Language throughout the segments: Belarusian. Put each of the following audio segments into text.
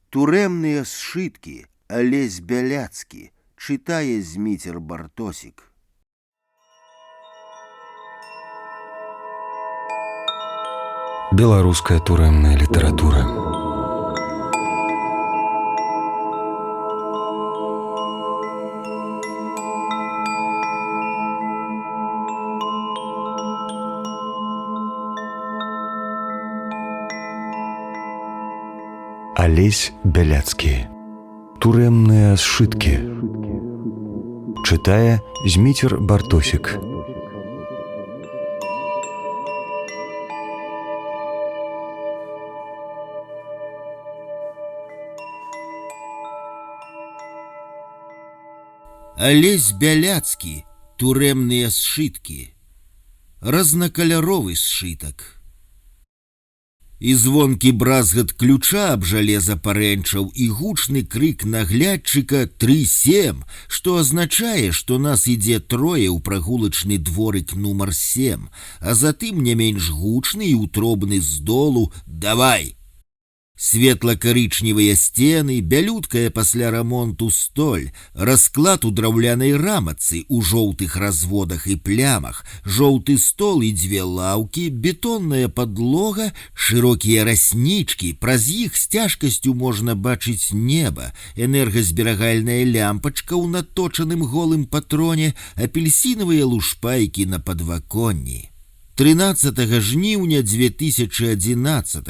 Турэмныя сшыткі, Алесь Бяляцкі, чытае Зміцер Бартосік. Беларуская турэмная літаратура. Алесь Бяляцкі. Турэмныя сшыткі. Чытае Зміцер Бартосік. Алесь Бяляцкі. Турэмныя сшыткі. Разнакаляровы сшытак. І звонкі бразгат ключа аб жалеза парэнчаў і гучны крык наглядчыка 3-7, што азначае, што нас ідзе трое ў прагулачны дворык нумар 7, а затым не менш гучны і утробны здолу «Давай!». Светла-карычневыя сцены, бялюткая пасля рамонту столь, расклад у драўлянай рамацы ў жоўтых разводах і плямах, жоўты стол і 2 лаўкі, бетонная падлога, шырокія раснічкі, праз іх з цяжкасцю можна бачыць неба, энергазберагальная лямпачка ў наточаным голым патроне, апельсінавыя лушпайкі на падваконні. 13 жніўня 2011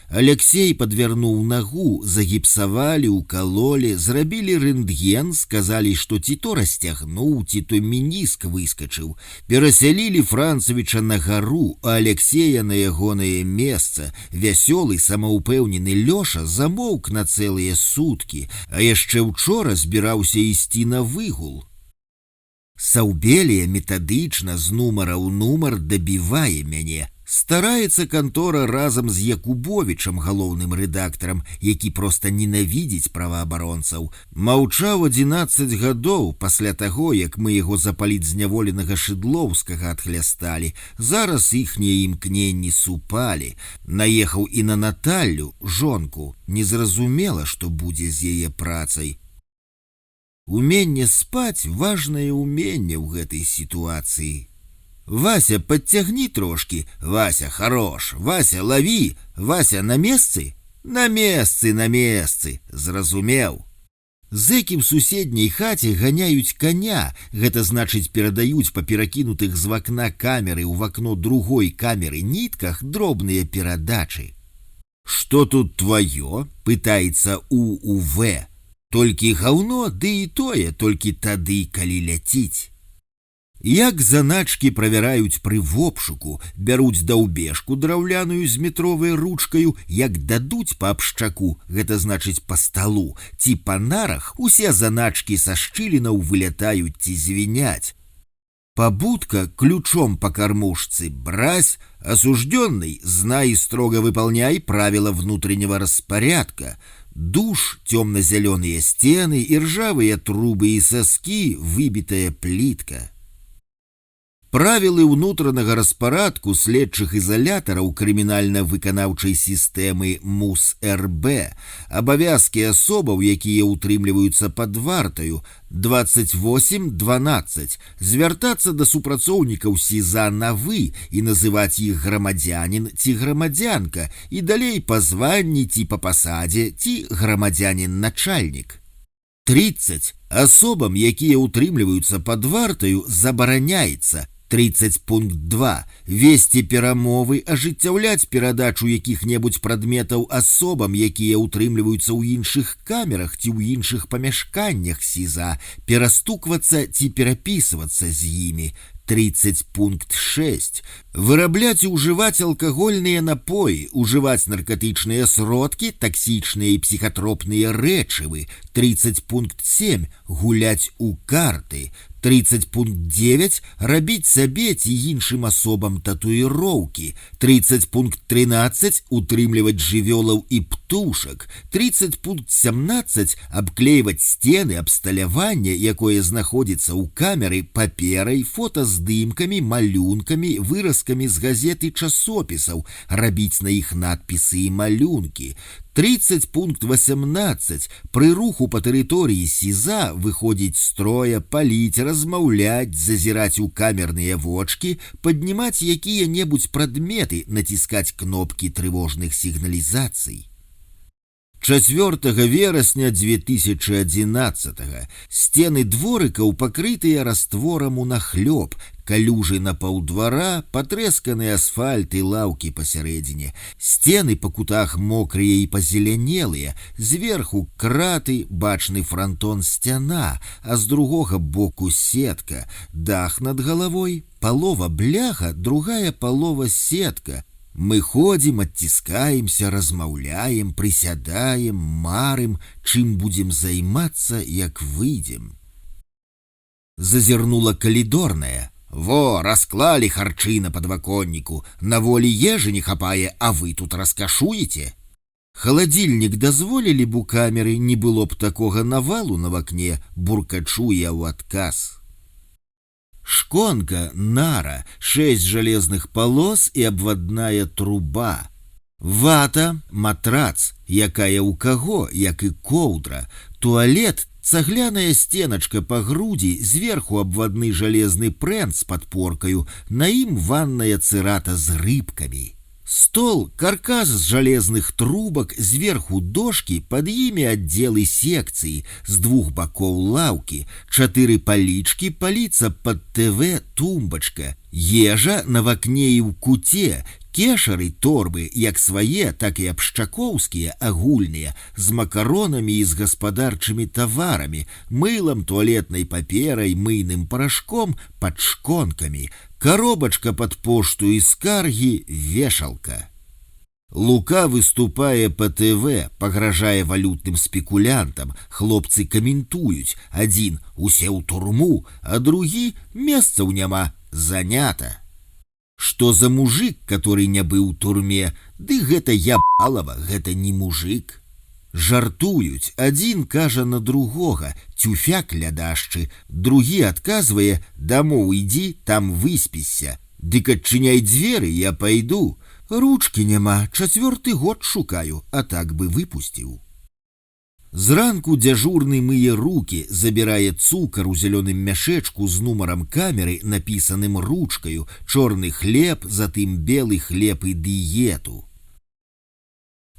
Алексей падвярнуў нагу, загіпсавалі, укалолі, зрабілі рэнтген, сказалі, што ці то расцягнуў, ці то меніск выскачыў. Перасялілі Францавіча на гару, а Алексея на ягонае месца. Вясёлы, самаўпэўнены Лёша замоўк на цэлыя суткі, а яшчэ учора збіраўся ісці на выгул. Саўбелія метадычна з нумара ў нумар дабівае мяне. Стараецца кантора разам з Якубовічам, галоўным рэдактарам, які проста ненавідзіць праваабаронцаў. Маўчаў 11 гадоў пасля таго, як мы яго за палітзняволенага Шыдлоўскага адхлясталі. Зараз іхнія імкненні супалі. Наехаў і на Наталлю, жонку. Незразумела, што будзе з яе працай. Уменне спаць – важнае ўменне ў гэтай сітуацыі. Вася, подцягні трошки. Вася, хорош. Вася, лови. Вася, на месцы? На месцы, зразумеў. Зэкі ў суседняй хаце ганяюць коня. Гэта значыць, перадаюць па перакінутых з вакна камеры ў вакно другой камеры нітках дробныя перадачы. «Што тут твоё?» – пытаецца УУВ. Толькі гаўно, ды і тое, толькі тады, калі ляціць. Як заначкі правяраюць пры вопшуку, бяруць даўбежку драўляную з метровай ручкаю, як дадуць па абшчаку, гэта значыць па сталу, ці па нарах, усе заначкі са шчылінаў вылятаюць ці звіняць. Побудка ключом по кормушце брась, осужденный, знай и строго выполняй правила внутреннего распорядка. Душ, темно-зеленые стены и ржавые трубы и соски, выбитая плитка. Правілы ўнутранага распарадку следчых изолятараў крымінальна-выканаўчай сістэмы МУС-РБ, абавязкі асобаў, якія ўтрымліваюцца пад вартаю, 28.12, звяртацца да супрацоўнікаў СІЗА на «вы» і называць іх грамадзянін ці грамадзянка, і далей па званні ці па пасадзе ці грамадзянін-начальнік. 30. Асобам, якія ўтрымліваюцца пад вартаю, забараняецца. 30 пункт 2. Весці перамовы, ажыццяўляць перадачу якіх-небудзь прадметаў асобам, якія ўтрымліваюцца ў іншых камерах ці ў іншых памяшканнях СІЗА, перастуквацца ці перапісвацца з імі. 30 пункт 6. Вырабляць і ўжываць алкагольныя напоі, ўжываць наркотычныя сродкі, таксічныя і псіхатропныя рэчывы. 30 пункт 7. Гуляць у карты. 30 пункт 9. Рабіць сабе ці іншым асобам татуіроўкі. 30 пункт 13. Утрымліваць жывёлаў і птушак. 30 пункт 17. Абклейваць сцены, абсталяванне, якое знаходзіцца ў камеры паперай, фотаздымкамі, малюнкамі, выразкамі з газет і часопісаў, рабіць на іх надпісы і малюнкі. 30 пункт 18. Пры руху па тэрыторыі СІЗА выходзіць строя, паліць, размаўляць, зазіраць у камерныя вочкі, паднімаць якія-небудзь прадметы, націскаць кнопкі трывожных сігналізацый. 4 верасня 2011 сцены дворыкаў пакрытыя растворам унахлёб, калюжы на паўдвара, патрэсканы асфальт і лаўкі пасярэдзіне. Сцены па кутах мокрыя і пазелянелыя, зверху краты, бачны франтон сцяна, а з другога боку сетка, дах над галавой, палова бляха, другая палова сетка. Мы ходзім, адціскаемся, размаўляем, прысядаем, марым, чым будзем займацца, як выйдзем. Зазірнула калідорная. Во, расклалі харчы на падваконніку, на волі ежы не хапае, а вы тут раскашуеце. Халадзільнік дазволілі б у камеры, не было б такога навалу на вакне, буркачу я ў адказ. Шконка, нара, 6 жалезных полос і абвадная труба. Вата, матрац, якая ў каго, як і коўдра. Туалет, цагляная стеначка па грудзі, зверху абвадны жалезны прэнт з падпоркаю, на ім ванная цырата з рыбкамі. Стол, каркас з жалезных трубак, зверху дошкі, пад імі аддзелы секцыі, з двух бакоў лаўкі, 4 палічкі, паліца пад ТВ, тумбачка, ежа на вакне і ў куце, кешары, торбы, як свае, так і абшчакоўскія, агульныя, з макаронамі і з гаспадарчымі таварамі, мылам, туалетнай паперай, мыйным парашком, пад шконкамі, коробачка пад пошту і скаргі, вешалка. Лука выступае па ТВ, пагражае валютным спекулянтам, хлопцы каментуюць, адзін усе ў турму, а другі месцаў няма, занята. Што за мужик, который не быў у турме, ды гэта ябалава, гэта не мужик. Жартуюць, адзін кажа на другога, цюфяк лядашчы, другі адказвае, дамоў ідзі, там выспіся. Дык адчыняй дзверы, я пайду. Ручкі няма, 4 год шукаю, а так бы выпусціў. Зранку дзяжурны мые руки, забірае цукар у зялёным мяшэчку з нумарам камеры, напісаным ручкаю, чорны хлеб, затым белы хлеб і дыету.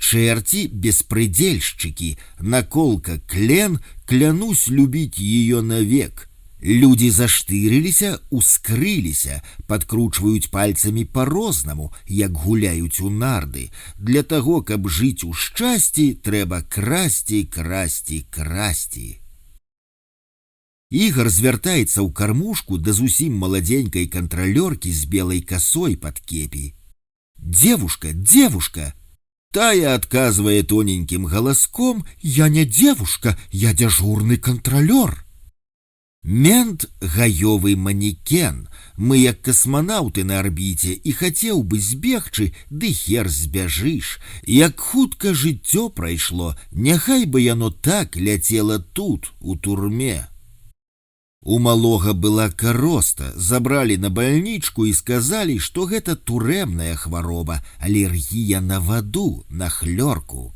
Чэрці беспредельшчыкі, наколка клен, клянусь любіць ее навек. Людзі заштырыліся, ускрыліся, падкручваюць пальцамі па-рознаму, як гуляюць у нарды. Для таго, каб жыць у шчасці, трэба красці, красці, красці. Ігар звяртаецца ў кармушку да зусім маладзенькай кантралёркі з белай касой пад кепі. «Девушка, девушка!» Тая адказвае тоненькім галаском: «Я не девушка, я дежурный контролёр». Мент — гаёвы манекен. Мы як касманаўты на арбіце, і хацеў бы збегчы, ды хер збяжыш. Як хутка жыццё прайшло, няхай бы яно так ляцела тут, у турме. У малога была кароста, забралі на бальнічку і сказалі, што гэта турэмная хвароба, алергія на ваду, на хлёрку.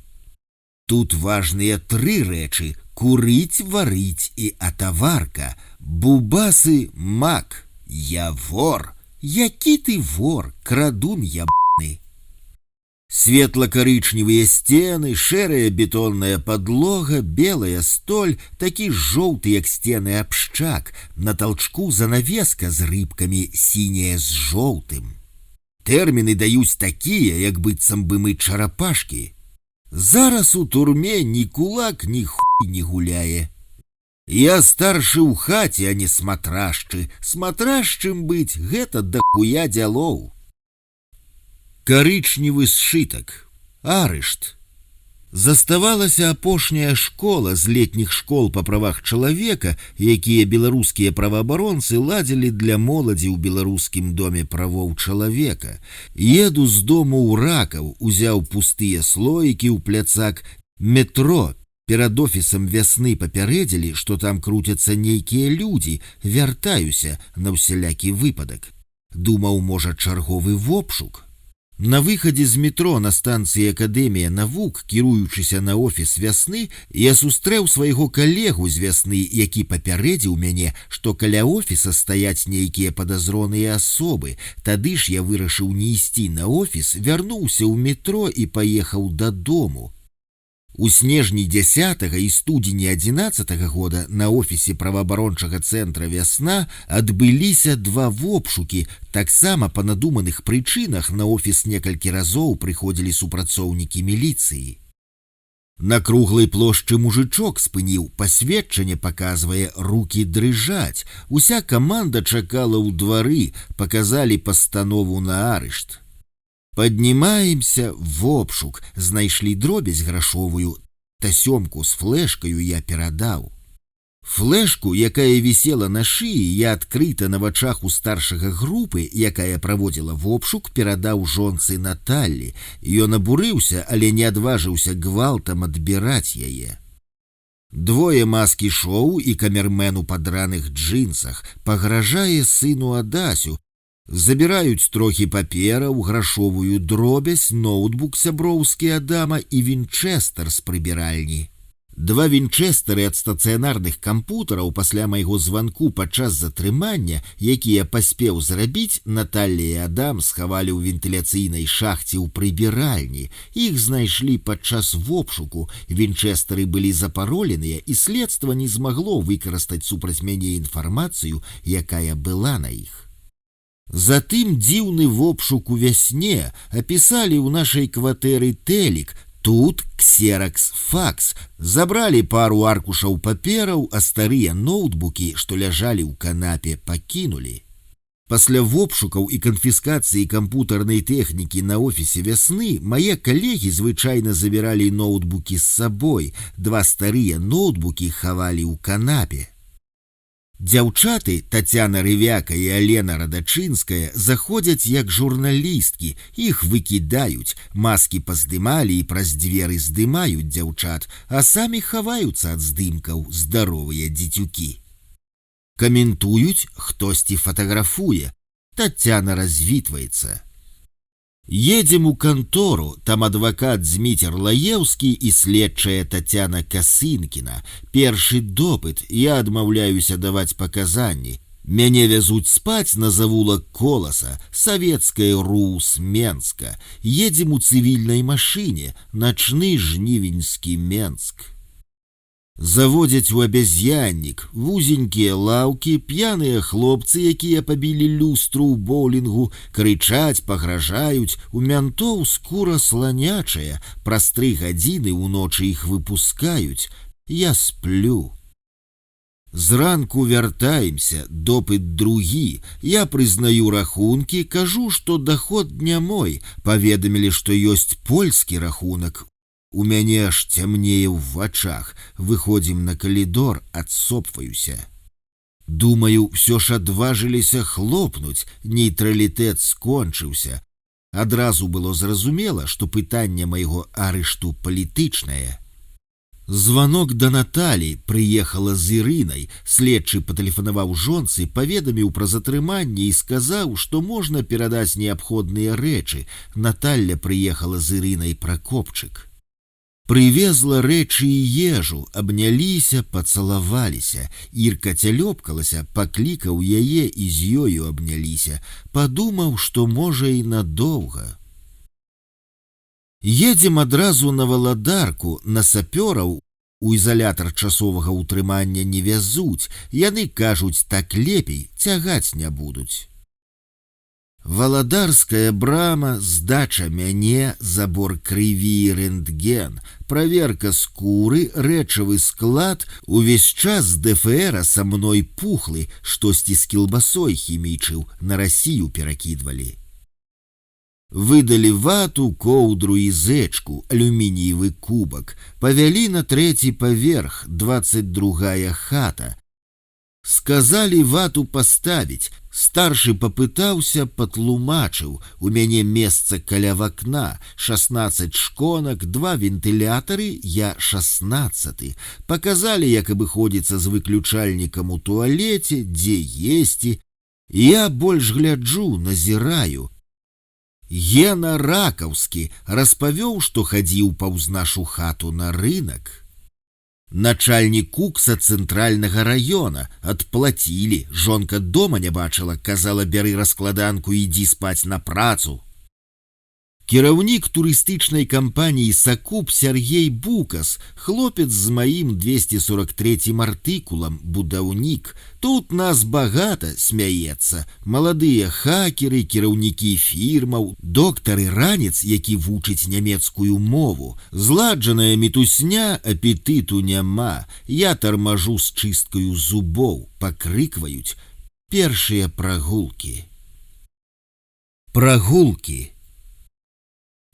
Тут важныя 3 рэчы: курыць, варыць і атаварка. Бубасы мак. Я вор. Які ты вор, крадун ябаны. Светла-карычневыя сцены, шэрая бетонная подлога, белая столь, такі жоўты, як сцены абшчак, на толчку занавеска з рыбкамі, сіняя з жоўтым. Тэрміны даюць такія, як быццам бы мы чарапашкі. Зараз у турме ні кулак, ні хуй не гуляе. Я старшы ў хаце, а не сматрашчы. Сматрашчым быць — гэта дахуя дзялоў. Карычневы сшытак. Арышт. Заставалася апошняя школа з летніх школ па правах чалавека, якія беларускія праваабаронцы ладзілі для моладзі ў беларускім доме правоў чалавека. Еду з дому ў Ракаў, узяў пустыя слоікі ў пляцак. Метро. Перад офісам вясны папярэдзілі, што там круцяцца нейкія людзі. Вяртаюся на ўсялякі выпадак. Думаў, можа, чарговы вопшук. На выхадзе з метро на станцыі Акадэмія навук, кіруючыся на офіс вясны, я сустрэў свайго калегу з вясны, які папярэдзіў мяне, што каля офіса стаяць нейкія падазроныя асобы. Тады ж я вырашыў не ісці на офіс, вярнуўся ў метро і паехаў дадому. У снежні 10 і студзені 11 года на офісе праваабарончага цэнтра «Вясна» адбыліся 2 вобшукі. Таксама па надуманых прычынах на офіс некалькі разоў прыходзілі супрацоўнікі міліцыі. На круглай плошчы мужычок спыніў, пасведчанне паказвае, рукі дрыжаць. Уся каманда чакала ў двары, паказалі пастанову на арышт. Паднімаемся в обшук, знайшлі дробязь грашовую, тасёмку з флэшкаю я перадаў. Флэшку, якая вісела на шыі, я адкрыта на вачах у старшага групы, якая праводзіла вобшук, перадаў жонцы Наталлі. Ён абурыўся, але не адважыўся гвалтам адбіраць яе. 2 маскі-шоу і камермен у падраных джинсах пагражае сыну Адасю. Забіраюць трохі папераў, грашовую дробязь, ноутбук сяброўскі Адама і вінчэстер з прыбіральні. 2 вінчэстары ад стацыянарных кампутараў пасля майго званку падчас затрымання, які я паспеў зрабіць, Наталля і Адам схавалі ў вентыляцыйнай шахце ў прыбіральні. Іх знайшлі падчас вобшуку. Вінчэстары былі запароленыя, і следства не змагло выкарыстаць супраць мяне інфармацыю, якая была на іх. Затым дзіўны вобшук у вясне, апісалі ў нашай кватэры тэлек, тут ксеракс-факс, забралі пару аркушаў папераў, а старыя ноутбукі, што ляжалі ў канапе, пакінулі. Пасля вобшукаў і канфіскацыі кампутарнай тэхнікі на офісе вясны мае калегі звычайна забіралі ноутбукі з сабой, 2 старыя ноутбукі хавалі ў канапе. Дзяўчаты Тацяна Рывяка і Алена Радачынская заходзяць як журналісткі, іх выкідаюць, маскі паздымалі і праз дзверы здымаюць дзяўчат, а самі хаваюцца ад здымкаў, здаровыя дзецюкі. Каментуюць, хтосьці фатаграфуе, Тацяна развітваецца. Едзем у кантору, там адвакат Зміцер Лаеўскі і следчая Тацяна Касынкіна. Першы допыт, я адмаўляюся даваць паказанні. Мяне вязуць спаць на завулак Коласа, савецкая РУС Менска. Едзем у цывільнай машыне, начны жнівеньскі Менск. Заводзяць у абязьяннік, вузенькія лаўкі, п'яныя хлопцы, якія пабілі люстру ў боулінгу, крычаць, пагражаюць, у мянтоў скура сланячая, праз 3 гадзіны ўночы іх выпускаюць. Я сплю. Зранку вяртаемся, допыт другі, я прызнаю рахункі, кажу, што даход не мой, паведамілі, што ёсць польскі рахунак. У мяне аж цямнее ў вачах, выходзім на калідор, адсопваюся. Думаю, ўсё ж адважыліся хлопнуць, нейтралітэт скончыўся. Адразу было зразумела, што пытанне майго арышту палітычнае. Званок да Наталі, прыехала з Ірынай, следчы патэлефанаваў жонцы, паведаміў пра затрыманне і сказаў, што можна перадаць неабходныя рэчы. Наталля прыехала з Ірынай Пракопчык. Прывезла рэчы і ежу, абняліся, пацалаваліся. Ірка цялёпкалася, паклікаў яе і з ёю абняліся. Падумаў, што можа і надоўга. Едзем адразу на Валадарку, на сапёраў. У ізалятар часовага ўтрымання не вязуць. Яны кажуць, так лепей, цягаць не будуць. Валадарская брама, здача мяне, забор крыві і рэнтген, праверка скуры, рэчавы склад, увесь час з ДФРа са мной пухлы, штосьці з кілбасой хімічыў, на Расію перакідвалі. Выдалі вату, коўдру і зэчку, алюмініевы кубак, павялі на 3-й паверх, 22-я хата. Сказалі вату паставіць. Старшы папытаўся, патлумачыў. У мяне месца каля вакна, 16 шконак, 2 вентылятары, я 16. Паказалі, як абыходзіцца з выключальнікам у туалеце, дзе есці. Я больш гляджу, назіраю. Гена Ракаўскі распавёў, што хадзіў паўз нашу хату на рынок. Начальнік кукса цэнтральнага раёна адплацілі, жонка дома не бачыла, казала, бяры раскладанку, ідзі спаць на працу. Кіраўнік турыстычнай кампаніі «Сакуп» Сергей Букас, хлопец з маім 243 артыкулам, будаўнік. Тут нас багата, смяецца. Маладыя хакеры, кіраўнікі фірмаў, доктары ранец, які вучыць нямецкую мову. Зладжаная мітусня, апетыту няма. Я тармажу з чысткаю зубоў, пакрыкваюць. Першыя прагулкі. Прагулкі.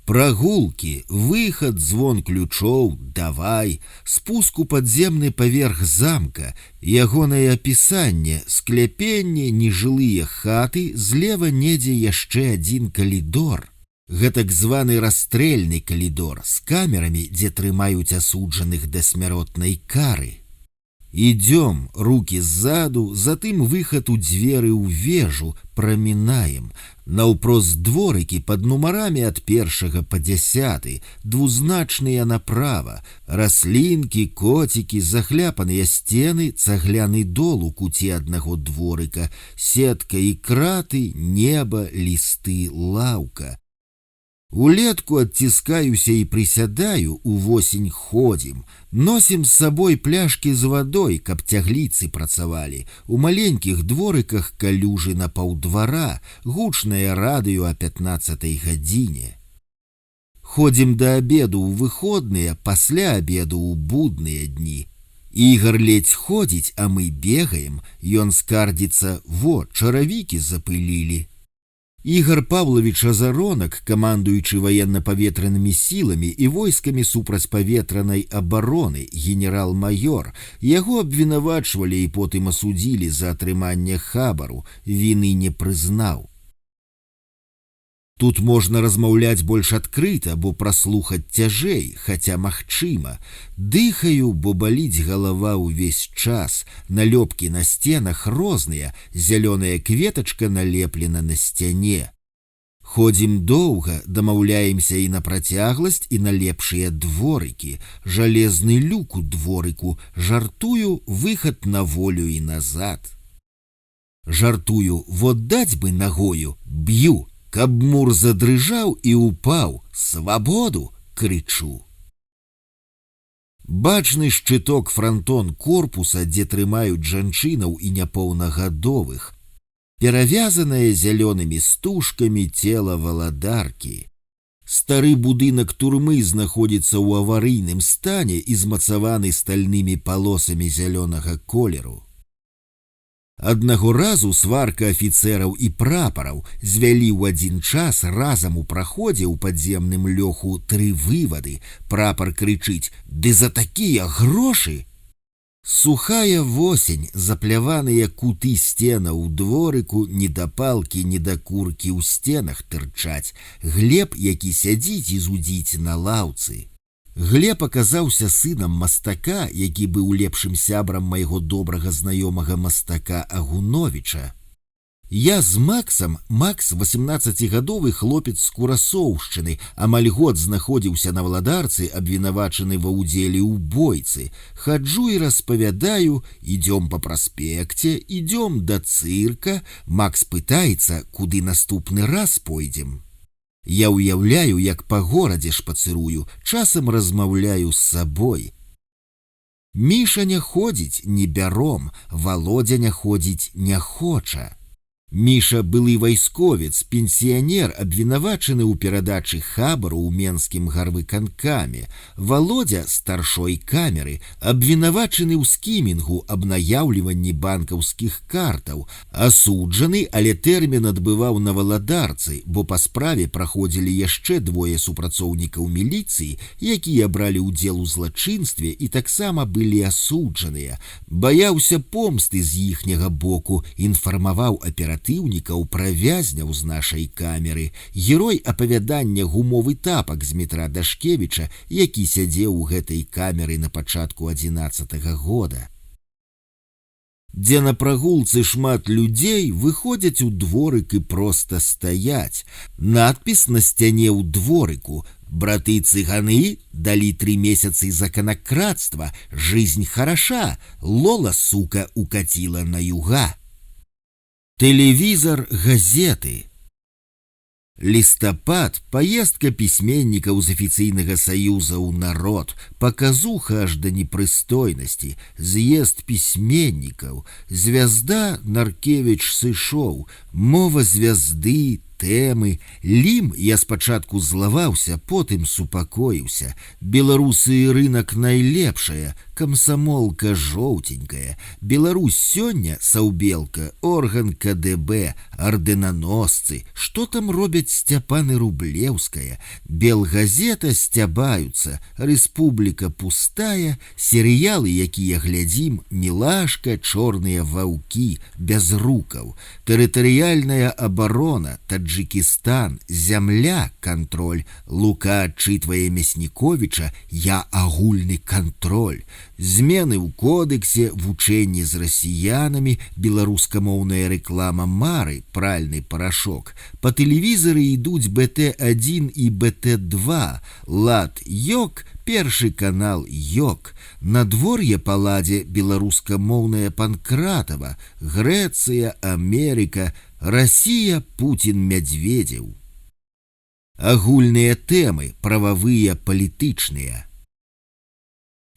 Прагулкі, выхад, звон ключоў, давай, спуск у падземны паверх замка, ягонае апісанне, скляпенне, нежылыя хаты, злева недзе яшчэ адзін калідор. Гэтак званы расстрэльны калідор з камерамі, дзе трымаюць асуджаных да смяротнай кары. Идем, руки сзаду, затым выход у дзверы ў вежу, прамінаем. Наўпрост дворыкі пад нумарамі ад 1 па 10, двузначныя направа, раслінкі, коцікі, захляпаныя сцены, цагляны дол у куце аднаго дворыка, сетка і краты, неба, лісты, лаўка. Улетку адціскаюся і прысядаю, увосень ходзім. Носім з сабой пляшкі з вадой, каб цягліцы працавалі. У маленькіх дворыках калюжы на паўдвара, гучнае радыё о 15 гадзіне. Ходзім да абеду ў выходныя, пасля абеду ў будныя дні. Ігар ледзь ходзіць, а мы бегаем. Ён скардзіцца: во, чаравікі запылілі. Ігар Павлович Азаронак, камандуючы военно-паветранымі сіламі і войскамі супрацьпаветранай абароны, генерал-майор, яго абвінавачвалі і потым асудзілі за атрыманне хабару, віны не прызнаў. Тут можна размаўляць больш адкрыта, бо праслухаць цяжэй, хаця магчыма. Дыхаю, бо баліць галава ўвесь час. Налёпкі на сценах розныя, зялёная кветачка налеплена на сцяне. Ходзім доўга, дамаўляемся і на працягласць, і на лепшыя дворыкі. Жалезны люк у дворыку, жартую, выхад на волю і назад. Жартую, вот даць бы нагою, б'ю. Каб мур задрыжаў і упаў, свабоду, крычу. Бачны шчыток франтон корпуса, дзе трымаюць жанчынаў і няпоўнагадовых. Перавязанае зялёнымі стужкамі цела валадаркі. Стары будынак турмы знаходзіцца ў аварыйным стане і змацаваны стальнымі палосамі зялёнага колеру. Аднаго разу сварка афіцэраў і прапараў звялі ў адзін час разам у праходзе ў падземным лёху 3 вывады. Прапар крычыць: «Ды за такія грошы!» Сухая восень, запляваныя куты сцена ў дворыку, ні да палкі, ні да куркі ў сценах тырчаць. Глеб, які сядзіць і зудзіць на лаўцы. Глеб аказаўся сынам мастака, які быў лепшым сябрам майго добрага знаёмага мастака Агуновіча. Я з Максам, Макс 18гадовы хлопец з Курасоўшчыны, амаль год знаходзіўся на валадарцы, абвінавачаны ва ўдзеле ў бойцы. Хаджу і распавядаю, ідём па праспекце, ідём да цырка. Макс пытаецца, куды наступны раз пойдзем. Я уяўляю, як па горадзе шпацырую, часам размаўляю з сабой. Міша не ходзіць, не бяром, Володя не ходзіць, не хоча. Міша былы вайсковец, пенсіянер, абвінавачаны ў перадачы хабару ў менскім гарвыканкаме. Володя старшой камеры, абвінавачаны ў скімінгу, аб наяўліванні банкаўскіх картаў, асуджаны, але тэрмін адбываў на валадарцы, бо па справе праходзілі яшчэ 2 супрацоўнікаў міліцыі, якія бралі ўдзел у злачынстве і таксама былі асуджаныя. Баяўся помсты з іхняга боку, інфармаваў аператыўнікаў пра вязняў з нашай камеры. Герой апавядання гумовы тапак з метра Дашкевіча, які сядзеў у гэтай камеры на пачатку 11-го года. дзе на прагулцы шмат людзей выходзяць у дворык і проста стаяць. Надпіс на сцяне ў дворыку: «Браты цыганы дали 3 месяцы за конократство, жизнь хороша, Лола, сука, укатила на юга». Телевизор, газеты. Листопад, поездка письменников з афіцыйнага саюза ў народ, показуха аж до непрыстойнасці, з'езд письменников, звязда Наркевич сышоў, мова звязды, тэмы, лім я спачатку злаваўся, потым супакоіўся. Беларусы і рынок найлепшая, камсамолка жоўтенькая. Беларусь сёння, саўбелка, орган КДБ, орденаносцы. Што там робяць Сцяпаны Рублеўская? Белгазета сцябаюцца, рэспубліка пустая, серыялы, якія глядзім, мілашка, чорныя ваўкі, без рукаў. Тэрытарыяльная абарона, Таджикистан, земля, контроль. Лука отчитывая Мясніковіча: «Я агульны контроль». Змены ў кодексе, вучэнні з расіянамі, беларускамоўная реклама Мары, пральны парашок. По тэлевізары ідуць БТ1 і БТ2, лад ёк, першы канал ёк. Надвор'е па ладзе беларускамоўная Панкратава, Грэцыя, Америка, Россия, Путин, Медведев. Агульныя тэмы, прававыя, палітычныя.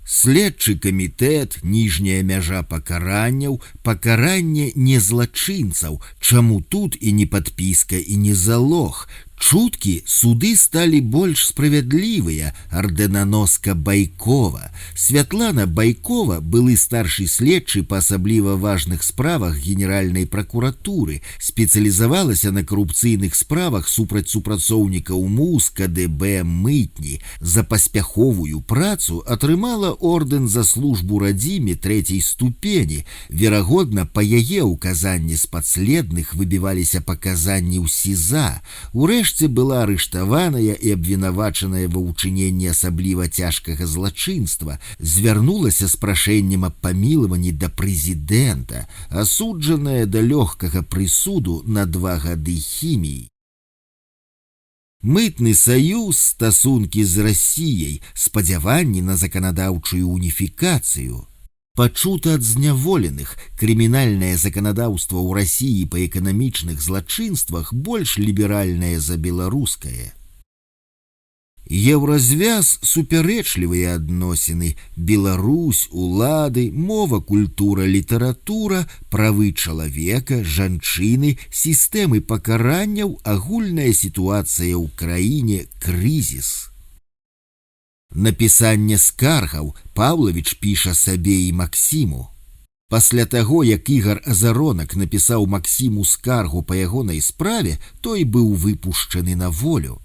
Следчы камітэт, ніжняя мяжа пакаранняў, пакаранне не злачынцаў, чаму тут і не падпіска, і не залог. Чуткі, суды сталі больш справядлівыя, орденаноска Байкова. Святлана Байкова, былы старшы следчы па асабліва важных справах Генеральнай пракуратуры, спецыялізавалася на карупцыйных справах супраць супрацоўнікаў МУС, КДБ, мытні. За паспяховую працу атрымала ордэн за службу радзіме 3-й ступені. Верагодна, па яе ўказанні з падследных выбіваліся паказанні ў СІЗА. Урэшце была арыштаваная і абвінавачаная ва ўчыненні асабліва цяжкага злачынства, звярнулася з прашэннем аб памілаванні да прэзідэнта, асуджаная да лёгкага прысуду на 2 гады хіміі. Мытны саюз, стасункі з Расіяй, спадзяванні на заканадаўчую уніфікацыю. Пачута ад зняволеных, крымінальнае заканадаўства ў Расіі па эканамічных злачынствах больш ліберальнае за беларускае. Еўразвяз, супярэчлівыя адносіны, Беларусь, улады, мова, культура, літаратура, правы чалавека, жанчыны, сістэмы пакаранняў, агульная сітуацыя ў краіне, крызіс. Напісанне скаргаў Паўлавіч піша сабе і Максіму. Пасля таго, як Ігар Азаронак напісаў Максіму скаргу па ягонай справе, той быў выпушчаны на волю.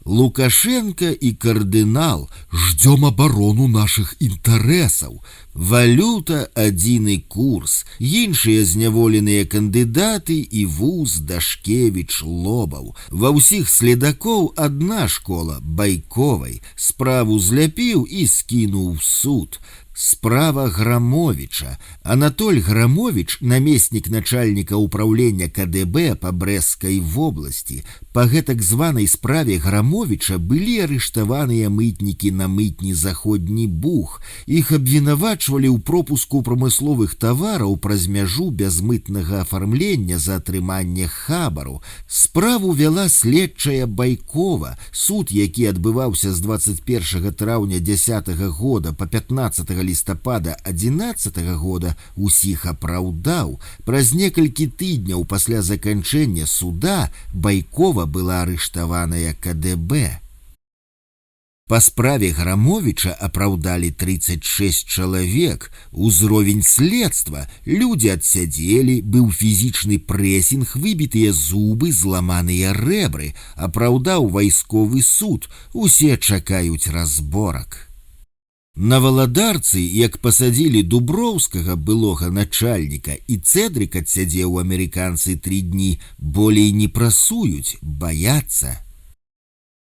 Лукашенко и кардинал, ждем оборону наших интересов. Валюта – адзіны курс, іншыя зняволеныя кандыдаты і вуз, Дашкевіч, Лобаў. Ва ўсіх следакоў адна школа – Байковай. Справу зляпіў і скінуў в суд. Справа Грамовича. Анатоль Грамович, наместник начальника управления КДБ по Брестской области. По гэтак званой справе Грамовича были арыштаваныя мытники на мытні Заходні Буг. Их абвінавачвалі ў пропуску промысловых товараў праз мяжу без мытнага афармлення за атрыманне хабару. Справу вяла следчая Байкова. Суд, які адбываўся з 21 траўня 10 года по 15 лістапада 11 года, усіх апраўдаў. Праз некалькі тыдняў пасля заканчэння суда Байкова была арыштаваная КДБ. По справе Грамовича апраўдалі 36 чалавек. Узровень следства. Людзі адсядзелі, быў фізічны прэсінг, выбітыя зубы, зламаныя рэбры. Апраўдаў вайсковы суд. Усе чакаюць разборак. На Валадарцы, як пасадзілі Дуброўскага, былога начальніка, і Цэдрык адсядзеў амерыканцы 3 дні, болей не прасуюць, баяцца.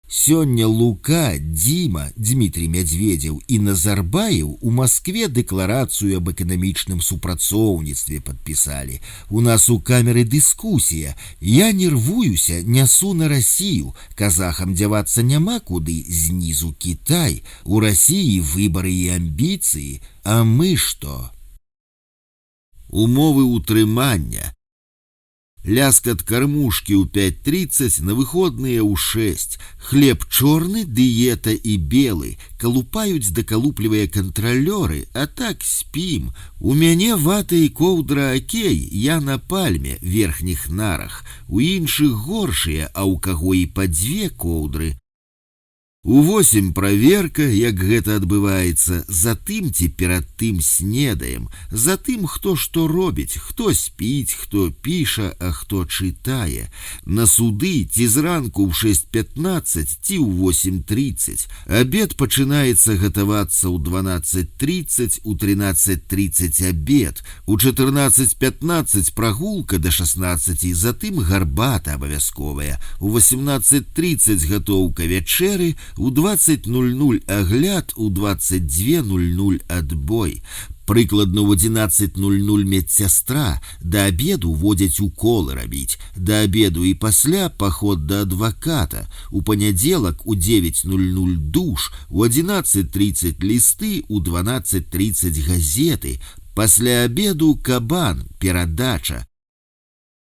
Сёння Лука, Дзіма, Дмітрий Мядзведзеў і Назарбаев у Москве дэкларацыю аб эканамічным супрацоўніцтве падпісалі. У нас у камеры дыскусія. Я нервуюся, нясу на Россию. Казахам дзявацца няма куды, знізу Кітай. У России выбары і амбіцыі. А мы што? Умовы утрымання. Ляскат кормушки ў 5:30, на выходныя ў 6. Хлеб чорны, дыета і белы. Калупаюць дакалуплівыя кантралёры, а так спім. У мяне вата і коўдра акей, я на пальме, верхніх нарах. У іншых горшыя, а ў каго і па 2 коўдры. У 8 праверка, як гэта адбываецца, затым ці перад тым снедаем, затым хто што робіць, хто спіць, хто піша, а хто чытае. На суды ці зранку ў 6:15, ці ў 8:30. Абед пачынаецца гатавацца ў 12:30, у 13:30 абед, у 14:15 прагулка да 16, затым гарбата абавязковая, у 18:30 гатоўка вячэры, у 20:00 агляд, у 22:00 адбой. Прыкладна ў 11:00 медсястра, да абеду водзяць уколы рабіць, да абеду і пасля паход да адваката, у панядзелак у 9:00 душ, у 11:30 лісты, у 12:30 газеты, пасля абеду кабан, перадача.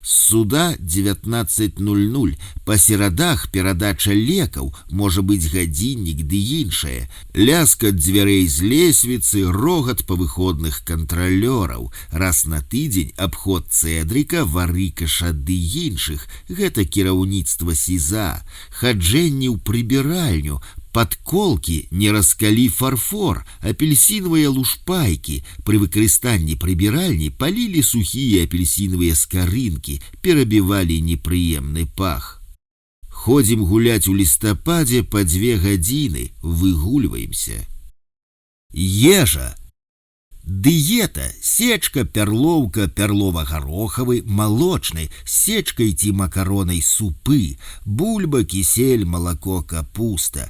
З суда 19:00, па серадах перадача лекаў, можа быць гадзіннік ды іншае, ляскат дзвярэй з лесвіцы, рогат па выходных кантралёраў, раз на тыдзень абход цэдрыка, варыкаша ды іншых, гэта кіраўніцтва СІЗА, хаджэнні ў прыбіральню, подколки, не раскалі фарфор, апельсиновыя лушпайкі. Пры выкарыстанні прыбіральні палілі сухія апельсиновыя скарынкі, перабівалі непрыемны пах. Ходзім гуляць у лістападзе па 2 гадзіны, выгульваемся. Ежа. Дыета, сечка, перлоўка, перлова-гарохавы, малочны, сечкай ці макаронай супы, бульба, кісель, малако, капуста.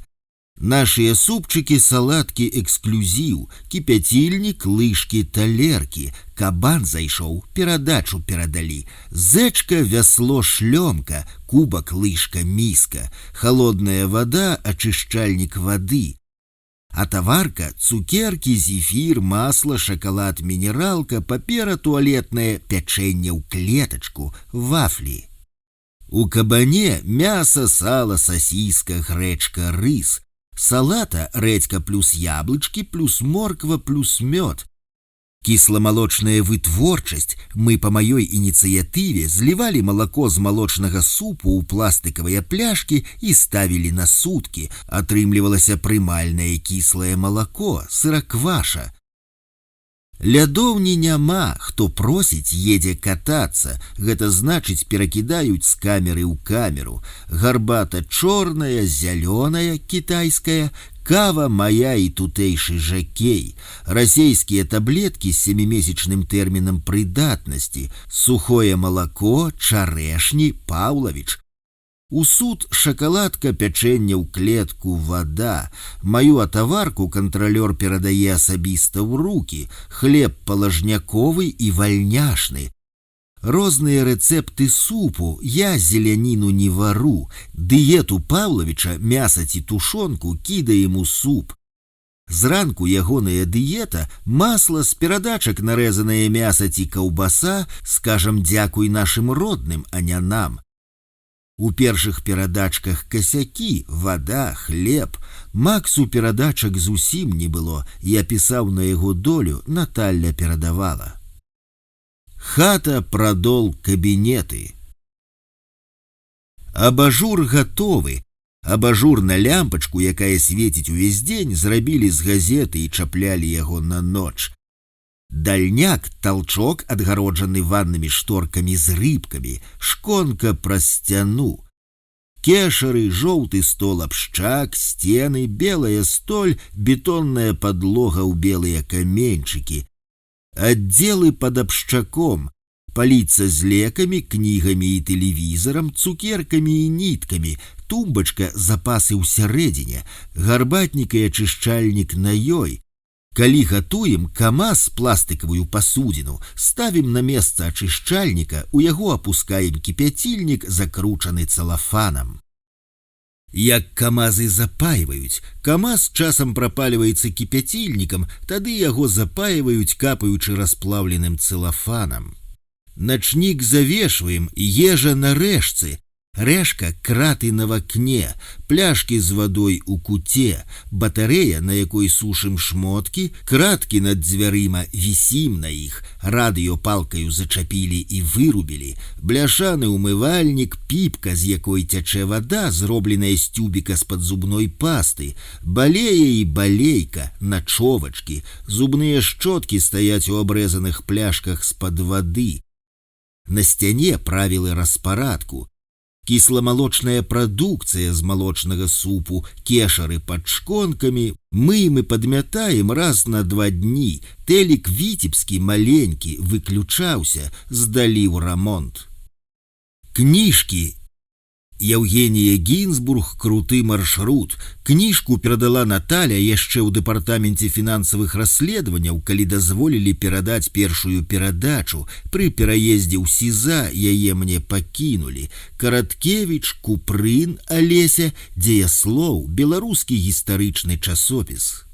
Нашыя супчыкі, салаткі, эксклюзіў, кіпяцільнік, лыжкі, талеркі, кабан зайшоў, перадачу перадалі, зэчка, вясло, шлёмка, кубак, лыжка, міска, халодная вада, ачышчальнік вады. А таварка, цукеркі, зефір, масла, шакалад, мінералка, папера туалетная, пячэнне ў клетачку, вафлі. У кабане мяса, сала, сасіска, грэчка, рыс. Салата, рэдзька плюс яблычкі, плюс морква, плюс мёд. Кісламалочная вытворчасць. Мы па маёй ініцыятыве злівалі малако з малочнага супу ў пластыкавыя пляшкі і ставілі на суткі. Атрымлівалася прымальнае кіслае малако, сыракваша. Лядоўні няма, хто просіць, едзе катацца. Гэта значыць, перакідаюць з камеры ў камеру. Гарбата чорная, зялёная, кітайская, кава мая і тутэйшы жакей. Расейскія таблеткі з 7-месячным тэрмінам прыдатнасці, сухое малако, чарэшні, Паўлавіч. У суд шакаладка, пячэнне ў клетку, вада. Маю атаварку кантралёр перадае асабіста ў рукі, хлеб палажняковы і вальняшны. Розныя рэцэпты супу, я зеляніну не вару, дыету Паўлавіча, мяса ці тушонку кідаем у суп. Зранку ягоная дыета, масла, з перадачак нарэзанае мяса ці каўбаса, скажам дзякуй нашым родным, а не нам. У першых перадачках касякі, вада, хлеб. Максу перадачак зусім не было, я пісаў на яго долю, Наталля перадавала. Хата, прадол, кабінеты. Абажур гатовы. Абажур на лямпачку, якая свеціць увесь дзень, зрабілі з газеты і чаплялі яго на ноч. Дальняк, толчок, адгароджаны ваннымі шторкамі з рыбкамі, шконка праз сцяну. Кешары, жоўты стол абшчак, сцены, белая столь, бетонная падлога ў белыя каменьчыкі. Аддзелы пад абшчаком. паліца з лекамі, кнігамі і тэлевізарам, цукеркамі і ніткамі, тумбачка запасы ўсярэдзіне, гарбатнік і ачышчальнік на ёй. Калі гатуем камаз, пластыкавую пасудзіну, ставім на месца ачышчальніка, у яго апускаем кіпяцільнік, закручаны цалафанам. Як камазы запаиваюць, камаз часам прапальваецца кіпяцільнікам, тады яго запаиваюць, капаючы расплаўленым цэлафанам. Начнік завешваем, ежа на рэшцы, рэшка краты на вакне, пляшкі з вадой у куце, батарэя, на якой сушым шмоткі, краткі над дзвярыма, вісім на іх, радыё палкаю зачапілі і вырубілі, бляшаны ўмывальнік, піпка, з якой цячэ вада, зробленая з тюбіка з-пад зубной пасты, балея і балейка, начовачкі, зубныя шчоткі стаяць у абрэзаных пляшках з-пад вады. На сцяне правілы распарадку. Кісламалочная прадукцыя з малочнага супу, кешары пад шконкамі, мыем і падмятаем раз на 2 дні, тэлік віцебскі маленькі выключаўся, здалі ў рамонт. Кніжкі. Евгения Гинзбург «Круты маршрут». Книжку перадала Наталя яшчэ ў дэпартаменце фінансавых расследаванняў, калі дазволілі перадаць першую перадачу. Пры пераездзе ў СІЗА яе мне пакінулі. Караткевіч, Купрын, Алеся, дзеяслоў, беларускі гістарычны часопіс.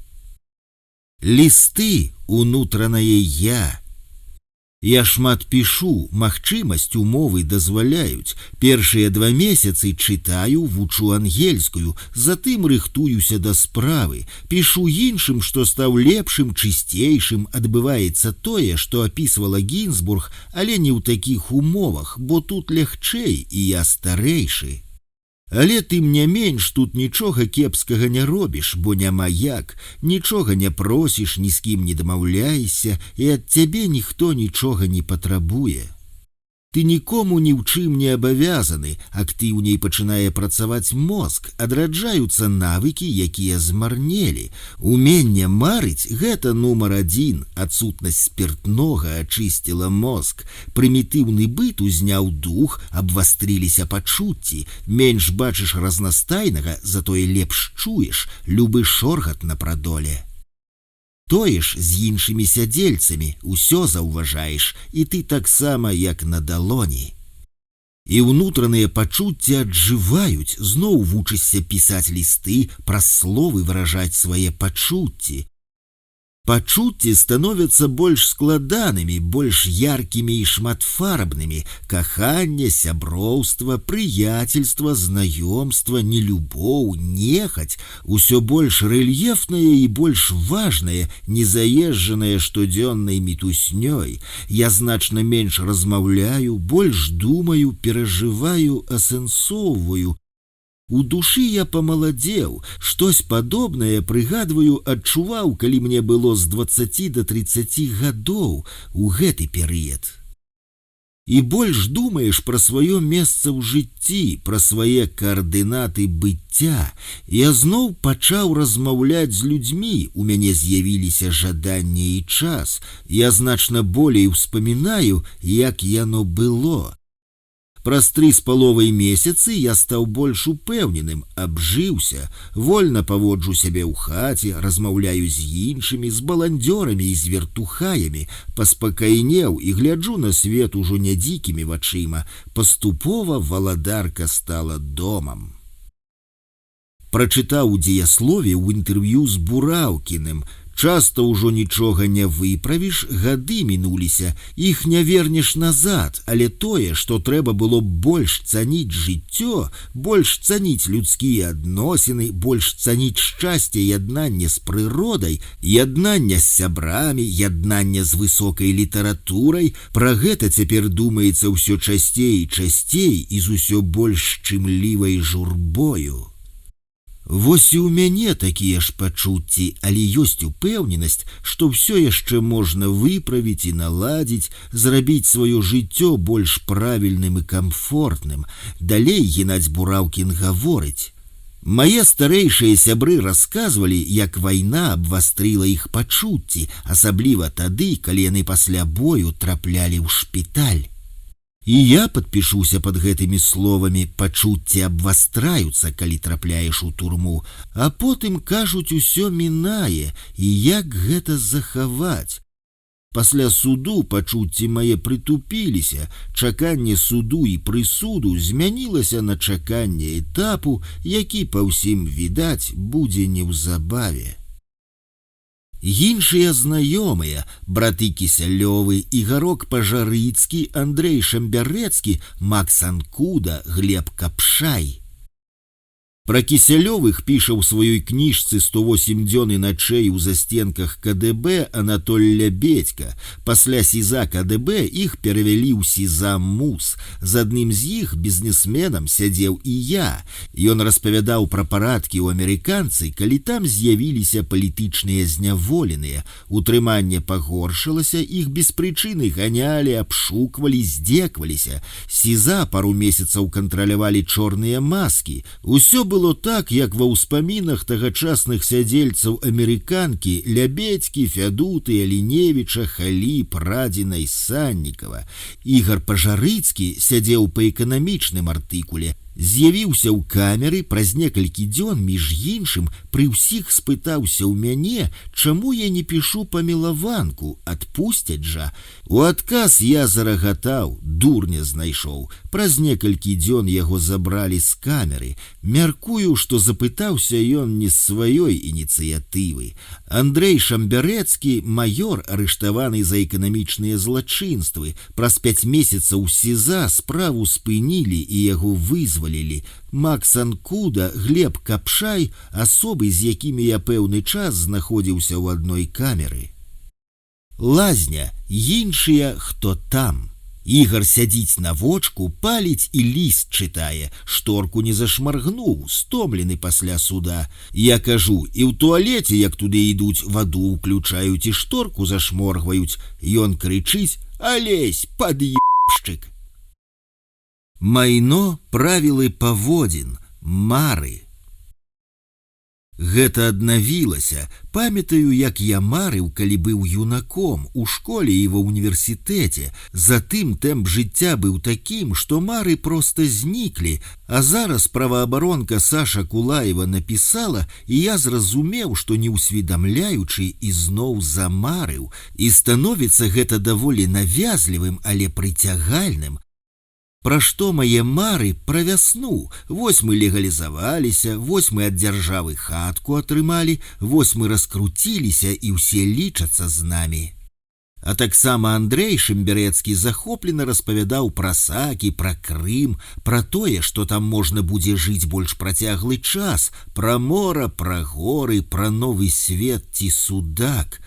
Лісты, унутранае я. Я шмат пішу, магчымасць умовы дазваляюць. Першыя 2 месяцы чытаю, вучу ангельскую, затым рыхтуюся да справы. Пішу іншым, што стаў лепшым, чысцейшым, адбываецца тое, што апісвала Гінзбург, але не ў такіх умовах, бо тут лягчэй, і я старэйшы. Але тым не менш тут нічога кепскага не робіш, бо няма як, нічога не просіш, ні з кім не дамаўляйся, і ад цябе ніхто нічога не патрабуе. Ты нікому ні ў чым не абавязаны, актыўней пачынае працаваць мозг, адраджаюцца навыкі, якія змарнелі. Уменне марыць – гэта нумар 1, адсутнасць спиртнога ачысціла мозг. Прымітыўны быт узняў дух, абвастрыліся пачуцці, менш бачыш разнастайнага, затое лепш чуеш, любы шоргат на прадоле. Тое ж з іншымі сядзельцамі, усё заўважаеш, і ты таксама, як на далоні. І ўнутраныя пачуцці аджываюць, зноў вучышся пісаць лісты, праз словы выражаць свае пачуцці. Пачуцці становяцца больш складанымі, больш яркімі і шматфарбнымі. Каханне, сяброўства, прыяцельства, знаёмства, нелюбоў, нехаць – усё больш рэльефнае і больш важнае, незаезджанае штодзённай мітуснёй. Я значна менш размаўляю, больш думаю, перажываю, асэнсоўваю. У душы я памаладзеў, штось падобнае, прыгадваю, адчуваў, калі мне было з 20 до 30 гадоў у гэты перыяд. І больш думаеш пра сваё месца ў жыцці, пра свае каардынаты быцця. Я зноў пачаў размаўляць з людзьмі, у мяне з'явіліся жаданне і час. Я значна болей успамінаю, як яно было. Праз 3,5 месяцы я стаў больш упэўненым, абжыўся, вольна паводжу сябе ў хаце, размаўляю з іншымі, з баландзёрамі і з вертухаямі, паспакайнеў і гляджу на свет ужо не дзікімі вачыма. Паступова валадарка стала домам. Прачытаў у дзеяслове ў інтэрв'ю з Бураўкіным. Часто ўжо нічога не выправіш, гады мінуліся, іх не вернеш назад, але тое, што трэба было б больш цаніць жыццё, больш цаніць людскія адносіны, больш цаніць шчасце яднання з прыродай, яднання з сябрамі, яднання з высокай літаратурай, пра гэта цяпер думаецца ўсё часцей і часцей і з усё больш шчымлівай журбою. Вось і ў мяне такія ж пачуцці, але ёсць упэўненасць, што ўсё яшчэ можна выправіць і наладзіць, зрабіць сваё жыццё больш правільным і камфортным. Далей Геннадзь Бураўкін гаворыць: «Мае старэйшыя сябры расказвалі, як вайна абвастрыла іх пачуцці, асабліва тады, калі яны пасля бою траплялі ў шпіталь. І я падпішуся пад гэтымі словамі, пачуцці абвастраюцца, калі трапляеш у турму, а потым кажуць, усё мінае, і як гэта захаваць. Пасля суду пачуцці мае прытупіліся, чаканне суду і прысуду змянілася на чаканне этапу, які па ўсім відаць будзе неўзабаве. Іншыя знаёмыя, браты Кісялёвы, Ігарок Пажарыцкі, Андрэй Шамбярэцкі, Макс Анкуда, Глеб Капшай. Пра Кісялёвых піша ў сваёй кніжцы «108 дзён і начэй у застенках КДБ» Анатоль Лябедька. Пасля СІЗА КДБ іх перавялі ў СІЗА МУС. З адным з іх, бізнесменам, сядзеў і я. Ён распавядаў пра парадкі ў амерыканцы, калі там з'явіліся палітычныя зняволеныя. Утрыманне пагоршылася, іх без прычыны ганялі, абшуквалі, здзекваліся. СІЗА пару месяцаў кантралявалі чорныя маскі. Усё было так, як ва ўспамінах тагачасных сядзельцаў амерыканкі Лябедькі, Фядуты, Аліневіча, Халіп, Радзіна і Саннікава. Ігар Пажарыцкі сядзеў па эканамічным артыкуле, з'явіўся ў камеры, праз некалькі дзён, між іншым, пры ўсіх спытаўся ў мяне, чаму я не пішу памілаванку, адпусцяць жа. У адказ я зарагатаў, дурня знайшоў. Праз некалькі дзён яго забралі з камеры. Мяркую, што запытаўся ён не з сваёй ініцыятывы. Андрэй Шамбярэцкі, маёр, арыштаваны за эканамічныя злачынствы. Праз 5 месяцаў СІЗА справу спынілі і яго вызвалілі. Макс Анкуда, Глеб Капшай, асобы, з якімі я пэўны час знаходзіўся ў адной камеры. Лазня, іншыя, хто там. Ігар сядзіць на вочку, паліць і ліст чытае, шторку не зашмаргнуў, стомлены пасля суда. Я кажу, і ў туалеце, як туды ідуць, ваду ўключаюць і шторку зашморгваюць. Ён крычыць: «Алесь, пад'ебшчык!» Майно, правілы паводзін, мары. Гэта аднавілася. Памятаю, як я марыў, калі быў юнаком, у школе і ва ўніверсітэце. Затым тэмп жыцця быў такім, што мары проста зніклі, а зараз праваабаронка Саша Кулаева напісала, і я зразумеў, што не ўсведамляючы, ізноў замарыў. І становіцца гэта даволі навязлівым, але прыцягальным. Пра што мае мары? Пра вясну. Вось мы легалізаваліся, вось мы ад дзяржавы хатку атрымалі, вось мы раскруціліся і ўсе лічацца з намі. А таксама Андрэй Шамбярэцкі захоплена распавядаў пра Сакі, пра Крым, пра тое, што там можна будзе жыць больш працяглы час, пра мора, пра горы, пра новы свет ці судак.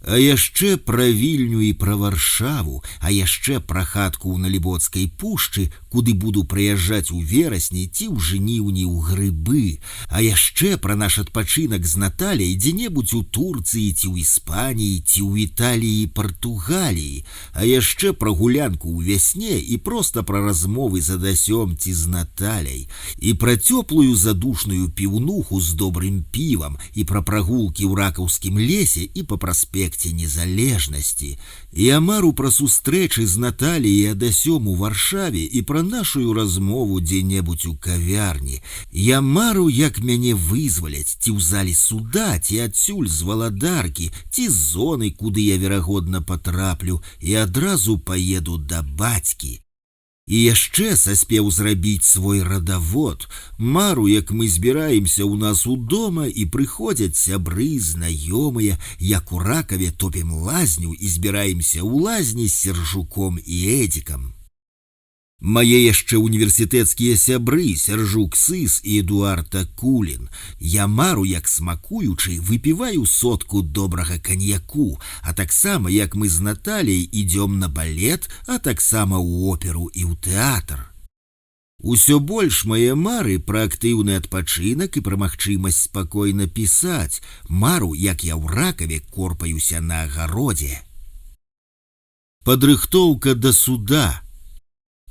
А яшчэ пра Вільню і пра Варшаву, а яшчэ пра хатку ў Налібоцкай пушчы, куды буду прыязджаць у верасні ці ў жніўні ў грыбы, а яшчэ пра наш адпачынак з Наталяй дзе-небудзь у Турцыі ці ў Іспаніі ці ў Італіі і Партугаліі, а яшчэ пра гулянку ў вясне і проста пра размовы з Адасём ці з Наталяй, і пра цёплую задушную піўнуху з добрым півам, і пра прагулкі ў ракаўскім лесе і па праспекце незалежнасці. Я мару пра сустрэчы з Наталяй і Адасём у Варшаве і пра нашую размову дзе-небудзь у кавярні. Я мару, як мяне вызваляць, ці ў залі суда, ці адсюль з Валадаркі, ці з зоны, куды я верагодна патраплю, і адразу паеду да бацькі. І яшчэ саспеў зрабіць свой радавод. Мару, як мы збіраемся ў нас удома і прыходзяць сябры, знаёмыя, як у Ракаве топім лазню і збіраемся ў лазні з Сержуком і Эдзікам. Мае яшчэ універсітэцкія сябры Сержук Сыс і Эдуард Акулін. Я мару, як смакуючы, выпіваю сотку добрага каньяку, а таксама, як мы з Наталяй ідём на балет, а таксама ў оперу і ў тэатр. Усё больш мае мары пра актыўны адпачынак і пра магчымасць спакойна пісаць. Мару, як я ў Ракаве корпаюся на агародзе. Падрыхтоўка да суда.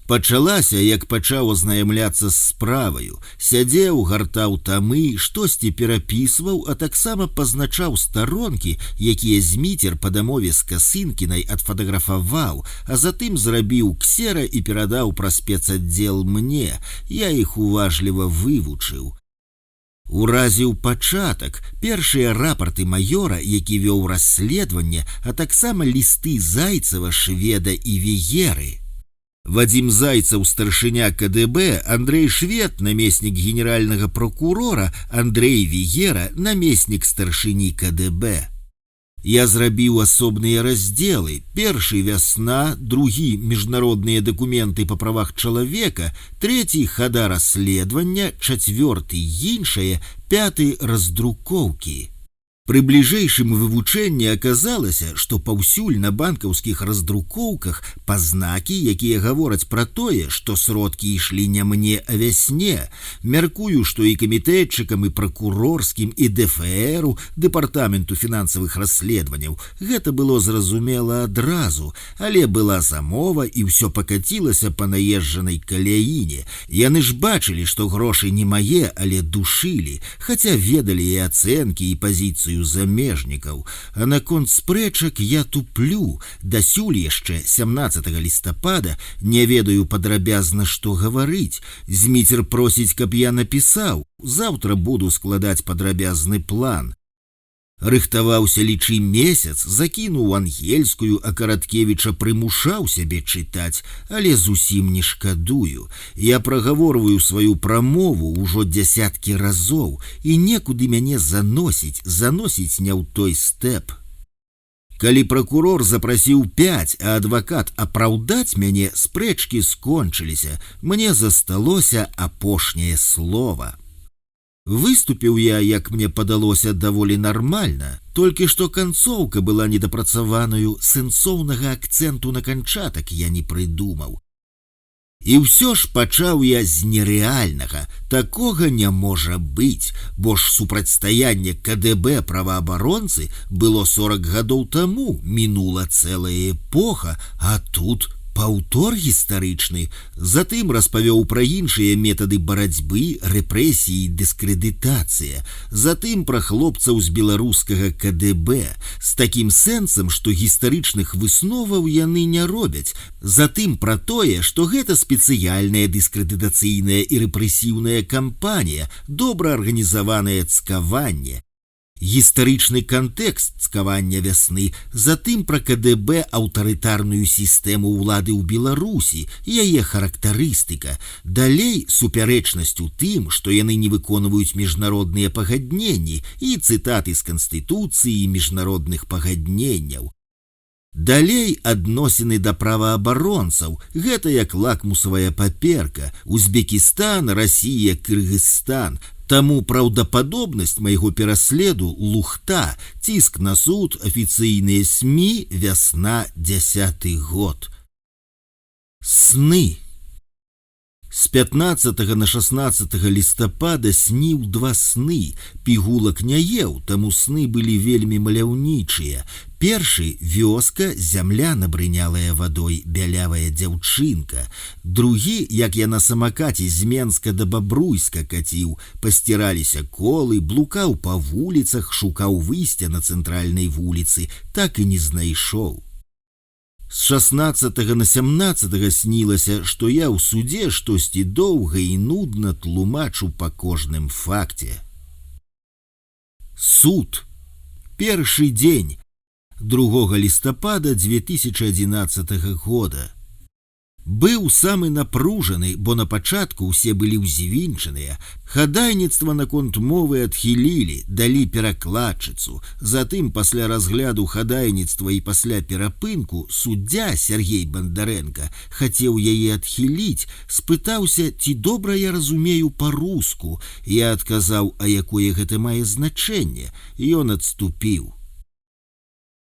Пачалася, як пачаў азнаямляцца з справаю, сядзеў, гартаў тамы, штосьці перапісваў, а таксама пазначаў старонкі, якія Зміцер па дамове з Касынкінай адфатаграфаваў, а затым зрабіў ксера і перадаў праз спецаддзел мне. Я іх уважліва вывучыў. Уразіў пачатак, першыя рапарты маёра, які вёў расследаванне, а таксама лісты Зайцева, Шведа і Вегеры. Вадзім Зайцев, старшыня КДБ, Андрей Швед, намеснік генеральнага прокурора, Андрей Вегера, намеснік старшыні КДБ. Я зрабіў асобныя раздзелы. Першы вясна, другі міжнародныя дакументы па правах чалавека, трэці хада расследавання, чацвёрты іншае, пяты раздрукоўкі. Пры бліжэйшым вывучэнні аказалася, што паўсюль на банкаўскіх раздрукоўках пазнакі, якія гавораць пра тое, што сродкі ішлі не мне, а вясне. Мяркую, што і камітэтчыкам, і пракурорскім, і ДФРу, дэпартаменту фінансавых расследаванняў, гэта было зразумела адразу, але была замова і ўсё пакацілася па наезджанай каляіне. Яны ж бачылі, што грошы не мае, але душылі, хаця ведалі і ацэнкі, і пазіцыю замежнікаў. А наконт спрэчак я туплю. Дасюль яшчэ 17 лістапада не ведаю падрабязна, што гаварыць. Зміцер просіць, каб я напісаў. Заўтра буду складаць падрабязны план. Рыхтаваўся, лічы, месяц, закінуў ангельскую, а Караткевіча прымушаў сябе чытаць, але зусім не шкадую. Я прагаворваю сваю прамову ўжо дзясяткі разоў, і некуды мяне заносіць не ў той стэп. Калі пракурор запрасіў 5, а адвакат апраўдаць мяне, спрэчкі скончыліся. Мне засталося апошняе слова. Выступіў я, як мне падалося, даволі нармальна, толькі што канцоўка была недапрацаванаю, сэнсоўнага акцэнту на канчатак я не прыдумаў. І ўсё ж пачаў я з нерэальнага. Такога не можа быць, бо ж супрацьстаянне КДБ праваабаронцы было 40 гадоў таму, мінула цэлая эпоха, а тут паўтор гістарычны. Затым распавёў пра іншыя метады барацьбы, рэпрэсіі, дыскрэдытацыя. Затым пра хлопцаў з беларускага КДБ, з такім сэнсам, што гістарычных высноваў яны не робяць. Затым пра тое, што гэта спецыяльная дыскрэдытацыйная і рэпрэсіўная кампанія, добра арганізаванае цкаванне. Гістарычны кантэкст цкавання вясны, затым пра КДБ, аўтарытарную сістэму ўлады ў Беларусі, яе характарыстыка. Далей супярэчнасць у тым, што яны не выконваюць міжнародныя пагадненні, і цытаты з Канстытуцыі і міжнародных пагадненняў. Далей адносіны да праваабаронцаў, гэта як лакмусавая паперка, Узбекістан, Расія, Кыргызстан. Таму праўдападобнасць майго пераследу лухта, ціск на суд, афіцыйныя СМІ, вясна, 10-й год. Сны. З 15 на 16 лістапада сніў 2 сны. Пігулак не еў, таму сны былі вельмі маляўнічыя. Першы – вёска, зямля, набрынялая вадой, бялявая дзяўчынка. Другі, як я на самакаце з Менска да Бабруйска каціў, пасціраліся колы, блукаў па вуліцах, шукаў выйсця на цэнтральнай вуліцы, так і не знайшоў. З 16 на 17 снілася, што я ў судзе штосьці доўга і нудна тлумачу па кожным факце. Суд. Першы дзень. 2 лістапада 2011 года. Быў самы напружаны, бо на пачатку ўсе былі ўзвінчаныя. Хадайніцтва наконт мовы адхілілі, далі перакладчыцу. Затым пасля разгляду хадайніцтва і пасля перапынку суддзя Сергей Бандарэнка хацеў яе адхіліць, спытаўся, ці добра я разумею па-руску. Я адказаў, а якое гэта мае значэнне. Ён адступіў.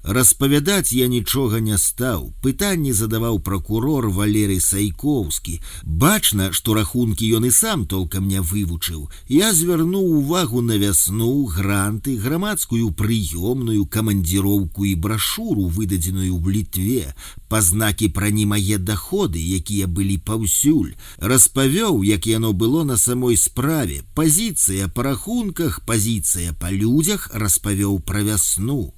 Распавядаць я нічога не стаў. Пытанні задаваў пракурор Валерый Сайкоўскі. Бачна, што рахункі ён і сам толкам не вывучыў. Я звярнуў увагу на вясну, гранты, грамадскую прыёмную, камандзіроўку і брашуру, выдадзеную ў Літве, пазнакі пра немае даходы, якія былі паўсюль. Распавёў, як яно было на самой справе. Пазіцыя па рахунках, пазіцыя па людзях, распавёў пра вясну.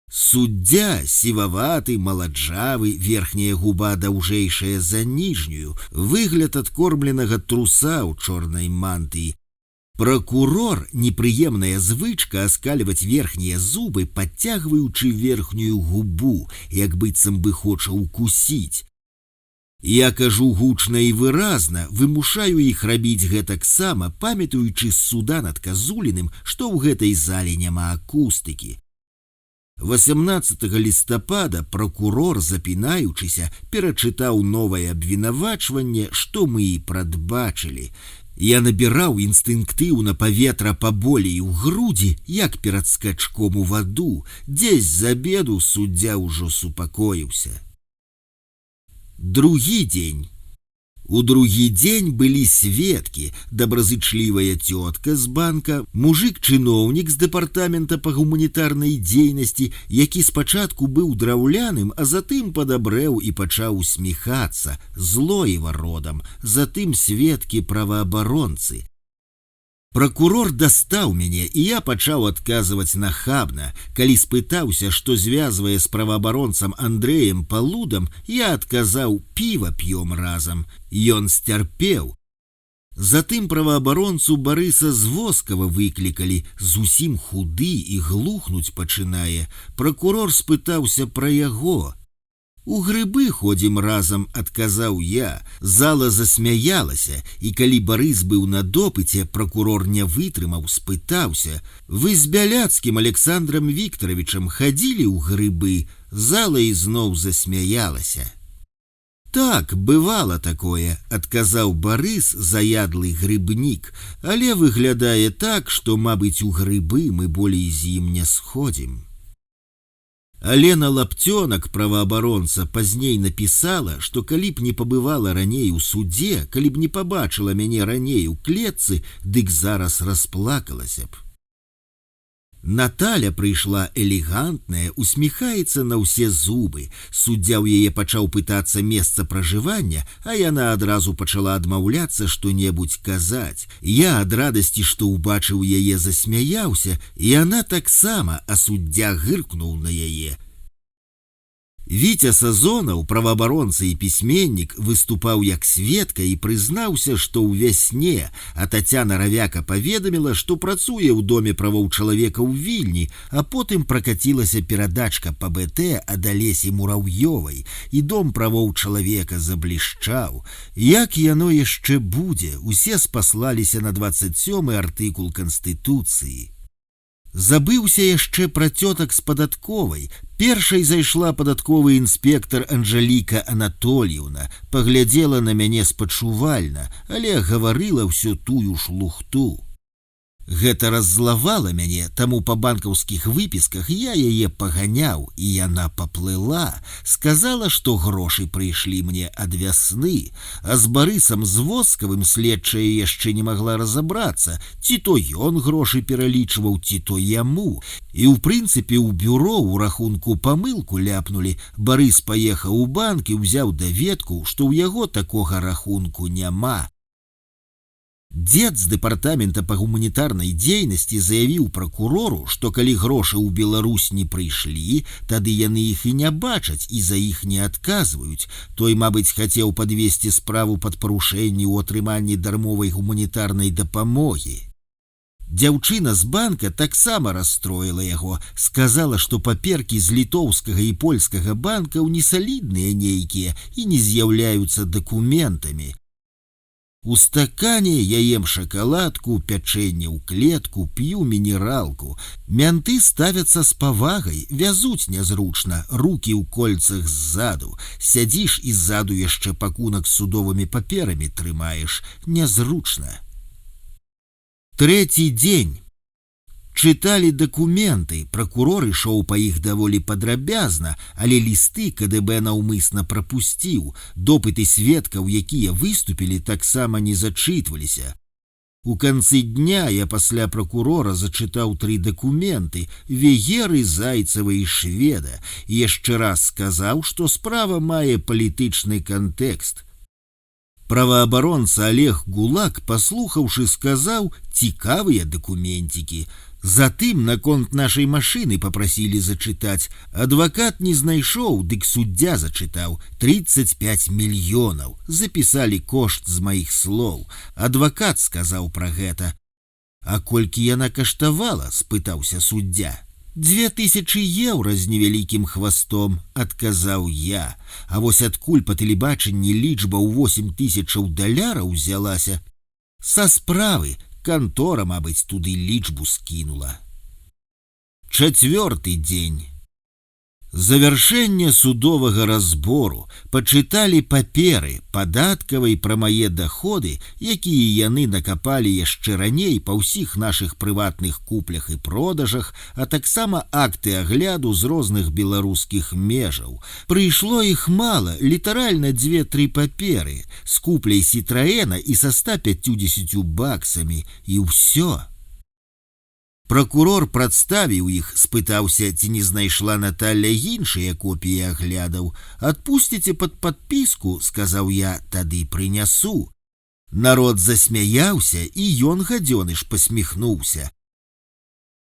Суддзя сіваваты, маладжавы, верхняя губа даўжэйшая за ніжнюю, выгляд адкормленага труса ў чорнай мантыі. Пракурор — непрыемная звычка аскальваць верхнія зубы, падцягваючы верхнюю губу, як быццам бы хоча укусіць. Я кажу гучна і выразна, вымушаю іх рабіць гэтаксама, памятаючы з суда над Казуліным, што ў гэтай зале няма акустыкі. 18 лістапада пракурор, запінаючыся, перачытаў новае абвінавачванне, што мы і прадбачылі. Я набіраў інстынктыўна паветра паболей у грудзі, як перад скачком у ваду. Дзесь з абеду суддзя ўжо супакоіўся. Другі дзень. У другі дзень былі сведкі, добразычлівая цётка з банка, мужик-чыноўнік з дэпартамента па гуманітарнай дзейнасці, які спачатку быў драўляным, а затым падабрэў і пачаў усміхацца, Злоева родам, затым сведкі праваабаронцы. Пракурор дастаў мяне, і я пачаў адказваць нахабна. Калі спытаўся, што звязвае з праваабаронцам Андрэем Палудам, я адказаў: піва п'ём разам. Ён сцярпеў. Затым праваабаронцу Барыса Звоскава выклікалі, зусім худы і глухнуць пачынае. Пракурор спытаўся пра яго. У грыбы ходзім разам, адказаў я. Зала засмяялася, і калі Барыс быў на допыце, пракурор не вытрымаў, спытаўся: вы з Бяляцкім Александром Викторовичем хадзілі ў грыбы? Зала ізноў засмяялася. Так, бывала такое, адказаў Барыс, заядлы грыбнік, але выглядае так, што, мабыць, у грыбы мы болей з ім не сходзім. Алена Лаптёнак, праваабаронца, пазней напісала, што калі б не пабывала раней у судзе, калі б не пабачыла мяне раней у клетцы, дык зараз расплакалася б. Наталя прыйшла элегантная, усміхаецца на ўсе зубы. Суддзя ў яе пачаў пытацца месца пражывання, а яна адразу пачала адмаўляцца што-небудзь казаць. Я ад радасці, што ўбачыў яе, засмяяўся, і яна таксама, а суддзя гыркнуў на яе. Віця Сазонаў, праваабаронца і пісьменнік, выступаў як сведка і прызнаўся, што ў вясне, а Тацяна Равяка паведаміла, што працуе ў доме правоў чалавека ў Вільні, а потым пракацілася перадачка па БТ ад Алесі Мураўёвай, і дом правоў чалавека заблішчаў. Як яно яшчэ будзе? Усе спаслаліся на 27-й артыкул Канстытуцыі. Забыўся яшчэ пра цётак з падатковай. Першай зайшла падатковы інспектар Анжаліка Анатольевна, паглядзела на мяне спачувальна, але гаварыла ўсё тую ж лухту. Гэта раззлавала мяне, таму па банкаўскіх выпісках я яе паганяў, і яна паплыла, сказала, што грошы прыйшлі мне ад вясны, а з Барысам Звоскавым следчая яшчэ не магла разабрацца, ці то ён грошы пералічваў, ці то яму. І ў прынцыпе ў бюро ў рахунку памылку ляпнулі. Барыс паехаў у банк і ўзяў даведку, што ў яго такога рахунку няма. Дзед з дэпартамента па гуманітарнай дзейнасці заявіў пракурору, што калі грошы ў Беларусь не прыйшлі, тады яны іх і не бачаць і за іх не адказваюць. Той, мабыць, хацеў падвесці справу пад парушэнні ў атрыманні дармовай гуманітарнай дапамогі. Дзяўчына з банка таксама расстроіла яго, сказала, што паперкі з літоўскага і польскага банкаў несалідныя нейкія і не з'яўляюцца дакументамі. У стакане я ем шакаладку, пячэнне ў клетку, п'ю мінералку. Мянты ставяцца з павагай, вязуць нязручна, рукі ў кольцах ззаду. Сядзіш і ззаду яшчэ пакунак з судовымі паперамі трымаеш. Нязручна. Трэці дзень. Чыталі дакументы, пракурор ішоў па іх даволі падрабязна, але лісты КДБ наўмысна прапусціў, допыты сведкаў, якія выступілі, таксама не зачытваліся. У канцы дня я пасля пракурора зачытаў 3 дакументы Вегеры, Зайцева і Шведа і яшчэ раз сказаў, што справа мае палітычны кантэкст. Праваабаронца Олег Гулак, паслухаўшы, сказаў: «Цікавыя дакументікі». Затым наконт нашай машыны папрасілі зачытаць. Адвакат не знайшоў, дык суддзя зачытаў 35 мільёнаў. Запісалі кошт з маіх слоў. Адвакат сказаў пра гэта. «А колькі яна каштавала?» – спытаўся суддзя. 2000 еўра з невялікім хвастом, адказаў я. А вось адкуль па тэлебачанні лічба ў 8000 даляраў узялася? Са справы. Кантора, мабыць, туды лічбу скінула. 4-й дзень. Завяршэнне судовага разбору. Пачыталі паперы падаткавай пра мае даходы, якія яны накапалі яшчэ раней па ўсіх нашых прыватных куплях і продажах, а таксама акты агляду з розных беларускіх межаў. Прыйшло іх мала, літаральна 2-3 паперы, з купляй Сітраэна і са 150 баксамі, і ўсё. Пракурор прадставіў іх, спытаўся, ці не знайшла Наталья іншыя копіі аглядаў. «Адпусціце пад падпіску», – сказаў я, – «тады прынясу». Народ засмяяўся, і ён, гадзёныш, пасміхнуўся.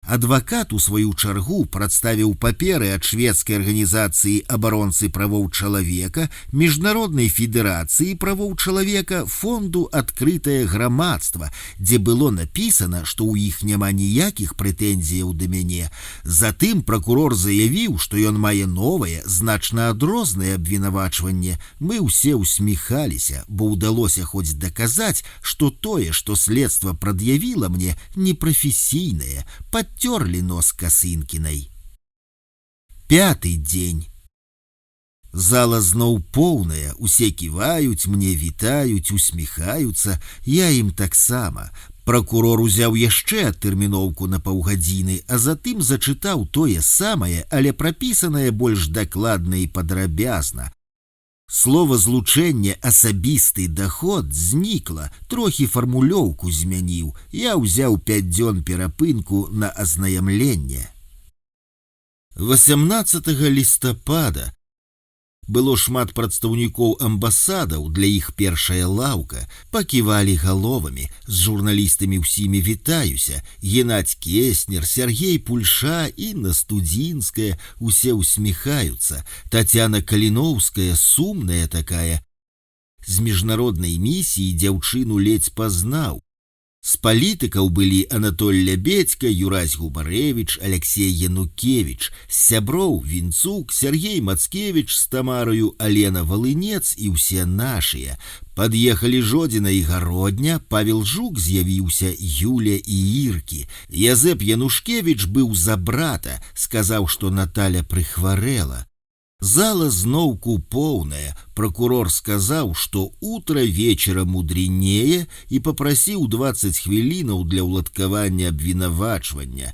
Адвакат, у сваю чаргу, прадставіў паперы ад шведскай арганізацыі абаронцы правоў чалавека, Міжнароднай федэрацыі правоў чалавека, фонду «Адкрытае грамадства», дзе было напісана, што ў іх няма ніякіх прэтэнзіяў да мяне. Затым пракурор заявіў, што ён мае новае, значна адрознае абвінавачванне. Мы ўсе усміхаліся, бо ўдалося хоць даказаць, што тое, што следства прад'явіла мне, непрафесійнае, подтерли нос Косынкиной. 5-й дзень. Зала зноў поўная, усе ківаюць мне, вітаюць, усміхаюцца, я ім таксама. Пракурор узяў яшчэ адтэрміноўку на паўгадзіны, а затым зачытаў тое самае, але прапісанае больш дакладна і падрабязна. Слово злучэнне «асабісты даход» знікла, трохі фармулёўку змяніў. Я ўзяў 5 дзён перапынку на азнаямленне. 18 лістапада. Было шмат прадстаўнікоў амбасадаў, для іх першая лаўка. Паківалі галовамі, з журналістамі ўсімі вітаюся. Геннадзь Кеснер, Сергей Пульша, Інна Студзінская, усе усміхаюцца. Тацяна Каліноўская, сумная такая. З міжнароднай місіі дзяўчыну ледзь пазнаў. З палітыкаў былі Анатоль Лябедзька, Юрась Губарэвіч, Алексей Янукевіч, з сяброў Вінцук, Сергей Мацкевіч з Тамарою, Алена Валынец і ўсе нашыя. Пад'ехалі Жодзіна і Гародня, Павел Жук з'явіўся, Юля і Іркі. Язэп Янушкевіч быў за брата, сказаў, што Наталя прыхварэла. Зала зноўку поўная. Прокурор сказаў, што утро вечера мудренее і папрасіў 20 хвілінаў для ўладкавання абвінавачвання.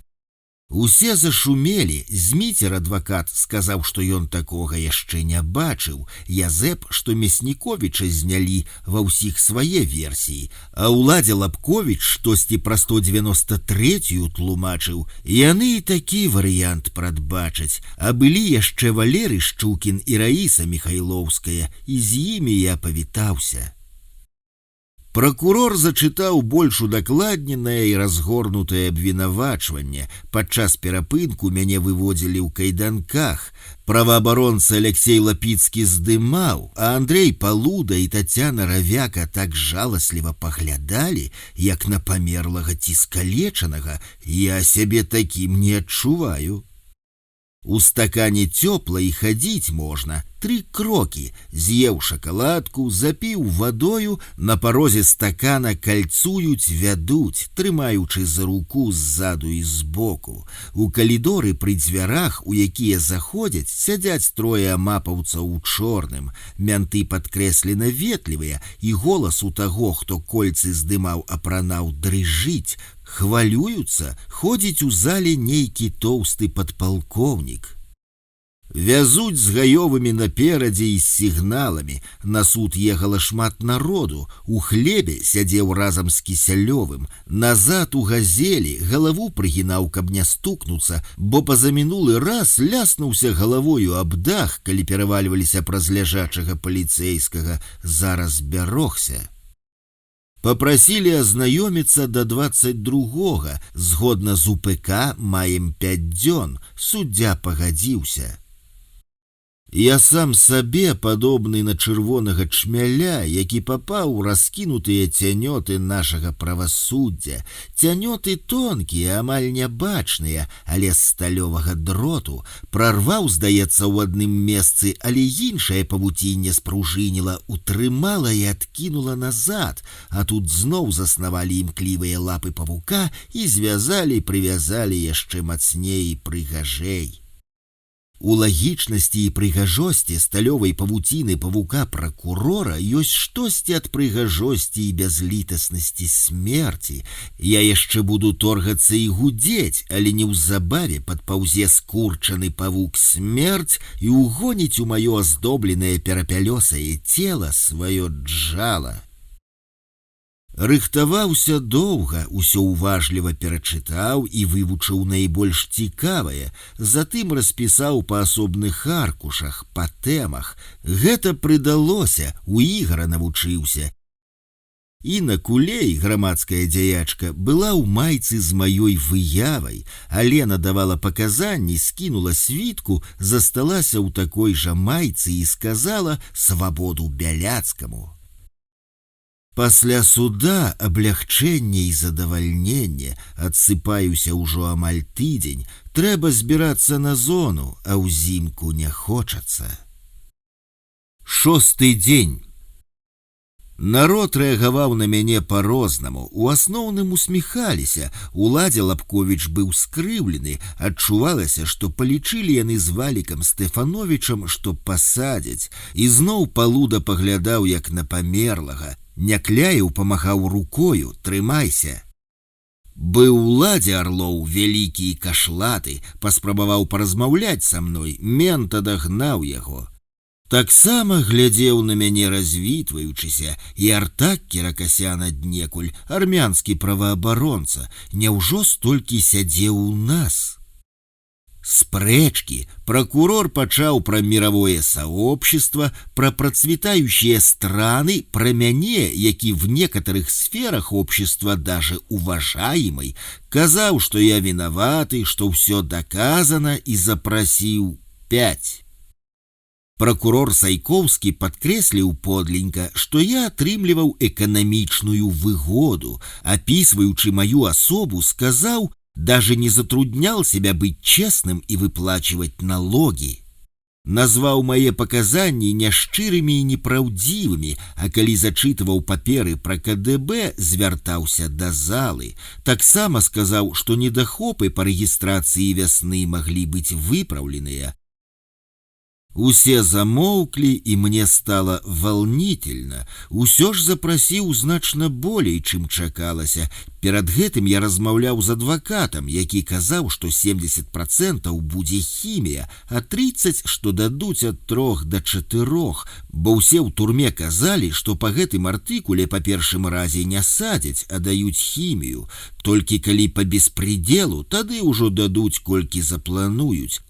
Усе зашумелі. Зміцер, адвакат, сказаў, што ён такога яшчэ не бачыў. Язэп, што Мясніковіча знялі, ва ўсіх свае версіі. А Уладзя Лапковіч штосьці пра 193-ю тлумачыў. Яны і такі варыянт прадбачаць. А былі яшчэ Валерый Шчукін і Раіса Міхайлоўская, і з імі я павітаўся. Пракурор зачытаў больш удакладненае і разгорнутае абвінавачванне. Падчас перапынку мяне выводзілі ў кайданках. Праваабаронца Алексей Лапіцкі здымаў, а Андрей Палуда і Тацяна Равяка так жаласліва паглядалі, як на памерлага ці скалечанага. Я сябе такім не адчуваю. У стакане цёпла і хадзіць можна. 3 крокі. З'еў шакаладку, запіў вадою, на парозе стакана кальцуюць, вядуць, трымаючы за руку ззаду і збоку. У калідоры пры дзвярах, у якія заходзяць, сядзяць 3 амапаўцаў у чорным. Мянты падкрэслена ветлівыя, і голас у таго, хто кольцы здымаў, апранаў, дрыжыць. Хвалююцца, ходзіць у зале нейкі тоўсты падпалкоўнік. Вязуць з гаёвымі наперадзе і з сігналамі. На суд ехала шмат народу. У хлебе сядзеў разам з Кісялёвым. Назад у газелі галаву прыгінаў, каб не стукнуцца, бо пазамінулы раз ляснуўся галавою аб дах, калі перавальваліся праз ляжачага паліцэйскага. Зараз бярогся. Папрасілі азнаёміцца да 22-го. Згодна з УПК маем 5 дзён. Суддзя пагадзіўся. Я сам сабе падобны на чырвонага чмяля, які папаў у раскінутыя цянёты нашага правасуддзя. Цянёты тонкія, амаль нябачныя, але з сталёвага дроту. Прарваў, здаецца, у адным месцы, але іншае павуцінне спружыніла, утрымала і адкінула назад, а тут зноў заснавалі імклівыя лапы павука і звязалі, прывязалі яшчэ мацней і прыгажэй. У лагічнасці і прыгажосці сталёвай павуціны павука-пракурора ёсць штосьці ад прыгажосці і бязлітаснасці смерці. Я яшчэ буду торгацца і гудзець, але неўзабаве падпаўзе скурчаны павук-смерць і угоніць у маё аздобленае перапялёсае цела сваё джала. Рыхтаваўся доўга, усё уважліва перачытаў і вывучыў найбольш цікавае, затым распісаў па асобных аркушах, па тэмах. Гэта прыдалося, у ігра навучыўся. Інна Кулей, грамадская дзяячка, была ў майцы з маёй выявай. Алена давала паказанні, скінула світку, засталася ў такой жа майцы і сказала «Свабоду Бяляцкаму». Пасля суда аблягчэнне і задавальненне, адсыпаюся ўжо амаль тыдзень, трэба збірацца на зону, а ўзімку не хочацца. 6-й дзень. Народ рэагаваў на мяне па-рознаму, у асноўным усміхаліся, Уладзе Лапковіч быў скрыўлены, адчувалася, што палічылі яны з Валікам Стэфановічам, што пасадзяць, і зноў Палуда паглядаў як на памерлага, Някляеў памахаў рукою, трымайся. Быў Уладзе Арлоў вялікі і кашлаты, паспрабаваў паразмаўляць са мной, мент адагнаў яго. Таксама глядзеў на мяне развітваючыся, і Артак Кіракасян аднекуль, армянскі праваабаронца, няўжо столькі сядзеў у нас? Спрэчкі. Прокурор пачаў пра мировое сообщество, пра процветающие страны, пра мяне, які в некоторых сферах общества даже уважаемый, казаў, што я виноваты, што ўсё доказано, і запросіў 5. Прокурор Сайковскі падкрэсліў подленька, што я атрымліваў эканамічную выгоду, апісваючы мою асобу, сказаў, даже не затруднял себя быть честным и выплачивать налоги. Назваў мае паказанні няшчырымі і непраўдзівымі, а калі зачытываў паперы пра КДБ, звяртаўся да залы. Таксама сказаў, што недахопы па рэгістрацыі вясны маглі быць выпраўленыя. Усе замоўклі, і мне стало волнительно. Усё ж запросіў значна болей, чым чакалася. Перад гэтым я размаўляў з адвакатам, які казаў, што 70% будзе хімія, а 30%, што дадуць ад 3 до 4, бо ўсе ў турме казалі, што па гэтым артыкуле па першым разе не садзяць, а даюць хімію. Толькі калі па беспределу, тады ўжо дадуць, колькі заплануюць.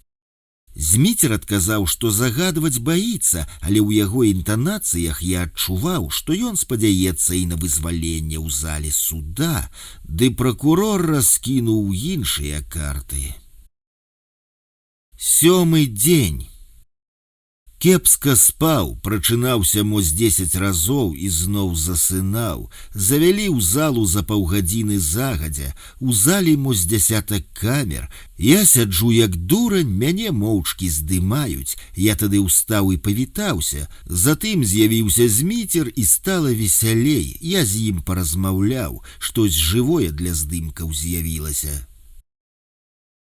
Зміцер адказаў, што загадваць баіцца, але ў яго інтанацыях я адчуваў, што ён спадзяецца і на вызваленне ў зале суда, ды пракурор раскінуў іншыя карты. 7-й дзень. Кепска спаў, прачынаўся мо з 10 разоў і зноў засынаў. Завялі ў залу за паўгадзіны загадзя. У зале мо з 10 камер. Я сяджу як дурань, мяне моўчкі здымаюць. Я тады ўстаў і павітаўся. Затым з'явіўся Зміцер і стала весялей. Я з ім паразмаўляў. Штось жывое для здымкаў з'явілася.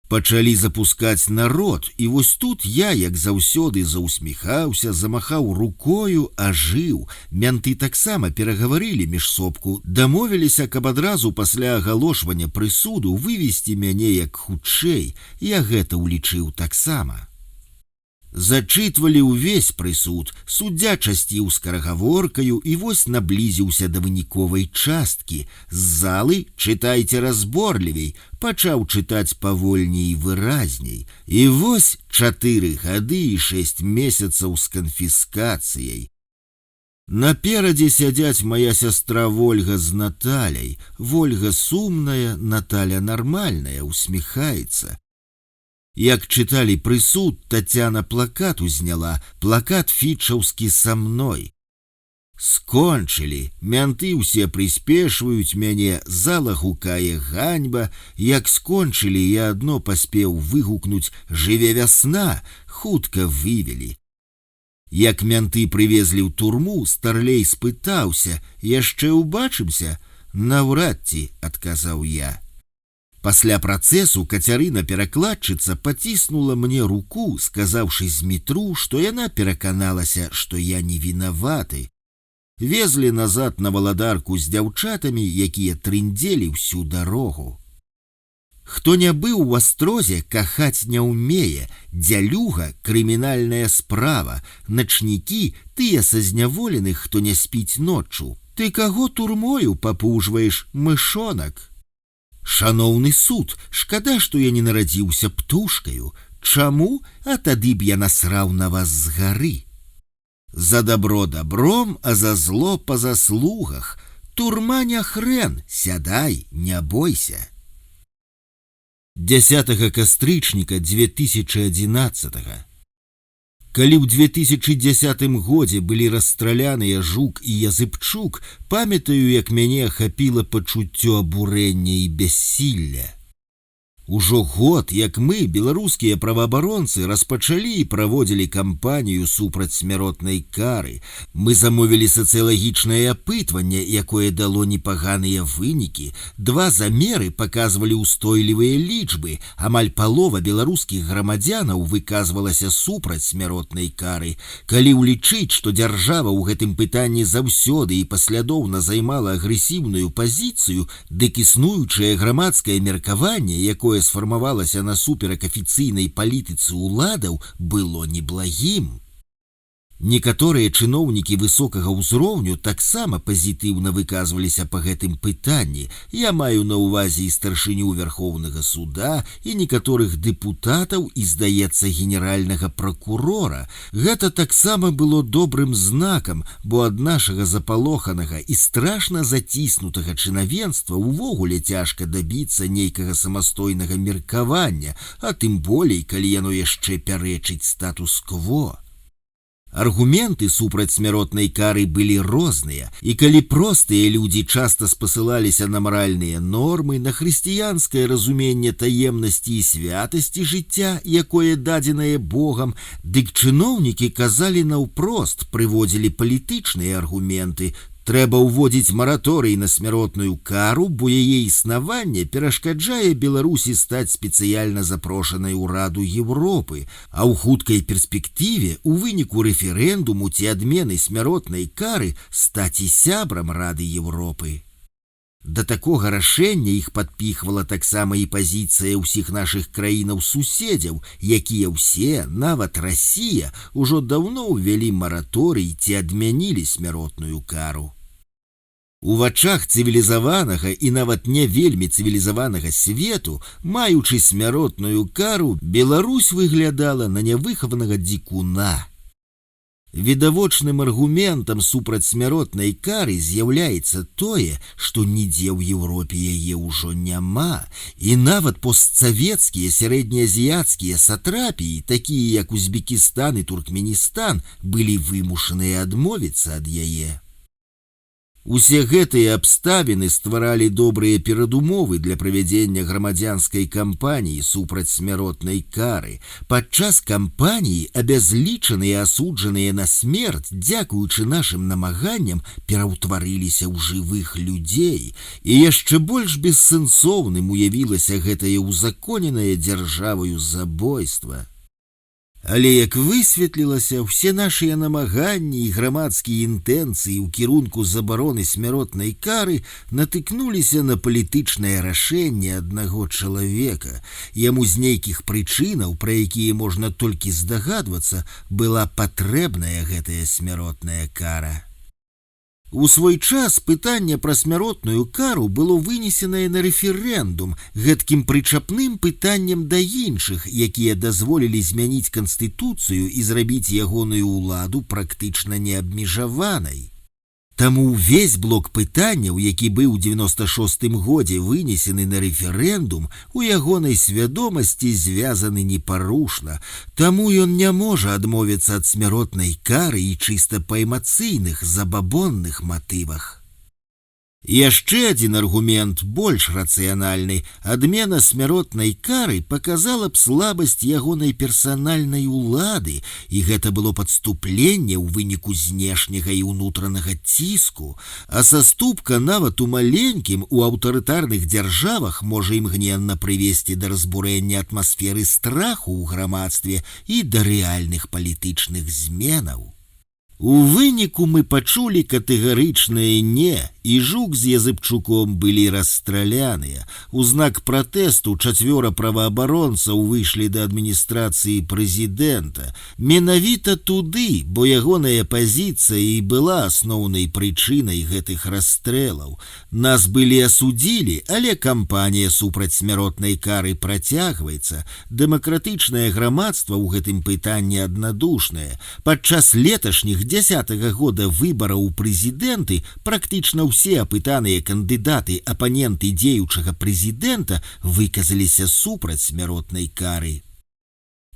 Пачалі запускаць народ, і вось тут я, як заўсёды, заўсміхаўся, замахаў рукою, ажыў. Мянты таксама перагаварылі між сопку, дамовіліся, каб адразу пасля агалошвання прысуду вывесці мяне як хутчэй. Я гэта ўлічыў таксама. Зачытвалі ўвесь прысуд, суддзя часціў скарагаворкаю і вось наблізіўся да выніковай часткі. З залы «Чытайце разборлівей» пачаў чытаць павольней і выразней. І вось 4 гады і 6 месяцаў з канфіскацыяй. Наперадзе сядзяць моя сястра Вольга з Наталяй. Вольга сумная, Наталя нармальная, усміхаецца. Як чыталі прысуд, Тацяна плакат узняла, плакат фічаўскі са мной. Скончылі, мянты ўсе прыспешваюць мяне, зала гукае ганьба. Як скончылі, я адно паспеў выгукнуць «Жыве вясна», хутка вывелі. Як мянты прывезлі ў турму, старлей спытаўся: «Яшчэ ўбачымся?» «Наўрад ці», адказаў я. Пасля працэсу Кацярына-перакладчыца паціснула мне руку, сказаўшы з метру, што яна пераканалася, што я не вінаваты. Везлі назад на валадарку з дзяўчатамі, якія трындзелі ўсю дарогу. Хто не быў у Астрозе, кахаць не ўмее. Дзялюга — крымінальная справа. Начнікі — тыя са зняволеных, хто не спіць ноччу. Ты каго турмою папужваеш, мышонак? Шаноўны суд, шкада, што я не нарадзіўся птушкаю. Чаму? А тады б я насраў на вас з гары. За добро добром, а за зло по заслугах. Турма не хрен, сядай, не бойся. 10 кастрычніка 2011. Калі ў 2010 годзе былі расстраляныя Жук і Языбчук, памятаю, як мяне ахапіла пачуццё абурэння і бяссілля. Ужо год, як мы, беларускія праваабаронцы, распачалі і праводзілі кампанію супраць смяротнай кары. Мы замовілі сацыялагічнае апытванне, якое дало непаганыя вынікі. 2 замеры паказвалі ўстойлівыя лічбы. Амаль палова беларускіх грамадзянаў выказвалася супраць смяротнай кары. Калі ўлічыць, што дзяржава ў гэтым пытанні заўсёды і паслядоўна займала агрэсіўную пазіцыю, дык існуючае грамадскае меркаванне, якое сфармавалася насуперак афіцыйнай палітыцы ўладаў, было неблагім. Некаторыя чыноўнікі высокага ўзроўню таксама пазітыўна выказваліся па гэтым пытанні. Я маю на ўвазе і старшыню Верхоўнага суда, і некаторых дэпутатаў, і, здаецца, генеральнага пракурора. Гэта таксама было добрым знакам, бо ад нашага запалоханага і страшна заціснутага чынавенства ўвогуле цяжка дабіцца нейкага самастойнага меркавання, а тым болей, калі яно яшчэ пярэчыць статус-кво. Аргументы супраць смяротнай кары былі розныя, і калі простыя людзі часта спасылаліся на маральныя нормы, на хрысціянскае разуменне таемнасці і святасці жыцця, якое дадзенае Богам, дык чыноўнікі казалі наўпрост, прыводзілі палітычныя аргументы. Трэба ўводзіць мараторый на смяротную кару, бо яе існаванне перашкаджае Беларусі стаць спецыяльна запрошанай у Раду Европы, а ў хуткай перспектыве у выніку рэферэндуму ці адмены смяротнай кары стаць і сябрам Рады Европы. Да такога рашэння іх падпіхвала таксама і пазіцыя ўсіх нашых краінаў-суседзяў, якія ўсе, нават Расія, ужо даўно ўвялі мараторый ці адмянілі смяротную кару. У вачах цывілізаванага і нават не вельмі цывілізаванага свету, маючы смяротную кару, Беларусь выглядала на нявыхаванага дзікуна. Відавочным аргументам супраць смяротнай кары з'яўляецца тое, што нідзе ў Еўропе яе ўжо няма, і нават постсавецкія сярэднеазіяцкія сатрапіі, такія як Узбекістан і Туркменістан, былі вымушаныя адмовіцца ад яе. Усе гэтыя абставіны стваралі добрыя перадумовы для правядзення грамадзянскай кампаніі супраць смяротнай кары. Падчас кампаніі абязлічаныя асуджаныя на смерць, дзякуючы нашым намаганням, пераўтварыліся ў жывых людзей, і яшчэ больш бессэнсоўным уявілася гэтае ўзаконенае дзяржаваю забойства. Але, як высветлілася, усе нашыя намаганні і грамадскія інтэнцыі ў кірунку забароны смяротнай кары натыкнуліся на палітычнае рашэнне аднаго чалавека. Яму з нейкіх прычынаў, пра якія можна толькі здагадвацца, была патрэбная гэтая смяротная кара. У свой час пытанне пра смяротную кару было вынесенае на рэферэндум, гэткім прычапным пытаннем да іншых, якія дазволілі змяніць канстытуцыю і зрабіць ягоную ўладу практычна неабмежаванай. Таму ўвесь блок пытанняў, які быў у 96-м годзе вынесены на рэферэндум, у ягонай свядомасці звязаны непарушна, таму ён не можа адмовіцца ад смяротнай кары і чыста па эмацыйных, забабонных матывах. Яшчэ адзін аргумент, больш рацыянальны, адмена смяротнай кары паказала б слабасць ягонай персанальнай улады, і гэта было падступленне ў выніку знешняга і ўнутранага ціску, а саступка нават у маленькім, у аўтарытарных дзяржавах можа імгненна прывесці да разбурэння атмасферы страху ў грамадстве і да рэальных палітычных зменаў. У выніку мы пачулі катэгарычнае «не», і Жук з Языбчуком былі расстраляныя. У знак пратэсту 4 праваабаронцаў выйшлі да адміністрацыі прэзідэнта. Менавіта туды, бо ягоная пазіцыя і была асноўнай прычынай гэтых расстрэлаў. Нас былі асудзілі, але кампанія супраць смяротнай кары працягваецца. Дэмакратычнае грамадства ў гэтым пытанні аднадушнае. Падчас леташніх 10-го года выбараў у прэзідэнты практычна ўсе апытаныя кандыдаты, апаненты дзеючага прэзідэнта выказаліся супраць смяротнай кары.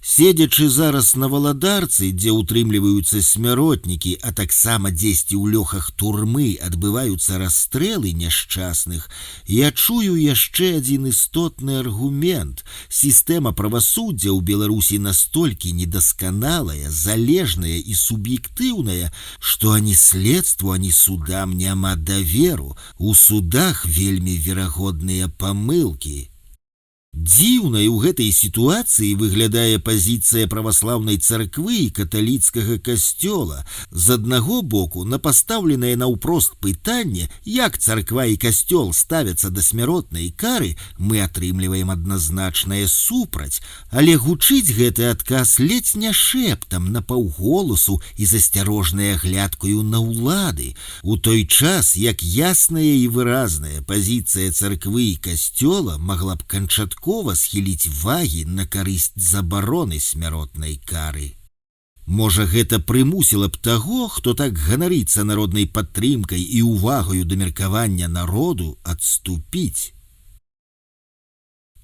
Седзячы зараз на Валадарцы, дзе ўтрымліваюцца смяротнікі, а таксама дзесьці ў лёхах турмы адбываюцца расстрэлы няшчасных, я чую яшчэ адзін істотны аргумент. Сістэма правасуддзя ў Беларусі настолькі недасканалая, залежная і суб'ектыўная, што ані следству, ані судам няма даверу. У судах вельмі верагодныя памылкі. Дзіўнай у гэтай сітуацыі выглядае пазіцыя праваслаўнай царквы і каталіцкага касцёла. З аднаго боку, на пастаўленае наўпрост пытанне, як царква і касцёл ставяцца да смяротнай кары, мы атрымліваем адназначнае супраць, але гучыць гэты адказ ледзь не шэптам, напаўголасу і засцярожнай аглядкаю на ўлады. У той час, як ясная і выразная пазіцыя царквы і касцёла магла б канчаткова схіліць вагі на карысць забароны смяротнай кары. Можа, гэта прымусіла б таго, хто так ганарыцца народнай падтрымкай і увагаю да меркавання народу, адступіць.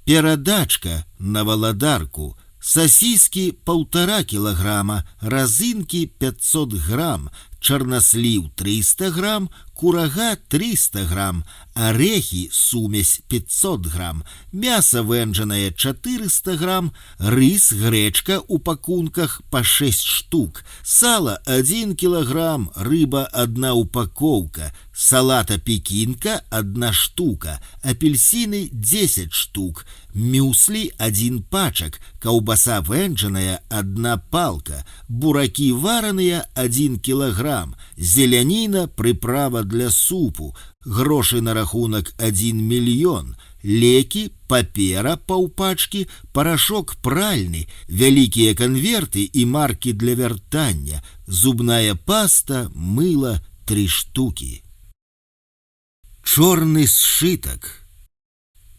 Перадачка на Валадарку. Сасіскі 1,5 кілаграма, разынкі 500 грам, чарнасліў 300 грам, курага 300 грам, арэхі сумесь 500 грам, мяса вэнджанае 400 грам, рыс, грэчка ў пакунках па 6 штук, сала 1 кілаграм, рыба 1 упакоўка, салата пекінка 1 штука, апельсіны 10 штук, мюслі 1 пачак, каўбаса вэнджаная 1 палка, буракі вараныя 1 кілаграм, зеляніна, прыправа для супу, грошы на рахунак 1 мільён, лекі, папера паўпачкі, парашок пральны, вялікія канверты і маркі для вяртання, зубная паста, мыла 3 штукі. Чорны сшытак.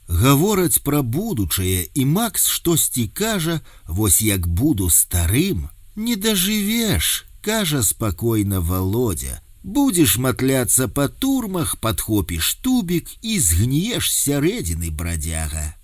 Гавораць пра будучае, і Макс штосьці кажа, вось як буду старым, не дажывеш, кажа спакойна Володя. Будзеш матляцца па турмах, падхопіш тубік і згніеш з сярэдзіны, брадзяга.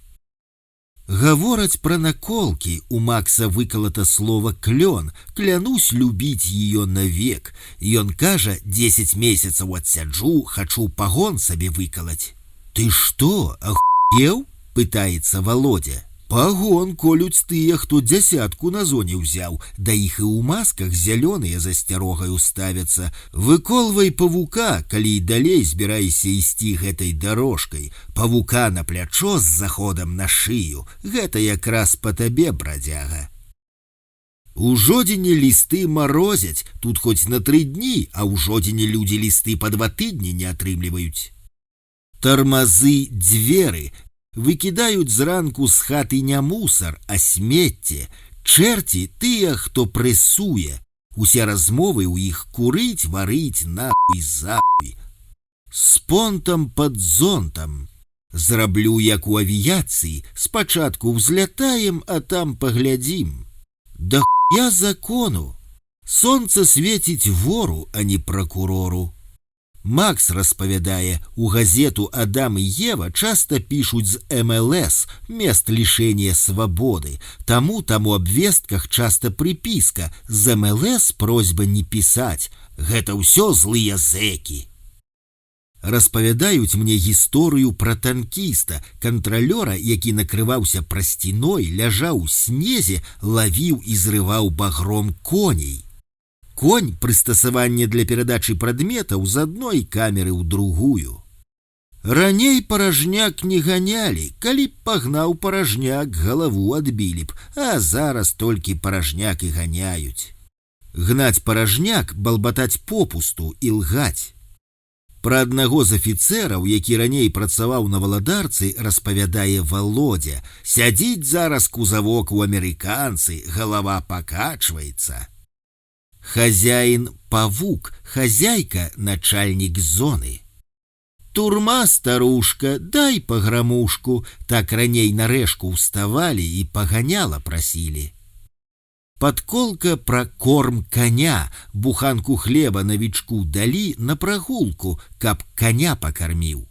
Гавораць пра наколкі, у Макса выкалата слова «клён», клянусь любіць ее навек. Ён кажа, 10 месяцаў адсяджу, хачу пагон сабе выкалаць. Ты што, ахуеў? Пытаецца Володя. Пагон колюць тыя, хто 10 на зоне ўзяў, да іх і ў масках зялёныя за сцярогаю ставяцца. Выколвай павука, калі і далей збірайся ісці гэтай дарожкай. Павука на плячо з заходам на шыю. Гэта якраз па табе, брадзяга. У жодзіне лісты марозяць, тут хоць на 3 дні, а ў жодзіне людзі лісты па 2 тыдні не атрымліваюць. Тармазы дзверы. Выкідаюць зранку з хаты не мусар, а смецце. Чэрці тыя, хто прэсуе. Усе размовы ў іх курыць, варыць, нахуй, захуй. З понтам пад зонтам. Зраблю, як у авіяцыі, спачатку ўзлятаем, а там паглядзім. Да хуя закону. Сонца свеціць вору, а не пракурору. Макс распавядае, у газету «Адам і Ева» часта пішуць з МЛС, мест лишения свабоды. Таму там у абвестках часта прыпіска «З МЛС просьба не пісаць». Гэта ўсё злыя зэкі. Распавядаюць мне гісторыю пра танкіста, кантралёра, які накрываўся прасціной, ляжаў у снезе, лавіў і зрываў багром коней. Конь – прыстасаванне для перадачы прадметаў з адной камеры ў другую. Раней паражняк не ганялі, калі б пагнаў паражняк, галаву адбілі б, а зараз толькі паражняк і ганяюць. Гнаць паражняк, балбатаць попусту і лгаць. Пра аднаго з афіцэраў, які раней працаваў на валадарцы, распавядае Володя. Сядзіць зараз кузавок у амерыканцы, галава пакачваецца. Хазяин – павук, хозяйка – начальник зоны. Турма, старушка, дай паграмушку, так раней на рэшку ўставалі і паганяла прасілі. Падколка пра корм коня, буханку хлеба навічку далі на прагулку, каб коня пакарміў.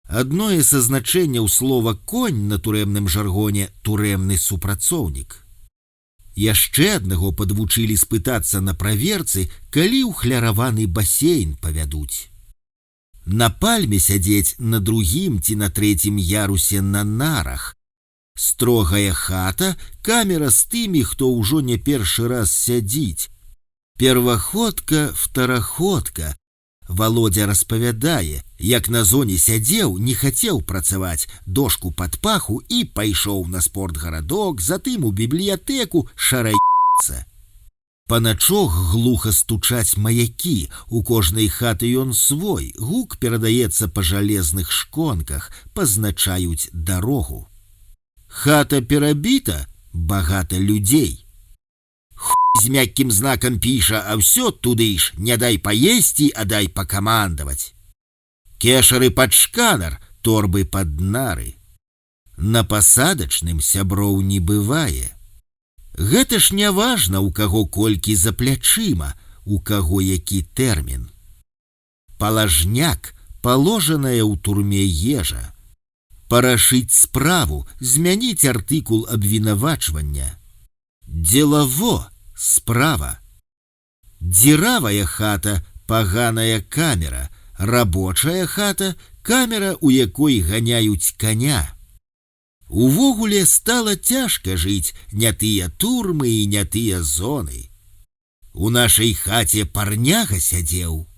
Адное са значэнняў слова «конь» на турэмным жаргоне – турэмны супрацоўнік. Яшчэ аднаго падвучылі спытацца на праверцы, калі ў хляраваны басейн павядуць. На пальме сядзець на другім ці на 3 ярусе на нарах. Строгая хата, камера з тымі, хто ўжо не першы раз сядзіць. Перваходка, втораходка. Володя распавядае, як на зоне сядзеў, не хацеў працаваць, дошку пад паху і пайшоў на спортгарадок, затым у бібліятэку шараецца. Паначох глуха стучаць маякі, у кожнай хаты ён свой, гук перадаецца па жалезных шконках, пазначаюць дарогу. Хата перабіта, багата людзей. З мяккім знакам піша, а ўсё туды ж, не дай паесці, а дай пакамандаваць. Кешары пад шканар, торбы пад нары. На пасадачным сяброў не бывае. Гэта ж не важна, у каго колькі за плячыма, у каго які тэрмін. Палажняк, паложаная ў турме ежа. Парашыць справу, змяніць артыкул абвінавачвання. Делаво. Справа. Дзіравая хата, паганая камера, рабочая хата, камера, у якой ганяюць коня. Увогуле стала цяжка жыць, не тыя турмы і не тыя зоны. У нашай хаце парняга сядзеў.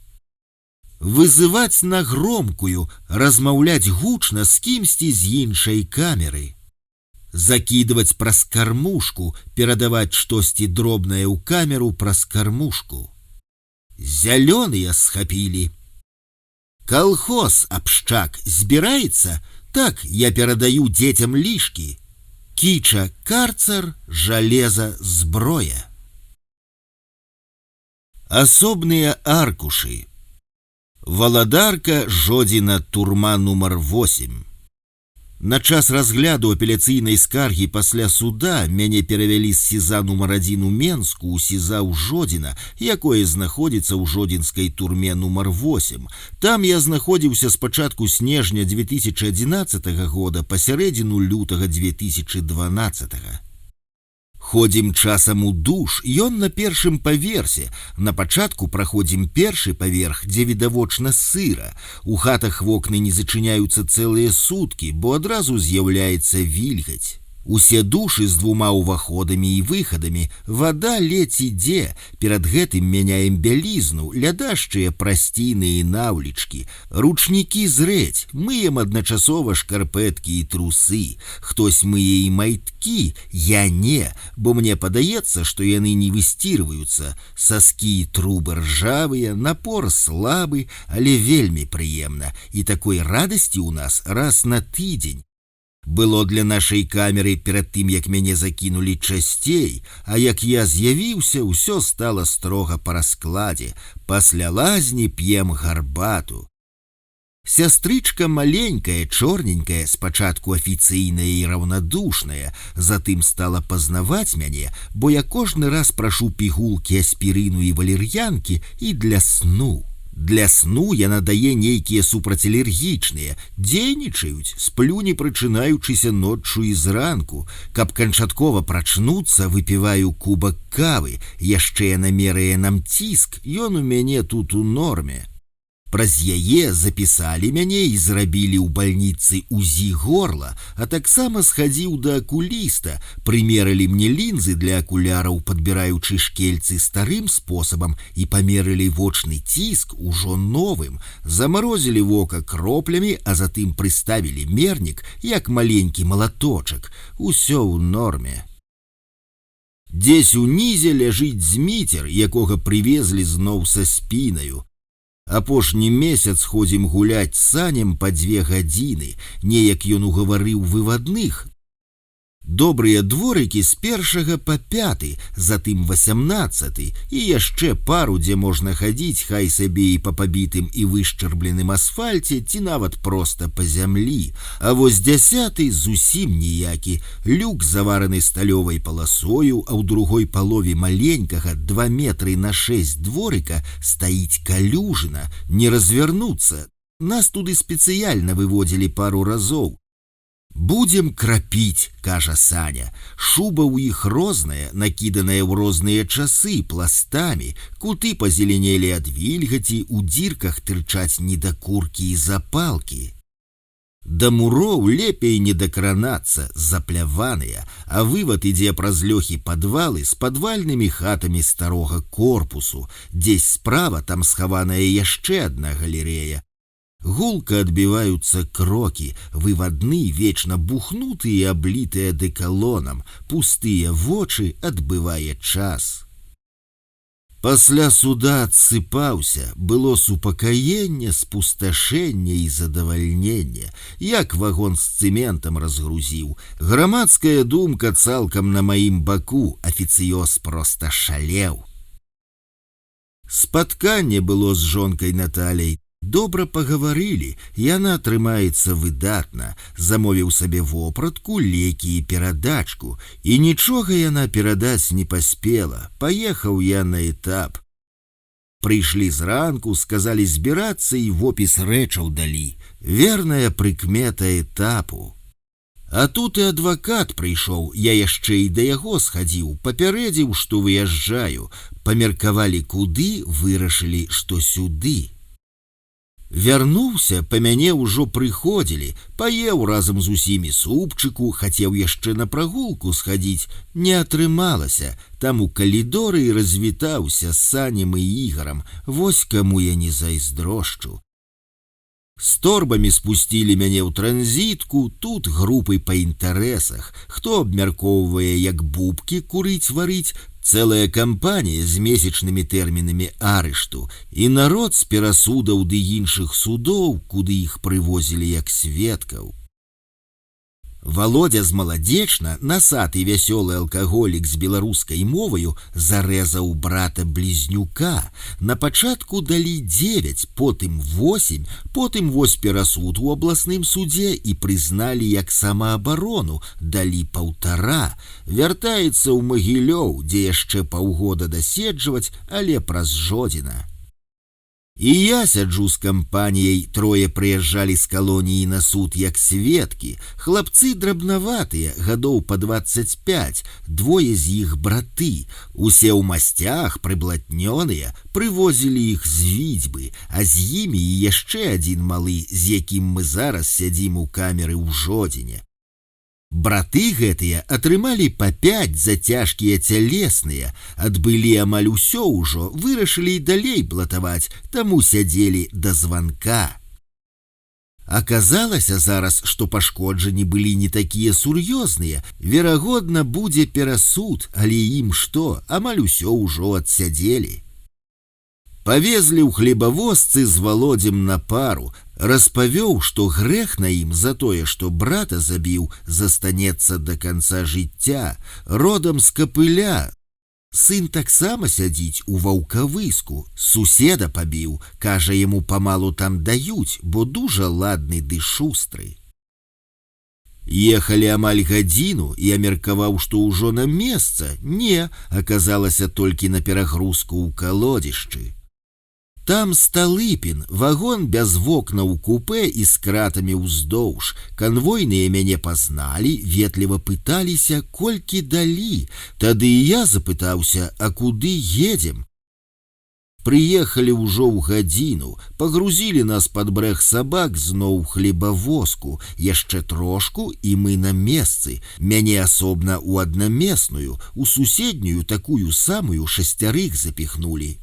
Вызываць на громкую, размаўляць гучна з кімсьці з іншай камеры. Закидывать праз кармушку, перадаваць штосьці дробнае ў камеру праз кармушку. Зялёныя схапілі. Колхоз, абшчак, збіраецца? Так, я перадаю дзецям лішкі. Кіча, карцар, жалеза, зброя. Асобныя аркушы. Валадарка, Жодзіна, турма нумар 8. На час разгляду апеляцыйнай скаргі пасля суда мяне перавялі з СІЗА нумар 1 у Менску ў СІЗА ў Жодзіна, якое знаходзіцца ў жодзінскай турме нумар 8. Там я знаходзіўся з пачатку снежня 2011 года па сярэдзіну лютага 2012. Ходзім часам у душ, ён на першым паверсе. На пачатку праходзім першы паверх, дзе відавочна сыра. У хатах вокны не зачыняюцца цэлыя суткі, бо адразу з'яўляецца вільгаць. Усе душы з 2 уваходамі і выхадамі, вада ледзь ідзе, перад гэтым мяняем бялізну, лядашчыя прасціны і наўлічкі, ручнікі зрэць, мыем адначасова шкарпэткі і трусы, хтось мые і майткі, я не, бо мне падаецца, што яны не высцірваюцца, саскі і трубы ржавыя, напор слабы, але вельмі прыемна, і такой радасці ў нас раз на тыдзень. Было для нашай камеры перад тым, як мяне закінулі часцей, а як я з'явіўся, ўсё стала строга па раскладзе. Пасля лазні п'ем гарбату. Сястрычка маленькая, чорненькая, спачатку афіцыйная і раўнадушная, затым стала пазнаваць мяне, бо я кожны раз прашу пігулкі аспірыну і валер'янкі і для сну. Для сну яна дае нейкія супрацьалергічныя, дзейнічаюць, сплю не прачынаючыся ноччу і зранку. Каб канчаткова прачнуцца, выпіваю кубак кавы, яшчэ яна мерае нам ціск, ён у мяне тут у норме. Праз яе запісалі мяне і зрабілі ў бальніцы УЗІ горла, а таксама схадзіў да акуліста, прымерылі мне лінзы для акуляраў, падбіраючы шкельцы старым спосабам, і памерылі вочны ціск ужо новым, замарозілі вока кроплямі, а затым прыставілі мернік, як маленькі малаточак. Усё ў норме. Дзесь унізе ляжыць Зміцер, якога прывезлі зноў са спінаю. Апошні месяц ходзім гуляць з Санем па 2 гадзіны, неяк ён угаварыў вывадных. Добрыя дворыкі з 1 па 5, затым 18, і яшчэ пару, дзе можна хадзіць, хай сабе і па пабітым і вышчарбленым асфальце, ці нават проста па зямлі. А вось 10 зусім ніякі, люк завараны сталёвай паласою, а ў другой палове маленькага 2 метры на 6 дворыка стаіць калюжына, не развярнуцца. Нас туды спецыяльна выводзілі пару разоў. «Будем крапіць», кажа Саня. Шуба ў іх розная, накіданая ў розныя часы, пластамі, куты пазеленелі ад вільгаці, у дзірках тырчаць недакуркі і запалкі. Да муроў лепей не дакранацца, запляваныя, а вывад ідзе праз лёхі падвалы з падвальнымі хатамі старога корпусу. Дзесь справа там схаваная яшчэ адна галерэя. Гулка адбіваюцца крокі, вывадны вечна бухнуты і аблітыя дэкалонам, пустыя вочы, адбывае час. Пасля суда адсыпаўся, было супакаенне, спусташэнне і задавальненне, як вагон з цэментам разгрузіў. Грамадская думка цалкам на маім баку, афіцыёз проста шалеў. Спатканне было з жонкай Наталяй. Добра пагаварылі, яна трымаецца выдатна, замовіў сабе вопратку, лекі і перадачку, і нічога яна перадаць не паспела, паехаў я на этап. Прыйшлі зранку, сказалі збірацца і вопіс рэчаў далі, верная прыкмета этапу. А тут і адвакат прыйшоў, я яшчэ і да яго схадзіў, папярэдзіў, што выязджаю, памеркавалі куды, вырашылі, што сюды. Вярнуўся, па мяне ўжо прыходзілі, паеў разам з усімі супчыку, хацеў яшчэ на прагулку схадзіць, не атрымалася, там у калідоры і развітаўся з Санем і Ігарам, вось каму я не зайздрошчу. З торбамі спусцілі мяне ў транзітку, тут групы па інтарэсах, хто абмяркоўвае, як бубкі курыць-варыць, цэлая кампанія з месячнымі тэрмінамі арышту, і народ з перасудаў ды іншых судоў, куды іх прывозілі як сведкаў. Володя з маладзечна, насаты вясёлы алкаголік з беларускай моваю, зарэзаў брата-блізнюка. На пачатку далі 9, потым 8, потым вось перасуд у абласным судзе і прызналі як самаабарону, далі 1,5. Вяртаецца ў Магілёў, дзе яшчэ паўгода даседжваць, але праз Жодзіна. І я сяджу з кампаніяй, трое прыязджалі з калоніі на суд як сведкі. Хлапцы драбнаватыя, гадоў па 25, двое з іх браты. Усе ў масцях, прыблатнёныя, прывозілі іх з Віцьбы, а з імі і яшчэ адзін малы, з якім мы зараз сядзім у камеры ў Жодзіне. Браты гэтыя атрымалі па 5 за цяжкія цялесныя, адбылі амаль усё ўжо, вырашылі і далей блатаваць, таму сядзелі да званка. Аказалася зараз, што пашкоджанні былі не такія сур'ёзныя, верагодна, будзе перасуд, але ім што, амаль усё ўжо адсядзелі. Павезлі ў хлебавозцы з Володзем на пару, распавёў, што грэх на ім за тое, што брата забіў, застанецца да канца жыцця, родам з Капыля. Сын таксама сядзіць у ваўкавыску, суседа пабіў, кажа, яму памалу там даюць, бо дужа ладны ды шустры. Ехалі амаль гадзіну, я меркаваў, што ўжо на месца. Не, аказалася толькі на перагрузку ў калодзішчы. Там Сталыпін, вагон без вокнаў купе і з кратамі ўздоўж. Канвойныя мяне пазналі, ветліва пыталіся, колькі далі. Тады і я запытаўся, а куды едзем? Прыехалі ўжо ў гадзіну, пагрузілі нас пад брэх сабак зноў хлебавозку, яшчэ трошку, і мы на месцы. Мяне асобна ў аднамесную, у суседнюю такую самую 6 запіхнулі.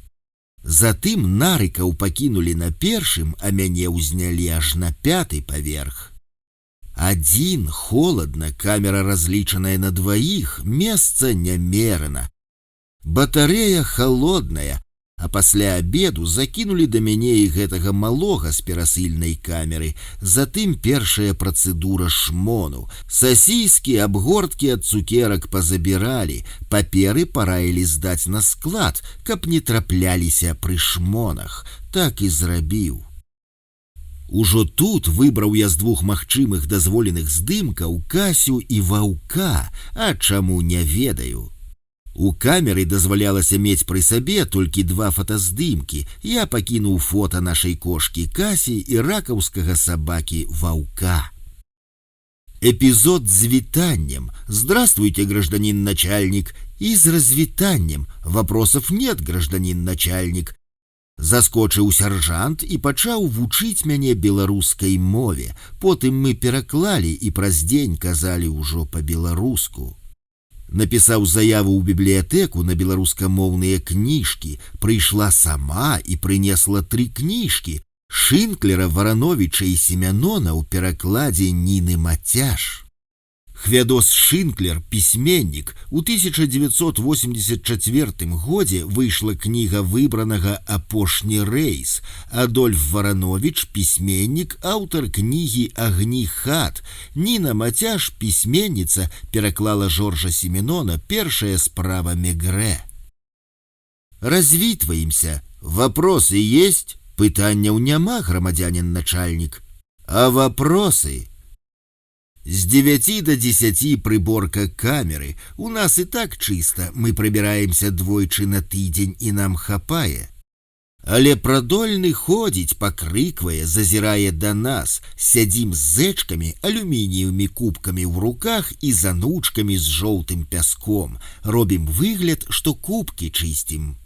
Затым нарыкаў пакінулі на першым, а мяне ўзнялі аж на 5 паверх. Адзін, холадна, камера разлічаная на 2, месца нямерана. Батарэя холодная, а пасля абеду закінулі да мяне і гэтага малога з перасыльнай камеры. Затым першая працэдура шмону. Сасіскі, абгорткі ад цукерак пазабіралі, паперы параілі здаць на склад, каб не трапляліся пры шмонах. Так і зрабіў. Ужо тут выбраў я з 2 магчымых дазволеных здымкаў Касю і Ваўка, а чаму не ведаю. У камеры дазвалялася мець пры сабе толькі 2 фотаздымкі. Я пакінуў фота нашай кошкі Касі і ракаўскага сабакі Ваўка. Эпизод с витанием. Здравствуйте, гражданин начальник. И с развитанием. Вопросов нет, гражданин начальник. Заскочыў сяржант і пачаў вучыць мяне беларускай мове. Потым мы пераклалі і праз дзень казалі ўжо па-беларуску. Напісаў заяву ў бібліятэку на беларускамоўныя кніжкі, прыйшла сама і прынесла 3 кніжкі Шынклера, Варановіча і Семянона ў перакладзе Ніны Мацяж. Хвядос Шынклер, пісьменнік, у 1984 годзе выйшла кніга выбранага «Апошні рэйс». Адольф Варановіч, пісьменнік, аўтар кнігі «Агні хат». Ніна Мацяж, пісьменніца, пераклала Жоржа Семенона «Першая справа Мегрэ». Развітваемся. Вопросы есть? Пытанняў няма, грамадзянин начальник. А вопросы? С 9 до 10 приборка камеры. У нас и так чисто, мы прибираемся двойчы на тыдзень и нам хапае. Але прадольны ходзіць, пакрыквае, зазірае да нас, сядзім з зэчкамі, алюмініевымі кубкамі ў руках і занучкамі з жоўтым пяском. Робім выгляд, што кубкі чысцім.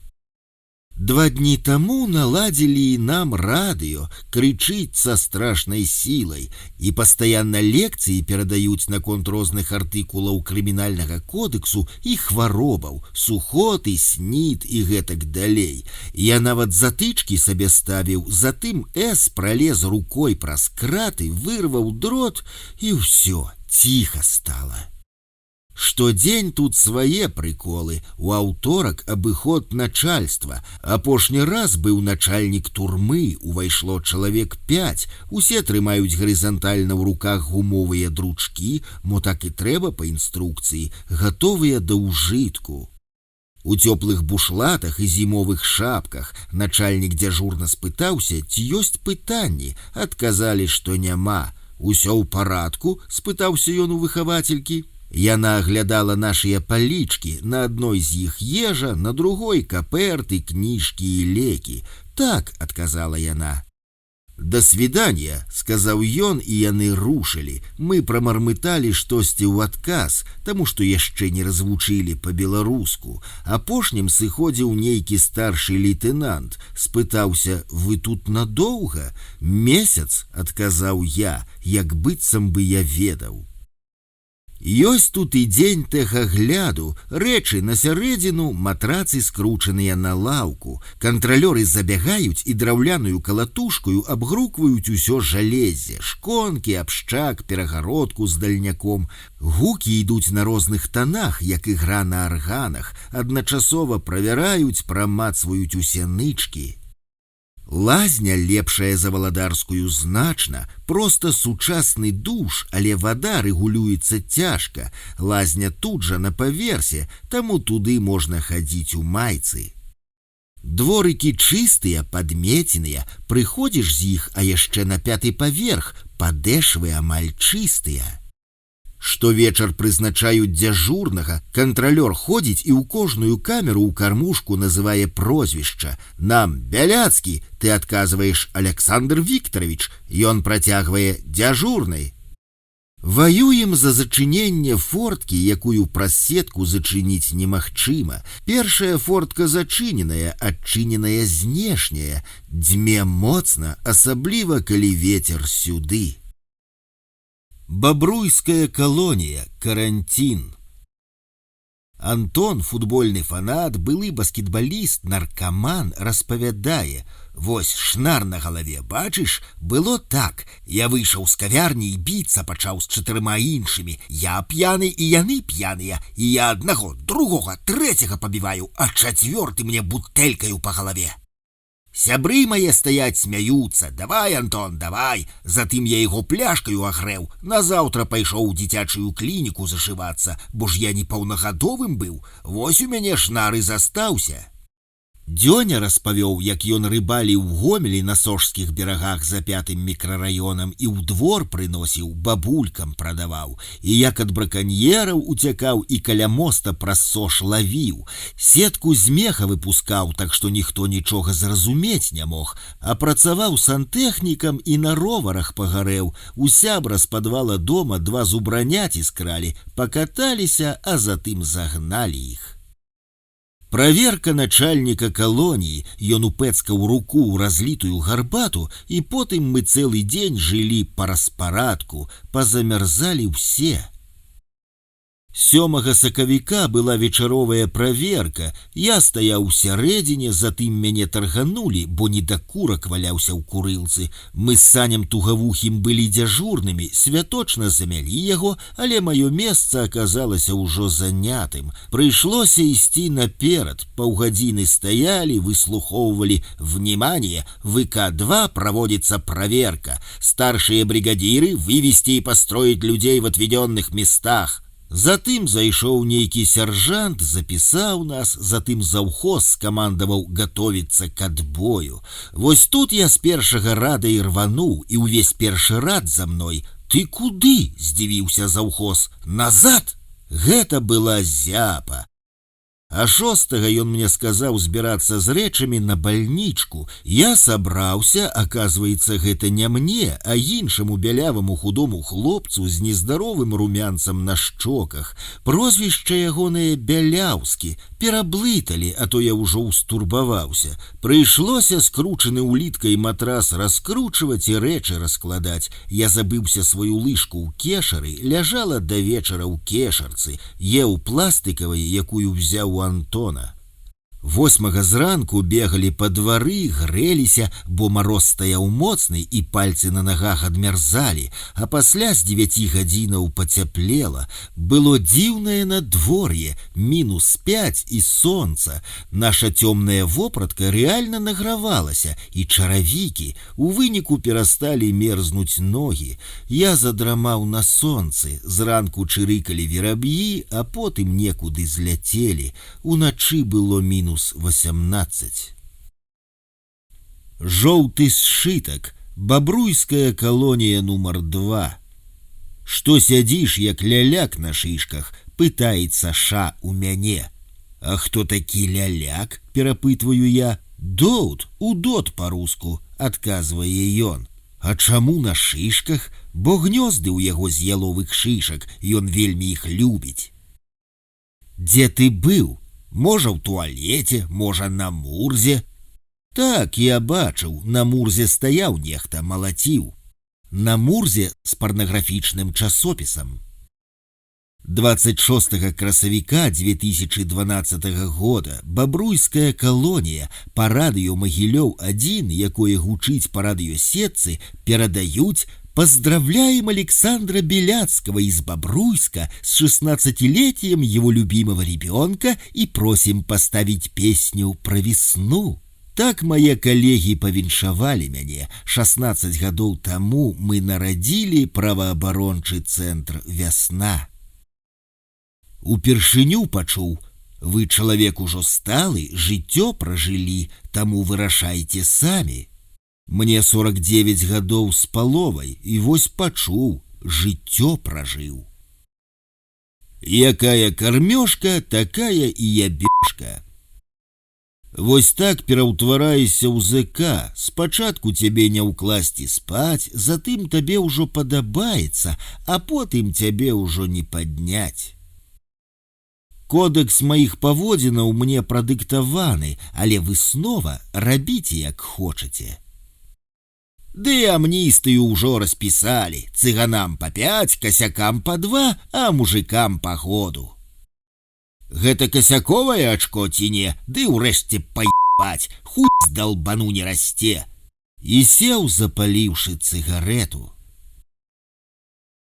2 дні таму наладзілі нам радыё, крычыць са страшнай сілай, і пастаянна лекцыі перадаюць наконт розных артыкулаў крымінальнага кодэксу і хваробаў, сухоты, снід і гэтак далей. Я нават затычкі сабе ставіў, затым пралез рукой праз краты, вырваў дрот, і ўсё, ціха стала. Штодзень тут свае прыколы. У аўторак абыход начальства. Апошні раз быў начальнік турмы, увайшло чалавек 5. Усе трымаюць гарызантальна ў руках гумовыя дручкі, мо так і трэба па інструкцыі, гатовыя да ўжытку. У цёплых бушлатах і зімовых шапках начальнік дзяжурна спытаўся, ці ёсць пытанні. Адказалі, што няма. «Усё ў парадку?» – спытаўся ён у выхавацелькі. Яна аглядала нашыя палічкі, на адной з іх ежа, на другой каперты, кніжкі і лекі. «Так», – адказала яна. «До свидания», – сказаў ён, і яны рушылі. Мы прамармыталі штосьці ў адказ, таму што яшчэ не развучылі па-беларуску. Апошнім сыходзіў нейкі старшы лейтенант. Спытаўся: «Вы тут надоўга?» «Месяц», – адказаў я, як быццам бы я ведаў. Ёсць тут і дзень тэхагляду, рэчы на сярэдзіну, матрацы скручаныя на лаўку. Кантралёры забягаюць і драўляную калатушкаю абгрукваюць усё жалезе, шконкі, абшчак, перагародку з дальняком. Гукі ідуць на розных танах, як ігра на арганах, адначасова правяраюць, прамацваюць усе нычкі. Лазня, лепшая за валадарскую значна, просто сучасны душ, але вода рэгулюецца цяжка. Лазня тут жа на паверсе, таму туды можна хадзіць у майцы. Дворыкі чыстыя, падмеценыя, прыходзіш з іх, а яшчэ на 5-й паверх, падэшвы амаль чыстыя. Штовечар прызначаюць дзяжурнага, кантралёр ходзіць і ў кожную камеру ў кармушку называе прозвішча. «Нам Бяляцкі», ты адказваеш «Александр Викторович», ён працягвае «дзяжурны». Ваюем за зачыненне форткі, якую праз сетку зачыніць немагчыма. Першая фортка зачыненая, адчыненая знешняя. Дзьме моцна, асабліва калі вецер сюды. Бабруйская колония, карантин. Антон, футбольны фанат, былы баскетбаліст, наркаман, распавядае: «Вось шнар на галаве, бачыш, было так. Я выйшаў з кавярні і біцца пачаў з 4 іншымі. Я п'яны і яны п'яныя, і я аднаго, другога, трэцяга пабіваю, а 4-ы мне бутэлькаю па галаве. Сябры мае стаяць, смяюцца: «Давай, Антон, давай!» Затым я яго пляшкаю агрэў. Назаўтра пайшоў у дзіцячую клініку зашывацца, бо ж я не паўнагадовым быў. Вось у мяне шнар і застаўся. Дзёня распавёў, як ён рыбаліў у Гомелі на Сожскіх берагах за 5-м мікрараёнам і ў двор прыносіў, бабулькам прадаваў, і як ад браканьераў уцякаў і каля моста праз Сож лавіў. Сетку з меха выпускаў, так што ніхто нічога зразумець не мог, а працаваў сантэхнікам і на роварах пагарэў. У сябра з падвала дома 2 зубраняці скралі, пакаталіся, а затым загналі іх. Праверка начальніка калоніі, ён упэцкаў руку ў разлітую гарбату, і потым мы цэлы дзень жылі па распарадку, пазамярзалі ўсе. 7 сакавіка была вечаровая праверка. Я стаяў у сярэдзіне, затым мяне тарганулі, бо недакурак валяўся ў курылцы. Мы з Санем Тугавухім былі дзяжурнымі, святочна замялі яго, але маё месца аказалася ўжо занятым. Прыйшлося ісці наперад. Паўгадзіны стаялі, выслухоўвалі: «Внимание! В ИК-2 проводится проверка. Старшие бригадиры вывести и построить людей в отведенных местах». Затым зайшоў нейкі сяржант, запісаў нас, затым заўхоз скамандаваў гатовіцца к адбою. Вось тут я з першага рада і рвануў, і ўвесь першы рад за мной. «Ты куды?» – здзівіўся заўхоз. «Назад!» Гэта была зяпа. А 6-го ён мне сказаў збірацца з рэчамі на бальнічку. Я сабраўся, аказваецца, гэта не мне, а іншаму бяляваму худому хлопцу з нездаровым румянцам на шчоках. Прозвішча ягонае Бяляўскі. Пераблыталі, а то я ўжо устурбаваўся. Прыйшлося скручаны уліткай матрас раскручваць і рэчы раскладаць. Я забыўся сваю лыжку ў кешары, ляжала да вечара ў кешарцы, еў пластыкавай, якую взяў у Антона. 8 зранку бегалі па двары, грэліся, бо мароз стаяў моцны і пальцы на нагах адмярзалі, а пасля з 9 гадзінаў пацяплела. Было дзіўнае надвор'е, -5 і сонца. Наша цёмная вопратка рэальна награвалася, і чаравікі. У выніку перасталі мерзнуць ногі. Я задрамаў на сонцы, зранку чырыкалі вераб'і, а потым некуды зляцелі. Уначы было -18. Жоўты сшытак, бабруйская калонія нумар 2. Што сядзіш, як ляляк на шышках, пытаецца Ша у мяне. А хто такі ляляк, перапытваю я. Доўд, удот па-руску, адказвае ён. А чаму на шышках? Бо гнёзды ў яго з яловых шышак, ён вельмі іх любіць. Дзе ты быў? Можа, ў туалеце, можа, на мурзе. Так, я бачыў, на мурзе стаяў нехта, малаціў. На мурзе з парнаграфічным часопісам. 26 красавіка 2012 года бабруйская калонія па радыё Магілёў-1, якое гучыць па радыёсетцы, перадаюць: «Поздравляем Александра Беляцкого из Бобруйска с 16-летием его любимого ребенка и просим поставить песню про весну». Так мои коллеги повіншавалі мяне. 16 гадоў таму мы нарадзілі праваабарончы цэнтр «Вясна». Упершыню пачуў: вы чалавек ужо сталы, жыццё пражылі, таму вырашайце самі. Мне 49 гадоў з паловай, і вось пачуў, жыццё пражыў. Якая кармёшка, такая і ябешка. Вось так пераўтвараешся ў ЗК. Спачатку цябе не ўкласці спаць, затым табе ўжо падабаецца, а потым цябе ўжо не падняць. Кодекс маіх паводзінаў мне прадыктаваны, але выснова рабіце як хочаце. Ды амністыю ўжо распісалі. Цыганам па 5, касякам па 2, а мужикам па году. Гэта касяковае ачко ці не? Ды ўрэшце паебаць, хуй з далбану не расце. І сеў, запаліўшы цыгарету.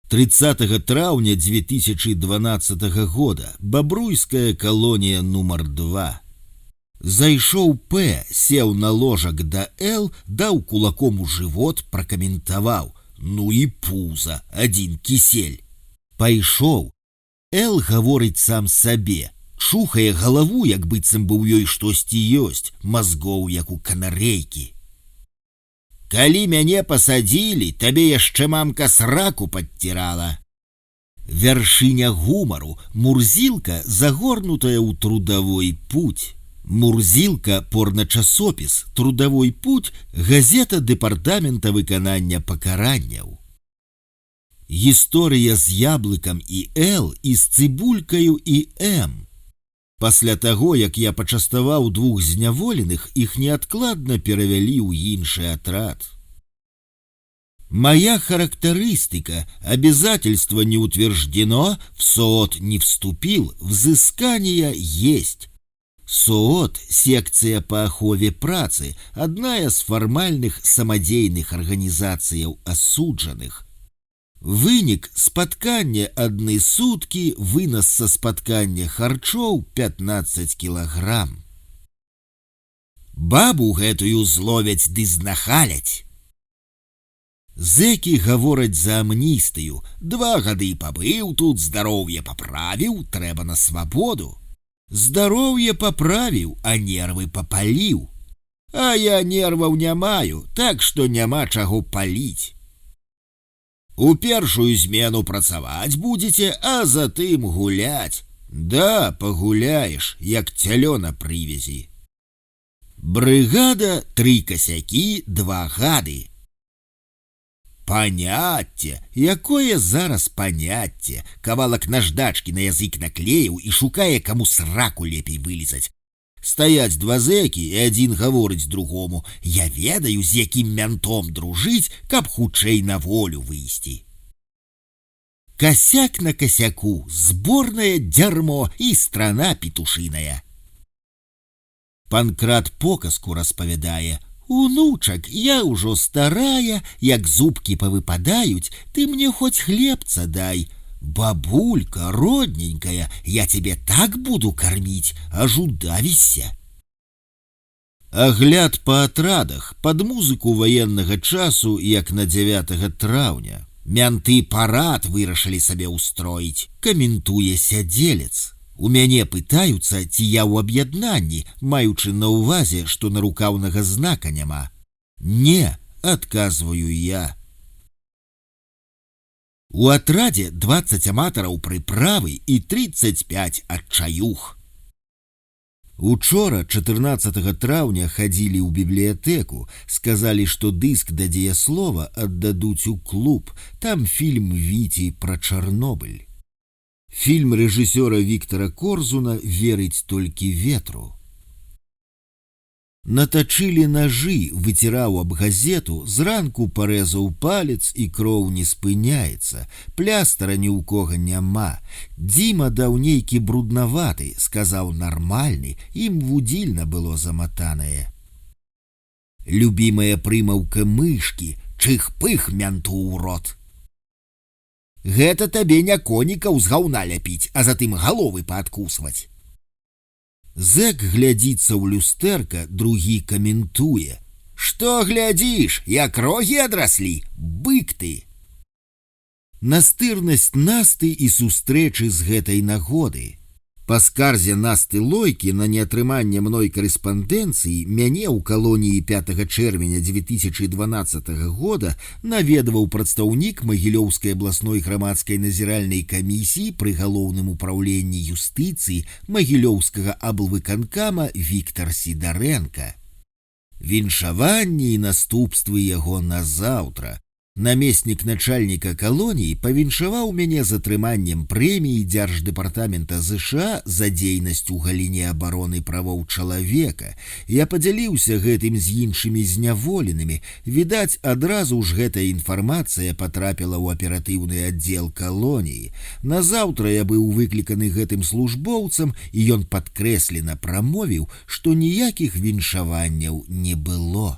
30 траўня 2012 года бабруйская калонія нумар 2. Зайшоў П, сеў на ложак да Л, даў кулаком у жывот, пракаментаваў: ну і пуза, адзін кісель. Пайшоў. Л гаворыць сам сабе, чухае галаву, як быццам бы ў ёй штосьці ёсць, мазгоў, як у канарэйкі. Калі мяне пасадзілі, табе яшчэ мамка сраку падцірала. Вяршыня гумару, Мурзілка, загорнутая ў трудовой путь. Мурзілка, порначасопіс, трудовой путь, газета дэпартамента выканання пакаранняў. Гісторыя з яблыкам і Л, і з цыбулькаю і М. Пасля таго, як я пачаставаў 2 зняволеных, іх неадкладна перавялі ў іншы атрад. Моя характеристика: обязательство не утверждено, в СООТ не вступил, взыскание есть. СООТ, секция по ахове працы, одна из формальных самодейных организаций осудженных. Вынік спаткання адны суткі, вынос са спаткання харчоў 15 кілаграм. Бабу гэтую зловяць ды знахаляць. Зэкі гавораць за амністыю. 2 гады пабыў тут, здароўе паправіў, трэба на свабоду. Здароўе паправіў, а нервы папаліў. А я нерваў не маю, так што няма чаго паліць. У першую змену працаваць будзеце, а затым гуляць. Да, пагуляеш, як цялё на прывязі. Брыгада, 3 касякі, 2 гады. Паняцце, якое зараз паняцце? Кавалак наждачкі на язык наклеіў і шукае, каму сраку лепей вылізаць. Стаяць 2 зэкі, і адзін гаворыць другому: я ведаю, з якім мянтом дружыць, каб хутчэй на волю выйсці. Косяк на косяку, сборное дерьмо и страна петушиная. Панкрат показку распавядае: «Унучак, я ўжо старая, як зубкі павыпадаюць, ты мне хоць хлебца дай. Бабулька, родненькая, я тебе так буду кормить, аж удавішся». Агляд па атрадах пад музыку ваеннага часу, як на 9 траўня. Мянты парад вырашылі сабе ўстроіць, каментуе сядзелец. У мяне пытаюцца, ці я ў аб'яднанні, маючы на ўвазе, што нарукаўнага знака няма. Не, адказваю я. У атрадзе 20 аматараў прыправы і 35 адчаюх. Учора, 14 траўня, хадзілі ў бібліятэку, сказалі, што дыск да дзеяслова аддадуць у клуб, там фільм Віці пра Чарнобыль. Фільм рэжысёра Віктара Корзуна «Верыць толькі ветру». Натачылі нажы, выціраў аб газету, зранку парэзаў палец і кроў не спыняецца, плястара ні ў кога няма. Дзіма даў нейкі бруднаваты, сказаў нармальны, ім вудзільна было заматанае. Любімая прымаўка мышкі, чых-пых мянту ў рот. Гэта табе не конікаў з гаўна ляпіць, а затым галовы паадкусваць. Зэк глядзіцца ў люстэрка, другі каментуе: «Што глядзіш, як рогі адраслі, бык ты!» Настырнасць Насты і сустрэчы з гэтай нагоды. Па скарзе Насты Лойкі на неатрыманне мной карэспандэнцыі мяне ў калоніі 5 чэрвеня 2012 года наведваў прадстаўнік Магілёўскай абласной грамадскай назіральнай камісіі пры галоўным упраўленні юстыцыі Магілёўскага аблвыканкама Віктар Сідарэнка. Віншаванні і наступствы яго назаўтра. Намеснік начальніка калоніі павіншаваў мяне з атрыманнем прэміі Дзярждэпартамента ЗША за дзейнасць у галіне абароны правоў чалавека. Я падзяліўся гэтым з іншымі зняволенымі. Відаць, адразу ж гэтая інфармацыя патрапіла ў аператыўны аддзел калоніі. Назаўтра я быў выкліканы гэтым службоўцам, і ён падкрэслена прамовіў, што ніякіх віншаванняў не было.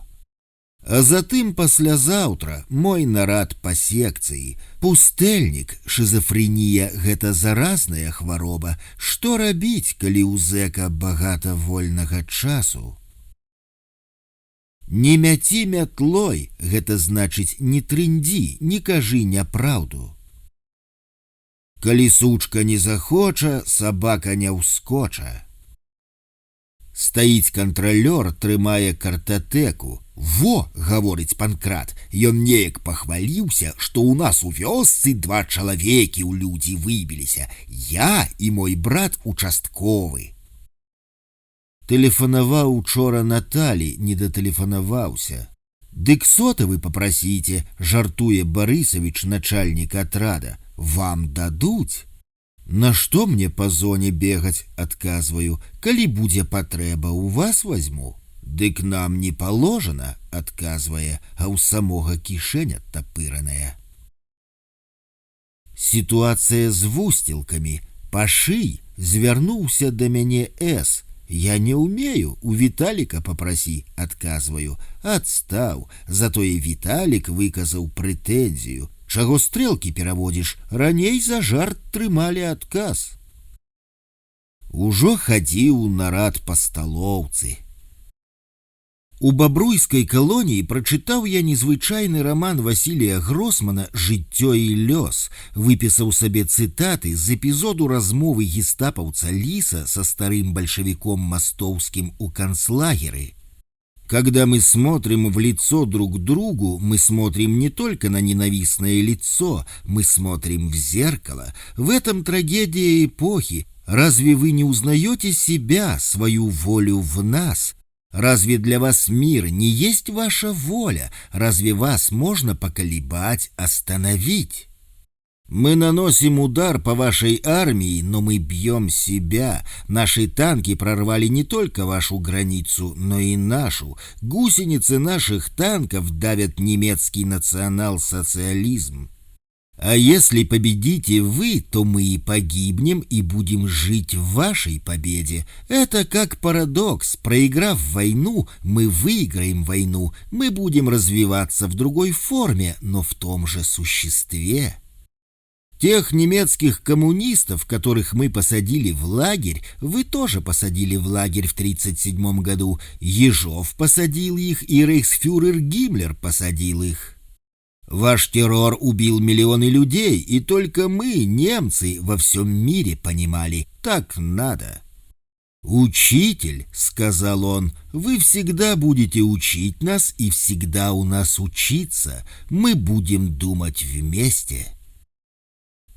А затым паслязаўтра мой нарад па секцыі. Пустэльнік, шызафрэнія – гэта заразная хвароба. Што рабіць, калі ў зэка багата вольнага часу? Не мяці мятлой – гэта значыць не трындзі, не кажы няпраўду. Калі сучка не захоча, сабака не ўскоча. Стаіць кантралёр, трымае картатэку. «Во!» – гаворыць Панкрат. Ён неяк пахваліўся, што ў нас у вёсцы 2 чалавекі ў людзі выбіліся. Я і мой брат участковы. Тэлефанаваў учора Наталі, не датэлефанаваўся. «Дык сотавы папрасіце», – жартуе Барысавіч, начальнік атрада. «Вам дадуць?» «На што мне па зоне бегаць?» – адказваю. «Калі будзе патрэба, у вас возьму». «Дык нам не положено», – адказвае, а ў самога кішэня тапыраная. Сітуацыя з вусцілкамі. Пашый, звярнуўся да мяне С. «Я не умею, у Віталіка папрасі», – адказваю. «Адстаў», затое Віталік выказаў прэтэнзію. «Чаго стрэлкі пераводзіш? Раней за жарт трымалі адказ». Ужо хадзіў нарад па сталоўцы. У бабруйскай калоніі прачытаў я незвычайны раман Васілія Гросмана «Жыццё і лёс», выпісаў сабе цытаты з эпізоду размовы гестапаўца Ліса со старым бальшавіком Мастоўскім у канцлагеры. Когда мы смотрим в лицо друг другу, мы смотрим не только на ненавистное лицо, мы смотрим в зеркало. В этом трагедия эпохи. Разве вы не узнаете себя, свою волю в нас? Разве для вас мир не есть ваша воля? Разве вас можно поколебать, остановить? Мы наносим удар по вашей армии, но мы бьем себя. Наши танки прорвали не только вашу границу, но и нашу. Гусеницы наших танков давят немецкий национал-социализм. А если победите вы, то мы и погибнем, и будем жить в вашей победе. Это как парадокс. Проиграв войну, мы выиграем войну. Мы будем развиваться в другой форме, но в том же существе. Тех немецких коммунистов, которых мы посадили в лагерь, вы тоже посадили в лагерь в 1937 году. Ежов посадил их, и рейхсфюрер Гиммлер посадил их. Ваш террор убил миллионы людей, и только мы, немцы, во всем мире понимали, так надо. «Учитель», — сказал он, — «вы всегда будете учить нас и всегда у нас учиться. Мы будем думать вместе».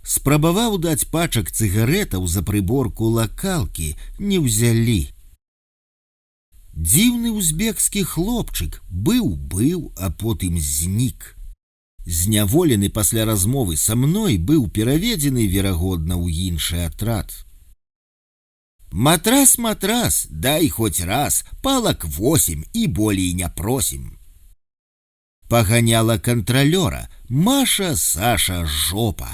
Спрабаваў даць пачак цыгарэтаў за прыборку лакалкі, не ўзялі. Дзіўны узбекскі хлопчык быў, а потым знік. Зняволены пасля размовы са мной быў пераведзены, верагодна, ў іншы атрад. «Матрас, матрас, дай хоць раз, палак 8 і болей не просім». Паганяла кантралёра: «Маша, Саша, жопа».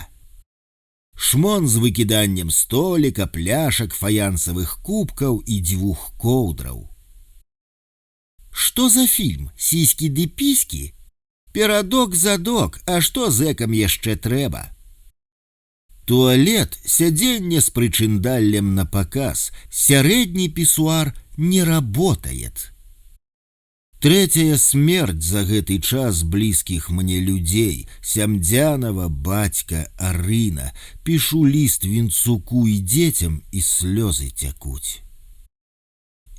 Шмон з выкіданнем століка, пляшак, фаянсавых кубкаў і 2 коўдраў. Што за фільм? Сіські ды піські? Перадок-задок, а што зэкам яшчэ трэба? Туалет, сядзенне з прычындаллем на паказ, сярэдні пісуар не работает. Третья смерть за гэты час близких мне людей: Сямдзянова, бацька, Арына. Пишу лист Вінцуку и детям, и слезы тякуць.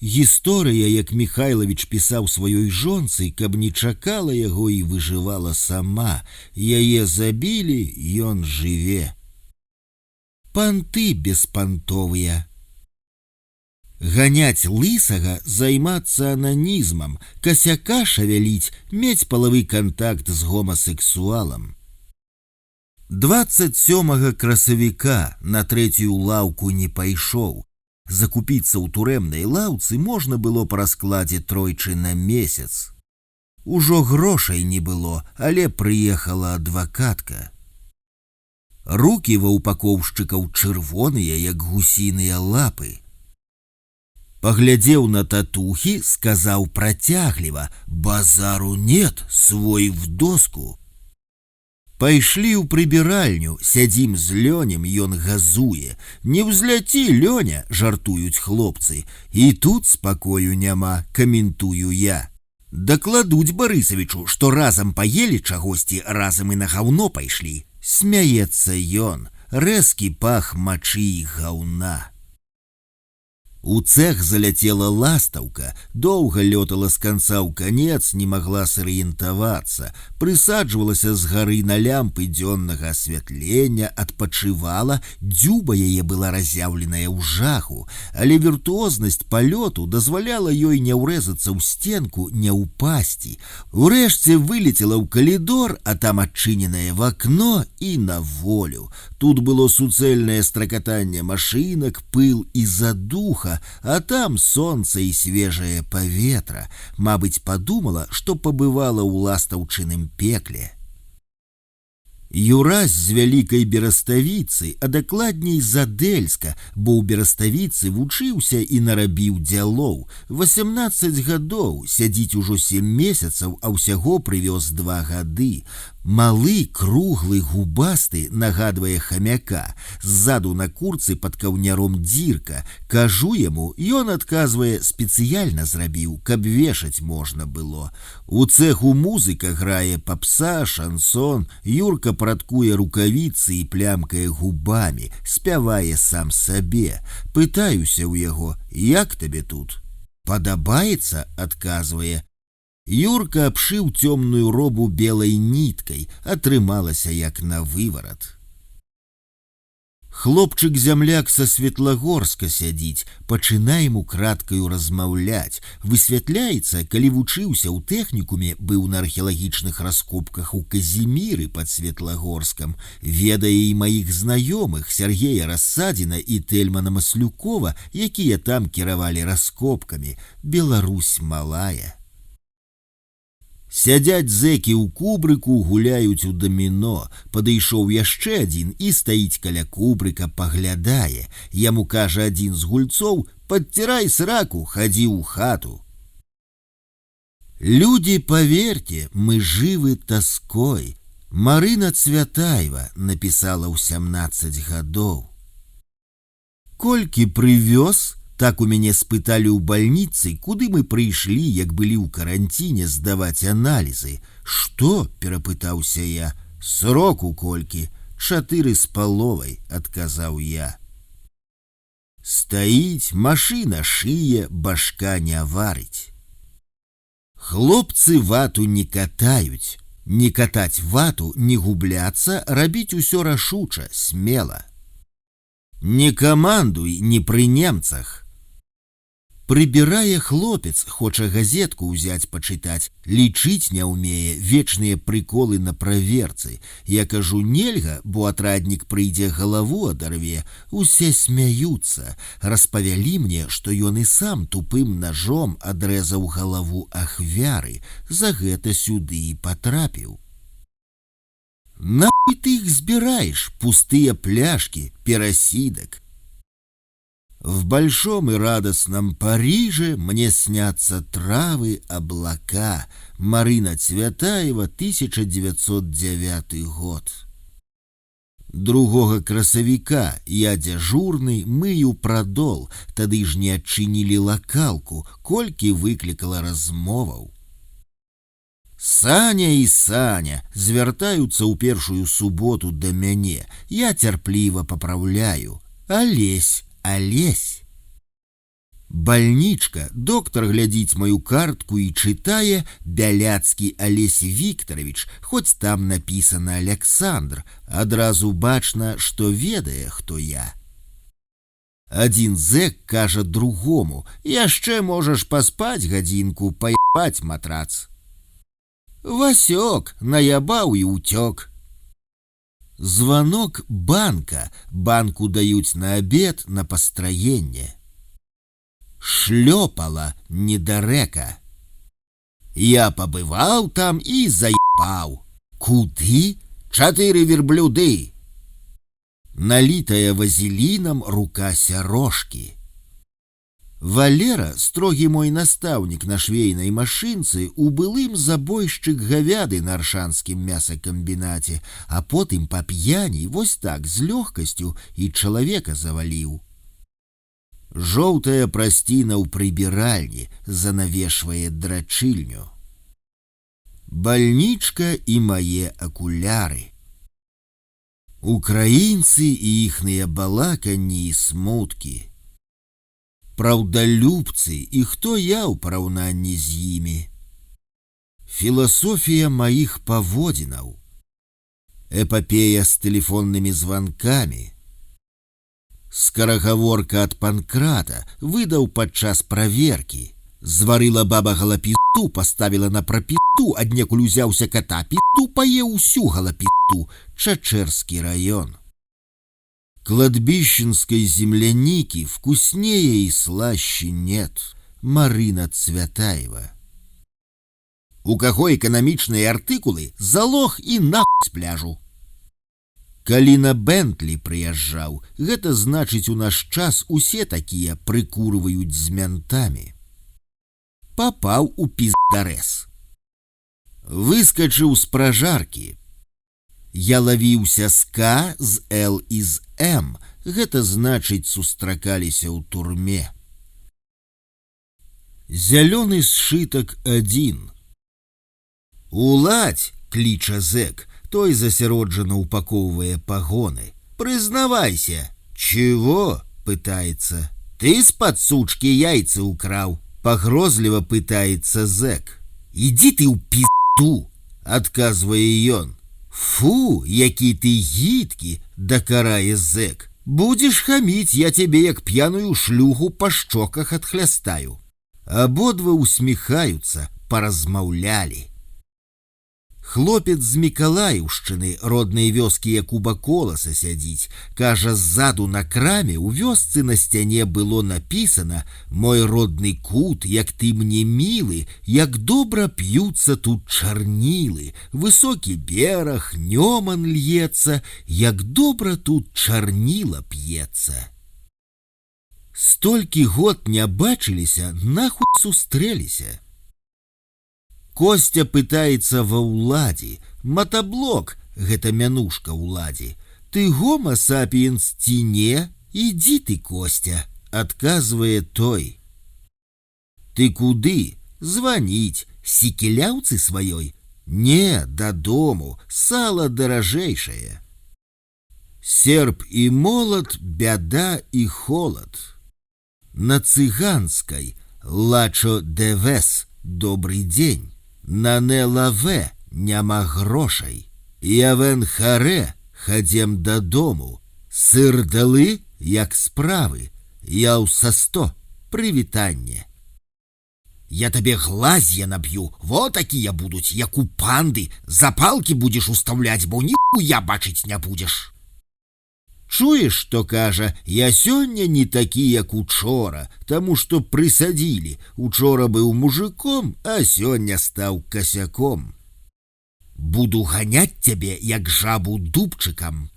Гісторыя, як Михайлович пісаў сваёй жонцы, каб не чакала яго і выжывала сама. Яе забілі, ён жыве. Панты беспантовыя. Ганяць лысага, займацца ананізмам, касяка шавяліць, мець палавы контакт з гомасексуалам. 27 красавіка на 3-ю лаўку не пайшоў. Закупіцца ў турэмнай лаўцы можна было па раскладзе тройчы на месяц. Ужо грошай не было, але прыехала адвакатка. Рукі ва упакоўшчыкаў чырвоныя, як гусіныя лапы. Поглядел на татухи, сказал протягліва: «Базару нет, свой в доску». Пайшлі ў прыбіральню, сядзім з Лёнем, ён газуе. «Не ўзляці, Лёня», жартуюць хлопцы. І тут спакою няма, каментую я. Дакладуць Барысавічу, што разам паелі чагосьці, разам і на гаўно пайшлі. Смяецца ён, рэзкі пах мачы і гаўна. У цех заляцела ластаўка, доўга лётала з канца ў канец, не магла сарыентавацца, прысаджвалася з гары на лямпы дзённага асвятлення, адпачывала, дзюба яе была разяўленая ў жаху, але віртуознасць палёту дазваляла ёй не ўрэзацца ў стенку, не ўпасці. Урэшце вылецела ў калідор, а там адчыненае в акно і на волю. Тут было суцэльнае стракатанне машынак, пыл і задуха, а там солнце и свежее поветра. Мабыць, подумала, что побывала ў ластаўчыным пекле. Юрась з вялікай Бераставіцы, а дакладней з Адельска, бо ў Бераставіцы вучыўся і нарабіў дзялоў. 18 гадоў, сядзіць ужо 7 месяцаў, а ўсяго прывёз 2 гады. Малы, круглы, губасты, нагадвае хамяка. Ззаду на курцы пад каўняром дзірка. Кажу яму, ён адказвае, спецыяльна зрабіў, каб вешаць можна было. У цеху музыка грае папса, шансон, Юрка прадкуе рукавіцы і плямкае губамі, спявае сам сабе. Пытаюся ў яго: «Як табе тут?» «Падабаецца», адказвае. Юрка абшыў цёмную робу белай ніткай, атрымалася як на выварат. Хлопчык-зямляк са Светлагорска сядзіць, пачынаем украдкаю размаўляць. Высвятляецца, калі вучыўся ў тэхнікуме, быў на археалагічных раскопках у Казіміры пад Светлагорскам, ведае і маіх знаёмых Сергея Рассадзіна і Тельмана Маслюкова, якія там кіравалі раскопкамі. Беларусь малая. Сядзяць зэкі ў кубрыку, гуляюць у даміно. Падышоў яшчэ адзін і стаіць каля кубрыка, паглядае. Яму кажа адзін з гульцоў: «Падцірай сраку, хадзі ў хату». Люди, поверьте, мы живы тоской. Марина Цвятаева написала ў 17 гадоў. Колькі прывёз, так у мяне спыталі ў бальніцы, куды мы прыйшлі, як былі ў каранціне здаваць аналізы. «Што?» – перапытаўся я. «Сроку колькі?» «4,5», – адказаў я. Стаіць, машына шые, башка не варыць. Хлопцы вату не катаюць. Не катаць вату, не губляцца, рабіць усё рашуча, смела. Не камандуй, не пры немцах. Прыбірае хлопец, хоча газетку ўзяць пачытаць, лічыць не ўмее, вечныя прыколы на праверцы. Я кажу, нельга, бо атраднік прыйдзе, галаву адарве. Усе смяюцца. Распавялі мне, што ён і сам тупым ножом адрэзаў галаву ахвяры. За гэта сюды і патрапіў. Нахуй ты их збираешь, пустые пляшки, перасидок? В большом и радостном Париже мне снятся травы, облака. Марина Цвятаева, 1909 год. 2 красавіка я дзяжурны, мыю прадол, тады ж не адчынілі лакалку, колькі выклікала размоваў. Саня і Саня звяртаюцца ў першую суботу да мяне. Я цярпліва папраўляю. Алесь, Алесь. Бальнічка, доктар глядзіць маю картку і чытае Бяляцкі Алесь Віктарович, хоць там напісана Александр, адразу бачна, што ведае, хто я. Адзін зэк кажа другому: «Яшчэ можаш паспаць гадзінку, паебаць матрац». Васёк наябаў і ўцёк. Звонок банка. Банку даюць на обед, на построение. Шлёпала недарэка. Я побывал там и заебал. Куды? 4 верблюды. Налитая вазелином рука сярошки. Валера, строгі мой настаўнік на швейнай машынцы, у былым забойшчык гавяды на аршанскім мясакамбінаце, а потым па п'яні вось так з лёгкасцю і чалавека заваліў. Жоўтая прасціна ў прыбіральні занавешвае драчыльню. Бальнічка і мае акуляры. Украінцы і іхныя балаканні і смуткі. Праўдалюбцы і хто я ў параўнанні з імі. Філасофія маіх паводзінаў. Эпапея з тэлефоннымі званкамі. Скарагаворка ад Панкрата выдаў падчас праверкі. Зварыла баба галапісту, паставіла на прапісту, аднекуль узяўся кота пісту, паеў усю галапісту. Чачэрскі раён. Кладбищенской земляники вкуснее и слаще нет. Марина Цвятаева. У каго эканамічныя артыкулы, залог і нахуй з пляжу. Калі на Бентлі прыязджаў, гэта значыць у наш час усе такія прыкурваюць з мянтамі. Папаў у піздарэс. Выскачыў з пражаркі. Я лавіўся з К, з Л і з М. Гэта значыць, сустракаліся ў турме. Зялёны сшытак 1. Уладзь, кліча зэк, той засяроджана упаковывае пагоны. Прызнавайся. Чего? Пытается. Ты з-пад сучкі яйцы украў. Пагрозліва пытаецца зэк. Иди ты ў пизду, адказвае ён. Фу, які ты гідкі, дакарае зэк. Будзеш хаміць, я тебе як п'яную шлюху па шчоках адхлястаю. Абодва усміхаюцца, паразмаўлялі. Хлопец з Мікалаіўшчыны, роднай вёскі як у Баколаса сядзіць. Кажа, ззаду на краме у вёсцы на сцяне было напісана: «Мой родны кут, як ты мне мілы, як добра п'юцца тут чарнілы, высокі бераг, нёман льецца, як добра тут чарніла п'ецца». Столькі год не бачыліся, нахуй сустрэліся. Костя пытаецца ва ўладзе. Матаблок, гэта мянушка ўладзе. Ты гома сапіенс ці не? Ідзі ты, Костя, адказвае той. Ты куды? Званіць. Сікеляўцы сваёй? Не, дадому, сала даражэйшае. Серп і молат, бяда і холад. На цыганскай лачо девес, добрый дзень. На нелаве няма грошай. Явен харе, хадзем дадому. Сыр далы, як справы. Яў са 100, прывітанне. Я табе глазья наб'ю, вот такія будуць, як у панды. Запалкі будзеш устаўляць, бо ніхуя бачыць не будзеш. Чуеш, што кажа, я сёння не такі, як учора, таму што прысадзілі. Учора быў мужиком, а сёння стаў касяком. Буду ганяць цябе, як жабу дубчыкам.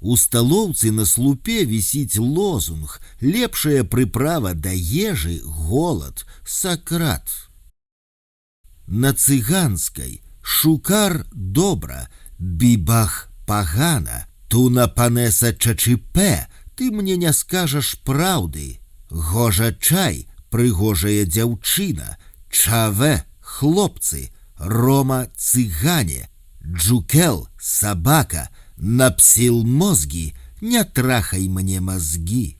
У сталоўцы на слупе вісіць лозунг: лепшая прыправа да ежы — голад, Сакрат. На цыганскай шукар добра, бібах пагана. Туна панеса чачіпе, ты мне не скажаш праўды. Гожа чай, прыгожая дзяўчына. Чаве, хлопцы. Рома, цыгане. Джукел, сабака. Напсил мозги, не трахай мне мозги.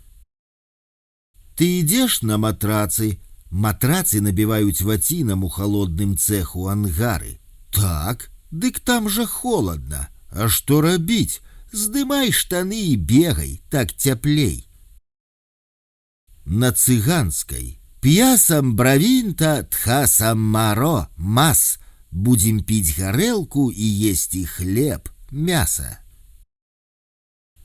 Ты ідзеш на матрацы? Матрацы набіваюць вацінам у холодным цеху ангары. Так, дык там жа холодна. А што рабіць? Здымай штаны і бегай, так цяплей. На цыганскай п'ясам бравінта, тхасам маро, мас. Будзем піць гарэлку і есці хлеб, мяса.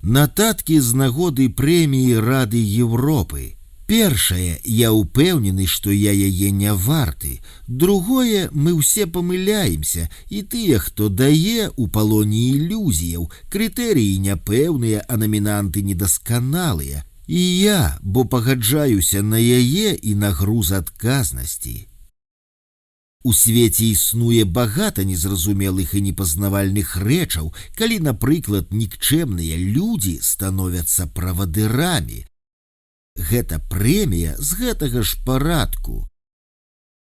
Нататкі з нагоды прэміі Рады Европы. Першае, я ўпэўнены, што я яе не варты. Другое, мы ўсе памыляемся, і тыя, хто дае, у палоне ілюзіяў. Крытэрыі няпэўныя, а намінанты недасканалыя. І я, бо пагаджаюся на яе і на груз адказнасці. У свеце існуе багата незразумелых і непазнавальных рэчаў, калі, напрыклад, нікчэмныя людзі становяцца правадырамі. Гэта прэмія з гэтага ж парадку.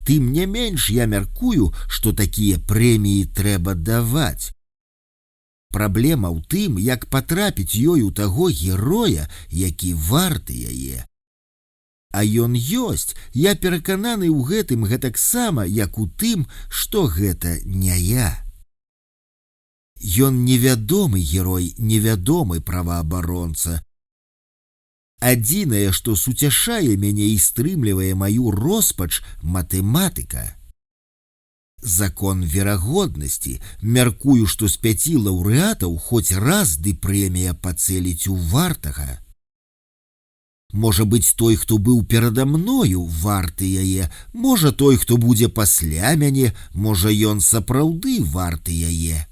Тым не менш я мяркую, што такія прэміі трэба даваць. Праблема ў тым, як патрапіць ёй у таго героя, які варты яе. А ён ёсць, я перакананы ў гэтым гэтаксама, як у тым, што гэта не я. Ён невядомы герой, невядомы праваабаронца. Адзінае, што суцяшае мяне і стрымлівае маю роспач — матэматыка. Закон верагоднасці. Мяркую, што з 5 лаўрэатаў хоць раз ды прэмія пацэліць у вартага. Можа быць, той, хто быў перада мною, варты яе. Можа, той, хто будзе пасля мяне, можа, ён сапраўды варты яе.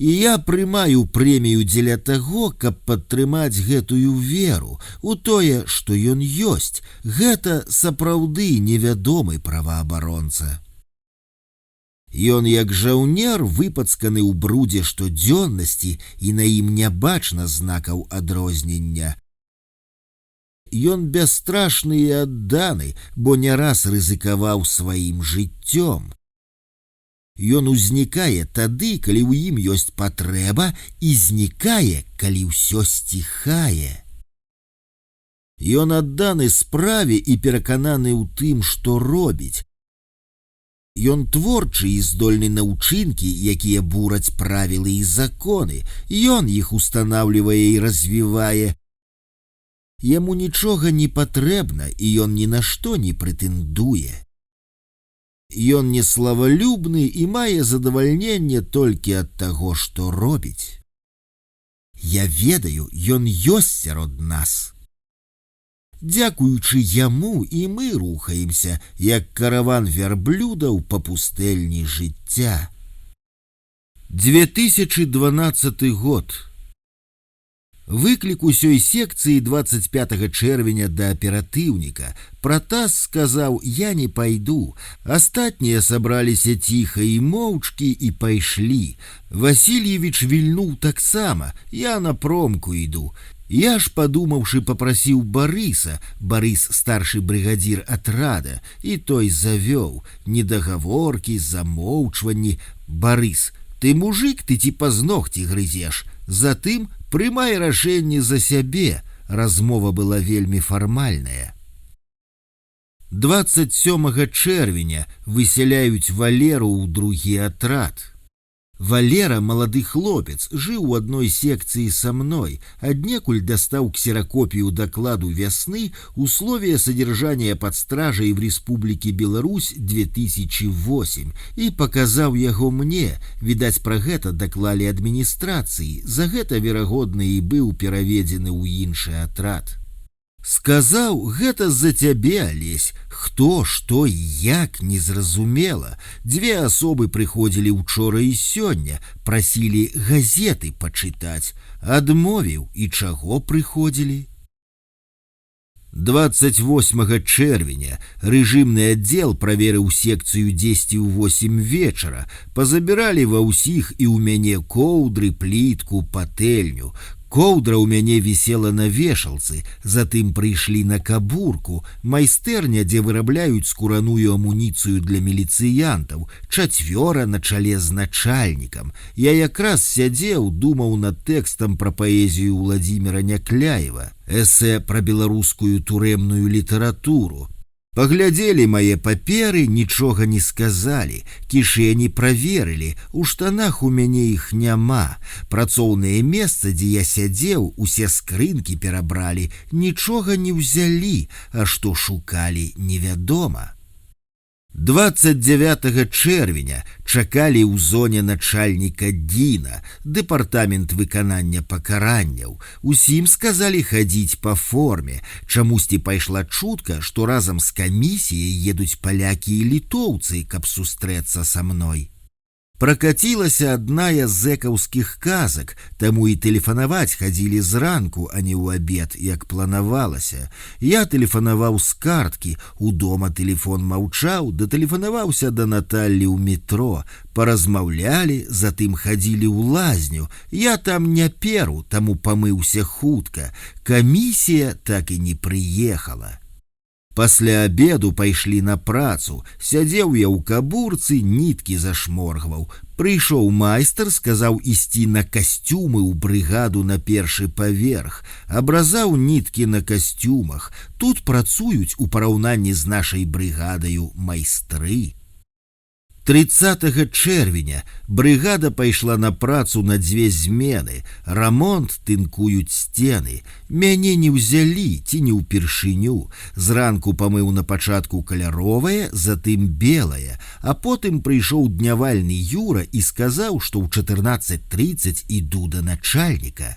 І я прымаю прэмію дзеля таго, каб падтрымаць гэтую веру у тое, што ён ёсць. Гэта сапраўды невядомы праваабаронца. Ён як жаўнер выпацканы ў брудзе штодзённасці, і на ім не бачна знакаў адрознення. Ён бясстрашны і адданы, бо не раз рызыкаваў сваім жыццём. Ён узнікае тады, калі ў ім ёсць патрэба, і знікае, калі ўсё сціхае. Ён адданы справе і перакананы ў тым, што робіць. Ён творчы і здольны на ўчынкі, якія бураць правілы і законы. Ён іх устанаўлівае і развівае. Яму нічога не патрэбна, і ён ні на што не прэтэндуе. Ён не славалюбны і мае задавальненне толькі ад таго, што робіць. Я ведаю, ён ёсць сярод нас. Дзякуючы яму і мы рухаемся, як караван вярблюдаў па пустэльні жыцця. 2012 год. Выклік усёй секцыі 25 чэрвеня да аператыўніка. Пратас сказаў: «Я не пайду». Астатнія сабраліся ціха і моўчкі і пайшлі. Васильевич вільнуў таксама: «Я на промку іду». Я ж, падумаўшы, папрасіў Барыса, Барыс старшы брыгадзір атрада, і той завёў: недагаворкі, замоўчванні. «Барыс, ты мужик, ты ці пазногці грызеш? Затым прымай рашэнне за сябе». Размова была вельмі фармальная. 27 чэрвеня высяляюць Валеру ў другі атрад. Валера, малады хлопец, жыў у адной секцыі са мной, аднекуль дастаў ксеракопію дакладу вясны «Условия содержания под стражей в Республике Беларусь 2008» і паказаў яго мне. Відаць, пра гэта даклалі адміністрацыі, за гэта, верагодна, і быў пераведзены ў іншы атрад. Сказаў: «Гэта з-за цябе, Алесь». Хто, што і як, незразумела. Дзве асобы прыходзілі учора і сёння, прасілі газеты пачытаць. Адмовіў. І чаго прыходзілі? 28 чэрвеня рэжымны аддзел праверыў секцыю 10 ў 8 вечара. Пазабіралі ва ўсіх і ў мяне коўдры, плітку, патэльню. Коўдра ў мяне вісела на вешалцы, затым прыйшлі на кабурку, майстэрня, дзе вырабляюць скураную амуніцыю для міліцыянтаў, 4 на чале з начальнікам. Я якраз сядзеў, думаў над тэкстам пра паэзію Владзіміра Някляева, эсэ пра беларускую турэмную літаратуру. Паглядзелі мае паперы, нічога не сказалі, кішэні праверылі, у штанах у мяне іх няма. Працоўнае месца, дзе я сядзеў, усе скрынкі перабралі, нічога не ўзялі, а што шукалі, невядома. 29 чэрвеня чакалі ў зоне начальніка ДІНа, дэпартамент выканання пакаранняў. Усім сказалі хадзіць па форме. Чамусьці пайшла чутка, што разам з камісіяй едуць палякі і літоўцы, каб сустрэцца са мной. Пракацілася адна з зэкаўскіх казак, таму і тэлефанаваць хадзілі зранку, а не ў абед, як планавалася. Я тэлефанаваў з карткі, удома тэлефон маўчаў, датэлефанаваўся да Наталлі ў метро. Паразмаўлялі, затым хадзілі ў лазню. Я там не перу, таму памыўся хутка. Камісія так і не прыехала. Пасля абеду пайшлі на працу. Сядзеў я ў кабурцы, ніткі зашморгваў. Прыйшоў майстар, сказаў ісці на касцюмы ў брыгаду на першы паверх. Абразаў ніткі на касцюмах. Тут працуюць у параўнанні з нашай брыгадаю майстры. 30 чэрвеня брыгада пайшла на працу на 2 змены. Рамонт, тынкуюць сцены. Мяне не ўзялі, ці не ўпершыню. Зранку памыў на пачатку каляровае, затым белае, а потым прыйшоў днявальны Юра і сказаў, што ў 14:30 іду да начальніка.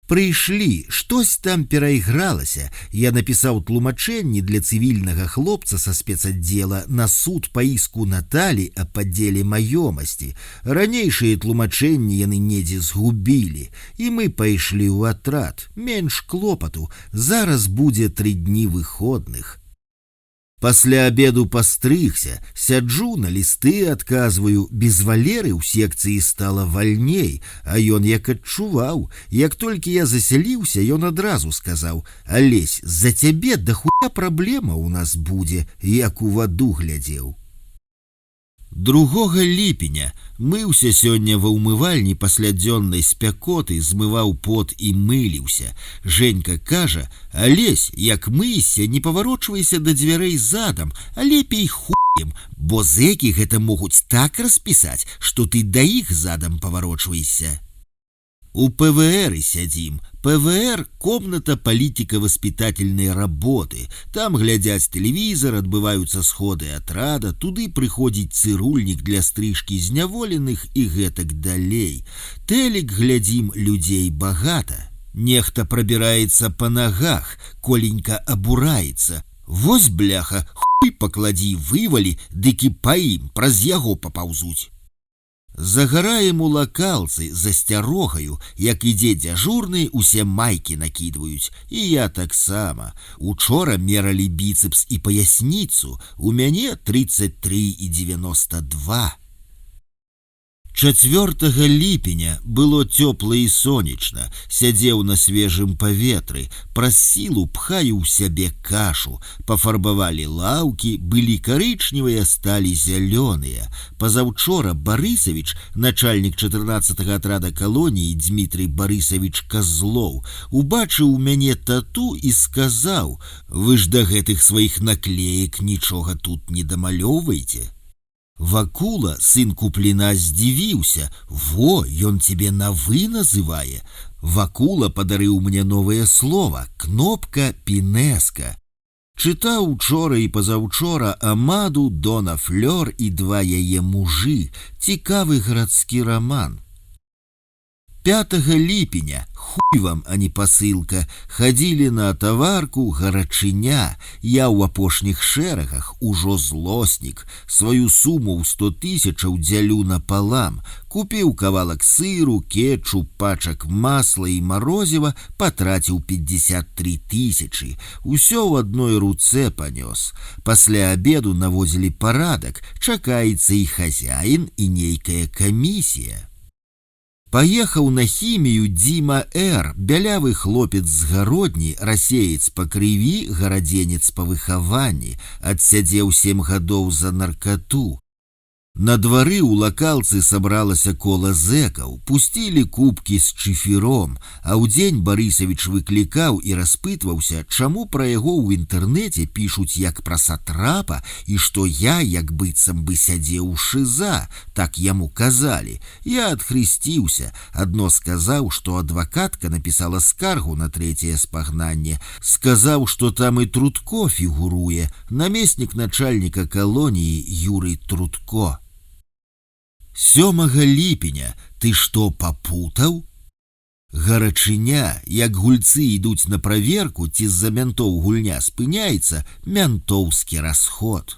Прыйшлі, штось там перайгралася. Я напісаў тлумачэнні для цывільнага хлопца са спецаддзела на суд па іску Наталі аб падзеле маёмасці. Ранейшыя тлумачэнні яны недзе згубілі. І мы пайшлі ў атрад. Менш клопату. Зараз будзе 3 дні выходных. Пасля абеду пастрыгся, сяджу, на лісты адказваю. Без Валеры ў секцыі стала вальней, а ён як адчуваў. Як толькі я засяліўся, ён адразу сказаў: «Алесь, з-за цябе дахуя праблема ў нас будзе», як у ваду глядзеў. 2 ліпеня мыўся сёння ва ўмывальні пасля дзённай спякоты, змываў пот і мыліўся. Женька кажа: «Алесь, як мыйся, не паварочвайся да дзвярэй задам, а лепей хуем, бо зэкі гэта могуць так распісаць, што ты да іх задам паварочвайся». У ПВР сядзім. ПВР – комната политико-воспитательной работы. Там глядзяць телевизор, адбываюцца сходы отрада, туды прыходзіць цырульнік для стрижки зняволеных і гэтак далей. Телек глядзім, людзей багата. Нехта прабіраецца па нагах, Коленька абураецца. Вось, бляха, хуй пакладзі, вывалі, дык і па ім праз яго папаўзуць. Загараем у лакалцы з асцярогаю, як ідзе дзяжурны, усе майкі накідваюць. І я таксама. Учора мералі біцэпс і паясніцу, у мяне 33,92. 4 ліпеня было цёпла і сонечна, сядзеў на свежым паветры, праз сілу пхаю ў сябе кашу, пафарбавалі лаўкі, былі карычневыя, сталі зялёныя. Пазаўчора Барысавіч, начальнік 14-го атрада калоніі Дмітрий Барысавіч Козлоў, убачыў у мяне тату і сказаў: «Вы ж да гэтых сваіх наклеек нічога тут не дамалёўваеце». Вакула, сын Купліна, здзівіўся: «Во, ён тебе на «вы» называе». Вакула падарыў мне новае слово – кнопка пінеска. Чытаў учора і пазаўчора Амаду, Дона Флёр і два яе мужы. Цікавы гарадскі роман. 5 ліпеня, хуй вам, а не посылка, ходили на товарку гарачыня. Я ў апошніх шэрагах, ужо злоснік. Сваю суму ў 100 000 дзялю напалам. Купіў кавалак сыру, кетчуп, пачак масла і марозіва, патраціў 53 000. Усё ў адной руцэ панёс. Пасля абеду наводзілі парадак, чакаецца і хазяін, і нейкая камісія. Поехаў на хімію Дзіма Р., бялявы хлопец з гародні, расеец па крыві, гарадзенец па выхаванні, адсядзеў 7 гадоў за наркату. На двары ў лакалцы сабралася кола зэкаў, пусцілі кубкі з чыфіром, а ўдзень Барысавіч выклікаў і распытваўся, чаму пра яго ў інтэрнэце пішуць як пра сатрапа і што я як быццам бы сядзеў у шыза, так яму казалі. Я адхрысціўся, адно сказаў, што адвакатка напісала скаргу на 3-е спагнанне, сказаў, што там і Трутко фігуруе, намеснік начальніка калоніі Юрый Трутко. 7 ліпеня, ты што, папутаў? Гарачыня, як гульцы ідуць на праверку, ці з-за мянтоў гульня спыняецца, мянтоўскі расход.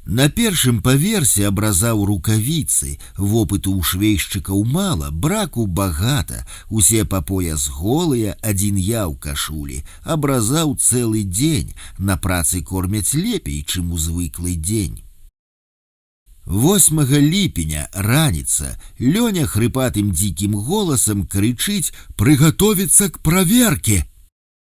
На першым паверсе абразаў рукавіцы, вопыту ў швейшчыкаў мала, браку багата, усе па пояс голыя, адзін я ў кашулі, абразаў цэлы дзень, на працы кормяць лепей, чым у звыклы дзень. 8 ліпеня, раніца, Лёня хрыпатым дзікім голасам крычыць: «Прыгатовіцца к праверке!»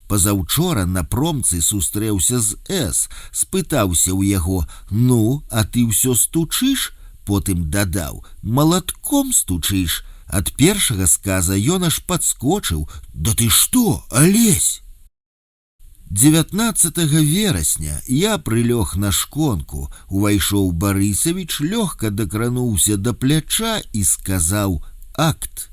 Пазаўчора на промцы сустрэўся з С, спытаўся ў яго: «Ну, а ты ўсё стучыш?» Потым дадаў: «Малатком стучыш?» Ад першага сказа ён аж падскочыў: «Да ты што, Алесь?» 19 верасня я прылёг на шконку, увайшоў Барысавіч, лёгка дакрануўся да пляча і сказаў: «Акт».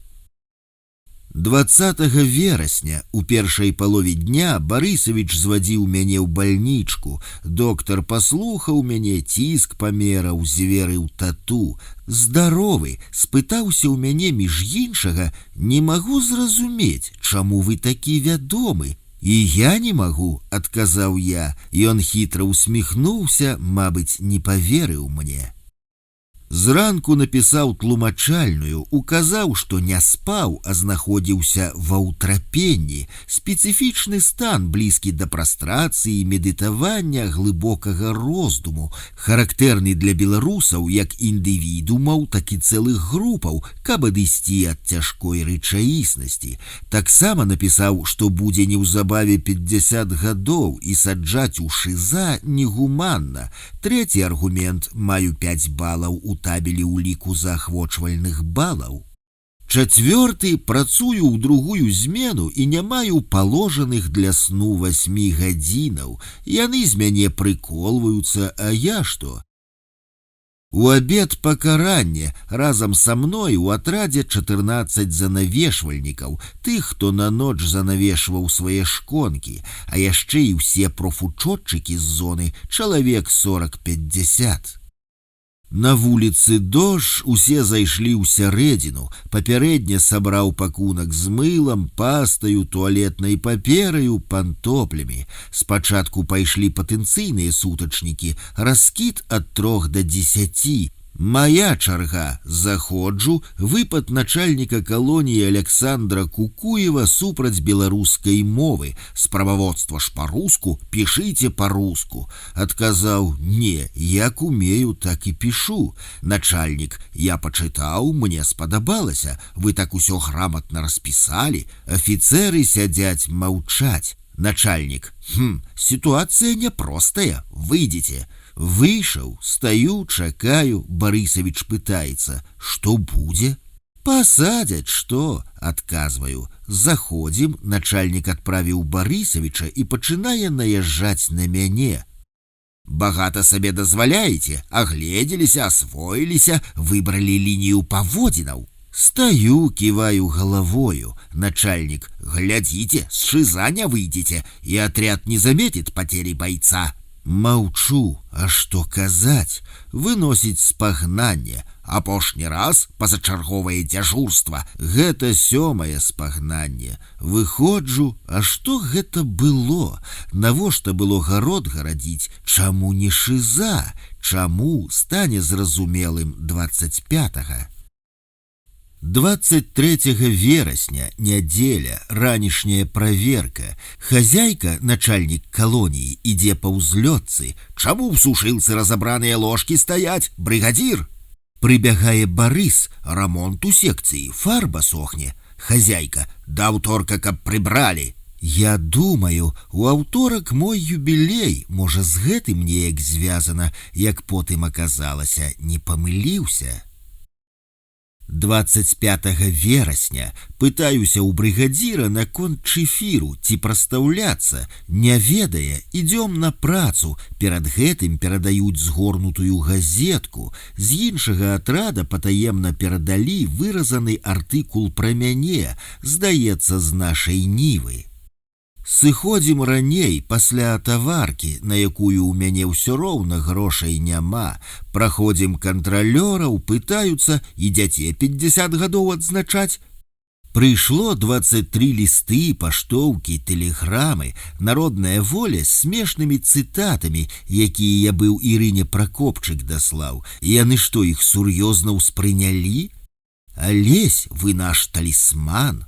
20 верасня у першай палове дня Барысавіч звадзіў мяне ў бальнічку. Доктар паслухаў мяне, ціск памераў, зверыў тату. Здаровы, спытаўся ў мяне між іншага: «Не магу зразумець, чаму вы такі вядомы?» «І я не магу», — адказаў я. Ён хітра усміхнуўся, мабыць, не паверыў мне. Зранку напісаў тлумачальную, указаў, што не спаў, а знаходзіўся ва ўтрапенні, спецыфічны стан, блізкі да прастрацыі, медытавання, глыбокага роздуму, характэрны для беларусаў як індывідумаў, так і цэлых групаў, каб адысці ад цяжкой рэчаіснасці. Таксама напісаў, што будзе неўзабаве 50 гадоў і саджаць у шыза негуманна. Трэці аргумент: маю 5 балаў у табелі ўліку заахвочвальных балаў. 4. Працую ў другую змену і не маю паложаных для сну 8 гадзінаў. Яны з мяне прыколваюцца, а я што? У абед пакаранне разам са мной у атрадзе 14 занавешвальнікаў, тых, хто на ноч занавешваў свае шконкі, а яшчэ і ўсе профучотчыкі з зоны, чалавек 40-50. На вуліцы дождж, усе зайшлі ў сярэдзіну, папярэдне сабраў пакунак з мылам, пастаю, туалетнай папераю, пантоплямі. Спачатку пайшлі патэнцыйныя сутачнікі, раскід ад 3 да 10. Моя чарга, заходжу, выпад начальніка калоніі Александра Кукуева супраць беларускай мовы. Справаводства ж па-руску, пішыце па-руску. Адказаў: не, як умею, так і пішу. Начальнік: я пачытаў, мне спадабалася, вы так усё грамотна распісалі. Афіцеры сядзяць маўчаць. Начальник: ситуация непростая, выйдите. Вышел, стою, чакаю, Борисович пытается. Что будет? Посадят, что? Отказываю. Заходим, начальник отправил Борисовича и пачынае наезжать на мяне. Багато себе дозволяете, огледзеліся, освоилися, выбрали линию паводзінаў. Стою, киваю головою. Начальник: глядите, с шиза не выйдете, и отряд не заметит потери бойца. Молчу, а что казать? Выносить спагнанне. Апошні раз пазачарговае дзяжурства. Гэта 7-е спагнанне. Выходжу, а што гэта было? Навошта было гарод гарадзіць? Чаму не шиза? Чаму стане зразумелым 25-го? 23 верасня, нядзеля, ранішняя праверка. Хозяйка, начальник колонии, ідзе па ўзлётцы. Чаму ў сушылцы разабраныя ложки стаять, бригадир? Прыбягае Борис, ремонт у секции, фарба сохне. Хозяйка: да аўторка, каб прибрали. Я думаю, у аўторак мой юбілей, можа з гэтым неяк звязана, як потым аказалася, не памыліўся. 25 верасня пытаюся ў бригадира наконт чэфіру, ці прастаўляцца, не ведае, ідём на працу, перад гэтым перадаюць згорнутую газетку, з іншага атрада патаемна перадалі выразаны артыкул пра мяне, здаецца, з нашай нівы. Сыходзім раней, пасля атаваркі, на якую ў мяне ўсё роўна грошай няма. Праходзім кантралёраў, пытаюцца, ідзяце 50 гадоў адзначаць. Прыйшло 23 лісты, паштоўкі, тэлеграмы, народная воля з смешнымі цытатамі, якія я быў Ірыне Пракопчык даслаў. Яны што, іх сур'ёзна ўспрынялі? Алесь, вы наш талісман.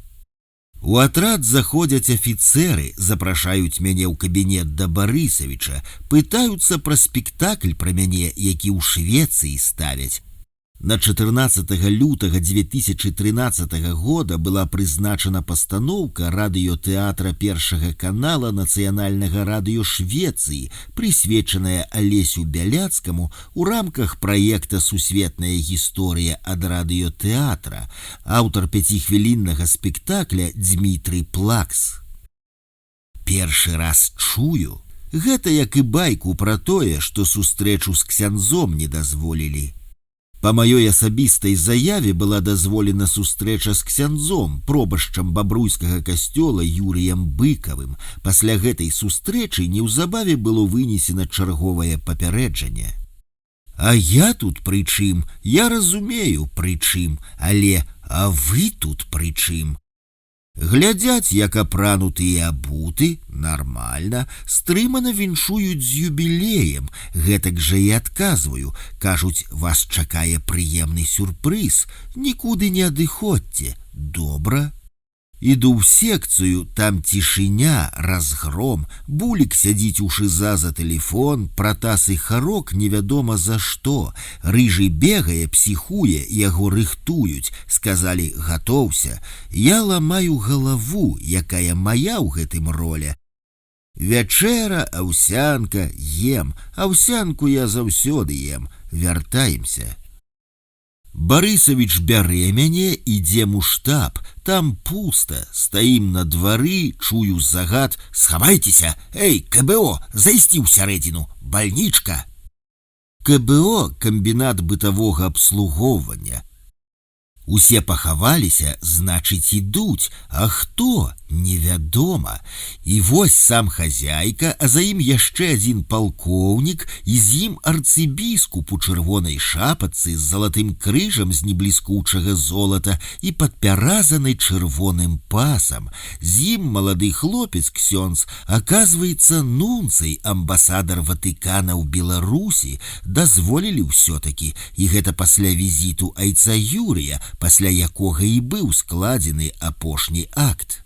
У атрад заходзяць афіцеры, запрашаюць мяне ў кабінет да Борисовича, пытаюцца пра спектакль пра мяне, які ў Швецыі ставяць. На 14 лютага 2013 года была прызначана пастаноўка радыётэатра Першага канала Нацыянальнага радыё Швецыі, прысвечаная Алесю Бяляцкаму у рамках праекта «Сусветная гісторыя ад радыётэатра», аўтар 5-хвіліннага спектакля Дмітрый Плакс. Першы раз чую. Гэта як і байку пра тое, што сустрэчу з ксяндзом не дазволілі. Па маёй асабістай заяве была дазволена сустрэча з ксяндзом, пробашчам бабруйскага касцёла Юрыем Быкавым. Пасля гэтай сустрэчы неўзабаве было вынесена чарговае папярэджанне. А я тут пры чым? Я разумею, пры чым, але а вы тут пры чым? Глядзяць, як апрануты і абуты, нармальна, стрымана віншуюць з юбілеем, гэтак жа і адказваю, кажуць, вас чакае прыемны сюрпрыз, нікуды не адыходзьце, добра? Іду ў секцыю, там цішыня, разгром, Булік сядзіць у шыза за тэлефон, Пратас і Харок невядома за што, Рыжы бегае, псіхуе, яго рыхтуюць, сказалі, гатоўся. Я ламаю галаву, якая моя ў гэтым роля. Вячэра, аўсянка, ем, аўсянку я заўсёды ем, вяртаемся. Борисович бярэ мяне, ідзем у штаб, там пуста, стаім на двары, чую загад: схавайцеся, эй, КБО, зайсці ў сярэдзіну, бальнічка. КБО камбінат бытавога абслугоўвання. Усе пахаваліся, значыць, ідуць, а хто, невядома. І вось сам хазяйка, а за ім яшчэ адзін палкоўнік, і з ім арцыбіскуп у чырвонай шапачцы з залатым крыжам з небліскучага золата і падпяразанай чырвоным пасам. З ім малады хлопец ксёндз, аказваецца, нунцый, амбасадар Ватыкана ў Беларусі, дазволілі ўсё-такі, і гэта пасля візіту айца Юрыя, пасля якога і быў складзены апошні акт.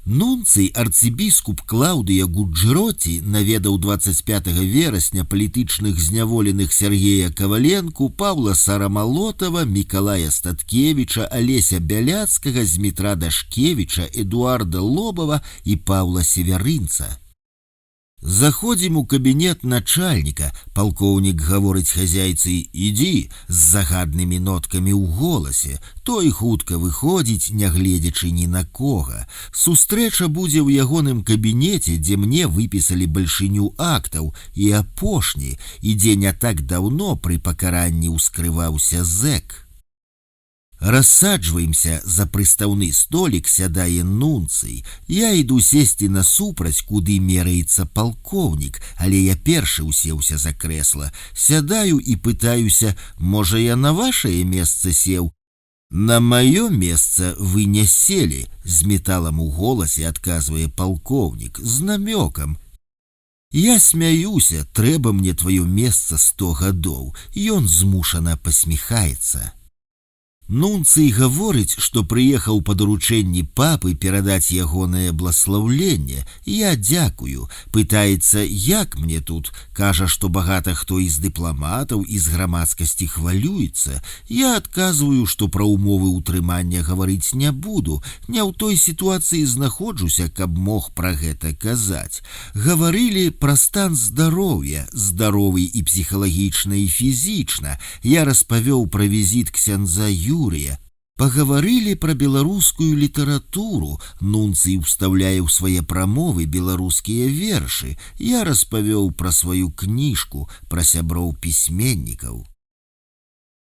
Нунцый арцыбіскуп Клаўдыя Гуджэроці наведаў 25 верасня палітычных зняволеных Сергея Каваленку, Паўла Сарамалотава, Мікалая Статкевіча, Алеся Бяляцкага, Змітра Дашкевіча, Эдуарда Лобава і Паўла Северынца. Заходзім у кабінет начальніка, палкоўнік гаворыць хазяйцы «Ідзі» з загаднымі ноткамі ў голасе. Той хутка выходзіць, нягледзячы ні на кога. Сустрэча будзе ў ягоным кабінеце, дзе мне выпісалі бальшыню актаў, і апошні, і дзе не так даўно пры пакаранні ўскрываўся зэк. Рассаджваемся за прыстаўны столік, сядае нунцый. Я іду сесці насупраць, куды мераецца палкоўнік, але я першы усеўся за крэсла. Сядаю і пытаюся, можа, я на вашае месца сеў? На маё месца вы не селі, з металам у голасе адказвае палкоўнік, з намёкам. Я смяюся, трэба мне тваё месца 100 гадоў. Ён змушана пасміхаецца. Нунцый гаворыць, што прыехаў па даручэнні папы перадаць ягонае бласлаўленне. Я дзякую. Пытаецца, як мне тут. Кажа, што багата хто з дыпламатаў і з грамадскасці хвалюецца. Я адказваю, што пра ўмовы ўтрымання гаварыць не буду. Не ў той сітуацыі знаходжуся, каб мог пра гэта казаць. Гаварылі пра стан здароўя, здаровы і псіхалагічна, і фізічна. Я распавёў пра візіт ксяндза Юрыя. Пагаварылі пра беларускую літаратуру. Нунцый ўстаўляе ў свае прамовы беларускія вершы. Я распавёў пра сваю кніжку, пра сяброў пісьменнікаў.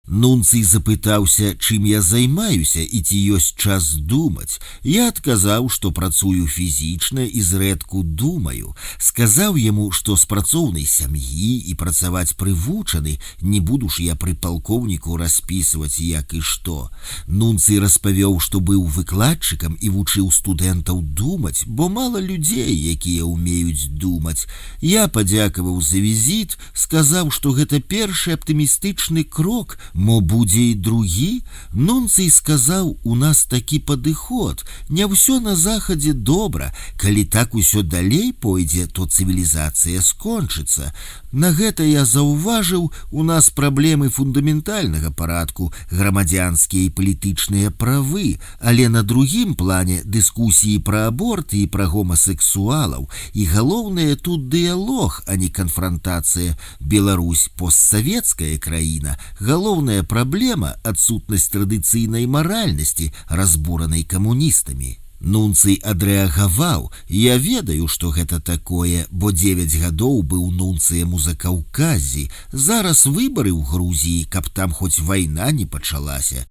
Нунцый запытаўся, чым я займаюся і ці ёсць час думаць. Я адказаў, што працую фізічна і зрэдку думаю. Сказаў яму, што з працоўнай сям'і і працаваць прывучаны, не буду ж я пры палкоўніку распісваць як і што. Нунцый распавёў, што быў выкладчыкам і вучыў студэнтаў думаць, бо мала людзей, якія ўмеюць думаць. Я падзякаваў за візіт, сказаў, што гэта першы аптымістычны крок, мо будзе і другі. Нунцый сказаў, у нас такі падыход, не ўсё на захадзе добра, калі так усё далей пойдзе, то цывілізацыя скончыцца. На гэта я заўважыў, у нас праблемы фундаментальнага парадку, грамадзянскія і палітычныя правы, але на другім плане дыскусіі пра аборт і пра гомасексуалаў. І галоўнае тут дыялог, а не канфрантацыя. Беларусь постсавецкая краіна, галоўная праблема – адсутнасць традыцыйнай маральнасці, разбуранай камуністамі. Нунцый адрэагаваў, я ведаю, што гэта такое, бо 9 гадоў быў нунцыем у Закаўказі, зараз выбары ў Грузіі, каб там хоць вайна не пачалася.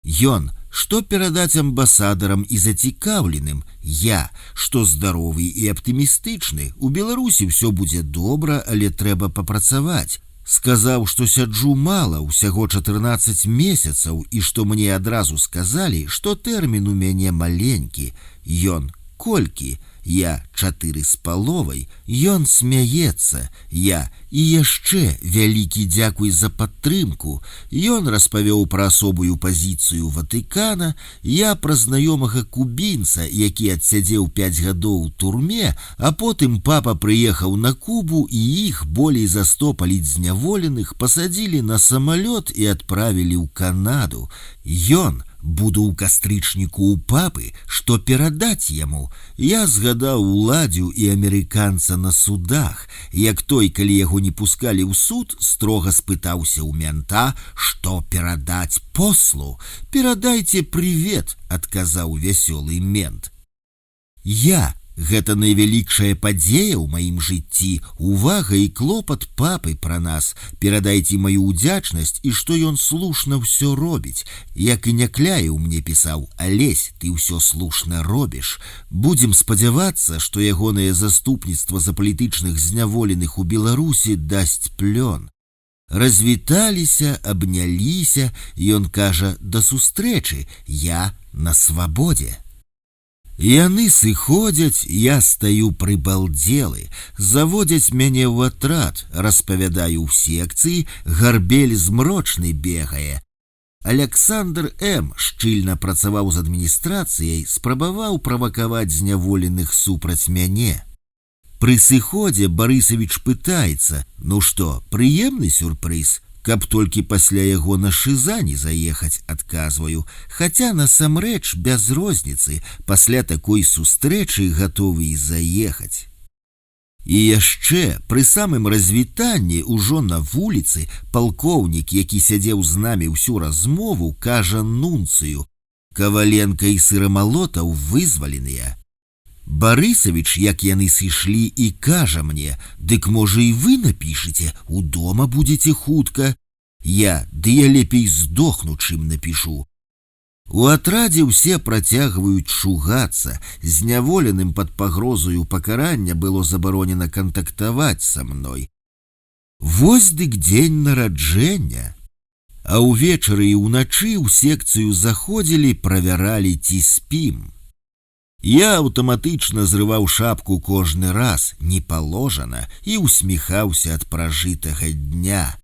Ён, што перадаць амбасадарам і зацікаўленым? Я, што здаровы і аптымістычны, у Беларусі ўсё будзе добра, але трэба папрацаваць. Сказаў, што сяджу мала, усяго 14 месяцаў, і што мне адразу сказалі, што тэрмін у мяне маленькі. Ён, колькі? Я 4,5. Ён смяецца. Я, і яшчэ вялікі дзякуй за падтрымку. Ён распавёў пра асобую пазіцыю Ватыкана, я пра знаёмага кубінца, які адсядзеў 5 гадоў у турме, а потым папа прыехаў на Кубу, і іх болей за 100 палітзняволеных пасадзілі на самалёт і адправілі ў Канаду. Ён, буду ў кастрычніку ў папы, што перадаць яму. Я згадаў уладзю і амерыканца на судах. Як той, калі яго не пускалі ў суд, строга спытаўся ў мента, што перадаць послу. «Перадайце прывет», адказаў вясёлы мент. Я, Гэта найвялікшая падзея ў маім жыцці, увага і клопат папы пра нас. Перадайце маю ўдзячнасць і што ён слушна ўсё робіць. Як і Някляеў мне пісаў: «Алесь, ты ўсё слушна робіш». Будзем спадзявацца, што ягонае заступніцтва за палітычных зняволеных у Беларусі дасць плён. Развіталіся, абняліся, ён кажа: «Да сустрэчы, я на свабодзе». Яны сыходзяць, я стаю прыбалдзелы, заводзяць мяне ў атрад, распавядаю ў секцыі, Гарбель змрочны бегае. Александр М. шчыльна працаваў з адміністрацыяй, спрабаваў правакаваць зняволеных супраць мяне. Пры сыходзе Барысавіч пытаецца: «Ну што, прыемны сюрпрыз?» Каб толькі пасля яго на шыза не заехаць, адказваю, хаця насамрэч без розніцы, пасля такой сустрэчы гатовы і заехаць. І яшчэ пры самым развітанні ўжо на вуліцы палкоўнік, які сядзеў з намі ўсю размову, кажа нунцыю: «Каваленка і Сырамалотаў вызваленыя». Барысавіч, як яны сышлі, і кажа мне: «Дык можа і вы напішыце, удома будзеце хутка». Я лепей здохну, чым напішу. У атрадзе ўсе працягваюць шугацца, зняволеным пад пагрозаю пакарання было забаронена кантактаваць са мной. Вось дык дзень нараджэння. А ўвечары і ўначы ў секцыю заходзілі, правяралі, ці спім. Я аўтаматычна зрываў шапку кожны раз, не паложана, і усміхаўся ад пражытага дня.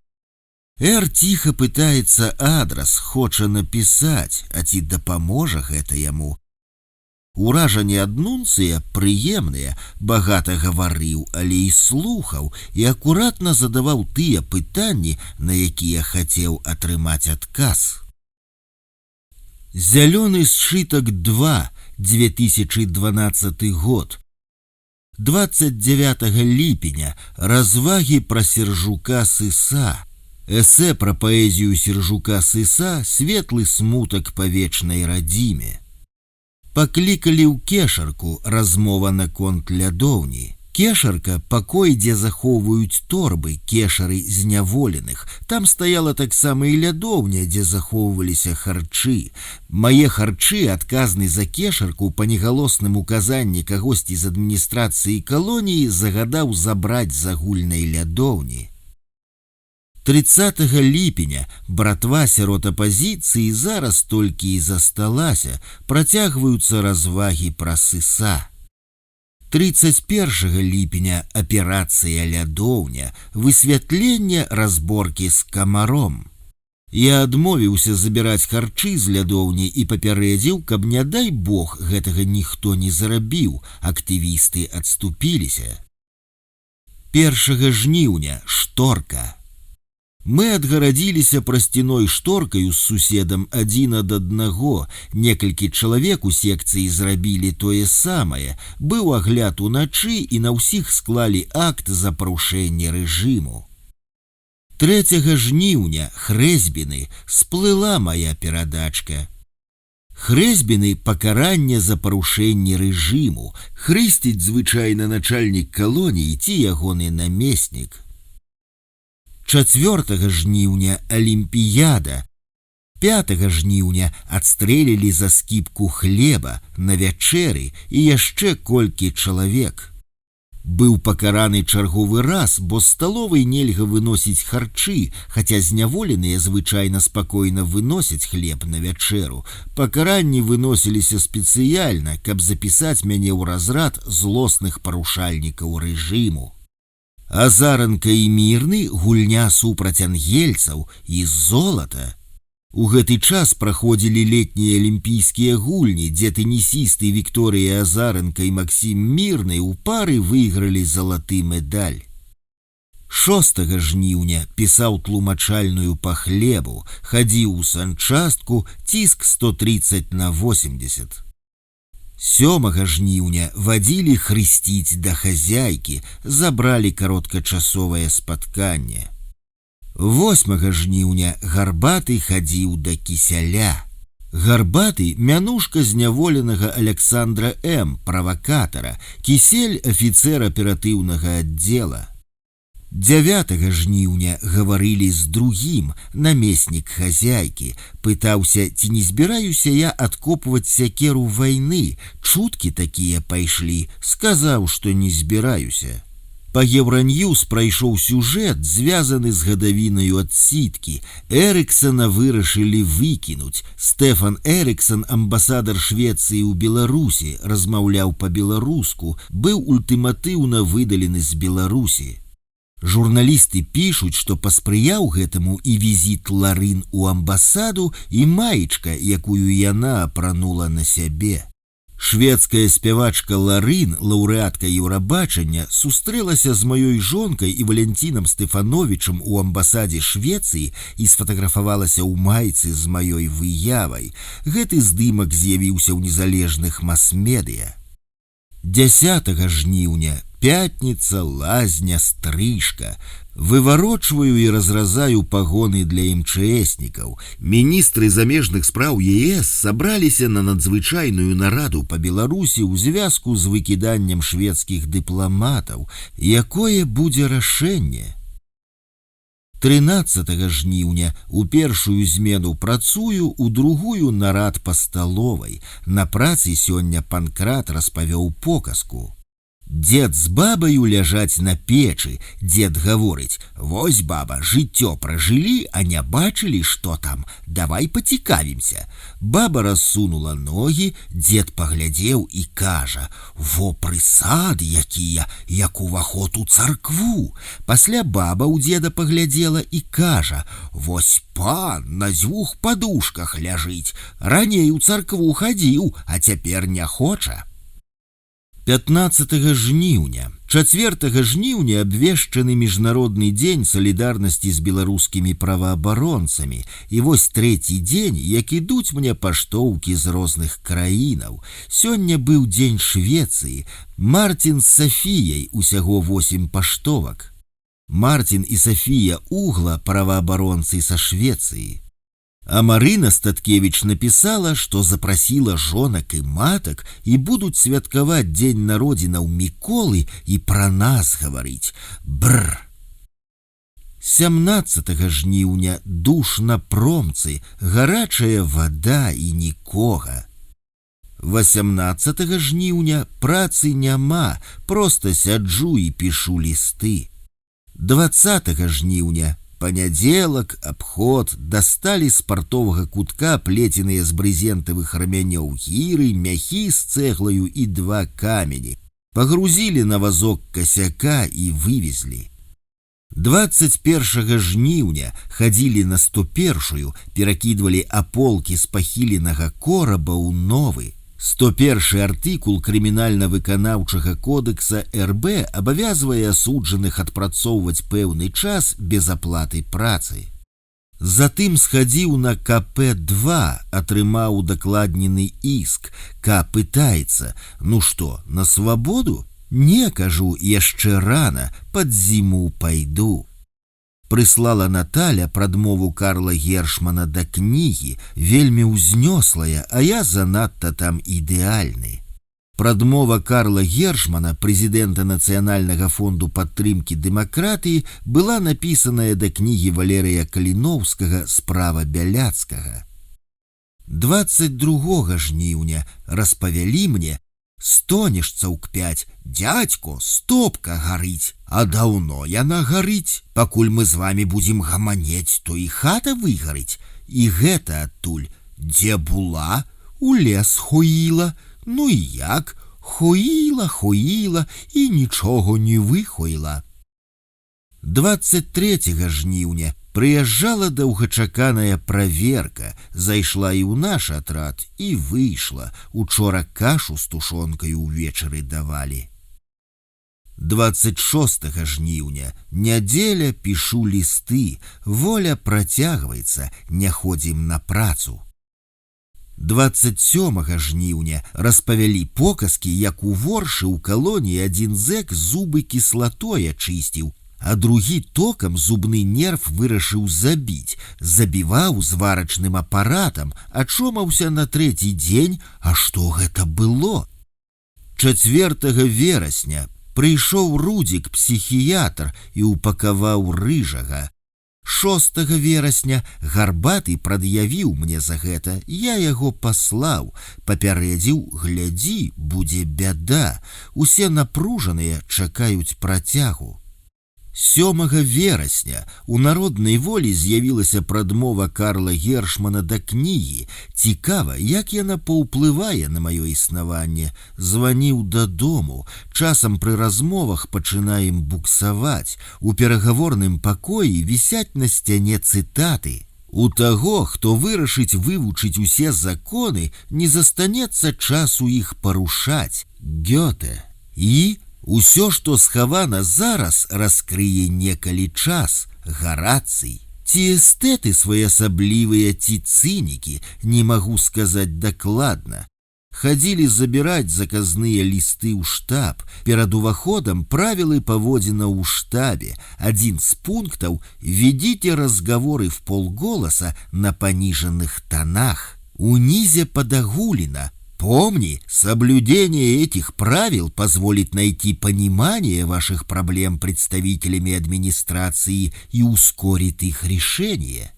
Р ціха пытаецца адрас, хоча напісаць, а ці дапаможа гэта яму. Уражанне ад нунцыя прыемныя, багата гаварыў, але і слухаў, і акуратна задаваў тыя пытанні, на якія хацеў атрымаць адказ. Зялёны сшытак 2, 2012 год. 29 ліпеня. Развагі пра Сержука Сыса. Эсэ пра паэзію Сержука Сыса, светлы смутак па вечнай радзіме. Паклікалі ў кешарку, размова наконт лядоўні. Кешарка – пакой, дзе захоўваюць торбы, кешары зняволеных. Там стаяла таксама і лядоўня, дзе захоўваліся харчы. Мае харчы адказны за кешарку па негалосным указанні кагосьці з адміністрацыі калоніі загадаў забраць з агульнай лядоўні. 30 ліпеня братва сярод апазіцыі зараз толькі і засталася, працягваюцца развагі пра Сыса. 31 ліпеня аперацыя лядоўня, высвятленне разборкі з камаром. Я адмовіўся забіраць харчы з лядоўні і папярэдзіў, каб, не дай Бог, гэтага ніхто не зарабіў, актывісты адступіліся. 1 жніўня шторка. Мы адгарадзіліся прасціной шторкаю з суседам адзін ад аднаго. Некалькі чалавек у секцыі зрабілі тое самае. Быў агляд уначы і на ўсіх склалі акт за парушэнне рэжыму. 3 жніўня Хрэзьбіны сплыла мая перадачка. Хрэзьбіны пакаранне за парушэнне рэжыму. Хрысціць звычайна начальнік калоніі ці ягоны намеснік. 4 жніўня Алімпіяда. 5 жніўня адстрэлілі за скіпку хлеба, на вячэры і яшчэ колькі чалавек. Быў пакараны чарговы раз, бо з сталовай нельга выносіць харчы, хаця зняволеныя звычайна спакойна выносяць хлеб на вячэру. Пакаранні выносіліся спецыяльна, каб запісаць мяне ў разрад злосных парушальнікаў рэжыму. Азаранка і Мірны, гульня супраць ангельцаў і золата. У гэты час праходзілі летнія алімпійскія гульні, дзе тэнісісты Вікторыя Азаранка і Максім Мірны ў пары выйгралі залаты медаль. 6 жніўня пісаў тлумачальную па хлебу, хадзіў у санчастку, ціск 130/80. 7 жніўня вадзілі хрысціць да хазяйкі, забралі кароткачасовае спатканне. 8 жніўня Гарбаты хадзіў да кісяля. Гарбаты мянушка зняволенага Александра М, правакатара, кісель афіцэр аператыўнага аддзела. 9 жніўня гаварылі з другім, намеснік хазяйкі, пытаўся, ці не збіраюся я адкопваць сякеру вайны, чуткі такія пайшлі, сказаў, што не збіраюся. Па Еўраньюз прайшоў сюжэт, звязаны з гадавінаю адсіткі. Эрыксана вырашылі выкінуць. Стэфан Эрыксан, амбасадар Швецыі ў Беларусі, размаўляў па-беларуску, быў ультыматыўна выдалены з Беларусі. Журналісты пішуць, што паспрыяў гэтаму і візіт Ларын у амбасаду, і маечка, якую яна апранула на сябе. Шведская спявачка Ларын, лаўрэатка Еўрабачання, сустрэлася з маёй жонкай і Валентинам Стефановичам у амбасадзе Швецыі і сфатаграфавалася ў майцы з маёй выявай. Гэты здымак з'явіўся ў незалежных мас-медыя. 10 жніўня, пятніца, лазня, стрыжка. Выварочваю і разразаю пагоны для МЧСнікаў. Міністры замежных спраў ЕС сабраліся на надзвычайную нараду па Беларусі ў звязку з выкіданнем шведскіх дыпламатаў. Якое будзе рашэнне? 13 жніўня у першую змену працую, у другую нарад па сталовай. На працы сёння Панкрат распавёў показку. Дед з бабаю ляжаць на печы. Дед гаворыць: «Вось, баба, жыццё пражылі, а не бачылі, што там. Давай пацікавімся». Баба рассунула ногі, дед паглядзеў і кажа: «Во прысады якія, як уваход у царкву». Пасля баба ў деда паглядзела і кажа: «Вось пан на 2 падушках ляжыць. Раней у царкву хадзіў, а цяпер не хоча». 15 жніўня. 4 жніўня абвешчаны міжнародны дзень салідарнасці з беларускімі праваабаронцамі. І вось трэці дзень, як ідуць мне паштоўкі з розных краінаў. Сёння быў дзень Швецыі. Мартин з Сафіяй, усяго 8 паштовак. Мартин і Сафія Угла, праваабаронцы са Швецыі. А Марына Статкевич написала, што запрасіла жонак і матак і будуць святкаваць дзень народзінаў Міколы і пра нас гаварыць. Бррр! 17 жніўня душ на промцы, гарачая вада і нікога. 18 жніўня працы няма, проста сяджу і пішу лісты. 20 жніўня панядзелак, абход, дасталі з партовага кутка плеценыя з брызентавых рамянёў гіры, мяхі з цэглаю і 2 камені. Пагрузілі на вазок касяка і вывезлі. 21 жніўня хадзілі на 101-ю, перакідвалі аполкі з пахіленага кораба ў новы. 101 артыкул крымінальна-выканаўчага кодекса РБ абавязвае асуджаных адпрацоўваць пэўны час без аплаты працы. Затым схадзіў на КП-2, атрымаў дакладнены іск. К пытаецца: «Ну што, на свабоду?» «Не, кажу, яшчэ рана, пад зіму пайду». Прыслала Наталя прадмову Карла Гершмана да кнігі, вельмі ўзнёслая, а я занадта там ідэальны. Прадмова Карла Гершмана, прэзідэнта Нацыянальнага фонду падтрымкі дэмакратыі, была напісаная да кнігі Валерыя Каліноўскага «Справа Бяляцкага». 22 жніўня распавялі мне: «Стонешца к 5, дядько, стопка гарыць, а даўно яна гарыць. Пакуль мы з вами будзем гаманець, то і хата выгарыць. І гэта адтуль: дзе була, у лес хоіла. Ну і як? Хоіла, хоіла і нічого не выхоіла». 23 жніўня прыязджала доўгачаканая праверка, зайшла і ў наш атрад і выйшла. Учора кашу з тушонкай увечары давалі. 26 жніўня, нядзеля, пішу лісты, воля працягваецца, не ходзім на працу. 27 жніўня распавялі показкі, як у воршы ў калоніі адзін зэк зубы кіслатой ачысціў. а другі токам зубны нерв вырашыў забіць, забіваў зварачным апаратам, ачомаўся на трэці дзень, а што гэта было? 4 верасня прыйшоў Рудзік-псіхіятр і упакаваў рыжага. 6 верасня Гарбаты прад'явіў мне за гэта, я яго паслаў, папярэдзіў: глядзі, будзе бяда, усе напружаныя чакаюць працягу. 7 верасня у народнай волі з'явілася прадмова Карла Гершмана да кнігі. Цікава, як яна паўплывае на маё існаванне. Званіў дадому, часам пры размовах пачынаем буксаваць. У перагаворным пакоі вісяць на сцяне цытаты. У таго, хто вырашыць вывучыць усе законы, не застанецца часу іх парушаць. Гёте. І усё, што схавана зараз, раскрые некалі час. Гарацый. Ці эстэты своеасаблівыя, ці цынікі, не магу сказаць дакладна. Хадзілі забіраць заказныя лісты ў штаб. Перад уваходам правілы паводзіна ў штабе. Адзін з пунктаў: ведите разговоры вполголоса на пониженных тонах. Унизе подогулина. Помни, соблюдение этих правил позволит найти понимание ваших проблем представителями администрации и ускорит их решение.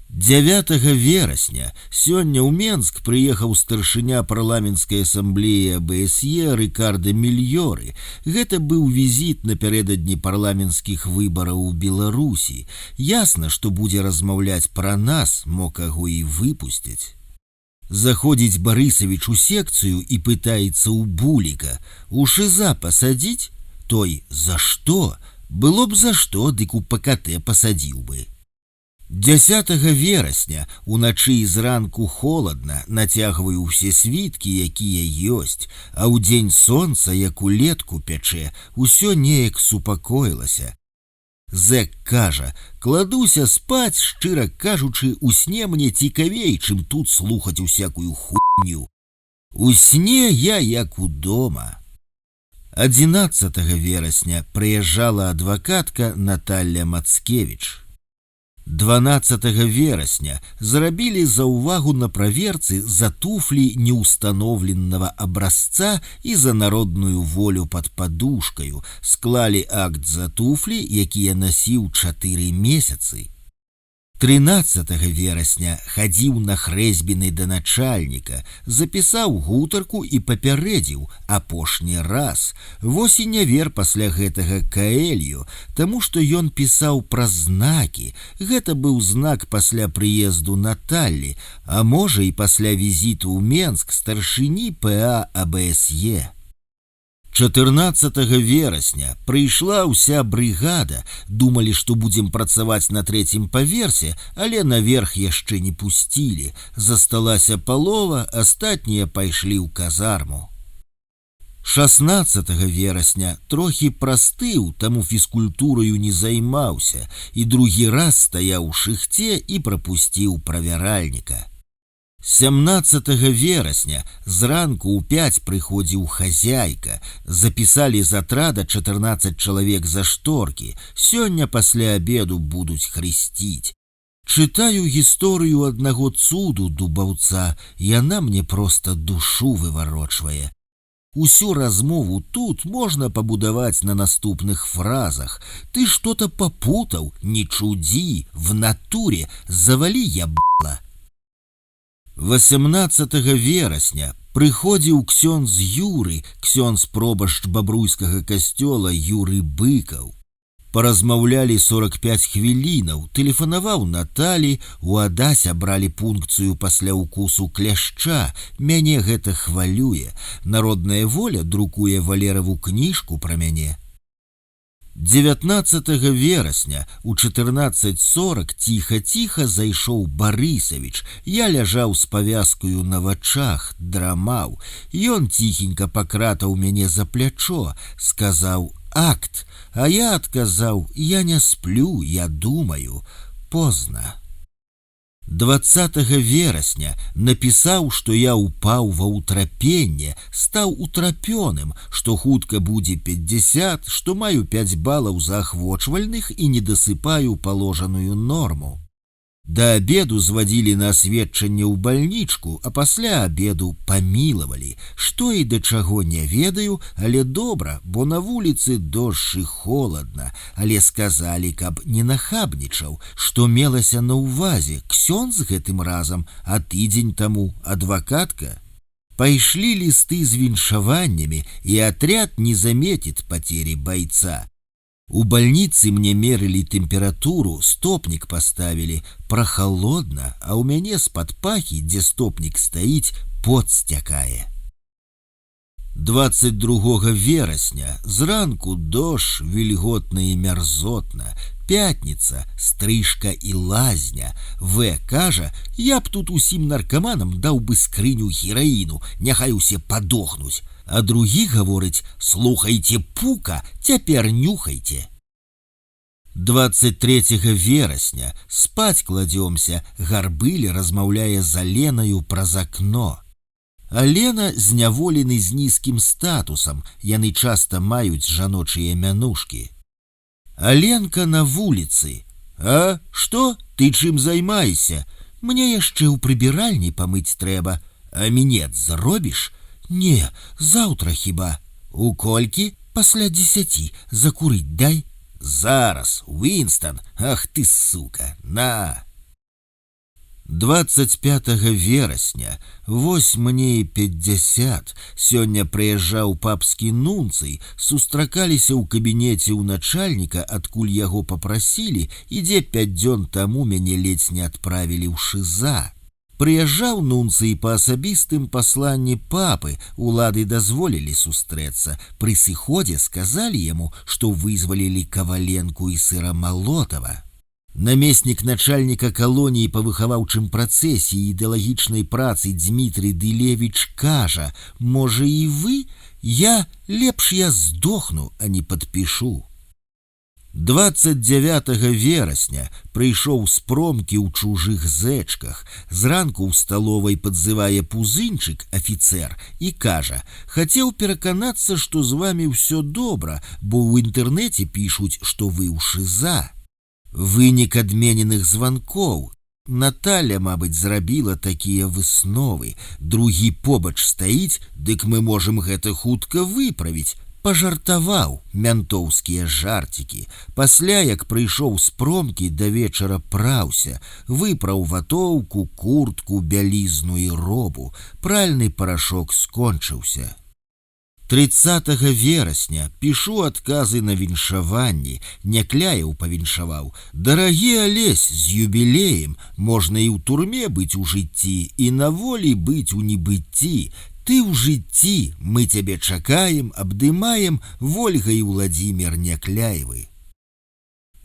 9 верасня сёння ў Менск прыехаў старшыня парламенцкай ассамблеі АБСЕ Рыкарда Мільёры. Гэта быў візіт напярэдадні парламенцкіх выбараў у Беларусі. Ясна, што будзе размаўляць пра нас, мо каго і выпусцяць. Заходзіць Барысавіч у секцыю і пытаецца ў Буліка: у ШИЗА пасадзіць? Той: за што? Было б за што, дык у ПКТ пасадзіў бы. 10 верасня уначы і зранку холадна, нацягваю ўсе світкі, якія ёсць, а ў дзень сонца, як улетку пячэ, усё неяк супакоілася. Зэк кажа: кладуся спаць, шчыра кажучы, у сне мне цікавей, чым тут слухаць усякую хуйню. У сне я як удома. 11 верасня прыязджала адвакатка Наталья Мацкевіч. 12 верасня зарабілі заўвагу на праверцы за туфлі неустановленного образца і за народную волю под подушкою. Склалі акт за туфлі, якія насіў 4 месяцы. 13 верасня хадзіў на хрэзьбіны да начальніка, запісаў гутарку і папярэдзіў: апошні раз. Вось і не вер пасля гэтага Каэлью, таму што ён пісаў пра знакі. Гэта быў знак пасля прыезду Наталлі, а можа і пасля візіту ў Менск старшыні ПА АБСЕ. 14 верасня прыйшла ўся брыгада. Думалі, што будзем працаваць на 3-м паверсе, але наверх яшчэ не пусцілі. Засталася палова, астатнія пайшлі ў казарму. 16 верасня трохі прастыў, таму фізкультураю не займаўся, і другі раз стаяў у шыхце і прапусціў правяральніка. 17 верасня зранку ў 5 прыходзіў хазяйка. Запісалі з атрада 14 чалавек за шторкі. Сёння пасля абеду будуць хрысціць. Чытаю гісторыю аднаго цуду дубаўца. Яна мне проста душу выварочвае. Усю размову тут можна пабудаваць на наступных фразах. Ты что-то попутаў, не чудзі, в натуре, завалі ябла. 18 верасня прыходзіў ксёндз Юры, ксёндз пробашч бабруйскага касцёла Юры Быкаў. Паразмаўлялі 45 хвілінаў, тэлефанаваў Наталі, у Адасе бралі пункцыю пасля укусу кляшча. Мяне гэта хвалюе. Народная воля друкуе Валераву кніжку пра мяне. 19 верасня у 14:40 ціха-ціха зайшоў Барысавіч. Я ляжаў з павязкаю на вачах, драмаў. Ён ціхенька пакратаў мяне за плячо, сказаў: акт, а я адказаў: я не сплю, я думаю. Позна. 20 верасня напісаў, што я ўпаў ва ўтрапенне, стаў утрапёным, што хутка будзе 50, што маю 5 балаў заахвочвальных і не дасыпаю паложаную норму. Да абеду звадзілі на асведчанне ў бальнічку, а пасля абеду памілавалі. Што і да чаго не ведаю, але добра, бо на вуліцы дождж і холадна, але сказалі, каб не нахабнічаў, што мелася на ўвазе ксёндз гэтым разам, а тыдзень таму адвакатка. Пайшлі лісты з віншаваннямі, і атряд не заметит потери бойца. У больницы мне мерили температуру, стопник поставили, прохолодно, а у мяне з-пад пахі, дзе стопник стаіць, пот сцякае. 22 верасня зранку дождж, вільготна і мярзотна, пятніца, стрыжка і лазня. В кажа, я б тут усім наркаманам даў бы скрыню гераіну, няхай усе падохнуць. А другі гаворыць, слухайце пука, цяпер нюхайце. 23 верасня спаць кладёмся, Гарбыль размаўляе з Аленаю праз акно. Алена зняволены з нізкім статусам, яны часта маюць жаночыя мянушкі. Аленка на вуліцы. А што? Ты чым займаешся? Мне яшчэ ў прыбіральні памыць трэба. А мінет зробіш? Не, заўтра хіба. У колькі? Пасля 10. Закурыць дай. Зараз, Уинстон, ах ты сука, на. 25 верасня, вось мне і 50, сёння прыязджаў папскі нунцый, сустракаліся ў кабінеце ў начальніка, адкуль яго папрасілі, і дзе 5 дзён таму мяне ледзь не адправілі ў ШИЗА. Прыязджаў нунцый па асабістым пасланні папы, улады дазволілі сустрэцца. Пры сыходзе сказалі яму, што вызвалілі Каваленку і Сырамалотава. Намеснік начальніка калоніі па выхаваўчым працэсе і ідэалагічнай працы Дмітрий Дылевіч кажа, можа і вы? Лепш я здохну, а не падпішу. 29 верасня прыйшоў з промкі ў чужых зэчках. Зранку ў сталовай падзывае пузынчык, афіцэр, і кажа, хацеў пераканацца, што з вамі ўсё добра, бо ў інтэрнэце пішуць, што вы ў ШИЗА. Вынік адмененых званкоў. Наталя, мабыць, зрабіла такія высновы. Другі побач стаіць, дык мы можам гэта хутка выправіць. Пажартаваў мянтоўскія жарцікі. Пасля, як прыйшоў з промкі, да вечара праўся, выпраў ватоўку, куртку, бялізну і робу. Пральны парашок скончыўся. 30 верасня пішу адказы на віншаванні, Някляеў павіншаваў. Дарагі Алесь, з юбілеем, можна і ў турме быць у жыцці, і на волі быць у небыцці. Ты ў жыцці, мы цябе чакаем, абдымаем, Вольга і Владзімир Някляевы.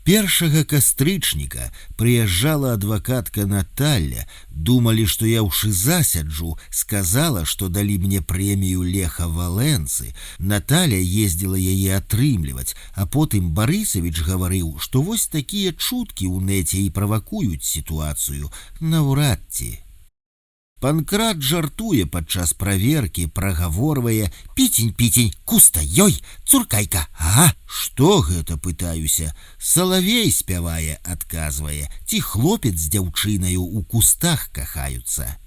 1 кастрычніка прыязджала адвакатка Наталя, думалі, што я ў ШИЗА сяджу, сказала, што далі мне прэмію Леха Валенцы. Наталя ездзіла яе атрымліваць, а потым Барысавіч гаварыў, што вось такія чуткі ў нэце і правакуюць сітуацыю, наўрад ці. Панкрат жартуе падчас праверкі, прагаворвае: «Пітень, пітень, куста, ёй, цуркайка, ага». Што гэта, пытаюся? Салавей спявае, адказвае, ці хлопец з дзяўчынаю ў кустах кахаюцца.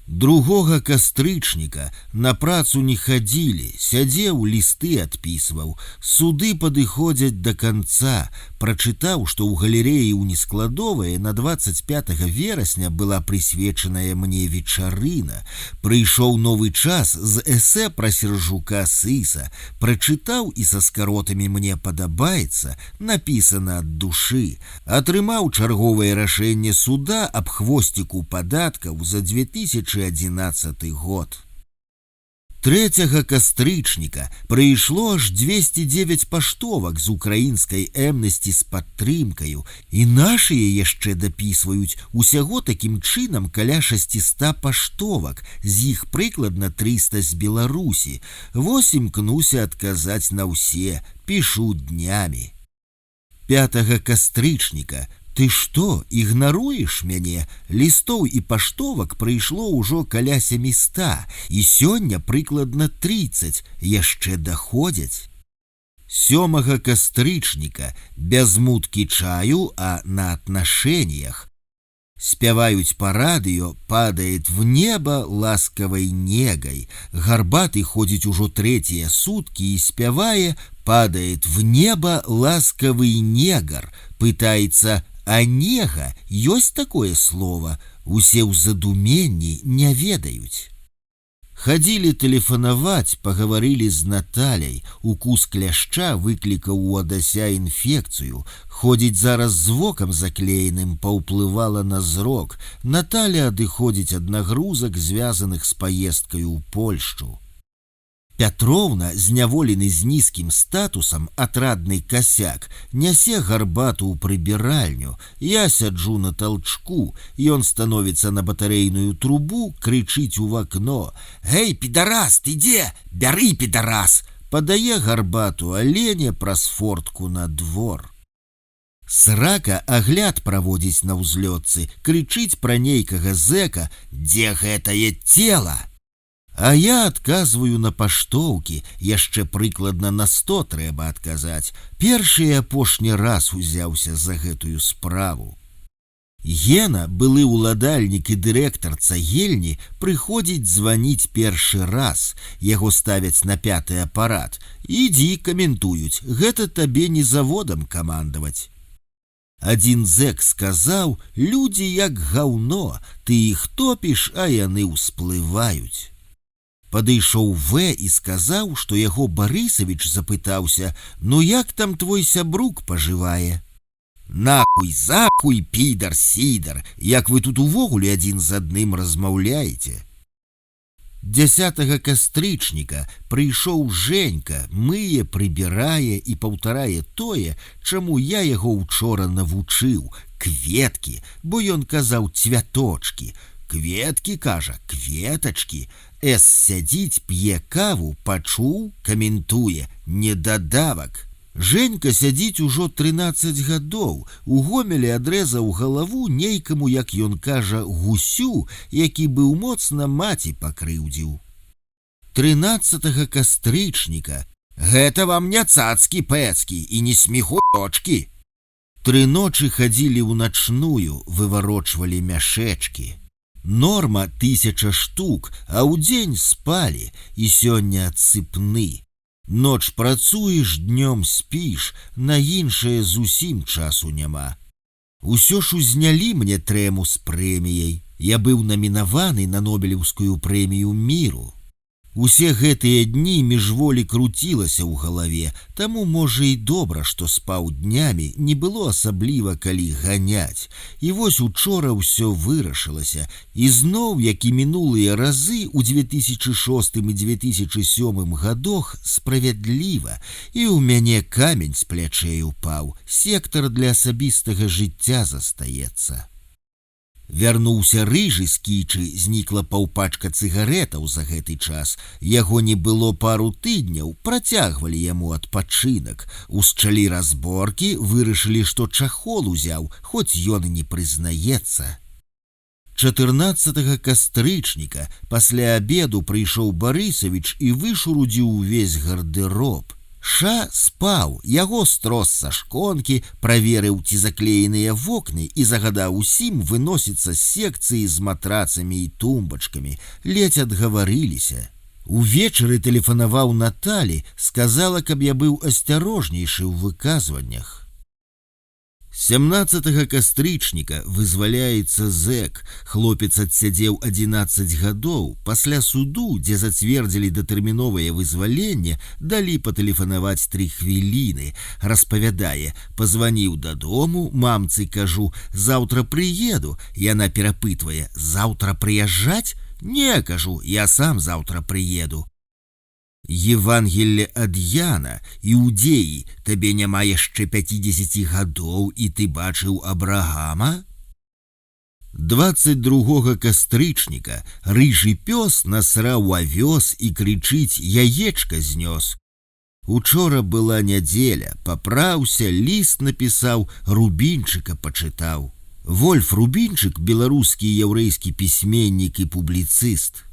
2 кастрычніка на працу не хадзілі, сядзеў, лісты адпісваў. Суды падыходзяць да канца. Прачытаў, што ў галерэі ў Нескладовае на 25 верасня была прысвечаная мне вечарына. Прыйшоў новы час з эсэ пра Сержука Сыса. Прачытаў і са скаротамі мне падабаецца, напісана ад душы. Атрымаў чарговае рашэнне суда аб хвосціку падаткаў за 2011 год. 3 кастрычніка прыйшло аж 209 паштовак з украінскай эмнасці з падтрымкаю, і нашыя яшчэ дапісваюць, усяго такім чынам каля 600 паштовак, з іх прыкладна 300 з Беларусі. Вось імкнуся адказаць на ўсе, пішу днямі. 5 кастрычніка Ты што, ігнаруеш мяне? Лістоў і паштовак прыйшло ўжо каля 700, і сёння прыкладна 30 яшчэ даходзяць. 7 кастрычніка без муткі чаю, а на отношениях. Спяваюць по радио, падает в небо ласковой негой. Гарбаты ходзіць ужо 3-е сутки и спявае, падает в небо ласковый негр. Пытается, а нега ёсць такое слово? Усе ў задуменні не ведаюць. Ходили тэлефанаваць, поговорили з Наталяй. Укус кляшча выклікаў у Адася інфекцыю. Ходзіць зараз з вокам заклееным паўплывала на зрок. Наталя адыходзіць ад нагрузак, звязаных з паездкаю ў Польшчу. Пятровна, зняволены з нізкім статусам, атрадны касяк, нясе гарбату ў прыбіральню. Я сяджу на толчку, ён становіцца на батарэйную трубу, крычыць у вакно: «Гэй, підарас, ты дзе? Бяры, підарас!» Падае гарбату алене праз фортку на двор. Срака агляд праводзіць на ўзлётцы, крычыць пра нейкага зэка: «Дзе гэтае цела?» А я адказваю на паштоўкі, яшчэ прыкладна на 100 трэба адказаць. Першы і апошні раз узяўся за гэтую справу. Гена, былы ўладальнік і дырэктар цагельні, прыходзіць званіць першы раз. Яго ставяць на 5-й апарат. Ідзі, каментуюць, гэта табе не заводам камандаваць. Адзін зэк сказаў: «Людзі як гаўно, ты іх топіш, а яны ўсплываюць». Падышоў В і сказаў, што яго Барысавіч запытаўся: «Ну як там твой сябрук пажывае?» «Нахуй, захуй, підар, сідар, як вы тут увогуле адзін з адным размаўляеце?» 10 кастрычніка прыйшоў Женька, мые, прыбірае і паўтарае тое, чаму я яго учора навучыў: кветкі, бо ён казаў цвяточкі. Кветкі, кажа, кветачкі. Эс сядзіць, п'е каву, пачуў, каментуе: недадавак. Женька сядзіць ужо 13 гадоў. У Гомелі адрэзаў галаву нейкаму, як ён кажа, гусю, які быў моцна маці пакрыўдзіў. 13 кастрычніка: «Гэта вам не цацкі-пэцкі і не смехуёчкі». 3 ночы хадзілі ў начную, выварочвалі мяшэчкі. Норма 1000 штук, а ў дзень спалі, і сёння адсыпны. Ноч працуеш, днём спіш, на іншае зусім часу няма. Усё ж узнялі мне трэму з прэміяй. Я быў намінаваны на Нобелеўскую прэмію міру. Усе гэтыя дні міжволі круцілася ў галаве, таму, можа, і добра, што спаў днямі, не было асабліва калі ганяць. І вось учора ўсё вырашылася. І зноў, як і мінулыя разы, у 2006 і 2007 гадах справядліва. І ў мяне камень з плячэй упаў. Сектар для асабістага жыцця застаецца. Вярнуўся рыжы з кічы, знікла паўпачка цыгарэтаў за гэты час. Яго не было пару тыдняў, працягвалі яму адпачынак. Усчалі разборкі, вырашылі, што чахол узяў, хоць ён і не прызнаецца. 14 кастрычніка пасля абеду прыйшоў Барысавіч і вышурудзіў увесь гардэроб. Ша спаў, яго строс са шконкі, праверыў, ці заклееныя вокны, і загадаў усім выносіцца з секцыі з матрацамі і тумбачкамі. Ледзь адгаварыліся. Увечары тэлефанаваў Наталі, сказала, каб я быў асцярожнейшы ў выказваннях. 17 кастрычніка вызваляецца зэк. Хлопец адсядзеў 11 гадоў. Пасля суду, дзе зацвердзілі датэрміновае вызваленне, далі патэлефанаваць 3 хвіліны. Распавядае: «Пазваніў дадому, мамцы кажу: «Заўтра прыеду». Яна перапытвае: «Заўтра прыязджаць?» «Не, кажу, я сам заўтра прыеду». Евангелле ад Яна: «Іудзеі, табе няма яшчэ 50 гадоў, і ты бачыў Абрагама?» 22 кастрычніка рыжы пёс насраў авёс і крычыць: «Яечка знёс». Учора была нядзеля, папраўся, ліст напісаў, Рубінчыка пачытаў. Вольф Рубінчык – беларускі і яўрэйскі пісьменнік і публіцыст.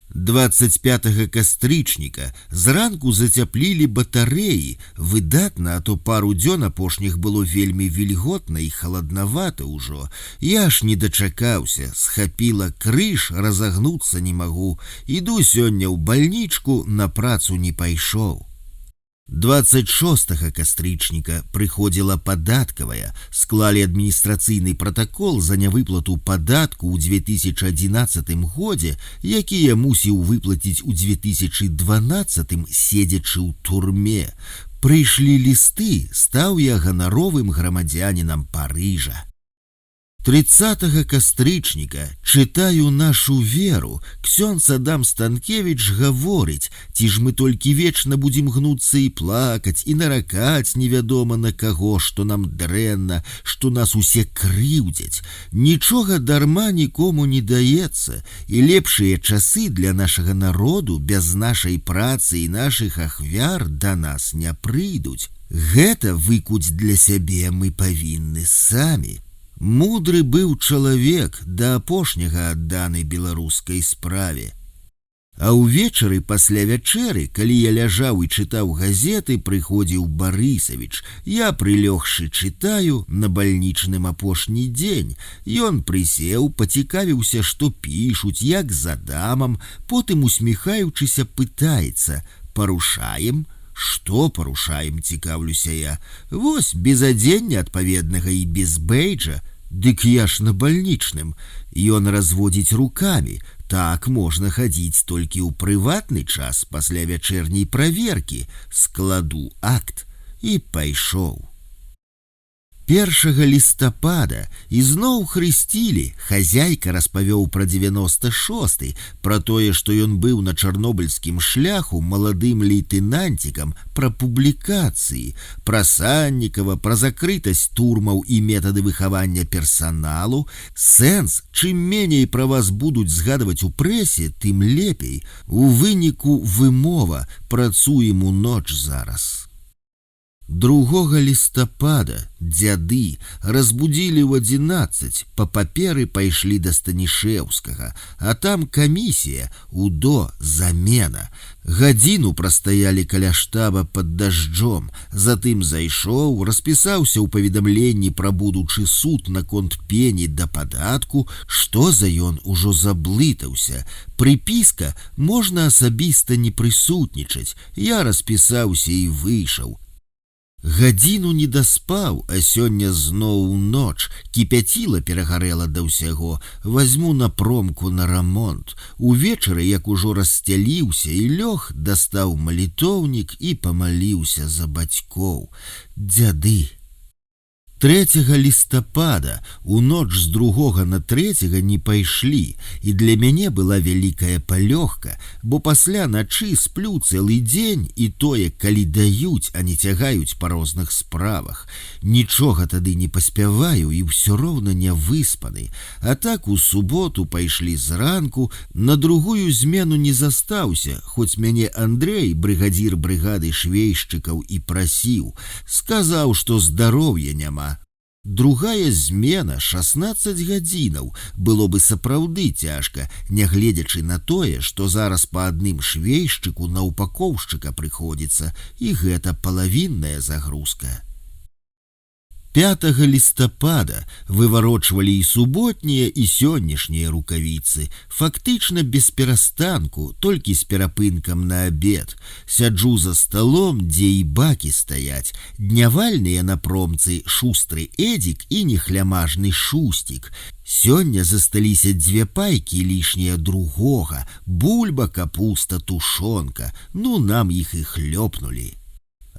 25 кастрычніка зранку зацяплілі батарэі, выдатна, а то пару дзён апошніх было вельмі вільготна і халаднавата ўжо. Я ж не дачакаўся, схапіла крыж, разагнуцца не магу. Іду сёння ў бальнічку, на працу не пайшоў. 26 кастрычніка прыходзіла падаткавая, склалі адміністрацыйны пратакол за нявыплату падатку ў 2011 годзе, які я мусіў выплаціць у 2012, седзячы ў турме. Прыйшлі лісты, стаў я ганаровым грамадзянінам Парыжа. 30 кастрычніка чытаю нашу веру. Ксёндз Адам Станкевіч гаворыць, ці ж мы толькі вечна будзем гнуцца і плакаць, і наракаць невядома на каго, што нам дрэнна, што нас усе крыўдзяць. Нічога дарма нікому не даецца, і лепшыя часы для нашага народу без нашай працы і нашых ахвяр да нас не прыйдуць. Гэта выкуць для сябе мы павінны самі. Мудры быў чалавек, да апошняга адданы беларускай справе. А ўвечары пасля вячэры, калі я ляжаў і чытаў газеты, прыходзіў Барысавіч. Я, прылёгшы, чытаю, на бальнічным апошні дзень. Ён прысеў, пацікавіўся, што пішуць, як з Адамам, потым, усміхаючыся, пытаецца: «Парушаем?» «Што парушаем?» – цікаўлюся я. «Вось, без адзення адпаведнага і без бэйджа. Дык я ж на бальнічным». Ён разводзіць рукамі. «Так можна хадзіць толькі ў прыватны час пасля вячэрняй праверкі. Складу акт». І пайшоў. 1 лістапада ізноў хрысцілі. Хазяйка распавёў пра 96-й, пра тое, што ён быў на чарнобыльскім шляху маладым лейтэнанцікам, пра публікацыі, пра Саннікава, пра закрытасць турмаў і метады выхавання персаналу. Сэнс, чым меней пра вас будуць згадваць у прэсе, тым лепей. У выніку вымова: працуем у ноч зараз. 2 лістапада дзяды разбудзілі ў 11, па паперы пайшлі да Станішэўскага, а там камісія, УДО, замена. Гадзіну прастаялі каля штаба пад дажджом, затым зайшоў, распісаўся ў паведамленні пра будучы суд наконт пені да падатку, што за ён ужо заблытаўся. Прыпіска: можна асабіста не прысутнічаць. Я распісаўся і выйшаў. Гадзіну не даспаў, а сёння зноў ноч. Кіпяціла перагарэла да ўсяго. Вазьму на промку на рамонт. Увечары, як ужо рассцяліўся і лёг, дастаў малітоўнік і памаліўся за бацькоў. Дзяды. 3 лістапада у ноч з 2 на 3 не пайшлі, і для мяне была вялікая палёгка, бо пасля начы сплю цэлы дзень, і тое, калі даюць, а не цягаюць па розных справах. Нічога тады не паспяваю і ўсё роўна не выспаны. А так у суботу пайшлі зранку, на другую змену не застаўся, хоць мяне Андрэй, брыгадзір брыгады швейшчыкаў, і прасіў. Сказаў, што здароўя няма. Другая змена 16 гадзінаў. Было бы сапраўды цяжка, нягледзячы на тое, што зараз па адным швейшчыку на упакоўшчыка прыходзіцца, і гэта палавінная загрузка. 5 лістапада выварочвалі і суботнія, і сённяшнія рукавіцы. Фактычна без перастанку, толькі з перапынкам на абед. Сяджу за сталом, дзе і бакі стаяць. Днявальныя на промцы шустры Эдзік і нехлямажны Шустік. Сёння засталіся 2 пайкі лішнія другога. Бульба, капуста, тушонка. Ну, нам іх і хлёпнулі.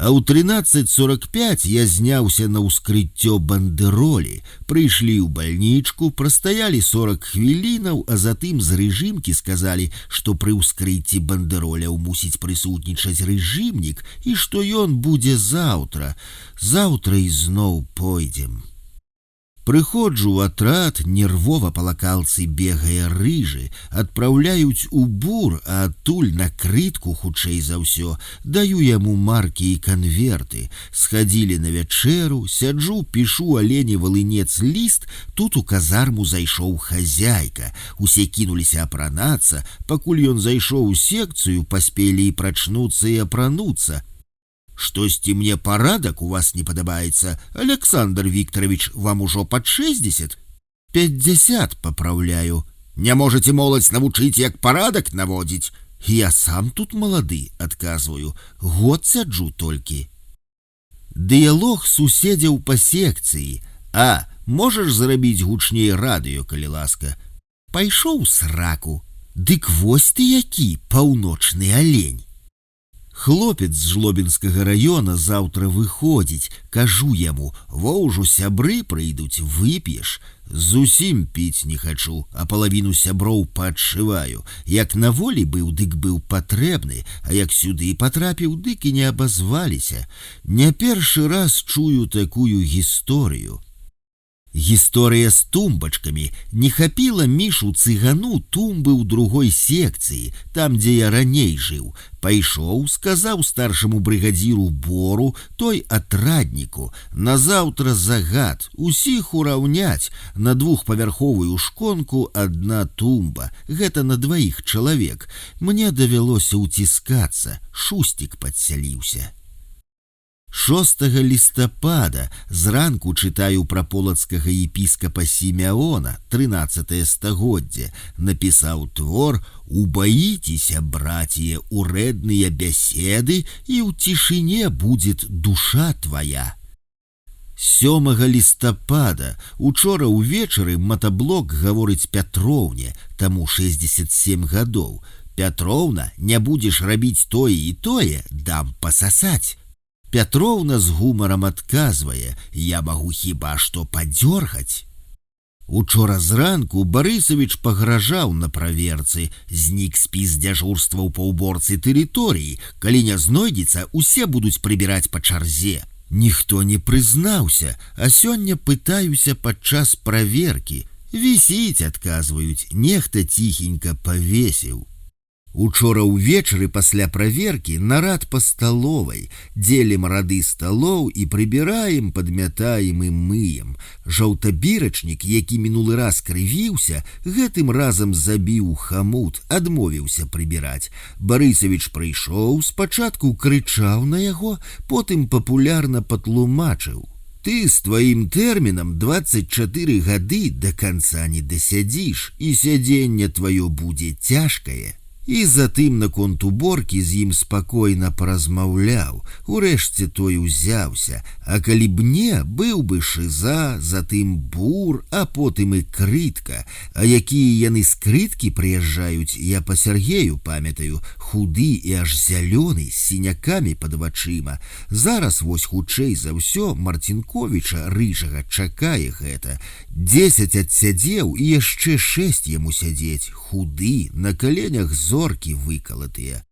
А ў 13:45 я зняўся на ўскрыццё бандэролі. Прыйшлі ў бальнічку, прастаялі 40 хвілінаў, а затым з рэжымкі сказалі, што пры ўскрыцці бандэроляў мусіць прысутнічаць рэжымнік і што ён будзе заўтра. Заўтра ізноў пойдзем. Прыходжу ў атрад, нервова па лакалцы бегае рыжы, адпраўляюць у бур, а адтуль на крытку хутчэй за ўсё, даю яму маркі і канверты. Схадзілі на вячэру, сяджу, пішу алені валынец ліст, тут у казарму зайшоў хазяйка. Усе кінуліся апранацца, пакуль ён зайшоў у секцыю, паспелі і прачнуцца і апрануцца. «Штосьці мне парадак у вас не падабаецца, Александр Викторович, вам ужо пад 60? 50, папраўляю. Не можете моладзь навучыць, як парадак наводзіць? Я сам тут малады, адказваю, год сяджу толькі». Дыялог суседзяў па секцыі. «А, можаш зрабіць гучней радыё, калі ласка?» Пайшоў сраку. Дык вось ты які, паўночны алень. Хлопец з Жлобінскага раёна заўтра выходзіць. Кажу яму, во ўжо сябры прыйдуць, вып'еш. Зусім піць не хачу, а палавіну сяброў падшываю. Як на волі быў, дык быў патрэбны, а як сюды патрапіў, дык і не абазваліся. Не першы раз чую такую гісторыю. Гісторыя з тумбачкамі. Не хапіла Мішу цыгану тумбы ў другой секцыі, там, дзе я раней жыў. Пайшоў, сказаў старшаму брыгадзіру Бору, той атрадніку. Назаўтра загад, усіх ураўняць. На двухпавярховую шконку адна тумба. Гэта на 2 чалавек. Мне давялося ўціскацца, Шустік падсяліўся. 6 лістапада зранку чытаю пра полацкага епіскапа Сімеона, 13 стагоддзе, напісаў твор «Убаіцеся, братья, урэдныя бяседы, і ў цішыне будет душа твоя». 7 лістапада учора ўвечары матаблок гаворыць Пятроўне, таму 67 гадоў. «Пятроўна, не будзеш рабіць тое і тое, дам пасасаць». Пятроўна з гумарам адказвае, я магу хіба што падзёргаць. Учора зранку Барысавіч пагражаў на праверцы, знік спіс дзяжурстваў па ўборцы тэрыторыі, калі не знойдзецца, усе будуць прыбіраць па чарзе. Ніхто не прызнаўся, а сёння пытаюся падчас праверкі. Вісіць, адказваюць, нехта ціхенька павесіў. Учора ўвечары пасля праверкі нарад па сталовай, дзелім рады сталоў і прыбіраем, падмятаем і мыем. Жаўтабірачнік, які мінулы раз крывіўся, гэтым разам забіў хамут, адмовіўся прыбіраць. Барысавіч прыйшоў, спачатку крычаў на яго, потым папулярна патлумачыў. Ты з тваім тэрмінам 24 гады да канца не дасядзіш, і сядзенне тваё будзе цяжкае. І затым наконт уборкі з ім спакойна паразмаўляў. Урэшце той узяўся, а калі б не, быў бы шыза, затым бур, а потым і крытка. А якія яны з крыткі прыязджаюць, я па Сяргею памятаю, худы і аж зялёны, з сінякамі пад вачыма. Зараз вось хутчэй за ўсё Марцінковіча рыжага чакае гэта. 10 адсядзеў і яшчэ 6 яму сядзець, худы, на каленях зоркі выкалатыя.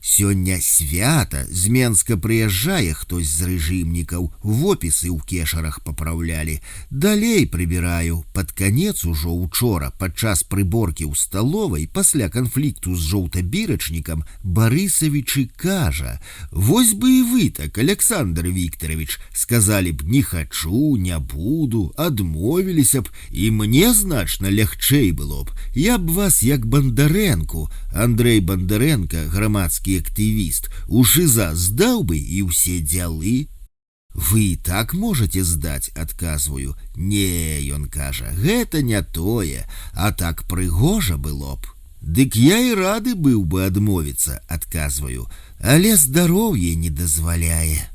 Сёння свята, з Менска прыязджае хтось з рэжымнікаў, вопісы ў кешарах папраўлялі. Далей прыбіраю, пад канец ужо учора, падчас прыборкі ў сталовай, пасля канфлікту з жоўтабірачнікам, Барысавіч і кажа, вось бы і вы так, Александр Викторович, сказалі б не хачу, не буду, адмовіліся б, і мне значна лягчэй было б. Я б вас як Бандарэнку, Андрей Бандарэнка, грамадскі актывіст, у шыза здаў бы і ўсе дзялы. Вы і так можете здаць, адказваю. Не, ён кажа, гэта не тое, а так прыгожа было б. Дык я і рады быў бы адмовіцца, адказваю, але здароўе не дазваляе.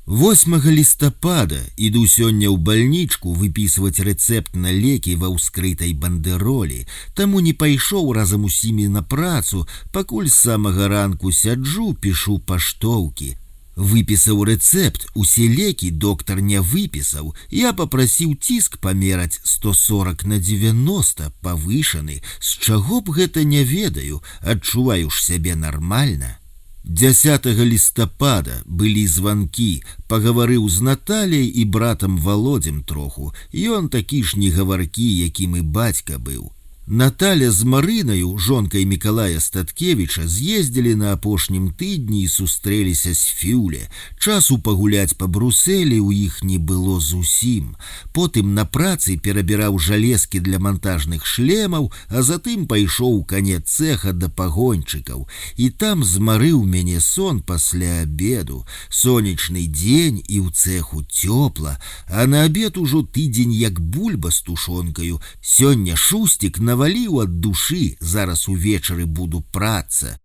8 лістапада іду сёння ў бальнічку выпісваць рэцэпт на лекі ва ўскрытай бандэролі, таму не пайшоў разам усімі на працу, пакуль з самага ранку сяджу, пішу паштоўкі. Выпісаў рэцэпт, усе лекі доктар не выпісаў, я папрасіў ціск памераць 140/90, павышаны, з чаго б гэта не ведаю, адчуваю ж сябе нармальна. 10 лістапада былі званкі, пагаварыў з Наталяй і братам Володзем троху, ён такі ж негаваркі, якім і бацька быў. Наталя з Марынаю, жонкай Мікалая Статкевіча, з'ездзілі на апошнім тыдні і сустрэліся з Фюле. Часу пагуляць па Брусэлі ў іх не было зусім. Потым на працы перабіраў жалезкі для мантажных шлемаў, а затым пайшоў у канец цэха да пагончыкаў. І там змарыў мяне сон пасля абеду. Сонечны дзень і ў цэху цёпла, а на абед ужо тыдзень як бульба з тушонкаю. Сёння Шусцік наваліў ад душы, зараз увечары буду праца.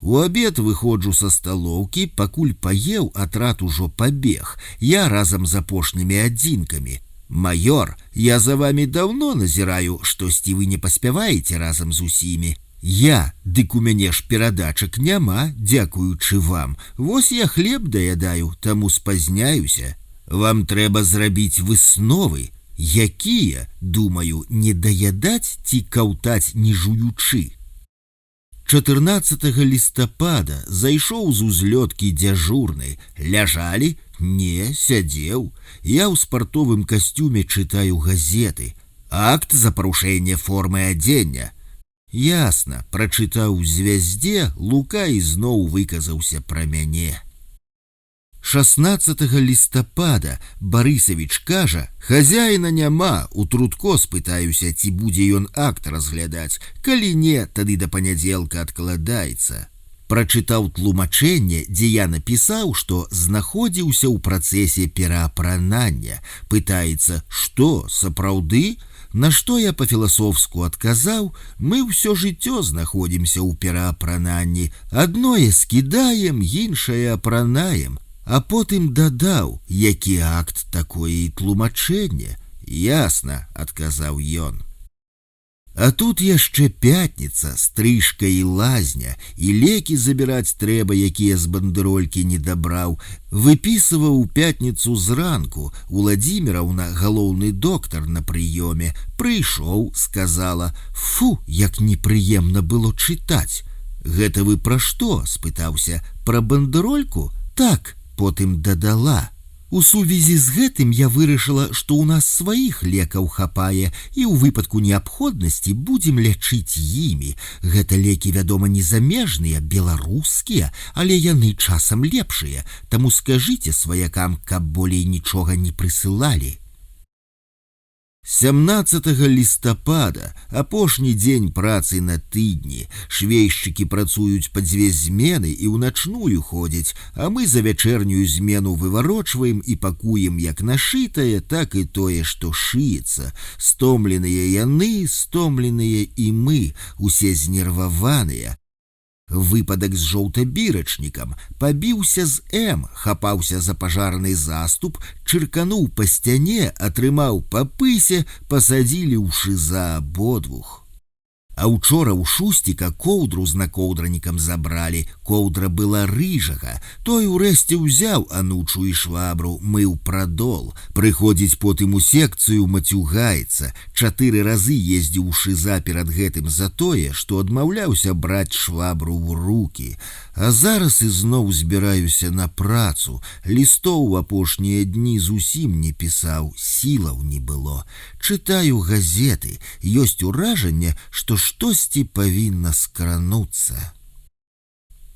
У абед выходжу са сталоўкі, пакуль паеў, атрад ужо пабег. Я разам з апошнімі адзінкамі. «Маёр, я за вами давно назіраю, штосьці вы не паспяваеце разам з усімі». «Я, дык у мяне ж перадачак няма, дзякуючы вам. Вось я хлеб даядаю, таму спазняюся. Вам трэба зрабіць высновы. Якія, думаю, не даядаць ці каўтаць не жуючы». 14 лістапада зайшоў з узлёткі дзяжурны. Ляжалі? Не, сядзеў. Я ў спартовым касцюме чытаю газеты. Акт за парушэнне формы адзення. Ясна, прачытаў у «Звязде», Лука ізноў выказаўся пра мяне. 16 лістапада Барысавіч кажа: «Хазяіна няма, у Трутко спытаюся, ці будзе ён акт разглядаць. Калі не, тады да панядзелка адкладаецца». Прачытаў тлумачэнне, дзе я напісаў, што знаходзіўся ў працэсе пераапранання. Пытаецца: «Што, сапраўды?» На што я па-філасофску адказаў: «Мы ўсё жыццё знаходзімся ў пераапрананні. Адное скідаем, іншае апранаем». А потым дадаў: «Які акт, такое і тлумачэнне». «Ясна», адказаў ён. А тут яшчэ пятніца, стрыжка і лазня, і лекі забіраць трэба, якія з бандэролькі не дабраў. Выпісываў у пятніцу зранку. Уладзіміраўна, галоўны доктар, на прыёме. Прыйшоў, сказала: «Фу, як непрыемна было чытаць». «Гэта вы пра што?» спытаўся. «Пра бандэрольку?» «Так». Потым дадала: «У сувязі з гэтым я вырашыла, што ў нас сваіх лекаў хапае, і ў выпадку неабходнасці будзем лячыць імі. Гэта лекі, вядома, не замежныя, беларускія, але яны часам лепшыя, таму скажыце сваякам, каб болей нічога не прысылалі». 17 лістапада, апошні дзень працы на тыдні. Швейшчыкі працуюць па 2 змены і ў начную ходзяць, а мы за вячэрнюю змену выварочваем і пакуем як нашытае, так і тое, што шыецца. Стомленыя яны, стомленыя і мы, усе знерваваныя. Выпадак з жоўтабірачнікам. Пабіўся з М, хапаўся за пажарны заступ, чыркануў па сцяне, атрымаў па пысе, пасадзілі ў шыза абодвух. А учора ў Шусціка коўдру з накоўдранікам забралі. Коўдра была рыжага. Той урэшце ўзяў анучу і швабру, мыў прадол. Прыходзіць потым у секцыю, мацюгаецца. 4 разы ездзіў у шыза перад гэтым за тое, што адмаўляўся браць швабру ў рукі. А зараз ізноў збіраюся на працу. Лістоў у апошнія дні зусім не пісаў, сілаў не было. Чытаю газеты. Ёсць уражанне, што штосьці павінна скрануцца.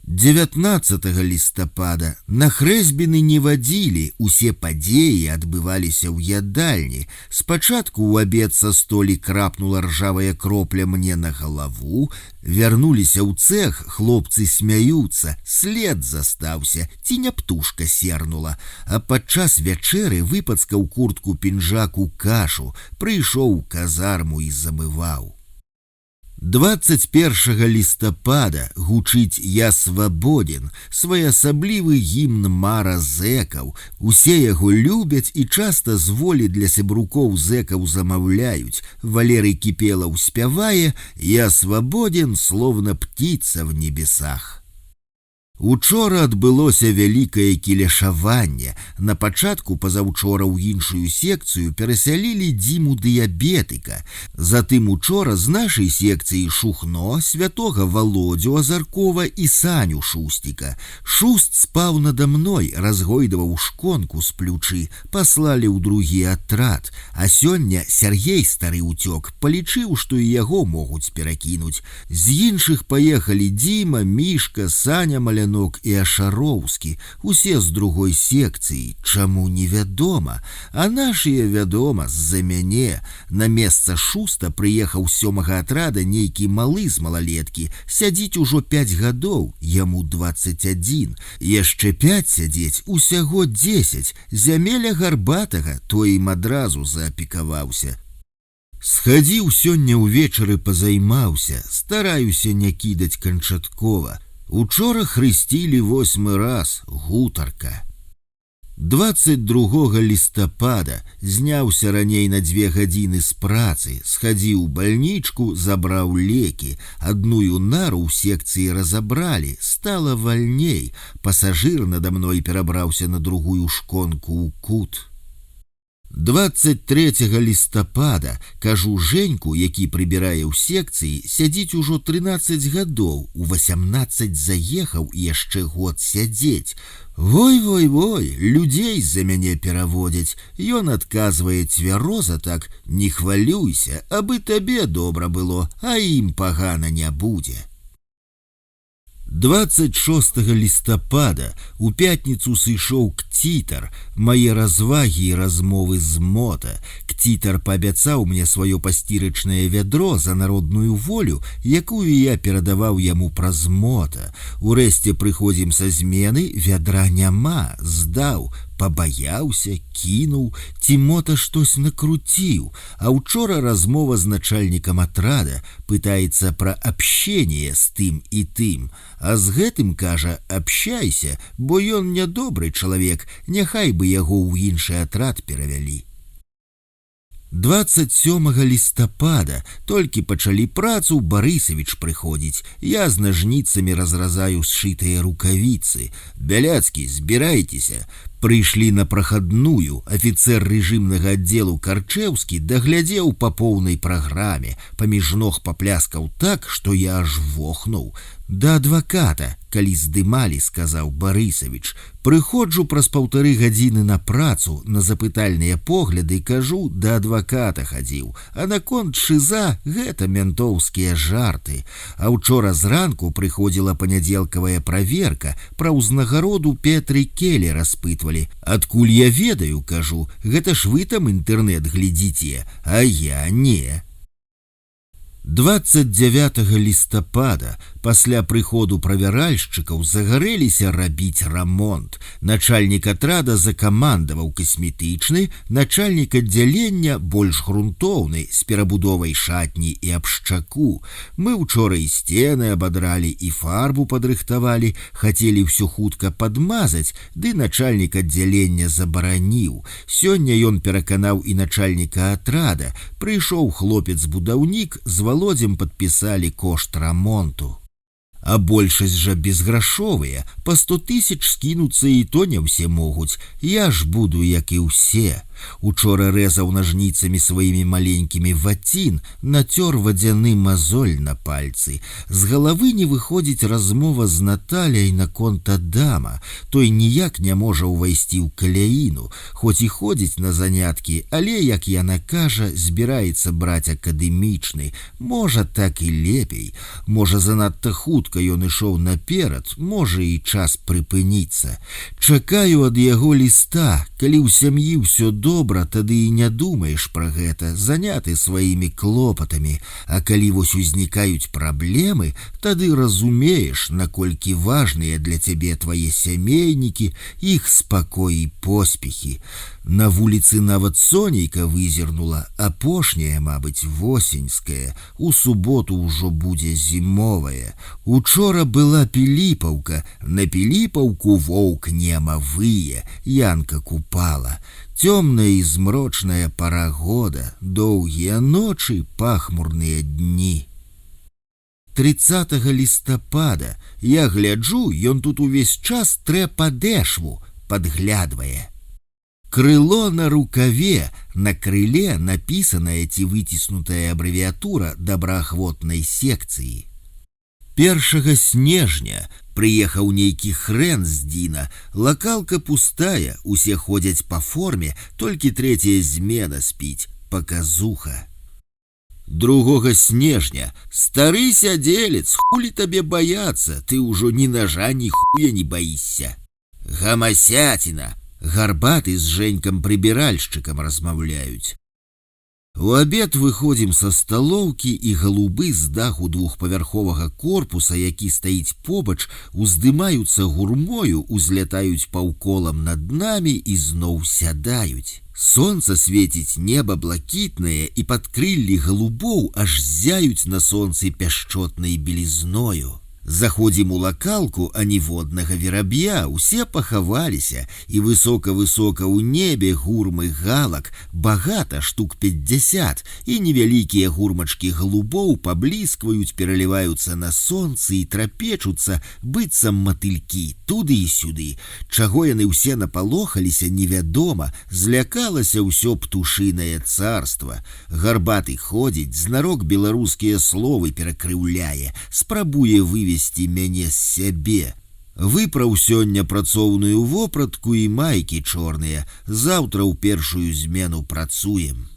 19 лістапада на хрэсьбіны не вадзілі, усе падзеі адбываліся ў ядальні. Спачатку ў абед са столі крапнула ржавая кропля мне на галаву. Вярнуліся ў цэх, хлопцы смяюцца, след застаўся, ці не птушка сернула. А падчас вячэры выпацкаў куртку пінжаку кашу, прыйшоў у казарму і замываў. 21 лістапада гучыць «Я свабоден», своеасаблівы гімн мара зэкаў. Усе яго любяць і часта з волі для сябрукоў зэкаў замаўляюць. Валерый Кіпелаў спявае «Я свободен, словно птица в небесах». Учора адбылося вялікае кілешаванне. На пачатку пазаўчора ў іншую секцыю перасялілі Дзіму дыябетыка. Затым учора з нашай секцыі Шухно, святога Володю Азаркова і Саню Шусціка. Шуст спаў нада мной, разгойдаваў шконку з плючы, паслалі ў другі атрад. А сёння Сяргей стары ўцёк, палічыў, што і яго могуць перакінуць. З іншых паехалі Дзіма, Мішка, Саня Малянович і Ашароўскі, усе з другой секцыі, чаму невядома, а нашыя вядома з-за мяне. На месца Шуста прыехаў з 7-га атрада нейкі малы з малалеткі, сядзіць ужо 5 гадоў, яму 21, яшчэ 5 сядзець, усяго 10, зямеля Гарбатага, той ім адразу заапекаваўся. Схадзіў сёння ўвечары пазаймаўся, стараюся не кідаць канчаткова. Учора хрысцілі 8 раз, гутарка. 22 лістапада зняўся раней на 2 гадзіны з працы, схадзіў у бальнічку, забраў лекі. Адную нару ў секцыі разабралі, стала вальней. Пасажыр нада мной перабраўся на другую шконку ў кут. 23 лістапада, кажу Жэньку, які прыбірае ў секцыі, сядзіць ужо 13 гадоў, у 18 заехаў і яшчэ год сядзець. Вой, людзей за мяне пераводзяць. Ён адказвае цвяроза так: не хвалюйся, абы табе добра было, а ім пагана не будзе. 26 лістапада у пятніцу сышоў Кцітар, мае развагі і размовы з мота. Кцітар паабяцаў мне сваё пасцірачнае вядро за народную волю, якую я перадаваў яму праз мота. Урэшце прыходзім са змены, вядра няма, здаў. Пабаяўся, кінуў, ці мота штось накруціў. А учора размова з начальнікам атрада, пытаецца пра абщение з тым і тым. А з гэтым, кажа, абщайся, бо ён нядобры чалавек, няхай бы яго ў іншы атрад перавялі. 27 лістапада толькі пачалі працу, Барысавіч прыходзіць. Я з нажніцамі разразаю сшытыя рукавіцы. Бяляцкі, збірайцеся. Прыйшлі на прахадную. Афіцэр рэжымнага аддзелу Карчэўскі даглядзеў па поўнай праграме. Паміж ног папляскаў так, што я аж вохнуў. Да адваката, калі здымалі, сказаў Барысавіч. Прыходжу праз 1,5 гадзіны на працу, на запытальныя погляды, кажу, да адваката хадзіў. А наконт шыза гэта ментоўскія жарты. А учора зранку прыходзіла панядзелкавая праверка, пра ўзнагароду Петры Келі распытвалі. Адкуль я ведаю, кажу, гэта ж вы там інтэрнэт глядзіце, а я не. 29 лістапада пасля прыходу правяральшчыкаў загарэліся рабіць рамонт. Начальнік атрада закамандаваў касметычны, начальнік аддзялення больш грунтоўны, з перабудовай шатні і абшчаку. Мы учора і сцены абадралі, і фарбу падрыхтавалі, хацелі ўсё хутка падмазаць, ды начальнік аддзялення забараніў. Сёння ён пераканаў і начальніка атрада. Прыйшоў хлопец-будаўнік, з Володзем падпісалі кошт рамонту. А большасць жа безграшовыя, па 100 000 скінуцца і то не ўсе могуць. Я ж буду, як і ўсе. Учора рэзаў нажніцамі сваімі маленькімі вацін, нацёр вадзяны мазоль на пальцы. З галавы не выходзіць размова з Наталяй наконт Адама. Той ніяк не можа ўвайсці ў каляіну, хоць і ходзіць на заняткі, але, як яна кажа, збіраецца браць акадэмічны. Можа, так і лепей. Можа, занадта хутка ён ішоў наперад, можа, і час прыпыніцца. Чакаю ад яго ліста. Калі ў сям'і ўсё добра, тады і не думаеш пра гэта, заняты сваімі клопатамі. А калі вось узнікаюць праблемы, тады разумееш, наколькі важныя для цябе твае сямейнікі, іх спакой і поспехі. На вуліцы нават сонейка вызірнула, апошняя, мабыць, восеньская. У суботу ўжо будзе зімовая. Учора была Піліпаўка, на Піліпаўку воўк нема вые, Янка купала. Цёмная і змрочная пара года, доўгія ночы, пахмурныя дні. 30 лістапада. Я гляджу, ён тут увесь час трэ падэшву, падглядвае. Крыло на рукаве, на крыле напісаная ці выціснутая абрэвіатура добраахвотнай секцыі. 1 снежня прыехаў нейкі хрен з Діна, лакалка пустая, усе ходзяць па форме, толькі 3-я змена спіць, паказуха. 2 снежня стары сядзелец, хулі табе баяцца, ты ўжо ні ножа, ні хуя не баішся. Гамасяціна. Гарбаты з Женькам-прыбіральшчыкам размаўляюць. У абед выходзім са сталоўкі, і галубы з даху двухпавярховага корпуса, які стаіць побач, уздымаюцца гурмою, узлятаюць паўколам над намі і зноў сядаюць. Сонца свеціць, неба блакітнае, і пад крыллі галубоў аж зяюць на сонцы пяшчотнай белізною. Заходзім у лакалку, а ніводнага вераб'я, усе пахаваліся, і высока-высока ў небе гурмы галак, багата, штук 50, і невялікія гурмачкі галубоў пабліскваюць, пераліваюцца на сонцы і трапечуцца, быццам матылькі, туды і сюды. Чаго яны ўсе напалохаліся, невядома, злякалася ўсё птушынае царства. Гарбаты ходзіць, знарок беларускія словы перакрыўляе, спрабуе вывесці мяне з сябе. Выпраў сёння працоўную вопратку і майкі чорныя, заўтра ў першую змену працуем.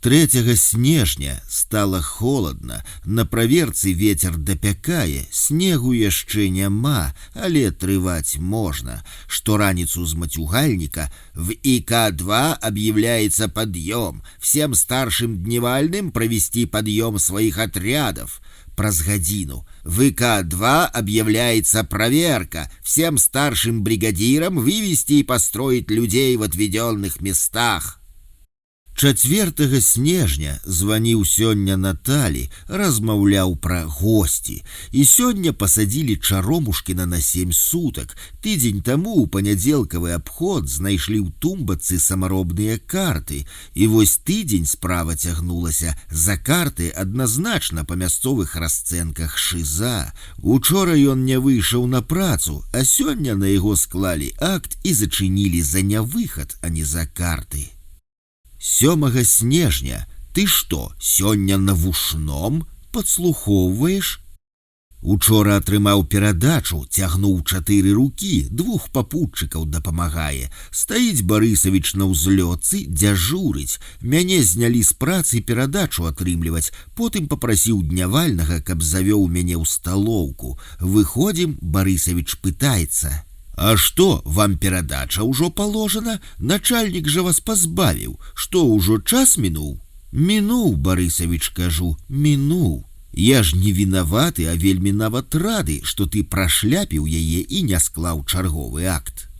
3 снежня стала холадна, на праверцы ветер дапякае, снегу яшчэ няма, але трываць можна. Штораніцу з мацюгальніка в ИК-2 объявляется подъем, всем старшим дневальным провести подъем своих отрядов. Праз гадзіну в ИК-2 объявляется проверка, всем старшим бригадирам вывести и построить людей в отведенных местах. 4 снежня званіў сёння Наталі, размаўляў пра госці. І сёння пасадзілі Чаромушкіна на 7 сутак. Тыдзень таму ў панядзелкавы абход знайшлі ў тумбацы самаробныя карты. І вось тыдзень справа цягнулася. За карты адназначна па мясцовых расцэнках шыза. Учора ён не выйшаў на працу, а сёння на яго склалі акт і зачынілі за нявыхад, а не за карты. 7 снежня, ты што, сёння на вушном падслухоўваеш? Учора атрымаў перадачу, цягнуў 4 рукі, 2 папутчыкаў дапамагае. Стаіць Барысавіч на ўзлётцы, дзяжурыць. Мяне знялі з працы перадачу атрымліваць, потым папрасіў днявальнага, каб завёў мяне ў сталоўку. Выходзім, Барысавіч пытаецца: «А что, вам перадача ўжо положена? Начальник же вас позбавіў. Что, ўжо час мінуў?» «Мінуў, Барысавіч, кажу, мінуў. Я ж не вінаваты, а вельмі нават рады, што ты прашляпіў яе і не склаў чарговы акт».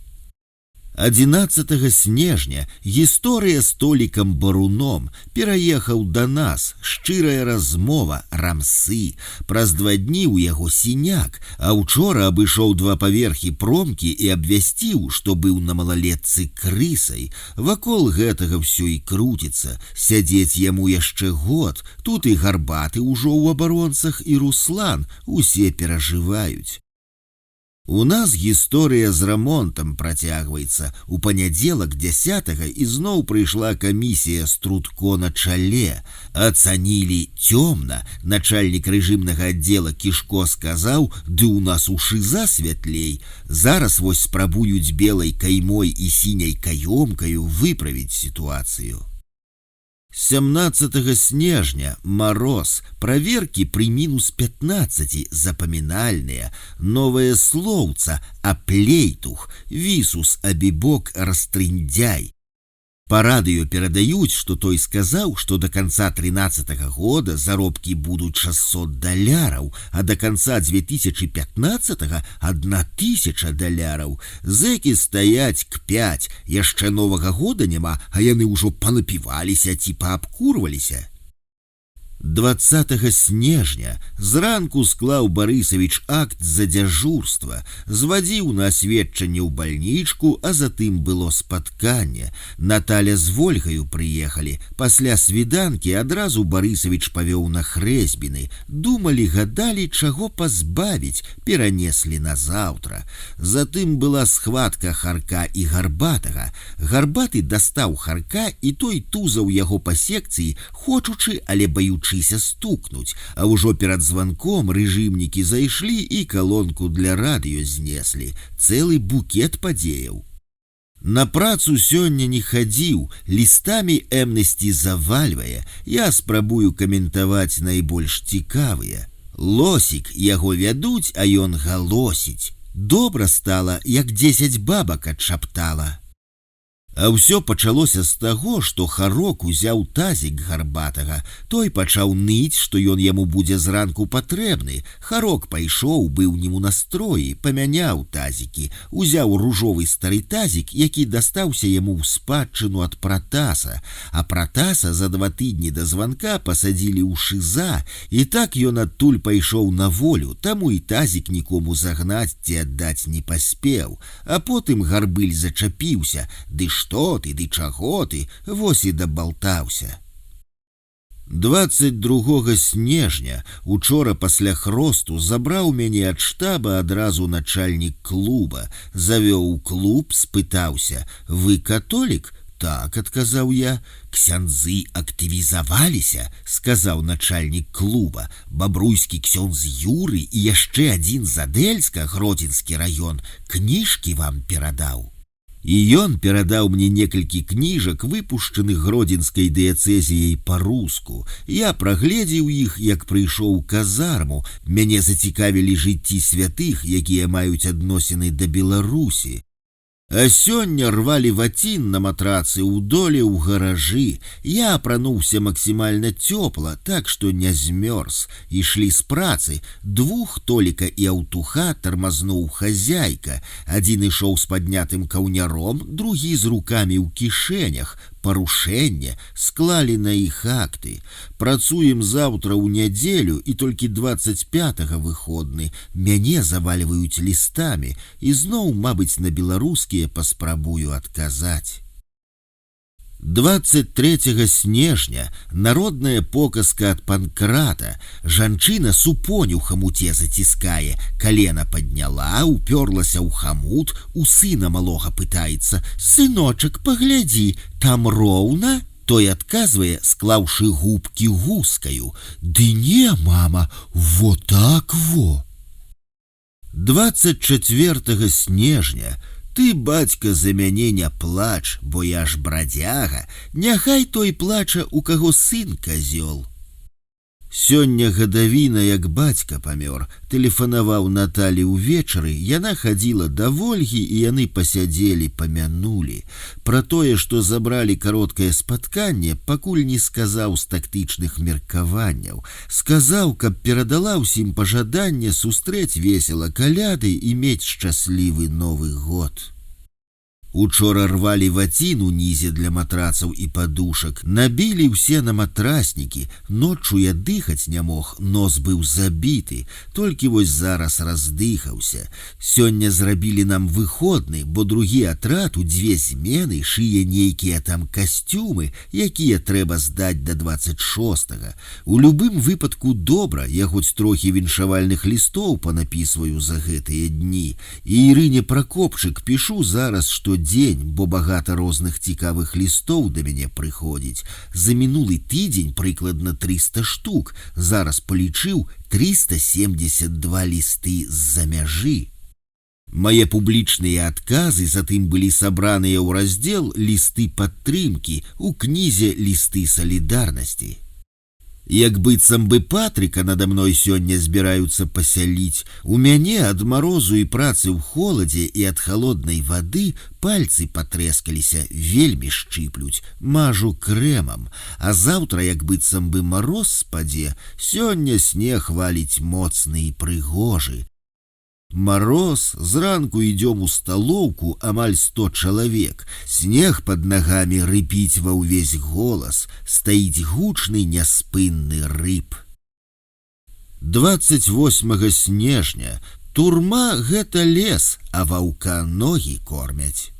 11 снежня гісторыя з Толікам Баруном пераехаў да нас, шчырая размова, рамсы. Праз 2 дні ў яго сіняк, а учора абышоў 2 паверхі промкі і абвясціў, што быў на малалетцы крысай. Вакол гэтага ўсё і круціцца, сядзець яму яшчэ год, тут і Гарбаты ўжо ў абаронцах, і Руслан, усе перажываюць. У нас гісторыя з рамонтам працягваецца. У панядзелак 10-го ізноў прыйшла камісія з Трутко на чале. Ацанілі цёмна. Начальнік рэжымнага аддзела Кішко сказаў: «Ды у нас у шыза святлей. Зараз вось спрабуюць белай каймой і сіняй каёмкаю выправіць сітуацыю». 17 снежня мороз, проверки при минус 15, запоминальные, новое словца, аплейтух, висус, абибок, растрындяй. По радио передают, что той сказал, что до конца 13-го года заробки будут $600, а до конца 2015-го $1000. Зэки стоять к 5, яшчэ нового года нема, а яны ўжо понапіваліся ці паабкурваліся. 20 снежня зранку склаў Барысавіч акт за дзяжурства, звадзіў на асведчанне ў бальнічку, а затым было спатканне. Наталя з Вольгаю прыехалі. Пасля свіданкі адразу Барысавіч павёў на хрэсьбіны. Думалі, гадалі, чаго пазбавіць, перанеслі на заўтра. Затым была схватка Харка і Гарбатага. Гарбаты дастаў Харка, і той тузаў яго па секцыі, хочучы, але баючыся стукнуць, а ўжо перад званком рэжымнікі зайшлі і калонку для радыё знеслі. Цэлы букет падзеяў. На працу сёння не хадзіў, лістамі Эмнесці завальвае. Я спрабую каментаваць найбольш цікавыя. Лосік яго вядуць, а ён галосіць. Добра стала, як 10 бабак адшаптала. А ўсё пачалося з таго, што Харок узяў тазік Гарбатага. Той пачаў ныць, што ён яму будзе зранку патрэбны. Харок пайшоў, быў не ў настроі, памяняў тазікі, узяў ружовы стары тазік, які дастаўся яму ў спадчыну ад Пратаса. А Пратаса за 2 тыдні да званка пасадзілі ў ШИЗА, і так ён адтуль пайшоў на волю, таму і тазік нікому загнаць ці аддаць не паспеў. А потым Гарбыль зачапіўся: ды што ты, ды чаго ты, вось і дабалтаўся. 22 снежня, учора пасля хросту, забраў мяне ад штаба адразу начальнік клуба. Завёў у клуб, спытаўся: вы католік? Так, адказаў я. Ксяндзы актывізаваліся, сказаў начальнік клуба. Бабруйскі ксёндз Юры і яшчэ адзін з Адэльска, Гродзенскі раён, кніжкі вам перадаў. І ён перадаў мне некалькі кніжак, выпушчаных Гродзенскай дыяцэзіяй па-руску. Я прагледзеў іх, як прыйшоў у казарму. Мяне зацікавілі жыцці святых, якія маюць адносіны да Беларусі. А сёння рвалі вацін на матрацы ў доле ў гаражы. Я апрануўся максімальна цёпла, так што не змёрз. Ішлі з працы. 2 Толіка і Аўтуха тармазнуў хазяйка. Адзін ішоў з паднятым каўняром, другі з рукамі ў кішэнях. Парушэнне, склалі на іх акты. Працуем заўтра ў нядзелю, і толькі 25-го выходны. Мяне завальваюць лістамі, і зноў, мабыць, на беларускія паспрабую адказаць. 23 снежня народная показка ад Панкрата. Жанчына супоню хамуце заціскае, калена падняла, упёрлася ў хамут, у сына малога пытаецца: сыночак, паглядзі, там роўна? Той адказвае, склаўшы губкі гускаю: ды не, мама, во так во. 24 снежня. Ты, бацька, за мяне не плач, бо я ж брадзяга, няхай той плача, у каго сын казёл. Сёння гадавіна, як бацька памёр. Тэлефанаваў Наталі ўвечары, яна хадзіла да Вольгі, і яны пасядзелі, памянулі. Пра тое, што забралі кароткае спатканне, пакуль не сказаў з тактычных меркаванняў. Сказаў, каб перадала ўсім пажаданне сустрэць весела каляды і мець шчаслівы Новы год. Учора рвалі вацін унізе для матрацаў і падушак, набілі ўсе на матраснікі. Ноччу я дыхаць не мог, нос быў забіты, толькі вось зараз раздыхаўся. Сёння зрабілі нам выходны, бо другі атрад у 2 змены шые нейкія там касцюмы, якія трэба здаць да 26-го. У любым выпадку добра, я хоць трохі віншавальных лістоў панапісваю за гэтыя дні. І Ірыне Пракопчык пішу зараз штодзень, бо багата розных цікавых лістоў да мяне прыходзіць. За мінулы тыдзень прыкладна 300 штук, зараз палічыў 372 лісты з-за мяжы. Мае публічныя адказы затым былі сабраныя ў раздзел «Лісты падтрымкі» у кнізе «Лісты салідарнасці». Як быццам бы Патрыка надо мной сёння збіраюцца пасяліць. У мяне ад марозу і працы ў холадзе і ад халоднай вады пальцы патрэскаліся, вельмі шчыплюць, мажу крэмам. А заўтра, як быццам бы мароз спадзе, сёння снег валіць моцны і прыгожы. Мароз, зранку идем у столовку амаль 100 чалавек. Снег под ногами рыпіць ва ўвесь голас, стаіць гучны няспынны рып. 28 снежня. Турма гэта лес, а ваўка ногі кормяць.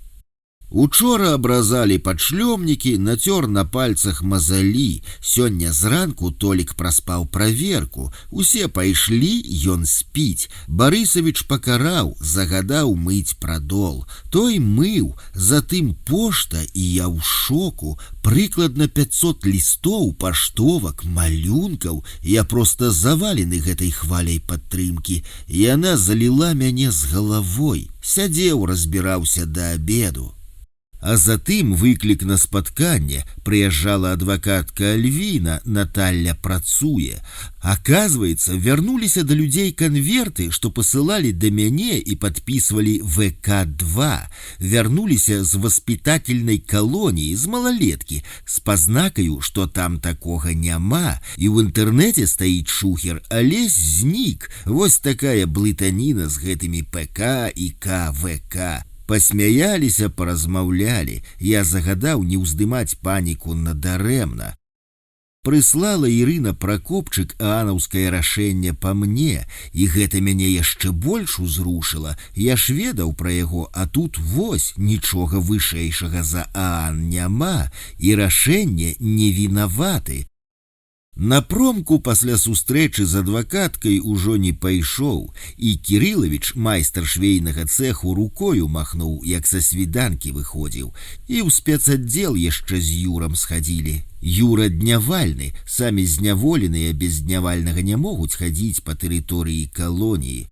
Учора абразалі падшлёмнікі, нацёр на пальцах мазалі. Сёння зранку Толік праспаў праверку. Усе пайшлі, ён спіць. Барысавіч пакараў, загадаў мыць прадол. Той мыў, затым пошта, і я ў шоку. Прыкладна 500 лістоў, паштовак, малюнкаў. Я проста завалены гэтай хваляй падтрымкі. Яна заліла мяне з галавой. Сядзеў, разбіраўся да абеду. А затым выклік на спатканне. Прыязджала адвакатка Альвіна, Наталья працуе. Аказваецца, вярнуліся да людзей канверты, што пасылалі да мяне і падпісвалі ВК2. Вярнуліся з васпітательнай калоніі, з малалеткі, з пазнакаю, што там такога няма. І ў інтэрнэце стаіць шухер, алесь знік. Вось такая блытаніна з гэтымі ПК і КВК. Пасмяяліся, паразмаўлялі. Я загадаў не ўздымаць паніку надарэмна. Прыслала Ірына Пракопчык аанаўскае рашэнне па мне, і гэта мяне яшчэ больш узрушыла. Я ж ведаў пра яго, а тут вось нічога вышэйшага за Аан няма, і рашэнне не вінаваты. На промку пасля сустрэчы з адвакаткай ужо не пайшоў, і Кірылавіч, майстар швейнага цэху, рукою махнуў, як са свіданкі выходзіў, і ў спецаддзел яшчэ з Юрам схадзілі. Юра днявальны, самі зняволеныя без днявальнага не могуць хадзіць па тэрыторыі калоніі.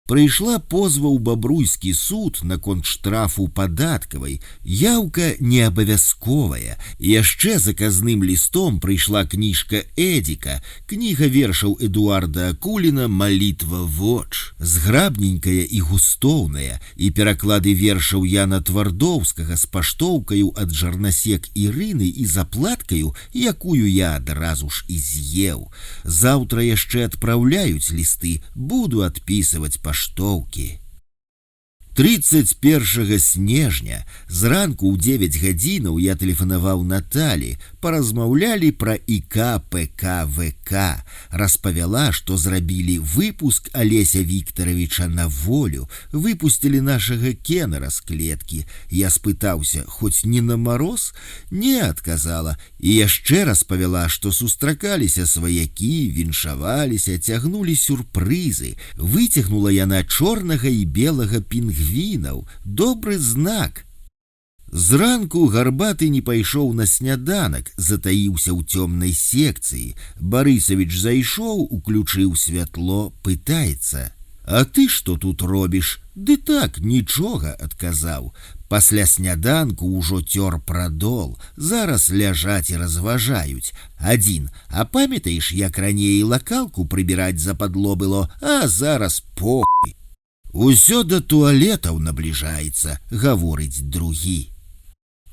Прыйшла позва ў Бабруйскі суд наконт штрафу падаткавай. Яўка неабавязковая. Яшчэ заказным лістом прыйшла кніжка Эдзіка, кніга вершаў Эдуарда Акуліна «Малітва воч». Зграбненькая і густоўная, і пераклады вершаў Яна Твардоўскага з паштоўкаю ад жарнасек Ірыны і заплаткаю, якую я адразу ж і з'еў. Заўтра яшчэ адпраўляюць лісты, буду адпісваць паштоўкі. 31 снежня зранку ў 9 гадзінаў я тэлефанаваў Наталі, паразмаўлялі пра ІК ПКВК, распавяла, што зрабілі выпуск Алеся Віктаравіча на волю, выпусцілі нашага Кенара з клеткі. Я спытаўся, хоць не на мароз? Не, адказала, і яшчэ распавяла, што сустракаліся сваякі, віншаваліся, цягнулі сюрпрызы. Выцягнула яна чорнага і белага пінгвінаў. Добры знак. Зранку Гарбаты не пайшоў на сняданак, затаіўся ў цёмнай секцыі. Барысавіч зайшоў, уключыў святло, пытаецца: «А ты што тут робіш?» «Ды так, нічога», адказаў. Пасля сняданку ўжо цёр прадол, зараз ляжаць і разважаюць. Адзін: «А памятаеш, як раней лакалку прыбіраць западло было, а зараз похуй». «Усё да туалетаў набліжаецца», гаворыць другі.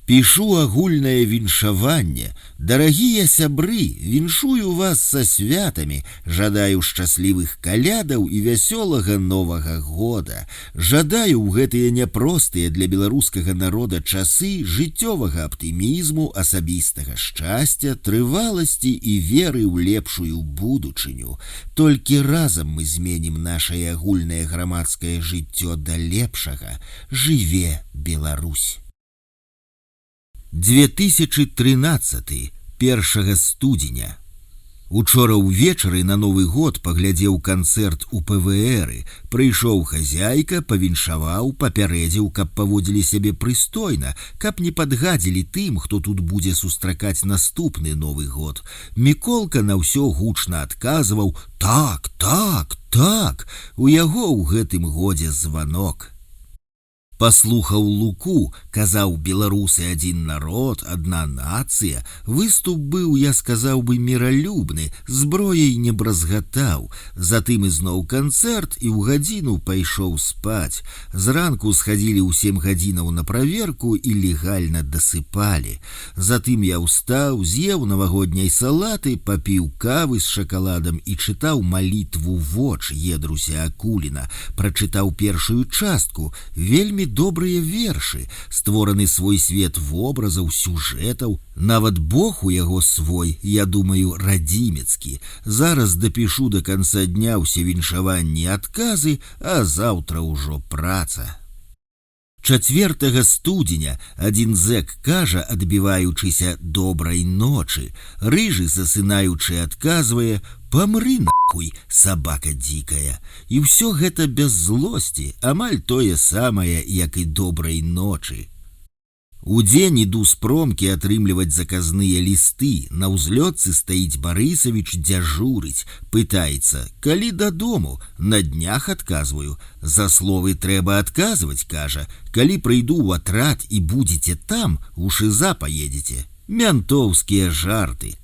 Пішу агульнае віншаванне. Дарагія сябры, віншую вас са святамі, жадаю шчаслівых калядаў і вясёлага новага года. Жадаю ў гэтыя няпростыя для беларускага народа часы жыццёвага аптымізму, асабістага шчасця, трываласці і веры ў лепшую будучыню. Толькі разам мы зменім нашае агульнае грамадскае жыццё да лепшага. Жыве Беларусь! 2013, 1 студзеня. Учора ўвечары на Новы год паглядзеў канцэрт у ПВРы. Прыйшоў хазяйка, павіншаваў, папярэдзіў, каб паводзілі сябе прыстойна, каб не падгадзілі тым, хто тут будзе сустракаць наступны Новы год. Міколка на ўсё гучна адказваў: «Так, так, так». У яго ў гэтым годзе званок. Паслухаў Луку, казаў, беларусы адзін народ, адна нацыя. Выступ быў, я сказаў бы, міралюбны, зброяй не бразгатаў. Затым ізноў канцэрт і ў гадзіну пайшоў спаць. Зранку схадзілі ў 7 гадзінаў на праверку і легальна дасыпалі. Затым я ўстаў, з'еў навагодняй салаты, папіў кавы з шакаладам і чытаў малітву «Воч» Едруся Акуліна. Прачытаў першую частку. Вельмі добрыя вершы, створаны свой свет вобразаў, сюжэтаў, нават Бог у яго свой, я думаю, радзімецкі. Зараз дапішу до канца дня ўсе віншаванні, адказы, а заўтра ўжо праца. 4 студзеня адзін зэк кажа, адбіваючыся добрай ночы. Рыжы, засынаючы, адказвае: «Памры нахуй, сабака дзікая». І ўсё гэта без злосці, амаль тое самае, як і добрай ночы. Удзень іду з промкі атрымліваць заказныя лісты. На ўзлётцы стаіць Барысавіч, дзяжурыць. Пытаецца: «Калі дадому?» На днях адказваю. «За словы трэба адказваць», кажа. «Калі прыйду ў атрад і будзеце там, у ШИЗА паедзеце». Мянтоўскія жарты.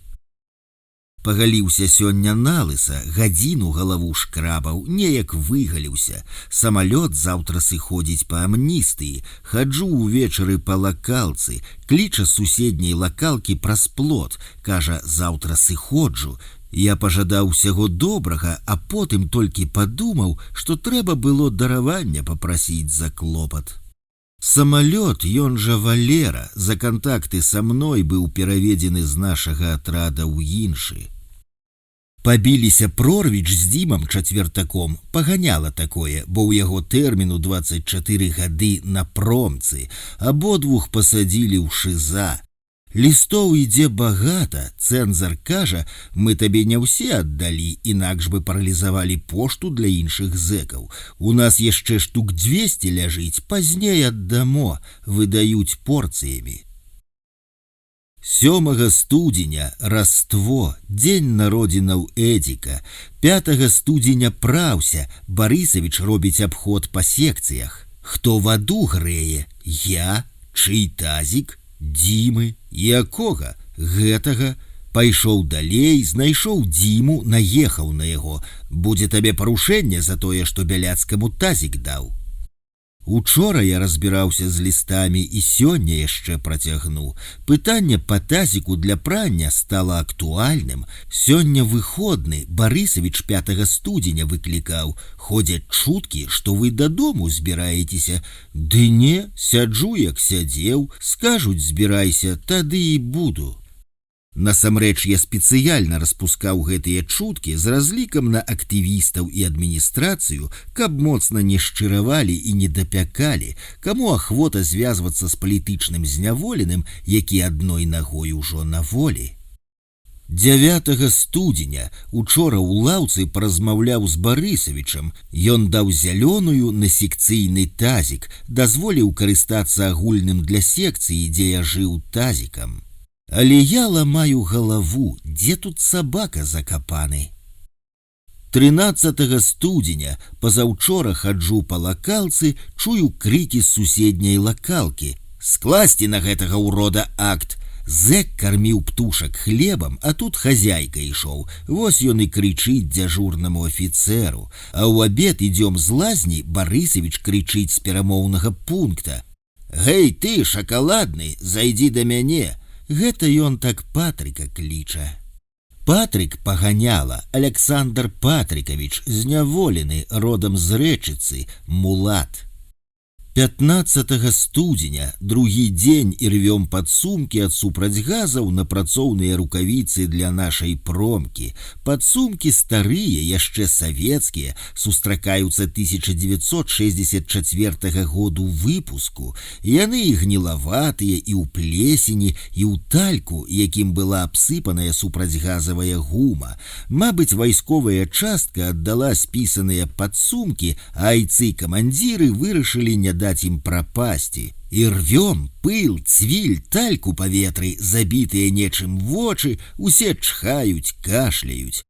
Пагаліўся сёння налыса, гадзіну галаву шкрабаў, неяк выгаліўся. Самалёт заўтра сыходзіць па амністыі. Хаджу ўвечары па лакалцы, кліча з суседняй лакалкі праз плот, кажа: «Заўтра сыходжу». Я пажадаў усяго добрага, а потым толькі падумаў, што трэба было даравання папрасіць за клопат. Самалёт, ён жа Валера, за кантакты са мной быў пераведзены з нашага атрада ў іншы. Пабіліся Прорвіч з Дзімам Чацвертаком, паганяла такое, бо ў яго тэрміну 24 гады на промцы, абодвух пасадзілі ў ШИЗА. Лістоў ідзе багата, цэнзар кажа: «Мы табе не ўсе аддалі, інакш бы паралізавалі пошту для іншых зэкаў. У нас яшчэ штук 200 ляжыць, пазней аддамо, выдаюць порцыямі». 7 студзеня Раство, дзень народзінаў Эдзіка. 5 студзеня Праўся, Барысавіч робіць абход па секцыях. Хто ваду грэе? Я? Чый тазік? Дзімы. Якога? Гэтага. Пайшоў далей, знайшоў Дзіму, наехаў на яго. Будзе табе парушэнне за тое, што бяляцкаму тазік даў. Учора я разбіраўся з лістамі і сёння яшчэ працягну. Пытанне па тазіку для прання стала актуальным. Сёння выходны, Барысавіч 5 студзеня выклікаў. Ходзяць чуткі, што вы дадому збіраецеся. Ды не, сяджу як сядзеў, скажуць збірайся, тады і буду. Насамрэч я спецыяльна распускаў гэтыя чуткі з разлікам на актывістаў і адміністрацыю, каб моцна не шчыравалі і не дапякалі, каму ахвота звязвацца з палітычным зняволеным, які адной нагой ужо на волі. 9 студзеня учора ў лаўцы паразмаўляў з Барысавічам. Ён даў зялёную на секцыйны тазік, дазволіў карыстацца агульным для секцыі, дзе я жыў тазікам. Але я ламаю галаву, дзе тут сабака закапаны. 13 студзеня пазаўчора хаджу па лакалцы, чую крыкі з суседняй лакалкі. Скласці на гэтага ўрода акт. Зэк карміў птушак хлебам, а тут хазяйка ішоў. Вось ён і крычыць дзяжурнаму афіцэру. А ў абед ідём з лазні, Барысавіч крычыць з перамоўнага пункта: «Гэй ты, шакаладны, зайдзі да мяне». Гэта ён так Патрыка кліча. Патрык паганяла, Александр Патрыкавіч, зняволены, родам з Рэчыцы, мулат. 15 студзеня, другі дзень і рвём падсумкі ад супрацьгазаў на працоўныя рукавіцы для нашай промкі. Падсумкі старыя, яшчэ савецкія, сустракаюцца 1964 году выпуску. Яны і гнілаватыя, і ў плесені, і ў тальку, якім была абсыпаная супрацьгазавая гума. Мабыць, вайсковая частка аддала спісаныя падсумкі, а айцы-камандзіры вырашылі не даць ім прапасці. І рвём, пыл, цвіль, тальку паветры, забітыя нечым вочы, усе чхаюць, кашляюць.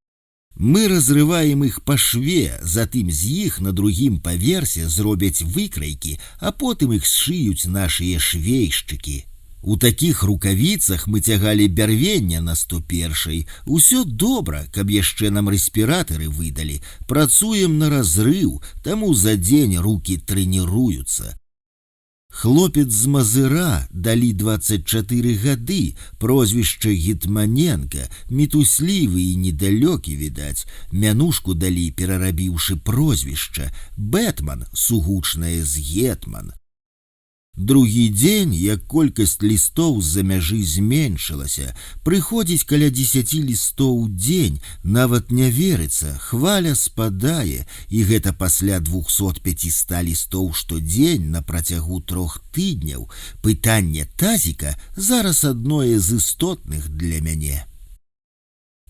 Мы разрываем их па шве, затым з іх на другім паверсе зробяць выкрайкі, а потым іх сшыюць нашыя швейшчыкі. У такіх рукавіцах мы цягалі бярвення на 101-й. Усё добра, каб яшчэ нам рэспіратары выдалі. Працуем на разрыў, таму за дзень рукі трэніруюцца. Хлопец з Мазыра далі 24 гады, прозвішча Гетманенка, мітуслівы і недалёкі, відаць. Мянушку далі, перарабіўшы прозвішча. Бэтман, сугучнае з Гетман. Другі дзень, як колькасць лістоў з-за мяжы зменшылася, прыходзіць каля 10 лістоў у дзень, нават не верыцца, хваля спадае, і гэта пасля 200-500 лістоў штодзень на працягу 3 тыдняў. Пытанне тазіка зараз адное з істотных для мяне.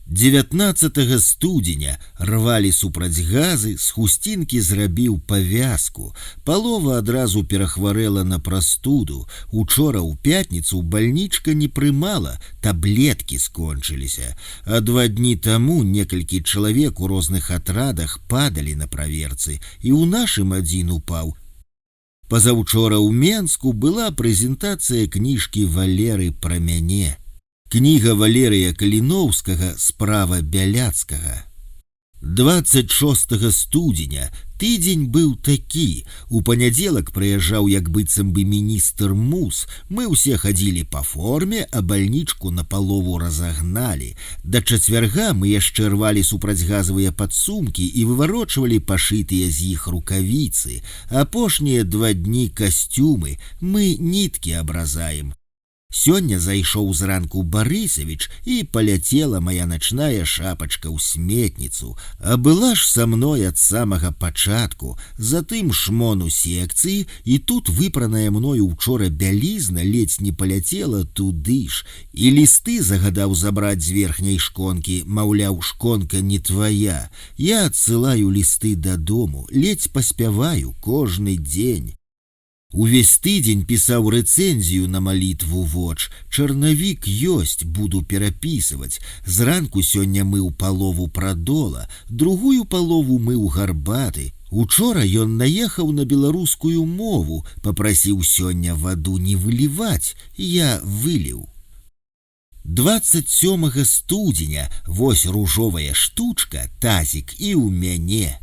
19 студзеня рвалі супраць газы, з хусцінкі зрабіў павязку. Палова адразу перахварэла на прастуду. Учора ў пятніцу бальнічка не прымала, таблеткі скончыліся. А 2 дні таму некалькі чалавек у розных атрадах падалі на праверцы, і ў нашым адзін упаў. Пазаўчора ў Менску была прэзентацыя кніжкі Валеры пра мяне. Кніга Валерыя Каліноўскага «Справа Бяляцкага». 26 студзеня тыдзень быў такі. У панядзелак прыязджаў як быццам бы міністр Мус. Мы ўсе хадзілі па форме, а бальнічку напалову разагналі. Да чацвярга мы яшчэ рвалі супрацьгазавыя падсумкі і выварочвалі пашытыя з іх рукавіцы. Апошнія 2 дні касцюмы. Мы ніткі абразаем. Сёння зайшоў зранку Барысавіч, і паляцела мая начная шапачка ў сметніцу, а была ж са мной ад самага пачатку, затым шмон у секцыі, і тут выпраная мною учора бялізна ледзь не паляцела туды ж, і лісты загадаў забраць з верхняй шконкі, маўляў, шконка не твая. Я адсылаю лісты дадому, ледзь паспяваю кожны дзень. Увесь тыдзень пісаў рэцэнзію на малітву воч. Чарнавік ёсць, буду перапісваць. Зранку сёння мыў палову прадола, другую палову мыў гарбаты. Учора ён наехаў на беларускую мову, папрасіў сёння ваду не выліваць. Я выліў. 27 студзеня вось ружовая штучка, тазік, і ў мяне.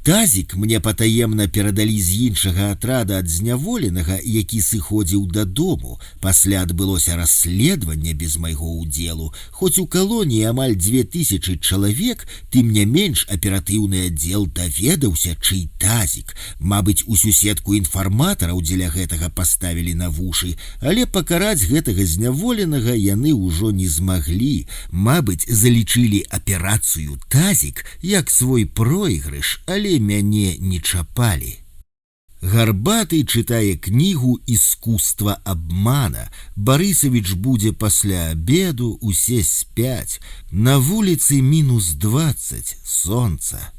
Тазік мне патаемна перадалі з іншага атрада ад зняволенага, які сыходзіў дадому. Пасля адбылося расследаванне без майго ўдзелу. Хоць у калоніі амаль 2000 чалавек, тым не менш аператыўны аддзел даведаўся, чый тазік. Мабыць, усю сетку інфарматараў дзеля гэтага паставілі на вушы, але пакараць гэтага зняволенага яны ўжо не змаглі. Мабыць, залічылі аперацыю тазік як свой пройгрыш, але мяне не чапалі. Гарбаты чытае кнігу «Искусство обмана». Барысавіч будзе пасля абеду, усе спяць. На вуліцы -20, сонца.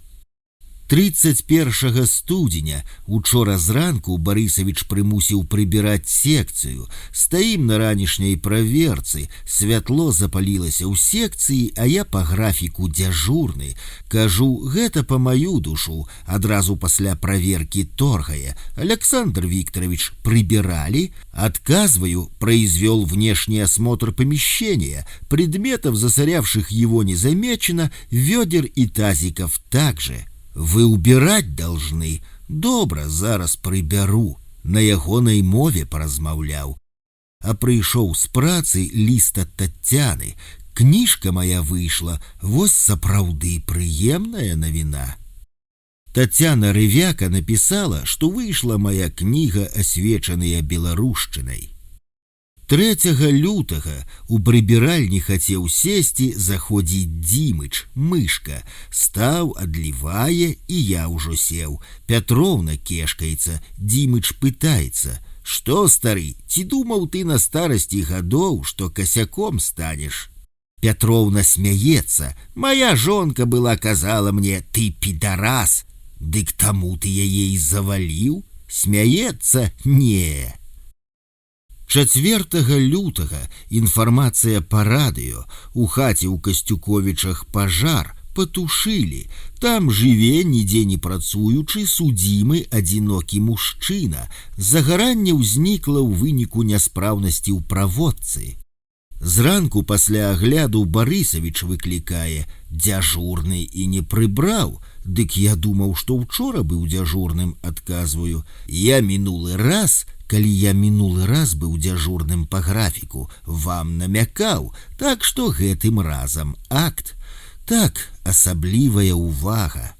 31 студзеня учора зранку Барысавіч прымусіў прыбіраць секцыю. Стаім на ранішняй праверцы, святло запалілася ў секцыі, а я па графіку дзяжурны. Кажу, гэта па маю душу. Адразу пасля праверкі торгае. Александр Викторович, прибирали? Отказываю, произвел внешний осмотр помещения. Предметов, засорявших его, не замечено, ведер и тазиков также. Вы убирать должны. Добра, зараз прыбяру. На ягонай мове паразмаўляў. А прыйшоў з працы ліст ад Таццяны. Кніжка моя выйшла, вось сапраўды прыемная навіна. Таццяна Рывяка написала, что вышла моя книга, освечанная беларушчынай. 3 лютага у прыбіральні хацеў сесці, заходзіць Димыч, мышка. Стаў, адлівае, і я ўжо сеў. Пятроўна кешкаецца, Димыч пытаецца: «Што, стары, ці думаў ты на старасці гадоў, што касяком станеш?» Пятроўна смяецца: «Моя жонка была, казала мне, ты пидарас. Дык таму ты яе і заваліў?» Смяецца: «Не». 4 лютага інфармацыя па радыё. У хаце ў Касцюковічах пажар, патушылі. Там жыве, нідзе не працуючы, судзімы адзінокі мужчына. Загаранне ўзнікла ў выніку няспраўнасці ў праводцы. Зранку пасля агляду Барысавіч выклікае: «Дзяжурны і не прыбраў». Дык я думаў, што ўчора быў дзяжурным, адказваю. Калі я мінулы раз быў дзяжурным па графіку, вам намякаў, так што гэтым разам акт. Так, асаблівая ўвага.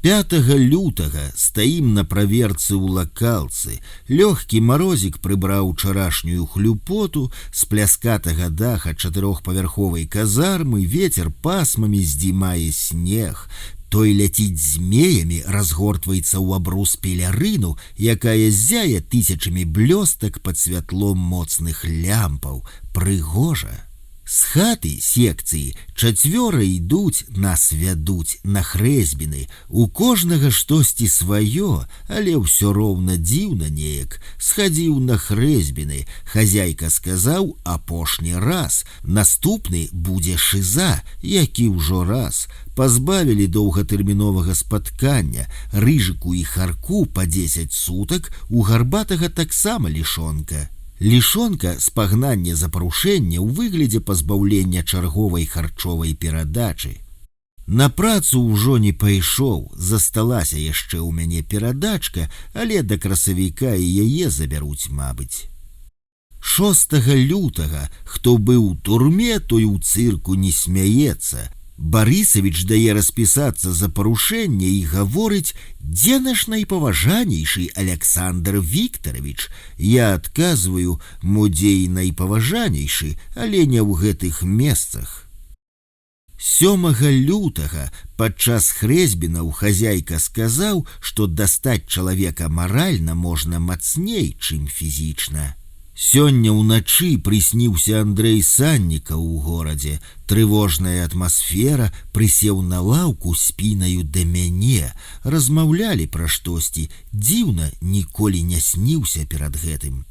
5 лютага стаім на праверцы ў лакалцы. Лёгкі марозік прыбраў учарашнюю хлюпоту, з пляскатага даха 4павярховай казармы вецер пасмамі здзімае снег. Той ляціць змеямі, разгортваецца ў абрус пелярыну, якая ззяе тысячамі блёстак пад святлом моцных лямпаў. Прыгожа. З хаты секцыі 4 ідуць, нас вядуць на хрэсьбіны. У кожнага штосьці сваё, але ўсё роўна дзіўна неяк. Схадзіў на хрэсьбіны, хазяйка сказаў апошні раз. Наступны будзе шыза, які ўжо раз. Пазбавілі доўгатэрміновага спаткання, рыжыку і харку па 10 сутак, у гарбатага таксама лішонка. Лішонка – спагнанне за парушэнне ў выглядзе пазбаўлення чарговай харчовай перадачы. На працу ўжо не пайшоў, засталася яшчэ ў мяне перадачка, але да красавіка і яе забяруць, мабыць. 6 лютага, хто быў у турме, той у цырку не смяецца. Барысавіч дае распісацца за парушэнне і гаворыць: «Дзе наш найпаважанейшы Александр Віктарович?» Я адказваю: «Мудзей найпаважанейшы, але не ў гэтых месцах». 7 лютага падчас хрэсьбінаў хазяйка сказаў, што дастаць чалавека маральна можна мацней, чым фізічна. Сёння ўначы прысніўся Андрэй Санніка ў горадзе. Трывожная атмасфера, прысеў на лаўку спінаю да мяне. Размаўлялі пра штосьці. Дзіўна, ніколі не сніўся перад гэтым.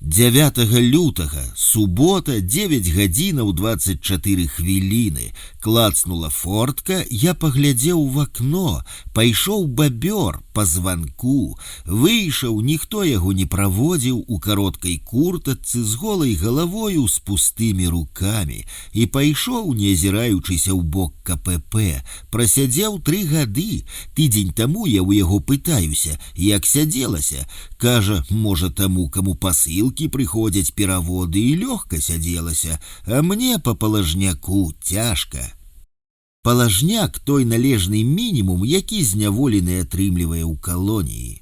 9 лютага, субота, 9 гадзінаў 24 хвіліны. Клацнула фортка, я паглядзеў в акно, пайшоў бабёр па званку. Выйшаў, ніхто яго не праводзіў, у кароткай куртачцы з голай галавою, з пустымі рукамі. І пайшоў, не азіраючыся ў бок КПП. Прасядзеў 3 гады. Тыдзень таму я ў яго пытаюся, як сядзелася. Кажа, можа таму, каму пасылкі прыходзяць пераводы, і лёгка сядзелася, а мне па палажняку цяжка. Палажняк той належны мінімум, які зняволены атрымлівае ў калоніі.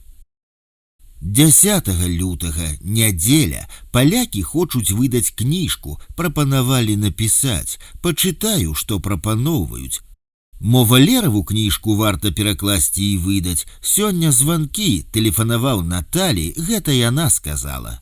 10 лютага, нядзеля, палякі хочуць выдаць кніжку, прапанавалі напісаць. Пачытаю, што прапаноўваюць. Мо Валераву кніжку варта перакласці і выдаць. Сёння званкі, тэлефанаваў Наталі, гэта яна сказала.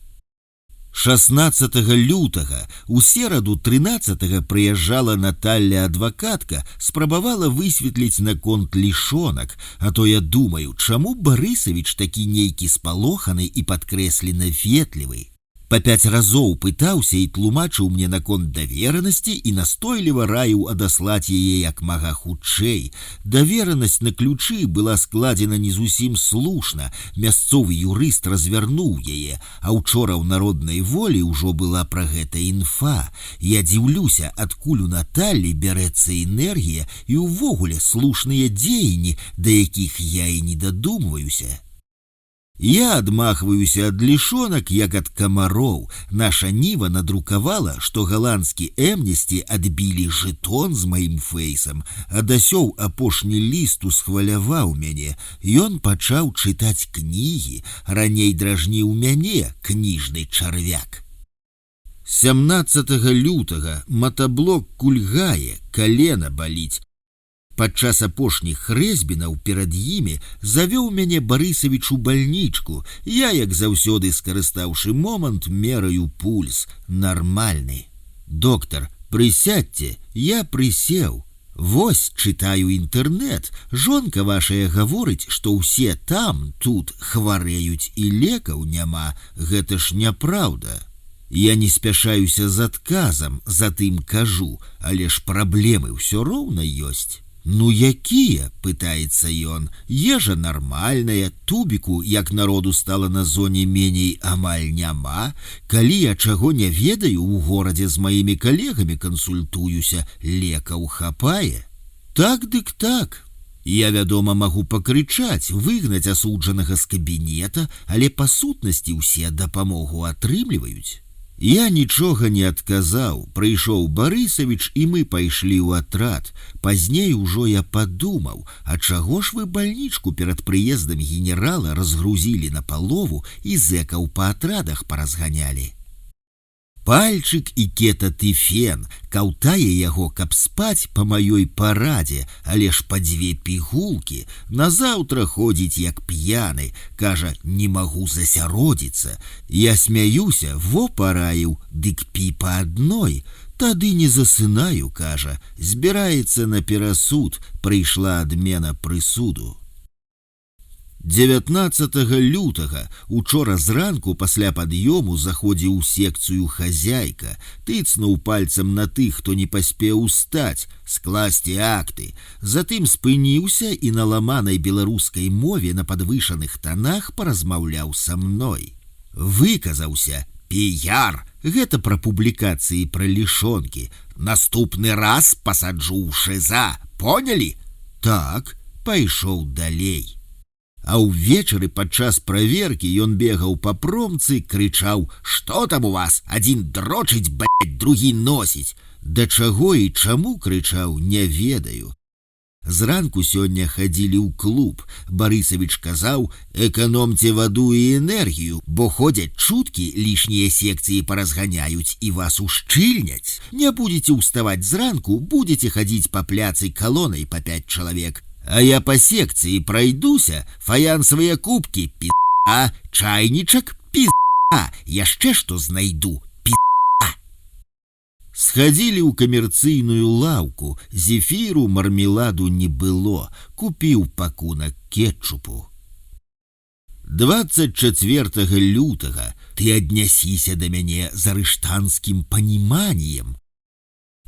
16 лютага, у сераду 13 прыязджала Наталля адвакатка, спрабавала высветліць наконт лішонак, а то я думаю, чаму Барысавіч такі нейкі спалоханы і падкрэслена ветлівы. Па 5 разоў пытаўся і тлумачыў мне наконт даверанасці і настойліва раіў адаслаць яе як мага хутчэй. Даверанасць на ключы была складзена не зусім слушна, мясцовы юрыст развярнуў яе, а учора ў народнай волі ўжо была пра гэта інфа. Я дзіўлюся, адкуль у Наталлі бярэцца энергія і ўвогуле слушныя дзеянні, да якіх я і не дадумваюся. Я адмахваюся ад лішонак, як ад камароў. Наша Ніва надрукавала, што галандскі Эмнесці адбілі жэтон з маім фэйсам. Адасёў апошні ліст усхваляваў мяне. Ён пачаў чытаць кнігі. Раней дражніў мяне, кніжны чарвяк. 17 лютага матаблок кульгае, калена баліць. Падчас апошніх хрэсьбінаў перад імі завёў мяне Барысавіч у бальнічку. Я, як заўсёды, скарыстаўшы момант, мераю пульс. Нармальны. Доктар, прысядьце, я прысеў. Вось, чытаю інтэрнэт. Жонка вашая гаворыць, што ўсе там, тут хварэюць і лекаў няма. Гэта ж няпраўда. Я не спяшаюся з адказам, затым кажу, але ж праблемы ўсё роўна ёсць. Ну якія, пытаецца ён, ежа нармальная, тубіку, як народу стала на зоне меней, амаль няма. Калі я чаго не ведаю, у горадзе з маімі калегамі кансультуюся, лекаў хапае. Так дык так. Я, вядома, магу пакрычаць, выгнаць асуджанага з кабінета, але па сутнасці ўсе дапамогу атрымліваюць. Я нічога не адказаў, прыйшоў Барысавіч, і мы пайшлі ў атрад. Пазней ужо я падумаў, а чаго ж вы бальнічку перад прыездам генерала разгрузілі напалову і зэкаў па атрадах паразганялі. Пальчык і кетатыфен, каўтае яго, каб спаць па маёй парадзе, але ж па 2 пігулкі, назаўтра ходзіць як п'яны, кажа, не магу засяродзіцца. Я смяюся, во параіў, дык пі па адной. Тады не засынаю, кажа, збіраецца на перасуд, прыйшла адмена прысуду. 19 лютага, учора зранку пасля пад'ёму заходзіў у секцыю хазяйка, тыцнуў пальцам на тых, хто не паспеў устаць, скласці акты, затым спыніўся і на ламанай беларускай мове на падвышаных танах паразмаўляў са мной. Выказаўся: «Піяр, гэта пра публікацыі пра лішонкі. Наступны раз пасаджу ў шыза, понялі?» Так, пайшоў далей. А ўвечары падчас праверкі ён бегаў па промцы, крычаў: «Што там у вас? Адзін дрочыць, блядь, другі носіць!» Да чаго і чаму крычаў, не ведаю. Зранку сёння хадзілі ў клуб. Барысавіч казаў: «Эканомце ваду і энергію, бо ходзяць чуткі, лішнія секцыі паразганяюць і вас ушчыльняць. Не будзеце ўставаць зранку, будзеце хадзіць па пляцы калонай па 5 чалавек. А я по секции пройдуся, фаянсовые кубки, пизда, чайничек, пизда, яшчэ што знайду, пизда». Сходили ў камерцыйную лаўку, зефіру, мармеладу не было, купіў пакунак кетчупу. 24 лютага ты аднясіся да мяне з арыштанскім паніманіем.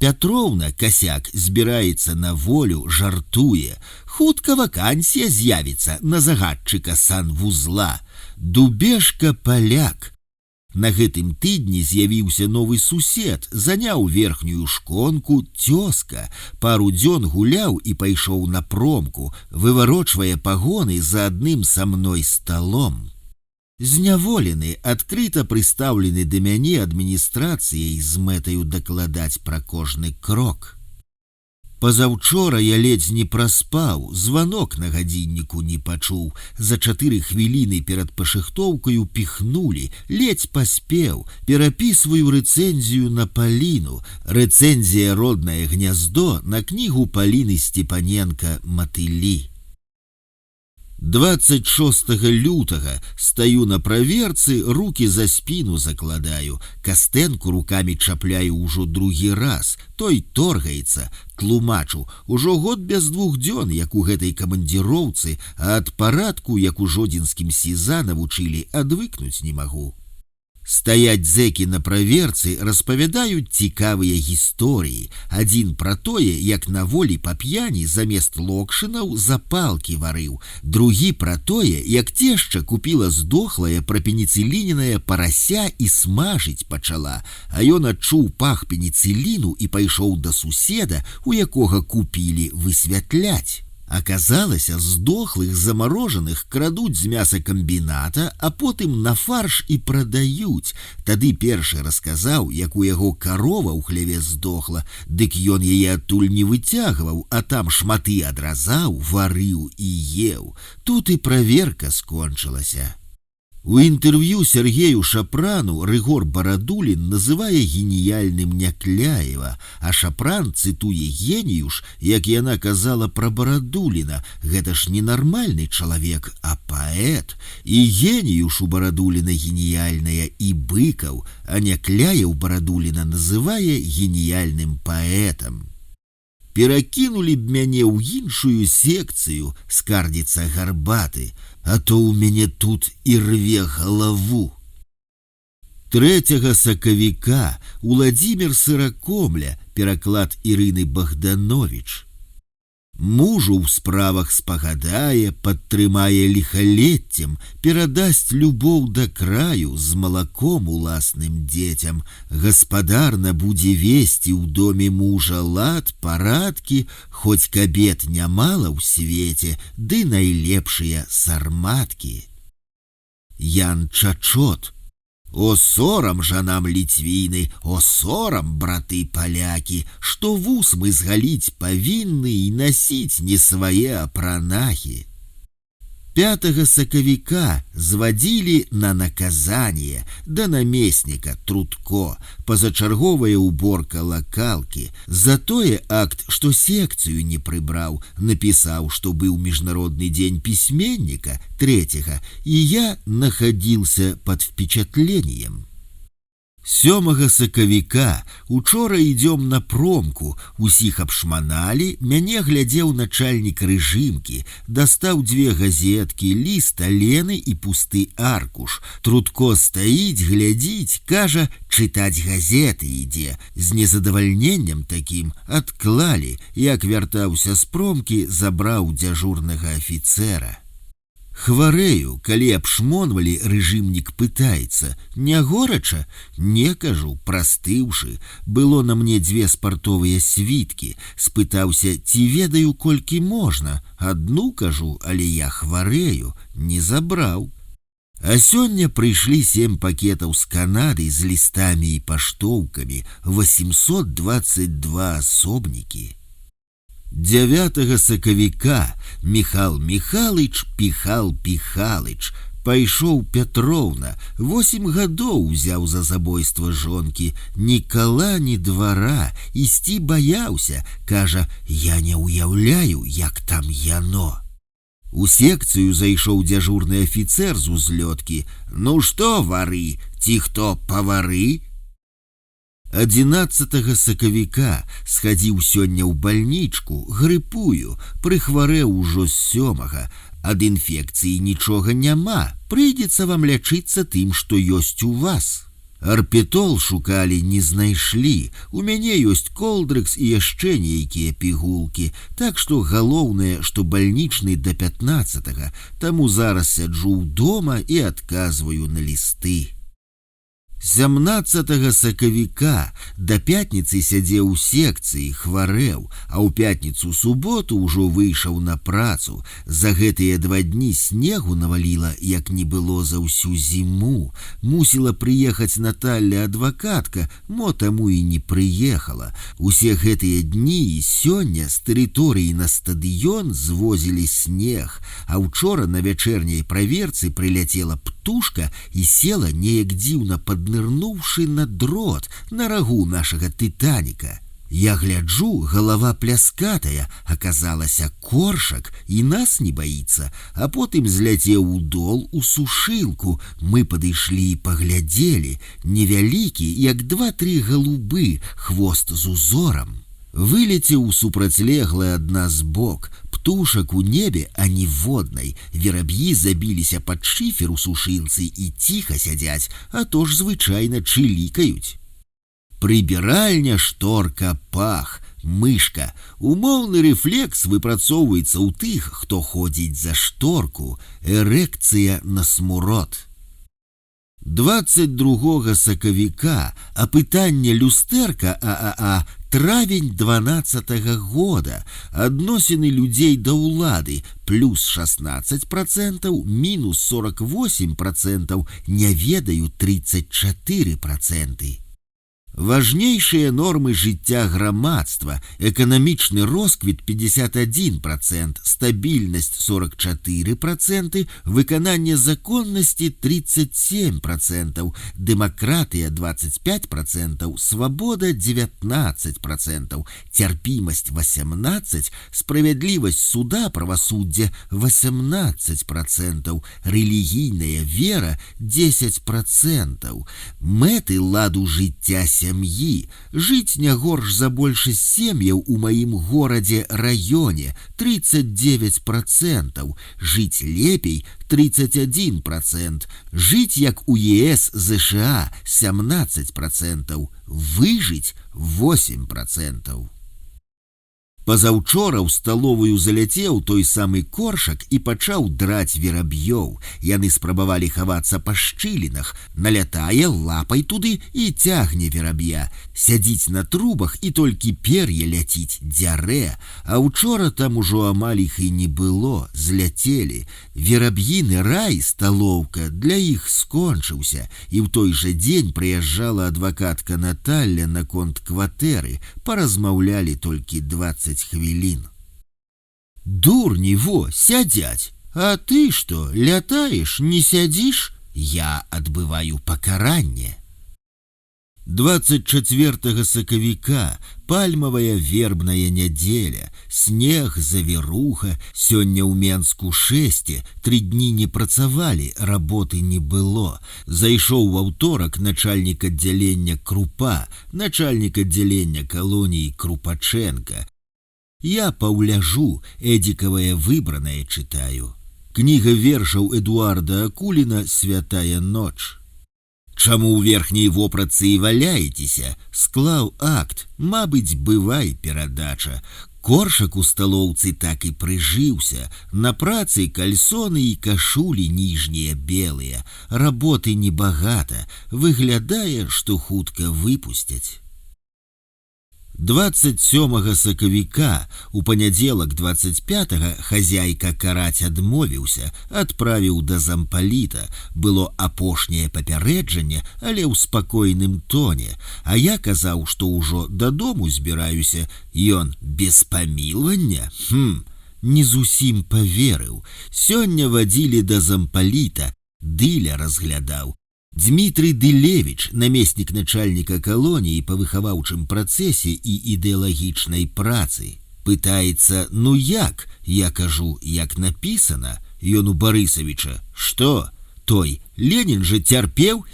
Пятроўна, касяк, збіраецца на волю, жартуе. Хутка вакансія з'явіцца на загадчыка санвузла. Дубешка паляк. На гэтым тыдні з'явіўся новы сусед, заняў верхнюю шконку, цёзка. Пару дзён гуляў і пайшоў на промку, выварочвае пагоны за адным са мной сталом. Зняволены, адкрыта прыстаўлены да мяне адміністрацыяй з мэтаю дакладаць пра кожны крок. Пазаўчора я ледзь не праспаў, званок на гадзінніку не пачуў. За 4 хвіліны перад пашыхтоўкаю піхнулі, ледзь паспеў, перапісваю рэцэнзію на Паліну. Рэцэнзія «Роднае гняздо» на кнігу Паліны Степаненка «Матылі». 26 лютага стаю на праверцы, руки за спину закладаю, Кастэнку руками чапляю ўжо другі раз, той торгаецца, тлумачу, ужо год без 2 дзён, як у гэтай камандзіроўцы, а ад парадку, як у жодзінскім СІЗА навучылі, адвыкнуць не магу. Стаяць зэкі на праверцы распавядаюць цікавыя гісторыі. Адзін пра тое, як на волі па п'яні замест локшынаў запалкі варыў. Другі пра тое, як цешча купіла здохлае прапеніцыліненае парася і смажыць пачала, а ён адчуў пах пеніцыліну і пайшоў да суседа, у якога купілі высвятляць. Аказалася, здохлых замарожаных крадуць з мясакамбіната, а потым на фарш і прадаюць. Тады першы расказаў, як у яго карова ў хляве здохла, дык ён яе адтуль не выцягваў, а там шматы адразаў, варыў і еў. Тут і праверка скончылася. У інтэрв'ю Сергею Шапрану Рыгор Барадулін называе геніяльным Някляева, а Шапран цытуе геніюш, як яна казала пра Барадуліна. Гэта ж не нармальны чалавек, а паэт. І геніюш у Барадуліна геніяльная, і Быкаў, а Някляеў Барадуліна называе геніяльным паэтам. Перакінулі б мяне ў іншую секцыю, скардзіцца Гарбаты, а то ў мяне тут і рве галаву. 3 сакавіка Уладзімір Сыракомля, пераклад Ірыны Богданович. Мужу ў справах спагадае, падтрымае ліхалеццем, перадасць любоў да краю з малаком уласным дзецям. Гаспадарна будзе весці ў доме мужа лад, парадкі, хоць кабет нямала ў свеце, ды найлепшыя сарматкі. Ян Чачот. О сорам жанам ліцвіны, о сорам, браты палякі, што вус мы згаліць павінны і насіць не свае апранахі. 5 сакавіка звадзілі на наказанне да намесніка Трутко, пазачарговая уборка лакалкі. За тое акт, што секцыю не прыбраў, напісаў, што быў міжнародны дзень пісьменніка 3, і я находился под впечатлением. 7 сакавіка учора ідём на промку, усіх абшманалі, мяне глядзеў начальнік рэжымкі, дастаў 2 газеткі, ліст алены і пусты аркуш. Трутко стаіць, глядзіць, кажа, чытаць газеты ідзе. З незадавальненнем такім адклалі, як вяртаўся з промкі, забраў дзяжурнага афіцэра. Хварэю, калі абшмонвалі, рэжымнік пытаецца: не горача? Не, кажу, прастыўшы. Было на мне 2 спартовыя світкі. Спытаўся, ці ведаю, колькі можна. Адну, кажу, але я хварэю, не забраў. А сёння прыйшлі 7 пакетаў з Канады з лістамі і паштоўкамі, 822 асобнікі. 9 сакавіка Міхал Міхалыч Піхал Піхалыч. Пайшоў Пятроўна, 8 гадоў узяў за забойства жонкі. Ні кала, ні двара, ісці баяўся. Кажа, я не ўяўляю, як там яно. У секцыю зайшоў дзяжурны афіцэр з узлёткі. Ну што, вары, ці хто павары? 11 сакавіка схадзіў сёння ў бальнічку, грыпую, прыхварэў ужо з 7. Ад інфекцыі нічога няма, прыйдзецца вам лячыцца тым, што ёсць у вас. Арпетол шукалі, не знайшлі. У мяне ёсць колдрыкс і яшчэ нейкія пігулкі, так што галоўнае, што бальнічны да 15, таму зараз сяджу дома і адказваю на лісты. 17 сакавіка да пятніцы сядзеў у секцыі, хварэў, а ў пятніцу-суботу ўжо выйшаў на працу. За гэтыя 2 дні снегу наваліла, як не было за ўсю зіму. Мусіла прыехаць Наталля адвакатка, мо таму і не прыехала. Усе гэтыя дні і сёння з тэрыторыі на стадыён звозілі снег, а ўчора на вячэрняй праверцы прыляцела птушка і села неяк дзіўна паднырнуўшы на дрот на рагу нашага тытаніка. Я гляджу, галава пляскатая, аказалася коршак і нас не баіцца, а потым зляцеў у дол у сушылку. Мы падышлі і паглядзелі, невялікі, як 2-3 галубы, хвост з узорам. Вылецеў супрацьлеглая адна збок, птушак у небе, а ніводнай. Вераб'і забіліся пад шыфер у сушылцы і ціха сядзяць, а то ж звычайна чылікаюць. Прыбіральня, шторка, пах, мышка. Умоўны рэфлекс выпрацоўваецца ў тых, хто ходзіць за шторку. Эрэкцыя на смурод. 22 сакавіка апытанне люстэрка ААА, травень 12 года. Адносіны людзей да ўлады плюс 16%, мінус 48%, не ведаю 34%. Важнейшие нормы жыцця грамадства: эканамічны росквіт 51%, стабільнасць 44%, выкананне законнасці 37%, дэмакратыя 25%, свабода 19%, цярпімасць 18%, справядлівасць суда, правасуддзе 18%, рэлігійная вера 10%, мэты ладу жыцця сям'і, жыць не горш за большасць сем'яў у маім горадзе раёне 39%, жыць лепей 31%, жыць як у ЕС ЗША 17%, выжыць 8%. Пазаўчора ў сталовую заляцеў той самы коршак і пачаў драць вераб'ёў. Яны спрабавалі хавацца па шчылінах, налятае лапай туды і цягне вераб'я. Сядзіць на трубах і толькі пер'е ляціць, дзярэ. А учора там ужо амаль іх і не было, зляцелі. Вераб'іны рай, сталоўка, для іх скончыўся. І ў той жа дзень прыязджала адвакатка Наталля наконт кватэры. Паразмаўлялі толькі 20 хвілін. Дурні, во, сядзяць. А ты што, лятаеш, не сядзіш? Я адбываю пакаранне. 24 сакавіка, пальмавая вербная нядзеля, снег, завіруха, сёння ў Менску 6, 3 дні не працавалі, работы не было. Зайшоў у аўторак начальнік аддзялення Крупа, начальнік аддзялення калоніі Крупаченка. Я паўляжу, эдзікавае выбранае чытаю. Кніга вершаў Эдуарда Акуліна «Святая ноч». Чаму ў верхняй вопратцы і валяецеся? Склаў акт, мабыць, бывай перадача. Коршак у сталоўцы так і прыжыўся. На працы кальсоны і кашулі ніжнія белыя. Работы небагата, выглядае, што хутка выпусцяць. 27 сакавіка, у панядзелак 25 хазяйка караць адмовіўся, адправіў да зампаліта. Было апошняе папярэджанне, але ў спакойным тоне. А я казаў, што ўжо дадому збіраюся. Ён без памілвання? Не зусім паверыў. Сёння вадзілі да зампаліта, Дыля разглядаў. Дмітрий Дылевич, намеснік начальніка калоніі па выхаваўчым працэсе і ідэалагічнай працы. Пытаецца, ну як? Я кажу, як напісана. Ён у Барысавіча. Што? Той, Ленін жа цярпеў,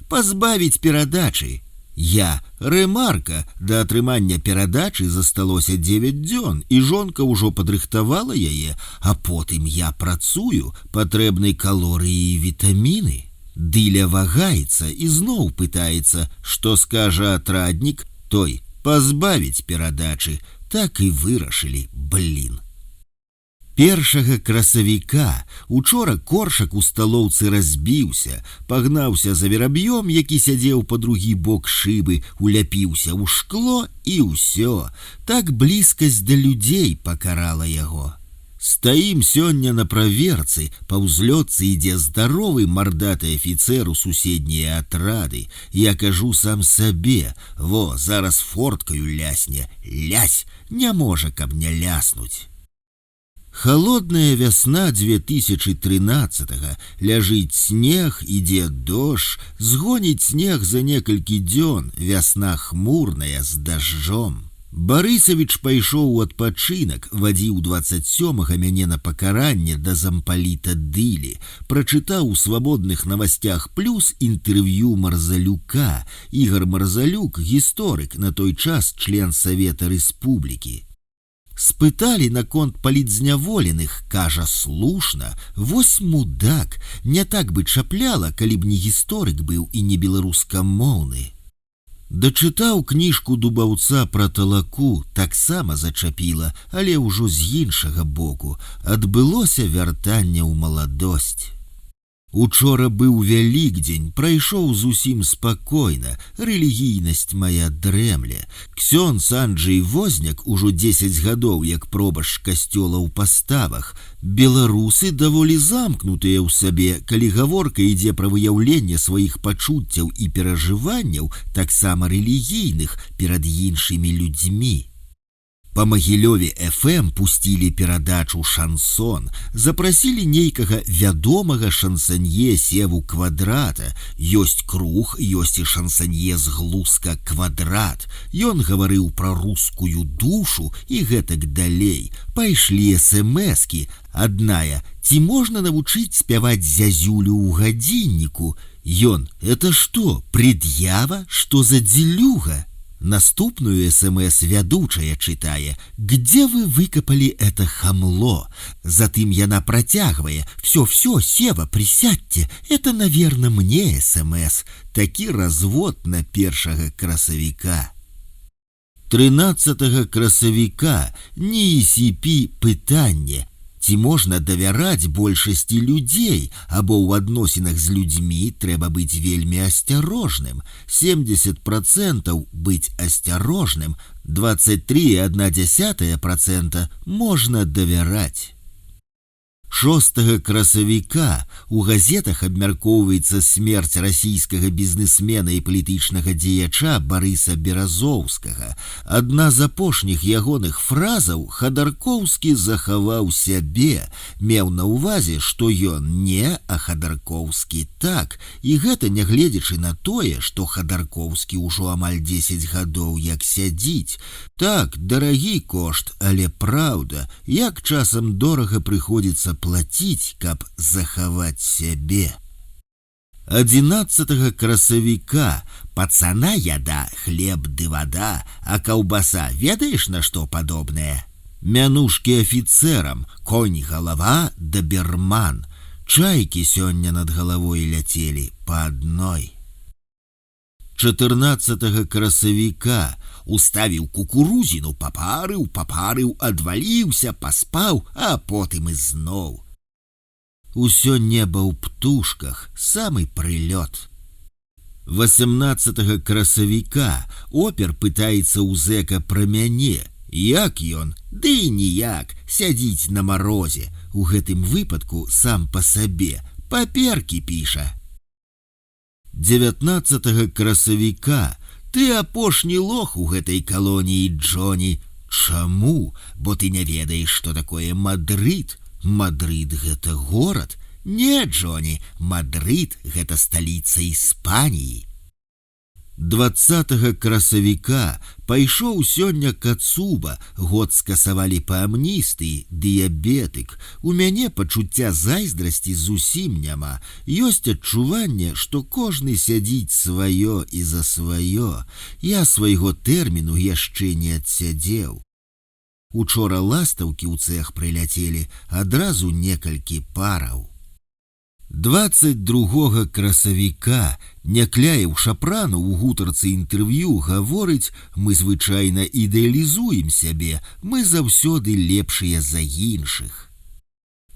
пазбавіць перадачы. Я, рэмарка, да атрымання перадачы засталося 9 дзён, і жонка ўжо падрыхтавала яе, а потым я працую, патрэбны калорыі і вітаміны. Дыля вагаецца і зноў пытаецца, што скажа атраднік, той, пазбавіць перадачы, так і вырашылі, блін. 1 красавіка учора коршак у сталоўцы разбіўся, пагнаўся за вераб'ём, які сядзеў па другі бок шыбы, уляпіўся ў шкло і ўсё. Так блізкасць да людзей пакарала яго. Стаім сёння на праверцы, па ўзлётцы ідзе здаровы мардаты афіцэр у суседнія атрады. Я кажу сам сабе, во, зараз форткаю лясне, лясь, не можа, каб не ляснуць. Холодная вясна 2013-го, ляжыць снег, ідзе дождж, згоніць снег за некалькі дзён, вясна хмурная з дажджом. Барысавіч пайшоў у адпачынак, вадзіў 27-га мяне на пакаранне да зампаліта Дылі, прачытаў у свабодных новостях плюс інтэрв'ю Марзалюка. Ігор Марзалюк, гісторык, на той час член Савета Рэспублікі. Спыталі наконт палітзняволеных, кажа, слушна, вось мудак, не так бы чапляла, калі б не гісторык быў і не беларускамоўны. Дачытаў кніжку Дубаўца пра талаку, таксама зачапіла, але ўжо з іншага боку. Адбылося вяртанне ў маладосць. Учора быў Вялікдзень, прайшоў зусім спакойна, рэлігійнасць мая дрэмле. Ксёндз Анджэй Возняк ужо 10 гадоў як пробашч касцёла ў паставах. Беларусы даволі замкнутыя ў сабе, калі гаворка ідзе пра выяўленне сваіх пачуццяў і перажыванняў, таксама рэлігійных, перад іншымі людзьмі. Па Магілёве FM пусцілі перадачу «Шансон», запрасілі нейкага вядомага шансанье Севу Квадрата. Ёсць круг, ёсць і шансанье з Глуска Квадрат. Ён гаварыў пра рускую душу і гэтак далей. Пайшлі смс-кі. Адная: ці можна навучыць спяваць зязюлю ў гадзінніку? Ён: это што, пред'ява? Што за дзелюга? Наступную СМС вядучая читае: «Где вы выкопали это хамло?» Затым яна працягвае: «Все, Сева, присядьте, это, наверное, мне СМС». Такі развод на 1 красавіка. 13 красавіка НИИСП пытанне: ці можна давяраць большасці людзей, або ў адносінах з людзьмі трэба быць вельмі асцярожным. 70% быць асцярожным, 23,1% можна давяраць. 6 красавіка у газетах абмяркоўваецца смерць расійскага бізнесмена і палітычнага дзеяча Барыса Беразоўскага. Адна з апошніх ягоных фразаў Хадаркоўскі захаваў сябе, меў на ўвазе, што ён не, а Хадаркоўскі так, і гэта нягледзячы на тое, што Хадаркоўскі ўжо амаль 10 гадоў як сядзіць. Так, дарагі кошт, але праўда, як часам дорага прыходзіцца платить, каб захаваць сябе. 11 красавіка пацана яда, хлеб ды вада, а каўбаса ведаеш на што падобнае? Мянушкі афіцэрам, конь галава, даберман. Чайкі сёння над галавой ляцелі па адной. 14 красавіка уставіў кукурузіну, папарыў, адваліўся, паспаў, а потым ізноў. Усё неба ў птушках, самы прылёт. 18 красавіка опер пытаецца ў зэка пра мяне. Як ён? Ды ніяк, сядзіць на марозе. У гэтым выпадку сам па сабе, паперкі піша. 19 красавіка ты апошні лох у гэтай калоніі, Джоні. Чаму? Бо ты не ведаеш, што такое Мадрид. Мадрид — гэта горад. Не, Джоні, Мадрид — гэта сталіца Іспаніі. 20 красавіка пайшоў сёння Кацуба, год скасавалі па амністыі, дыябетык. У мяне пачуцця зайздрасці зусім няма. Ёсць адчуванне, што кожны сядзіць сваё і за сваё. Я свайго тэрміну яшчэ не адсядзеў. Учора ластаўкі ў цэх прыляцелі, адразу некалькі параў. 22 красавіка Някляеў Шапрану ў гутарцы інтэрв'ю гаворыць: мы звычайна ідэалізуем сябе, мы заўсёды лепшыя за іншых.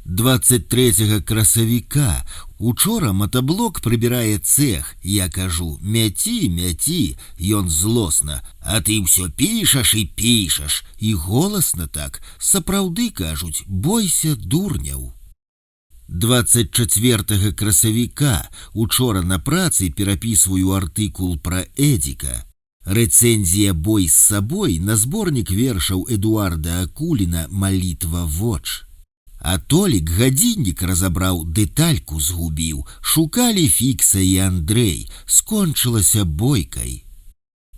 23 красавіка учора матаблок прыбірае цэх. Я кажу: мяці, мяці. Ён злосна: а ты ўсё пішаш і пішаш. І голасна так. Сапраўды кажуць: бойся дурняў. 24 красавіка учора на працы перапісваю артыкул пра Эдзіка. Рэцэнзія «Бой з сабой» на зборнік вершаў Эдуарда Акуліна «Малітва воч». А Толік гадзіннік разабраў, дэтальку згубіў. Шукалі Фікса і Андрэй. Скончылася бойкай.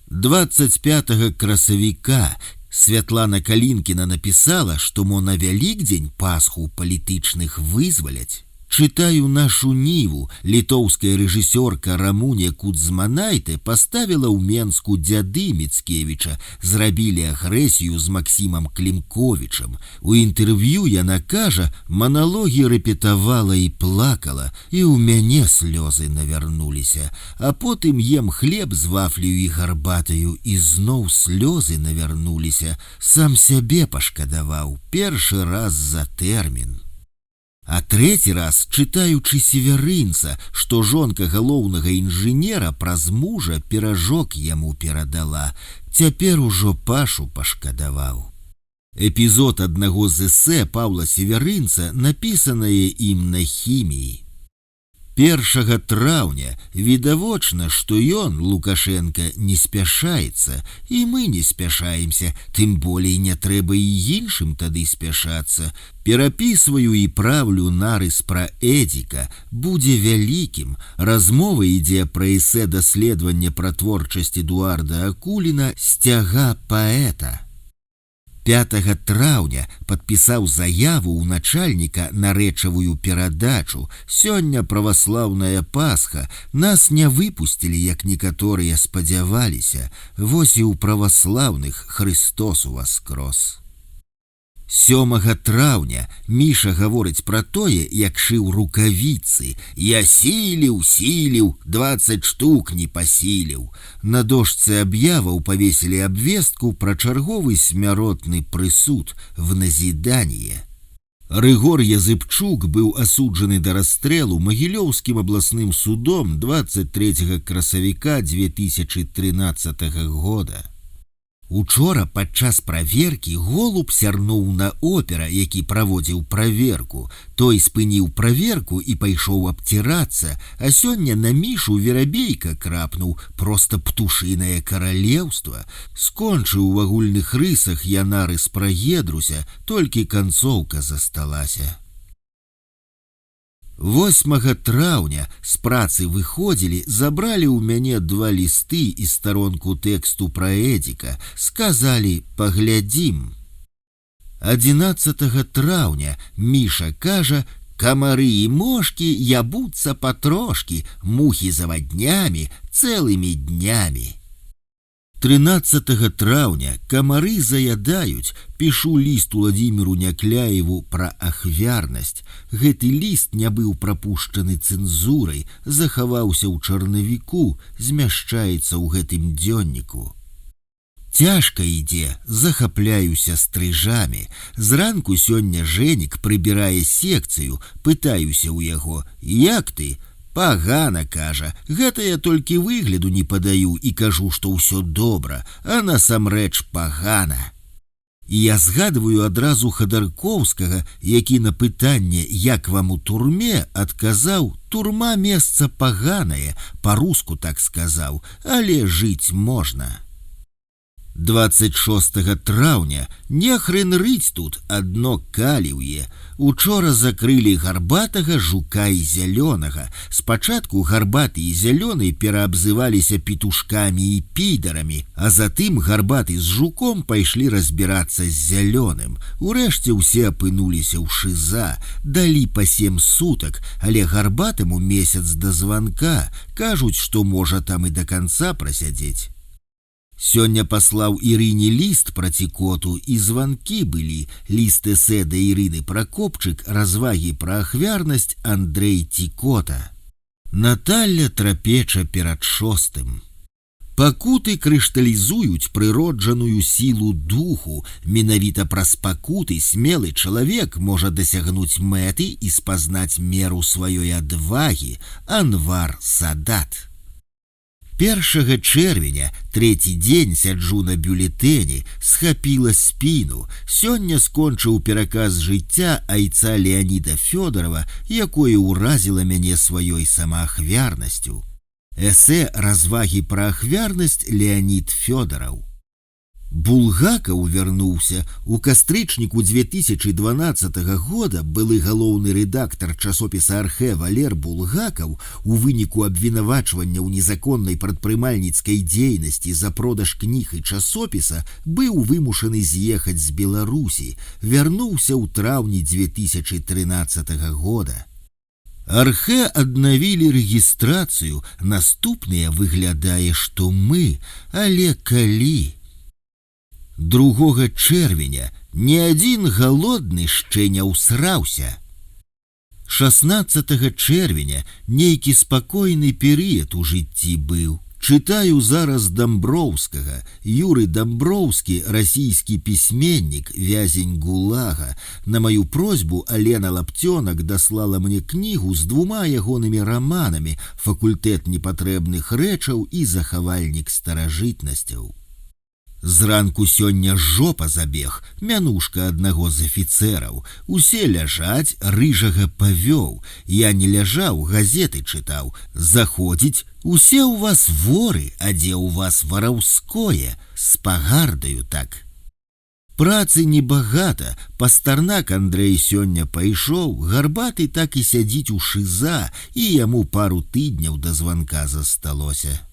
25 красавіка Святлана Калінкіна напісала, што мо на Вялікдзень Пасху палітычных вызваляць. Чытаю нашу ніву. Літоўская рэжысёрка Рамуня Кудзманайте паставіла ў Менску дзяды Міцкевіча, зрабілі агрэсію з Максімам Клімковічам. У інтэрв'ю яна кажа, маналогі рэпетавала і плакала, і ў мяне слёзы навярнуліся. А потым ем хлеб з вафлею і гарбатаю, і зноў слёзы навярнуліся. Сам сябе пашкадаваў, першы раз за тэрмін. А трэці раз, чытаючы Северынца, што жонка галоўнага інжынера праз мужа піражок яму перадала, цяпер ужо Пашу пашкадаваў. Эпізод аднаго з эсэ Паўла Северынца, напісанае ім на хіміі. 1 траўня відавочна, што ён, Лукашенко, не спяшаецца, і мы не спяшаемся, тым болей не трэба і іншым тады спяшацца. Перапісваю і правлю нарыс пра Эдзіка, будзе вялікім. Размова ідзе пра эсэ даследавання пра творчасць Эдуарда Акуліна «Сцяга паэта». 5 траўня падпісаў заяву ў начальніка на рэчавую перадачу. Сёння праваслаўная Пасха, нас не выпусцілі, як некаторыя спадзяваліся. Вось і ў праваслаўных Христос уваскрос. 7 траўня Міша гаворыць пра тое, як шыў рукавіцы. Я сіліў, 20 штук не пасіліў. На дошцы аб'яваў павесілі абвестку пра чарговы смяротны прысуд в назіданне. Рыгор Языбчук быў асуджаны да расстрэлу Магілёўскім абласным судом 23 красавіка 2013 года. Учора падчас праверкі голуб сярнуў на опера, які праводзіў праверку. Той спыніў праверку і пайшоў абцірацца, а сёння на Мішу верабейка крапнуў, проста птушынае каралеўства. Скончыў у агульных рысах я нарыс пра Гедруся, толькі канцоўка засталася. 8 траўня з працы выходзілі, забралі ў мяне 2 лісты і старонку тэксту пра Эдзіка, сказалі «паглядзім». 11 траўня Міша кажа «камары і мошкі ябуцца патрошкі, мухі заваднямі, цэлымі днямі». 13 траўня камары заядаюць, пішу ліст Уладзіміру Някляеву пра ахвярнасць. Гэты ліст не быў прапушчаны цэнзурай, захаваўся ў чарнавіку, змяшчаецца ў гэтым дзённіку. Цяжка ідзе, захапляюся стрыжамі. Зранку сёння Жэнік прыбірае секцыю, пытаюся ў яго «як ты?» Пагана, кажа, гэта я толькі выгляду не падаю і кажу, што ўсё добра, а насамрэч пагана. І я згадваю адразу Хадаркоўскага, які на пытанне «як вам у турме?» адказаў «турма месца паганае», па-руску так сказаў, але жыць можна. 26 траўня не хрен рыць тут, адно каліўе. Учора закрылі гарбатага, жука і зялёнага. Спачатку гарбаты і зялёны пераабзываліся петушкамі і підарамі, а затым гарбаты з жуком пайшлі разбірацца з зялёным. Урэшце ўсе апынуліся ў шыза, далі па 7 сутак, але гарбатаму месяц да званка, кажуць, што можа там і да канца прасядзець. Сёння паслаў Ірыне ліст пра цікоту, і званкі былі. Ліст эсэ да Ірыны Пракопчык, развагі пра ахвярнасць Андрэй Цікота. Наталля трапеча перад 6. Пакуты крышталізуюць прыроджаную сілу духу. Менавіта праз пакуты смелы чалавек можа дасягнуць мэты і спазнаць меру сваёй адвагі. Анвар Садат. 1 чэрвеня, 3-й дзень сяджу на бюлетэні, схапіла спіну. Сёння скончыў пераказ жыцця айца Леаніда Фёдорова, якое ўразіла мяне сваёй самаахвярнасцю. Эсэ «Развагі пра ахвярнасць» Леанід Фёдораў. Булгакаў вярнуўся. У кастрычніку 2012 года былы галоўны рэдактар часопіса «Архэ» Валер Булгакаў у выніку абвінавачвання ў незаконнай прадпрымальніцкай дзейнасці за продаж кніг і часопіса быў вымушаны з'ехаць з Беларусі. Вярнуўся ў траўні 2013 года. Архэ аднавілі рэгістрацыю. Наступныя выглядае, што мы, але калі... 2 чэрвеня ні адзін галодны шчэ не ўсраўся. 16 чэрвеня нейкі спакойны перыяд у жыцці быў. Чытаю зараз Дамброўскага. Юры Дамброўскі, расійскі пісьменнік, вязень ГУЛАГа. На маю просьбу Алена Лаптёнак даслала мне кнігу з 2 ягонымі раманамі «Факультэт непатрэбных рэчаў» і «Захавальнік старажытнасцяў». Зранку сёння жопа забег, мянушка аднаго з афіцэраў. Усе ляжаць, рыжага павёў. Я не ляжаў, газеты чытаў. Заходзіць, усе ў вас воры, а дзе ў вас вараўское? З пагардаю так. Працы небагата, пастарнак Андрэй сёння пайшоў, гарбаты так і сядзіць у шыза, і яму пару тыдняў да званка засталося.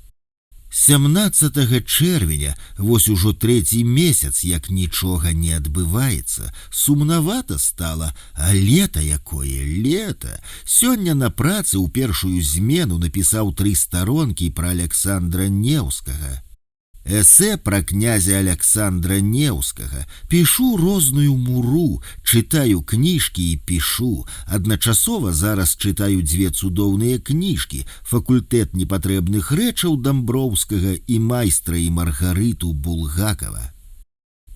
17 чэрвеня, вось ужо 3 месяц, як нічога не адбываецца, сумнавата стала, а лета якое, лета. Сёння на працы ў першую змену напісаў 3 старонкі пра Александра Неўскага. Эсэ пра князя Александра Неўскага. Пішу розную муру, чытаю кніжкі і пішу. Адначасова зараз чытаю 2 цудоўныя кніжкі: «Факультэт непатрэбных рэчаў» Дамброўскага і «Майстра і Маргарыту» Булгакова.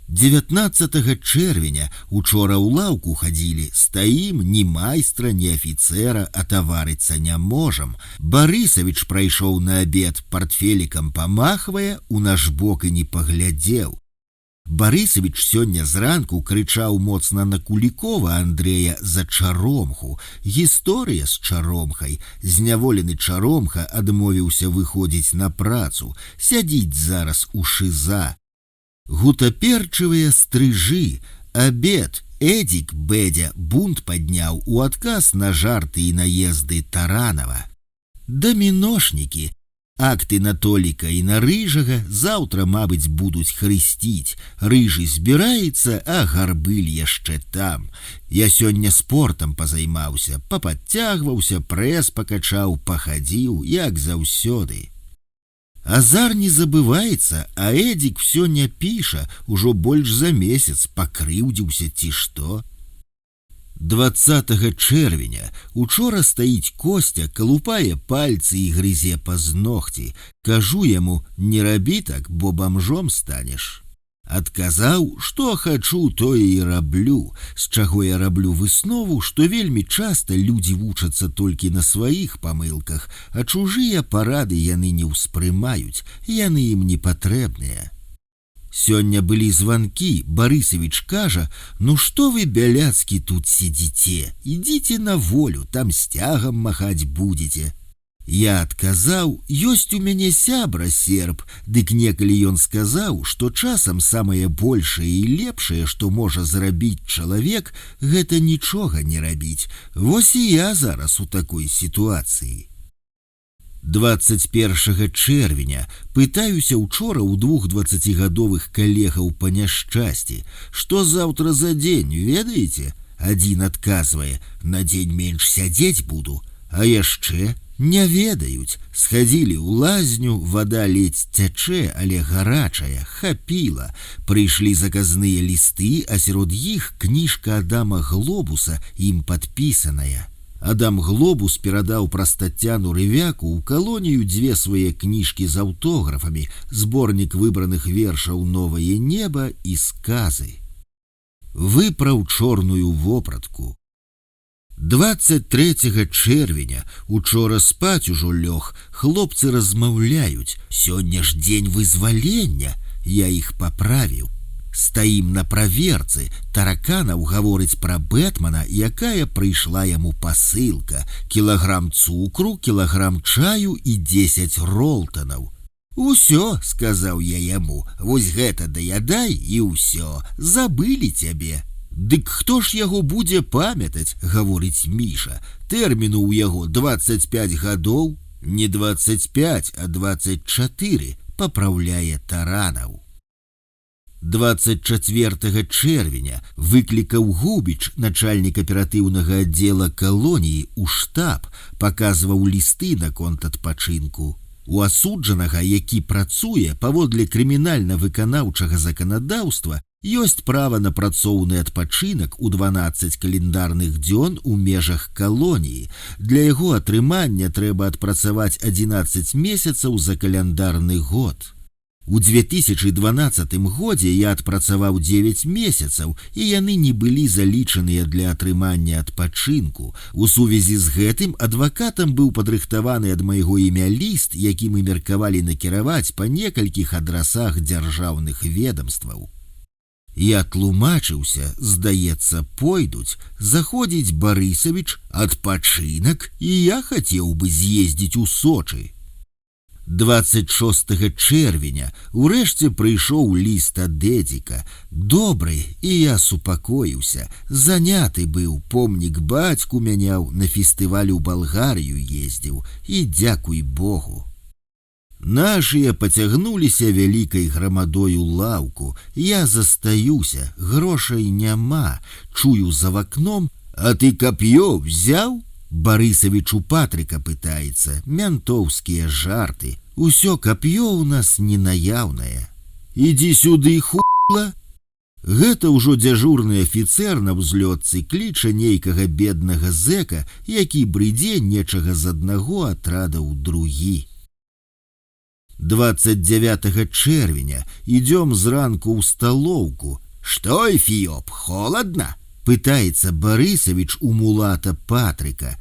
19 чэрвеня учора ў лаўку хадзілі, стаім, ні майстра, ні афіцэра, а таварыцца не можам. Барысавіч прайшоў на абед, партфелікам памахвае, у наш бок і не паглядзеў. Барысавіч сёння зранку крычаў моцна на Кулікова Андрэя за чаромху. Гісторыя з чаромхай. Зняволены чаромха адмовіўся выходзіць на працу, сядзіць зараз у шыза. Гутаперчывыя стрыжы, абед, Эдик Бэдя бунт падняў у адказ на жарты і наезды Таранова. Даміношнікі, акты на Толіка і на Рыжага заўтра, мабыць, будуць хрысціць. Рыжы збіраецца, а гарбыль яшчэ там. Я сёння спортам пазаймаўся, пападцягваўся, прэс пакачаў, пахадзіў, як заўсёды. Азар не забываецца, а Эдик всё не піша, ужо больш за месяц, пакрыўдзіўся ці што. 20 чэрвеня. Учора стаіць Костя, калупае пальцы і грызе пазногці. Кажу яму: не рабі так, бо бамжом станеш. Адказаў, што хачу, тое і раблю, з чаго я раблю выснову, што вельмі часта людзі вучацца толькі на сваіх памылках, а чужыя парады яны не ўспрымаюць, яны ім не патрэбныя. Сёння былі званкі, Барысавіч кажа: ну што вы, бяляцкі, тут сидзіце, ідзіце на волю, там сцягам махаць будзеце. Я адказаў: ёсць у мяне сябра серб, дык некалі ён сказаў, што часам самае большае і лепшае, што можа зрабіць чалавек, гэта нічога не рабіць. Вось і я зараз у такой сітуацыі. 21 чэрвеня. Пытаюся учора ў 2 20гадовых калегаў па няшчасці: што заўтра за дзень, ведаеце? Адзін адказвае: на дзень менш сядзець буду, а яшчэ не ведаюць. Схадзілі ў лазню, вада ледзь цячэ, але гарачая, хапіла. Прыйшлі заказныя лісты, а сярод іх кніжка Адама Глобуса, ім падпісаная. Адам Глобус перадаў праз Таццяну Рывяку ў калонію 2 свае кніжкі з аўтографамі, зборнік выбраных вершаў «Новае неба» і сказы. Выпраў чорную вопратку. 23 чэрвеня. Учора спаць ужо лёг, хлопцы размаўляюць. Сёння ж дзень вызвалення, я іх паправіў. Стаім на праверцы, Тараканаў гаворыць пра Бэтмана, якая прыйшла яму пасылка: кілаграм цукру, кілаграм чаю і 10 ролтанаў. «Усё», — сказаў я яму, — «вось гэта даядай і ўсё, забылі цябе». «Дык хто ж яго будзе памятаць?» — гаворыць Міша. «Тэрміну ў яго 25 гадоў». «Не 25, а 24», — папраўляе Таранаў. 24 чэрвеня. Выклікаў Губіч, начальнік аператыўнага аддзела калоніі, у штаб, паказваў лісты наконт адпачынку. У асуджанага, які працуе паводле крымінальна-выканаўчага заканадаўства, ёсць права на працоўны адпачынак у 12 календарных дзён у межах калоніі. Для яго атрымання трэба адпрацаваць 11 месяцаў за каляндарны год. У 2012 годзе я адпрацаваў 9 месяцаў, і яны не былі залічаныя для атрымання адпачынку. У сувязі з гэтым адвакатам быў падрыхтаваны ад майго імя ліст, які мы меркавалі накіраваць па некалькіх адрасах дзяржаўных ведомстваў. Я тлумачыўся, здаецца, пойдуць, заходзіць Барысавіч, адпачынак, і я хацеў бы з'ездзіць у Сочы. 26 чэрвеня урэшце прыйшоў ліст ад Эдзіка. Добры, і я супакоіўся. Заняты быў, помнік бацьку мяняў, на фестываль у Балгарыю ездзіў, і дзякуй Богу. Нашыя пацягнуліся вялікай грамадою лаўку. Я застаюся, грошай няма. Чую за вакном: а ты кап'ё взяў? Барысавіч у Патрыка пытаецца, мянтоўскія жарты. Усё кап'ё ў нас ненаяўнае. Ідзі сюды, хула. Гэта ўжо дзяжурны афіцэр на ўзлётцы кліча нейкага беднага зэка, які брыдзе нечага з аднаго атрада ў другі. 29 чэрвеня идем зранку ў сталоўку. Што, Эфіоп, холодно? Пытаецца Барысавіч у мулата Патрыка.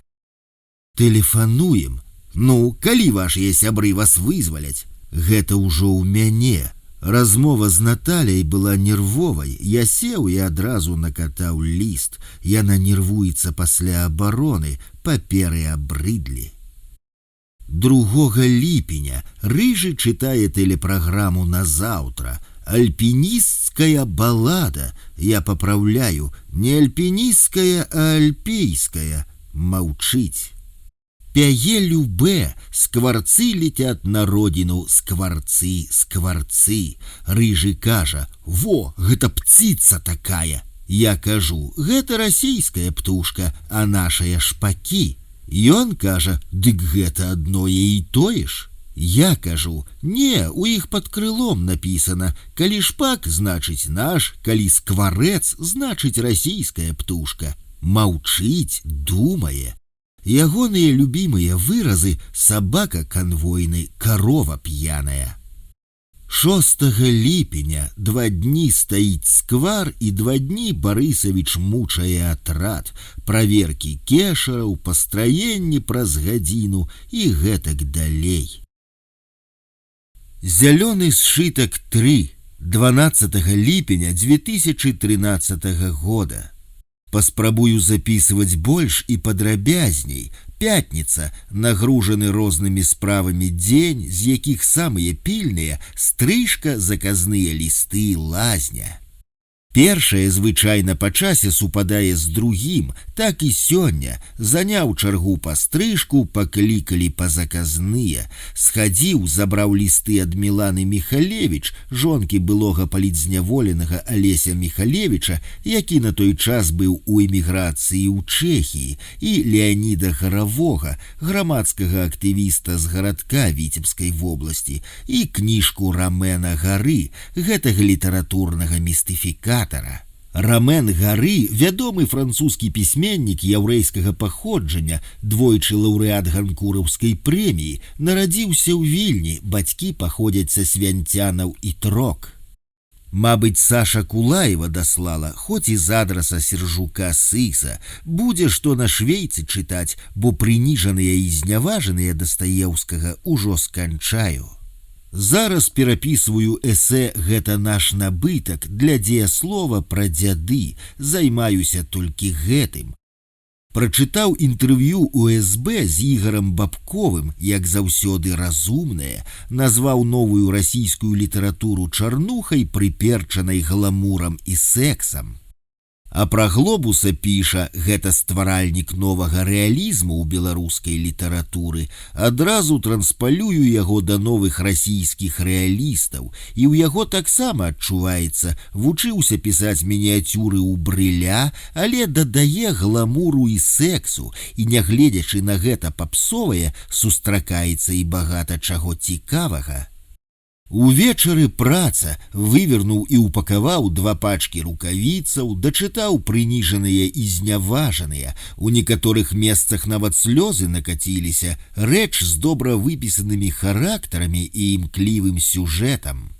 Тэлефануем. Ну, калі вашыя сябры вас вызваляць? Гэта ўжо ў мяне. Размова з Наталяй была нервовай. Я сеў і адразу накатаў ліст. Яна нервуецца пасля абароны. Паперы абрыдлі. 2 ліпеня Рыжы чытае тэлепраграму на заўтра. Альпінісцкая балада. Я папраўляю, не альпінісцкая, а альпійская. Маўчыць. Пяе любэ, скварцы летят на родину, скварцы, скварцы. Рыжы кажа: во, гэта птица такая. Я кажу: гэта расійская птушка, а нашая шпакі. Ён кажа: дык гэта адное і тое ж. Я кажу: не, у іх под крылом написано: калі шпак, значыць наш, калі скварэц, значыць расійская птушка. Маўчыць, думае. Ягоныя любімыя выразы: сабака канвойны, корова п'яная. 6 ліпеня 2 дні стаіць сквар, і 2 дні Барысавіч мучае атрад. Праверкі кешараў, пастраенні праз гадзіну і гэтак далей. Зялёны сшытак 3. 12 ліпеня 2013 года. Паспрабую записывать больш і падрабязней. Пятница, нагружаны рознымі справамі дзень, з якіх самыя пільныя: стрыжка, заказныя лісты, лазня. Першае звычайна па часе супадае з другім, так і сёння. Заняў чаргу па стрыжку, паклікалі па заказныя. Схадзіў, забраў лісты ад Міланы Міхалевіч, жонкі былога палітзняволенага Алеся Міхалевіча, які на той час быў у эміграцыі ў Чэхіі, і Леаніда Гаравога, грамадскага актывіста з гарадка Віцебскай вобласці, і кніжку Рамена Гары, гэтага літаратурнага містыфікатара. Рамен Гары, вядомы французскі пісьменнік яўрэйскага паходжання, двойчы лаўрэат ганкураўскай прэміі, нарадзіўся ў Вільні, бацькі паходзяць са свянцянаў і трок. Мабыць, Саша Кулаева даслала, хоць і з адраса Сержука Сыса. Будзе што на швейцы чытаць, бо прыніжаныя і зняважаныя Дастаеўскага ўжо сканчаю. Зараз перапісваю эсэ «Гэта наш набытак» для дзеяслова пра дзяды, займаюся толькі гэтым. Прачытаў інтэрв'ю УСБ з Ігорам Бабковым, як заўсёды разумнае, назваў новую расійскую літаратуру чарнухай, прыперчанай гламурам і сексам. А пра Глобуса піша: гэта стваральнік новага рэалізму ў беларускай літаратуры. Адразу транспалюю яго да новых расійскіх рэалістаў, і ў яго таксама адчуваецца: вучыўся пісаць мініяцюры ў брыля, але дадае гламуру і сексу, і нягледзячы на гэта папсовае, сустракаецца і багата чаго цікавага. Увечары праца, вывернуў і упакаваў 2 пачкі рукавіцаў, дачытаў прыніжаныя і зняважаныя, у некаторых месцах нават слёзы накаціліся, рэч з добра выпісанымі характарамі і імклівым сюжэтам.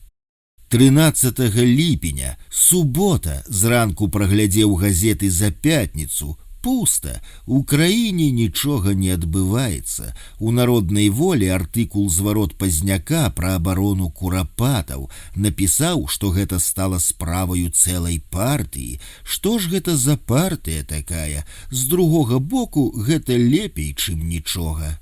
13 ліпеня, субота, зранку праглядзеў газеты за пятніцу. Пуста, у краіне нічога не адбываецца. У народнай волі артыкул «Зварот пазняка» пра абарону курапатаў напісаў, што гэта стала справаю цэлай партыі. Што ж гэта за партыя такая? З другога боку, гэта лепей, чым нічога.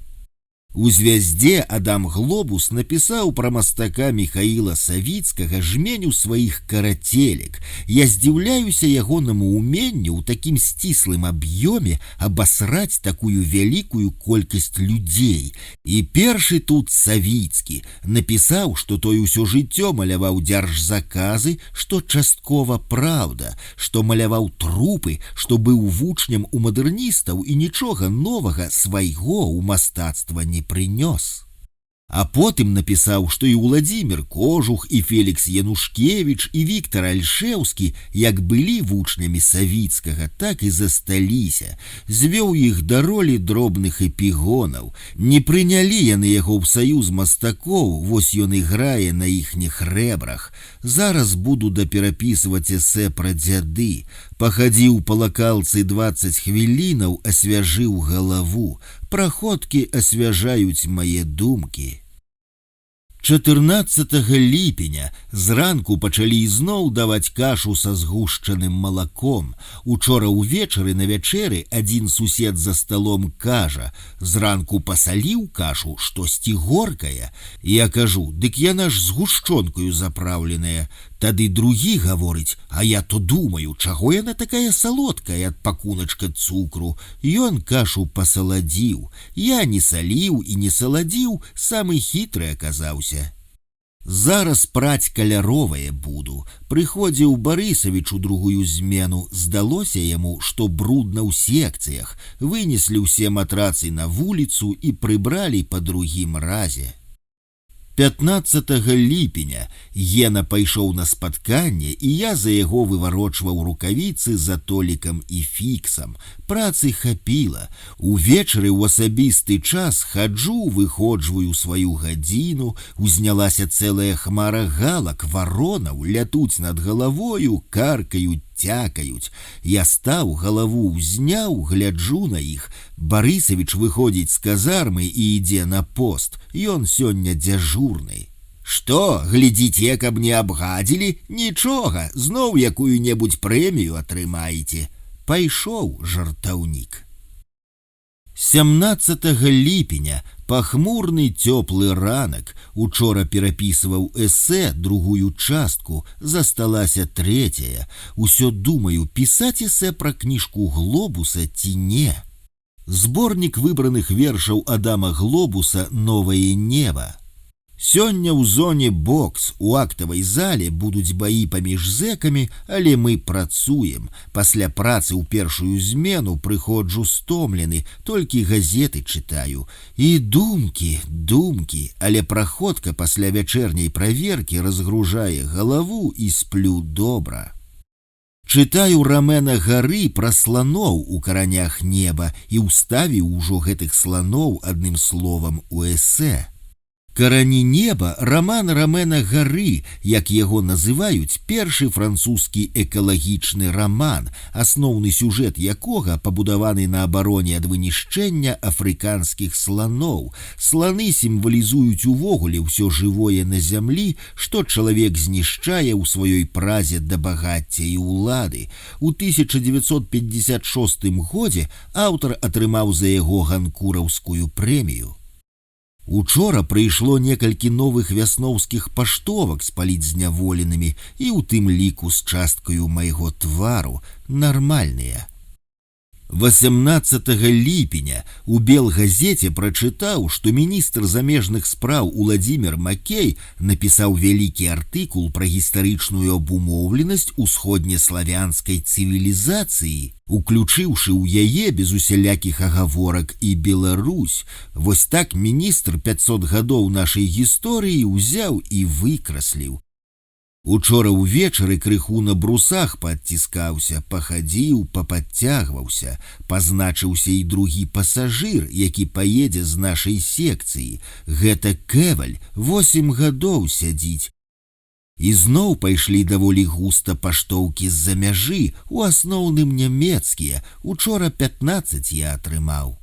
У «Звязде» Адам Глобус напісаў пра мастака Михаіла Савіцкага жменю сваіх карацелек. Я здзіўляюся ягонаму уменню ў такім сціслым аб'ёме абасраць такую вялікую колькасць людзей. І першы тут Савіцкі напісаў, што той усё жыццё маляваў дзяржзаказы, што часткова праўда, што маляваў трупы, што быў вучнем у мадэрністаў і нічога новага свайго ў мастацтва не прынёс. А потым напісаў, што і Уладзімір Кожух, і Фелікс Янушкевіч, і Віктар Альшеўскі, як былі вучнямі Савіцкага, так і засталіся. Звёў іх да ролі дробных эпігонаў. Не прынялі яны яго ў саюз мастакоў, вось ён і грае на іхніх рэбрах. Зараз буду даперапісваць эсэ пра дзяды. Пахадзіў па лакалцы 20 хвілінаў, асвяжыў галаву. Праходкі асвяжаюць мае думкі. 14 ліпеня зранку пачалі ізноў даваць кашу са згушчаным малаком. Учора ўвечары на вячэры адзін сусед за сталом кажа: «Зранку пасаліў кашу, штосьці горкае». Я кажу: «Дык яна ж згушчонкаю запраўленая». Тады другі гаворыць: «А я то думаю, чаго яна такая салодкая ад пакуначка цукру». Ён кашу пасаладзіў. Я не саліў і не саладзіў, самы хітры аказаўся. Зараз праць каляровае буду. Прыходзіў Барысавіч у другую змену. Здалося яму, што брудна ў секцыях. Вынеслі ўсе матрацы на вуліцу і прыбралі па другім разе. 15 ліпеня Гена пайшоў на спатканне, і я за яго выварочваў рукавіцы за Толікам і Фіксам. Працы хапіла. Увечары ў асабісты час хаджу, выходжваю сваю гадзіну, узнялася цэлая хмара галак, варонаў, лятуць над галавою, каркаюць, цякаюць. Я стаў, галаву ўзняў, гляджу на іх. Барысавіч выходзіць з казармы і ідзе на пост. Ён сёння дзяжурны. «Што, глядзіце, каб не абгадзілі? Нічога, зноў якую-небудзь прэмію атрымаеце». Пайшоў жартаўнік. 17 ліпеня пахмурны цёплы ранак. Учора перапісваў эсэ, другую частку, засталася трэцяя. Усё думаю, пісаць эсэ пра кніжку Глобуса ці не. Зборнік выбраных вершаў Адама Глобуса «Новае неба». Сёння ў зоне бокс у актавай зале будуць баі паміж зэкамі, але мы працуем. Пасля працы ў першую змену прыходжу стомлены, толькі газеты чытаю. І думкі, але праходка пасля вячэрняй праверкі разгружае галаву і сплю добра. Чытаю Рамена Гары пра сланоў у каранях неба і ўставіў ужо гэтых сланоў адным словам у эсэ. «Карані неба» – роман Рамена Гары, як яго называюць, першы французскі экалагічны роман, асноўны сюжэт якога пабудаваны на абароне ад вынішчэння афрыканскіх сланоў. Сланы сімвалізуюць увогуле ўсё жывое на зямлі, што чалавек знішчае ў сваёй празе да багацця і ўлады. У 1956 годзе аўтар атрымаў за яго ганкураўскую прэмію. Учора прыйшло некалькі новых вясноўскіх паштовак з палітзняволенымі і ў тым ліку з часткаю майго твару, нармальныя. 18 ліпеня у Белгазеце прачытаў, што міністр замежных спраў Уладзімір Макей напісаў вялікі артыкул пра гістарычную абумоўленасць усходнеславянскай цывілізацыі, уключыўшы ў яе без усялякіх агаворак і Беларусь. Вось так міністр 500 гадоў нашай гісторыі ўзяў і выкрасліў. Учора ўвечары крыху на брусах падціскаўся, пахадзіў, пападцягваўся, пазначыўся і другі пасажыр, які паедзе з нашай секцыі. Гэта Кэваль, 8 гадоў сядзіць. Ізноў пайшлі даволі густа паштоўкі з-за мяжы, у асноўным нямецкія, учора 15 я атрымаў.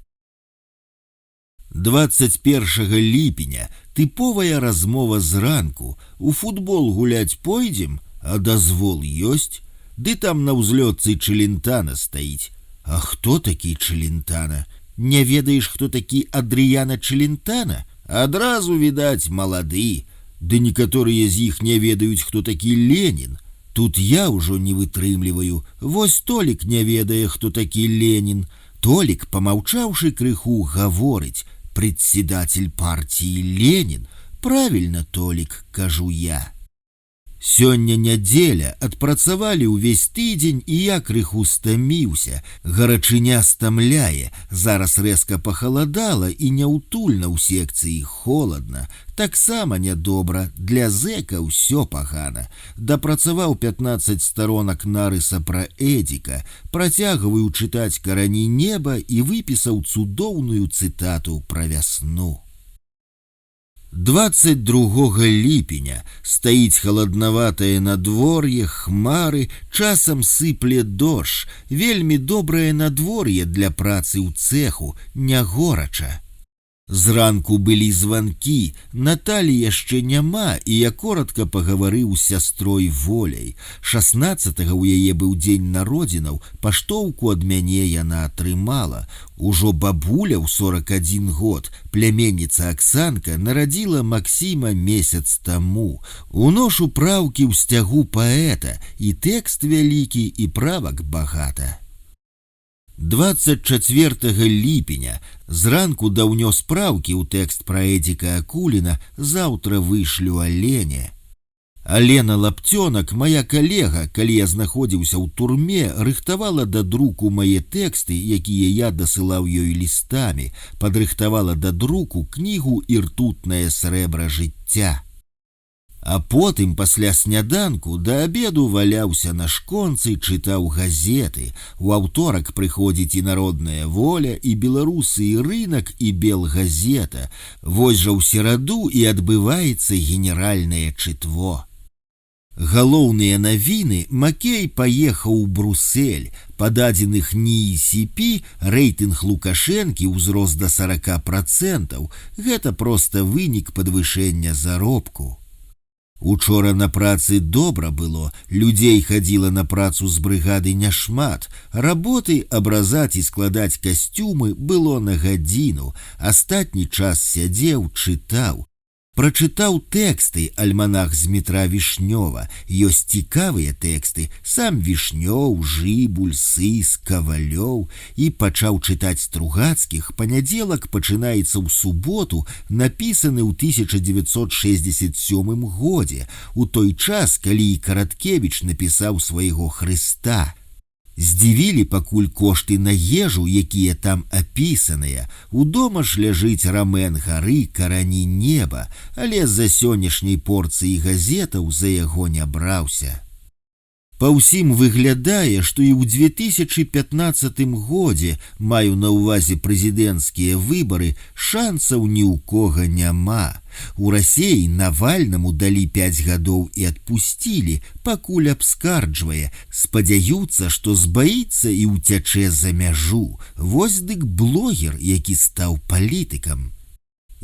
21 ліпеня тыповая размова зранку. У футбол гуляць пойдзем, а дазвол ёсць? Ды там на ўзлётцы Челентана стаіць. А хто такі Челентана? Не ведаеш, хто такі Адрыяна Челентана? Адразу, відаць, малады. Ды некаторыя з іх не ведаюць, хто такі Ленін. Тут я ўжо не вытрымліваю. Вось Толік не ведае, хто такі Ленін. Толік, помаўчаўшы крыху, гаворыць: «Председатель партии Ленин». Правильно, Толик, кажу я. Сёння нядзеля, адпрацавалі ўвесь тыдзень, і я крыху стаміўся. Гарачыня стамляе, зараз рэзка пахаладала і няўтульна ў секцыі холадна. Таксама нядобра, для зэка ўсё пагана. Дапрацаваў 15 старонак нарыса пра Эдзіка, працягваю чытаць «Карані неба» і выпісаў цудоўную цытату пра вясну. 22 ліпеня стаіць халаднаватае надвор'е, хмары, часам сыпле дождж. Вельмі добрае надвор'е для працы ў цэху, не горача. Зранку былі званкі, Наталі яшчэ няма, і я коротка пагаварыў з сястрой Воляй. 16-го ў яе быў дзень народзінаў, паштоўку ад мяне яна атрымала. Ужо бабуля ў 41 год, пляменніца Аксанка, нарадзіла Максіма месяц таму. Уношу праўкі ў сцягу паэта, і тэкст вялікі, і правак багата. 24 ліпеня зранку даўнёс праўкі ў тэкст пра Эдзіка Акуліна, заўтра вышлю Алене. Алена Лапцёнак, моя калега, калі я знаходзіўся ў турме, рыхтавала да друку мае тэксты, якія я дасылаў ёй лістамі, падрыхтавала да друку кнігу «Іртутнае срэбра жыцця». А потым, пасля сняданку, да абеду валяўся на шконцы, чытаў газеты. У аўторак прыходзіць і «Народная воля», і «Беларусы», і «Рынак», і «Белгазета». Вось жа ў сераду і адбываецца генеральнае чытво. Галоўныя навіны: Макей паехаў у Брусель. Па дадзеных НІИ-СІПІ рэйтынг Лукашэнкі ўзрос да 40%. Гэта проста вынік падвышэння заробку. Учора на працы добра было, людзей хадзіла на працу з брыгады няшмат. Работы абразаць і складаць касцюмы было на гадзіну. Астатні час сядзеў, чытаў. Прачытаў тэксты, альманах з Дмітра Вішнёва. Ёсць цікавыя тэксты, сам Вішнёў, Жыбуль, Сыс, Кавалёў. І пачаў чытаць Стругацкіх. Панядзелак пачынаецца ў суботу, напісаны ў 1967 годзе, у той час, калі і Караткевіч напісаў свайго Хрыста. Здзівілі пакуль кошты на ежу, якія там апісаныя. Удома ж ляжыць рамен гары «Карані неба», але з-за сённяшняй порцыі газетаў за яго не браўся. Па ўсім выглядае, што і ў 2015 годзе, маю на ўвазе прэзідэнцкія выбары, шансаў ні ў кога няма. У Расеі Навальнаму далі 5 гадоў і адпусцілі, пакуль абскарджвае, спадзяюцца, што збаіцца і ўцячэ за мяжу. Вось дык блогер, які стаў палітыкам.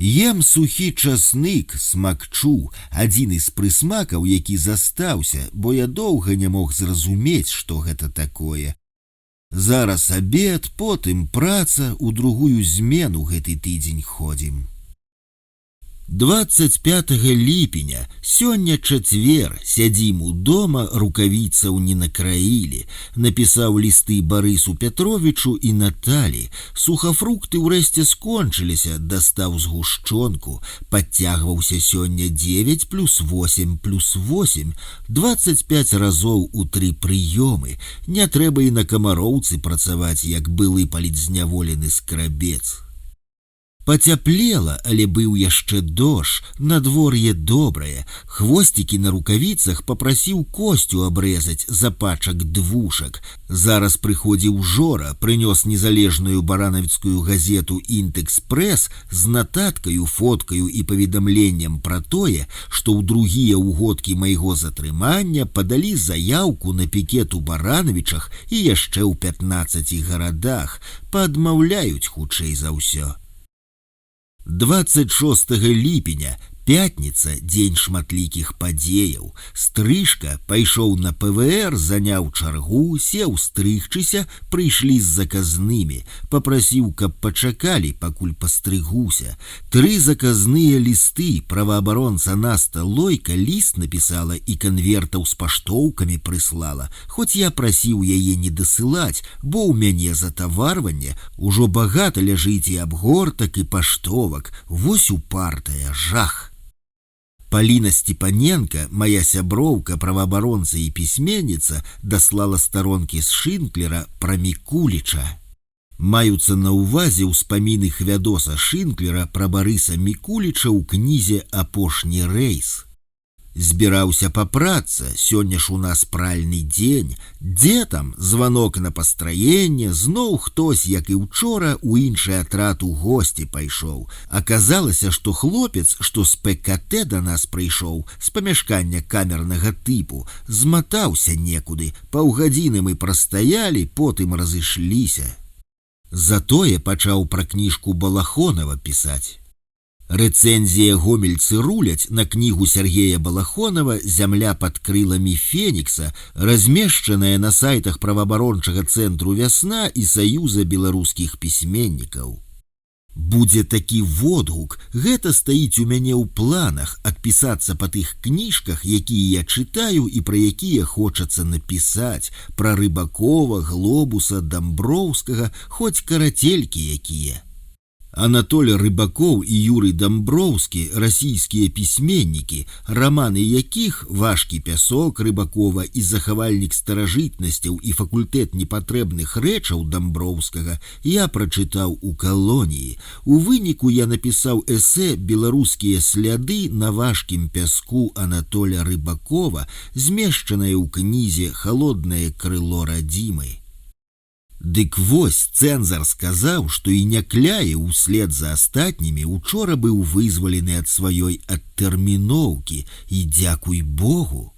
Ем сухі часнык, смакчу, адзіны з прысмакаў, які застаўся, бо я доўга не мог зразумець, што гэта такое. Зараз абед, потым праца, у другую змену гэты тыдзень ходзім. 25 ліпеня, сёння чацвер, сядзім удома, рукавіцаў не накраілі. Напісаў лісты Барысу Петровічу і Наталі. Сухафрукты ўрэшце скончыліся, дастаў згушчонку. Падцягваўся сёння 9 плюс 8 плюс 8, 25 разоў у 3 прыёмы. Не трэба і на камароўцы працаваць, як былы палітзняволены скрабец. Пацяплела, але быў яшчэ дождж, надвор'е добрае. Хвосцікі на рукавіцах попрасіў Костю абрэзаць за пачак двушак. Зараз прыходзіў Жора, прынёс незалежную баранавіцкую газету «Інтэкспрэс» з нататкаю, фоткаю і паведамленнем пра тое, што ў другія ўгодкі майго затрымання падалі заяўку на пікет у Баранавічах і яшчэ ў 15 гарадах. Падмаўляюць хутчэй за ўсё. 26 ліпеня, пятніца, дзень шматлікіх падзеяў. Стрыжка пайшоў на ПВР, заняў чаргу, сеў стрыгчыся, прыйшлі з заказнымі. Папрасіў, каб пачакалі, пакуль пастрыгуся. 3 заказныя лісты. Праваабаронца Наста Лойка ліст напісала і канвертаў з паштоўкамі прыслала. Хоць я прасіў яе не дасылаць, бо ў мяне затаварванне ужо багата ляжыць і абгортак, і паштовак. Вось упартая, жах. Полина Степаненко, моя сяброўка, праваабаронца і пісьменніца, даслала старонкі з Шынклера пра Мікуліча. Маюцца на ўвазе ўспаміны Хвядоса Шынклера пра Барыса Мікуліча ў кнізе «Апошні рэйс». Збіраўся папрацца, сёння ж у нас пральны дзень. Дзе там? Званок на пастраенне, зноў хтось, як і ўчора, у іншы атрад у госці пайшоў. Аказалася, што хлопец, што з ПКТ да нас прыйшоў, з памяшкання камернага тыпу, зматаўся некуды. Паўгадзіны мы прастаялі, потым разышліся. Затое пачаў пра кніжку Балахонова пісаць. Рэцэнзія «Гомельцы руляць» на кнігу Сергея Балахонова «Зямля пад крыламі Фенікса», размешчаная на сайтах праваабарончага цэнтру «Вясна» і Саюза беларускіх пісьменнікаў. Будзе такі водгук, гэта стаіць у мяне ў планах, адпісацца па тых кніжках, якія я чытаю і пра якія хочацца напісаць, пра Рыбакова, Глобуса, Дамброўскага, хоць карацелькі якія. Анатоль Рыбакоў і Юрый Дамброўскі, расійскія пісьменнікі, раманы якіх «Важкі пясок» Рыбакова і «Захавальнік старажытнасцяў» і «Факультэт непатрэбных рэчаў» Дамброўскага я прачытаў у калоніі. У выніку я напісаў эсэ «Беларускія сляды на важкім пяску» Анатоля Рыбакова, змешчанае ў кнізе «Халоднае крыло радзімы». Дык вось, цэнзар сказаў, што і Някляе услед за астатнімі учора быў вызвалены ад сваёй адтэрміноўкі, і дзякуй Богу.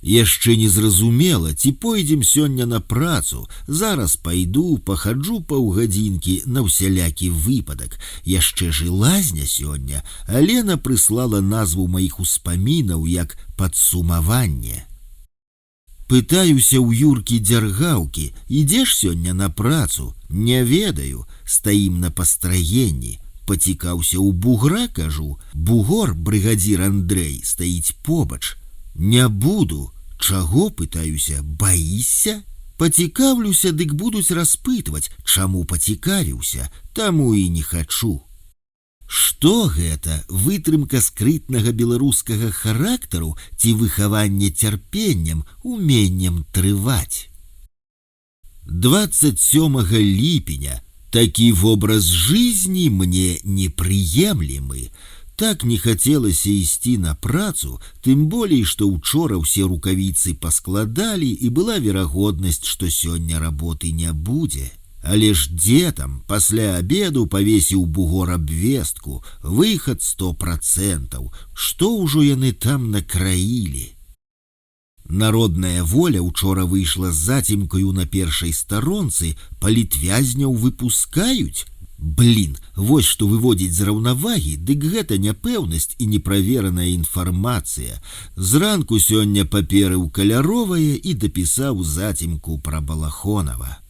Яшчэ не зразумела, ці пойдзем сёння на працу. Зараз пайду, пахаджу паўгадзінкі на ўсялякі выпадак. Яшчэ ж і лазня сёння, а Лена прыслала назву маіх успамінаў як «Падсумаванне». Пытаюся ў Юркі Дзяргаўкі, ідзеш сёння на працу? Не ведаю, стаім на пастраенні. Пацікаўся ў Бугра, кажу. Бугор, брыгадзір Андрэй, стаіць побач. Не буду. Чаго, пытаюся, баішся? Пацікаўлюся, дык будуць распытваць, чаму пацікавіўся, таму і не хачу. Што гэта? Вытрымка скрытнага беларускага характару ці выхаванне цярпеннем, уменнем трываць? 27 ліпеня. Такі вобраз жизни мне неприемлемы. Так не хацелася ісці на працу, тым болей, што учора ўсе рукавіцы паскладалі і была верагоднасць, што сёння работы не будзе. Але ж дзе там, пасля абеду павесіў Бугор абвестку, выхад 100%. Што ўжо яны там накраілі? Народная воля учора выйшла з зацімкаю на першай старонцы, палітвязняў выпускаюць? Блін, вось што выводзіць з раўнавагі, дык гэта няпэўнасць і неправераная інфармацыя. Зранку сёння паперыў каляровае і дапісаў зацімку пра Балахонова.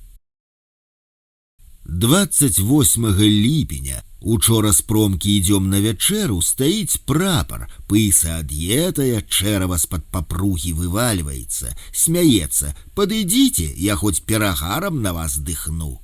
28 ліпеня. Учора з промкі ідём на вячэру, стаіць прапар, пыса ад'етая, чэрава з-пад папругі вывальваецца, смяецца: «Падыдзіце, я хоць перагарам на вас дыхну».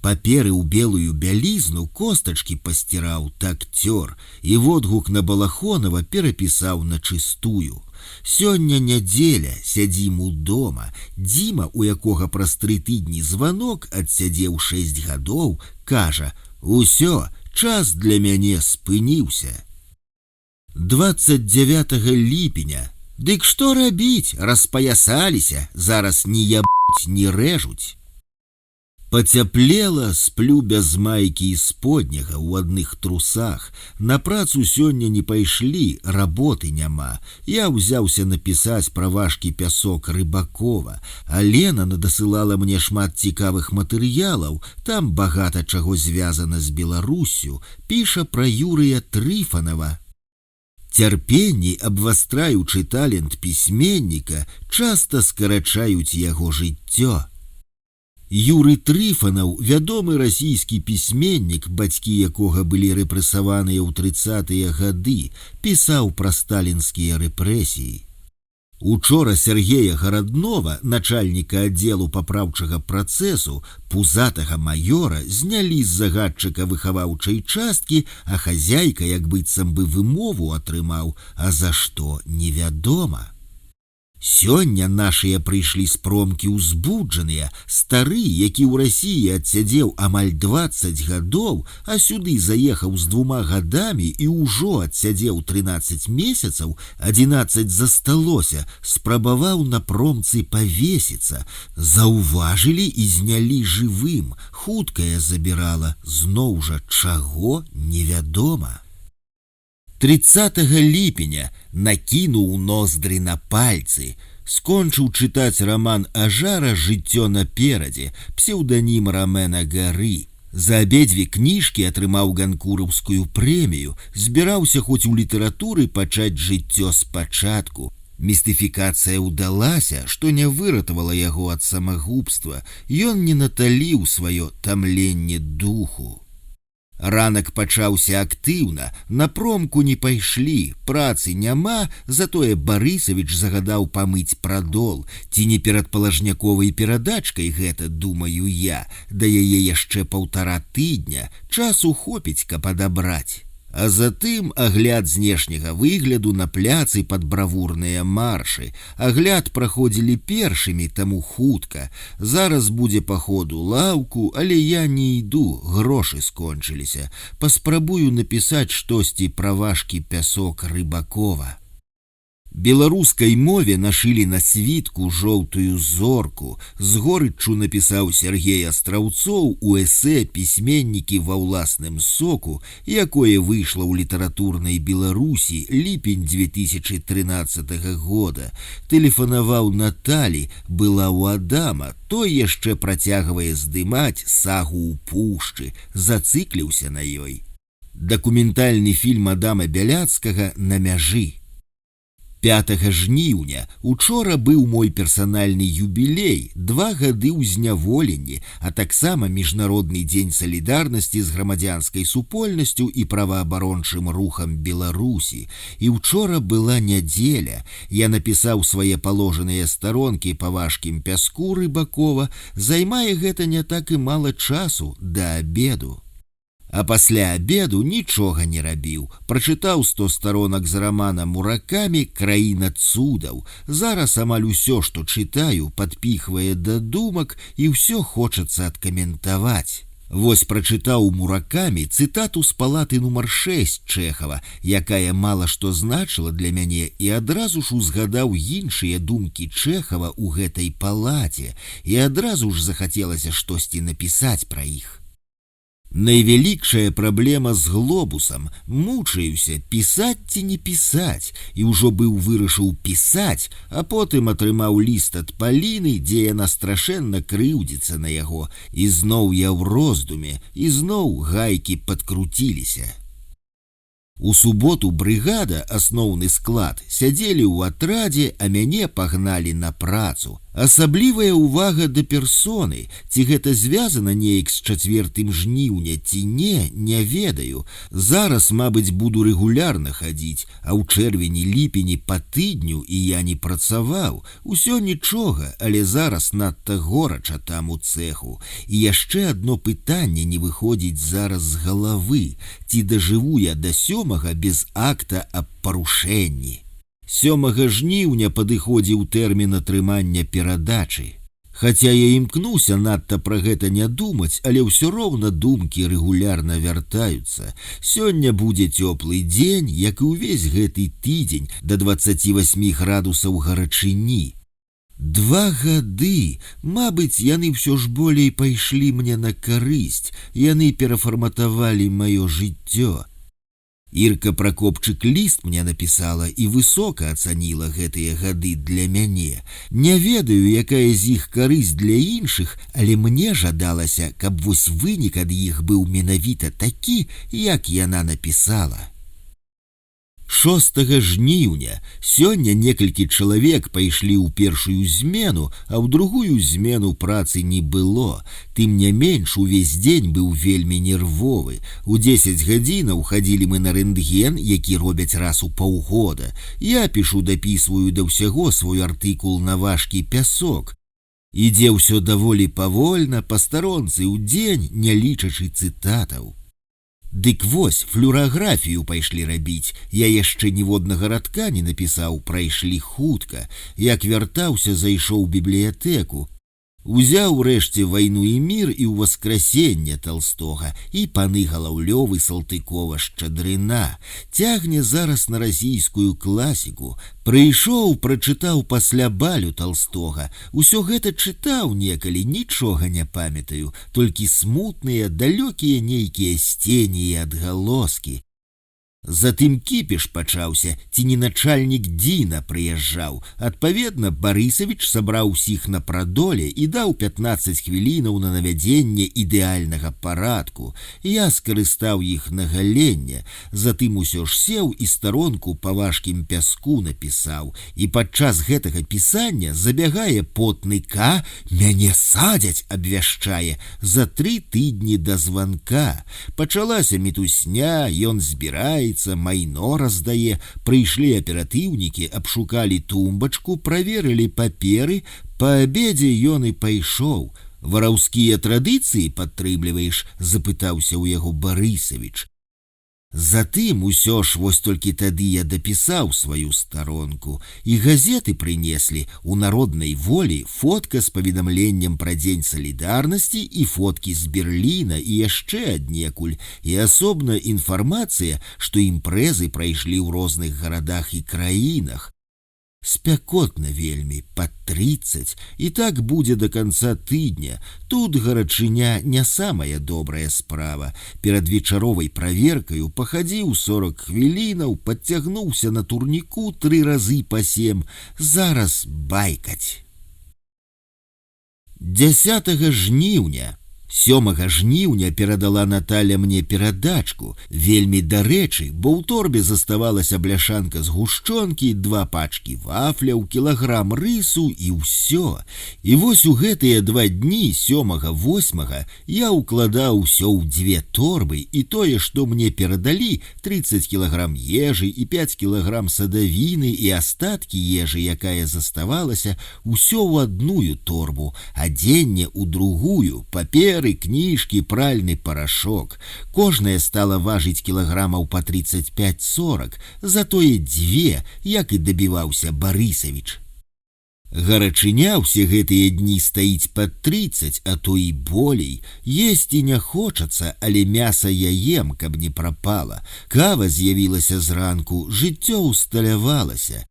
Паперы ў белую бялізну, костачкі пасціраў тактёр, і водгук на Балахонова перапісаў на чыстую. Сёння нядзеля, сядзім удома. Дзіма, у якога праз 3 тыдні званок, адсядзеў 6 гадоў, кажа: «Усё, час для мяне спыніўся. 29 ліпеня. Дык што рабіць, распаясаліся, зараз ні ябуць, ні рэжуць. Пацяплела, сплю без майкі і сподняга ў адных трусах. На працу сёння не пайшлі, работы няма. Я ўзяўся напісаць пра важкі пясок Рыбакова, а Лена надасылала мне шмат цікавых матэрыялаў, там багата чаго звязана з Беларуссю, піша пра Юрыя Трыфанова. Цярпенні, абвастраючы талент пісьменніка, часта скарачаюць яго жыццё. Юрый Трыфанаў, вядомы расійскі пісьменнік, бацькі якога былі рэпрэсаваныя ў 30-е гады, пісаў пра сталінскія рэпрэсіі. Учора Сергея Гараднова, начальніка аддзелу папраўчага працэсу, пузатага маёра, знялі з загадчыка выхаваўчай часткі, а хазяйка як быццам бы вымову атрымаў, а за што невядома. Сёння нашыя прыйшлі з промкі ўзбуджаныя, стары, які ў Расіі адсядзеў амаль 20 гадоў, а сюды заехаў з 2 гадамі і ўжо адсядзеў 13 месяцаў, 11 засталося, спрабаваў на промцы павесіцца. Заўважылі і знялі жывым, хуткая забірала, зноў жа чаго невядома. 30 ліпеня накінуў ноздры на пальцы, скончыў чытаць раман Ажара «Жыццё наперадзе», псеўданім Рамена Гары. За абедзве кніжкі атрымаў ганкураўскую прэмію, збіраўся хоць у літаратуры пачаць жыццё спачатку. Містыфікацыя ўдалася, што не выратавала яго ад самагубства, ён не наталіў сваё тамленне духу. Ранак пачаўся актыўна, на промку не пайшлі, працы няма, затое Барысавіч загадаў памыць прадол. Ці не перад палажняковай перадачкай гэта, думаю я, да яе яшчэ 1,5 тыдня, часу хопіць, каб адабраць. А затым агляд знешняга выгляду на пляцы пад бравурныя маршы. Агляд праходзілі першымі, таму хутка. Зараз будзе па ходу лаўку, але я не іду, грошы скончыліся. Паспрабую напісаць штосьці пра важкі пясок Рыбакова. Беларускай мове нашылі на світку жоўтую зорку. З горыччу напісаў Сергей Астраўцоў у эсэ «Пісьменнікі ва ўласным соку», якое выйшла ў літаратурнай Беларусі ліпень 2013 года. Тэлефанаваў Наталі, была ў Адама, той яшчэ працягвае здымаць «Сагу ў пушчы», зацыкліўся на ёй. Дакументальны фільм Адама Бяляцкага «На мяжы». 5 жніўня учора быў мой персанальны юбілей, 2 гады ў зняволенні, а таксама міжнародны дзень салідарнасці з грамадзянскай супольнасцю і праваабарончым рухам Беларусі. І учора была нядзеля. Я напісаў свае паложаныя старонкі па важкім пяску Рыбакова, займае гэта не так і мала часу да абеду. А пасля абеду нічога не рабіў. Прачытаў 100 старонак з рамана Муракамі «Краіна цудаў». Зараз амаль усё, што чытаю, падпіхвае да думак, і ўсё хочацца адкаментаваць. Вось прачытаў у Муракамі цытату з палаты нумар 6 Чэхава, якая мала што значыла для мяне, і адразу ж узгадаў іншыя думкі Чэхава ў гэтай палаце, і адразу ж захацелася штосьці напісаць пра іх. Найвялікшая праблема з глобусам. Мучаюся, пісаць ці не пісаць, і ўжо быў вырашыў пісаць, а потым атрымаў ліст ад Паліны, дзе яна страшэнна крыўдзіцца на яго, і зноў я ў роздуме, і зноў гайкі падкруціліся. У суботу брыгада, асноўны склад, сядзелі ў атрадзе, а мяне пагналі на працу. Асаблівая ўвага да персоны, ці гэта звязана неяк з 4 жніўня, ці не ведаю. Зараз, мабыць, буду рэгулярна хадзіць, а ў чэрвені-ліпені па тыдню і я не працаваў. Усё нічога, але зараз надта горача там у цэху. І яшчэ адно пытанне не выходзіць зараз з галавы. Ці дажыву я да 7 без акта аб парушэнні? 7 жніўня падыходзіў тэрмін атрымання перадачы. Хаця я імкнуся надта пра гэта не думаць, але ўсё роўна думкі рэгулярна вяртаюцца. Сёння будзе цёплы дзень, як і ўвесь гэты тыдзень, да 28 градусаў гарачыні. 2 гады, мабыць, яны ўсё ж болей пайшлі мне на карысць, яны перафарматавалі маё жыццё. Ірка Пракопчык ліст мне напісала і высока ацаніла гэтыя гады для мяне. Не ведаю, якая з іх карысць для іншых, але мне жадалася, каб вось вынік ад іх быў менавіта такі, як яна напісала. 6 жніўня сёння некалькі чалавек пайшлі ў першую змену, а ў другую змену працы не было. Тым не менш, увесь дзень быў вельмі нервовы. У 10 гадзінаў хадзілі мы на рэнтген, які робяць раз у паўгода. Я дапісваю да ўсяго свой артыкул на важкі пясок. Ідзе ўсё даволі павольна, па старонцы ў дзень, не лічачы цытатаў. Дык вось, флюраграфію пайшлі рабіць. Я яшчэ ніводнага радка не напісаў, прайшлі хутка. Як вяртаўся, зайшоў у бібліятэку. Узяў рэшце «Вайну і мір» і «Уваскрасенне» Толстога і «Паны Галаўлёвы» Салтыкова-Шчадрына. Цягне зараз на расійскую класіку. Прыйшоў, прачытаў пасля балю Толстога. Усё гэта чытаў некалі, нічога не памятаю, толькі смутныя, далёкія нейкія сцені і адгалоскі. Затым кіпіш пачаўся, ці не начальнік Діна прыязджаў. Адпаведна, Барысавіч сабраў усіх на прадоле і даў 15 хвілінаў на навядзенне ідэальнага парадку. Я скарыстаў іх на галенне, затым усё ж сеў і старонку па важкім пяску напісаў. І падчас гэтага пісання забягае потны К, мяне садзяць, абвяшчае, за 3 тыдні да званка. Пачалася мітусня, ён збірае, майно раздае, прыйшлі аператыўнікі, абшукалі тумбачку, праверылі паперы, па абедзе ён і пайшоў. Вараўскія традыцыі падтрымліваеш, запытаўся ў яго Барысавіч. Затым усё ж вось толькі тады я дапісаў сваю старонку, і газеты прынеслі. У «Народнай волі» фотка з паведамленнем пра дзень салідарнасці і фоткі з Берліна і яшчэ аднекуль, і асобна інфармацыя, што імпрэзы прайшлі ў розных гарадах і краінах. Спякотна вельмі, пад 30, і так будзе да канца тыдня. Тут гарачыня не самая добрая справа. Перад вечаровай праверкаю пахадзіў 40 хвілінаў, падцягнуўся на турніку 3 разы па 7. Зараз байкаць. 10 жніўня. 7 жніўня перадала Наталя мне перадачку. Вельмі дарэчы, бо ў торбе заставалася бляшанка згушчонкі, 2 пачкі вафляў, кілаграм рысу і ўсё. І вось у гэтыя 2 дні, 7-8, я ўкладаў усё ў 2 торбы, і тое, што мне перадалі, 30 кілаграм ежы і 5 кілаграм садавіны і астаткі ежы, якая заставалася, усё ў адную торбу, адзенне ў другую, папер, кніжкі, пральны парашок. Кожная стала важыць кілаграмаў па 35-40, затое 2, як і дабіваўся Барысавіч. Гарачыня ўсе гэтыя дні стаіць пад 30, а то і болей. Есці не хочацца, але мяса я ем, каб не прапала. Кава з'явілася зранку, жыццё усталявалася.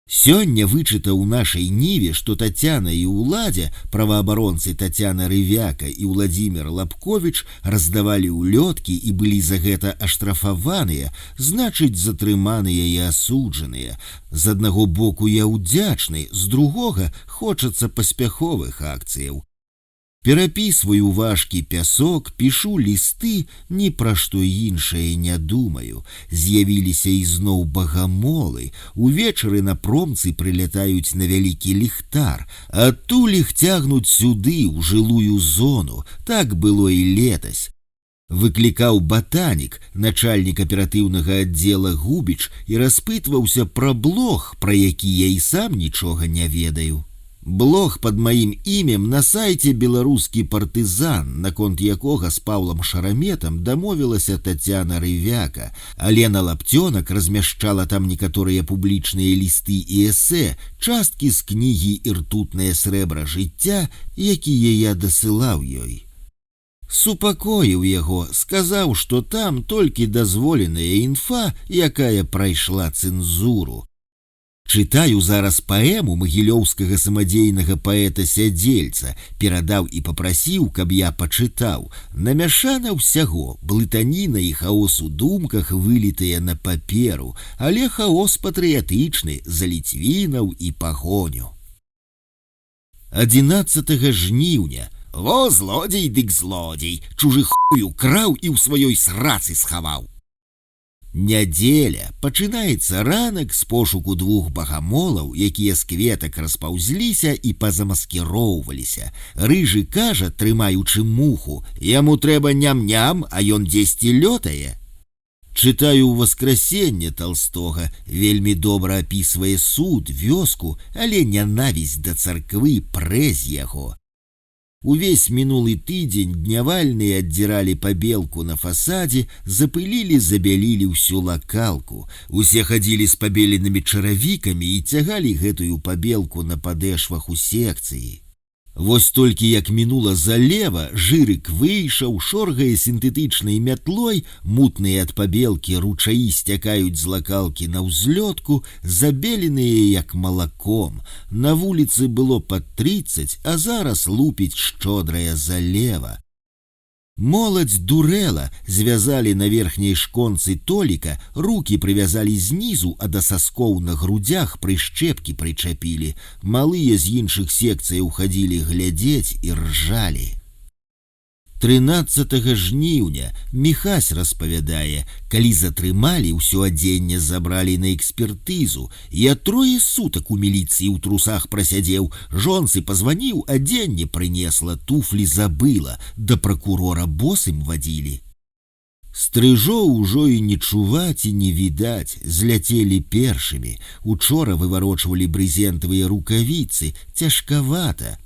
Сёння вычытаў у нашай ніве, што Тацяна і Уладзя, праваабаронцы Тацяна Рывяка і Владзімір Лапковіч, раздавалі ўлёткі і былі за гэта аштрафаваныя, значыць, затрыманыя і асуджаныя. З аднаго боку я ўдзячны, з другога хочацца паспяховых акцыяў. Перапісваю важкі пясок, пішу лісты, ні пра што іншае не думаю. З'явіліся ізноў багамолы. Увечары на промцы прылятаюць на вялікі ліхтар. Адтуль іх цягнуць сюды, у жылую зону. Так было і летась. Выклікаў батанік, начальнік аператыўнага аддзела Губіч, і распытваўся пра блог, пра які я і сам нічога не ведаю. Блог под маім імем на сайце беларускі партызан, наконт якога з Паўлам Шараметам дамовілася Тацяна Рывяка. Алена Лаптёнак размяшчала там некаторыя публічныя лісты і эсэ, часткі з кнігі «Іртутнае срэбра жыцця», якія я дасылаў ёй. Супакоіў яго, сказаў, што там толькі дазволеная інфа, якая прайшла цэнзуру. Чытаю зараз паэму магілёўскага самадзейнага паэта-сядзельца, перадаў і папрасіў, каб я пачытаў. Намяшана ўсяго, блытаніна і хаос у думках вылітыя на паперу, але хаос патрыятычны, за ліцвінаў і пагоню. 11 жніўня. Во, злодзей дык злодзей, чужы хую краў і ў сваёй срацы схаваў. Нядзеля, пачынаецца ранак з пошуку двух багамолаў, якія з кветак распаўзліся і пазамаскіроўваліся. Рыжы кажа, трымаючы муху, яму трэба ням-ням, а ён дзесьці лётае. Чытаю «Васкрасенне» Талстога, вельмі добра апісвае суд, вёску, але нянавісць да царквы прэз яго. Увесь мінулы тыдзень днявальныя аддзіралі пабелку на фасадзе, запылілі, забялілі ўсю лакалку. Усе хадзілі з пабеленымі чаравікамі і цягалі гэтую пабелку на падэшвах у секцыі. Вось толькі як мінула залева, Жырык выйшаў, шоргае сінтэтычнай мятлой, мутныя ад пабелкі ручаі сцякаюць з лакалкі на ўзлётку, забеленыя як малаком. На вуліцы было пад 30, а зараз лупіць шчодрая залева. Моладзь дурэла, звязалі на верхняй шконцы толіка, рукі прывязалі знізу, а да саскоў на грудзях прышчэпкі прычапілі. Малыя з іншых секцыяў хадзілі глядзець і ржалі. 13 жніўня Міхась распавядае, калі затрымалі, ўсё адзенне забралі на экспертызу. Я 3 сутак у міліцыі ў трусах прасядзеў, жонцы пазваніў, адзенне прынесла, туфлі забыла, да пракурора босым вадзілі. Стрыжоў ужо і не чуваць і не відаць, зляцелі першымі. Учора выварочвалі брызентавыя рукавіцы, цяжкавата.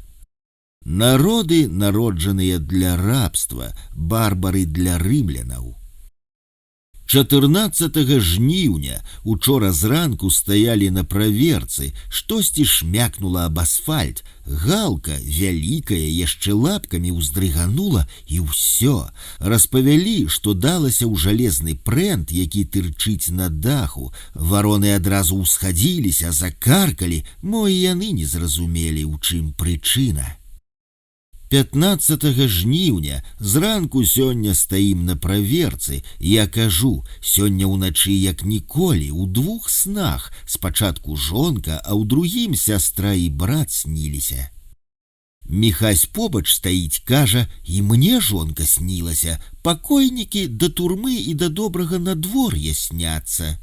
Народы, народжаныя для рабства, барбары для рымлянаў. 14 жніўня учора зранку стаялі на праверцы, штосьці шмякнула аб асфальт. Галка, вялікая, яшчэ лапкамі ўздрыганула, і ўсё. Распавялі, што далася ў жалезны прэнт, які тырчыць на даху. Вароны адразу ўсхадзіліся, закаркалі, мо і яны не зразумелі, у чым прычына. 15 жніўня зранку сёння стаім на праверцы. Я кажу, сёння ўначы як ніколі, у 2 снах. Спачатку жонка, а ў другім сястра і брат сніліся. Міхась побач стаіць, кажа, і мне жонка снілася. Пакойнікі да турмы і да добрага надвор'я сняцца.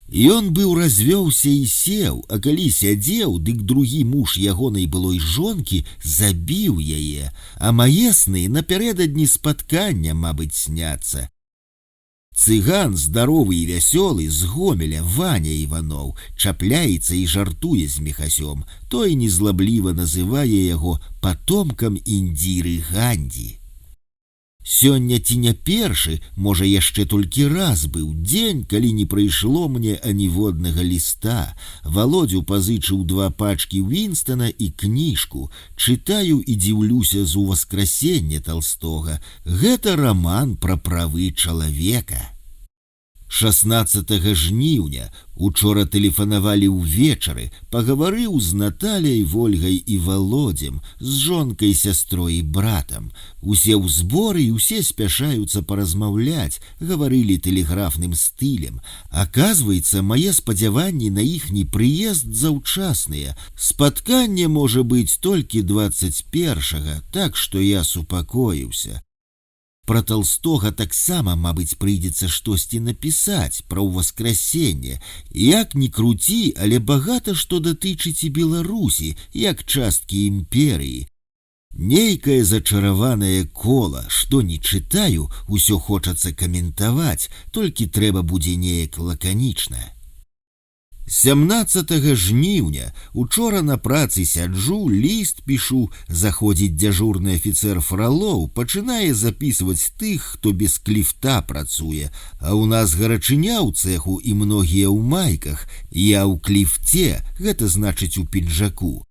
Ён быў развёўся і сеў, а калі сядзеў, дык другі муж ягонай былой жонкі забіў яе, а мае сны напярэдадні спаткання, мабыць, сняцца. Цыган здаровы і вясёлы з Гомеля, Ваня Іваноў, чапляецца і жартуе з Міхасём, той незлабліва называе яго патомкам Індзіры Гандзі. Сёння ці не першы, можа яшчэ толькі раз быў дзень, калі не прыйшло мне аніводнага ліста. Володзю пазычыў 2 пачкі Вінстана і кніжку. Чытаю і дзіўлюся з «Васкрасення» Талстога. Гэта раман пра правы чалавека. 16 жніўня учора тэлефанавалі ўвечары, пагаварыў з Наталяй, Вольгай і Володзем, з жонкай, сястрой і братам. Усе ў зборы і усе спяшаюцца паразмаўляць, гаварылі тэлеграфным стылем. Аказваецца, мае спадзяванні на іхні прыезд заўчасныя. Спатканне можа быць толькі 21-га, так што я супакоіўся. Пра Талстога таксама, мабыць, прыйдзецца штосьці напісаць, пра ўваскрасенне. Як ні круці, але багата што датычыць і Беларусі, як часткі імперыі. Нейкае зачараванае кола, што не чытаю, усё хочацца каментаваць, толькі трэба будзе неяк лаканічна. 17 жніўня учора на працы сяджу, ліст пішу, заходзіць дзяжурны афіцэр Фролоў, пачынае запісваць тых, хто без кліфта працуе, а ў нас гарачыня ў цэху і многія ў майках, я ў кліфце, гэта значыць у пінжаку.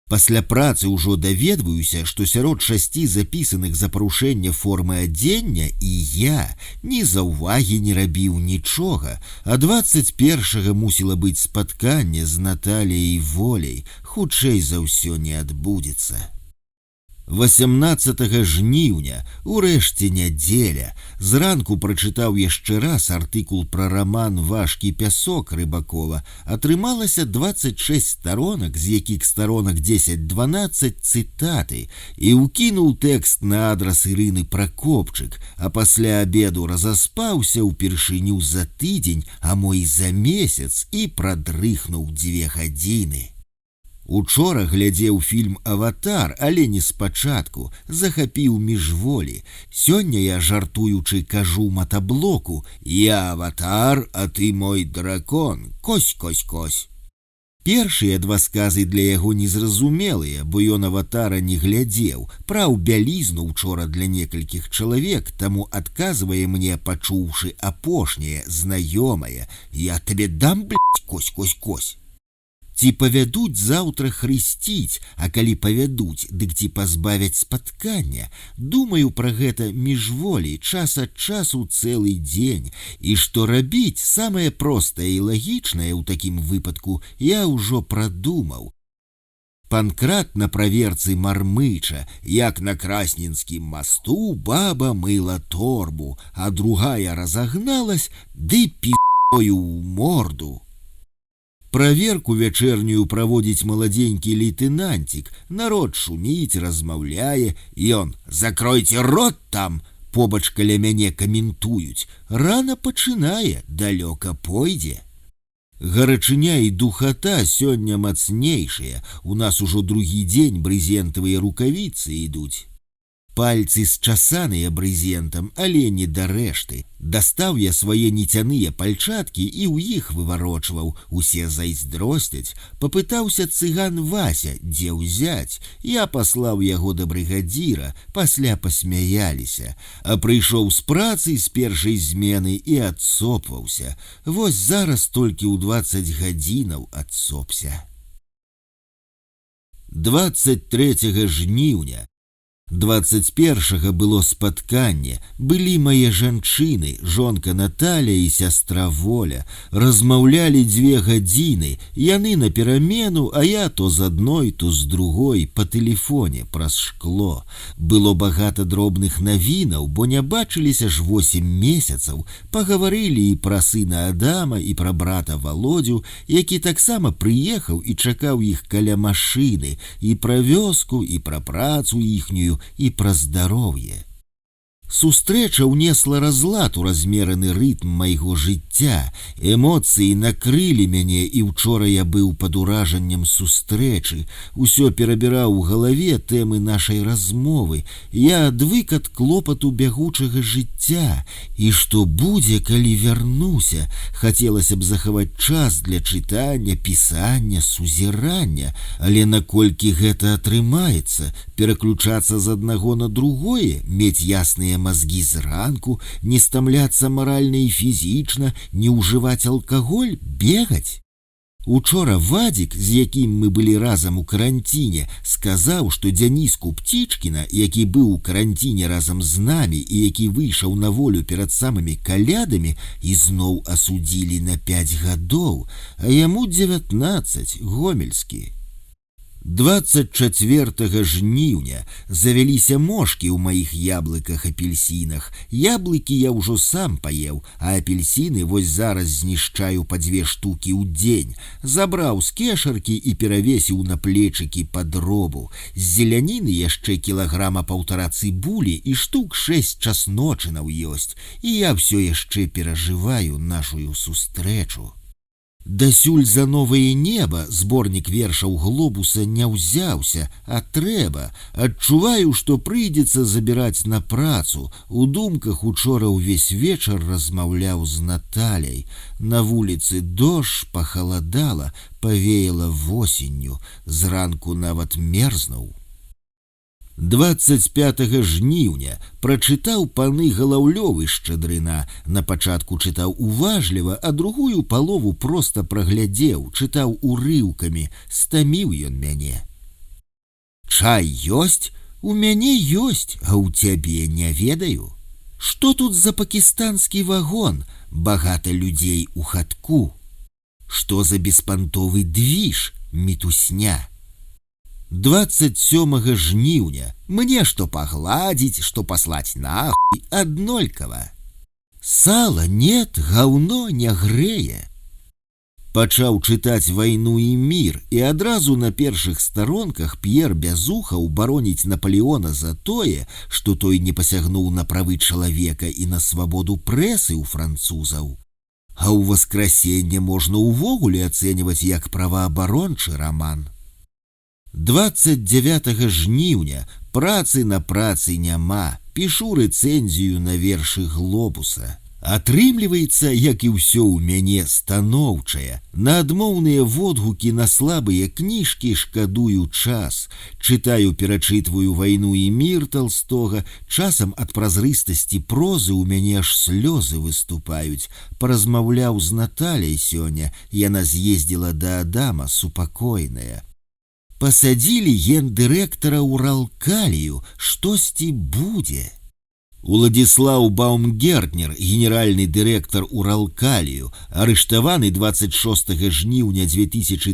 Пасля працы ўжо даведваюся, што сярод 6 запісаных за парушэнне формы адзення і я ні заўвагі не рабіў нічога, а 21 мусіла быць спатканне з Наталіяй Воляй, хутчэй за ўсё не адбудзецца. 18 жніўня, урэшце нядзеля, зранку прачытаў яшчэ раз артыкул пра раман «Важкі пясок» Рыбакова. Атрымалася 26 старонак, з якіх старонак 10-12 цытаты, і ўкінуў тэкст на адрас Ірыны Пракопчык, а пасля абеду разаспаўся ўпершыню за тыдзень, а мо і за месяц, і прадрыхнуў 2 гадзіны. Учора глядзеў фільм «Аватар», але не спачатку, захапіў міжволі. Сёння я, жартуючы, кажу матаблоку: «Я аватар, а ты мой дракон, кось-кось-кось». Першыя 2 сказы для яго незразумелыя, бо ён аватара не глядзеў, праў бялізну учора для некалькіх чалавек, таму адказвае мне, пачуўшы апошняе, знаёмае: «Я табе дам, блядь, кось-кось-кось». Ці павядуць заўтра хрысціць, а калі павядуць, дык ці пазбавяць спаткання? Думаю пра гэта міжволі, час ад часу цэлы дзень. І што рабіць, самае простае і лагічнае ў такім выпадку я ўжо прадумаў. Панкрат на праверцы мармыча, як на Красненскім масту баба мыла торбу, а другая разагналась, ды пі***ю ў морду. Праверку вячэрнюю праводзіць маладзенькі лейтэнанцік, народ шуміць, размаўляе, ён: «Закройце рот там!» Побач каля мяне каментуюць: «Рана пачынае, далёка пойдзе». Гарачыня і духата сёння мацнейшыя, у нас ужо другі дзень брызентавыя рукавіцы ідуць. Пальцы счасаныя брызентам, але не да рэшты. Дастаў я свае ніцяныя пальчаткі і ў іх выварочваў. Усе зайздросцяць. Папытаўся цыган Вася, дзе ўзяць. Я паслаў яго да брыгадзіра, пасля пасмяяліся. А прыйшоў з працы з першай змены і адсопваўся. Вось зараз толькі ў 20 гадзінаў адсопся. 23 жніўня. 21 было спатканне, былі мае жанчыны, жонка Наталія і сястра Воля. Размаўлялі 2 гадзіны, яны на перамену, а я то з адной, то з другой, па тэлефоне, праз шкло. Было багата дробных навінаў, бо не бачыліся ж 8 месяцаў. Пагаварылі і пра сына Адама, і пра брата Володю, які таксама прыехаў і чакаў іх каля машыны, і пра вёску, і пра працу іхнюю, і пра здароўе. Сустрэча ўнесла разлад у размераны рытм майго жыцця. Эмоцыі накрылі мяне, і учора я быў пад уражаннем сустрэчы. Усё перабіраў у галаве тэмы нашай размовы. Я адвык ад клопату бягучага жыцця. І што будзе, калі вярнуся? Хацелася б захаваць час для чытання, пісання, сузірання. Але наколькі гэта атрымаецца? Пераключацца з аднаго на другое, мець ясныя мазгі зранку, не стамляцца маральна і фізічна, не ўжываць алкаголь, бегаць. Учора Вадзік, з якім мы былі разам у каранціне, сказаў, што Дзяніску Птічкіна, які быў у каранціне разам з намі і які выйшаў на волю перад самымі калядамі, ізноў асудзілі на 5 гадоў, а яму 19, гомельскі. 24 жніўня завяліся мошкі ў маіх яблыках-апельсінах. Яблыкі я ўжо сам паеў, а апельсіны вось зараз знішчаю па 2 штукі ў дзень. Забраў з кешаркі і перавесіў на плечыкі пад робу. З зеляніны яшчэ 1,5 цыбулі і штук 6 часночынаў ёсць. І я ўсё яшчэ перажываю нашую сустрэчу. Дасюль за новае неба зборнік вершаў глобуса не ўзяўся, а трэба. Адчуваю, што прыйдзецца забіраць на працу. У думках учора ўвесь вечар размаўляў з Наталяй. На вуліцы дождж, пахаладала, павеяла восенню, зранку нават мерзнуў. 25 жніўня прачытаў паны Галаўлёвы Шчадрына. На пачатку чытаў уважліва, а другую палову проста праглядзеў, чытаў урыўкамі, стаміў ён мяне. Чай ёсць? У мяне ёсць, а ў цябе не ведаю. Што тут за пакістанскі вагон? Багата людзей у хатку. Што за беспантовы двіж? Мітусня. 27 жніўня. Мне што пагладзіць, што паслаць нахуй, аднолькава. Сала нет, гаўно не грэе. Пачаў чытаць «Вайну і мір», і адразу на першых старонках П'ер Бязухаў бароніць Напалеона за тое, што той не пасягнуў на правы чалавека і на свабоду прэсы ў французаў. А ў «Васкрасенне» можна ўвогуле ацэньваць як праваабарончы раман. 29 жніўня. Працы на працы няма. Пішу рэцэнзію на вершы глобуса. Атрымліваецца, як і ўсё ў мяне, станоўчае. На адмоўныя водгукі на слабыя кніжкі шкадую час. Чытаю, перачытваю «Вайну і мір» Талстога. Часам ад празрыстасці прозы ў мяне аж слёзы выступаюць. Паразмаўляў з Наталяй сёння. Яна з'ездзіла да Адама супакойная. Пасадзілі гендырэктара ў Ралкалію, штосьці будзе. Уладзіслаў Баумгертнер, генеральны дырэктар Уралкалію, арыштаваны 26 жніўня 2013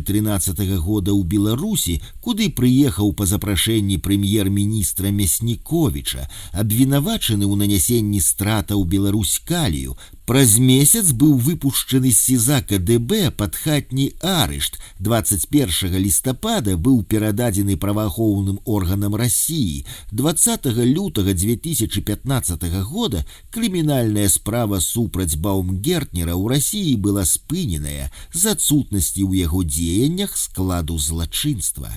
года ў Беларусі, куды прыехаў па запрашэнні прэм'ер-міністра Мясніковіча, абвінавачаны ў нанясенні стратаў Беларуськалію. Праз месяц быў выпушчаны з СІЗА КДБ пад хатні арышт. 21 лістапада быў перададзены праваахоўным органам Расіі. 20 лютага 2015 года крымінальная справа супраць Баумгертнера ў Расіі была спыненая з адсутнасці ў яго дзеяннях складу злачынства.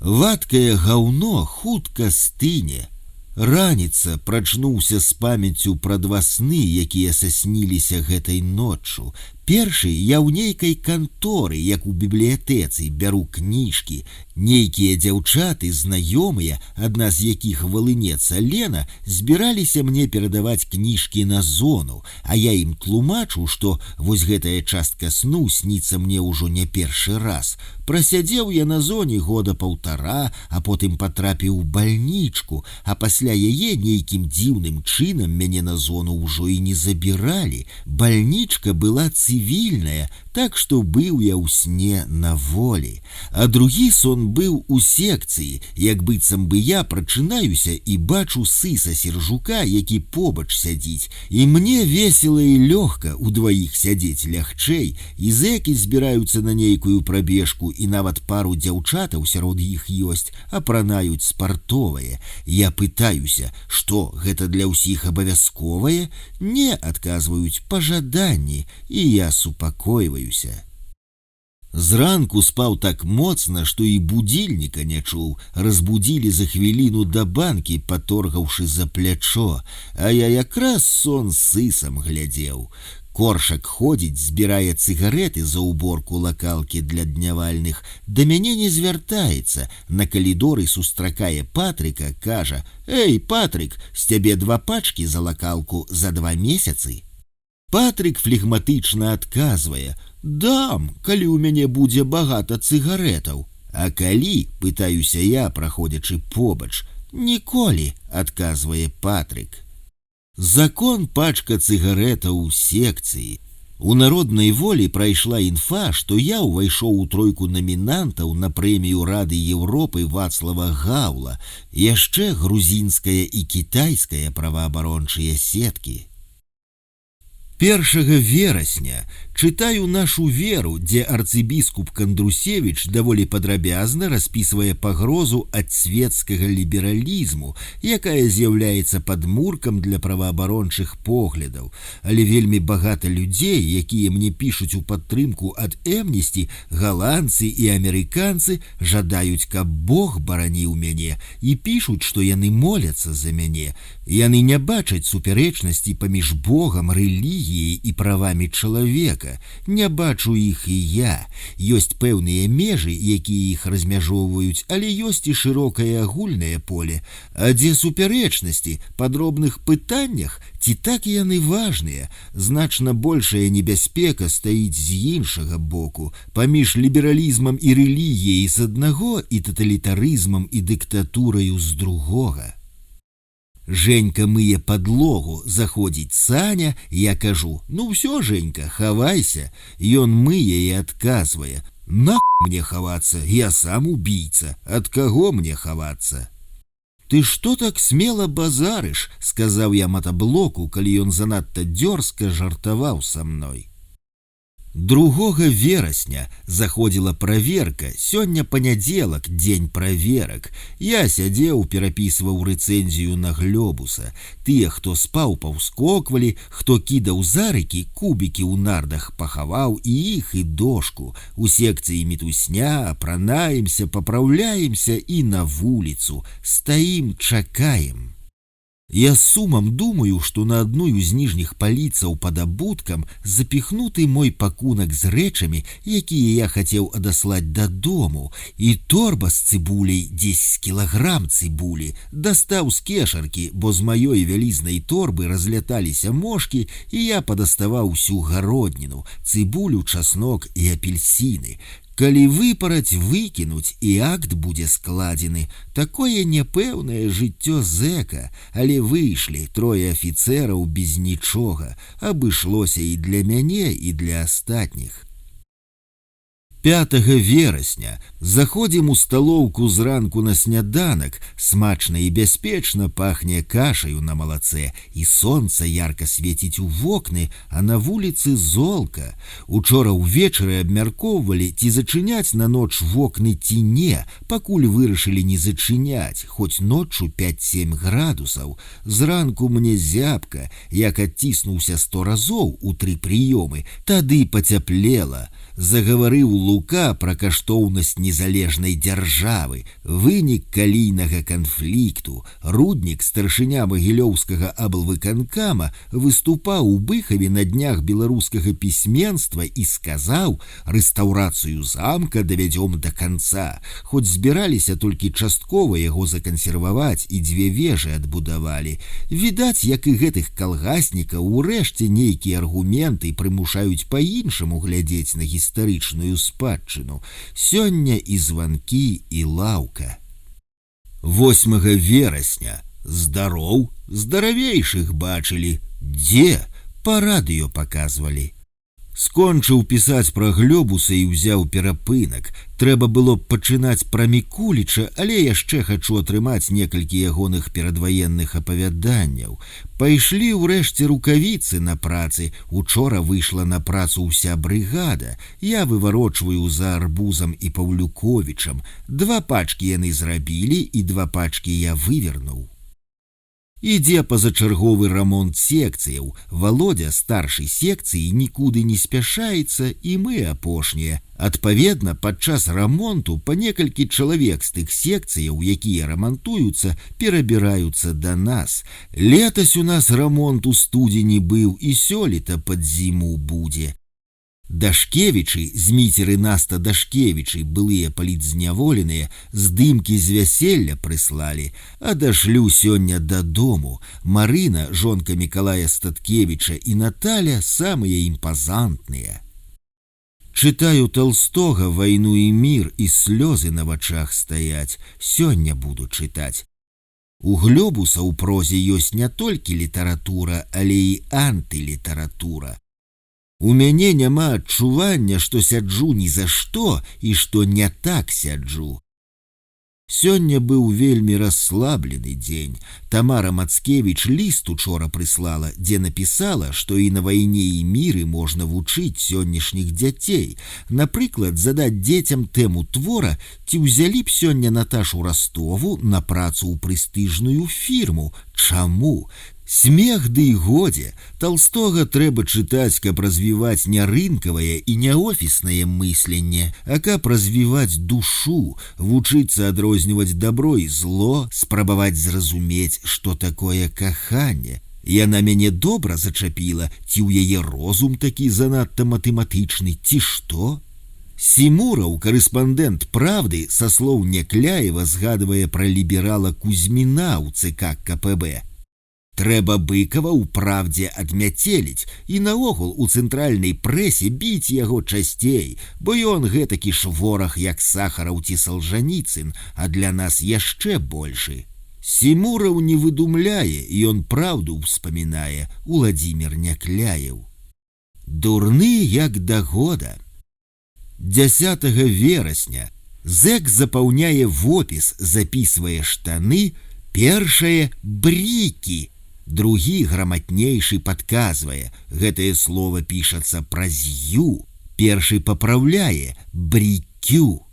Вадкае гаўно хутка стыне. Раніца прачнуўся з памяццю пра два сны, якія сасніліся гэтай ноччу. Першы я ў нейкай канторы, як у бібліятэцы, бяру кніжкі. Нейкія дзяўчаты, знаёмыя, адна з якіх валынецца Лена, збіраліся мне перадаваць кніжкі на зону, а я ім тлумачу, што вось гэтая частка сну сніцца мне ўжо не першы раз. Прасядзеў я на зоне года паўтара, а потым патрапіў у бальнічку, а пасля яе нейкім дзіўным чынам мяне на зону ўжо і не забіралі. Бальнічка была цывільная, так што быў я ў сне на волі. А другі сон быў у секцыі, як быццам бы я прачынаюся і бачу сыса Сержука, які побач сядзіць. І мне весела і лёгка, удваіх сядзець лягчэй, і зэкі збіраюцца на нейкую прабежку, і нават пару дзяўчатаў сярод іх ёсць, апранаюць спартовае. Я пытаюся, што гэта для ўсіх абавязковае? Не, адказваюць, па жаданні, і я супакойваюся. Зранку спаў так моцна, што і будильніка не чуў. Разбудзілі за хвіліну да банкі, паторгаўшы за плячо, а я якраз сон сысам глядзеў. Коршак ходзіць, збірае цыгареты за уборку лакалкі для днявальных. Да мяне не звяртаецца. На калідоры сустракае Патрыка, кажа: «Эй, Патрык, з цябе 2 пачкі за лакалку за 2 месяцы?» Патрык флегматычна адказвае: «Дам, калі ў мяне будзе багата цыгаретаў». «А калі?» – пытаюся я, праходзячы побач. «Ніколі», – адказвае Патрык. Закон пачка цыгаретаў у секцыі. У народнай волі прайшла інфа, што я ўвайшоў у тройку намінантаў на прэмію Рады Еўропы Вацлава Гаўла, яшчэ грузінская і кітайская праваабарончыя сеткі. 1 верасня чытаю нашу веру, дзе арцыбіскуп Кандрусевіч даволі падрабязна распісвае пагрозу ад свецкага лібералізму, якая з'яўляецца падмуркам для праваабарончых поглядаў. Але вельмі багата людзей, якія мне пішуць у падтрымку ад Эмнесці, галандцы і амерыканцы жадаюць, каб Бог бараніў мяне, і пішуць, што яны моляцца за мяне. Яны не бачаць супярэчнасці паміж Богам, рэлігіяй і правамі чалавека. Не бачу іх і я. Ёсць пэўныя межы, якія іх размяжоўваюць, але ёсць і шырокае агульнае поле. А дзе супярэчнасці па дробных пытаннях, ці так яны важныя, значна большая небяспека стаіць з іншага боку, паміж лібералізмам і рэлігіяй з аднаго і таталітарызмам і дыктатураю з другога. Женька мые подлогу, заходзіць Саня, я кажу: ну все, Женька, хавайся. Ён мые і адказвае: нахуй мне хавацца, я сам убийца, ад каго мне хавацца? Ты што так смела базарыш, сказаў я матаблоку, калі ён занадта дзёрзка жартаваў са мной. 2 верасня заходзіла праверка, сёння панядзелак, дзень праверак. Я сядзеў, перапісваў рэцэнзію на Глёбуса. Тыя, хто спаў, паўскоквалі, хто кідаў зарыкі, кубікі ў нардах пахаваў і іх, і дошку. У секцыі мітусня, апранаемся, папраўляемся і на вуліцу. Стаім, чакаем. Я з сумам думаю, што на адную з ніжніх паліцаў пад абуткам запіхнуты мой пакунак з рэчамі, якія я хацеў адаслаць дадому, і торба з цыбуляй, 10 кілаграм цыбулі, дастаў з кешаркі, бо з маёй вялізнай торбы разляталіся мошкі, і я падаставаў усю гародніну, цыбулю, часнок і апельсіны. Калі выпараць, выкінуць, і акт будзе складзены. Такое няпэўнае жыццё зэка, але выйшлі 3 афіцэраў без нічога. Абышлося і для мяне, і для астатніх. 5 верасня заходзім у сталоўку зранку на сняданак, смачна і бяспечна пахне кашаю на малацэ, і сонца ярка свеціць у вокны, а на вуліцы золка. Учора ўвечары абмяркоўвалі, ці зачыняць на ноч вокны ці не, пакуль вырашылі не зачыняць, хоць ноччу 5-7 градусаў. Зранку мне зябка, як адціснуўся 100 разоў у 3 прыёмы, тады пацяплела. Загаварыў Лука пра каштоўнасць незалежнай дзяржавы, вынік калійнага канфлікту. Руднік, старшыня магілёўскага аблвыканкама, выступаў у Быхаве на днях беларускага пісьменства і сказаў: рэстаўрацыю замка давядзём да канца. Хоць збіраліся толькі часткова яго закансерваваць і 2 вежы адбудавалі. Відаць, як і гэтых калгаснікаў, урэшце нейкія аргументы прымушаюць па-іншаму глядзець на гістарычную спадчыну. Сёння і званкі, і лаўка. 8 верасня. Здароў, здаравейшых бачылі. Дзе? Па радыё паказвалі. Скончыў пісаць пра Глёбуса і ўзяў перапынак. Трэба было б пачынаць пра Мікуліча, але яшчэ хачу атрымаць некалькі ягоных перадваенных апавяданняў. Пайшлі ўрэшце рукавіцы на працы. Учора выйшла на працу ўся брыгада. Я выварочваю за Арбузам і Паўлюковічам. 2 пачкі яны зрабілі, і 2 пачкі я вывернуў. Ідзе пазачарговы рамонт секцыяў. Володя, старшай секцыі, нікуды не спяшаецца, і мы апошнія. Адпаведна, падчас рамонту па некалькі чалавек з тых секцыяў, якія рамантуюцца, перабіраюцца да нас. Летась у нас рамонт у студзені быў, і сёлета пад зіму будзе. Дашкевічы, Зміцер і Наста Дашкевічы, былыя палітзняволеныя, здымкі з вяселля прыслалі, адашлю сёння дадому. Марына, жонка Мікалая Статкевіча, і Наталя самыя імпазантныя. Чытаю Толстога «Вайну і мір», і слёзы на вачах стаяць. Сёння буду чытаць. У Глёбуса ў прозе ёсць не толькі літаратура, але і антылітаратура. У мяне няма адчування, што сяджу ні за што і што не так сяджу. Сёння быў вельмі расслаблены дзень. Тамара Мацкевіч ліст учора прыслала, дзе напісала, што і на вайне і міры можна вучыць сённяшніх дзяцей. Напрыклад, задаць дзецям тэму твора, ці ўзялі б сёння Наташу Ростову на працу ў прэстыжную фірму. Чаму? Смех ды і годзе. Толстога трэба чытаць, каб развіваць не рынкавае і не офіснае мысленне, а каб развіваць душу, вучыцца адрозніваць добро і зло, спрабаваць зразумець, што такое каханне. Яна мяне добра зачапіла, ці ў яе розум такі занадта матэматычны, ці што? Сімураў, карэспандэнт «Правды», са слоў Някляева згадвае пра ліберала Кузьміна ў ЦК КПБ. Трэба Быкова ў «Правдзе» адмяцеліць і наогул у цэнтральнай прэсе біць яго часцей, бо ён гэтакі ж вораг, як Сахараў ці Салжаніцын, а для нас яшчэ большы. Сімураў не выдумляе, ён праўду ўспамінае, Уладзімір Някляеў. Дурны як да года. 10 верасня зэк запаўняе вопіс, запісвае штаны, першае брікі. Другі граматнейшы падказвае, гэтае слово пішацца праз ю, першы папраўляе брікю.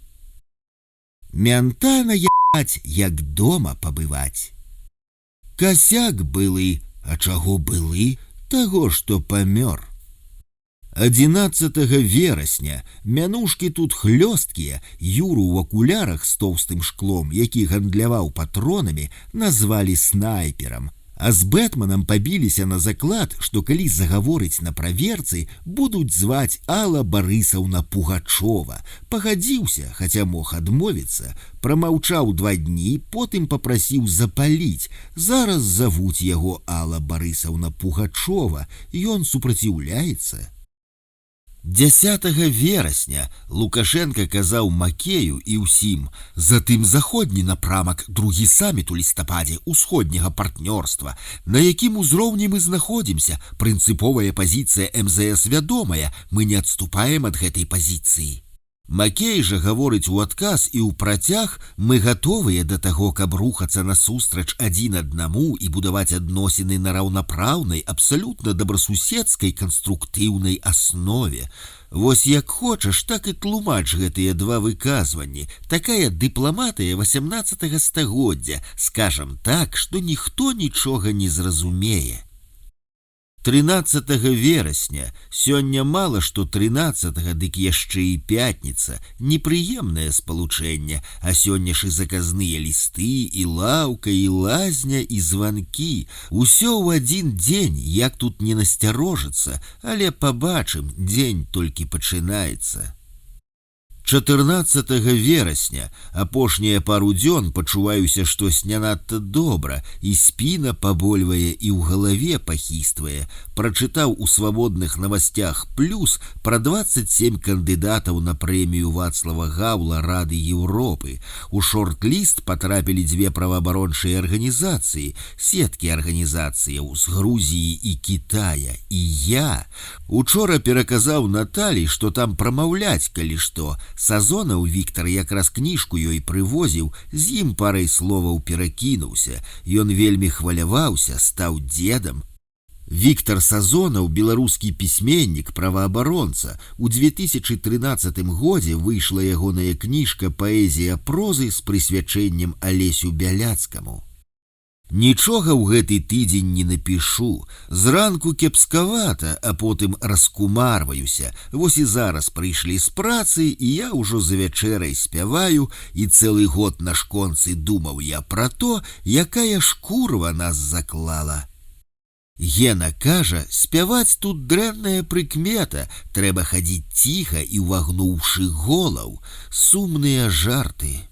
Мянтана ебать, як дома пабываць. Касяк былы, а чаго былы? Таго, што памёр. 11 верасня мянушкі тут хлёсткія, Юру ў акулярах з тоўстым шклом, які гандляваў патронамі, назвалі снайперам. А з Бэтменам пабіліся на заклад, што калі загаворыць на праверцы, будуць зваць Алла Барысаўна Пугачова. Пагадзіўся, хаця мог адмовіцца, прамаўчаў 2 дні, потым папрасіў запаліць. Зараз завуць яго Алла Барысаўна Пугачова, ён супраціўляецца. 10 верасня Лукашенко казаў Макею і ўсім: затым заходні напрамак, другі саміт у лістападзе усходняга партнёрства. На якім узроўні мы знаходзімся? Прынцыповая пазіцыя МЗС вядомая, мы не адступаем ад гэтай пазіцыі. Макей жа гаворыць у адказ і ў працяг: мы гатовыя да таго, каб рухацца насустрач адзін аднаму і будаваць адносіны на раўнапраўнай, абсалютна добрасуседскай канструктыўнай аснове. Вось як хочаш, так і тлумач гэтыя 2 выказванні. Такая дыпламатыя 18 стагоддзя, скажам так, што ніхто нічога не зразумее. 13 верасня, сёння мала што 13, дык яшчэ і пятніца, непрыемнае спалучэнне, а сёння ж і заказныя лісты, і лаўка, і лазня, і званкі. Усё ў адзін дзень, як тут не насцярожыцца, але пабачым, дзень толькі пачынаецца. 14 верасня, апошнія пару дзён пачуваюся штось не надта добра, і спіна пабольвае, і ў галаве пахіствае. Прачытаў у свабодных новостях плюс пра 27 кандыдатаў на прэмію Вацлава Гаўла Рады Еўропы. У шорт-ліст патрапілі 2 праваабарончыя арганізацыі, сеткі арганізацыяў з Грузіі і Кітая, і я. Учора пераказаў Наталі, што там прамаўляць, калі што. Сазонаў Віктар якраз кніжку ёй прывозіў, з ім парай словаў перакінуўся. Ён вельмі хваляваўся, стаў дзедам. Віктар Сазонаў, беларускі пісьменнік, праваабаронца. У 2013 годзе выйшла ягоная кніжка «Паэзія прозы» з прысвячэннем Алесю Бяляцкаму. Нічога ў гэты тыдзень не напішу. Зранку кепскавата, а потым раскумарваюся. Вось і зараз прыйшлі з працы, і я ўжо за вячэрай спяваю, і цэлы год на шконцы думаў я пра то, якая шкурва нас заклала. Гена кажа, спяваць тут дрэнная прыкмета, трэба хадзіць ціха і ўвагнуўшы голаў. Сумныя жарты.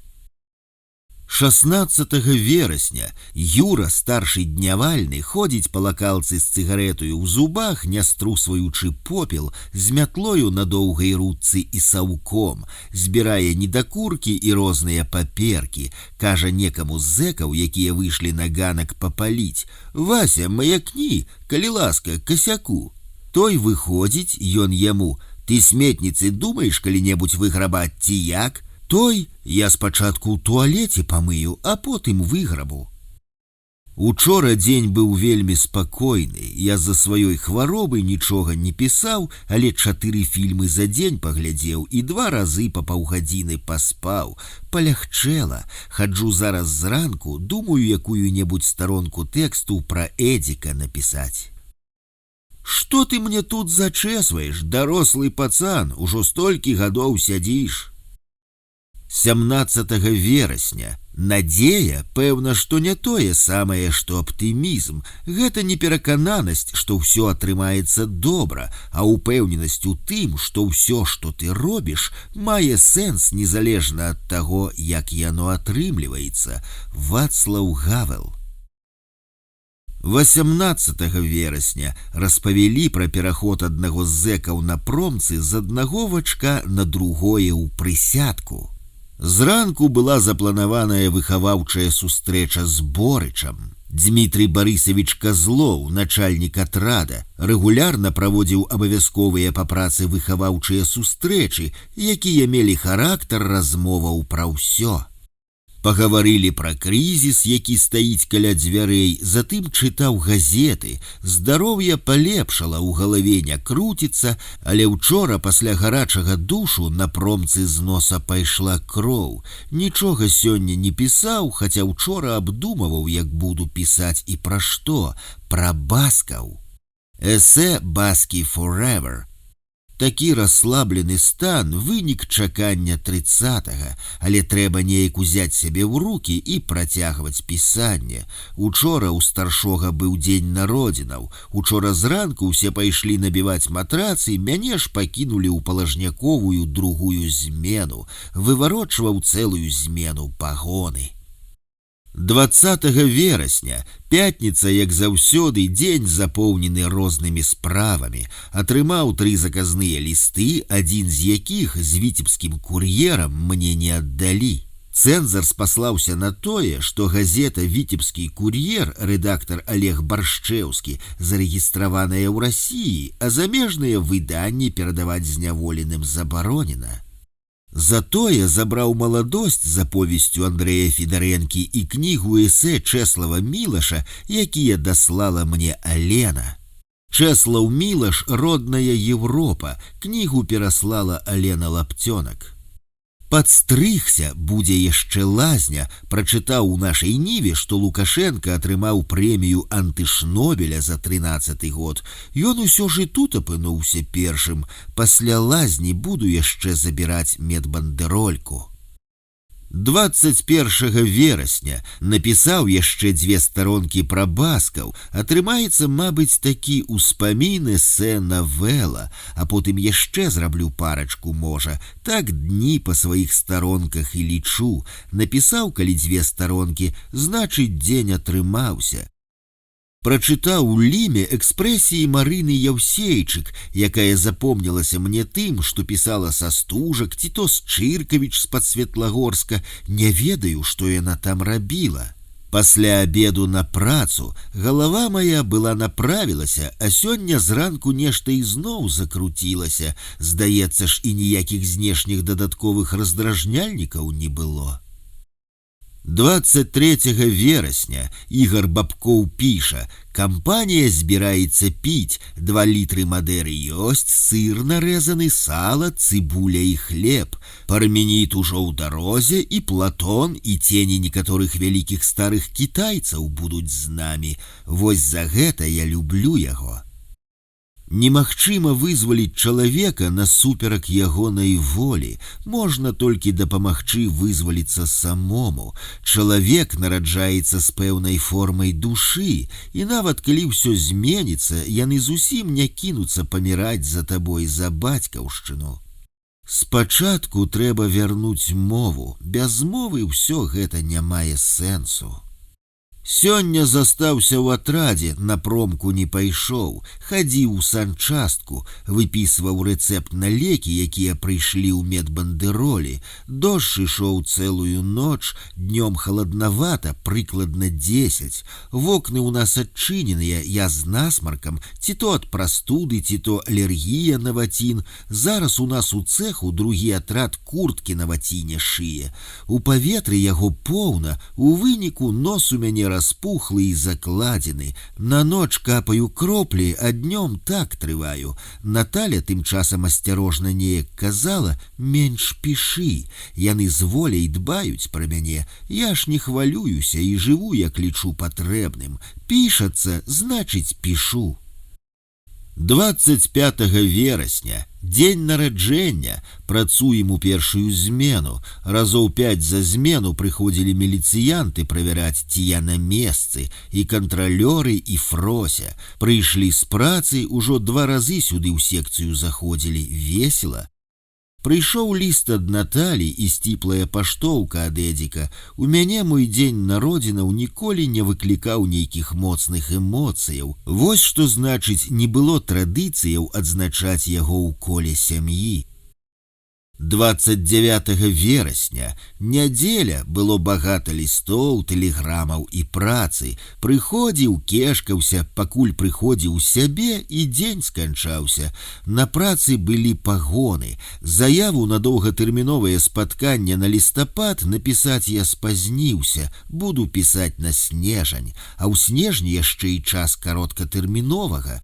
16 верасня Юра, старшы днявальны, ходзіць па лакалцы з цыгаретаю ў зубах, не струсваючы попел, з мятлою на доўгай ручцы і саўком, збірае недакуркі і розныя паперкі, кажа некаму з зэкаў, якія выйшлі на ганак папаліць: «Вася, маякні, калі ласка, касяку». Той выходзіць, ён яму: «Ты сметніцы думаеш калі-небудзь выграбаць ці як?» Той я спачатку ў туалеце памыю, а потым выграбу. Учора дзень быў вельмі спакойны. Я з-за сваёй хваробы нічога не пісаў, але 4 фільмы за дзень паглядзеў і 2 разы па паўгадзіны паспаў. Палягчэла. Хаджу зараз зранку, думаю якую-небудзь старонку тэксту пра Эдзіка напісаць. Што ты мне тут зачэсваеш, дарослы пацан, ужо столькі гадоў сядзіш. 17 верасня. Надзея, пэўна, што не тое самае, што аптымізм. Гэта не перакананасць, што ўсё атрымаецца добра, а ўпэўненасць у тым, што ўсё, што ты робіш, мае сэнс незалежна ад таго, як яно атрымліваецца. Вацлаў Гавел. 18 верасня распавялі пра пераход аднаго з зэкаў на промцы з аднаго вачка на другое ў прысядку. Зранку была запланаваная выхаваўчая сустрэча з Борычам. Дмітрий Барысавіч Казлоў, начальнік атрада, рэгулярна праводзіў абавязковыя па працы выхаваўчыя сустрэчы, якія мелі характар размоваў пра ўсё. Пагаварылі пра крызіс, які стаіць каля дзвярэй, затым чытаў газеты. Здароўе палепшала, ў галаве не круціцца, але ўчора пасля гарачага душу на промцы з носа пайшла кроў. Нічога сёння не пісаў, хаця ўчора абдумываў, як буду пісаць і пра што. Пра баскаў. Эсэ «Баскі forever». Такі расслаблены стан, вынік чакання 30-га, але трэба неяк узяць сябе ў рукі і працягваць пісанне. Учора ў старшога быў дзень народзінаў. Учора зранку ўсе пайшлі набіваць матрацы, мяне ж пакінулі ў палажняковую другую змену. Выварочваў цэлую змену пагоны. 20 верасня, пятніца, як заўсёды, дзень запоўнены рознымі справамі. Атрымаў 3 заказныя лісты, адзін з якіх з віцебскім кур'ерам мне не аддалі. Цэнзар спаслаўся на тое, што газета «Віцебскі кур'ер», рэдактар Олег Баршчэўскі, зарэгістраваная ў Расіі, а замежныя выданні перадаваць зняволеным забаронена. Затое забраў маладосць за повесцю Андрэя Федарэнкі і кнігу эсэ Чэслава Мілаша, якія даслала мне Алена. Чэслаў Мілаш «Родная Европа», кнігу пераслала Алена Лапцёнак. Падстрыгся, будзе яшчэ лазня, прачытаў у нашай ніве, што Лукашенко атрымаў прэмію антышнобеля за 13-й год. Ён усё ж і тут апынуўся першым. Пасля лазні буду яшчэ забіраць медбандэрольку. 21 верасня напісаў яшчэ 2 старонкі пра баскаў. Атрымаецца, мабыць, такі ўспамін эсэ навела, а потым яшчэ зраблю парачку, можа. Так дні па сваіх старонках і лічу. Напісаў, калі 2 старонкі, значыць, дзень атрымаўся. Прачытаў у Ліме экспрэсіі Марыны Яўсейчык, якая запомнілася мне тым, што пісала са Стужак, ці то з Чыркавіч з-пад Светлагорска. Не ведаю, што яна там рабіла. Пасля абеду на працу галава моя была направілася, а сёння зранку нешта ізноў закруцілася. Здаецца ж, і ніякіх знешніх дадатковых раздражняльнікаў не было. 23 верасня Ігор Бабкоў піша: «Кампанія збіраецца піць, 2 літры Мадэры ёсць, сыр нарэзаны, сала, цыбуля і хлеб. Парменіт ужо ў дарозе, і Платон, і цені некаторых вялікіх старых кітайцаў будуць з намі. Вось за гэта я люблю яго». Немагчыма вызваліць чалавека насуперак ягонай волі. Можна толькі дапамагчы вызваліцца самому. Чалавек нараджаецца з пэўнай формай душы, і нават калі ўсё зменіцца, яны зусім не кінуцца паміраць за табой за бацькаўшчыну. Спачатку трэба вярнуць мову. Без мовы ўсё гэта не мае сэнсу. Сёння застаўся ў атрадзе, на промку не пайшоў, хадзіў у санчастку, выпісваў рэцэпт на лекі, якія прыйшлі ў медбандэролі. Дождж ішоў цэлую ноч, днём халаднавата, прыкладна 10. Вокны ў нас адчыненыя, я з насмаркам, ці то ад прастуды, ці то алергія на вацін. Зараз у нас у цэху другі атрад курткі на ваціне шые. У паветры яго поўна, у выніку нос у мяне распухлы і закладзены. На ноч капаю кроплі, а днём так трываю. Наталя тым часам асцярожна неяк казала: менш пішы. Яны з воляй дбаюць пра мяне. Я ж не хвалююся і жыву, як лічу патрэбным. Пішацца, значыць, пішу. 25 верасня, дзень нараджэння, працуем у першую змену. Разоў 5 за змену прыходзілі міліцыянты правяраць, ці я на месцы, і кантралёры, і Фрося. Прыйшлі з працы, ужо 2 разы сюды ў секцыю заходзілі. Весела. Прыйшоў ліст ад Наталі і сціплая паштоўка ад Эдзіка. У мяне мой дзень народзінаў ніколі не выклікаў нейкіх моцных эмоцыяў. Вось што значыць, не было традыцыяў адзначаць яго ў коле сям'і. 29 верасня, нядзеля, было багата лістоў, тэлеграмаў і працы. Прыходзіў, кешкаўся, пакуль прыходзіў у сябе, і дзень сканчаўся. На працы былі пагоны. Заяву на доўгатэрміновае спатканне на лістапад напісаць я спазніўся. Буду пісаць на снежань, а ў снежні яшчэ і час кароткатэрміновага.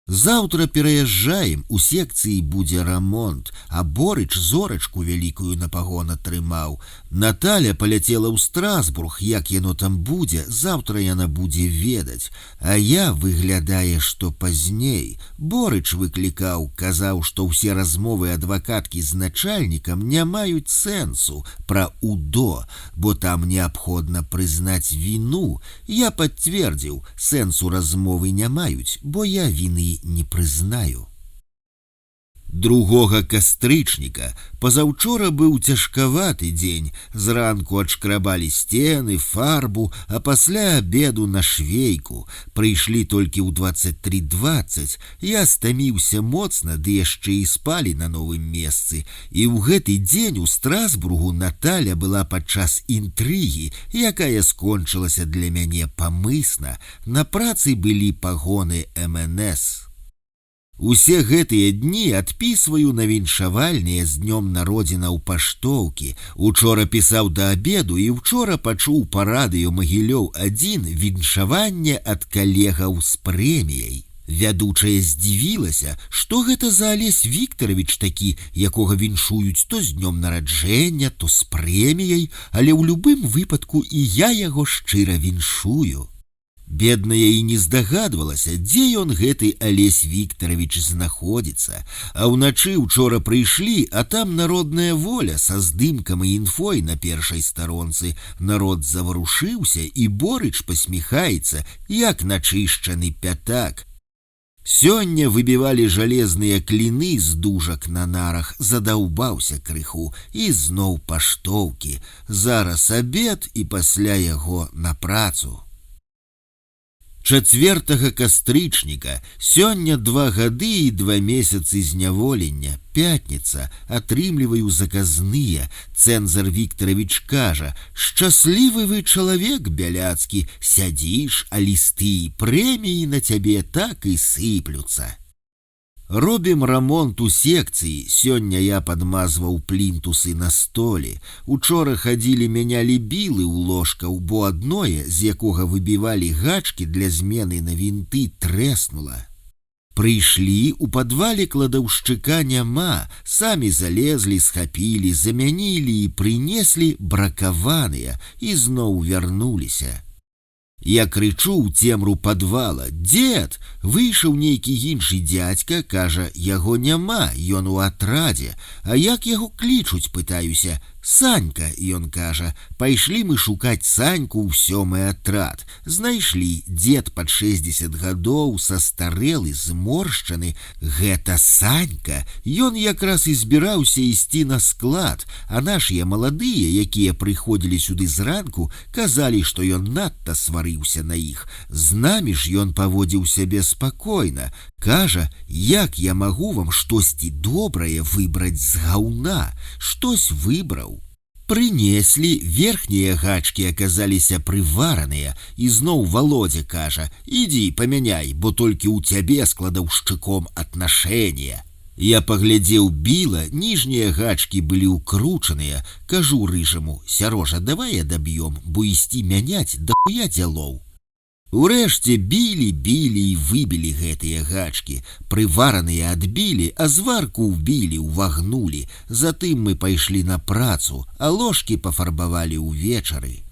Заўтра пераязджаем, у секцыі будзе рамонт, а Борыч зорачку вялікую на пагон атрымаў. Наталя паляцела ў Страсбург, як яно там будзе, заўтра яна будзе ведаць. А я, выглядае, што пазней. Борыч выклікаў, казаў, што ўсе размовы адвакаткі з начальнікам не маюць сэнсу пра УДО, бо там неабходна прызнаць віну. Я пацвердзіў, сэнсу размовы не маюць, бо я віны не прызнаю. 2 кастрычніка, пазаўчора быў цяжкаваты дзень. Зранку адшкрабалі сцены, фарбу, а пасля абеду на швейку. Прыйшлі толькі ў 23:20. Я стаміўся моцна, ды яшчэ і спалі на новым месцы. І ў гэты дзень у Страсбургу Наталя была падчас інтрыгі, якая скончылася для мяне памысна. На працы былі пагоны МНС. Усе гэтыя дні адпісваю на віншавальныя з днём народзінаў паштоўкі. Учора пісаў да абеду і учора пачуў па радыё Магілёў-1 віншаванне ад калегаў з прэміяй. Вядучая здзівілася, што гэта за Алесь Віктаравіч такі, якога віншуюць то з днём нараджэння, то з прэміяй, але ў любым выпадку і я яго шчыра віншую. Бедная і не здагадвалася, дзе ён гэты Алесь Віктаравіч знаходзіцца. А ўначы учора прыйшлі, а там народная воля са здымкам і інфой на першай старонцы. Народ заварушыўся, і Борыч пасміхаецца, як начышчаны пятак. Сёння выбівалі жалезныя кліны з дужак на нарах, задаўбаўся крыху, і зноў паштоўкі. Зараз абед і пасля яго на працу. 4 кастрычніка, сёння 2 гады і 2 месяцы зняволення, пятніца, атрымліваю заказныя. Цэнзар Віктаравіч кажа: «Шчаслівы вы чалавек, Бяляцкі, сядзіш, а лісты і прэміі на цябе так і сыплюцца». Робім рамонт у секцыі. Сёння я падмазваў плінтусы на столі. Учора хадзілі, мянялі білы ў ложкаў, бо адное, з якога выбівалі гачкі для змены на вінты, трэснула. Прыйшлі, у падвале кладаўшчыка няма, самі залезлі, схапілі, замянілі і прынеслі бракаваныя, і зноў вярнуліся. Я крычу ў цемру падвала: «Дзед!» Выйшаў нейкі іншы дзядзька, кажа, яго няма, ён у атрадзе. А як яго клічуць, пытаюся. Санька, ён кажа, пайшлі мы шукаць Саньку ў 7-й атрад. Знайшлі дзед пад 60 гадоў, састарэлы, зморшчаны. Гэта Санька. Ён якраз і збіраўся ісці на склад, а нашыя маладыя, якія прыходзілі сюды зранку, казалі, што ён надта сварыўся на іх. З намі ж ён паводзіў сябе спакойна. Кажа, як я магу вам штосьці добрае выбраць з гаўна? Штось выбраў. Прынеслі, верхнія гачкі аказаліся прывараныя, і зноў Володя кажа, ідзі памяняй, бо толькі ў цябе складаўшчыком атнашэнне. Я паглядзеў біла, ніжнія гачкі былі ўкручаныя. Кажу рыжаму, Сярожа, давай адаб'ём, бо ісці мяняць дахуя дзялоў. Урэшце білі і выбілі гэтыя гачкі. Прывараныя адбілі, а зварку ўбілі, увагнулі. Затым мы пайшлі на працу, а ложкі пафарбавалі ўвечары.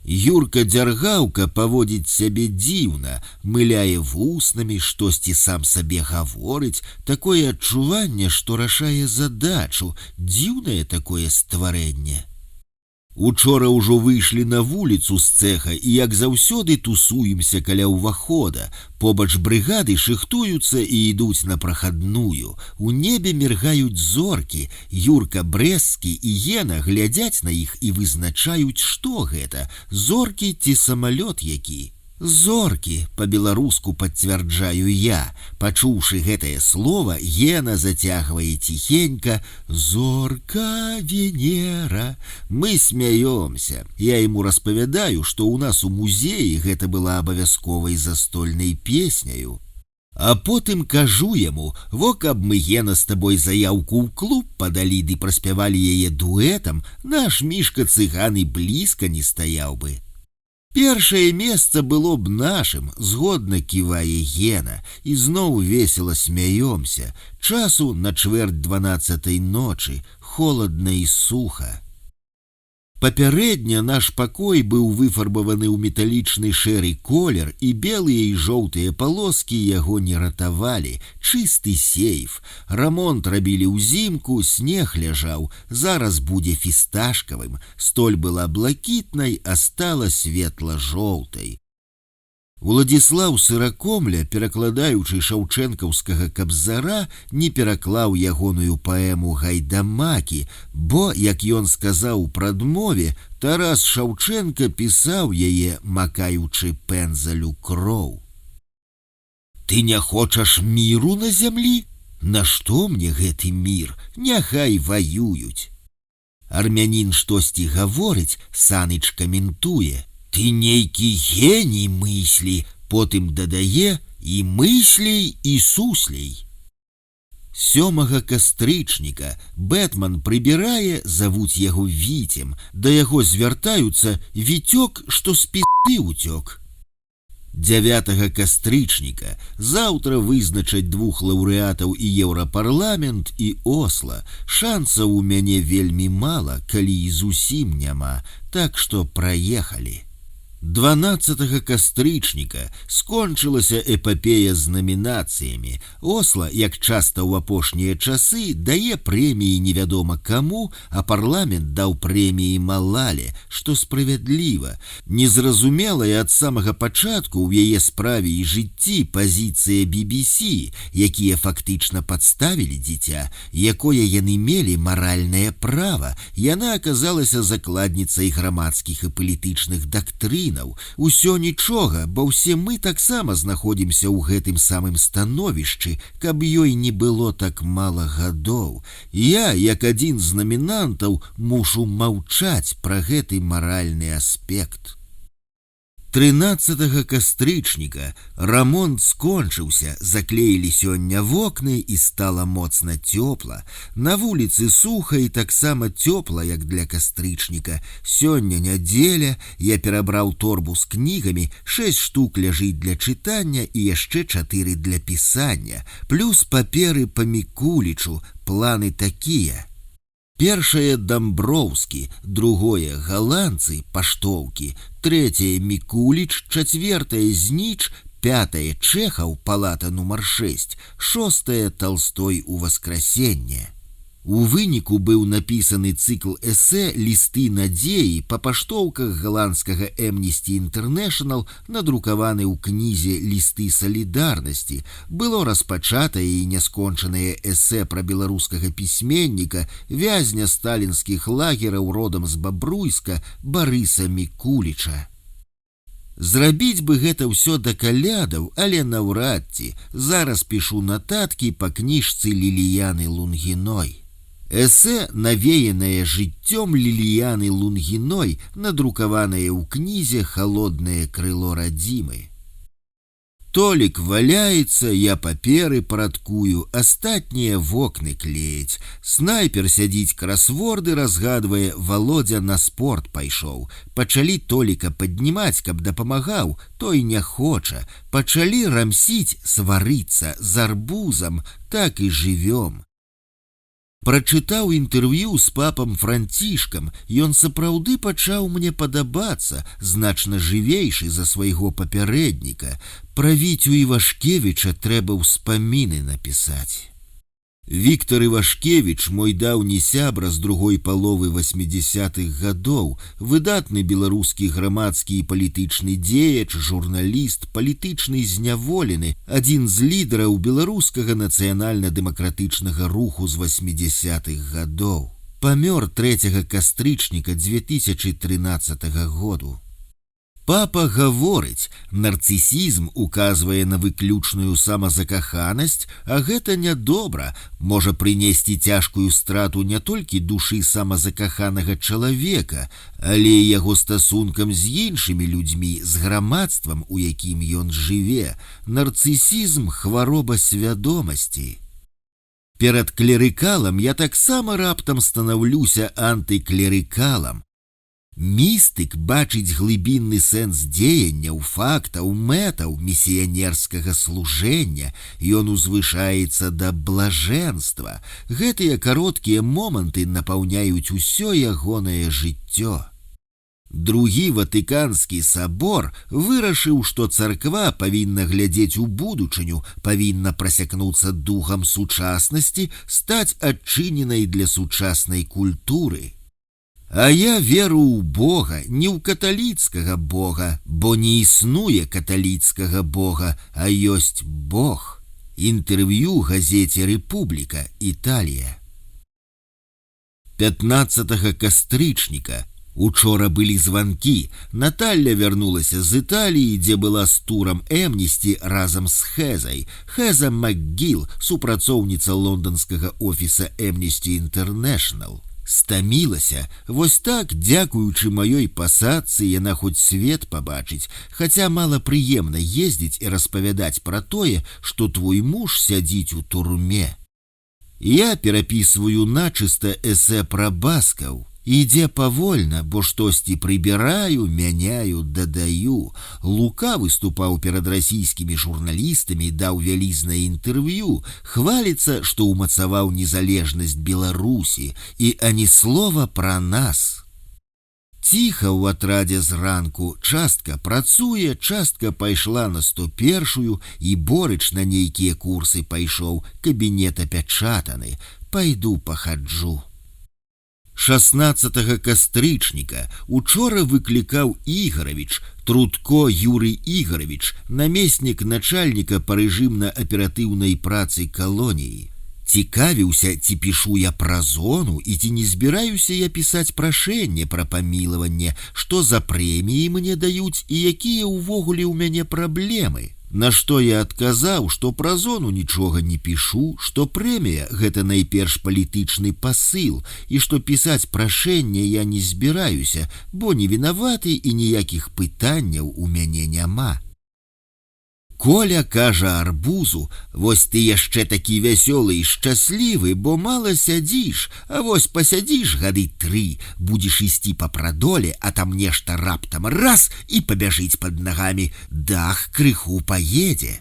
Юрка Дзяргаўка паводзіць сябе дзіўна, мыляе вуснамі, штосьці сам сабе гаворыць, такое адчуванне, што рашае задачу, дзіўнае такое стварэнне. Учора ўжо выйшлі на вуліцу з цэха і, як заўсёды, тусуемся каля ўвахода. Побач брыгады шыхтуюцца і ідуць на прахадную. У небе міргаюць зоркі. Юрка Брэсцкі і Гена глядзяць на іх і вызначаюць, што гэта, зоркі ці самалёт які. Зоркі, па-беларуску пацвярджаю я. Пачуўшы гэтае слова, Гена зацягвае ціхенька «Зорка Венера». Мы смяёмся. Я ему распавядаю, што ў нас у музеі гэта была абавязковай застольнай песняю. А потым кажу яму, во каб мы, Гена, з табой заяўку ў клуб падалі ды праспявалі яе дуэтам, наш Мішка цыган і блізка не стаяў бы. Першае месца было б нашым, згодна ківае Гена, і зноў весела смяёмся. Часу на 11:45 ночы, холадна і суха. Папярэдня наш пакой быў выфарбаваны ў металічны шэры колер, і белыя і жоўтыя палоскі яго не ратавалі. Чысты сейф. Рамонт рабілі ўзімку, снег ляжаў, зараз будзе фісташкавым. Столь была блакітнай, а стала светла-жоўтай. Уладзіслаў Сыракомля, перакладаючы шаўчэнкаўскага кабзара, не пераклаў ягоную паэму «Гайдамакі», бо, як ён сказаў у прадмове, Тарас Шаўчэнка пісаў яе, макаючы пэндзалю кроў. Ты не хочаш міру на зямлі? Нашто мне гэты мір? Няхай ваююць. Армянін штосьці гаворыць, Саныч каментуе. Ты нейкі геній мыслі, потым дадае і мыслей, і суслей. 7 кастрычніка Бэтман прыбірае, завуць яго Віцем, да яго звяртаюцца Віцёк, што з пізды ўцёк. 9 кастрычніка заўтра вызначаць 2 лаўрэатаў і Еўрапарламент і Осла. Шансаў у мяне вельмі мала, калі і зусім няма, так што праехалі. 12 кастрычніка скончылася эпапея з намінацыямі. Осла, як часта ў апошнія часы, дае прэміі невядома каму, а парламент даў прэміі Малале, што справядліва. Незразумелая ад самага пачатку ў яе справе і жыцці пазіцыя BBC, якія фактычна падставілі дзіця, якое яны мелі маральнае права. Яна аказалася закладніцай грамадскіх і палітычных дактрын. Усё нічога, бо ўсе мы таксама знаходзімся ў гэтым самым становішчы, каб ёй не было так мала гадоў. Я, як адзін з намінантаў, мушу маўчаць пра гэты маральны аспект. 13 кастрычніка рамонт скончыўся, заклеілі сёння вокны і стала моцна цёпла. На вуліцы суха і таксама цёпла, як для кастрычніка. Сёння нядзеля, я перабраў торбу з кнігамі, 6 штук ляжыць для чытання і яшчэ 4 для пісання, плюс паперы па Мікулічу, планы такія. Першае Дамброўскі, другое галандцы, паштоўкі, трэцяе Мікуліч, чацвертае Зніч, пятае Чэхаў, палата нумар 6, шостае Талстой у васкрасенне. У выніку быў напісаны цыкл эсэ «Лісты надзеі» па паштоўках галандскага Amnesty International, надрукаваны ў кнізе «Лісты салідарнасці». Было распачатае і няскончанае эсэ пра беларускага пісьменніка, вязня сталінскіх лагераў родам з Бабруйска Барыса Мікуліча. Зрабіць бы гэта ўсё да калядаў, але наўрад ці. Зараз пішу нататкі па кніжцы Ліліяны Лунгіной. Эсэ, навеянае жыццём Ліліяны Лунгіной, надрукаванае ў кнізе «Халоднае крыло радзімы». Толік валяецца, я паперы парадкую, астатнія вокны клеяць. Снайпер сядзіць красворды разгадвае, Володя на спорт пайшоў. Пачалі Толіка паднімаць, каб дапамагаў, той не хоча. Пачалі рамсіць, сварыцца з арбузам, так і жывём. Прачытаў інтэрв'ю з папам Францішкам, ён сапраўды пачаў мне падабацца, значна жывейшы за свайго папярэдніка. Пра Вітю Івашкевіча трэба ўспаміны напісаць. Віктор Івашкевіч, мой даўні сябра з другой паловы 80-х гадоў, выдатны беларускі грамадскі і палітычны дзеяч, журналіст, палітычны зняволены, адзін з лідараў беларускага нацыянальна-дэмакратычнага руху з 80-х гадоў. Памёр 3 кастрычніка 2013 году. Папа гаворыць, нарцысізм указвае на выключную самазакаханасць, а гэта нядобра, можа прынесці цяжкую страту не толькі душы самазакаханага чалавека, але і яго стасункам з іншымі людзьмі, з грамадствам, у якім ён жыве. Нарцысізм – хвароба свядомасці. Перад клерыкалам я таксама раптам станаўлюся антыклерыкалам. Містык бачыць глыбінны сэнс дзеянняў, фактаў, мэтаў місіянерскага служэння. Ён узвышаецца да блажэнства. Гэтыя кароткія моманты напаўняюць усё ягонае жыццё. Другі Ватыканскі сабор вырашыў, што царква павінна глядзець у будучыню, павінна прасякнуцца духам сучаснасці, стаць адчыненай для сучаснай культуры. А я веру ў Бога, не ў каталіцкага Бога, бо не існуе каталіцкага Бога, а ёсць Бог. Інтэрв'ю газеце «Рэпубліка», Італія. 15 кастрычніка. Учора былі званкі. Наталля вярнулася з Італіі, дзе была з турам Эмнісці разам з Хэзай. Хэза МакГіл, супрацоўніца лонданскага офіса Amnesty International. Стамілася, вось так, дзякуючы маёй пасадцы, яна хоць свет пабачыць, хаця мала прыемна ездзіць і распавядаць пра тое, што твой муж сядзіць у турме. Я перапісваю начыста эсэ пра баскаў. Ідзе павольна, бо штосьці прыбіраю, мяняю, дадаю. Лука выступаў перад расійскімі журналістамі, даў вялізнае інтэрв'ю, хваліцца, што ўмацаваў незалежнасць Беларусі, і ані слова пра нас. Ціха ў атрадзе зранку, частка працуе, частка пайшла на 101-ю, і Борыч на нейкія курсы пайшоў, кабінет апячатаны. Пайду пахаджу. 16 кастрычніка учора выклікаў Ігаравіч, Трутко Юрый Ігаравіч, намеснік начальніка па рэжымна-аператыўнай працы калоніі. Цікавіўся, ці пішу я пра зону і ці не збіраюся я пісаць прашэнне пра памілаванне, што за прэміі мне даюць і якія ўвогуле ў мяне праблемы. На што я адказаў, што пра зону нічога не пішу, што прэмія – гэта найперш палітычны пасыл і што пісаць прашэнне я не збіраюся, бо не вінаваты і ніякіх пытанняў у мяне няма. Коля кажа арбузу: «Вось ты яшчэ такі вясёлы і шчаслівы, бо мала сядзіш, а вось пасядзіш гады 3, будзеш ісці па прадоле, а там нешта раптам раз і пабяжыць пад нагамі, дах крыху паедзе».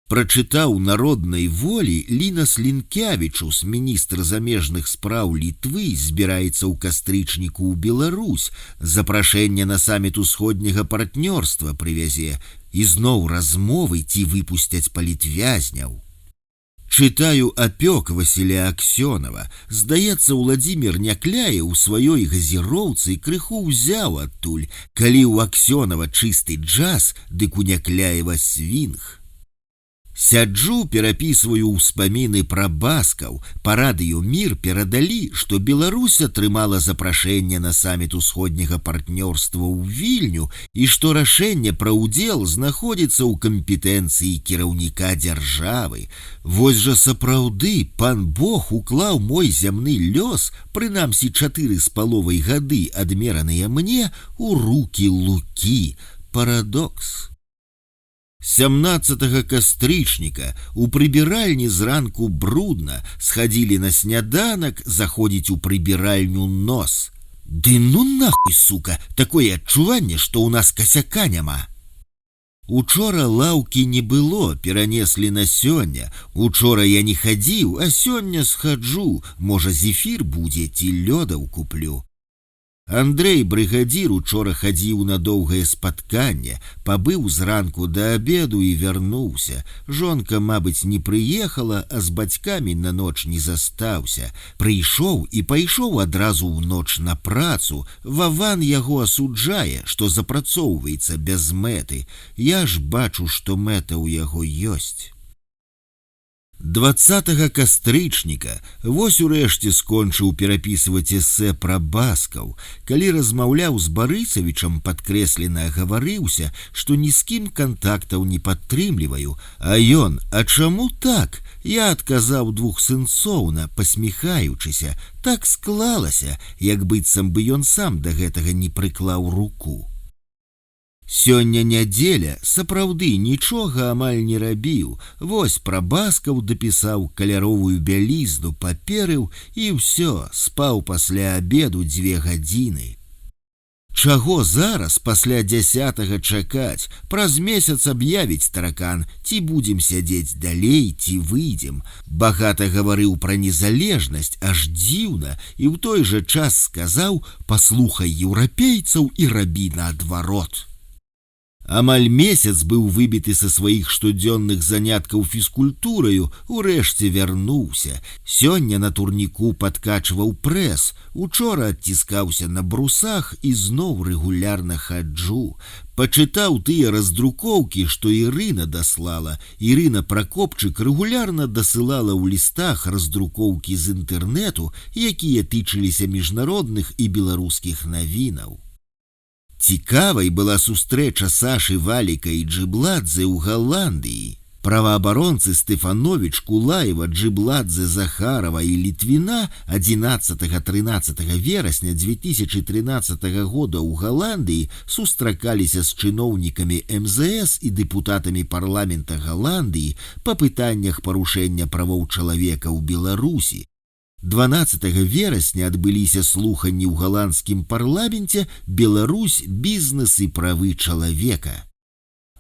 Прачытаў «Народнай волі» Лінас Лінкявічус, міністр замежных спраў Літвы, збіраецца ў кастрычніку ў Беларусь, запрашэнне на саміт усходняга партнёрства прывязе, і зноў размовы, ці выпусцяць палітвязняў. Чытаю апёк Васіля Аксёнова. Здаецца, Уладзімір Някляе ў сваёй газіроўцы крыху ўзяў адтуль. Калі ў Аксёнова чысты джаз, дык у Някляева свінг. Сяджу, перапісваю ўспаміны пра баскаў. Па радыё «Мір» перадалі, што Беларусь атрымала запрашэнне на саміт усходняга партнёрства ў Вільню і што рашэнне пра ўдзел знаходзіцца ў кампетэнцыі кіраўніка дзяржавы. Вось жа сапраўды пан Бог уклаў мой зямны лёс, прынамсі 4,5 гады, адмераныя мне, у рукі Лукі. Парадокс. 17 кастрычніка у прыбіральні зранку брудна, схадзілі на сняданак, заходзіць у прыбіральню нос. Ды ну нахуй, сука, такое адчуванне, што ў нас касяка няма. Учора лаўкі не было, перанеслі на сёння. Учора я не хадзіў, а сёння схаджу, можа зефір будзе ці лёдаў куплю. Андрэй, брыгадзір, учора хадзіў на доўгае спатканне, пабыў зранку да абеду і вярнуўся. Жонка, мабыць, не прыехала, а з бацькамі на ноч не застаўся. Прыйшоў і пайшоў адразу ў ноч на працу. Ваван яго асуджае, што запрацоўваецца без мэты. Я ж бачу, што мэта ў яго ёсць. 20 кастрычніка вось урэшце скончыў перапісваць эсэ пра баскаў. Калі размаўляў з Барысавічам, падкрэслена гаварыўся, што ні з кім кантактаў не падтрымліваю. А ён: «А чаму так?» Я адказаў двухсэнсоўна, пасміхаючыся. Так склалася, як быццам бы ён сам да гэтага не прыклаў руку. Сёння нядзеля, сапраўды нічога амаль не рабіў. Вось пра баскаў дапісаў, каляровую бялізну паперыў і ўсё, спаў пасля абеду 2 гадзіны. Чаго зараз пасля 10-го чакаць? Праз месяц аб'явіць таракан, ці будзем сядзець далей, ці выйдзем. Багата гаварыў пра незалежнасць, аж дзіўна, і ў той жа час сказаў: «Паслухай еўрапейцаў і рабі наадварот». Амаль месяц быў выбіты са сваіх штодзённых заняткаў фізкультураю, урэшце вярнуўся. Сёння на турніку падкачваў прэс, учора адціскаўся на брусах і зноў рэгулярна хаджу. Пачытаў тыя раздрукоўкі, што Ірына даслала. Ірына Пракопчык рэгулярна дасылала ў лістах раздрукоўкі з інтэрнэту, якія тычыліся міжнародных і беларускіх навінаў. Цікавай была сустрэча Сашы Валіка і Джибладзе ў Галандыі. Праваабаронцы Стефанович, Кулаева, Джибладзе, Захарова і Літвіна 11-13 верасня 2013 года ў Галандыі сустракаліся з чыноўнікамі МЗС і дэпутатамі парламента Галандыі па пытаннях парушэння правоў чалавека ў Беларусі. 12 верасня адбыліся слуханні ў галандскім парламенце «Беларусь, бізнес і правы чалавека».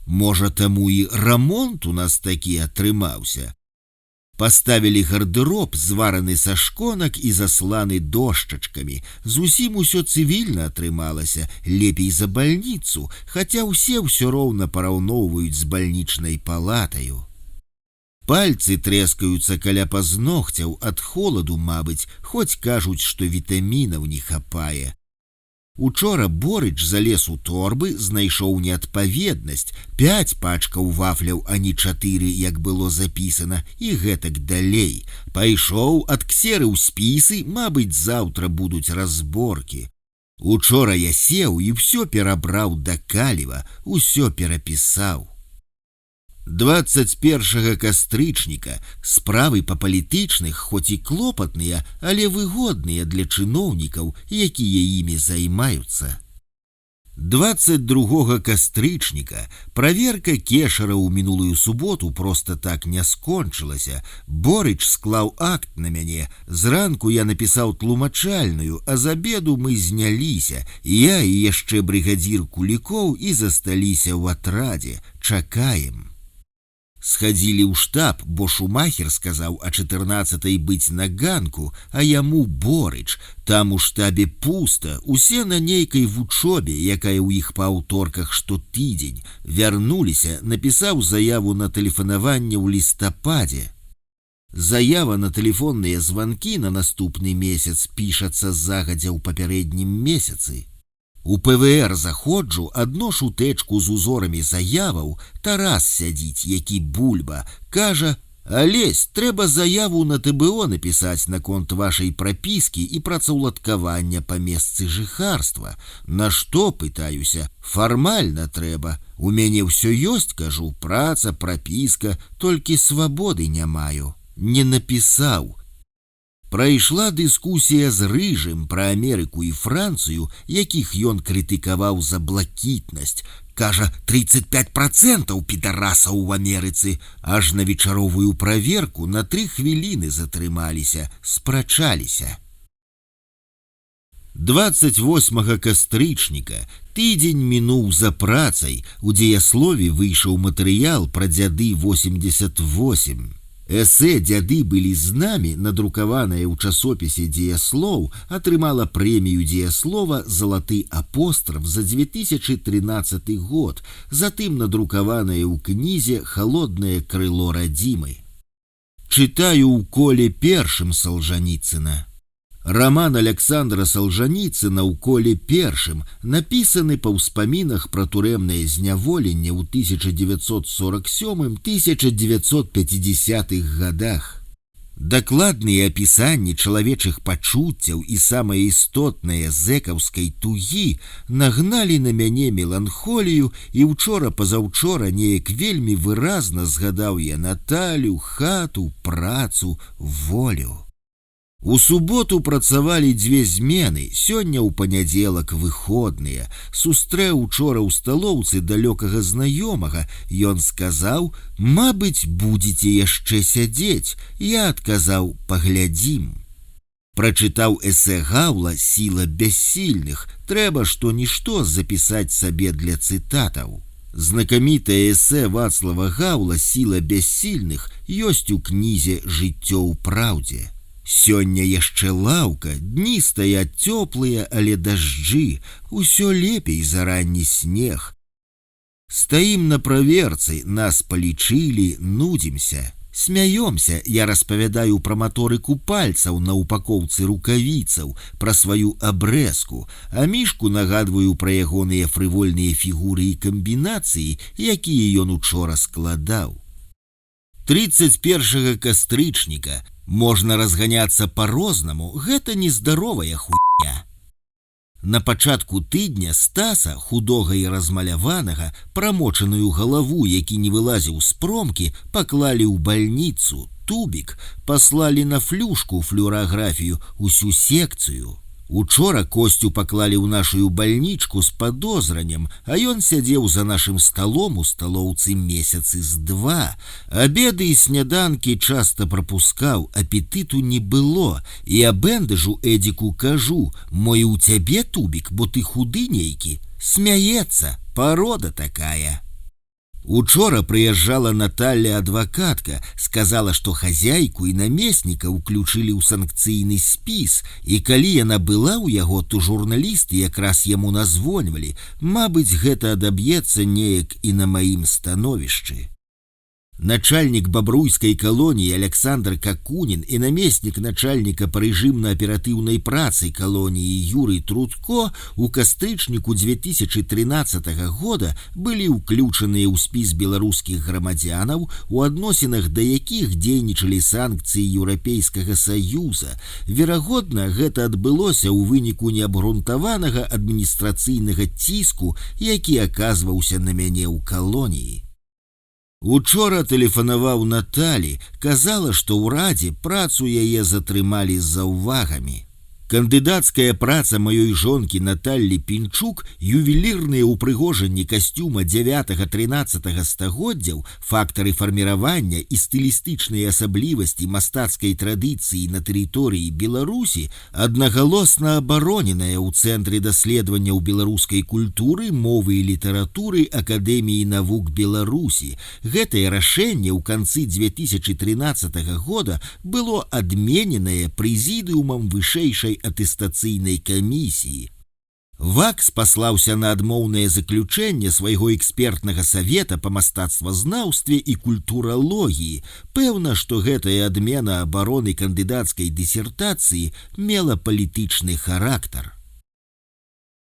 Можа, таму і рамонт у нас такі атрымаўся. Паставілі гардэроб, звараны са шконак і засланы дошчачкамі. Зусім усё цывільна атрымалася, лепей за бальніцу, хаця ўсе ўсё роўна параўноўваюць з бальнічнай палатаю. Пальцы трэскаюцца каля пазногцяў ад холаду, мабыць, хоць кажуць, што вітамінаў не хапае. Учора Борыч залез у торбы, знайшоў неадпаведнасць, 5 пачкаў вафляў, а не 4, як было запісана, і гэтак далей. Пайшоў, адксерыў спісы, мабыць, заўтра будуць разборкі. Учора я сеў і ўсё перабраў да каліва, усё перапісаў. 21 кастрычніка справы па палітычных, хоць і клопатныя, але выгодныя для чыноўнікаў, якія імі займаюцца. 22 кастрычніка праверка Кешара ў минулую суботу проста так не скончылася. Борыч склаў акт на мяне. Зранку я напісаў тлумачальную, а з абеду мы зняліся. Я і яшчэ брыгадзір Кулікоў і засталіся ў атрадзе. Чакаем. Схадзілі ў штаб, бо Шумахер сказаў о 14-й быць на ганку, а яму Борыч. Там у штабе пуста, усе на нейкай вучобе, якая ў іх па аўторках штотыдзень. Вярнуліся, напісаў заяву на тэлефанаванне ў лістападзе. Заява на тэлефонныя званкі на наступны месяц пішацца загадзя ў папярэднім месяцы. У ПВР заходжу, адношу тэчку з узорамі заяваў, Тарас сядзіць, які бульба, кажа: «Алесь, трэба заяву на ТБО напісаць наконт вашай прапіскі і працаўладкавання па месцы жыхарства. На што, пытаюся, фармальна трэба. У мяне ўсё ёсць, кажу, праца, прапіска, толькі свабоды не маю. Не напісаў». Прайшла дыскусія з Рыжым пра Амерыку і Францыю, якіх ён крытыкаваў за блакітнасць. Кажа, 35% підарасаў у Амерыцы. Аж на вечаровую праверку на 3 хвіліны затрымаліся, спрачаліся. 28 кастрычніка, тыдзень мінуў за працай, у дзеяслове выйшаў матэрыял пра дзяды 88. Эсэ «Дзяды былі з намі», надрукаванае ў часопісе «Дзеяслоў», атрымала прэмію дзеяслова «Залаты апостраф» за 2013 год, затым надрукаванае ў кнізе «Халоднае крыло радзімы». Чытаю ў коле першым Салжаніцына. Роман Александра Солжаніцына ў коле першым напісаны па ўспамінах пра турэмнае зняволенне ў 1947-1950 годах. Дакладныя апісанні чалавечых пачуццяў і самае істотнае зэкаўскай тугі нагналі на мяне меланхолію, і учора-пазаўчора неяк вельмі выразна згадаў я Наталю, хату, працу, волю. У суботу працавалі 2 змены, сёння ў панядзелак выходныя. Сустрэў учора ў сталоўцы далёкага знаёмага, ён сказаў: «Мабыць, будзеце яшчэ сядзець». Я адказаў: «Паглядзім». Прачытаў эсэ Гаўла «Сіла бяссільных», трэба што-нішто запісаць сабе для цытатаў. Знакамітае эсэ Вацлава Гаўла «Сіла бяссільных» ёсць у кнізе «Жыццё ў праўдзе». Сёння яшчэ лаўка, дні стаяць цёплыя, але дажджы, усё лепей за ранні снег. Стаім на праверцы, нас палічылі, нудзімся. Смяёмся, я распавядаю пра маторыку пальцаў на упакоўцы рукавіцаў, пра сваю абрэзку, а мішку нагадваю пра ягоныя фрывольныя фігуры і камбінацыі, якія ён учора складаў. 31 кастрычніка. Можна разганяцца па-рознаму, гэта нездаровая хуйня. На пачатку тыдня Стаса, худога і размаляванага, прамочаную галаву, які не вылазіў з промкі, паклалі ў бальніцу, тубік, паслалі на флюшку флюараграфію, усю секцыю. Учора Костю паклалі ў нашую бальнічку з падозраннем, а ён сядзеў за нашым сталом у сталоўцы месяцы з 2. Абеды і сняданкі часта прапускаў, апетыту не было, і абэндажу Эдзіку кажу: «Мой у цябе тубік, бо ты худы нейкі». Смяецца, парода такая. Учора прыязджала Наталья адвакатка, сказала, што хазяйку і намесніка ўключылі ў санкцыйны спіс, і калі яна была ў яго, то журналісты якраз яму назвоньвалі. Мабыць, гэта адаб'ецца неяк і на маім становішчы. Начальник бабруйской колонии Александр Какунин и наместник начальника по режимно-оперативной працы колонии Юрий Трудко у кастрычніку 2013 года были уключены ў спіс беларускіх грамадзянаў, у адносінах да якіх дзейнічалі санкцыі Еўрапейскага Саюза. Верагодна, гэта адбылося ў выніку неабгрунтаванага адміністрацыйнага ціску, які аказваўся на мяне ў калоніі. Учора тэлефанаваў Наталі, казала, што ў радзе працу яе затрымалі з заўвагамі. Кандыдацкая праца маёй жонкі Наталлі Пінчук, ювелірныя ўпрыгожанні касцюма 9-13 стагоддзяў, фактары фарміравання і стылістычныя асаблівасці мастацкай традыцыі на тэрыторыі Беларусі аднагалосна абароненая ў Цэнтры даследаванняў беларускай культуры, мовы і літаратуры Акадэміі навук Беларусі. Гэтае рашэнне ў канцы 2013 года было адмененае прэзідыумам вышэйшай атэстацыйнай камісіі. Вакс паслаўся на адмоўнае заключэнне свайго экспертнага савета па мастацтвазнаўстве і культуралогіі. Пэўна, што гэтая адмена абароны кандыдацкай дысертацыі мела палітычны характар.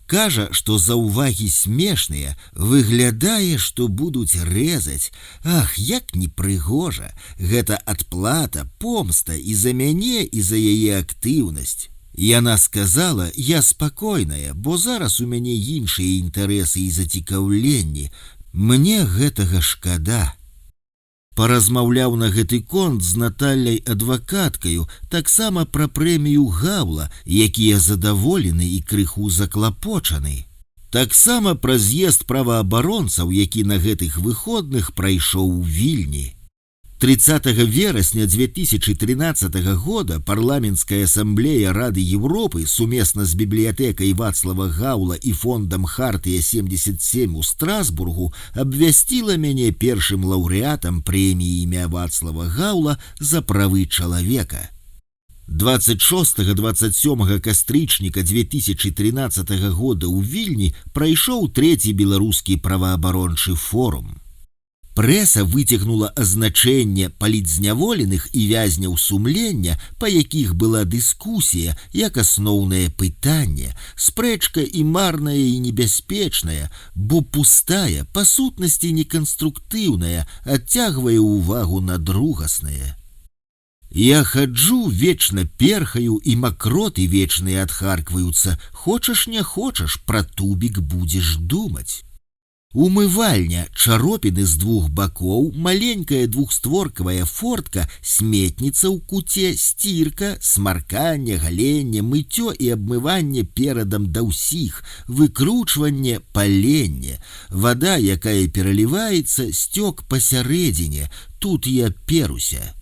Кажа, што заўвагі смешныя, выглядае, што будуць рэзаць. Ах, як непрыгожа! Гэта адплата, помста і за мяне, і за яе актыўнасць. Яна сказала, я спакойная, бо зараз у мяне іншыя інтарэсы і зацікаўленні. Мне гэтага шкада. Паразмаўляў на гэты конт з Натальяй адвакаткаю, таксама пра прэмію Гаўла, якія задаволены і крыху заклапочаны. Таксама пра з'езд праваабаронцаў, які на гэтых выходных прайшоў у Вільні. 30 верасня 2013 года парламенская ассамблея Рады Европы сумесна з бібліятэкай Вацлава Гаўла і фондам Хартыя 77 у Страсбургу абвясціла мяне першым лаўрэатам прэміі імя Вацлава Гаўла за правы чалавека. 26-27 кастрычніка 2013 года ў Вільні прайшоў трэці беларускі праваабарончы форум. Прэса выцягнула азначэнне палітзняволеных і вязняў сумлення, па якіх была дыскусія, як асноўнае пытанне, спрэчка і марная і небяспечная, бо пустая, па сутнасці неканструктыўная, адцягвае ўвагу на другаснае. Я хаджу, вечна перхаю, і макроты вечныя адхаркваюцца. Хочаш, не хочаш, пра тубік будзеш думаць. Умывальня, чаропіны з двух бакоў, маленькая двухстворкавая фортка, сметніца ў куце, стірка, смарканне, галенне, мыццё і абмыванне перадам да ўсіх, выкручванне, паленне, вада, якая пераліваецца, сцёк пасярэдзіне, тут я перуся.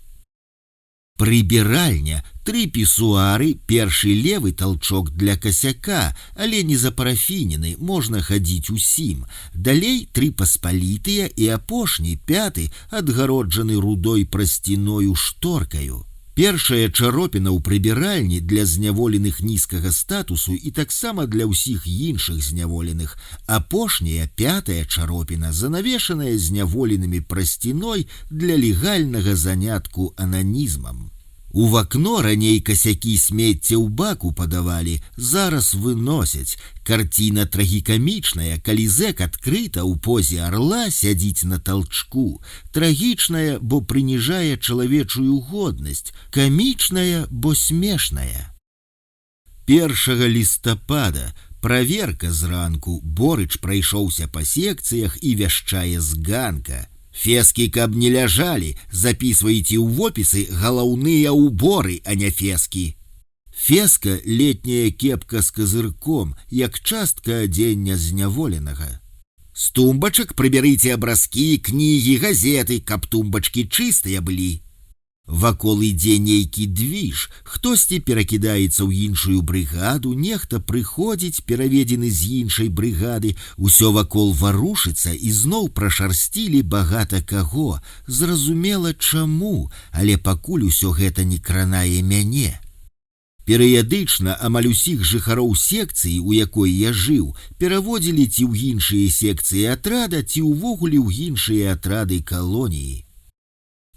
Прыбіральня, 3 пісуары, першы левы толчок для касяка, але не запарафінены, можна хадзіць усім. Далей 3 паспалітыя і апошні, 5, адгароджаны рудой прасціною шторкаю. Першая чаропіна ў прыбіральні для зняволеных нізкага статусу і таксама для ўсіх іншых зняволеных. Апошняя, 5 чаропіна, занавешаная зняволенымі прасціной для легальнага занятку ананізмам. У вакно раней касякі смецця ў баку падавалі, зараз выносяць. Карціна трагікамічная, калі зэк адкрыта ў позе арла сядзіць на толчку. Трагічная, бо прыніжае чалавечую годнасць. Камічная, бо смешная. 1 лістапада. Праверка зранку. Борыч прайшоўся па секцыях і вяшчае з ганка. Фескі, каб не ляжалі, записывайте ў вопісы галаўныя ўборы, а не фескі. Феска – летняя кепка з козырком, як частка адзення зняволенага. З тумбачак прыбярыце абразкі, кнігі, газеты, каб тумбачкі чыстыя былі. Вакол ідзе нейкі двіж, хтосьці перакідаецца ў іншую брыгаду, нехта прыходзіць, пераведзены з іншай брыгады, усё вакол варушыцца і зноў прашарсцілі багата каго. Зразумела чаму, але пакуль усё гэта не кранае мяне. Перыядычна амаль усіх жыхароў секцыі, у якой я жыў, пераводзілі ці ў іншыя секцыі атрада, ці ўвогуле ў іншыя атрады калоніі.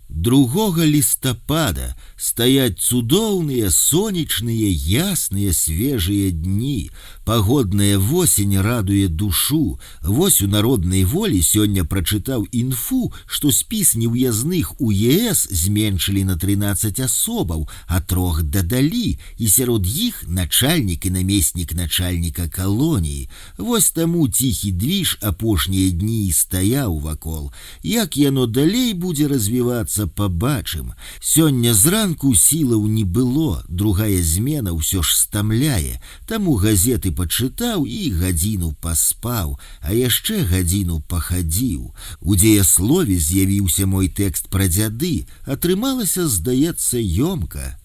2 лістапада стаяць цудоўныя, сонечныя, ясныя, свежыя дні. Пагодная восень радуе душу. Вось у народнай волі сёння прачытаў інфу, што спіс неўязных у ЕС зменшылі на 13 асобаў, а 3 дадалі, і сярод іх начальнік і намеснік начальніка калоніі. Вось таму ціхі двіж апошнія дні і стаяў вакол. Як яно далей будзе развівацца, пабачым. Сёння зранку сілаў не было, другая змена ўсё ж стамляе, таму газеты пачытаў і гадзіну паспаў, а яшчэ гадзіну пахадзіў. У дзеяслове з'явіўся мой тэкст пра дзяды, атрымалася, здаецца, ёмка.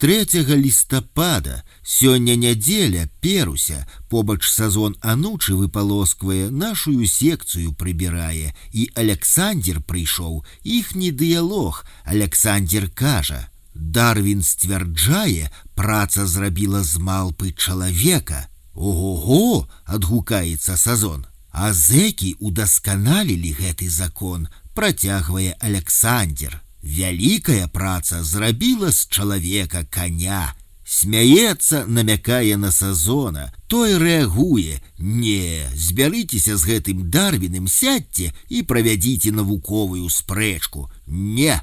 3 лістапада, сёння нядзеля, перуся, побач сазон анучы выпалосквае, нашую секцыю прыбірае, і Аляксандзір прыйшоў, іхні дыялог. Аляксандзір кажа: Дарвін сцвярджае, праца зрабіла з малпы чалавека. Ого-го, адгукаецца Сазон. А зэкі удасканалілі гэты закон, працягвае Аляксандр. Вялікая праца зрабіла з чалавека каня. Смяецца, намякае на Сазона. Той рэагуе: не, збярыцеся з гэтым Дарвіным, сядьце і правядзіце навуковую спрэчку. Не.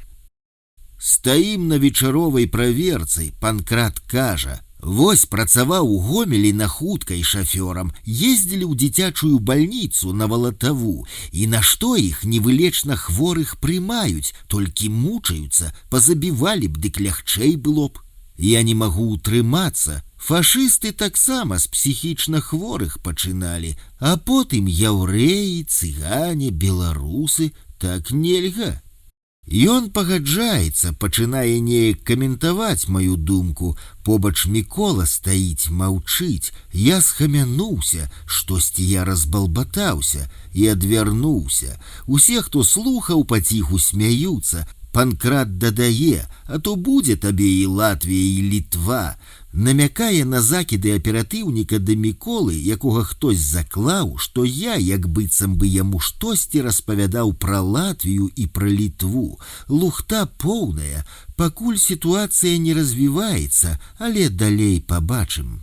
Стаім на вечаровай праверцы, Панкрат кажа: вось працаваў у Гомелі на хуткай шафёрам, ездзілі ў дзіцячую бальніцу на Валатаву, і нашто іх невылечна хворых прымаюць, толькі мучаюцца, пазабівалі б, дык лягчэй было б. Я не магу утрымацца. Фашысты таксама з псіхічна хворых пачыналі, а потым яўрэі, цыгане, беларусы, так нельга. Ён пагаджаецца, пачынае неяк каментаваць маю думку. Побач Мікола стаіць, маўчыць. Я схамянуўся, штосьці я разбалбатаўся і адвярнуўся. Усе, хто слухаў, паціху смяюцца. Панкрат дадае: а то будзе табе і Латвія, і Літва. Намякае на закіды аператыўніка да Міколы, якога хтось заклаў, што я, як быццам бы яму штосьці распавядаў пра Латвію і пра Літву. Лухта поўная, пакуль сітуацыя не развіваецца, але далей пабачым.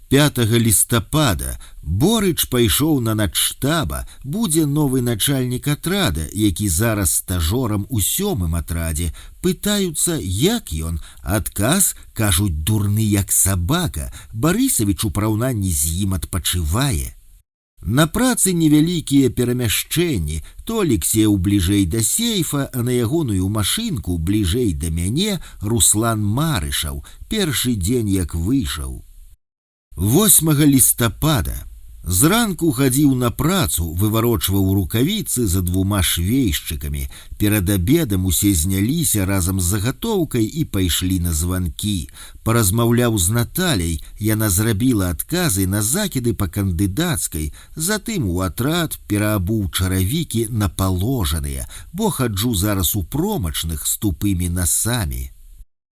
5 лістапада Борыч пайшоў на начштаба, будзе новы начальнік атрада, які зараз стажорам у 7-м атрадзе. Пытаюцца, як ён. Адказ, кажуць, дурны як сабака. Барысавіч у параўнанні з ім адпачывае. На працы невялікія перамяшчэнні. То Алексеў бліжэй да сейфа, а на ягоную машынку бліжэй да мяне Руслан Марышаў. Першы дзень як выйшаў. 8 лістапада. Зранку хадзіў на працу, выварочваў рукавіцы за 2 швейшчыкамі. Перад абедам усе зняліся разам з загатоўкай і пайшлі на званкі. Паразмаўляў з Наталяй, яна зрабіла адказы на закіды па кандыдацкай. Затым у атрад пераабуў чаравікі на паложаныя, бо хаджу зараз у промачных з тупымі насамі.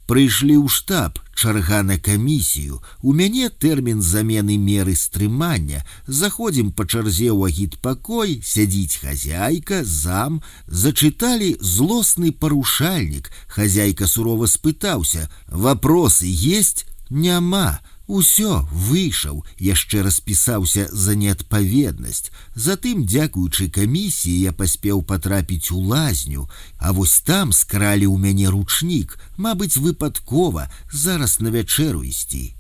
Прыйшлі ў штаб, чарга на камісію. У мяне тэрмін замены меры стрымання. Заходзім па чарзе ў агітпакой, сядзіць хазяйка, зам. Зачыталі злосны парушальнік. Хазяйка сурова спытаўся: вапросы есть? Няма. Усё, выйшаў, яшчэ распісаўся за неадпаведнасць. Затым, дзякуючы камісіі, я паспеў патрапіць у лазню, а вось там скралі ў мяне ручнік, мабыць, выпадкова, зараз на вячэру ісці.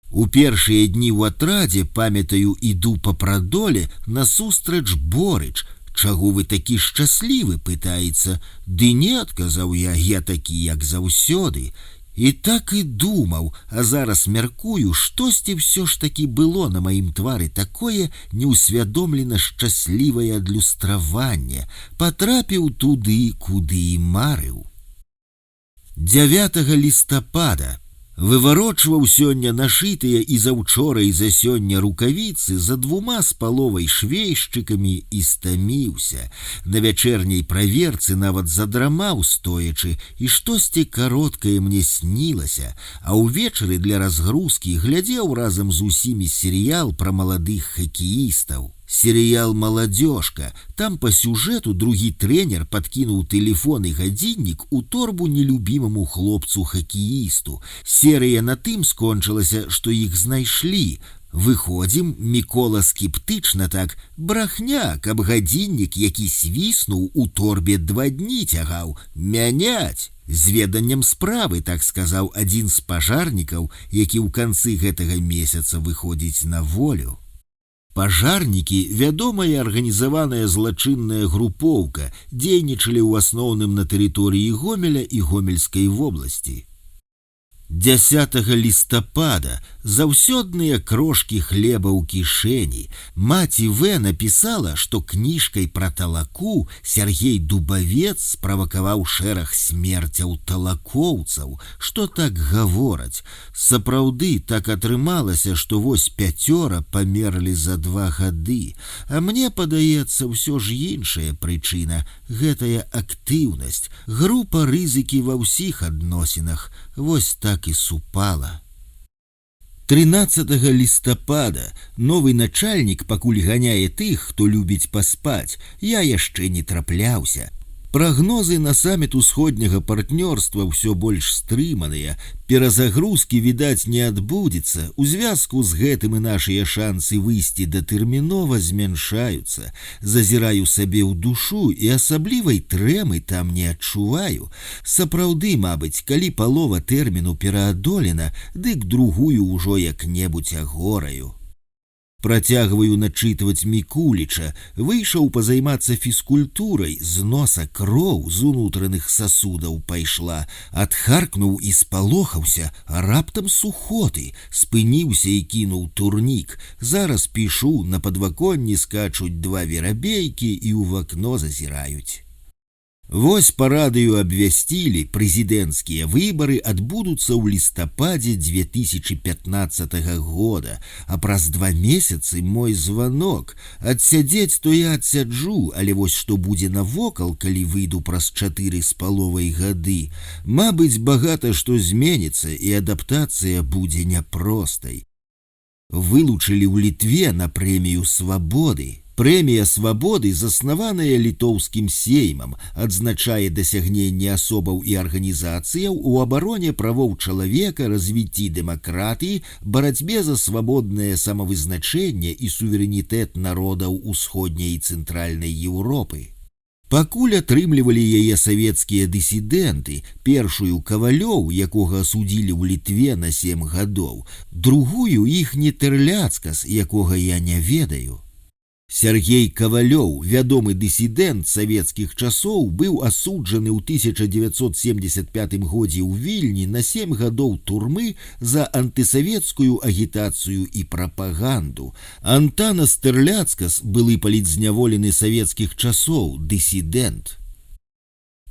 У першыя дні ў атрадзе, памятаю, іду па прадоле, насустрач Борыч. Чаго вы такі шчаслівы, пытаецца. Ды не, адказаў я такі, як заўсёды. І так і думаў, а зараз мяркую, штосьці ўсё ж такі было на маім твары такое неўсвядомлена шчаслівае адлюстраванне. Патрапіў туды, куды і марыў. 9 лістапада. Выварочваў сёння нашытыя і заўчора і за сёння рукавіцы за 2,5 швейшчыкамі і стаміўся. На вячэрняй праверцы нават задрамаў стоячы, і штосьці кароткае мне снілася, а ўвечары для разгрузкі глядзеў разам з усімі серыял пра маладых хакеістаў. Серыял «Маладзёжка». Там по сюжету другі трэнер падкінуў тэлефон і гадзіннік у торбу нелюбімаму хлопцу-хакеісту. Серыя на тым скончылася, што іх знайшлі. Выходзім, Мікола скептычна так: брахня, каб гадзіннік, які свіснуў, у торбе 2 дні цягаў. Мяняць! З веданнем справы, так сказаў адзін з пажарнікаў, які ў канцы гэтага месяца выходзіць на волю. Пажарнікі – вядомая арганізаваная злачынная групоўка, дзейнічалі ў асноўным на тэрыторыі Гомеля і Гомельскай вобласці. 10 лістапада. Заўсёдныя крошкі хлеба ў кішэні. Маці В. напісала, што кніжкай пра талаку Сергей Дубавец справакаваў шэраг смерцяў талакоўцаў. Што так гавораць? Сапраўды так атрымалася, што вось 5 памерлі за 2 гады. А мне падаецца, ўсё ж іншая прычына. Гэтая актыўнасць, група рызыкі ва ўсіх адносінах. Вось так і супала. 13 лістапада новы начальнік пакуль ганяе тых, хто любіць паспаць, я яшчэ не трапляўся. Прагнозы на саміт усходняга партнёрства ўсё больш стрыманыя, перазагрузкі, відаць, не адбудзецца, у звязку з гэтым і нашыя шансы выйсці датэрмінова змяншаюцца. Зазіраю сабе ў душу і асаблівай трэмы там не адчуваю. Сапраўды, мабыць, калі палова тэрміну пераадолена, дык другую ўжо як-небудзь агораю. Працягваю начытваць Мікуліча, выйшаў пазаймацца фізкультурай, з носа кроў з унутраных сасудаў пайшла, адхаркнуў і спалохаўся, а раптам сухоты, спыніўся і кінуў турнік. Зараз пішу, на падваконні скачуць два верабейкі і ў вакно зазіраюць. Вось па радыё абвясцілі, прэзідэнцкія выбары адбудуцца ў лістападзе 2015 года, а праз 2 месяцы мой званок. Адсядзець то я адсяджу, але вось што будзе навокал, калі выйду праз 4,5 гады. Мабыць, багата што зменіцца, і адаптацыя будзе няпростай. Вылучылі ў Літве на прэмію свабоды. Прэмія свабоды, заснаваная літоўскім сеймам, адзначае дасягненне асобаў і арганізацыяў у абароне правоў чалавека, развіцці дэмакратыі, барацьбе за свабоднае самавызначэнне і суверэнітэт народаў усходняй і цэнтральнай Еўропы. Пакуль атрымлівалі яе савецкія дысідэнты, першую Кавалёў, якога асудзілі ў Літве на 7 гадоў, другую іхні Тэрляцкас, якога я не ведаю. Сергей Кавалёў, вядомы дысідэнт савецкіх часоў, быў асуджаны ў 1975 годзе ў Вільні на 7 гадоў турмы за антысавецкую агітацыю і прапаганду. Антанас Тэрляцкас, былы палітзняволены савецкіх часоў, дысідэнт.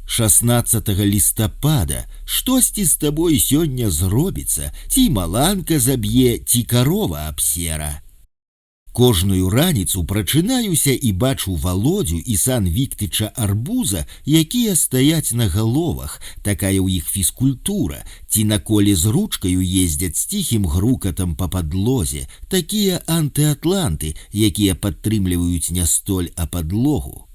16 лістапада. Штосьці з табой сёння зробіцца, ці маланка заб'е, ці карова абсера. Кожную раніцу прачынаюся і бачу Володю і сан Віктыча Арбуза, якія стаяць на галовах, такая ў іх фізкультура, ці на коле з ручкаю ездзяць з ціхім грукатам па падлозе, такія антыатланты, якія падтрымліваюць не столь, а падлогу.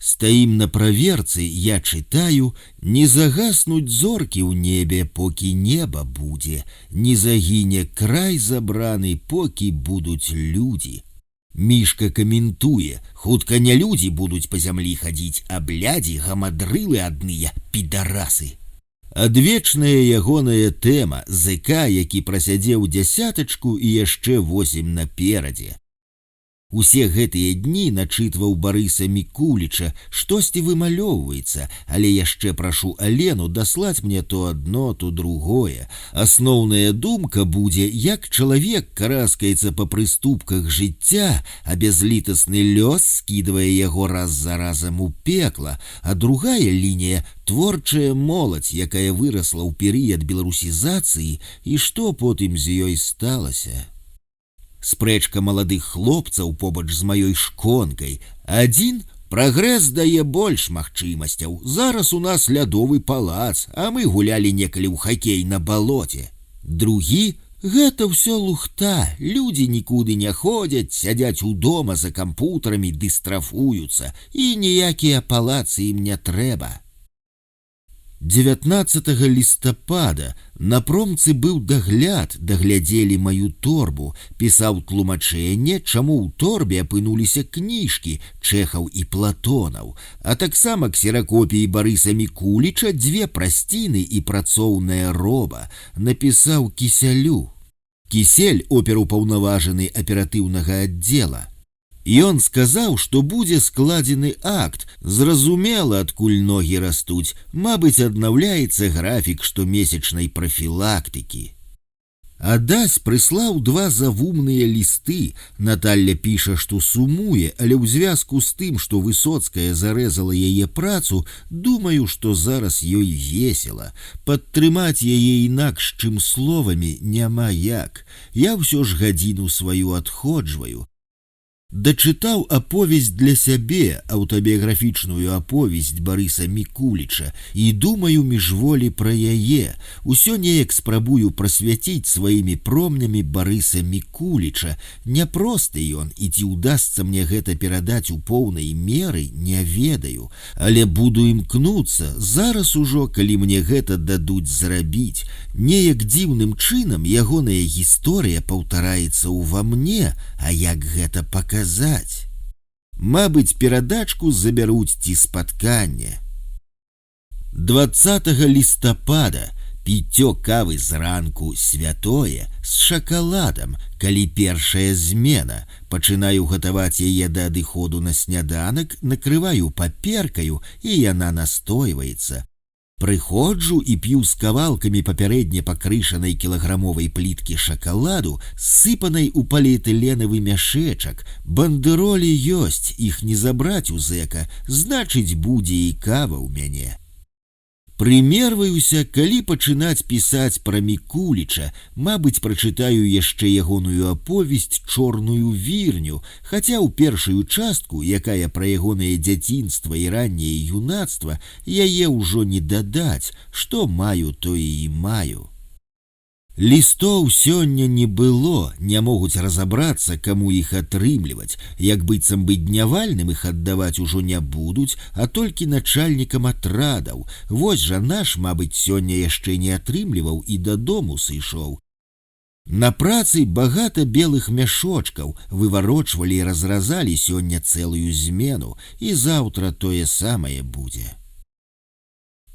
Стаім на праверцы, я чытаю: «Не загаснуць зоркі ў небе, покі неба будзе, не загіне край забраны, покі будуць людзі». Мішка каментуе: «Хутка не людзі будуць па зямлі хадзіць, а блядзі, гамадрылы адныя, підарасы». Адвечная ягоная тэма, ЗК, які прасядзеў 10 і яшчэ 8 наперадзе. Усе гэтыя дні начытваў Барыса Мікуліча, штосьці вымалёўваецца, але яшчэ прашу Алену даслаць мне то адно, то другое. Асноўная думка будзе, як чалавек караскаецца па прыступках жыцця, а бязлітасны лёс скідвае яго раз за разам у пекла, а другая лінія – творчая моладзь, якая вырасла ў перыяд беларусізацыі, і што потым з ёй сталася. Спрэчка маладых хлопцаў побач з маёй шконкай. Адзін: «Прагрэс дае больш магчымасцяў. Зараз у нас лядовы палац, а мы гулялі некалі ў хакей на балоце». Другі: «Гэта ўсё лухта, людзі нікуды не ходзяць, сядзяць удома за кампутарамі ды страфуюцца, і ніякія палацы ім не трэба». 19 лістапада. На промцы быў дагляд, даглядзелі маю торбу, пісаў тлумачэнне, чаму ў торбе апынуліся кніжкі Чэхаў і Платонаў, а таксама ксеракопіі Барыса Мікуліча, 2 прасціны і працоўная роба. Напісаў Кісялю. Кісель, оперупаўнаважаны аператыўнага аддзела. Ён сказаў, што будзе складзены акт, зразумела, адкуль ногі растуць, мабыць, аднаўляецца графік штомесячнай прафілактыкі. Адась прыслаў 2 завумныя лісты. Наталля піша, што сумуе, але ў звязку з тым, што Высоцкая зарэзала яе працу, думаю, што зараз ёй весела. Падтрымаць яе інакш, чым словамі, няма як. Я ўсё ж гадзіну сваю адходжваю. Дачытаў аповесць для сябе, аўтабіяграфічную аповесць Барыса Мікуліча, і думаю міжволі пра яе. Усё неяк спрабую прасвяціць сваімі промнямі Барыса Мікуліча. Няпросты ён, і ці ўдасца мне гэта перадаць у поўнай меры, не ведаю. Але буду імкнуцца зараз ужо, калі мне гэта дадуць зрабіць. Неяк дзіўным чынам ягоная гісторыя паўтараецца ўва мне, а як гэта паказаць? Мабыць, перадачку забяруць ці спатканне. 20 лістапада піццё кавы зранку святое з шакаладам, калі першая змена. Пачынаю гатаваць яе да адыходу на сняданак, накрываю паперкаю, і яна настойваецца. Прыходжу і п'ю з кавалкамі папярэдне пакрышанай кілаграмовай пліткі шакаладу, сыпанай у поліэтыленавы мяшэчак. Бандэролі ёсць, іх не забраць у зэка, значыць, будзе і кава ў мяне. Прымерваюся, калі пачынаць пісаць пра Мікуліча, мабыць, прачытаю яшчэ ягоную аповесць «Чорную вірню», хаця ў першую частку, якая пра ягонае дзяцінства і ранняе юнацтва, яе ўжо не дадаць, што маю, тое і маю. Лістоў сёння не было, не могуць разабрацца, каму іх атрымліваць, як быццам бы днявальным іх аддаваць ужо не будуць, а толькі начальнікам атрадаў. Вось жа наш, мабыць, сёння яшчэ не атрымліваў і дадому сышоў. На працы багата белых мяшочкаў, выварочвалі і разразалі сёння цэлую змену, і заўтра тое самае будзе.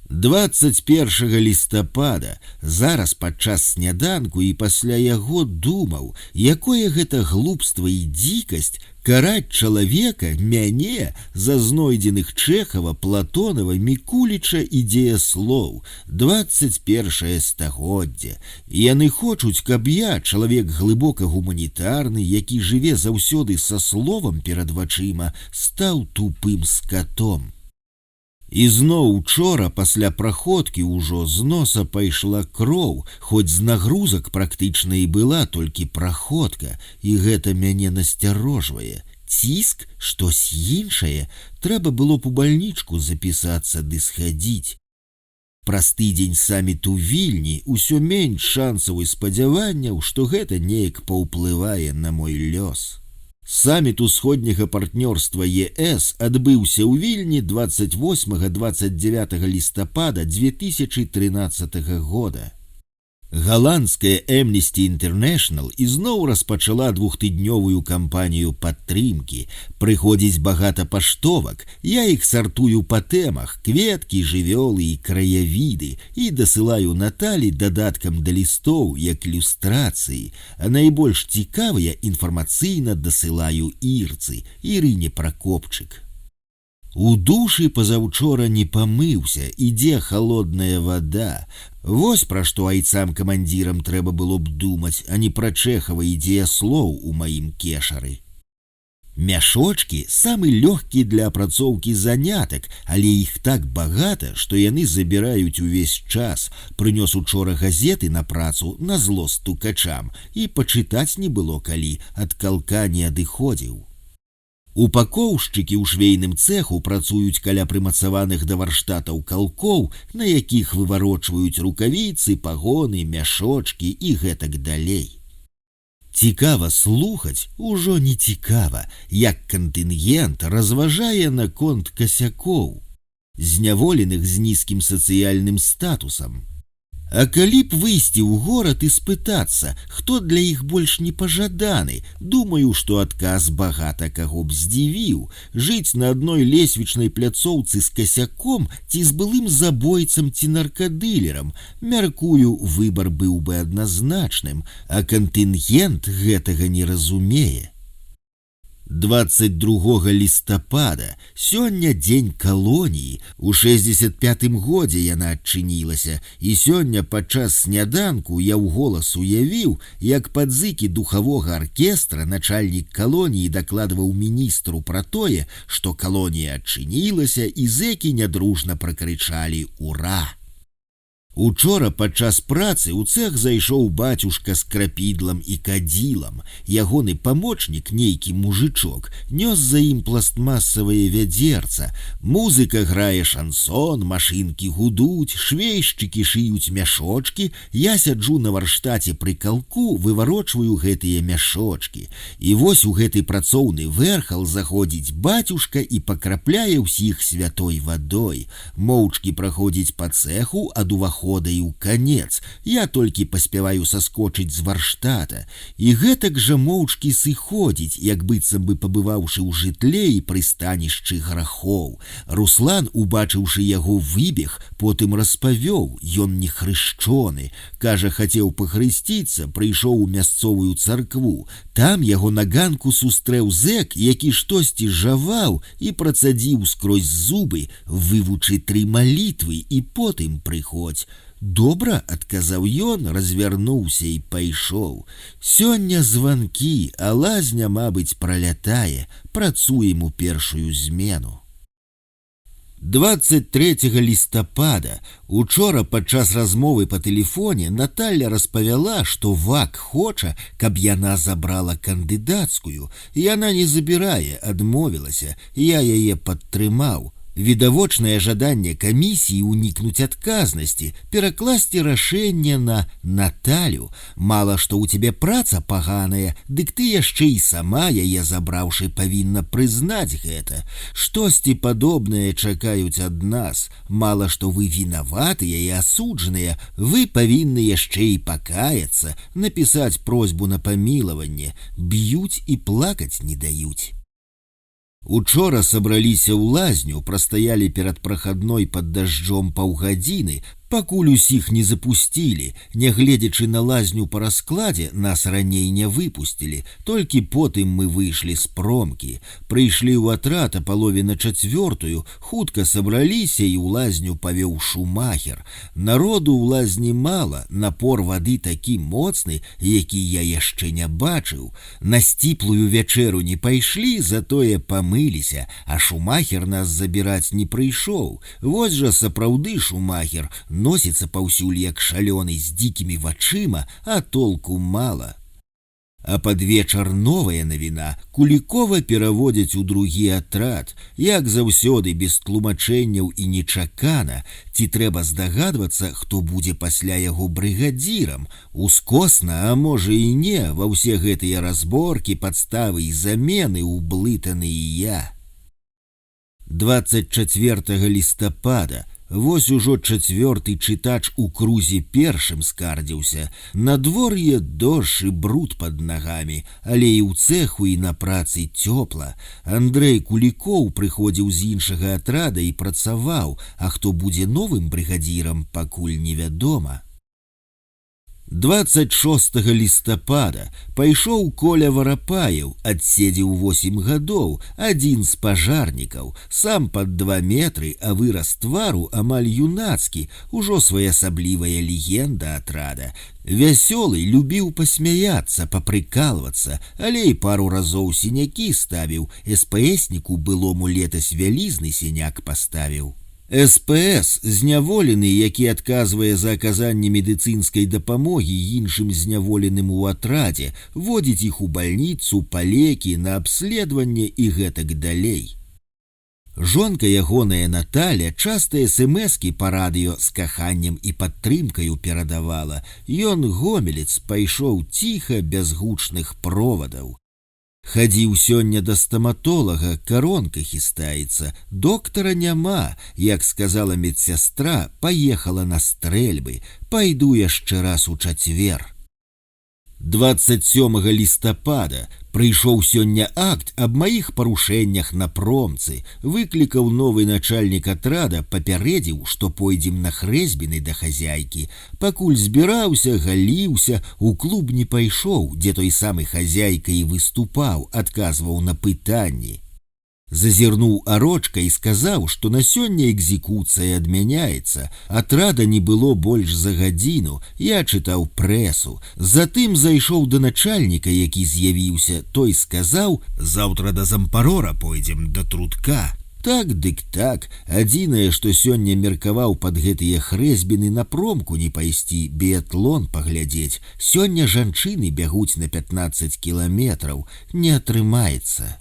21 лістапада, зараз падчас сняданку і пасля яго думаў, якое гэта глупства і дзікасць караць чалавека, мяне, за знойдзеных Чэхава, Платонава, Мікуліча і дзеяслоў. 21 стагоддзе. Яны хочуць, каб я, чалавек глыбока гуманітарны, які жыве заўсёды са словам перад вачыма, стаў тупым скатом. І зноў учора пасля праходкі ўжо з носа пайшла кроў, хоць з нагрузак практычна і была толькі праходка, і гэта мяне насцярожвае. Ціск, штось іншае, трэба было б у бальнічку запісацца ды схадзіць. Праз тыдзень саміту Вільні ўсё менш шансаў і спадзяванняў, што гэта неяк паўплывае на мой лёс. Саміт усходняга партнёрства ЕС адбыўся ў Вільні 28-29 лістапада 2013 года. Галандская Amnesty International ізноў распачала двухтыднёвую кампанію падтрымкі. Прыходзіць багата паштовак, я іх сартую па тэмах, кветкі, жывёлы і краявіды, і дасылаю Наталі дадаткам да лістоў, як ілюстрацыі, а найбольш цікавыя інфармацыйна дасылаю Ірцы, Ірыне Пракопчык. У душы пазаўчора не памыўся, ідзе халодная вада. Вось пра што айцам-камандзірам трэба было б думаць, а не пра Чэхава і дзеяслоў у маім кешары. Мяшочкі самы лёгкі для апрацоўкі занятак, але іх так багата, што яны забіраюць увесь час. Прынёс учора газеты на працу назло стукачам, і пачытаць не было калі, ад калка не адыходзіў. Упакоўшчыкі ў швейным цэху працуюць каля прымацаваных да варштатаў калкоў, на якіх выварочваюць рукавіцы, пагоны, мяшочкі і гэтак далей. Цікава слухаць, ужо не цікава, як кантынгент разважае наконт касякоў, зняволеных з нізкім сацыяльным статусам. А калі б выйсці ў горад і спытацца, хто для іх больш непажаданы, думаю, што адказ багата каго б здзівіў. Жыць на адной лесвічнай пляцоўцы з касяком ці з былым забойцам ці наркадылерам, мяркую, выбар быў бы адназначным, а кантынгент гэтага не разумее. 22 лістапада, сёння дзень калоніі, у 65-м годзе яна адчынілася, і сёння падчас сняданку я ўголас уявіў, як пад зыкі духавога аркестра начальнік калоніі дакладваў міністру пра тое, што калонія адчынілася, і зэкі нядружна пракрычалі «Ура!». Учора падчас працы ў цэх зайшоў бацюшка з крапідлам і кадзілам. Ягоны памочнік, нейкі мужычок, нёс за ім пластмасавае вядзерца. Музыка грае шансон, машынкі гудуць, швейшчыкі шыюць мяшочкі. Я сяджу на варштаце пры калку, выварочваю гэтыя мяшочкі. І вось у гэты працоўны вэрхал заходзіць бацюшка і пакрапляе ўсіх святой вадой. Моўчкі праходзіць па цэху ад увахода і ў канец. Я толькі паспяваю саскочыць з варштата. І гэтак жа моўчкі сыходзіць, як быццам бы пабываўшы ў жытле і прыстанішчы грахоў. Руслан, убачыўшы яго, выбег, потым распавёў, ён не хрышчоны. Кажа, хацеў пахрысціцца, прыйшоў у мясцовую царкву. Там яго на ганку сустрэў зэк, які штосьці жаваў і працадзіў скрозь зубы: «Вывучы 3 малітвы і потым прыходзь». «Добра», — адказаў ён, развярнуўся і пайшоў. Сёння званкі, а лазня, мабыць, пралятае. Працуем у першую змену. 23 лістапада. Учора падчас размовы па тэлефоне Наталля распавяла, што ВАК хоча, каб яна забрала кандыдацкую. Яна не забірае, адмовілася. Я яе падтрымаў. Відавочнае жаданне камісіі ўнікнуць адказнасці, перакласці рашэнне на Наталю. Мала што ў цябе праца паганая, дык ты яшчэ і сама яе забраўшы павінна прызнаць гэта. Штосьці падобнае чакаюць ад нас. Мала што вы вінаватыя і асуджаныя, вы павінны яшчэ і пакаяцца, напісаць просьбу на памілаванне. Б'юць і плакаць не даюць. Учора сабраліся ў лазню, прастаялі перад прахадной пад дажджом паўгадзіны, пакуль усіх не запусцілі. Нягледзячы на лазню па раскладзе, нас раней не выпусцілі, толькі потым мы выйшлі з промкі. Прыйшлі ў атрад а палове на 4, хутка сабраліся і ў лазню павёў шумахер. Народу ў лазні мала, напор вады такі моцны, які я яшчэ не бачыў. На сціплую вячэру не пайшлі, затое памыліся, а шумахер нас забіраць не прыйшоў. Вось жа сапраўды шумахер, носіцца паўсюль як шалёны з дзікімі вачыма, а толку мала. А пад вечар новая навіна. Кулікова пераводзяць у другі атрад. Як заўсёды, без тлумачэнняў і нечакана. Ці трэба здагадвацца, хто будзе пасля яго брыгадзірам? Ускосна, а можа і не, ва ўсе гэтыя разборкі, падставы і замены ўблытаны і я. 24 лістапада. Вось ужо 4-й чытач у крузе першым скардзіўся. Надвор'е дождж і бруд пад нагамі, але і ў цэху і на працы цёпла. Андрэй Кулікоў прыходзіў з іншага атрада і працаваў, а хто будзе новым брыгадзірам, пакуль невядома. 26 лістапада пайшоў Коля Варапаев, адседзеў 8 гадоў, адзін з пажарнікаў, сам пад 2 метры, а выраз твару амаль юнацкі, ужо своеасаблівая легенда атрада. Вясёлы, любіў пасмяяцца, папрыкалвацца, але і пару разоў сінякі ставіў, СПСніку былому летась вялізны сіняк паставіў. СПС, зняволены, які адказвае за аказанне медыцынскай дапамогі іншым зняволеным у атрадзе, водзіць іх у бальніцу, па лекі, на абследаванне і гэтак далей. Жонка ягоная Наталя часта смс-кі па радыё з каханнем і падтрымкаю перадавала. Ён, гомелец, пайшоў ціха, без гучных провадаў. Хадзіў сёння да стаматолага, каронка хістаецца, доктара няма, як сказала медсястра, паехала на стрэльбы, пайду яшчэ раз у чацвер. 27 лістапада прыйшоў сёння акт аб маіх парушэннях на промцы, выклікаў новы начальнік атрада, папярэдзіў, што пойдзем на хрэсьбіны да хазяйкі. Пакуль збіраўся, галіўся, у клуб не пайшоў, дзе той самы хазяйка і выступаў, адказваў на пытанні. Зазірнуў арочка і сказаў, што на сёння экзекуцыя адмяняецца. Атрада не было больш за гадзіну, я чытаў прэсу. Затым зайшоў да начальніка, які з'явіўся, той сказаў: «Заўтра да зампарора пойдзем, да трутка». Так дык так, адзінае, што сёння меркаваў пад гэтыя хрэсьбіны на промку не пайсці, біятлон паглядзець. Сёння жанчыны бягуць на 15 кіламетраў, не атрымаецца.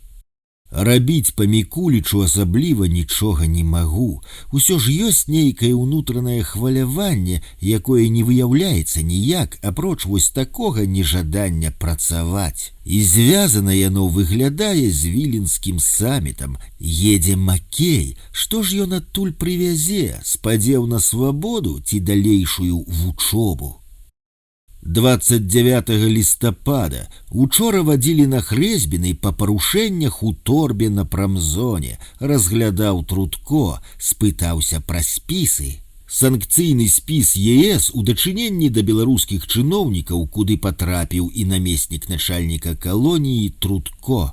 Рабіць па Мікулічу асабліва нічога не магу. Усё ж ёсць нейкае ўнутранае хваляванне, якое не выяўляецца ніяк, апроч вось такога нежадання працаваць. І звязана яно выглядае з віленскім самітам. Едзе Макей. Што ж ён адтуль прывязе? Спадзеў на свабоду ці далейшую вучобу? 29 лістапада учора вадзілі на хрэсьбіны па парушэннях у торбе на прамзоне, разглядаў Трутко, спытаўся пра спісы. Санкцыйны спіс ЕС у дачыненні да беларускіх чыноўнікаў, куды патрапіў і намеснік начальніка калоніі Трутко.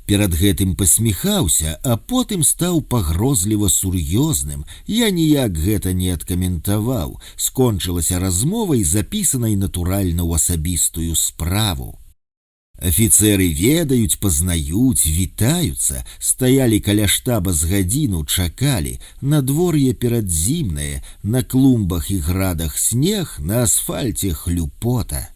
Перад гэтым пасміхаўся, а потым стаў пагрозліва сур'ёзным. Я ніяк гэта не адкаментаваў. Скончылася размовай, запісанай натуральна ў асабістую справу. Афіцэры ведаюць, пазнаюць, вітаюцца, стаялі каля штаба з гадзіну, чакалі. Надвор'е перадзімнае, на клумбах і градах снег, на асфальце хлюпота.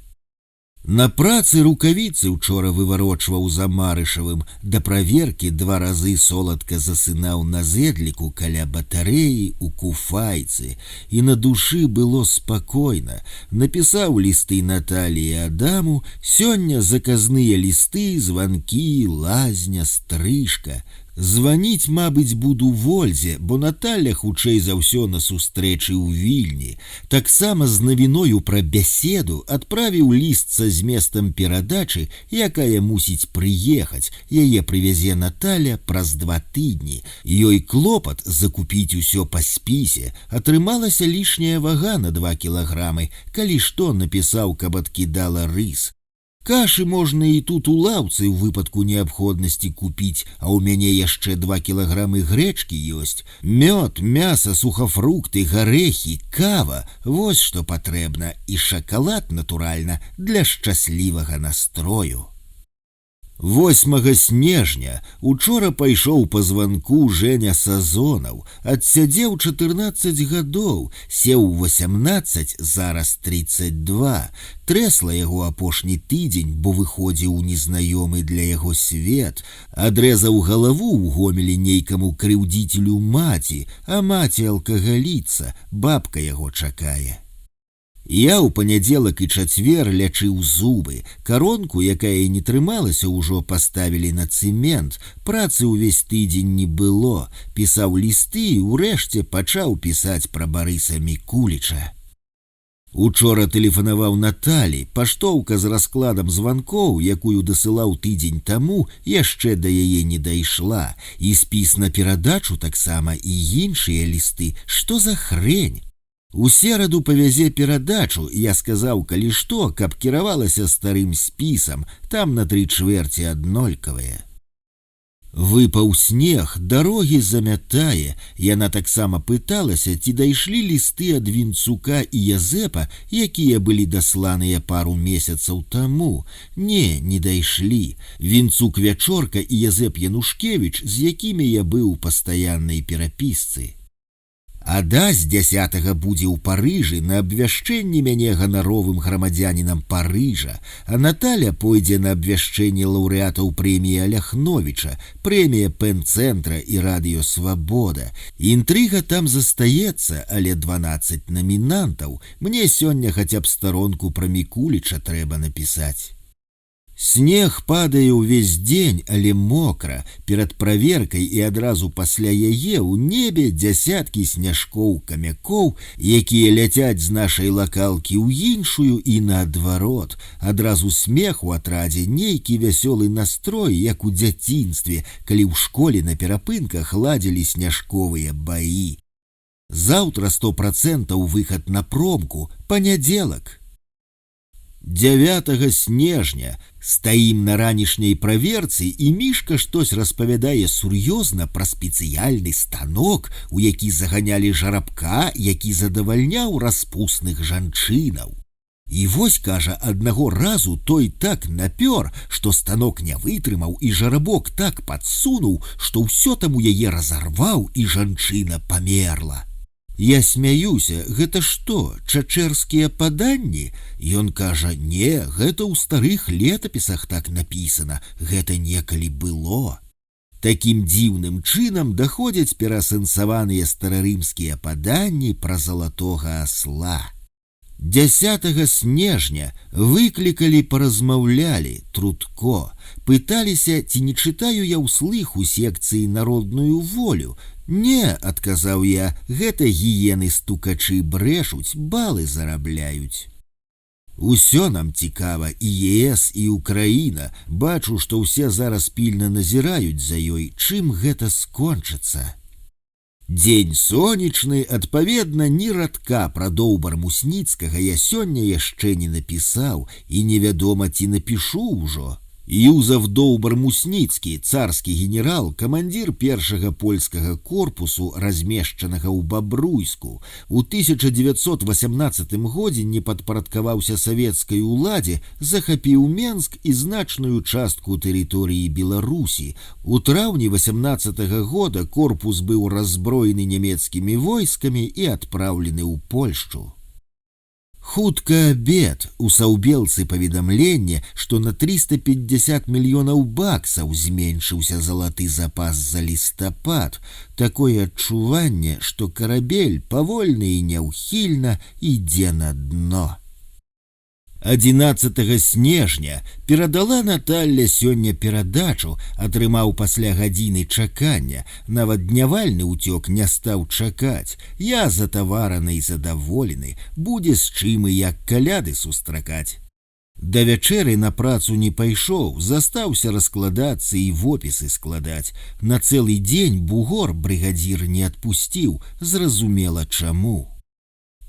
На працы рукавіцы учора выварочваў за Марышавым, да праверкі 2 разы соладка засынаў на зэдліку каля батарэі у куфайцы, і на душы было спакойна. Напісаў лісты Наталіі і Адаму, сёння заказныя лісты, званкі, лазня, стрыжка. Званіць, мабыць, буду Вользе, бо Наталя хутчэй за ўсё на сустрэчы ў Вільні. Таксама з навіною пра бяседу адправіў ліст са зместам перадачы, якая мусіць прыехаць. Яе прывязе Наталя праз 2 тыдні. Ёй клопат закупіць усё па спісе. Атрымалася лішняя вага на 2 кілаграмы. Калі што, напісаў, каб адкідала рыс. Кашы можна і тут у лаўцы ў выпадку неабходнасці купіць, а ў мяне яшчэ 2 кілаграмы грэчкі ёсць. Мёд, мяса, сухафрукты, гарэхі, кава – вось што патрэбна, і шакалад, натуральна, для шчаслівага настрою. 8 снежня учора пайшоў па званку Жэня Сазонаў, адсядзеў 14 гадоў, сеў 18, зараз 32. Трэсла яго апошні тыдзень, бо выходзіў незнаёмы для яго свет. Адрэзаў галаву ў Гомелі нейкаму крыўдзіцелю маці, а маці алкагаліца, бабка яго чакае. Я ў панядзелак і чацвер лячыў зубы. Каронку, якая не трымалася, ўжо паставілі на цэмент. Працы ўвесь тыдзень не было. Пісаў лісты і ўрэшце пачаў пісаць пра Барыса Мікуліча. Учора тэлефанаваў Наталі, паштоўка з раскладам званкоў, якую дасылаў тыдзень таму, яшчэ да яе не дайшла. І спіс на перадачу таксама, і іншыя лісты. Што за хрень? У сераду павязе перадачу, я сказаў, калі што, каб кіравалася старым спісам, там на 3/4 аднолькавыя. Выпаў снег, дарогі замятае. Яна таксама пыталася, ці дайшлі лісты ад Вінцука і Язэпа, якія былі дасланыя пару месяцаў таму. Не дайшлі. Вінцук Вячорка і Язэп Янушкевіч, з якімі я быў у пастаяннай перапісцы. Ада з 10 будзе ў Парыжы на абвяшчэнне мяне ганаровым грамадзянінам Парыжа, а Наталя пойдзе на абвяшчэнне лаўрэатаў прэміі Аляхновіча, прэмія Пэн-цэнтра і радыё Свабода. Інтрыга там застаецца, але 12 намінантаў. Мне сёння хаця б старонку пра Мікуліча трэба напісаць. Снег падае ўвесь дзень, але мокра. Перад праверкай і адразу пасля яе ў небе дзясяткі сняжкоў-камякоў, якія ляцяць з нашай лакалкі ў іншую і наадварот. Адразу смех у атрадзе, нейкі вясёлы настрой, як у дзяцінстве, калі ў школе на перапынках ладзілі сняжковыя баі. Заўтра 100% выхад на промку, панядзелак. 9 снежня стаім на ранішняй праверцы, і Мішка штось распавядае сур'ёзна пра спецыяльны станок, у які заганялі жарабка, які задавальняў распусных жанчынаў. І вось, кажа, аднаго разу той так напёр, што станок не вытрымаў, і жарабок так падсунуў, што ўсё там у яе разарваў, і жанчына памерла. Я смяюся, гэта што, чачэрскія паданні? Ён кажа, не, гэта ў старых летапісах так напісана, гэта некалі было. Такім дзіўным чынам даходзяць пераасэнсаваныя старарымскія паданні пра залатога асла. 10 снежня выклікалі, паразмаўлялі, Трутко. Пыталіся, ці не чытаю я ўслых у секцыі «Народную волю». Не, адказаў я, гэта гіены-стукачы брэшуць, балы зарабляюць. Усё нам цікава, і ЕС, і Украіна. Бачу, што ўсе зараз пільна назіраюць за ёй, чым гэта скончыцца. Дзень сонечны, адпаведна, ні радка пра доўбар Мусніцкага я сёння яшчэ не напісаў, і невядома, ці напішу ўжо. Юзаф Доўбар-Мусніцкі, царскі генерал, камандзір першага польскага корпусу, размешчанага ў Бабруйску, у 1918 годзе не падпарадкаваўся савецкай уладзе, захапіў Менск і значную частку тэрыторыі Беларусі. У траўні 18 года корпус быў раззброены нямецкімі войскамі і адпраўлены ў Польшчу. Хутка абед, у саўбелцы паведамленне, што на 350 мільёнаў баксаў зменшыўся залаты запас за лістапад. Такое адчуванне, што карабель павольна і няўхільна ідзе на дно. 11 снежня перадала Наталля сёння перадачу, атрымаў пасля гадзіны чакання. Нават днявальны ўцёк не стаў чакаць. Я затавараны і задаволены, будзе з чым і як каляды сустракаць. Да вячэры на працу не пайшоў, застаўся раскладацца і вопісы складаць. На цэлы дзень бугор брыгадзір не адпусціў, зразумела чаму.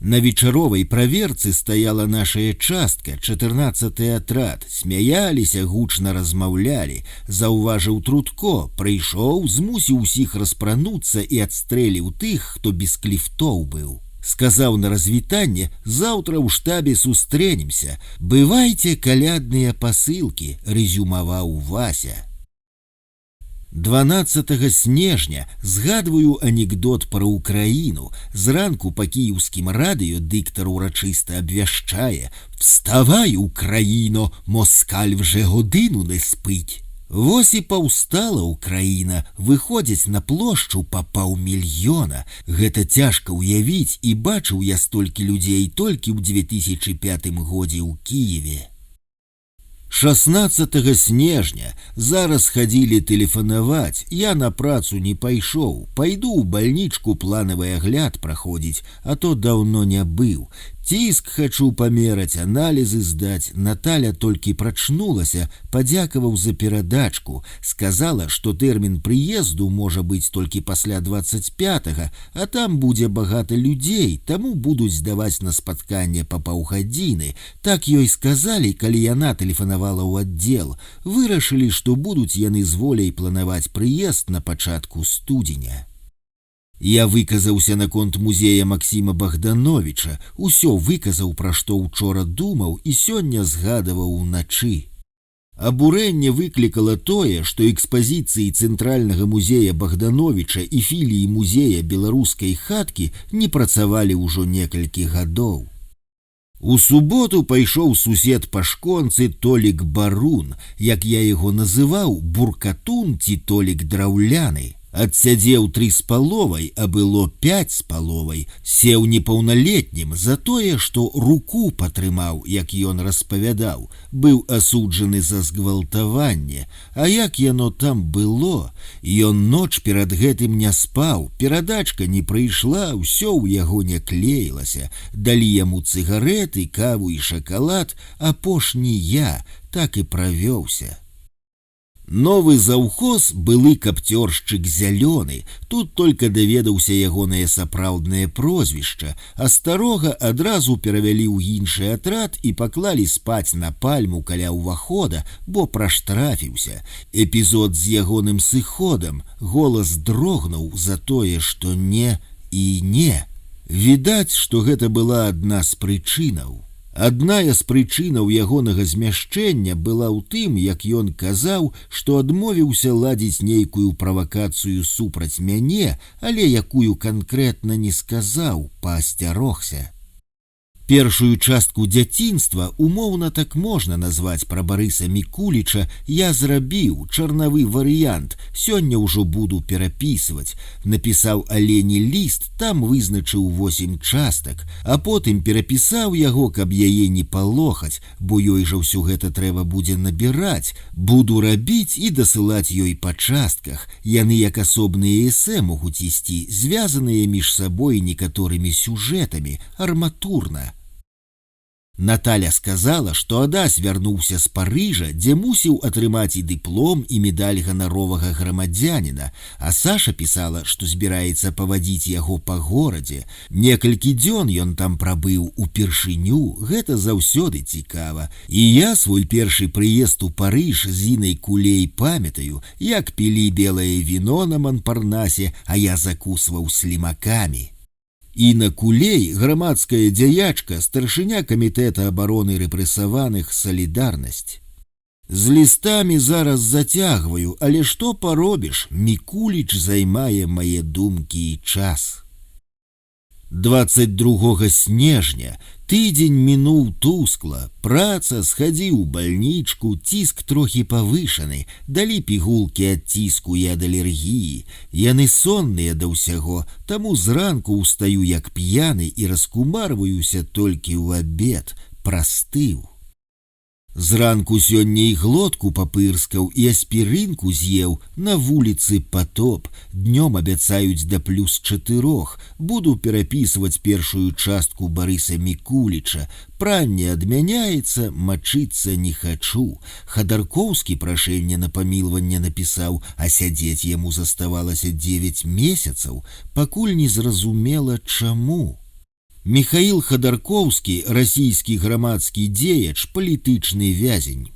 На вечаровай праверцы стаяла нашая частка, 14-й атрад. Смяяліся, гучна размаўлялі. Заўважыў Трутко, прыйшоў, змусіў усіх распрануцца і адстрэліў тых, хто без кліфтоў быў. Сказаў на развітанне, заўтра ў штабе сустрэнемся. Бывайце, калядныя пасылкі, рэзюмаваў Вася. 12 снежня згадваю анекдот пра Украіну. Зранку па кіеўскім радыё дыктар урачыста абвяшчае: «Вставай, Украіно, москаль вже годину не спить». Вось і паўстала Украіна, выходзяць на плошчу па паўмільёна. Гэта цяжка ўявіць, і бачыў я столькі людзей толькі ў 2005 годзе ў Кіеве. 16 снежня зараз хадзілі тэлефанаваць, я на працу не пайшоў, пайду ў бальнічку планавы агляд праходзіць, а то даўно не быў. Ціск хачу памераць, аналізы здаць. Наталя толькі прачнулася, падзякаваў за перадачку. Сказала, што тэрмін прыезду можа быць толькі пасля 25-го, а там будзе багата людзей, таму будуць даваць на спатканне па паўгадзіны. Так ёй сказалі, калі яна тэлефанавала ў аддзел. Вырашылі, што будуць яны з воляй планаваць прыезд на пачатку студзеня. Я выказаўся наконт музея Максіма Богдановича, усё выказаў, пра што учора думаў і сёння згадаваў уначы. Абурэнне выклікала тое, што экспазіцыі Цэнтральнага музея Богдановича і філіі музея беларускай хаткі не працавалі ўжо некалькі гадоў. У суботу пайшоў сусед па шконцы Толік Барун, як я яго называў, буркатун ці Толік драўляны. Адсядзеў 3,5, а было 5,5, сеў непаўналетнім за тое, што руку патрымаў, як ён распавядаў, быў асуджаны за згвалтаванне. А як яно там было? Ён ноч перад гэтым не спаў, перадачка не прыйшла, усё ў яго не клеілася. Далі яму цыгарэты, каву і шакалад, апошні я так і правёўся. Новы заўхоз, былы капцёршчык Зялёны, тут только даведаўся ягонае сапраўднае прозвішча, а старога адразу перавялі ў іншы атрад і паклалі спаць на пальму каля ўвахода, бо праштрафіўся. Эпізод з ягоным сыходам, голас дрогнуў за тое, што не і не. Відаць, што гэта была адна з прычынаў. Адная з прычынаў ягонага змяшчэння была ў тым, як ён казаў, што адмовіўся ладзіць нейкую правакацыю супраць мяне, але якую канкрэтна не сказаў, паасцярогся. Першую частку дзяцінства, умоўна так можна назваць пра Барыса Мікуліча, я зрабіў, чарнавы варыянт, сёння ўжо буду перапісваць. Напісаў Алені ліст, там вызначыў 8 частак, а потым перапісаў яго, каб яе не палохаць, бо ёй жа ўсё гэта трэба будзе набіраць. Буду рабіць і дасылаць ёй па частках. Яны як асобныя эсэ могуць ісці, звязаныя між сабой некаторымі сюжэтамі, арматурна. Наталя сказала, што Адась вярнуўся з Парыжа, дзе мусіў атрымаць і дыплом, і медаль ганаровага грамадзяніна, а Саша пісала, што збіраецца павадзіць яго па горадзе. Некалькі дзён ён там прабыў упершыню, гэта заўсёды цікава. І я свой першы прыезд у Парыж з Інай Кулей памятаю, як пілі белае віно на Манпарнасе, а я закусваў слімакамі. Іна Кулей, грамадская дзяячка, старшыня камітэта абароны рэпрэсаваных «Салідарнасць». З лістамі зараз зацягваю, але што паробіш, Мікуліч займае мае думкі і час. 22 снежня тыдзень мінуў тускла, праца, схадзіў у бальнічку, ціск трохі павышаны, далі пігулкі ад ціску і ад алергіі. Яны сонныя да ўсяго, таму зранку ўстаю як п'яны і раскумарваюся толькі ў абед, прастыў. Зранку сёння і глотку папырскаў, і аспірынку з'еў, на вуліцы патоп. Днём абяцаюць да +4. Буду перапісваць першую частку Барыса Мікуліча. Пранне адмяняецца, мачыцца не хачу. Хадаркоўскі прашэнне на памілванне напісаў, а сядзець яму заставалася 9 месяцаў. Пакуль не зразумела, чаму. Михаил Ходорковский, расійскі грамадскі дзеяч, палітычны вязень.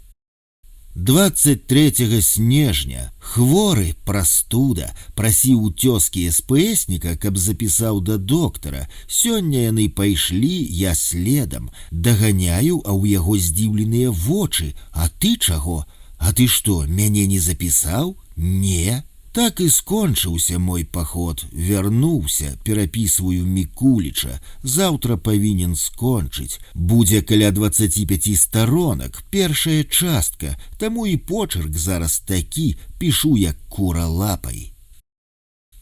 23 снежня, хворы, прастуда, прасіў у цёзкі СПСніка, каб запісаў да доктара. Сёння яны пайшлі, я следам. Даганяю, а ў яго здзіўленыя вочы. А ты чаго? А ты што, мяне не запісаў? Не. Так і скончыўся мой паход, вярнуўся, перапісваю Мікуліча, заўтра павінен скончыць. Будзе каля 25 старонак, першая частка, таму і почерк зараз такі, пішу як кура лапай.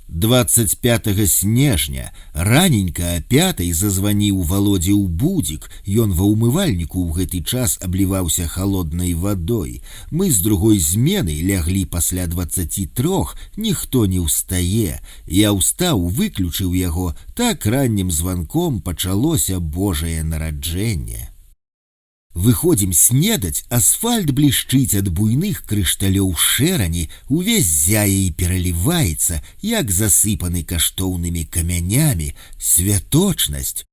25 снежня раненька о 5 зазваніў Володя ў будзік. Ён ва ўмывальніку ў гэты час абліваўся халоднай вадой. Мы з другой змены ляглі пасля 23, ніхто не ўстае. Я ўстаў, выключыў яго, так раннім званком пачалося Божае нараджэнне. Выходзім снедаць, асфальт блішчыць ад буйных крышталёў шэрані, увесь зяе і пераліваецца, як засыпаны каштоўнымі камянямі, святочнасць.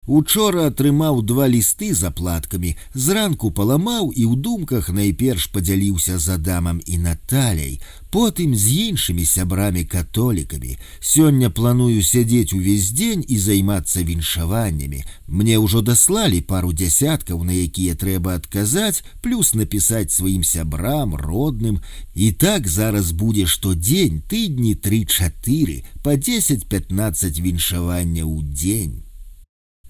Учора атрымаў 2 лісты з аплаткамі, зранку паламаў і ў думках найперш падзяліўся з Адамам і Наталяй, потым з іншымі сябрамі-католікамі. Сёння планую сядзець увесь дзень і займацца віншаваннямі. Мне ўжо даслалі пару дзясяткаў, на якія трэба адказаць, плюс напісаць сваім сябрам, родным. І так зараз будзе штодзень, тыдні 3-4, па 10-15 віншаванняў у дзень.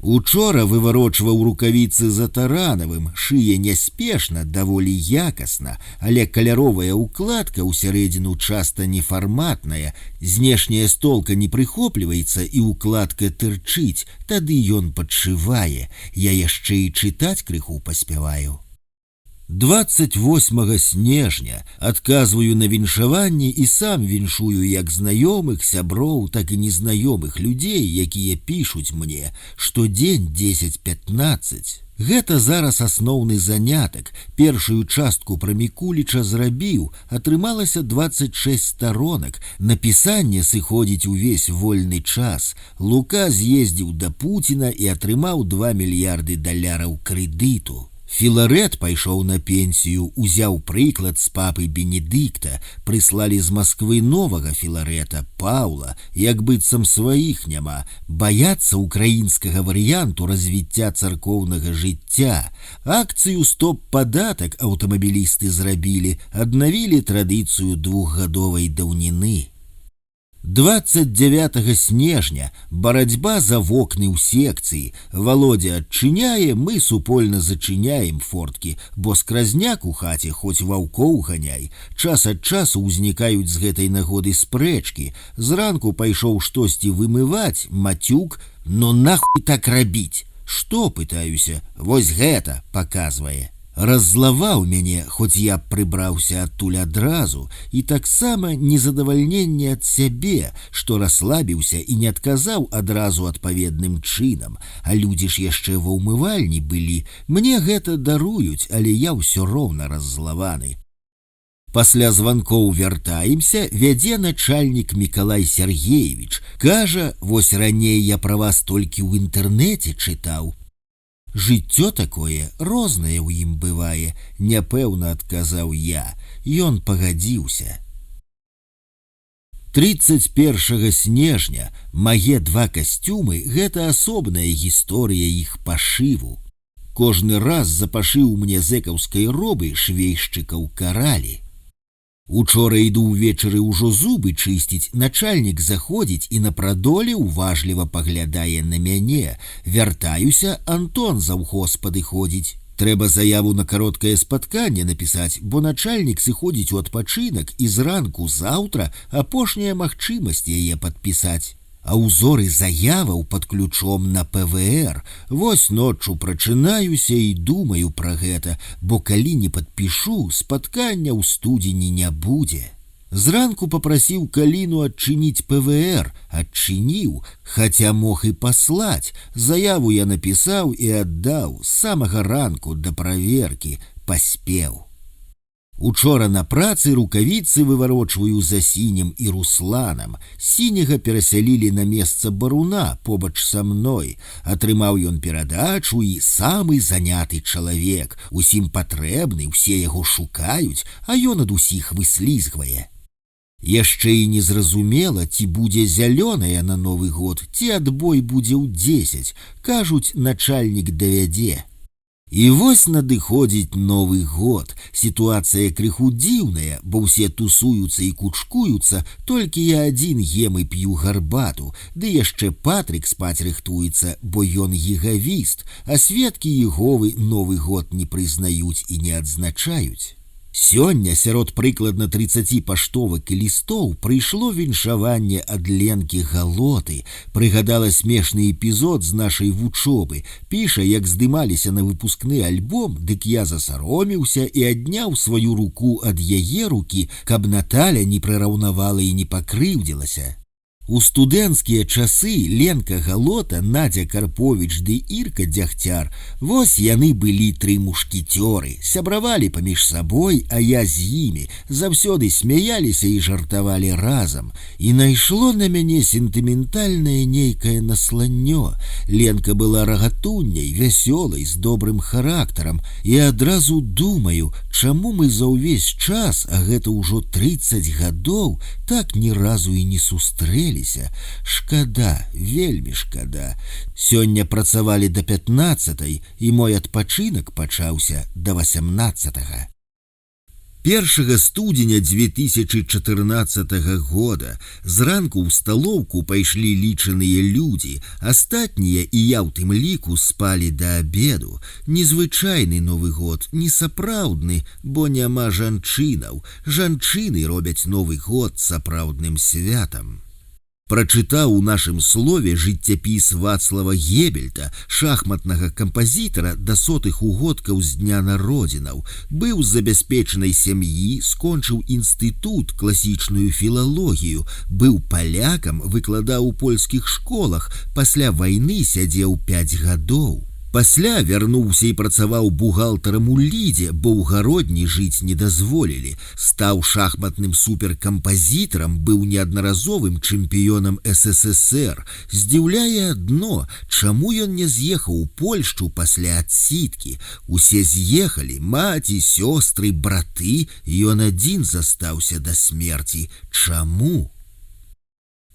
Учора выварочваў рукавіцы за Таранавым, шые няспешна, даволі якасна, але каляровая укладка ўсярэдзіну часта нефарматная, знешняя столка не прыхопліваецца і укладка тырчыць, тады ён падшывае, я яшчэ і чытаць крыху паспяваю. 28 снежня адказваю на віншаванні і сам віншую як знаёмых, сяброў, так і незнаёмых людзей, якія пішуць мне, штодзень 10-15. Гэта зараз асноўны занятак. Першую частку пра Мікуліча зрабіў, атрымалася 26 старонак. Напісанне сыходзіць увесь вольны час. Лука з'ездзіў да Пуціна і атрымаў $2 мільярды крэдыту. Філарэт пайшоў на пенсію, узяў прыклад з папы Бенедыкта, прыслалі з Масквы новага Філарэта, Паўла, як быццам сваіх няма, баяцца украінскага варыянту развіцця царкоўнага жыцця. Акцыю стоп-падатак аўтамабілісты зрабілі, аднавілі традыцыю двухгадовай даўніны. 29 снежня барацьба за вокны ў секцыі. Володя адчыняе, мы супольна зачыняем форткі, бо скразняк у хаце хоць ваўкоў ганяй. Час ад часу ўзнікаюць з гэтай нагоды спрэчкі. Зранку пайшоў штосьці вымываць, мацюк, но нахуй так рабіць. Што, пытаюся, вось гэта паказвае. Раззлаваў мяне, хоць я прыбраўся адтуль адразу, і таксама незадавальненне ад сябе, што расслабіўся і не адказаў адразу адпаведным чынам, а людзі ж яшчэ ва ўмывальні былі. Мне гэта даруюць, але я ўсё роўна раззлаваны. Пасля званкоў вяртаемся, вядзе начальнік Мікалай Сергеевич. Кажа, вось раней я пра вас толькі ў інтэрнэце чытаў. Жыццё такое рознае ў ім бывае, няпэўна адказаў я. Ён пагадзіўся. 31 снежня мае 2 касцюмы – гэта асобная гісторыя іх пашыву. Кожны раз за пашыў мне зэкаўскай робы швейшчыкаў каралі. Учора іду ўвечары ўжо зубы чысціць, начальнік заходзіць і на прадоле уважліва паглядае на мяне. Вяртаюся, Антон заўхоз падыходзіць. Трэба заяву на кароткае спатканне напісаць, бо начальнік сыходзіць у адпачынак і зранку заўтра апошняя магчымасць яе падпісаць. А ўзоры заяваў пад ключом на ПВР. Вось ноччу прачынаюся і думаю пра гэта, бо калі не падпішу, спаткання ў студзені не будзе. Зранку папрасіў Каліну адчыніць ПВР, адчыніў, хаця мог і паслаць. Заяву я напісаў і аддаў, з самага ранку да праверкі паспеў. Учора на працы рукавіцы выварочваю за Сінем і Русланам. Сіняга перасялілі на месца баруна побач са мной. Атрымаў ён перадачу і самы заняты чалавек. Усім патрэбны, усе яго шукаюць, а ён ад усіх выслізгвае. Яшчэ і незразумела, ці будзе зялёная на Новы год, ці адбой будзе ў 10. Кажуць, начальнік давядзе. І вось надыходзіць Новы год. Сітуацыя крыху дзіўная, бо ўсе тусуюцца і кучкуюцца, толькі я адзін ем і п'ю гарбату, ды яшчэ Патрык спаць рыхтуецца, бо ён егавіст, а сведкі Іговы Новы год не прызнаюць і не адзначаюць. Сёння сярод прыкладна 30 паштовак і лістоў прыйшло віншаванне ад Ленкі Галоты. Прыгадала смешны эпізод з нашай вучобы. Піша, як здымаліся на выпускны альбом, дык я засаромеўся і адняў сваю руку ад яе рукі, каб Наталя не прыраўнавала і не пакрыўдзілася. У студэнцкія часы Ленка Галота, Надзя Карповіч ды Ірка Дзягцяр, вось яны былі 3 мушкецёры, сябравалі паміж сабой, а я з імі, заўсёды смяяліся і жартавалі разам. І найшло на мяне сентыментальнае нейкае насланнё. Ленка была рагатунняй, вясёлай, з добрым характарам, і адразу думаю, чаму мы за ўвесь час, а гэта ўжо 30 гадоў, так ні разу і не сустрэлі. Шкада, вельмі шкада. Сёння працавалі да 15-й, і мой адпачынак пачаўся да 18-го. 1 студзеня 2014 года зранку ў сталоўку пайшлі лічаныя людзі, астатнія, і я ў тым ліку, спалі да абеду. Незвычайны Новы год, несапраўдны, бо няма жанчынаў. Жанчыны робяць Новы год сапраўдным святам. Прачытаў у нашым слове жыццяпіс Вацлава Гебельта, шахматнага кампазітара да 100-х угодкаў з дня народзінаў. Быў з забяспечанай сям'і, скончыў інстытут, класічную філалогію, быў палякам, выкладаў у польскіх школах, пасля вайны сядзеў 5 гадоў. Пасля вярнуўся і працаваў бухгалтарам у Лідзе, бо ў гародні жыць не дазволілі. Стаў шахматным суперкампазітарам, быў неаднаразовым чэмпіёнам СССР. Здзіўляе адно, чаму ён не з'ехаў у Польшчу пасля адсідкі. Усе з'ехалі, маці, сёстры, браты, ён адзін застаўся да смерці. Чаму?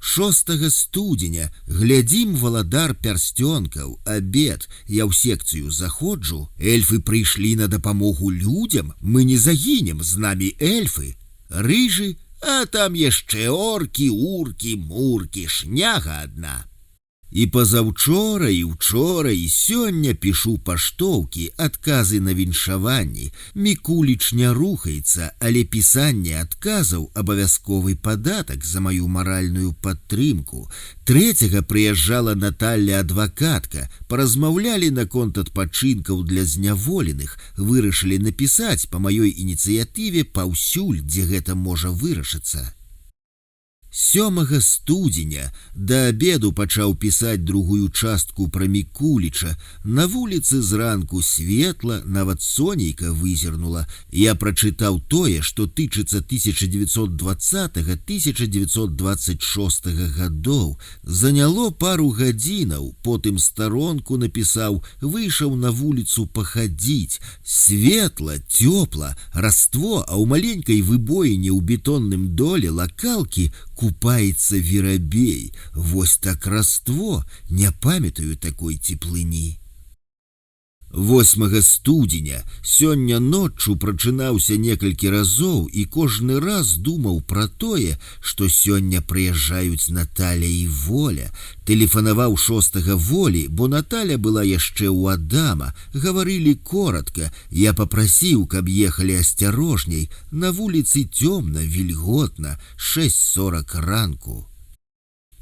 6 студзеня глядзім «Валадар пярсцёнкаў», абед. Я ў секцыю заходжу. Эльфы прыйшлі на дапамогу людзям. Мы не загінем, з намі эльфы. Рыжы, а там яшчэ оркі, уркі, муркі, шняга адна. І пазаўчора, і ўчора, і сёння пішу паштоўкі, адказы на віншаванні. Мікуліч не рухаецца, але пісанне адказаў абавязковы падатак за маю маральную падтрымку. 3-го прыязджала Наталля адвакатка, паразмаўлялі наконт адпачынкаў для зняволеных, вырашылі напісаць па маёй ініцыятыве паўсюль, дзе гэта можа вырашыцца. 7 студзеня да абеду пачаў пісаць другую частку пра Мікуліча. На вуліцы зранку светла, нават сонейка вызірнула. Я прачытаў тое, што тычыцца 1920-1926 гадоў. Заняло пару гадзінаў, потым старонку напісаў, выйшаў на вуліцу пахадзіць. Светла, цёпла, раство, а ў маленькай выбоіне ў бетонным доле лакалкі купаецца верабей. Вось так раство, не памятаю такой цеплыні. 8 студзеня сёння ноччу прачынаўся некалькі разоў і кожны раз думаў пра тое, што сёння прыязджаюць Наталя і Воля. Тэлефанаваў 6 Волі, бо Наталя была яшчэ ў Адама. Гаварылі коратка. Я папрасіў, каб ехалі асцярожней. На вуліцы цёмна, вільготна, 6:40 ранку.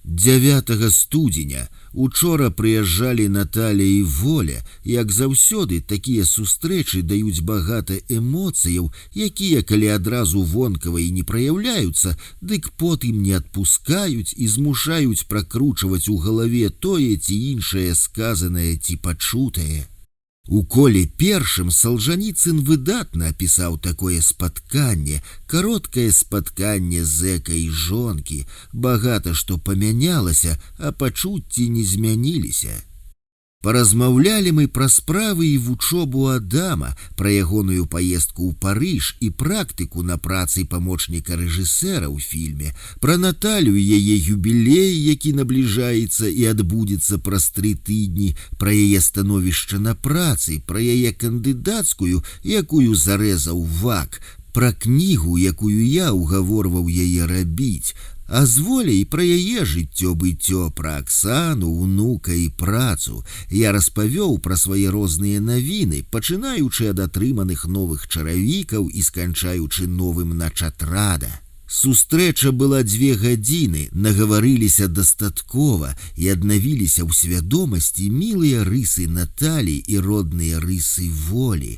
9 студзеня учора прыязджалі Наталя і Воля. Як заўсёды, такія сустрэчы даюць багата эмоцыяў, якія, калі адразу вонкава і не праяўляюцца, дык потым не адпускаюць і змушаюць пракручваць у галаве тое ці іншае сказанае ці пачутае. У коле першым Салжаніцын выдатна апісаў такое спатканне, кароткае спатканне зэка і жонкі. Багата што памянялася, а пачуцці не змяніліся. Паразмаўлялі мы пра справы і вучобу Адама, пра ягоную паездку ў Парыж і практыку на працы памочніка рэжысэра ў фільме, пра Наталю і яе юбілей, які набліжаецца і адбудзецца праз 3 тыдні, пра яе становішча на працы, пра яе кандыдацкую, якую зарэзаў ВАК, пра кнігу, якую я угаворваў яе рабіць, а з Воляй пра яе жыццё-быццё, пра Аксану, унука і працу. Я распавёў пра свае розныя навіны, пачынаючы ад атрыманых новых чаравікаў і сканчаючы новым начатрада. Сустрэча была 2 гадзіны, нагаварыліся дастаткова і аднавіліся ў свядомасці мілыя рысы Наталі і родныя рысы Волі.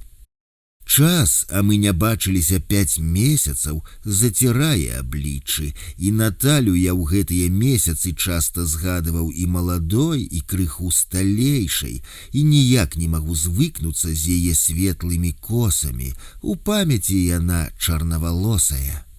Час, а мы не бачыліся 5 месяцаў, зацірае абліччы, і Наталю я ў гэтыя месяцы часта згадываў і маладой, і крыху сталейшай, і ніяк не магу звыкнуцца з яе светлымі косамі. У памяці яна чарнавалосая.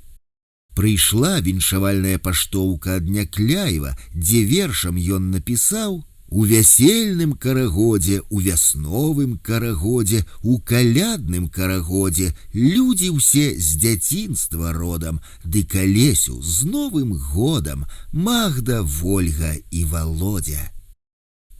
Прыйшла віншавальная паштоўка ад Някляева, дзе вершам ён напісаў: у вясельным карагодзе, у вясновым карагодзе, у калядным карагодзе людзі ўсе з дзяцінства родам, ды калесю з Новым годам Магда, Вольга і Володя.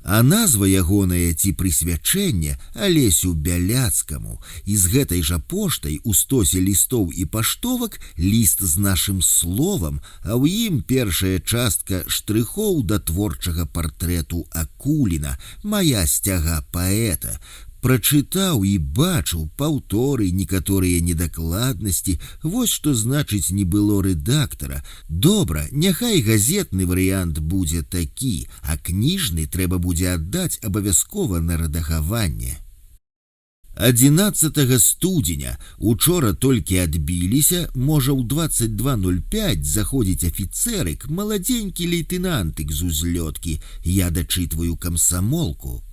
А назва ягоная ці прысвячэнне Алесю Бяляцкаму. І з гэтай жа поштай у стосе лістоў і паштовак ліст з нашым словам, а ў ім першая частка штрыхоў да творчага партрэту Акуліна, мая сцяга паэта. Прачытаў і бачыў паўторы, некаторыя недакладнасці. Вось што значыць не было рэдактара. Добра, няхай газетны варыянт будзе такі, а кніжны трэба будзе аддаць абавязкова на рэдагаванне. 11 студзеня учора толькі адбіліся, можа ў 22:05 заходзіць афіцэрык, маладзенькі лейтэнантык з узлёткі. Я дачытваю камсамолку.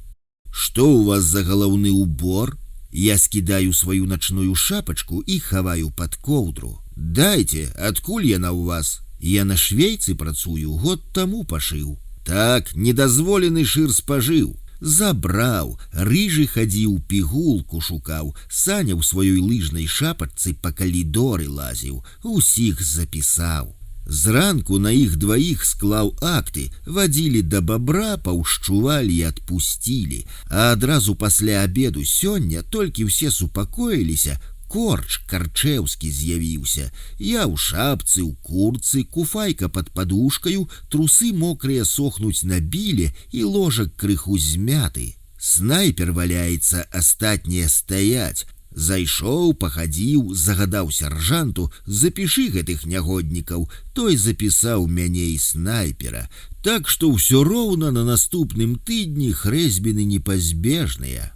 Што у вас за галаўны убор? Я скидаю свою ночную шапочку и хаваю под коўдру. Дайте, адкуль яна у вас? Я на швейцы працую, год таму пашыў. Так, недозволены шыр спажыў. Забраў, рыжы хадзіў, пігулку шукаў, Саня ў сваёй лыжнай шапачцы па калідоры лазіў, усіх запісаў. Зранку на іх дваіх склаў акты, вадзілі да бабра, паўшчувалі і адпусцілі, а адразу пасля абеду сёння толькі ўсе супакоіліся, корч карчэўскі з'явіўся. Я ў шапцы, ў курцы, куфайка пад падушкаю, трусы мокрыя сохнуць на біле і ложак крыху змяты. Снайпер валяецца, астатнія стаяць. Зайшоў, пахадзіў, загадаў сяржанту, запішы гэтых нягоднікаў, той запісаў мяне і снайпера. Так што ўсё роўна на наступным тыдні хрэсьбіны непазбежныя.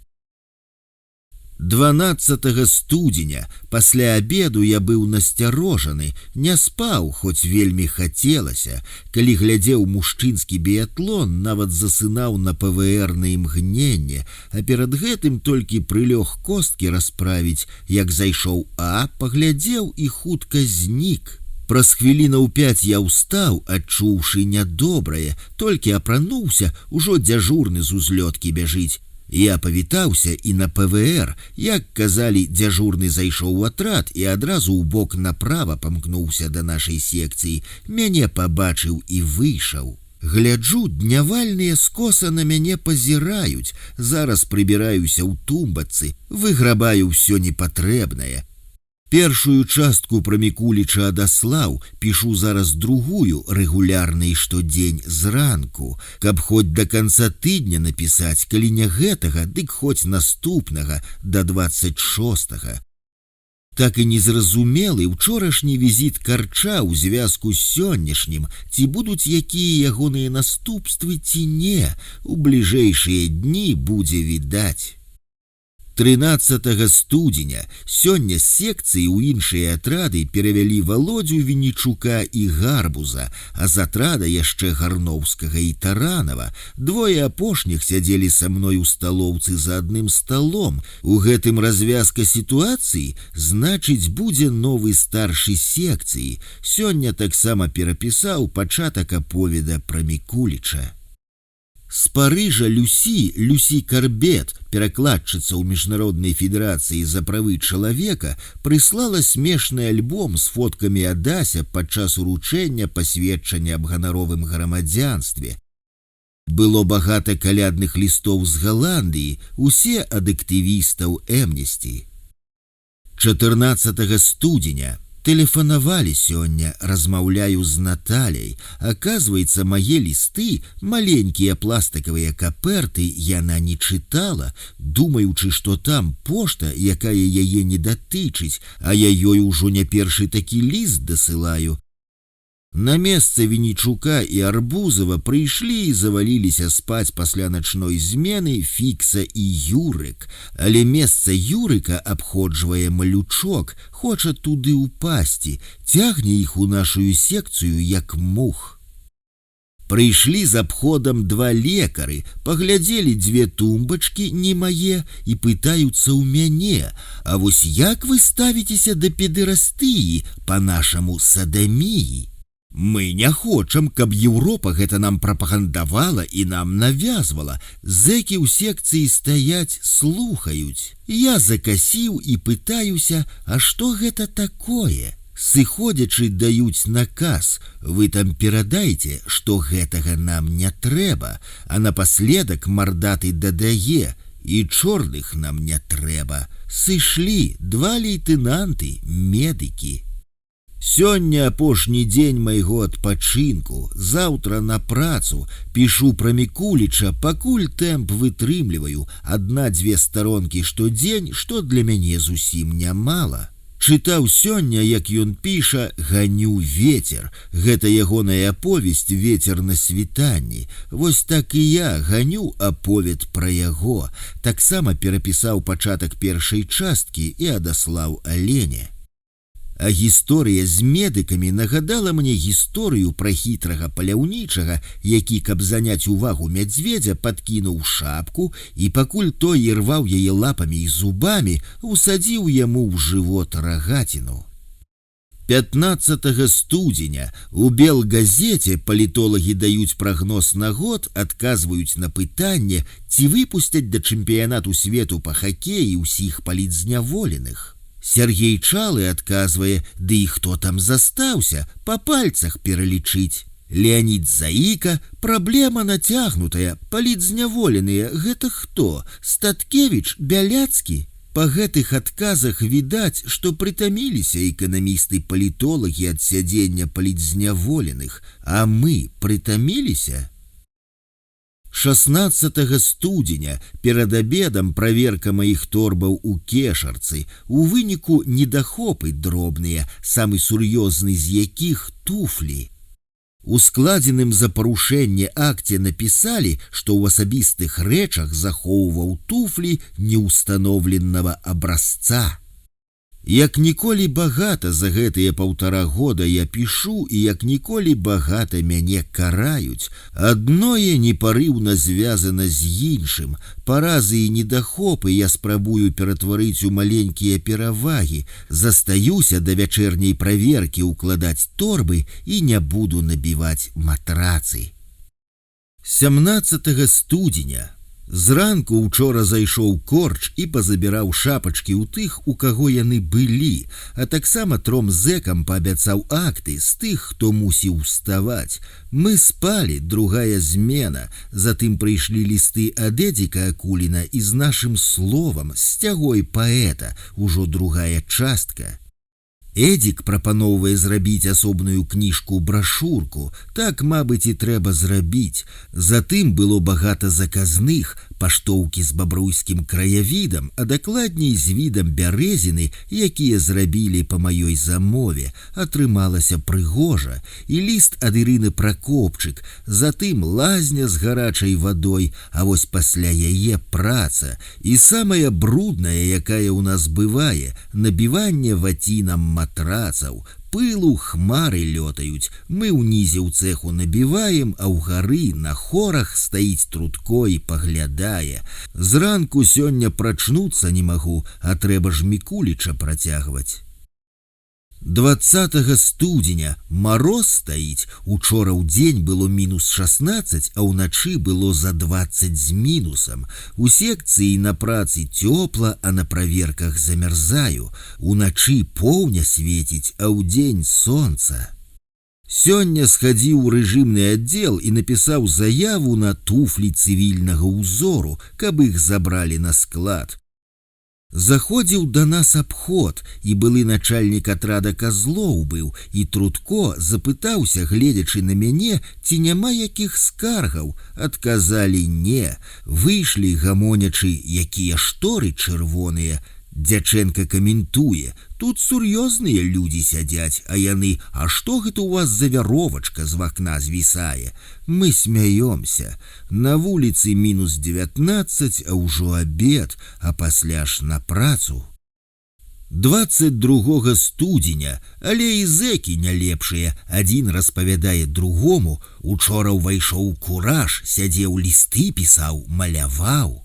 12 студзеня, пасля абеду я быў насцярожаны, не спаў, хоць вельмі хацелася. Калі глядзеў мужчынскі біятлон, нават засынаў на ПВР на імгненне, а перад гэтым толькі прылёг косткі расправіць, як зайшоў паглядзеў і хутка знік. Праз хвілінаў 5 я ўстаў, адчуўшы нядобрае, толькі апрануўся, ужо дзяжурны з узлёткі бяжыць. Я павітаўся і на ПВР, як казалі, дзяжурны зайшоў у атрад і адразу ў бок направа памкнуўся да нашай секцыі, мяне пабачыў і выйшаў. Гляджу, днявальныя скоса на мяне пазіраюць, зараз прыбіраюся ў тумбацы, выграбаю ўсё непатрэбнае. Першую частку пра Мікуліча адаслаў, пішу зараз другую, рэгулярна і штодзень зранку, каб хоць да канца тыдня напісаць, калі не гэтага, дык хоць наступнага, да 26-га. Так і незразумелы учорашні візіт карча ў звязку з сённяшнім, ці будуць якія ягоныя наступствы ці не, у бліжэйшыя дні будзе відаць. 13 студзеня сёння з секцыі ў іншыя атрады перавялі Володю Вінічука і Гарбуза, а з атрада яшчэ Гарноўскага і Таранова. Двое апошніх сядзелі са мной у сталоўцы за адным сталом. У гэтым развязка сітуацыі, значыць, будзе новы старшы секцыі. Сёння таксама перапісаў пачатак аповеда пра Мікуліча. З Парыжа Люсі Карбет, перакладчыца ў Міжнароднай федэрацыі за правы чалавека, прыслала смешны альбом з фоткамі Адася падчас уручэння пасведчання аб ганаровым грамадзянстве. Было багата калядных лістоў з Галандыі, усе ад актывістаў Эмнесці. 14 студзеня. Тэлефанавалі сёння, размаўляю з Наталяй. Аказваецца, мае лісты, маленькія пластыкавыя каперты, яна не чытала, думаючы, што там пошта, якая яе не датычыць, а я ёй ужо не першы такі ліст дасылаю. На месца Вінічука і Арбузова прыйшлі і заваліліся спаць пасля начной змены Фікса і Юрык, але месца Юрыка абходжвае Малючок, хоча туды ўпасці, цягне іх у нашую секцыю як мух. Прыйшлі з абходам 2 лекары, паглядзелі 2 тумбачкі, не мае, і пытаюцца ў мяне: а вось як вы ставіцеся да педэрастыі, па-нашаму садаміі? Мы не хочам, каб Еўропа гэта нам прапагандавала і нам навязвала. Зэкі ў секцыі стаяць, слухаюць. Я закасіў і пытаюся, а што гэта такое? Сыходзячы даюць наказ: вы там перадайце, што гэтага нам не трэба, а напаследак мардаты дадае: і чорных нам не трэба. Сышлі 2 лейтэнанты, медыкі. Сёння апошні дзень майго адпачынку, заўтра на працу, пішу пра Мікуліча, пакуль тэмп вытрымліваю, 1-2 старонкі штодзень, што для мяне зусім нямала. Чытаў сёння, як ён піша «Ганю ветер». Гэта ягоная аповесць «Ветер на світанні». Вось так і я ганю аповед пра яго. Таксама перапісаў пачатак першай часткі і адаслаў Алене. А гісторыя з медыкамі нагадала мне гісторыю пра хітрага паляўнічага, які, каб заняць увагу мядзведзя, падкінуў шапку і пакуль той ірваў яе лапамі і зубамі, усадзіў яму ў жывот рагаціну. 15 студзеня у Белгазеце палітолагі даюць прагноз на год, адказваюць на пытанне, ці выпусцяць да чэмпіянату свету па хакеі ўсіх палітзняволеных. Сергей Чалы адказвае, ды і хто там застаўся, па пальцах пералічыць. Леонид Заіка, праблема нацягнутая, палітзняволеныя, гэта хто? Статкевіч, Бяляцкі? Па гэтых адказах відаць, што прытаміліся эканамісты-палітолагі ад сядзення палітзняволеных, а мы прытаміліся? 16 студзеня перад абедам праверка маіх торбаў у кешарцы, у выніку недахопы дробныя, самы сур'ёзны з якіх туфлі. У складзеным за парушэнне акце напісалі, што ў асабістых рэчах захоўваў туфлі неўстаноўленага абразца. Як ніколі багата за гэтыя 1,5 года я пішу і як ніколі багата мяне караюць. Адное непарыўна звязана з іншым. Паразы і недахопы я спрабую ператварыць у маленькія перавагі. Застаюся да вячэрняй праверкі укладаць торбы і не буду набіваць матрацы. 17 студзеня. Зранку учора зайшоў корч і пазабіраў шапачкі ў тых, у каго яны былі, а таксама 3 зэкам паабяцаў акты з тых, хто мусіў уставаць. Мы спалі, другая змена, затым прыйшлі лісты ад Эдзіка Акуліна і з нашым словам, сцягой паэта, ужо другая частка. Эдзік прапаноўвае зрабіць асобную кніжку-брашурку, так, мабыць, і трэба зрабіць. Затым было багата заказных, паштоўкі з бабруйскім краявідам, а дакладней з відам бярэзіны, якія зрабілі па маёй замове. Атрымалася прыгожа. І ліст ад Ірыны Пракопчык, затым лазня з гарачай вадой, а вось пасля яе праца. І самая брудная, якая ў нас бывае, набіванне вацінам матрацаў. Пылу хмары лётаюць, мы ўнізе ў цэху набіваем, а ўгары на хорах стаіць трутко і паглядае. Зранку сёння прачнуцца не магу, а трэба ж Мікуліча працягваць. 20 студзеня мароз стаіць, учора ў дзень было -16, а ўначы было за 20 з мінусам. У секцыі на працы цёпла, а на праверках замярзаю. Уначы поўня свеціць, а ўдзень сонца. Сёння схадзіў у рэжымны аддзел і напісаў заяву на туфлі цывільнага ўзору, каб іх забралі на склад. Заходзіў да нас абход, і былы начальнік атрада Казлоў быў, і Трутко запытаўся, гледзячы на мяне, ці няма якіх скаргаў. Адказалі не, выйшлі гамонячы, якія шторы чырвоныя. Дзячэнка каментуе, тут сур'ёзныя людзі сядзяць, а яны, а што гэта у вас за вяровачка з вакна звісае? Мы смяёмся. На вуліцы -19, а ўжо абед, а пасля ж на працу. 22 студзеня, але і зэкі не лепшыя, адзін распавядае другому, учора ўвайшоў кураж, сядзеў лісты пісаў, маляваў.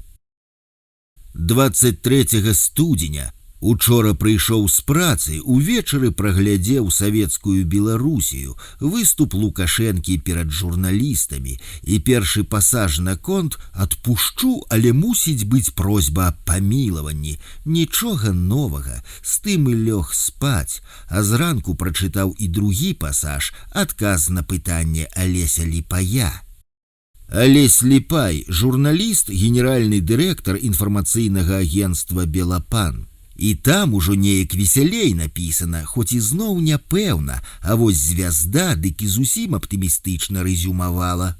23 студзеня. Учора прыйшоў з працы, увечары праглядзеў савецкую Беларусію, выступ Лукашэнкі перад журналістамі, і першы пасаж на конт «Адпушчу, але мусіць быць просьба аб памілаванні». Нічога новага, з тым і лёг спаць, а зранку прачытаў і другі пасаж, адказ на пытанне Алеся Ліпая. Алесь Ліпай, журналіст, генеральны дырэктар інфармацыйнага агенцтва «Белапан». І там ужо неяк весялей напісана, хоць і зноў няпэўна, а вось звязда дык і зусім аптымістычна рэзюмавала.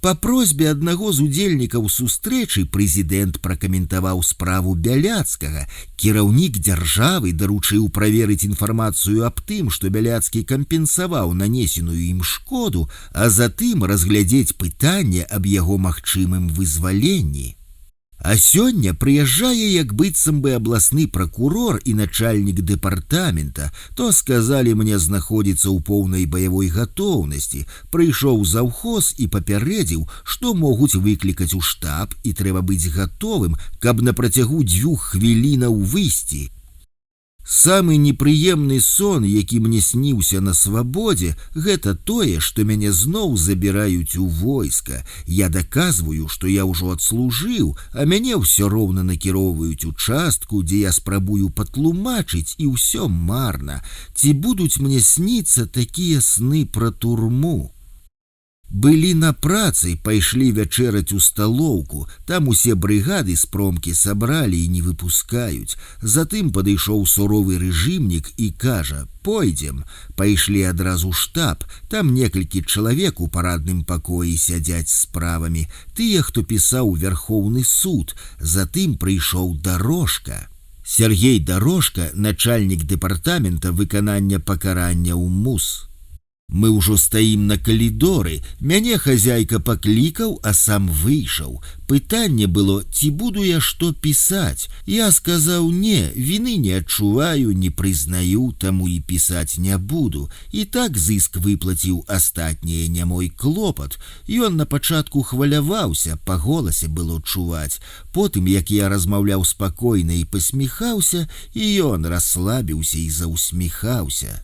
Па просьбе аднаго з удзельнікаў сустрэчы прэзідэнт пракаментаваў справу Бяляцкага. Кіраўнік дзяржавы даручыў праверыць інфармацыю аб тым, што Бяляцкі кампенсаваў нанесеную ім шкоду, а затым разглядзець пытанне аб яго магчымым вызваленні. А сёння прыязджае як быццам бы абласны пракурор і начальнік дэпартамента, то сказалі мне знаходзіцца ў поўнай баявой гатоўнасці, прыйшоў заўхоз і папярэдзіў, што могуць выклікаць у штаб і трэба быць гатовым, каб на працягу 2 хвілінаў выйсці. Самы непрыемны сон, які мне сніўся на свабодзе, гэта тое, што мяне зноў забіраюць у войска. Я даказваю, што я ўжо адслужыў, а мяне ўсё роўна накіроўваюць у частку, дзе я спрабую патлумачыць, і ўсё марна. Ці будуць мне сніцца такія сны пра турму? Былі на працы, пайшлі вячэраць у сталоўку, там усе брыгады з промкі сабралі і не выпускаюць. Затым падышоў суровы рэжымнік і кажа: «Пойдзем». Пайшлі адразу штаб, там некалькі чалавек у парадным пакоі сядзяць з справамі, тыя, хто пісаў Верхоўны суд. Затым прыйшоў Дорожка. Сергей Дорожка, начальнік дэпартамента выканання пакарання ў МУС. Мы ўжо стаім на калідоры, мяне хазяйка паклікаў, а сам выйшаў. Пытанне было, ці буду я што пісаць. Я сказаў: «Не, віны не адчуваю, не прызнаю, таму і пісаць не буду». І так зыск выплаціў, астатняе не мой клопат. Ён на пачатку хваляваўся, па голасе было чуваць. Потым, як я размаўляў спакойна і пасміхаўся, і ён расслабіўся і заўсміхаўся.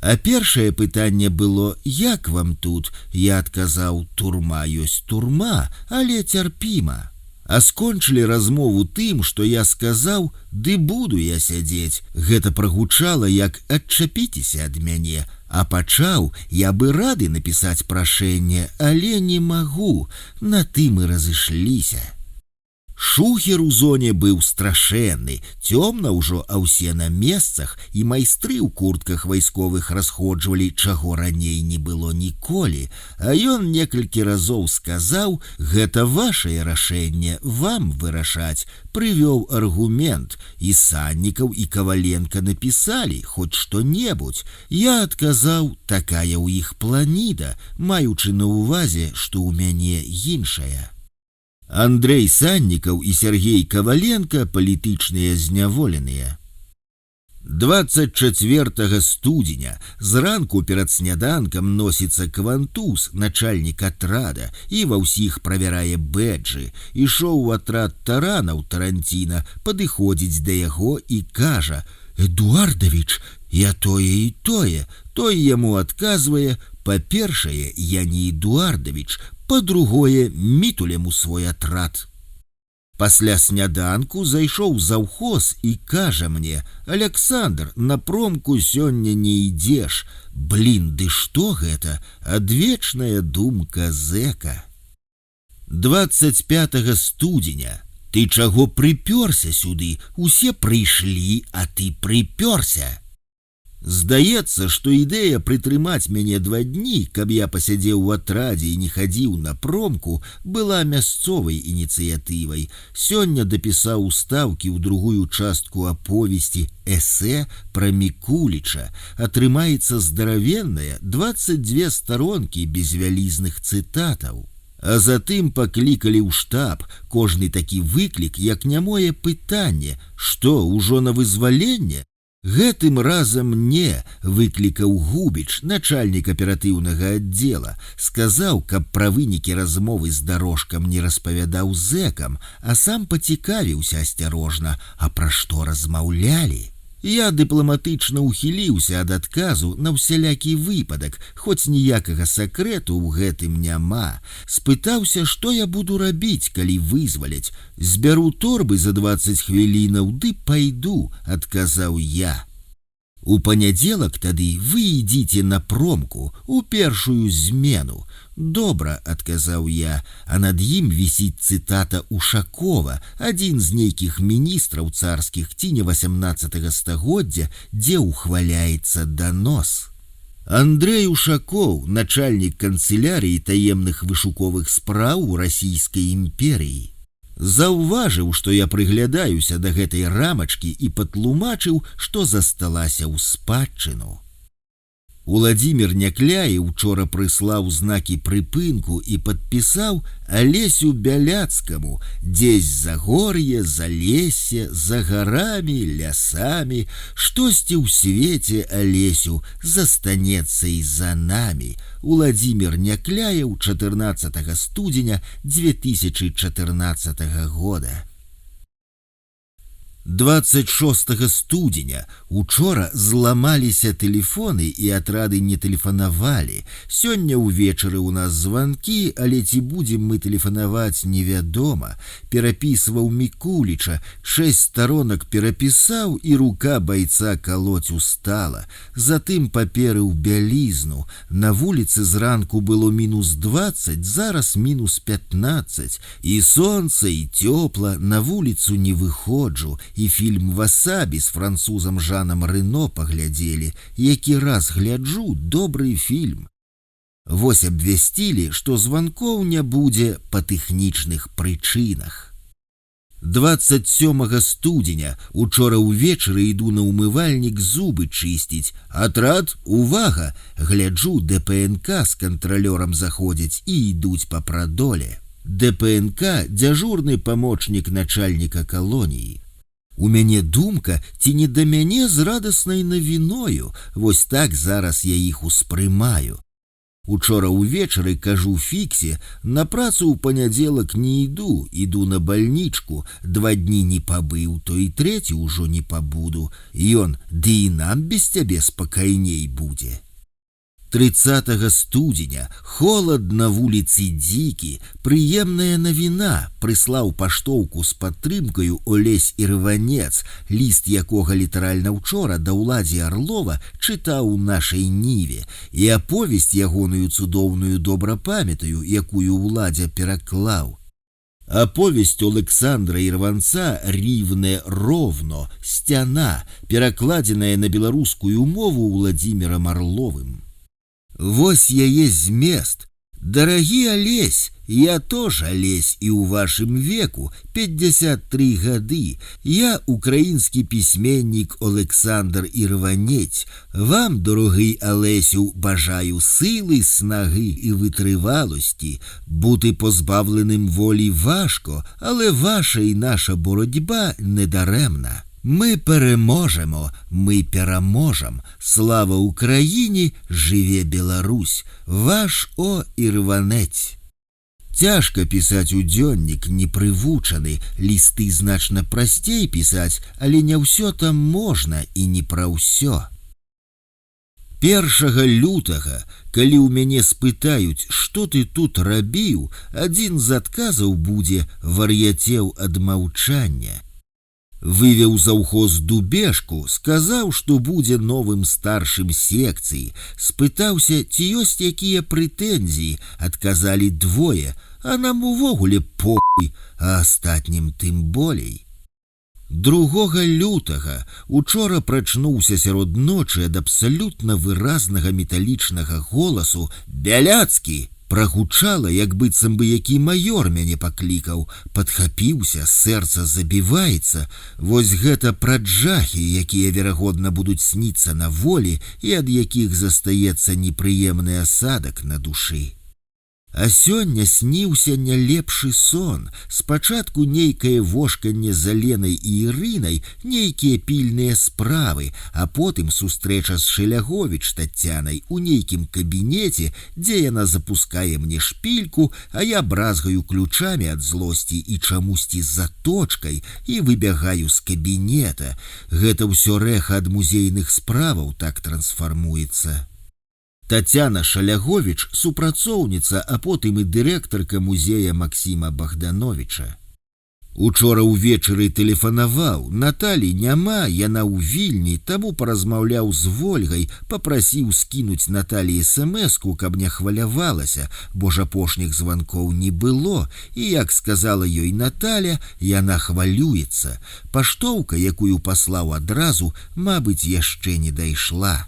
А першае пытанне было: «Як вам тут?» Я адказаў: «Турма ёсць турма, але цярпіма». А скончылі размову тым, што я сказаў: «Ды буду я сядзець». Гэта прагучала як «Адчапіцеся ад мяне». А пачаў: «Я бы рады напісаць прашэнне, але не магу». На тым і разышліся. Шухер у зоне быў страшэнны, цёмна ўжо, а ўсе на месцах, і майстры ў куртках вайсковых расходжвалі, чаго раней не было ніколі. А ён некалькі разоў сказаў: «Гэта вашае рашэнне, вам вырашаць». Прывёў аргумент, і Саннікаў, і Каваленка напісалі хоць што-небудзь. Я адказаў: «Такая ў іх планіда», маючы на ўвазе, што ў мяне іншая. Андрей Саннікаў і Сергей Каваленка палітычныя зняволеныя. 24 студзеня зранку перад сняданкам носіцца Квантуз, начальнік атрада, і ва ўсіх правярае бэджы. Ішоў у атрад таранаў Таранціна, падыходзіць да яго і кажа: «Эдуардавіч, я тое і тое». Той яму адказвае: «Па-першае, я не Эдуардавіч, па-другое, мітулем у свой атрад». Пасля сняданку зайшоў заўхоз і кажа мне: «Аляксандр, на промку сёння не ідзеш». Блін, ды што гэта? Адвечная думка зэка. 25 студзеня. Ты чаго прыпёрся сюды? Усе прыйшлі, а ты прыпёрся. Здаецца, што ідэя прытрымаць мяне 2 дні, каб я пасядзеў у атрадзе і не хадзіў на промку, была мясцовай ініцыятывай. Сёння дапісаў устаўкі ў другую частку аповесці эсэ пра Мікуліча. Атрымаецца здаравенная 22 старонкі без вялізных цытатаў. А затым паклікалі ў штаб, кожны такі выклік, як нямое пытанне: «Што, ужо на вызваленне?» Гэтым разам не, выклікаў Губіч, начальнік аператыўнага аддзела. Сказаў, каб пра вынікі размовы з Дорожкам не распавядаў зэкам, а сам пацікавіўся асцярожна: «А пра што размаўлялі?» Я дыпламатычна ухіліўся ад адказу на ўсялякі выпадак, хоць ніякага сакрэту ў гэтым няма. Спытаўся, што я буду рабіць, калі вызваляць. «Збяру торбы за 20 хвілінаў, ды пайду», адказаў я. У панядзелак тады вы ідзіце на промку, у першую змену. «Добра», адказаў я, а над ім вісіць цытата Ушакова, адзін з нейкіх міністраў царскіх ці не 18 стагоддзя, дзе ухваляецца данос. Андрей Ушаков, начальнік канцылярыі таемных вышуковых спраў у Расійскай імперыі. Заўважыў, што я прыглядаюся да гэтай рамачкі і патлумачыў, што засталася ў спадчыну. Уладзімір Някляе учора прыслаў знакі прыпынку і падпісаў Алесю Бяляцкаму, дзесь за гор'е, за лесе, за гарамі, лясамі, штосьці ў свеце, Алесю, застанецца і за намі. Уладзімір Някляе 14 студзеня 2014 года. 26 студзеня учора зламаліся тэлефоны і атрады не тэлефанавалі. Сёння ўвечары ў нас званкі, але ці будзем мы тэлефанаваць, невядома. Перапісваў Мікуліча, 6 старонак перапісаў, і рука байца калоць устала. Затым паперыў бялізну. На вуліцы зранку было -20, зараз -15. І сонца, і цёпла, на вуліцу не выходжу. І фільм «Васабі» з французам Жанам Рено паглядзелі. Які раз гляджу, добрый фільм. Вось абвясцілі, што званкоў не будзе па тэхнічных прычынах. 27 студзеня учора ўвечары іду на ўмывальнік зубы чысціць. Атрад, увага! Гляджу, ДПНК з кантралёрам заходзяць і ідуць па прадоле. ДПНК – дзяжурны памочнік начальніка калоніі. У мяне думка, ці не да мяне з радаснай навіною, вось так зараз я іх успрымаю. Учора ўвечары кажу Фіксе, на працу ў панядзелак не іду на бальнічку, 2 дні не пабыў, то і 3 ўжо не пабуду. Ён, ды і нам без цябе спакайней будзе. 30 студзеня, холад на вуліцы дзікі, прыемная навіна, прыслаў паштоўку з падтрымкаю Олесь Ірванец, ліст якога літаральна учора да ўладзе Арлова чытаў у нашай ніве, і аповесць ягоную цудоўную добра памятаю, якую ўладзя пераклаў. Аповесць Олександра Ірванца «Рівне ровно», «Сцяна», перакладзеная на беларускую мову Уладзімірам Арловым. Вось яе змест. Дарагі Алесь, я тоже Алесь і ў вашым веку, 53 гады. Я украінскі пісьменнік Олександр Ірванець. Вам, дорогий Алесю, бажаю сили, снаги і витривалості. Бути позбавленим волі важко, але ваша і наша боротьба недаремна. Ми переможемо, ми переможем. Слава Україні, живе Беларусь. Ваш О. Ірванець. Цяжка пісаць у дзённік, непрывучаны, лісты значна прасцей пісаць, але не ўсё там можна і не пра ўсё. 1 лютага, калі ў мяне спытаюць, што ты тут рабіў, адзін з адказаў будзе «вар'яцеў ад маўчання». Вывеў заўхоз Дубешку, сказаў, што будзе новым старшым секцыі, спытаўся, ці ёсць якія прэтэнзіі, адказалі 2, а нам увогуле похуй, а астатнім тым болей. 2 лютага учора прачнуўся сярод ночы ад абсалютна выразнага металічнага голасу «Бяляцкі!» Прагучала, як быццам бы які маёр мяне паклікаў, падхапіўся, сэрца забіваецца. Вось гэта пра джахі, якія, верагодна, будуць сніцца на волі і ад якіх застаецца непрыемны асадак на душы. А сёння сніўся не лепшы сон. Спачатку нейкае вошканне з Аленай і Ірынай, нейкія пільныя справы, а потым сустрэча з Шеляговіч Тацянай у нейкім кабінеце, дзе яна запускае мне шпільку, а я бразгаю ключамі ад злосці і чамусьці з заточкай і выбягаю з кабінета. Гэта ўсё рэха ад музейных справаў так трансфармуецца. Тацяна Шаляговіч – супрацоўніца, а потым і дырэктарка музея Максіма Богдановича. Учора ўвечары тэлефанаваў, Наталі няма, яна ў Вільні, таму паразмаўляў з Вольгай, папрасіў скінуць Наталі смс-ку, каб не хвалявалася, бо ж апошніх званкоў не было, і, як сказала ёй Наталя, яна хвалюецца. Паштоўка, якую паслаў адразу, мабыць, яшчэ не дайшла.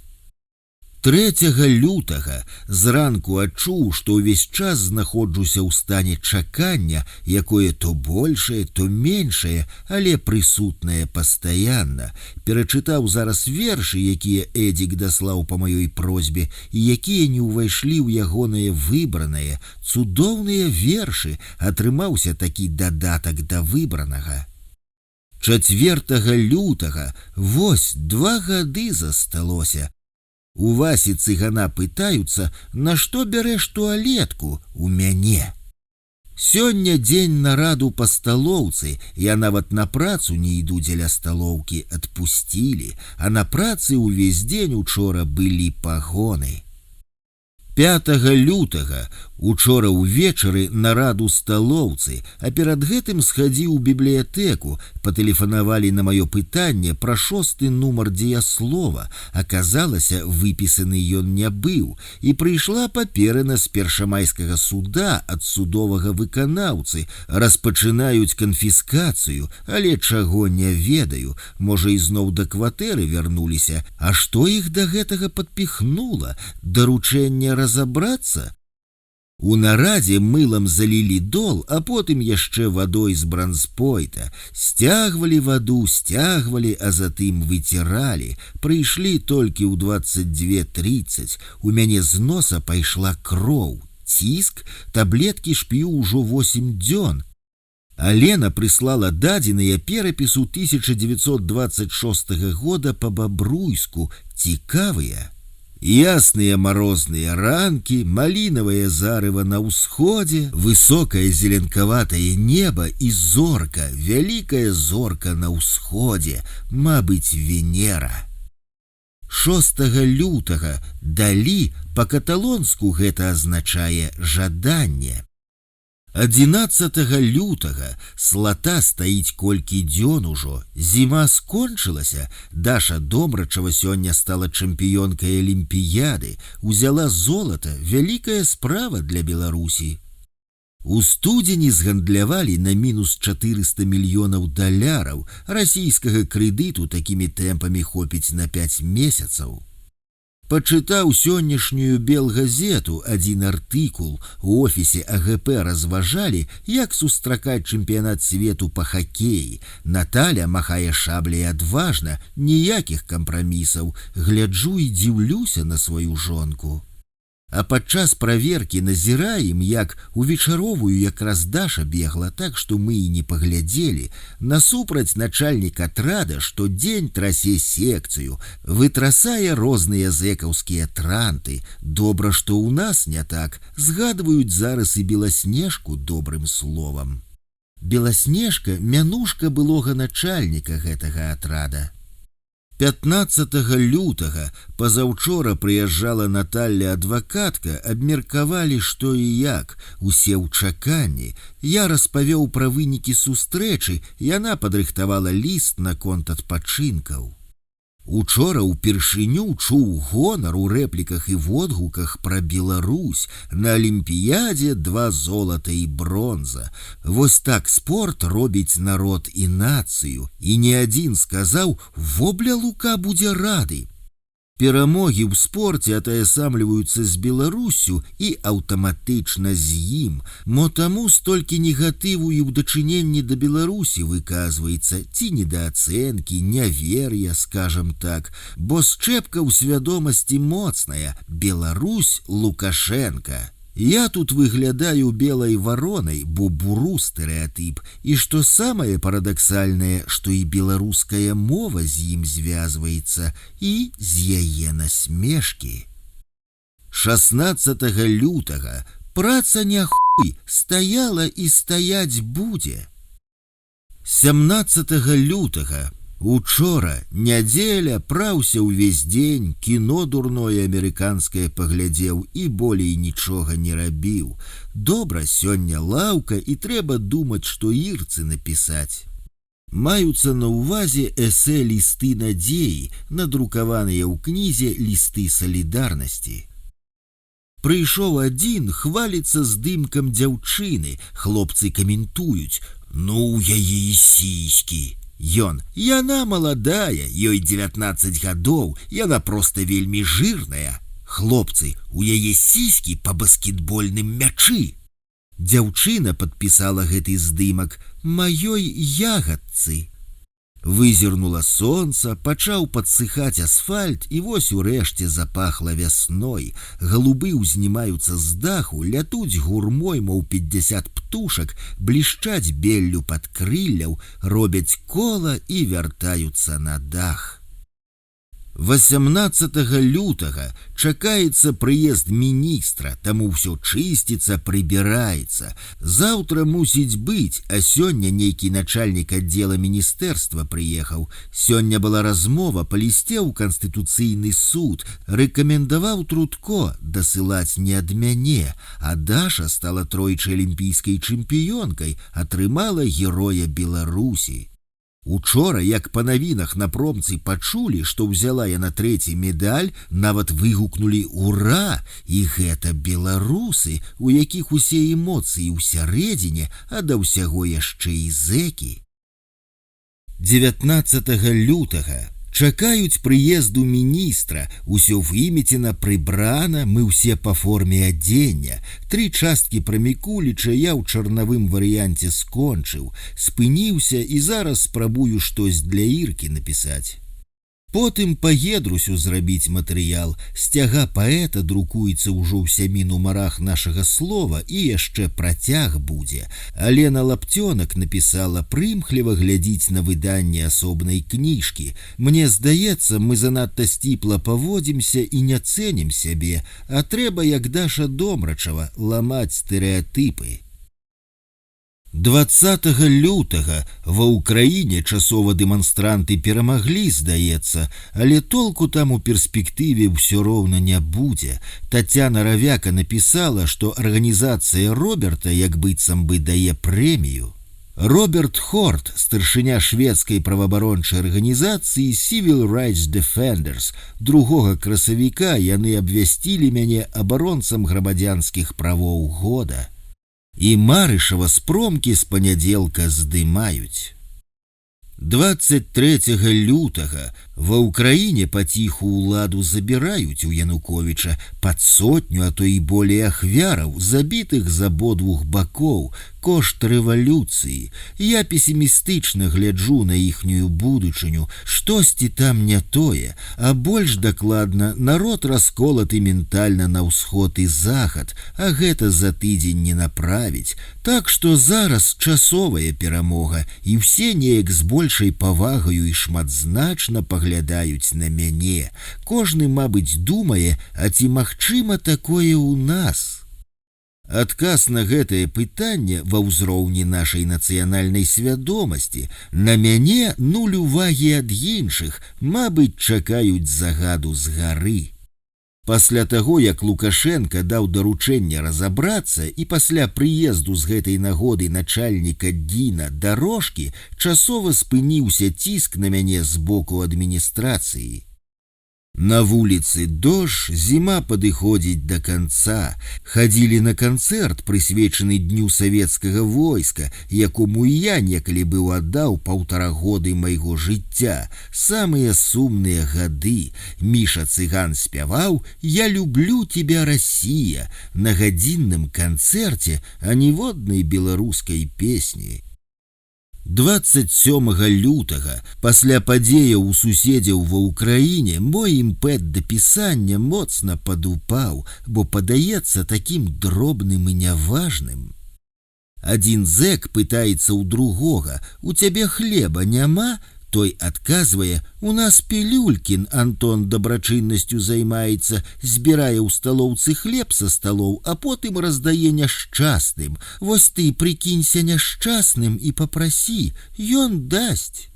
3 лютага зранку адчуў, што ўвесь час знаходжуся ў стане чакання, якое то большае, то меншае, але прысутнае пастаянна. Перачытаў зараз вершы, якія Эдзік даслаў па маёй просьбе, і якія не ўвайшлі ў ягоныя выбраныя, цудоўныя вершы, атрымаўся такі дадатак да выбранага. 4 лютага, вось 2 гады засталося. У Васі цыгана пытаюцца, на што бярэш туалетку у мяне. Сёння дзень нараду па сталоўцы, я нават на працу не іду дзеля сталоўкі, адпусцілі, а на працы ўвесь дзень учора былі пагоны. 5 лютага учора ўвечары нараду сталоўцы, а перад гэтым схадзіў у бібліятэку, патэлефанавалі на маё пытанне пра 6 нумар дзеяслова, аказалася, выпісаны ён не быў, і прыйшла паперына з першамайскага суда ад судовага выканаўцы, распачынаюць канфіскацыю, але чаго не ведаю, можа ізноў да кватэры вярнуліся, а што іх да гэтага падпіхнула, даручэнне разабрацца? У нарадзе мылам залілі дол, а потым яшчэ вадой з бранспойта. Сцягвалі ваду, сцягвалі, а затым выціралі. Прыйшлі толькі ў 22:30. У мяне з носа пайшла кроў. Ціск, таблеткі ж п'ю ўжо 8 дзён. Алена прыслала дадзеныя перапісу 1926 года па Бабруйску. Цікавыя. Ясныя марозныя ранкі, малінавае зарыва на ўсходзе, высокае зеленкаватае неба і зорка, вялікая зорка на ўсходзе, мабыць, Венера. 6 лютага Далі, па-каталонску гэта азначае жаданне. 11 лютага слата стаіць колькі дзён ужо, зіма скончылася, Даша Домрачава сёння стала чэмпіёнкай алімпіяды, узяла золата, вялікая справа для Беларусі. У студзені згандлявалі на мінус 400 мільёнаў даляраў, расійскага крэдыту такімі тэмпамі хопіць на 5 месяцаў. Пачытаў сённяшнюю Белгазету адзін артыкул. У офісе АГП разважалі, як сустракаць чэмпіянат свету па хакеі. Наталя махае шабляй адважна, ніякіх кампрамісаў. Гляджу і дзіўлюся на сваю жонку. А падчас праверкі назіраем, як у вечаровую якраз Даша бегла, так што мы і не паглядзелі. Насупраць начальнік атрада штодзень трасе секцыю, вытрасае розныя зэкаўскія транты. Добра, што ў нас не так, згадваюць зараз і Беласнежку добрым словам. Беласнежка – мянушка былога начальніка гэтага атрада. 15 лютага пазаўчора прыязджала Наталля адвакатка, абмеркавалі што і як, усе ў чаканні. Я распавёў пра вынікі сустрэчы, яна падрыхтавала ліст наконт адпачынкаў. Учора ўпершыню чуў гонар у рэпліках і водгуках пра Беларусь. На алімпіядзе 2 золата і бронза. Вось так спорт робіць народ і нацыю. І не адзін сказаў, вобля Лука будзе рады. Перамогі ў спорце атаясамліваюцца з Беларусю і аўтаматычна з ім. Мо таму столькі негатыву і ў дачыненні да Беларусі выказваецца, ці недаацэнкі, нявер'я, скажам так, бо счэпка ў свядомасці моцная. Беларусь Лукашенка. Я тут выглядаю белай варонай, бо буру стэрэатып, і што самае парадаксальнае, што і беларуская мова з ім звязваецца, і з яе насмешкі. 16 лютага праца не хуй, стаяла і стаяць будзе. 17 лютага учора, нядзеля, праўся ўвесь дзень, кіно дурное амерыканскае паглядзеў і болей нічога не рабіў. Добра, сёння лаўка і трэба думаць, што ірцы напісаць. Маюцца на ўвазе эсэ «Лісты надзеі», надрукаваныя ў кнізе «Лісты салідарнасці». Прыйшоў адзін, хваліцца здымкам дзяўчыны, хлопцы каментуюць: «Ну, яе і сіські». Ён: «Яна маладая, ёй 19 гадоў, яна проста вельмі жирная». Хлопцы, у яе сіські па баскетбольным мячы. Дзяўчына падпісала гэты здымак маёй ягадцы. Вызірнула сонца, пачаў падсыхаць асфальт, і вось урэшце запахла вясной. Галубы ўзнімаюцца з даху, лятуць гурмой, моў 50 птушак, блішчаць беллю пад крылляў, робяць кола і вяртаюцца на дах. 18 лютага чакаецца прыезд міністра, таму ўсё чысціцца, прыбіраецца. Заўтра мусіць быць, а сёння нейкі начальнік аддзела міністэрства прыехаў. Сёння была размова па лісце ў Канстытуцыйны суд. Рэкамендаваў Трутко дасылаць не ад мяне, а Даша стала тройчы алімпійскай чэмпіёнкай, атрымала Героя Беларусі. Учора, як па навінах на промцы пачулі, што ўзяла яна 3-й медаль, нават выгукнулі «Ура!» І гэта беларусы, у якіх усе эмоцыі ўсярэдзіне, а да ўсяго яшчэ і зэкі. 19 лютага чакаюць прыезду міністра, усё вымецена, прыбрана, мы ўсе па форме адзення. 3 часткі пра Мікуліча я ў чарнавым варыянце скончыў, спыніўся і зараз спрабую штось для Іркі напісаць. Потым па Гедрусю зрабіць матэрыял. Сцяга паэта друкуецца ўжо ў 7 нумарах нашага слова, і яшчэ працяг будзе. Алена Лаптёнак напісала прымхліва глядзіць на выданне асобнай кніжкі. Мне здаецца, мы занадта сціпла паводзімся і не цэнім сябе, а трэба, як Даша Домрачава, ламаць стэрэатыпы. 20 лютага ва ўкраіне часова дэманстранты перамаглі, здаецца, але толку там у перспектыве ўсё роўна не будзе. Тацяна Равяка напісала, што арганізацыя Роберта як быццам бы дае прэмію. Роберт Хорт, старшыня шведскай праваабарончай арганізацыі Civil Rights Defenders, 2 красавіка яны абвясцілі мяне абаронцам грамадзянскіх правоў года. І Марышава з промкі з панядзелка здымаюць. 23 лютага ва ўкраіне паціху ўладу забіраюць у Януковіча пад 100, а то і болей ахвяраў, забітых з абодвух бакоў, кошт рэвалюцыі. Я песімістычна гляджу на іхнюю будучыню, штосьці там не тое, а больш дакладна народ расколаты ментальна на ўсход і захад, а гэта за тыдзень не направіць. Так што зараз часовая перамога, і ўсе неяк з большай павагаю і шматзначна паглядаюць на мяне. Кожны, мабыць, думае, а ці магчыма такое ў нас? Адказ на гэтае пытанне ва ўзроўні нашай нацыянальнай свядомасці. На мяне 0 увагі ад іншых, мабыць, чакаюць загаду з гары. Пасля таго, як Лукашенка даў даручэнне разабрацца, і пасля прыезду з гэтай нагоды начальніка ДЗІНа Дарожкі, часова спыніўся ціск на мяне з боку адміністрацыі. На вуліцы дождж, зіма падыходзіць да канца. Хадзілі на канцэрт, прысвечаны дню савецкага войска, якому і я некалі быў аддаў 1,5 годы майго жыцця. Самыя сумныя гады. Міша Цыган спяваў «Я люблю тебя, Россия» на гадзінным канцэрце, а ніводнай беларускай песні. 27 лютага, пасля падзеяў у суседзяў ва ўкраіне, мой імпэт да пісання моцна падупаў, бо падаецца такім дробным і няважным. Адзін зэк пытаецца ў другога: «У цябе хлеба няма?» Той адказвае: «У нас Пілюлькін Антон дабрачыннасцю займаецца, збірае ў сталоўцы хлеб са сталоў, а потым раздае няшчасным. Вось ты прыкінься няшчасным і папрасі, ён дасць».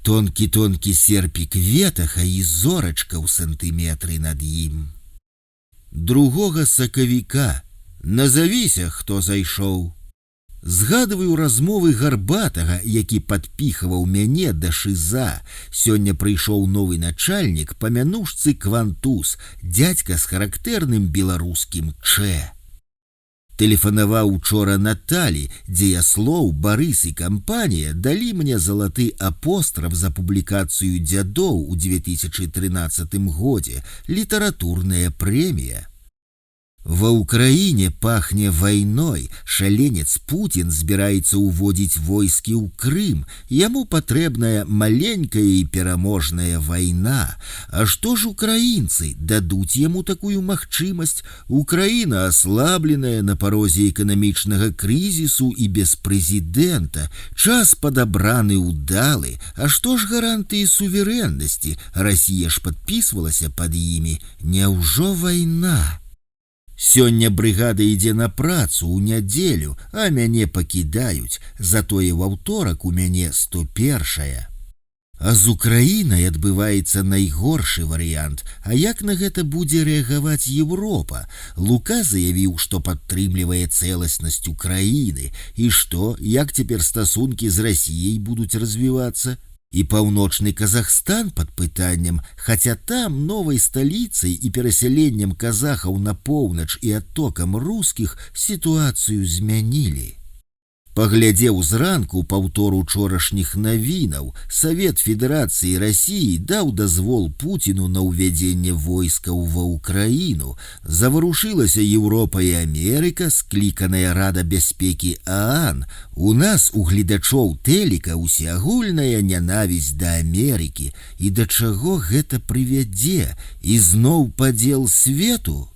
Тонкі-тонкі серпік ветаха і зорачка ў сантыметры над ім. 2 сакавіка. Назавіся, хто зайшоў. Згадываю размовы Гарбатага, які падпіхаваў мяне да шыза. Сёння прыйшоў новы начальнік па мянушцы Квантус, дзядзька з характэрным беларускім «чэ». Тэлефанаваў учора Наталі, дзеяслоў, Барыс і кампанія далі мне залаты апостраф за публікацыю дзядоў у 2013 годзе, літаратурная прэмія. Ва Украине пахне войной, шаленец Путин збіраецца ўводзіць войскі ў Крым, яму патрэбная маленькая і пераможная вайна. А што ж украінцы дадуць яму такую магчымасць? Украіна аслабленая на парозе эканамічнага крызісу і без прэзідэнта, час падабраны ўдалы. А што ж гарантыі суверэннасці? Расія ж падпісвалася пад імі. Няўжо вайна? Сёння брыгада ідзе на працу ў нядзелю, а мяне пакідаюць, затое ў аўторак у мяне 101-я. А з Украінай адбываецца найгоршы варыянт. А як на гэта будзе рэагаваць Еўропа? Лука заявіў, што падтрымлівае цэласнасць Украіны. І што, як цяпер стасункі з Расіяй будуць развівацца? І паўночны Казахстан пад пытаннем, хаця там новай сталіцай і перасяленнем казахаў на поўнач і адтокам рускіх сітуацыю змянілі. Паглядзеў зранку паўтор учорашніх навінаў, Савет Федэрацыі Расіі даў дазвол Пуціну на ўвядзенне войскаў ва Ўкраіну. Заварушылася Еўропа і Амерыка, скліканая Рада бяспекі ААН. У нас, у гледачоў тэлека, усеагульная нянавісць да Амерыкі. І да чаго гэта прывядзе? І зноў падзел свету?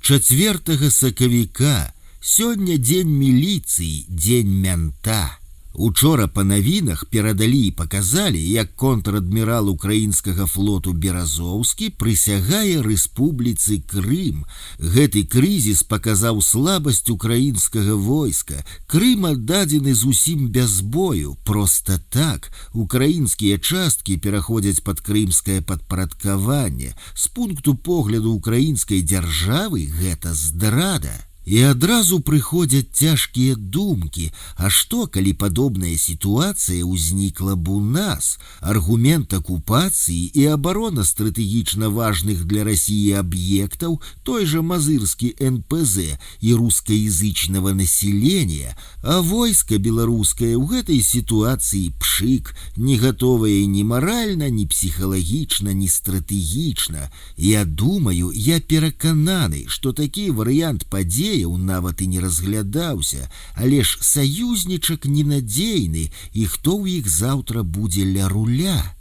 4 сакавіка сёння дзень міліцыі, дзень мянта. Учора па навінах перадалі і паказалі, як контр-адмірал украінскага флоту Беразоўскі прысягае рэспубліцы Крым. Гэты крызіс паказаў слабасць украінскага войска. Крым аддадзены зусім без бою, проста так. Украінскія часткі пераходзяць пад крымскае падпарадкаванне. З пункту погляду украінскай дзяржавы гэта здрада. І адразу прыходзяць цяжкія думкі, а што, калі падобная сітуацыя ўзнікла б у нас? Аргумент акупацыі і абарона стратэгічна важных для Расіі аб'ектаў, той жа мазырскі НПЗ і рускаязычнага насілення, а войска беларускае ў гэтай сітуацыі пшык, не гатовае ні маральна, ні псіхалагічна, ні стратэгічна. Я думаю, я перакананы, што такі варыянт падзей нават і не разглядаўся, але ж саюзнічак ненадзейны, і хто ў іх заўтра будзе ля руля?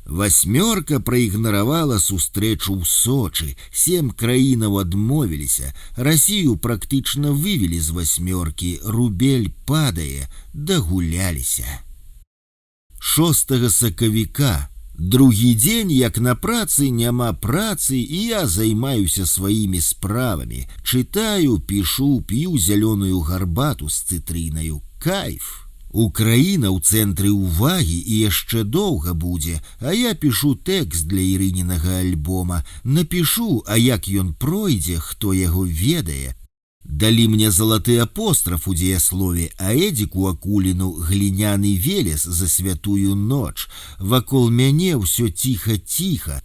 8 праігнаравала сустрэчу ў Сочы, 7 краінаў адмовіліся, Расію практычна вывелі з 8, рубель падае, дагуляліся. 6 сакавіка другі дзень, як на працы няма працы, і я займаюся сваімі справамі. Чытаю, пішу, п'ю зялёную гарбату з цытрынаю. Кайф! Украіна ў цэнтры ўвагі і яшчэ доўга будзе, а я пішу тэкст для Ірынінага альбома. Напішу, а як ён пройдзе, хто яго ведае. Далі мне залаты апостраф у дзеяслове, а Эдзіку Акуліну гліняны велес за святую ноч. Вакол мяне ўсё ціха-ціха.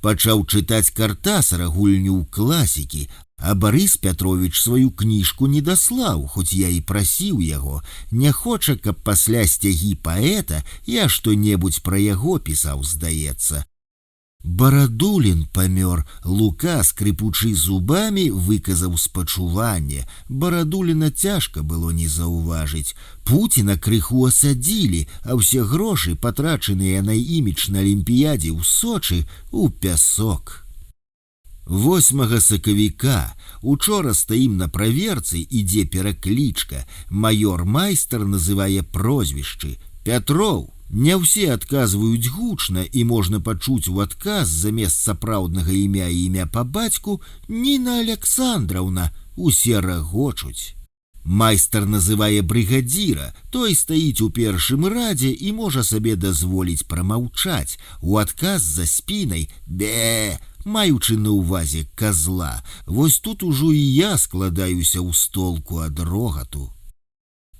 Пачаў чытаць Картасара, гульню ў класікі, а Барыс Пятровіч сваю кніжку не даслаў, хоць я і прасіў яго. Не хоча, каб пасля сцягі паэта я што-небудзь пра яго пісаў, здаецца. Барадулін памёр, Лука, скрипучы зубамі, выказаў спачуванне. Барадуліна цяжка было не заўважыць. Пуціна крыху асадзілі, а ўсе грошы, патрачаныя на імідж на Алімпіядзе ў Сочы, у пясок. 8 сакавіка. Учора стаім на праверцы, ідзе пераклічка. Маёр майстар называе прозвішчы. Пятроў. Не ўсе адказваюць гучна, і можна пачуць у адказ замест сапраўднага імя і імя па бацьку Ніна Александраўна. Усе рагочуць. Майстар называе брыгадзіра, той стаіць у першым радзе і можа сабе дазволіць прамаўчаць. У адказ за спінай «бе», маючы на ўвазе казла. Вось тут ужо і я складаюся ў столку ад рогату.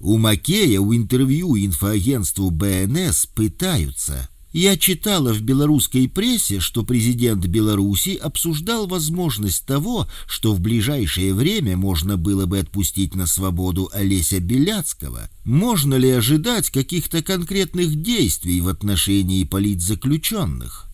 У Макея ў інтэрв'ю інфаагенству БНС пытаюцца: Я читала в белорусской прессе, что президент Беларуси обсуждал возможность того, что в ближайшее время можно было бы отпустить на свободу Олеся Беляцкого. Можно ли ожидать каких-то конкретных действий в отношении политзаключенных?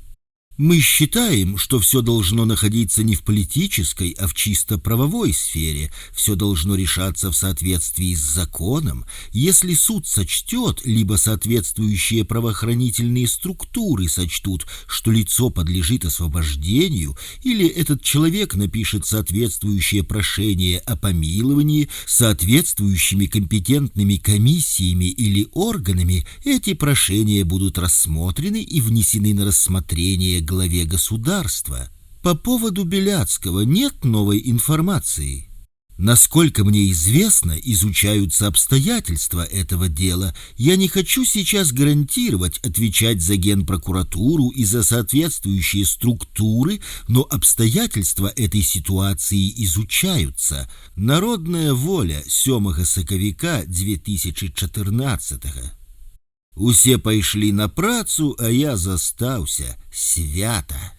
Мы считаем, что все должно находиться не в политической, а в чисто правовой сфере. Все должно решаться в соответствии с законом. Если суд сочтет, либо соответствующие правоохранительные структуры сочтут, что лицо подлежит освобождению, или этот человек напишет соответствующее прошение о помиловании, соответствующими компетентными комиссиями или органами, эти прошения будут рассмотрены и внесены на рассмотрение главе государства. По поводу Беляцкого нет новой информации. Насколько мне известно, изучаются обстоятельства этого дела. Я не хочу сейчас гарантировать, отвечать за Генпрокуратуру и за соответствующие структуры, но обстоятельства этой ситуации изучаются. Народная воля 7 сакавіка 2014. Усе пайшлі на працу, а я застаўся свята.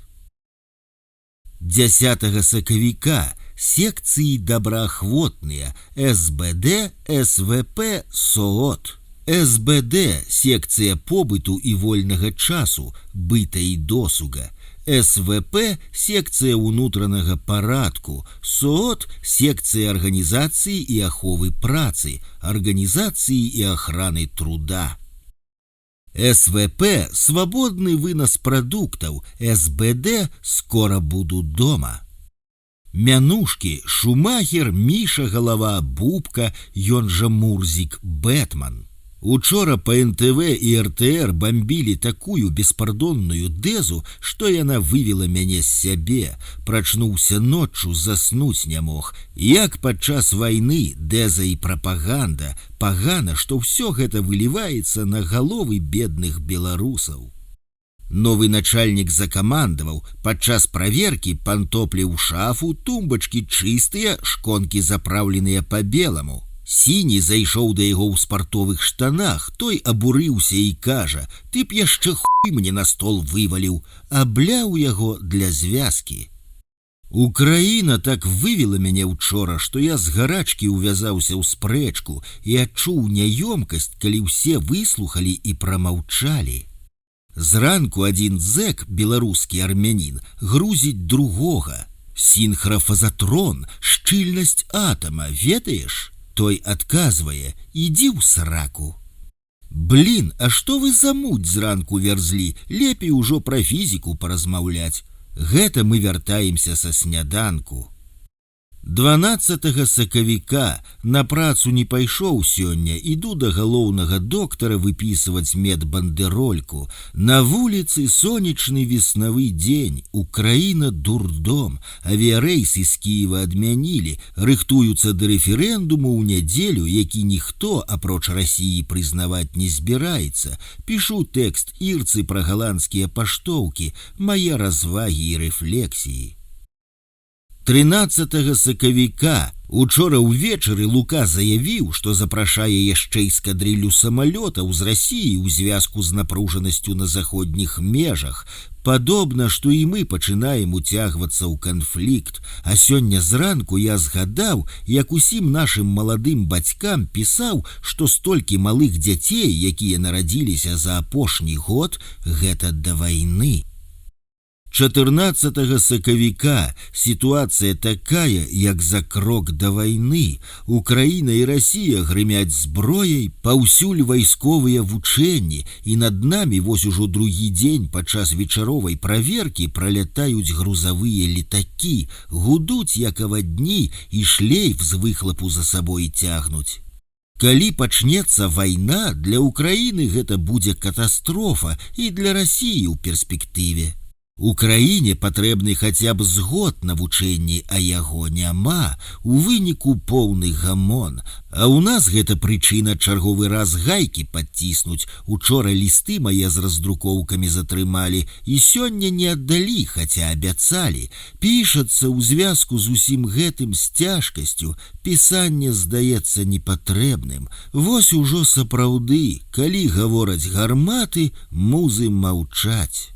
10 сакавіка секцыі добраахвотныя СБД, СВП, СООТ. СБД секцыя побыту і вольнага часу, быта і досуга. СВП секцыя ўнутранага парадку, СООТ секцыя арганізацыі і аховы працы, арганізацыі і ахраны труда. СВП – свободный вынос продуктов, СБД – скоро буду дома. Мянушки, Шумахер, Миша, Голова, Бубка, ён жа Мурзик, Бэтмен. Учора по НТВ и РТР бомбили такую беспардонную дезу, что яна вывела мяне з сябе. Прачнуўся ноччу, заснуць не мог. Як падчас войны деза и пропаганда, пагана, что все гэта выливается на головы бедных белорусаў. Новый начальник закамандаваў, падчас проверки пантоплі ў шафу, тумбачки чистые, шконки заправленные по-белому. Сіні зайшоў да яго ў спартовых штанах, той абурыўся і кажа: «Ты б яшчэ хуй мне на стол вываліў», абляў яго для звязкі. Украіна так вывела мяне учора, што я з гарачкі увязаўся ў спрэчку і адчуў няёмкасць, калі ўсе выслухалі і прамаўчалі. Зранку адзін зэк, беларускі армянін, грузіць другога. Синхрофазатрон, шчыльнасць атама, ведаеш? Той адказвае: «Ідзі ў сраку». Блин, а што вы за муть зранку вярзлі? Лепей ужо пра фізіку паразмаўляць. Гэта мы вяртаемся са сняданку. 12 сакавіка на працу не пайшоў сёння, іду да галоўнага доктара выпісваць медбандерольку. На вуліцы сонечны веснавы дзень, Украіна дурдом, авіярэйсы з Кіева адмянілі, рыхтуюцца да рэферэндуму ў нядзелю, які ніхто, апроч Расіі, прызнаваць не збіраецца. Пішу тэкст ірцы пра галандскія паштоўкі, мае развагі і рэфлексіі. 13 сакавіка учора ўвечары Лука заявіў, што запрашае яшчэ эскадрыллю самалётаў з Расіі ў звязку з напружанасцю на заходніх межах. Падобна, што і мы пачынаем уцягвацца ў канфлікт, а сёння зранку я згадаў, як усім нашым маладым бацькам пісаў, што столькі малых дзяцей, якія нарадзіліся за апошні год, гэта да вайны. 14 сакавіка ситуация такая, як за крок до войны. Украина и Россия грымяць зброяй, паўсюль вайсковыя вучэнні, і над нами вось ужо другі дзень падчас вечаровай праверкі пролятаюць грузавыя летакі, гудуць як авадні і шлейф з выхлапу за сабой цягнуць. Калі пачнецца вайна, для Украины гэта будзе катастрофа і для России ў перспектыве. У краіне патрэбны хаця б згод навучэнні, а яго няма, у выніку поўны гамон. А ў нас гэта прычына чарговы раз гайкі падціснуць. Учора лісты мае з раздрукоўкамі затрымалі і сёння не аддалі, хаця абяцалі. Пішацца ў звязку з усім гэтым з цяжкасцю, пісанне здаецца непатрэбным. Вось ужо сапраўды, калі гавораць гарматы, музы маўчаць.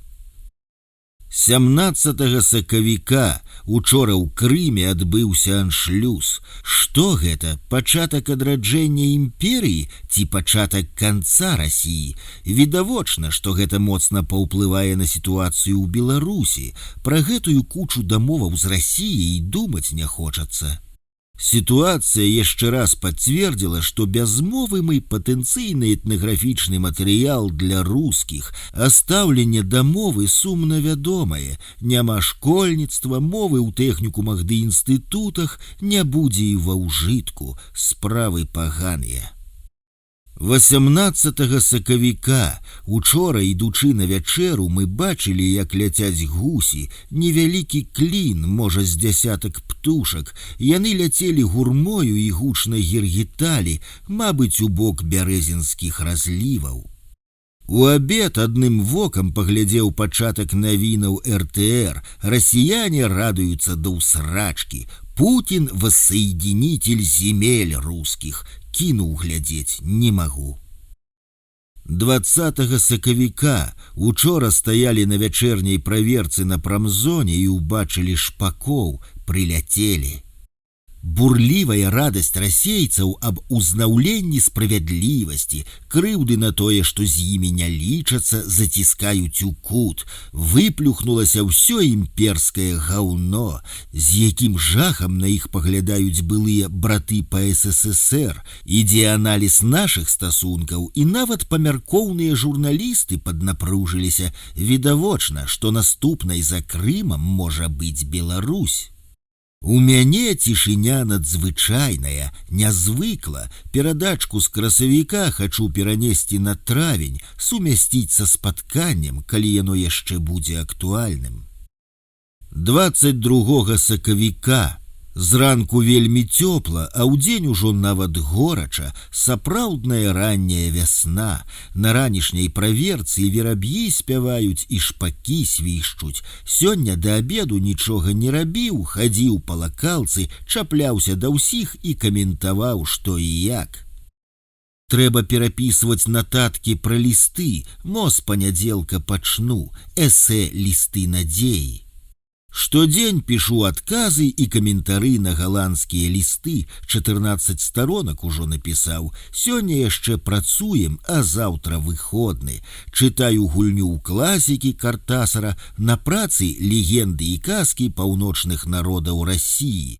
17 сакавіка учора ў Крыме адбыўся аншлюз. Што гэта? Пачатак адраджэння імперыі ці пачатак канца Расіі? Відавочна, што гэта моцна паўплывае на сітуацыю ў Беларусі. Пра гэтую кучу дамоваў з Расіяй думаць не хочацца. Ситуация яшчэ раз подтвердила, что без мовы мы потенційны этнаграфічны матэрыял для русских. Остаўленне дамовы сумна вядомае. Няма школьніцтва, мовы ў тэхнікумах ды інстытутах не будзе і ва ўжытку. Справы паганыя. 18 сакавіка учора, ідучы на вячэру, мы бачылі, як ляцяць гусі, невялікі клін, можа з дзясятак птушак. Яны ляцелі гурмою і гучна гіргіталі, мабыць, у бок бярэзінскіх разліваў. У абед адным вокам паглядзеў пачатак навінаў РТР. Расіяне радуюцца да ўсрачкі. Путин — воссоединитель земель русских. Кінуў глядзець не магу. 20 сакавіка учора стаялі на вячэрняй праверцы на прамзоне і ўбачылі шпакоў, прыляцелі. Бурлівая радасць расейцаў аб узнаўленні справядлівасці, крыўды на тое, што з імі не лічацца, заціскаюць у кут. Выплюхнулася ўсё імперскае гаўно, з якім жахам на іх паглядаюць былыя браты па СССР. Ідзе аналіз нашых стасункаў, і нават памяркоўныя журналісты паднапружыліся. Відавочна, што наступнай за Крымам можа быць Беларусь. У мяне цішыня надзвычайная, нязвыкла. Перадачку з красавіка хачу перанесці на травень, сумясціць са спатканнем, калі яно яшчэ будзе актуальным. 22 сакавіка зранку вельмі цёпла, а ўдзень ужо нават горача, сапраўдная ранняя вясна. На ранішняй праверцы вераб'і спяваюць і шпакі свішчуць. Сёння да абеду нічога не рабіў, хадзіў па лакалцы, чапляўся да ўсіх і каментаваў, што і як. Трэба перапісваць нататкі пра лісты, мо з панядзелка пачну, эсэ «Лісты надзеі». Штодзень пішу адказы і каментары на галандскія лісты, 14 сторонак ужо напісаў. Сёння яшчэ працуем, а заўтра выходны. Чытаю гульню ў класікі Картасара, на працы легенды і казкі паўночных народаў Расіі.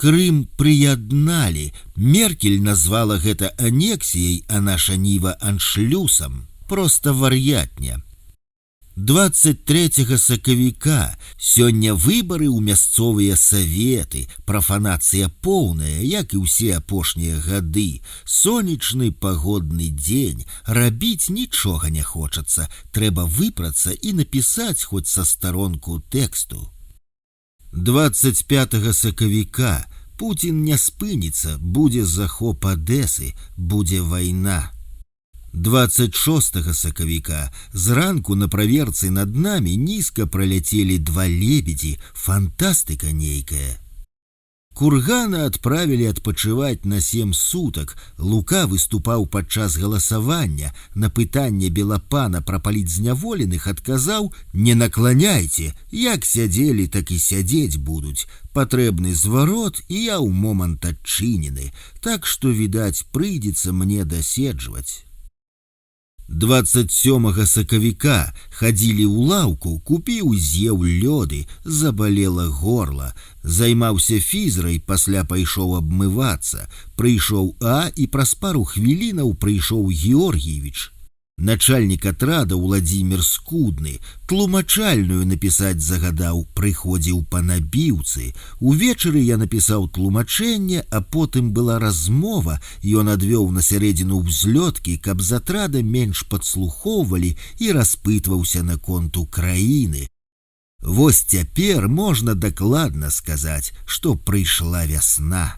Крым прыядналі. Меркель назвала гэта анексіяй, а наша ніва аншлюсам. Проста вар'ятня. 23 сакавіка сёння выбары ў мясцовыя саветы, прафанацыя поўная, як і ўсе апошнія гады. Сонечны пагодны дзень, рабіць нічога не хочацца, трэба выпрацца і напісаць хоць са старонку тэксту. 25 сакавіка Путін не спыніцца, будзе захоп Адэсы, будзе вайна. 26 сакавіка зранку на праверцы над намі нізка праляцелі 2 лебедзі, фантастыка нейкая. Кургана адправілі адпачываць на 7 сутак. Лука выступаў падчас галасавання. На пытанне Белапана пра палітзняволеных адказаў: «Не накланяйце, як сядзелі, так і сядзець будуць. Патрэбны зварот, і я ў момант адчынены. Так што, відаць, прыйдзецца мне даседжваць». 27 сакавіка хадзілі ў лаўку, купіў, з'еў лёды, забалела горла. Займаўся фізрай, пасля пайшоў абмывацца. Прыйшоў А, і праз пару хвілінаў прыйшоў Георгіевіч. Начальнік атрада Уладзімір Скудны тлумачальную напісаць загадаў, прыходзіў па набіўцы. Увечары я напісаў тлумачэнне, а потым была размова, ён адвёў на сярэдзіну ўзлёткі, каб з атрада менш падслухоўвалі і распытваўся наконт Украіны. Вось цяпер можна дакладна сказаць, што прыйшла вясна.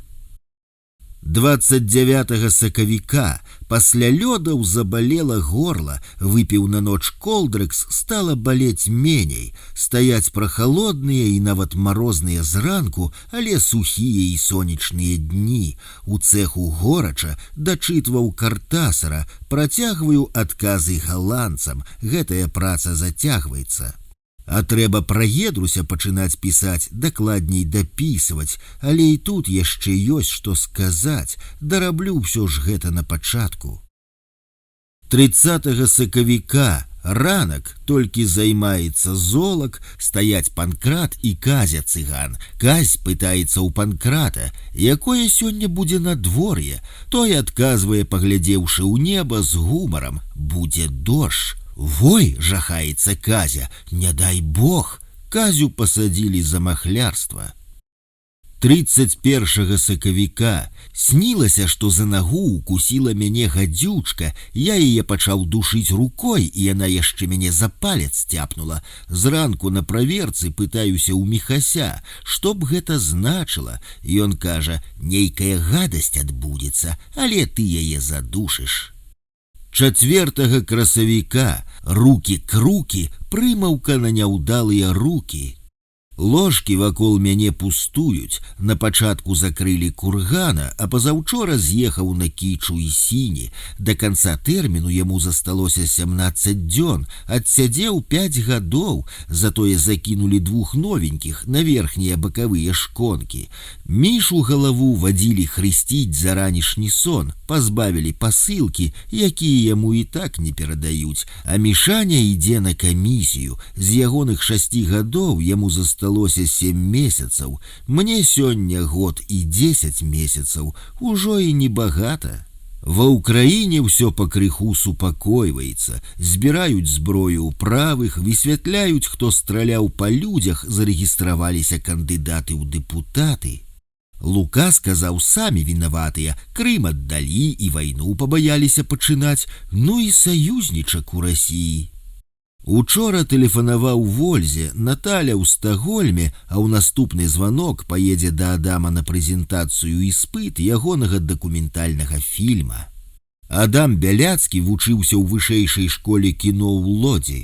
29 сакавіка пасля лёдаў забалела горла, выпіў на ноч колдрекс, стала балець меней, стаяць прахалодныя і нават марозныя зранку, але сухія і сонечныя дні. У цэху горача, дачытваў Картасара, працягваю адказы галандцам, гэтая праца зацягваецца. А трэба пра Гедруся пачынаць пісаць, дакладней дапісваць, але і тут яшчэ ёсць што сказаць, дараблю ўсё ж гэта на пачатку. 30 сакавіка ранак, толькі займаецца золак, стаяць Панкрат і Казя цыган. Казь пытаецца ў Панкрата, якое сёння будзе надвор'е. Той адказвае, паглядзеўшы ў неба з гумарам: будзе дождж. Вой, жахаецца Казя, не дай бог, Казю пасадзілі за махлярства. 31 сакавіка снілася, што за нагу укусіла мяне гадзючка, я яе пачаў душыць рукой, і яна яшчэ мяне за палец цяпнула. Зранку на праверцы пытаюся ў Міхася, што б гэта значыла. Ён кажа: нейкая гадасць адбудзецца, але ты яе задушыш. 4 красавіка рукі-крукі, прымаўка на няўдалыя рукі. Ложкі вакол мяне пустуюць, на пачатку закрылі кургана, а пазаўчора з'ехаў на Кічу і Сіні. Да канца тэрміну яму засталося 17 дзён, адсядзеў 5 гадоў, затое закінулі 2 новенькіх на верхнія бакавыя шконкі. Мішу галаву вадзілі хрысціць за ранішні сон, пазбавілі пасылкі, якія яму і так не перадаюць, а Мішаня ідзе на камісію. З ягоных 6 гадоў яму засталося 7 месяцаў, мне сёння год і 10 месяцаў, ужо і небагата. Ва ўкраіне ўсё пакрыху супакойваецца, збіраюць зброю ў правых, высвятляюць, хто страляў па людзях, зарэгістраваліся кандыдаты ў дэпутаты. Лука сказаў, самі вінаватыя, Крым аддалі і вайну пабаяліся пачынаць, ну і саюзнічак у Расіі. Учора тэлефанаваў Вользе, Наталя ў Стагольме, а ў наступны званок паедзе да Адама на прэзентацыю іспыт ягонага дакументальнага фільма. Адам Бяляцкі вучыўся ў вышэйшай школе кіно ў Лодзі.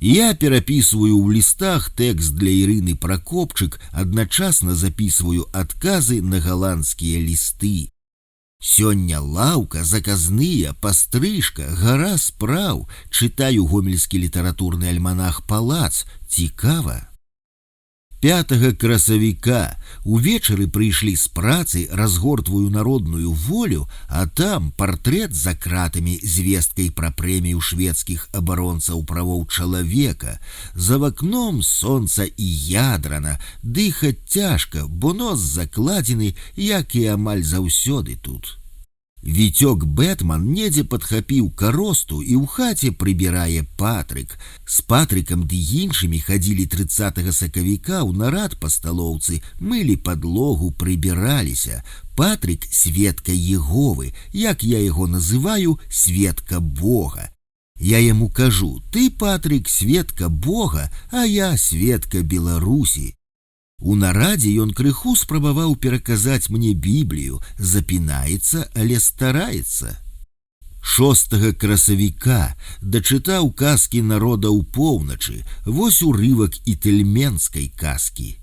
Я перапісваю ў лістах тэкст для Ірыны Пракопчык, адначасна запісваю адказы на галандскія лісты. Сёння лаўка, заказныя, пастрыжка, гара спраў, чытаю гомельскі літаратурны альманах «Палац», цікава. 5 красавіка увечары прыйшлі з працы, разгортваю народную волю, а там партрэт за кратамі з весткай пра прэмію шведскіх абаронцаў правоў чалавека. За вакном сонца і ядрана, дыхаць цяжка, бо нос закладзены, як і амаль заўсёды тут. Віцёк Бэтман недзе падхапіў каросту і ў хаце прыбірае Патрык. З Патрыкам ды іншымі хадзілі 30 сакавіка ў нарад па сталоўцы, мылі падлогу, прыбіраліся. Патрык – сведка Єговы, як я яго называю, сведка Бога. Я яму кажу: ты, Патрык, сведка Бога, а я сведка Беларусі. У нарадзе ён крыху спрабаваў пераказаць мне Біблію, запінаецца, але стараецца. 6 красавіка дачытаў казкі народа ў поўначы, вось урывак італьменскай казкі.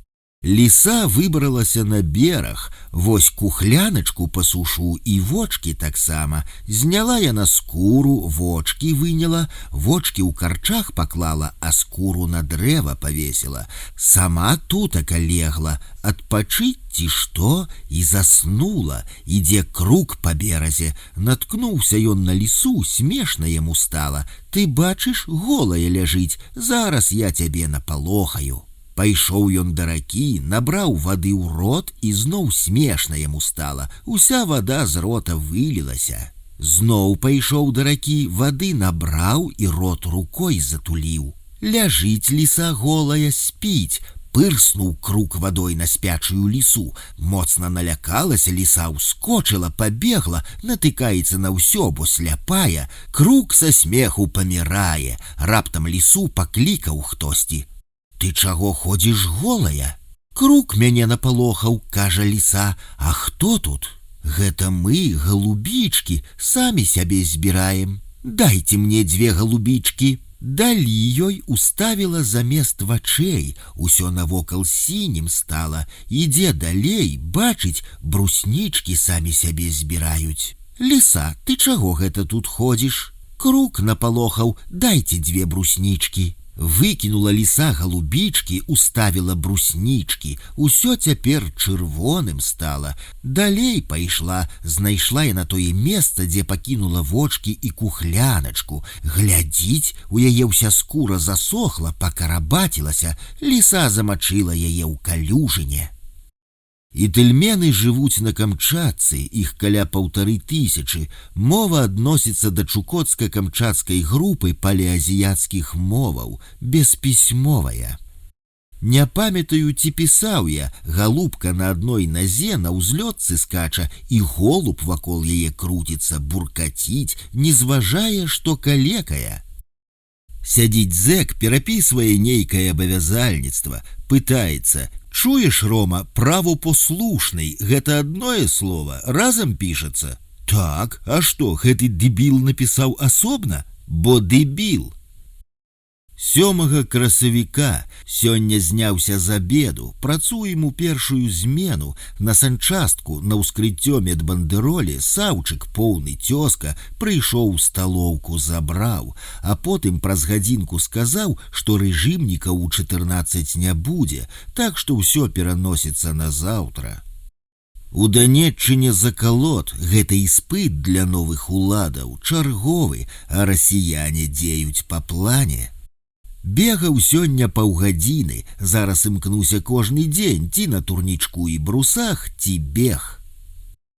Ліса выбралася на бераг, вось кухляначку пасушу і вочки таксама. Зняла яна скуру, вочки выняла, вочки ў карчах паклала, а скуру на дрэва павесіла. Сама тутака легла, адпачыць ці што, і заснула. Ідзе круг па беразе, наткнуўся ён на лісу, смешна яму стала. Ты бачыш, голая ляжыць, зараз я цябе напалохаю. Пайшоў ён да ракі, набраў вады ў рот, і зноў смешна яму стала. Уся вада з рота вылілася. Зноў пайшоў да ракі, вады набраў і рот рукой затуліў. Ляжыць ліса голая, спіць, пырснуў крук вадой на спячую лісу. Моцна налякалася ліса, ускочыла, пабегла, натыкаецца на ўсё, бо сляпая. Крук са смеху памірае. Раптам лісу паклікаў хтосьці. Ты чаго ходзіш голая? Крук мяне напалохаў, кажа ліса. А хто тут? Гэта мы, голубічкі, самі сябе збіраем. Дайце мне 2 голубічкі. Далі ёй уставіла замест вачэй, усё навокал сінім стала. Ідзе далей, бачыць, бруснічкі самі сябе збіраюць. Ліса, ты чаго гэта тут ходзіш? Крук напалохаў, дайце 2 бруснічкі. Выкінула ліса голубічкі, уставіла бруснічкі. Усё цяпер чырвоным стала. Далей пайшла, знайшла яна тое месца, дзе пакінула вочкі і кухляначку. Глядзіць, у яе ўся скура засохла, пакарабацілася. Ліса замачыла яе ў калюжыне. Італьмены жывуць на Камчатцы, іх каля 1500. Мова адносіцца да чукотска-камчатскай групы палеазіяцкіх моваў, беспісьмовая. Не памятаю, ці пісаў я, галубка на адной назе на ўзлётцы скача, і голуб вакол яе круціцца, буркаціць, не зважае, што калекае. Сядзіць зэк, перапісвае нейкае абавязальніцтва, пытаецца: чуеш, Рома, правопослушный, гэта адное слова, разам пішацца? Так, а што, гэты дэбіл напісаў асобна? Бо дэбіл. 7 красавіка сёння зняўся з абеду, працуем у першую змену. На санчастку на ўскрыццё медбандэролі Саўчык, поўны цёзка, прыйшоў у сталоўку, забраў, а потым праз гадзінку сказаў, што рэжымнікаў у 14 не будзе, так што ўсё пераносіцца на заўтра. У Данеччыне закалот, гэта іспыт для новых уладаў, чарговы, а расіяне дзеюць па плане. Бегаў сёння паўгадзіны, зараз імкнуся кожны дзень, ці на турнічку і брусах, ці бег.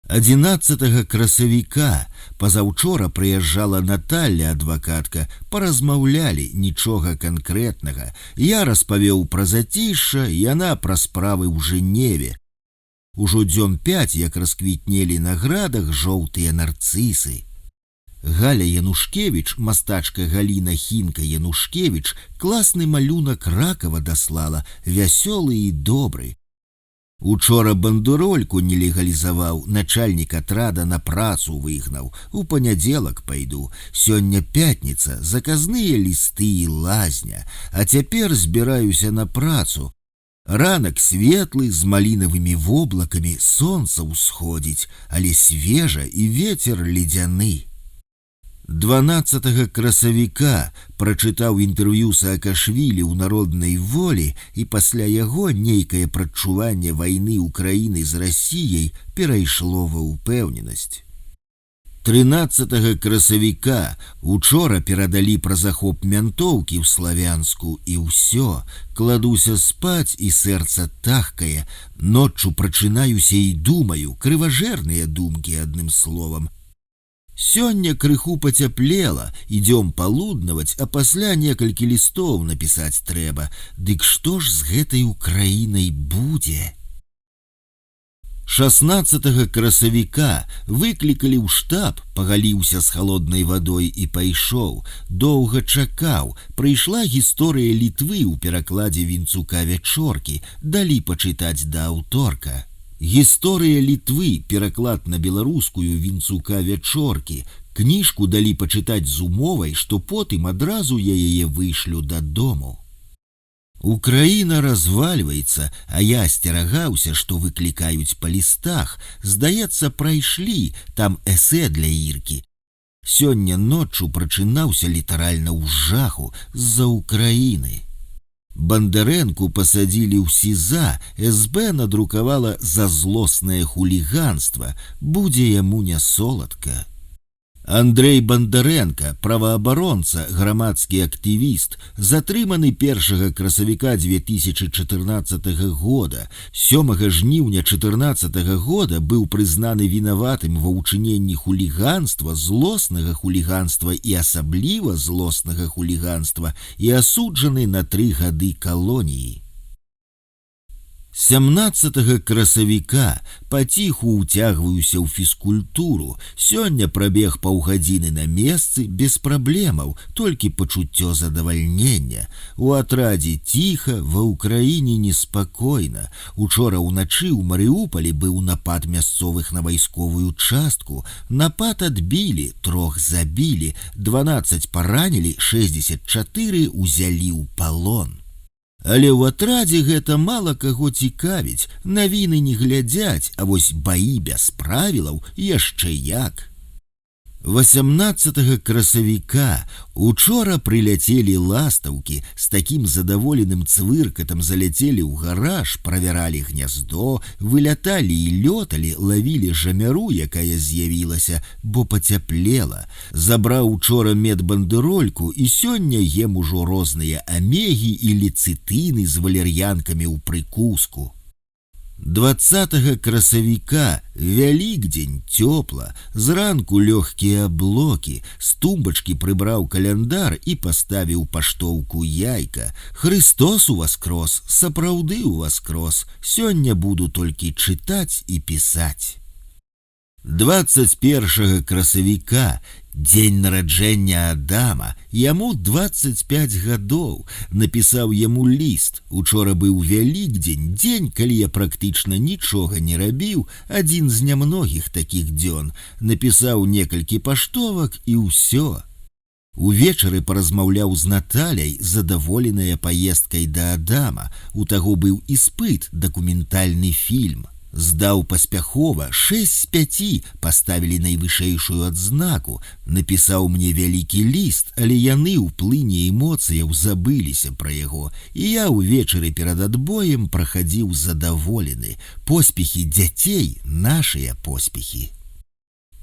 11 красавіка пазаўчора прыязджала Наталля, адвакатка, паразмаўлялі, нічога канкрэтнага. Я распавёў пра зацішша, яна пра справы ў Жэневе. Ужо дзён 5, як расквітнелі на градах жоўтыя нарцысы. Галя Янушкевіч, мастачка Галіна Хінка Янушкевіч, класны малюнак Ракава даслала, вясёлы і добры. Учора бандурольку не легалізаваў, начальнік атрада на працу выгнаў. У панядзелак пайду. Сёння пятніца, заказныя лісты і лазня, а цяпер збіраюся на працу. Ранак светлы, з малінавымі воблакамі, сонца ўсходзіць, але свежа і вецер ледзяны. 12 красавіка прачытаў інтэрв'ю Саакашвілі ў народнай волі, і пасля яго нейкае прадчуванне вайны Украіны з Расіяй перайшло ва ўпэўненасць. 13 красавіка учора перадалі пра захоп мянтоўкі ў Славянску, і ўсё, кладуся спаць, і сэрца тахкае. Ноччу прачынаюся і думаю, крыважэрныя думкі, адным словам. Сёння крыху пацяплела, ідём палуднаваць, а пасля некалькі лістоў напісаць трэба. Дык што ж з гэтай Украінай будзе? 16 красавіка выклікалі ў штаб, пагаліўся з халоднай вадой і пайшоў. Доўга чакаў, прыйшла гісторыя Літвы ў перакладзе Вінцука Вячоркі, далі пачытаць да аўторка. Гісторыя Літвы, пераклад на беларускую Вінцука Вячоркі. Кніжку далі пачытаць з умовай, што потым адразу я яе вышлю дадому. Украіна развальваецца, а я асцерагаўся, што выклікаюць па лістах. Здаецца, прайшлі, там эсэ для Іркі. Сёння ноччу прачынаўся літаральна ў жаху з-за Украіны. Бондарэнку пасадзілі ў СІЗА, СБ надрукавала за злоснае хуліганства, будзе яму не соладка. Андрей Бондаренко, праваабаронца, грамадскі актывіст, затрыманы 1 красавіка 2014 года. 7 жніўня 2014 года быў прызнаны вінаватым ва ўчыненні хуліганства, злоснага хуліганства і асабліва злоснага хуліганства і асуджаны на 3 гады калоніі. 17 красавіка паціху ўцягваюся ў фізкультуру. Сёння прабег паўгадзіны на месцы без праблемаў, толькі пачуццё задавальнення. У атрадзе ціха, ва ўкраіне неспакойна. Учора ўначы ў Марыуполі быў напад мясцовых на вайсковую частку. Напад адбілі, 3 забілі, 12 паранілі, 64 узялі ў палон. Але ў атрадзе гэта мала каго цікавіць, навіны не глядзяць, а вось баі без правілаў яшчэ як. 18 красавіка учора прыляцелі ластаўкі, з такім задаволеным цвыркатам заляцелі ў гараж, правяралі гняздо, выляталі і лёталі, лавілі жамяру, якая з'явілася, бо пацяплела. Забраў учора медбандэрольку і сёння ем ужо розныя амегі і лецытыны з валер'янкамі ў прыкуску. 20 красавіка вялікдзень, цёпла, зранку лёгкія аблокі, з тумбачкі прыбраў каляндар і паставіў паштоўку яйка. Хрыстос уваскрос, сапраўды уваскрос, сёння буду толькі чытаць і пісаць. 21 красавіка дзень нараджэння Адама, яму 25 гадоў, напісаў яму ліст. Учора быў вялікдзень, дзень, калі я практычна нічога не рабіў, адзін з нямногіх такіх дзён. Напісаў некалькі паштовак і ўсё. Увечары паразмаўляў з Наталяй, задаволеная паездкай да Адама. У таго быў іспыт, дакументальны фільм. Здаў паспяхова, 6 з 5, паставілі найвышэйшую адзнаку. Напісаў мне вялікі ліст, але яны ў плыні эмоцыяў забыліся пра яго. І я ўвечары перад адбоем прахадзіў задаволены. Поспехі дзяцей, нашыя поспехі.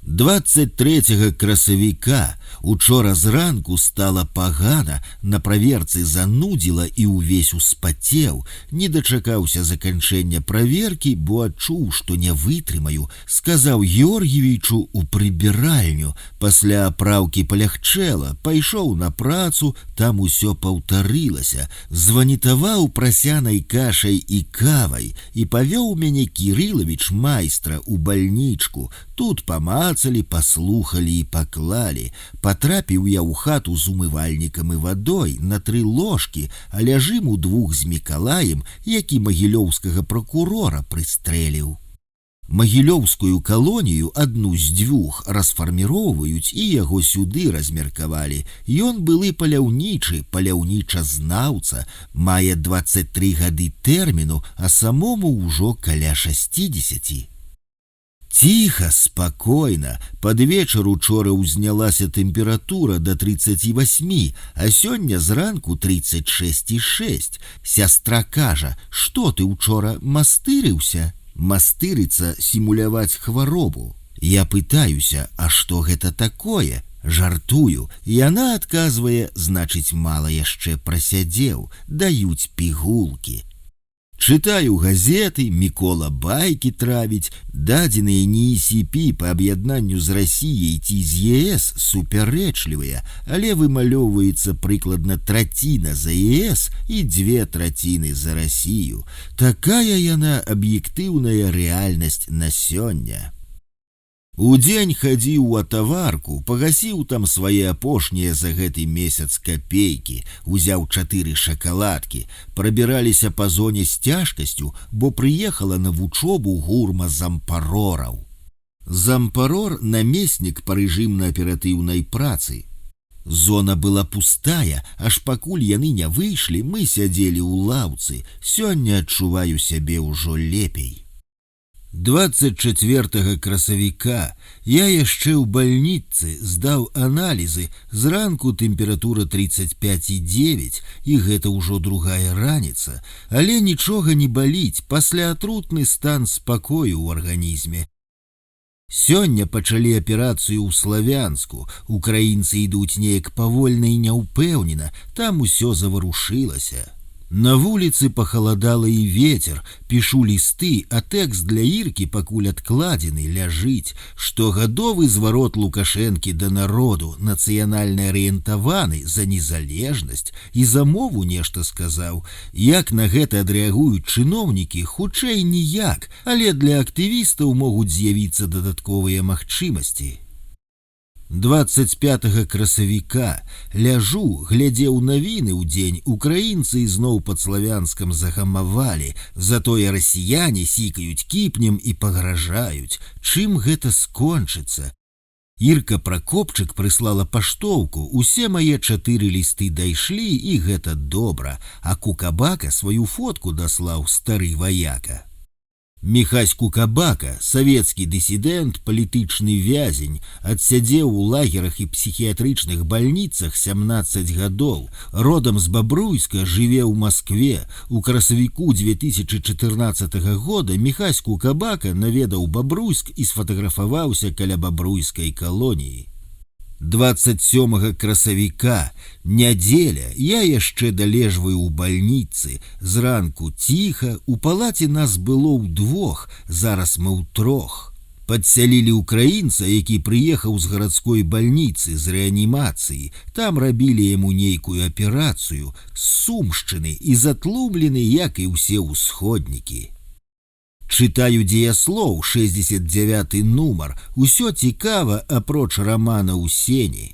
23 красавіка учора зранку стала пагана, на праверцы занудзіла і ўвесь успацеў. Не дачакаўся заканчэння праверкі, бо адчуў, што не вытрымаю. Сказаў Георгіевічу ў прыбіральню. Пасля апраўкі палягчэла, пайшоў на працу, там усё паўтарылася. Званітаваў прасянай кашай і кавай і павёў мяне Кірылавіч майстра ў бальнічку. Тут памацалі, паслухалі і паклалі. Патрапіў я ў хату з умывальнікам і вадой на 3 ложкі, а ляжым удвух з Мікалаем, які магілёўскага пракурора прыстрэліў. Магілёўскую калонію, адну з 2, расфарміроўваюць і яго сюды размеркавалі. Ён былы паляўнічы, паляўнічазнаўца, мае 23 гады тэрміну, а самому ўжо каля 60. Ціха, спакойна. Пад вечар учора ўзнялася тэмпература да 38, а сёння зранку 36,6. Сястра кажа: «Што ты учора мастырыўся?» Мастырыцца сімуляваць хваробу. Я пытаюся: «А што гэта такое?» Жартую. Яна адказвае: «Значыць, мала яшчэ прасядзеў, даюць пігулкі». Чытаю газеты, Мікола байкі травіць, дадзеныя НІСП па аб'яднанню з Расіяй ці з ЕС супярэчлівыя, але вымалёўваецца прыкладна траціна за ЕС і 2/3 за Расію. Такая яна аб'ектыўная рэальнасць на сёння. Удзень хадзіў у атаварку, пагасіў там свае апошнія за гэты месяц капейкі, узяў 4 шакаладкі, прабіраліся па зоне з цяжкасцю, бо прыехала на вучобу гурма зампарораў. Зампарор – намеснік па рэжымна-аператыўнай працы. Зона была пустая, аж пакуль яны не выйшлі, мы сядзелі ў лаўцы. Сёння адчуваю сябе ўжо лепей. 24 красавіка я яшчэ ў бальніцы здаў аналізы, зранку тэмпература 35,9, і гэта ўжо другая раніца, але нічога не баліць, пасля атрутны стан спакою ў арганізме. Сёння пачалі аперацыю ў Славянску. Украінцы ідуць неяк павольна і няўпэўнена, там усё заварушылася. На вуліцы пахаладала і ветер, пішу лісты, а тэкст для Іркі пакуль адкладзены, ляжыць. Штогадовы зварот Лукашэнкі да народу, нацыянальна арыентаваны, за незалежнасць і за мову нешта сказаў. Як на гэта адрэагуюць чыноўнікі, хутчэй ніяк, але для актывістаў могуць з'явіцца дадатковыя магчымасці. 25 красавіка ляжу, глядзеў навіны ў дзень, украінцы ізноў пад Славянскам загамавалі, затое расіяне сікаюць кіпнем і пагражаюць. Чым гэта скончыцца? Ірка Пракопчык прыслала паштоўку, усе мае 4 лісты дайшлі, і гэта добра, а Кукабака сваю фотку даслаў, стары ваяка. Міхась Кукабака, савецкі дысідэнт, палітычны вязень, адсядзеў у лагерах і псіхіятрычных бальніцах 17 гадоў, родам з Бабруйска, жыве ў Маскве. У красавіку 2014 года Міхась Кукабака наведаў Бабруйск і сфатаграфаваўся каля бабруйскай калоніі. 27 красавіка, нядзеля, я яшчэ далежваю ў бальніцы. Зранку ціха, у палаце нас было ўдвох, зараз мы ўтрох. Падсялілі украінца, які прыехаў з гарадской бальніцы, з рэанімацыі. Там рабілі яму нейкую аперацыю, з Сумшчыны і затлумлены, як і ўсе ўсходнікі. Чытаю дзеяслоў, 69 нумар, усё цікава, апроч рамана ў сені.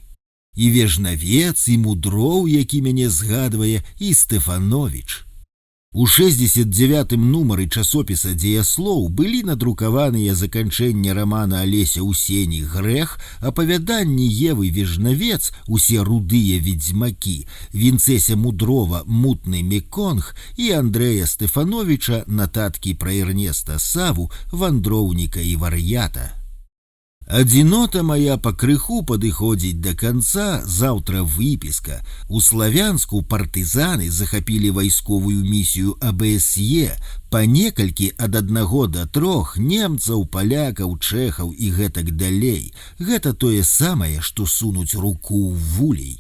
І Вежнавец, і Мудроў, які мяне згадвае, і Стэфановіч. У 69 нумары часопіса дзеяслоў былі надрукаваныя заканчэння рамана Алеся ў сені «Грэх», апавяданні Евы Вежнавец, усе рудыя ведзьмакі, Вінцэся Мудрова «Мутны Меконг» і Андрэя Стэфановіча нататкі пра Эрнеста Саву, вандроўніка і вар'ята. Адзінота моя пакрыху падыходзіць да канца, заўтра выпіска. У Славянску партызаны захапілі вайсковую місію АБСЕ, па некалькі ад 1 до 3 немцаў, палякаў, чэхаў і гэтак далей. Гэта тое самае, што сунуць руку ў вулей.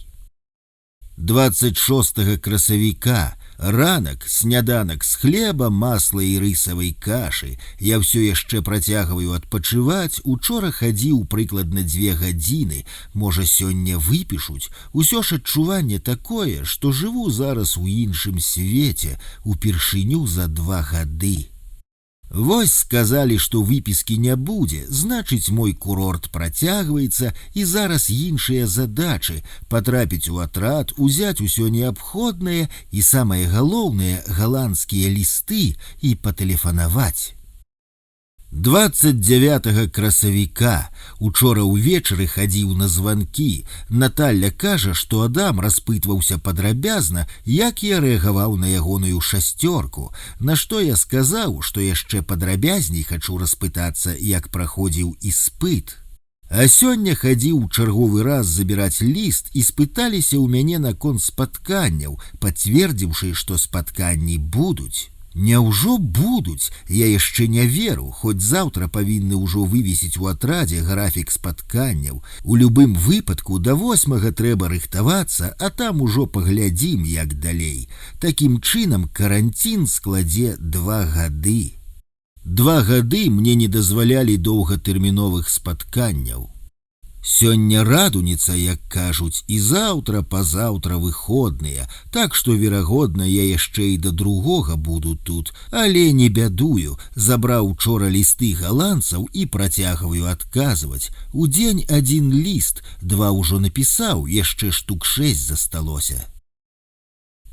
26 красавіка. Ранак, сняданак з хлеба, масла і рысавай кашы. Я ўсё яшчэ працягваю адпачываць. Учора хадзіў прыкладна 2 гадзіны. Можа, сёння выпішуць. Усё ж адчуванне такое, што жыву зараз у іншым свеце, упершыню за 2 гады. Вось сказалі, што выпіскі не будзе, значыць, мой курорт працягваецца, і зараз іншыя задачы – патрапіць у атрад, узяць усё неабходнае і, самае галоўнае, галандскія лісты і патэлефанаваць. 29 красавіка. Учора ўвечары хадзіў на званкі. Наталля кажа, што Адам распытваўся падрабязна, як я рэагаваў на ягоную 6, на што я сказаў, што яшчэ падрабязней хачу распытацца, як праходзіў іспыт. А сёння хадзіў у чарговы раз забіраць ліст і спыталіся ў мяне наконт спатканняў, пацвердзіўшы, што спатканні будуць. Няўжо будуць? Я яшчэ не веру, хоць заўтра павінны ўжо вывесіць у атрадзе графік спатканняў. У любым выпадку да 8 трэба рыхтавацца, а там ужо паглядзім, як далей. Такім чынам каранцін складзе 2 гады. 2 гады мне не дазвалялі доўгатэрміновых спатканняў. Сёння радуніца, як кажуць, і заўтра, пазаўтра выходныя, так што, верагодна, я яшчэ і да 2 буду тут, але не бядую, забраў учора лісты галандцаў і працягваю адказваць. У дзень 1 ліст, 2 ўжо напісаў, яшчэ штук 6 засталося.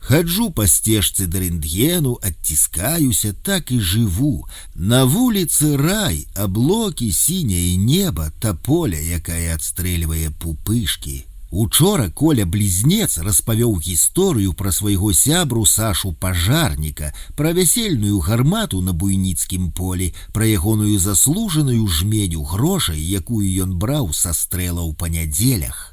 Хаджу па сцежцы да рэнтгену, адціскаюся, так і жыву. На вуліцы рай, аблокі, сіняе неба, таполя, якая адстрэльвае пупышкі. Учора Коля-блізнец распавёў гісторыю пра свайго сябру Сашу пажарніка, пра вясельную гармату на буйніцкім полі, пра ягоную заслужаную жменю грошай, якую ён браў са стрэлаў па нядзелях.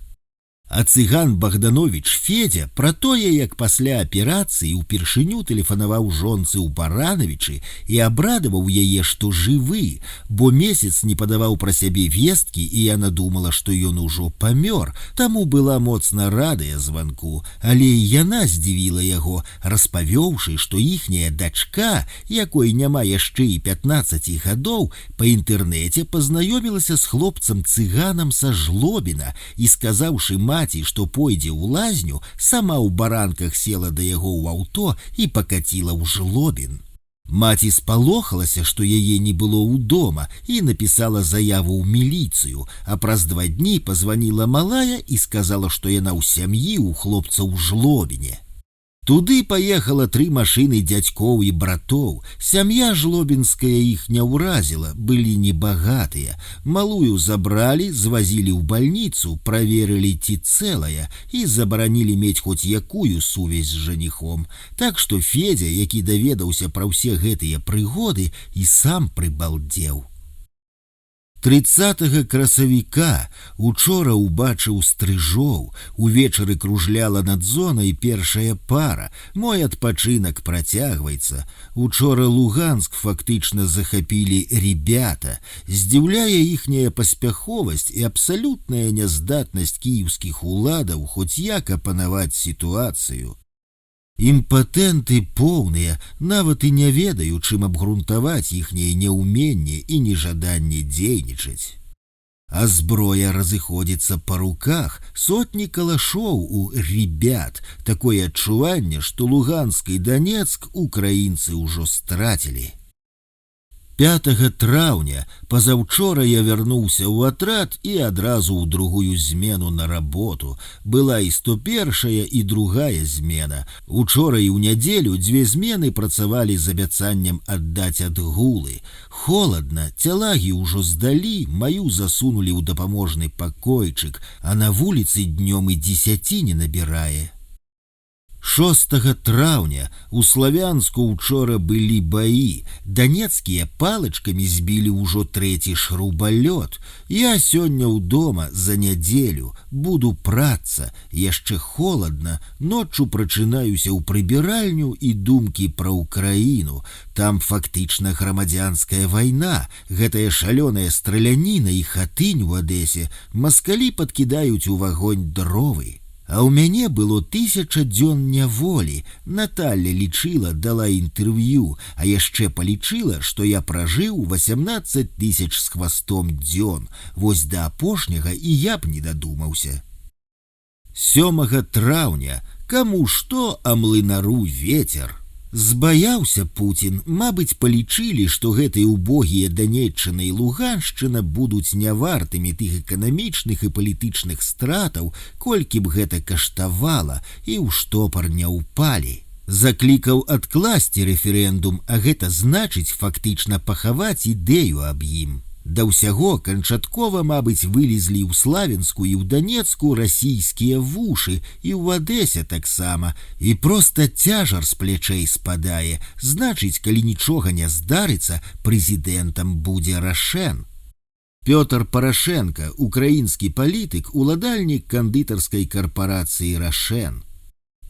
А цыган Богданович Федя пра тое, як пасля аперацыі ўпершыню тэлефанаваў жонцы ў Баранавічы і абрадаваў яе, што жывы, бо месяц не падаваў пра сябе весткі, і яна думала, што ён ужо памёр, таму была моцна радая званку, але і яна здзівіла яго, распавёўшы, што іхняя дачка, якой няма яшчэ і 15 гадоў, па інтэрнэце пазнаёмілася з хлопцам-цыганам са Жлобіна і, сказаўшы маці, што пойдзе ў лазню, сама ў баранках села да яго ў аўто і пакаціла ў Жлобін. Маці спалохалася, што яе не было ў дома, і напісала заяву ў міліцыю, а праз 2 дні пазваніла малая і сказала, што яна ў сям'і ў хлопца ў Жлобіне. Туды паехала 3 машыны дзядзькоў і братоў. Сям'я жлобінская іх не ўразіла, былі небагатыя. Малую забралі, звазілі ў бальніцу, праверылі, ці цэлая, і забаранілі мець хоць якую сувязь з жаніхом. Так што Федя, які даведаўся пра ўсе гэтыя прыгоды, і сам прыбалдзеў. 30 красавіка учора ўбачыў стрыжоў, увечары кружляла над зонай першая пара, мой адпачынак працягваецца. Учора Луганск фактычна захапілі ребята, здзіўляе іхняя паспяховасць і абсалютная няздатнасць кіеўскіх уладаў хоць як апанаваць сітуацыю. Імпатэнты поўныя, нават і не ведаю, чым абгрунтаваць іхняе няўменне і нежаданне дзейнічаць. А зброя разыходзіцца па руках, сотні калашоў у ребят, такое адчуванне, што Луганск і Донецк украінцы ўжо страцілі. 5 траўня пазаўчора я вярнуўся ў атрад і адразу ў другую змену на работу. Была і 101-я, і другая змена. Учора і ў нядзелю 2 змены працавалі з абяцаннем аддаць адгулы. Холадна, цялагі ўжо здалі, маю засунулі ў дапаможны пакойчык, а на вуліцы днём і 10 не набірае. 6 траўня у Славянску учора былі баі, данецкія палачкамі збілі ўжо 3-й шрубалёт. Я сёння ў дома за нядзелю, буду працца, яшчэ холадна, ноччу прачынаюся ў прыбіральню і думкі пра Украіну. Там фактычна грамадзянская вайна, гэтая шалёная страляніна і хатынь у Адэсе, маскалі падкідаюць у вагонь дровы. А ў мяне было 1000 дзён няволі. Наталля лічыла, дала інтэрв'ю, а яшчэ палічыла, што я пражыў 18 000 з хвастом дзён. Вось да апошняга і я б не дадумаўся. 7 траўня. Каму што, а млынару ветер. Збаяўся Путін, мабыць, палічылі, што гэтыя убогія Данеччына і Луганшчына будуць нявартымі тых эканамічных і палітычных стратаў, колькі б гэта каштавала, і ў штопар не ўпалі. Заклікаў адкласці рэферэндум, а гэта значыць фактычна пахаваць ідэю аб ім. Да ўсяго канчаткова, мабыць, вылезлі ў Славянску і ў Донецку расійскія вушы, і ў Адэсе таксама, і проста цяжар з плячэй спадае, значыць, калі нічога не здарыцца, прэзідэнтам будзе Рашэн. Пётр Парашенко, украінскі палітык, уладальнік кандытарскай карпорацыі Рашэн.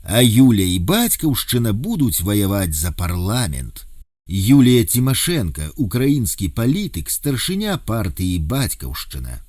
А Юля і бацькаўшчына будуць ваяваць за парламент. Юлія Тимошенко, украінскі палітык, старшыня партыі бацькаўшчына.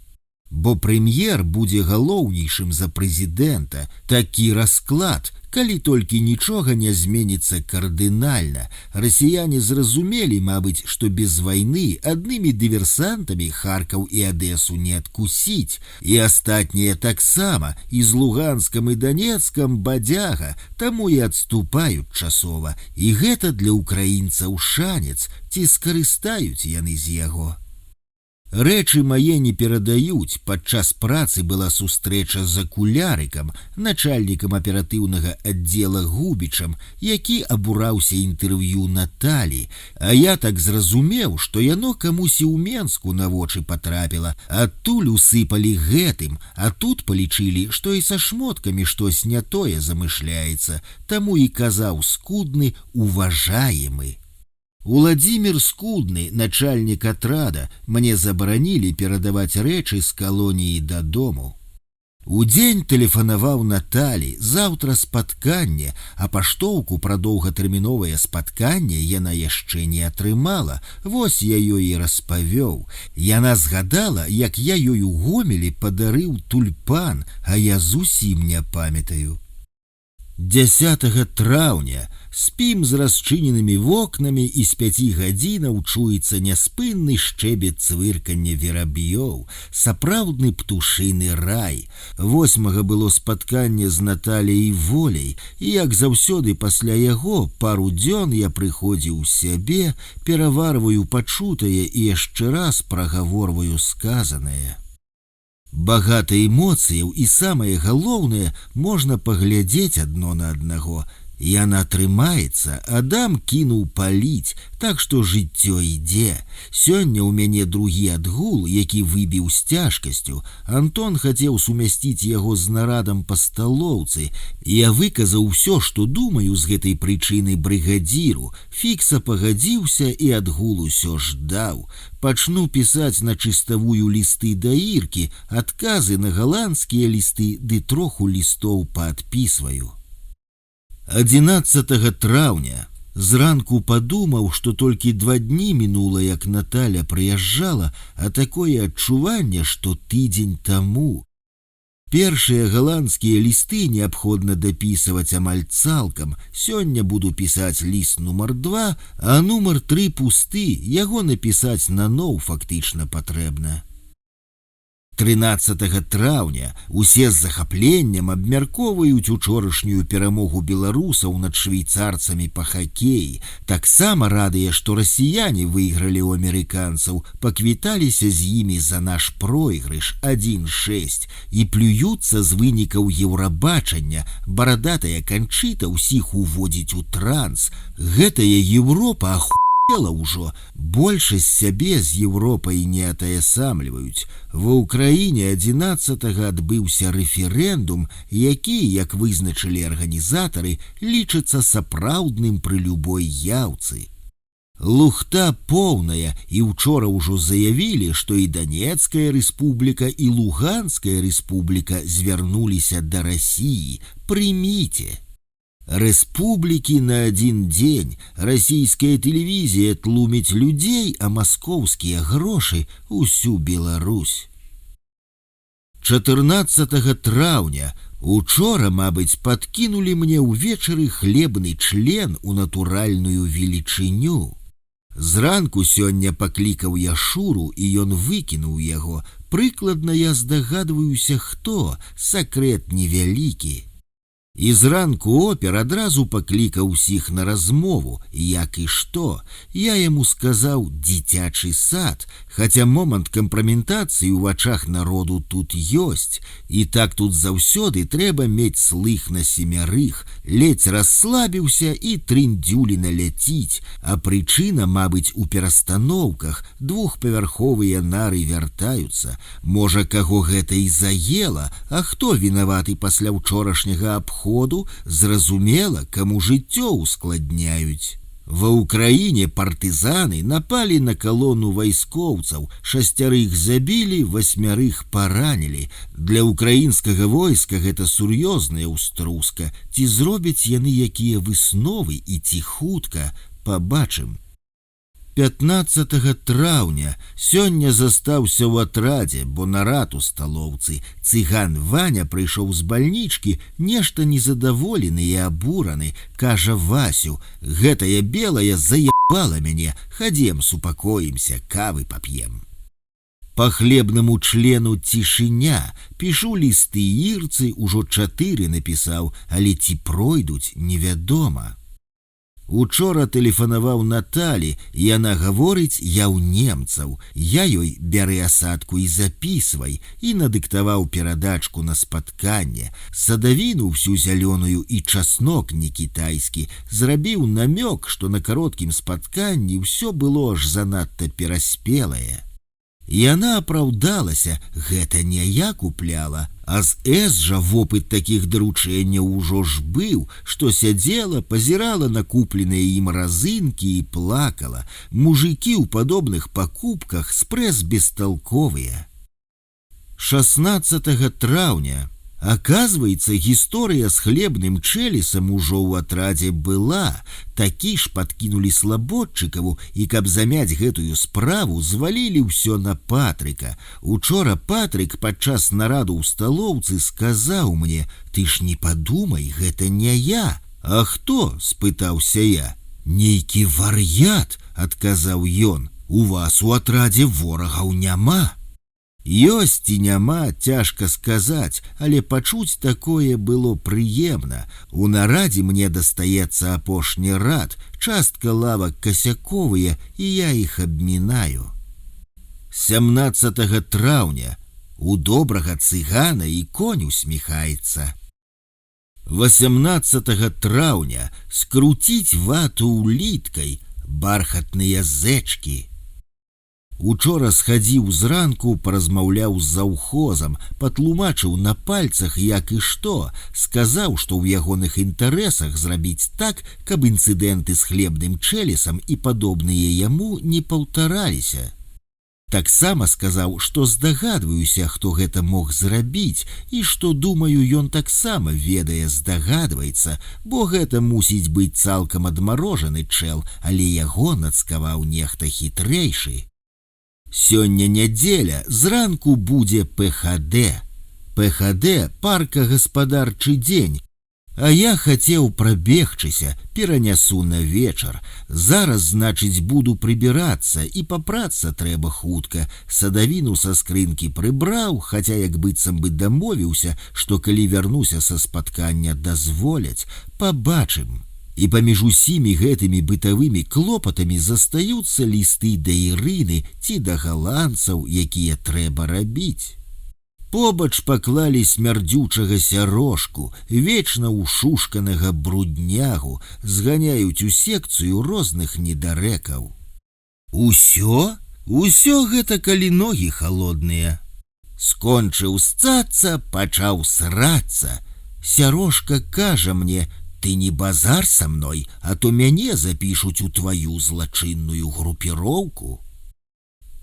Бо прэм'ер будзе галоўнейшым за прэзідэнта. Такі расклад, калі толькі нічога не зменіцца кардынальна. Расіяне зразумелі, мабыць, што без вайны аднымі дыверсантамі Харкаў і Адэсу не адкусіць. І астатнія таксама, і з Луганскам і Донецкам бадзяга, таму і адступаюць часова. І гэта для украінцаў шанец, ці скарыстаюць яны з яго. Рэчы мае не перадаюць. Падчас працы была сустрэча з акулярыкам, начальнікам аператыўнага аддзела Губічам, які абураўся інтэрв'ю Наталі. А я так зразумеў, што яно камусі ў Менску на вочы патрапіла. Адтуль усыпалі гэтым, а тут палічылі, што і са шмоткамі штось не тое замышляецца. Таму і казаў Скудны «уважаемы». Уладзімір Скудны, начальнік атрада, мне забаранілі перадаваць рэчы з калоніі дадому. Удзень тэлефанаваў Наталі, заўтра спатканне, а паштоўку пра доўгатэрміновае спатканне яна яшчэ не атрымала. Вось я ёй і распавёў. Яна згадала, як я ёй у Гомелі падарыў тульпан, а я зусім не памятаю. 10 траўня спім з расчыненымі вокнамі і з 5 гадзінаў чуецца няспынны шчэбет цвыркання вераб'ёў, сапраўдны птушыны рай. 8 было спатканне з Наталяй Воляй, і як заўсёды пасля яго пару дзён я прыходзіў у сябе, пераварваю пачутае і яшчэ раз прагаворваю сказанае. Багата эмоцыяў і самае галоўнае, можна паглядзець адно на аднаго. Яна атрымаецца, Адам кінуў паліць, так што жыццё ідзе. Сёння ў мяне другі адгул, які выбіў з цяжкасцю. Антон хацеў сумясціць яго з нарадам па сталоўцы. Я выказаў усё, што думаю з гэтай прычыны брыгадзіру. Фікса пагадзіўся і адгул усё ждаў. Пачну пісаць на чыставую лісты да Іркі, адказы на галандскія лісты ды троху лістоў паадпісваю. 11 траўня зранку падумаў, што толькі 2 дні мінула, як Наталя прыязджала, а такое адчуванне, што тыдзень таму. Першыя галандскія лісты неабходна дапісваць амаль цалкам. Сёння буду пісаць ліст нумар 2, а нумар 3 пусты, яго напісаць наноў фактычна патрэбна. 13 траўня усе з захапленнем абмяркоўваюць учорашнюю перамогу беларусаў над швейцарцамі па хакеі. Таксама радыя, што расіяне выйгралі ў амерыканцаў, паквіталіся з імі за наш пройгрыш 1-6 і плююцца з вынікаў еўрабачання. Барадатая Канчыта ўсіх уводзіць у транс. Гэтая Еўропа ўжо. Большасць сябе з Еўропай не атаясамліваюць. Ва ўкраіне 11-го адбыўся рэферэндум, які, як вызначылі арганізатары, лічыцца сапраўдным пры любой яўцы. Лухта поўная, і учора ўжо заявілі, што і Данецкая рэспубліка, і Луганская рэспубліка звярнуліся да Расіі. Прыміце! Рэспублікі на адзін дзень, расійская тэлевізія тлуміць людзей, а маскоўскія грошы ўсю Беларусь. 14 траўня учора, мабыць, падкінулі мне ўвечары хлебны член у натуральную велічыню. Зранку сёння паклікаў я Шуру, і ён выкінуў яго. Прыкладна я здагадваюся, хто, сакрэт невялікі. І зранку опер адразу паклікаў усіх на размову, як і што. Я яму сказаў «дзіцячы сад», хаця момант кампраментацыі ў вачах народу тут ёсць. І так тут заўсёды трэба мець слых на 7. Ледзь расслабіўся і трындзюліна ляціць. А прычына, мабыць, у перастаноўках. 2павярховыя нары вяртаюцца. Можа, каго гэта і заела, а хто вінаваты пасля ўчорашняга абходу? Зразумела, каму жыццё ускладняюць. Ва ўкраіне партызаны напалі на калону вайскоўцаў, 6 забілі, 8 паранілі. Для ўкраінскага войска гэта сур'ёзная ўструска. Ці зробяць яны якія высновы і ці хутка, пабачым. 15 траўня сёння застаўся ў атрадзе, бо нарад у сталоўцы. Цыган Ваня прыйшоў з бальнічкі, нешта незадаволены і абураны. Кажа Васю: «Гэтая белая заебала мяне, хадзем супакоімся, кавы пап'ем». Па хлебнаму члену цішыня. Пішу лісты Ірцы, ужо 4 напісаў, але ці пройдуць, невядома. Учора тэлефанаваў Наталі, яна гаворыць, я ў немцаў. Я ёй бяры асадку і запісвай, і надыктаваў перадачку на спатканне. Садавіну всю зялёную і часнок не кітайскі. Зрабіў намёк, што на кароткім спатканні ўсё было аж занадта пераспелае. Яна апраўдалася, гэта не я купляла, а з Эс жа вопыт такіх даручэнняў ужо ж быў, што сядзела, пазірала на купленыя ім разынкі і плакала. Мужыкі ў падобных пакупках спрэс бесталковыя. 16 траўня Оказывается, гісторыя з хлебным чэлесам ужо ў атрадзе была. Такі ж падкінулі слабодчыкаву, і каб замяць гэтую справу, звалілі ўсё на Патрыка. Учора Патрык падчас нараду ў сталоўцы сказаў мне: «Ты ж не падумай, гэта не я». «А хто?» – спытаўся я. «Нейкі вар'ят», – адказаў ён. «У вас у атрадзе ворагаў няма». Ёсць ці няма, цяжка сказаць, але пачуць такое было прыемна. У нарадзе мне дастаецца апошні рад, частка лавак касяковыя, і я іх абмінаю. 17 траўня. У добрага цыгана і конь усміхаецца. 18 траўня. Скруціць вату уліткай, бархатныя зэчкі. Учора схадзіў зранку, паразмаўляў з заўхозам, патлумачыў на пальцах, як і што, сказаў, што ў ягоных інтарэсах зрабіць так, каб інцыдэнты з хлебным чэлесам і падобныя яму не паўтараліся. Таксама сказаў, што здагадваюся, хто гэта мог зрабіць, і што, думаю, ён таксама ведае, здагадваецца, бо гэта мусіць быць цалкам адмарожаны чэл, але яго нацкаваў нехта хітрэйшы. Сёння нядзеля, зранку будзе ПХД. ПХД – парка-гаспадарчы дзень. А я хацеў прабегчыся, перанясу на вечар. Зараз, значыць, буду прыбірацца, і папрацца трэба хутка. Садавіну са скрынкі прыбраў, хаця як быццам бы дамовіўся, што калі вярнуся са спаткання дазволяць, пабачым. І паміж усімі гэтымі бытавымі клопатамі застаюцца лісты да Ірыны ці да галандцаў, якія трэба рабіць. Побач паклалі смярдзючага сярошку, вечна ушушканага бруднягу, зганяюць у секцыю розных недарэкаў. Усё? Усё гэта калі ногі халодныя. Скончыў сцацца, пачаў срацца. Сярошка кажа мне: «Ты не базар са мной, а то мяне запішуць у тваю злачынную групіроўку».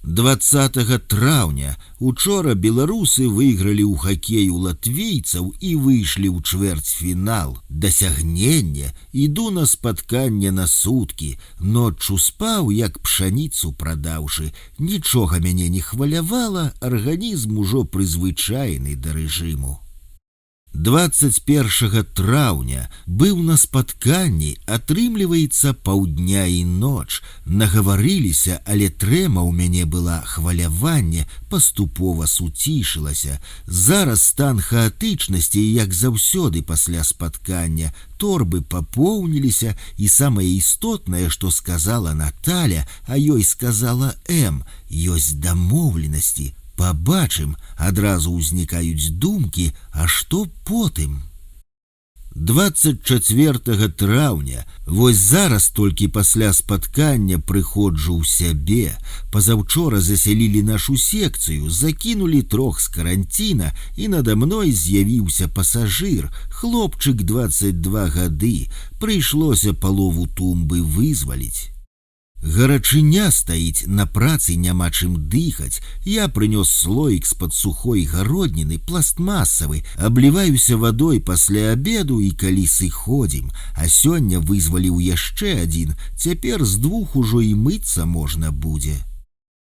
20 траўня. Учора беларусы выйгралі ў хакею латвійцаў і выйшлі ў чвэрцьфінал. Дасягненне. Іду на спатканне на суткі. Ноччу спаў, як пшаніцу прадаўшы. Нічога мяне не хвалявала, арганізм ужо прызвычайны да рэжыму. 21 траўня. Быў на спатканні, атрымліваецца паўдня і ноч. Нагаварыліся, але трэма ў мяне была, хваляванне паступова суцішылася. Зараз стан хаатычнасці, як заўсёды пасля спаткання. Торбы папоўніліся, і самае істотнае, што сказала Наталя, а ёй сказала М, ёсць дамоўленасці. Пабачым, адразу ўзнікаюць думкі, а што потым? 24 траўня. Вось зараз толькі пасля спаткання прыходжу ў сябе. Пазаўчора засялілі нашу секцыю, закінулі 3 з каранціна, і нада мной з'явіўся пасажыр, хлопчык 22 гады. Прыйшлося палову тумбы вызваліць. Гарачыня стаіць, на працы няма чым дыхаць. Я прынёс слоік з-пад сухой гародніны, пластмасавы, абліваюся вадой пасля абеду і калі сыходзім. А сёння вызваліў яшчэ адзін, цяпер з 2 ужо і мыцца можна будзе.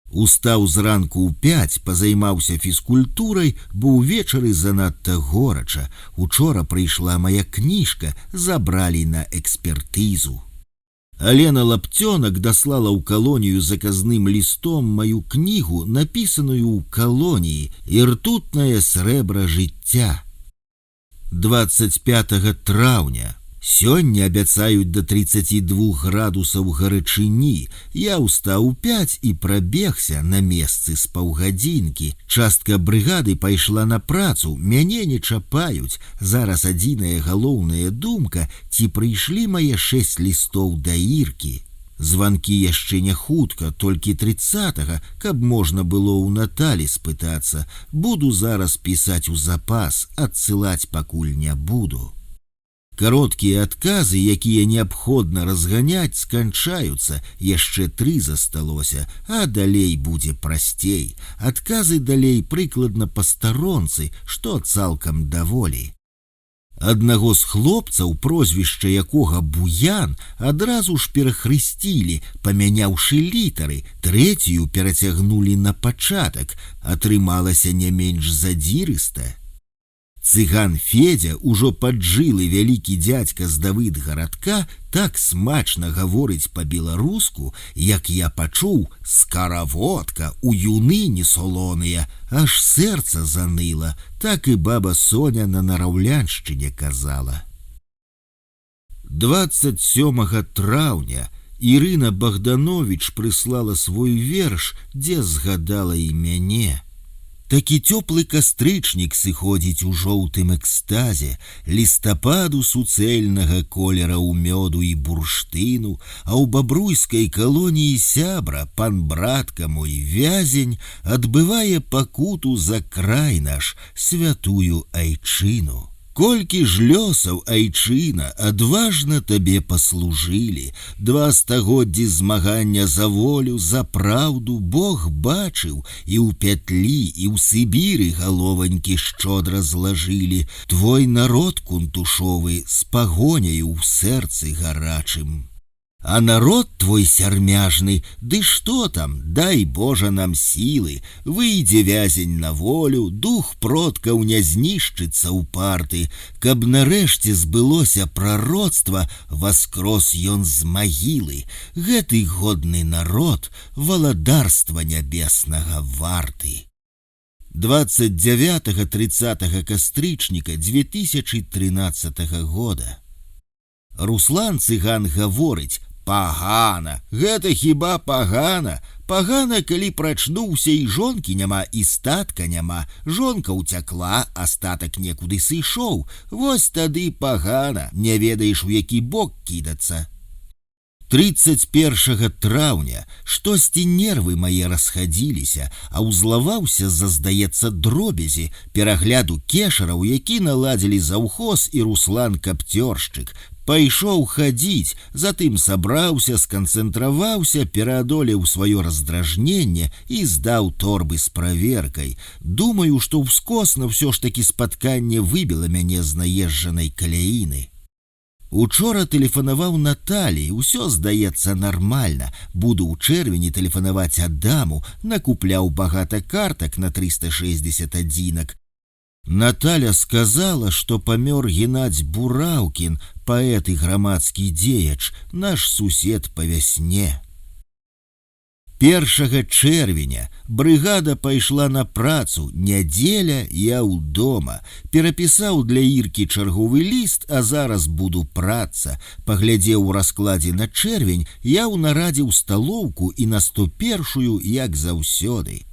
Устаў зранку ў 5, пазаймаўся фізкультурай, бо ўвечары занадта горача. Учора прыйшла мая кніжка, забралі на экспертызу. Алена Лаптёнак даслала ў калонію заказным лістом маю кнігу, напісаную ў калоніі «Іртутнае срэбра жыцця». 25 траўня. Сёння абяцаюць да 32 градусаў гарачыні. Я ўстаў у 5 і прабегся на месцы з паўгадзінкі. Частка брыгады пайшла на працу, мяне не чапаюць. Зараз адзіная галоўная думка, ці прыйшлі мае 6 лістоў да Іркі. Званкі яшчэ не хутка, толькі 30-го, каб можна было ў Наталі спытацца. Буду зараз пісаць у запас, адсылаць пакуль не буду. Кароткія адказы, якія неабходна разганяць, сканчаюцца, яшчэ 3 засталося, а далей будзе прасцей. Адказы далей прыкладна па старонцы, што цалкам даволі. Аднаго з хлопцаў, прозвішча якога Буян, адразу ж перахрысцілі, памяняўшы літары, 3-ю перацягнулі на пачатак, атрымалася не менш задзірыста. Цыган Федя, ужо паджылы вялікі дзядзька з Давыдгарадка, так смачна гаворыць па-беларуску, як я пачуў «скараводка, у юны не солоныя», аж сэрца заныла, так і баба Соня на Нараўляншчыне казала. 27 траўня Ірына Богданович прыслала свой верш, дзе згадала і мяне. Такі цёплы кастрычнік сыходзіць у жоўтым экстазе, лістападу суцэльнага колера ў мёду і бурштыну, а ў бабруйскай калоніі сябра, пан братка мой вязень, адбывае пакуту за край наш, святую айчыну. Колькі ж лёсаў, айчына, адважна табе паслужылі, 2 стагоддзі змагання за волю, за праўду Бог бачыў, і ў пятлі, і ў Сібіры галованькі шчодра злажылі, твой народ кунтушовы з пагоняю ў сэрцы гарачым. А народ твой сярмяжны, ды што там, дай Божа нам сілы, выйдзе вязень на волю, дух продкаў не знішчыцца ўпарты, каб нарэшце збылося прароцтва, воскрос ён з магілы, гэты годны народ валадарства нябеснага варты. 29-30 кастрычніка 2013 года. Руслан Цыган гаворыць: «Пагана, гэта хіба пагана? Пагана, калі прачнуўся і жонкі няма, і статка няма. Жонка ўцякла, а статак некуды сышоў. Вось тады пагана, не ведаеш, у які бок кідацца». 31 траўня штосьці нервы мае расхадзіліся, а ўзлаваўся з-за, здаецца, дробязі, перагляду кешараў, які наладзілі заўхоз і Руслан Капцёршчык. Пайшоў хадзіць, затым сабраўся, сканцэнтраваўся, пераадолеў сваё раздражненне і здаў торбы з праверкай. Думаю, што ўскосна ўсё ж такі спатканне выбіла мяне з наезджанай каляіны. Учора тэлефанаваў Наталі, усё здаецца нармальна. Буду ў чэрвені тэлефанаваць Адаму, накупляў багата картак на 361. Наталя сказала, што памёр Геннадзь Бураўкін, паэт і грамадскі дзеяч, наш сусед па вясне. 1 чэрвеня брыгада пайшла на працу, нядзеля я ў дома. Перапісаў для Іркі чарговы ліст, а зараз буду працца. Паглядзеў у раскладзе на чэрвень, я ўнарадзіў сталоўку і на 101-ю, як заўсёды.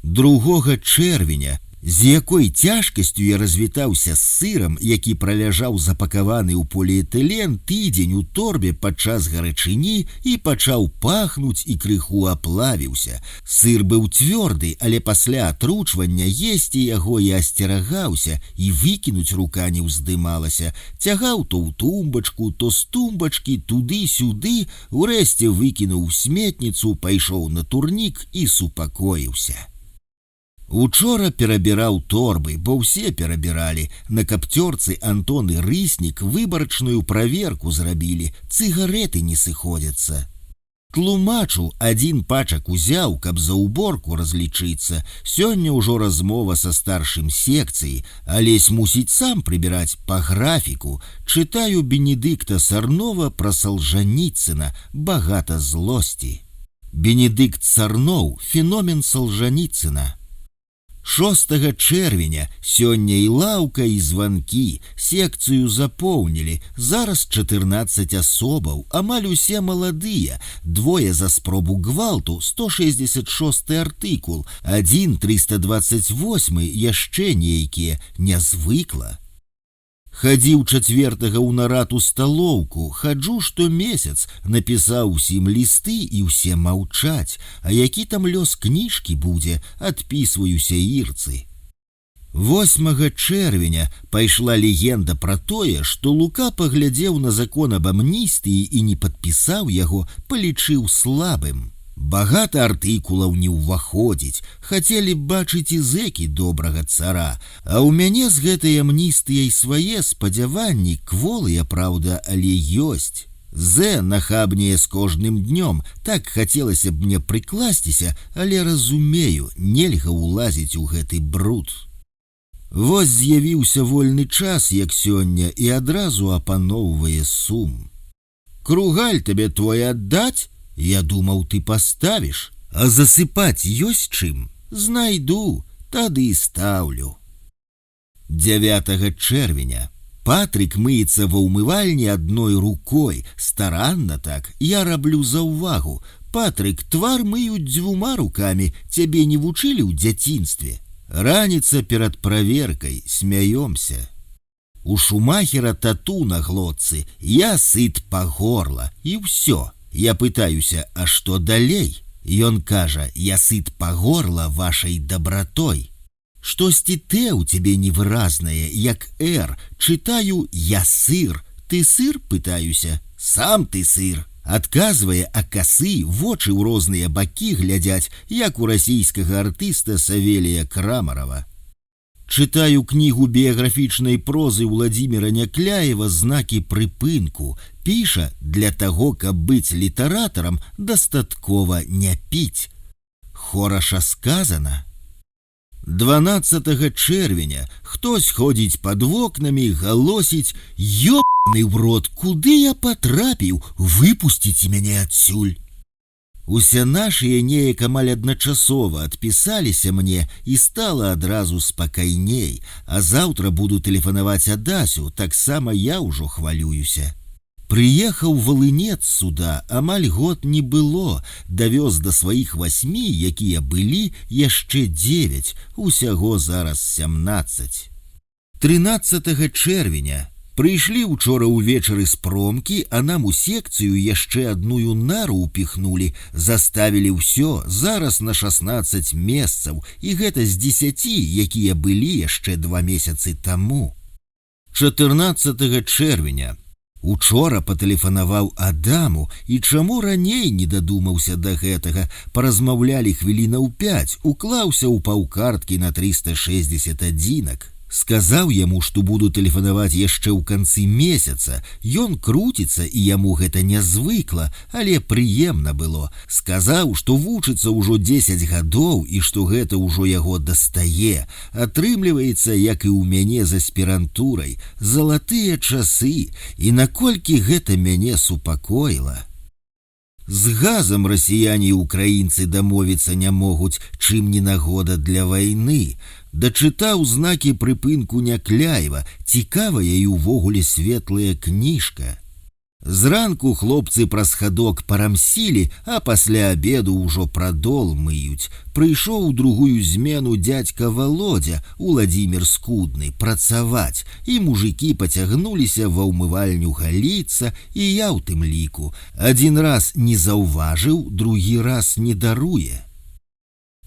2 чэрвеня з якой цяжкасцю я развітаўся з сырам, які праляжаў запакаваны ў поліэтылен тыдзень у торбе падчас гарачыні і пачаў пахнуць і крыху аплавіўся. Сыр быў цвёрды, але пасля атручвання есці яго я асцерагаўся і выкінуць рука не ўздымалася. Цягаў то ў тумбачку, то з тумбачкі туды-сюды, урэшце выкінуў у сметніцу, пайшоў на турнік і супакоіўся. Учора перабіраў торбы, бо ўсе перабіралі. На капцёрцы Антон і Рыснік выбарачную праверку зрабілі, цыгареты не сыходзяцца. Тлумачу, адзін пачак узяў, каб за уборку разлічыцца. Сёння ўжо размова са старшым секцыі, Алесь мусіць сам прыбіраць па графіку. Чытаю Бенедыкта Сарнова пра Солжаніцына, багата злосці. Бенедыкт Сарноў, феномен Солжаніцына. 6 чэрвеня сёння і лаўка, і званкі, секцыю запоўнілі, зараз 14 асобаў, амаль усе маладыя, 2 за спробу гвалту, 166 артыкул, 1 328 яшчэ нейкія, нязвыкла. Хадзіў 4-го ў нарад у сталоўку, хаджу штомесяц, напісаў усім лісты і ўсе маўчаць, а які там лёс кніжкі будзе, адпісваюся ірцы. 8 чэрвеня пайшла легенда пра тое, што Лука паглядзеў на закон аб амністыі і не падпісаў яго, палічыў слабым. Багата артыкулаў не ўваходзіць, хацелі б бачыць і зэкі добрага цара, а ў мяне з гэтай амністыяй свае спадзяванні, кволыя, праўда, але ёсць. Зе нахабнее з кожным днём, так хацелася б мне прыкласціся, але разумею, нельга ўлазіць у гэты бруд. Вось з'явіўся вольны час, як сёння, і адразу апаноўвае сум. Кругаль табе твой аддаць? Я думаў, ты паставіш, а засыпаць ёсць чым? Знайду, тады і стаўлю. 9 чэрвеня. Патрык мыецца ва ўмывальні адной рукой, старанна так, я раблю заўвагу. Патрык, твар мыюць 2 рукамі, цябе не вучылі ў дзяцінстве. Раніца перад праверкай, смяёмся. У шумахера тату на глотцы, я сыт па горла, і ўсё. Я пытаюся, а што далей? Ён кажа, я сыт па горла вашай дабратой. Штосьці Т у цябе невыразнае, як Р. Чытаю, я сыр. Ты сыр, пытаюся? Сам ты сыр. Адказвае, а касы вочы ў розныя бакі глядзяць, як у расійскага артыста Савелія Крамарова. Чытаю кнігу біяграфічнай прозы Владзіміра Някляева «Знакі прыпынку». Піша, для таго, каб быць літаратарам, дастаткова не піць. Хораша сказана. 12 чэрвеня хтось ходзіць пад вокнамі, галосіць: «Ёбаны ў рот, куды я патрапіў? Выпусціце мяне адсюль!» Усе нашыя неяк амаль адначасова адпісаліся мне, і стала адразу спакайней, а заўтра буду тэлефанаваць Адасю, таксама я ўжо хвалююся. Прыехаў валынец сюда, амаль год не было, давёз да сваіх 8, якія былі, яшчэ 9, усяго зараз 17. 13 чэрвеня. Прыйшлі учора ўвечары з промкі, а нам у секцыю яшчэ адную нару ўпіхнулі, заставілі ўсё, зараз на 16 месцаў, і гэта з 10, якія былі яшчэ 2 месяцы таму. 14 чэрвеня. Учора патэлефанаваў Адаму, і чаму раней не дадумаўся да гэтага, паразмаўлялі хвілінаў 5, уклаўся ў паўкарткі на 361. Сказаў яму, што буду тэлефанаваць яшчэ ў канцы месяца. Ён круціцца, і яму гэта нязвыкла, але прыемна было. Сказаў, што вучыцца ўжо 10 гадоў і што гэта ўжо яго дастае. Атрымліваецца, як і ў мяне з аспірантурай, залатыя часы, і наколькі гэта мяне супакоіла. З газам расіяне і украінцы дамовіцца не могуць, чым не нагода для вайны. Дачытаў «Знакі прыпынку» Някляева, цікавая і ўвогуле светлая кніжка. Зранку хлопцы праз хадок парамсілі, а пасля абеду ўжо прадол мыюць. Прыйшоў у другую змену дядька Володя, Уладзімір Скудны, працаваць, і мужыкі пацягнуліся ва ўмывальню галіцца, і я ў тым ліку. Адзін раз не заўважыў, другі раз не даруе.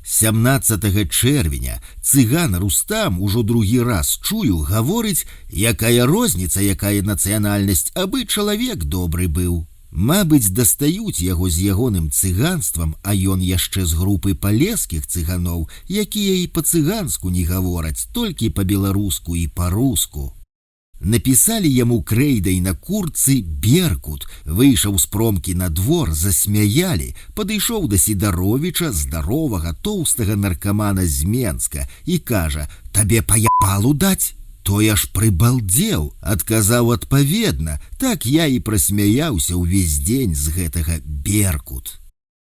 17 чэрвеня цыган Рустам ужо другі раз чую, гаворыць, якая розніца, якая нацыянальнасць, абы чалавек добры быў. Мабыць, дастаюць яго з ягоным цыганствам, а ён яшчэ з групы палескіх цыганоў, якія і па-цыганску не гавораць, толькі па-беларуску і па-руску. Напісалі яму крэйдай на курцы «Беркут», выйшаў з промкі на двор, засмяялі, падышоў да Сідаровіча, здаровага, тоўстага наркамана з Менска, і кажа: «Табе паябалу даць?» Той аж прыбалдзеў, адказаў адпаведна, так я і прасмяяўся ўвесь дзень з гэтага «Беркут».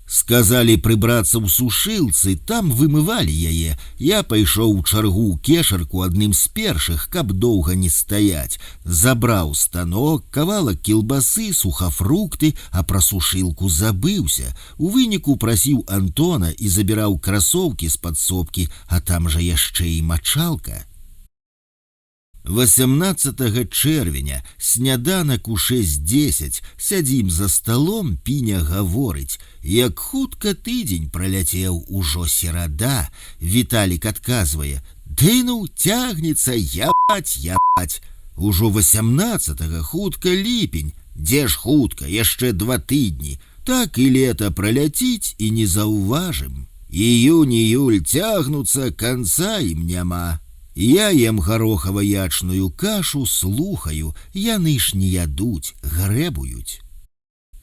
Сказалі прыбрацца ў сушылцы, там вымывалі яе. Я пайшоў у чаргу ў кешарку адным з першых, каб доўга не стаяць. Забраў станок, кавалак кілбасы, сухафрукты, а пра сушылку забыўся. У выніку прасіў Антона і забіраў красоўкі з падсобкі, а там жа яшчэ і мачалка. 18 чэрвеня, сняданак у 6:10, сядзім за сталом, Піня гаворыць: «Як хутка тыдзень праляцеў, ужо серада». Віталік адказвае: Ды ну цягнецца, ябать. Ужо 18-го, хутка ліпень. Дзе ж хутка, яшчэ 2 тыдні. Так і лета праляціць і не заўважым. Іюнь-іюль цягнуцца, канца ім няма. Я ем гарохава-ячную кашу, слухаю, яны ж не ядуць, грэбуюць.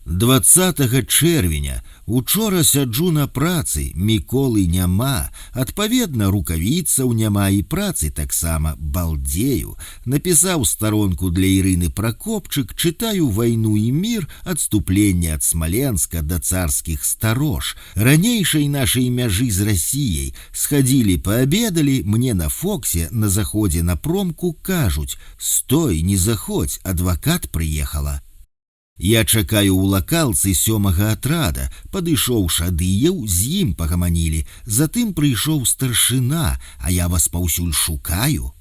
20 чэрвеня учора сяджу на працы, Міколы няма, адпаведна рукавіцаў няма і працы таксама, балдзею. Напісаў старонку для Ірыны Пракопчык, чытаю «Вайну і мір», адступленне ад Смаленска да царскіх старож, ранейшай нашай мяжы з Расіяй. Схадзілі, паабедалі, мне на Фоксе на заходзе на промку кажуць: «Стой, не заходзь, адвакат прыехала». Я чакаю ў лакалцы 7-га атрада, падышоў Шадыеў, з ім пагаманілі, затым прыйшоў старшына, а я вас паўсюль шукаю.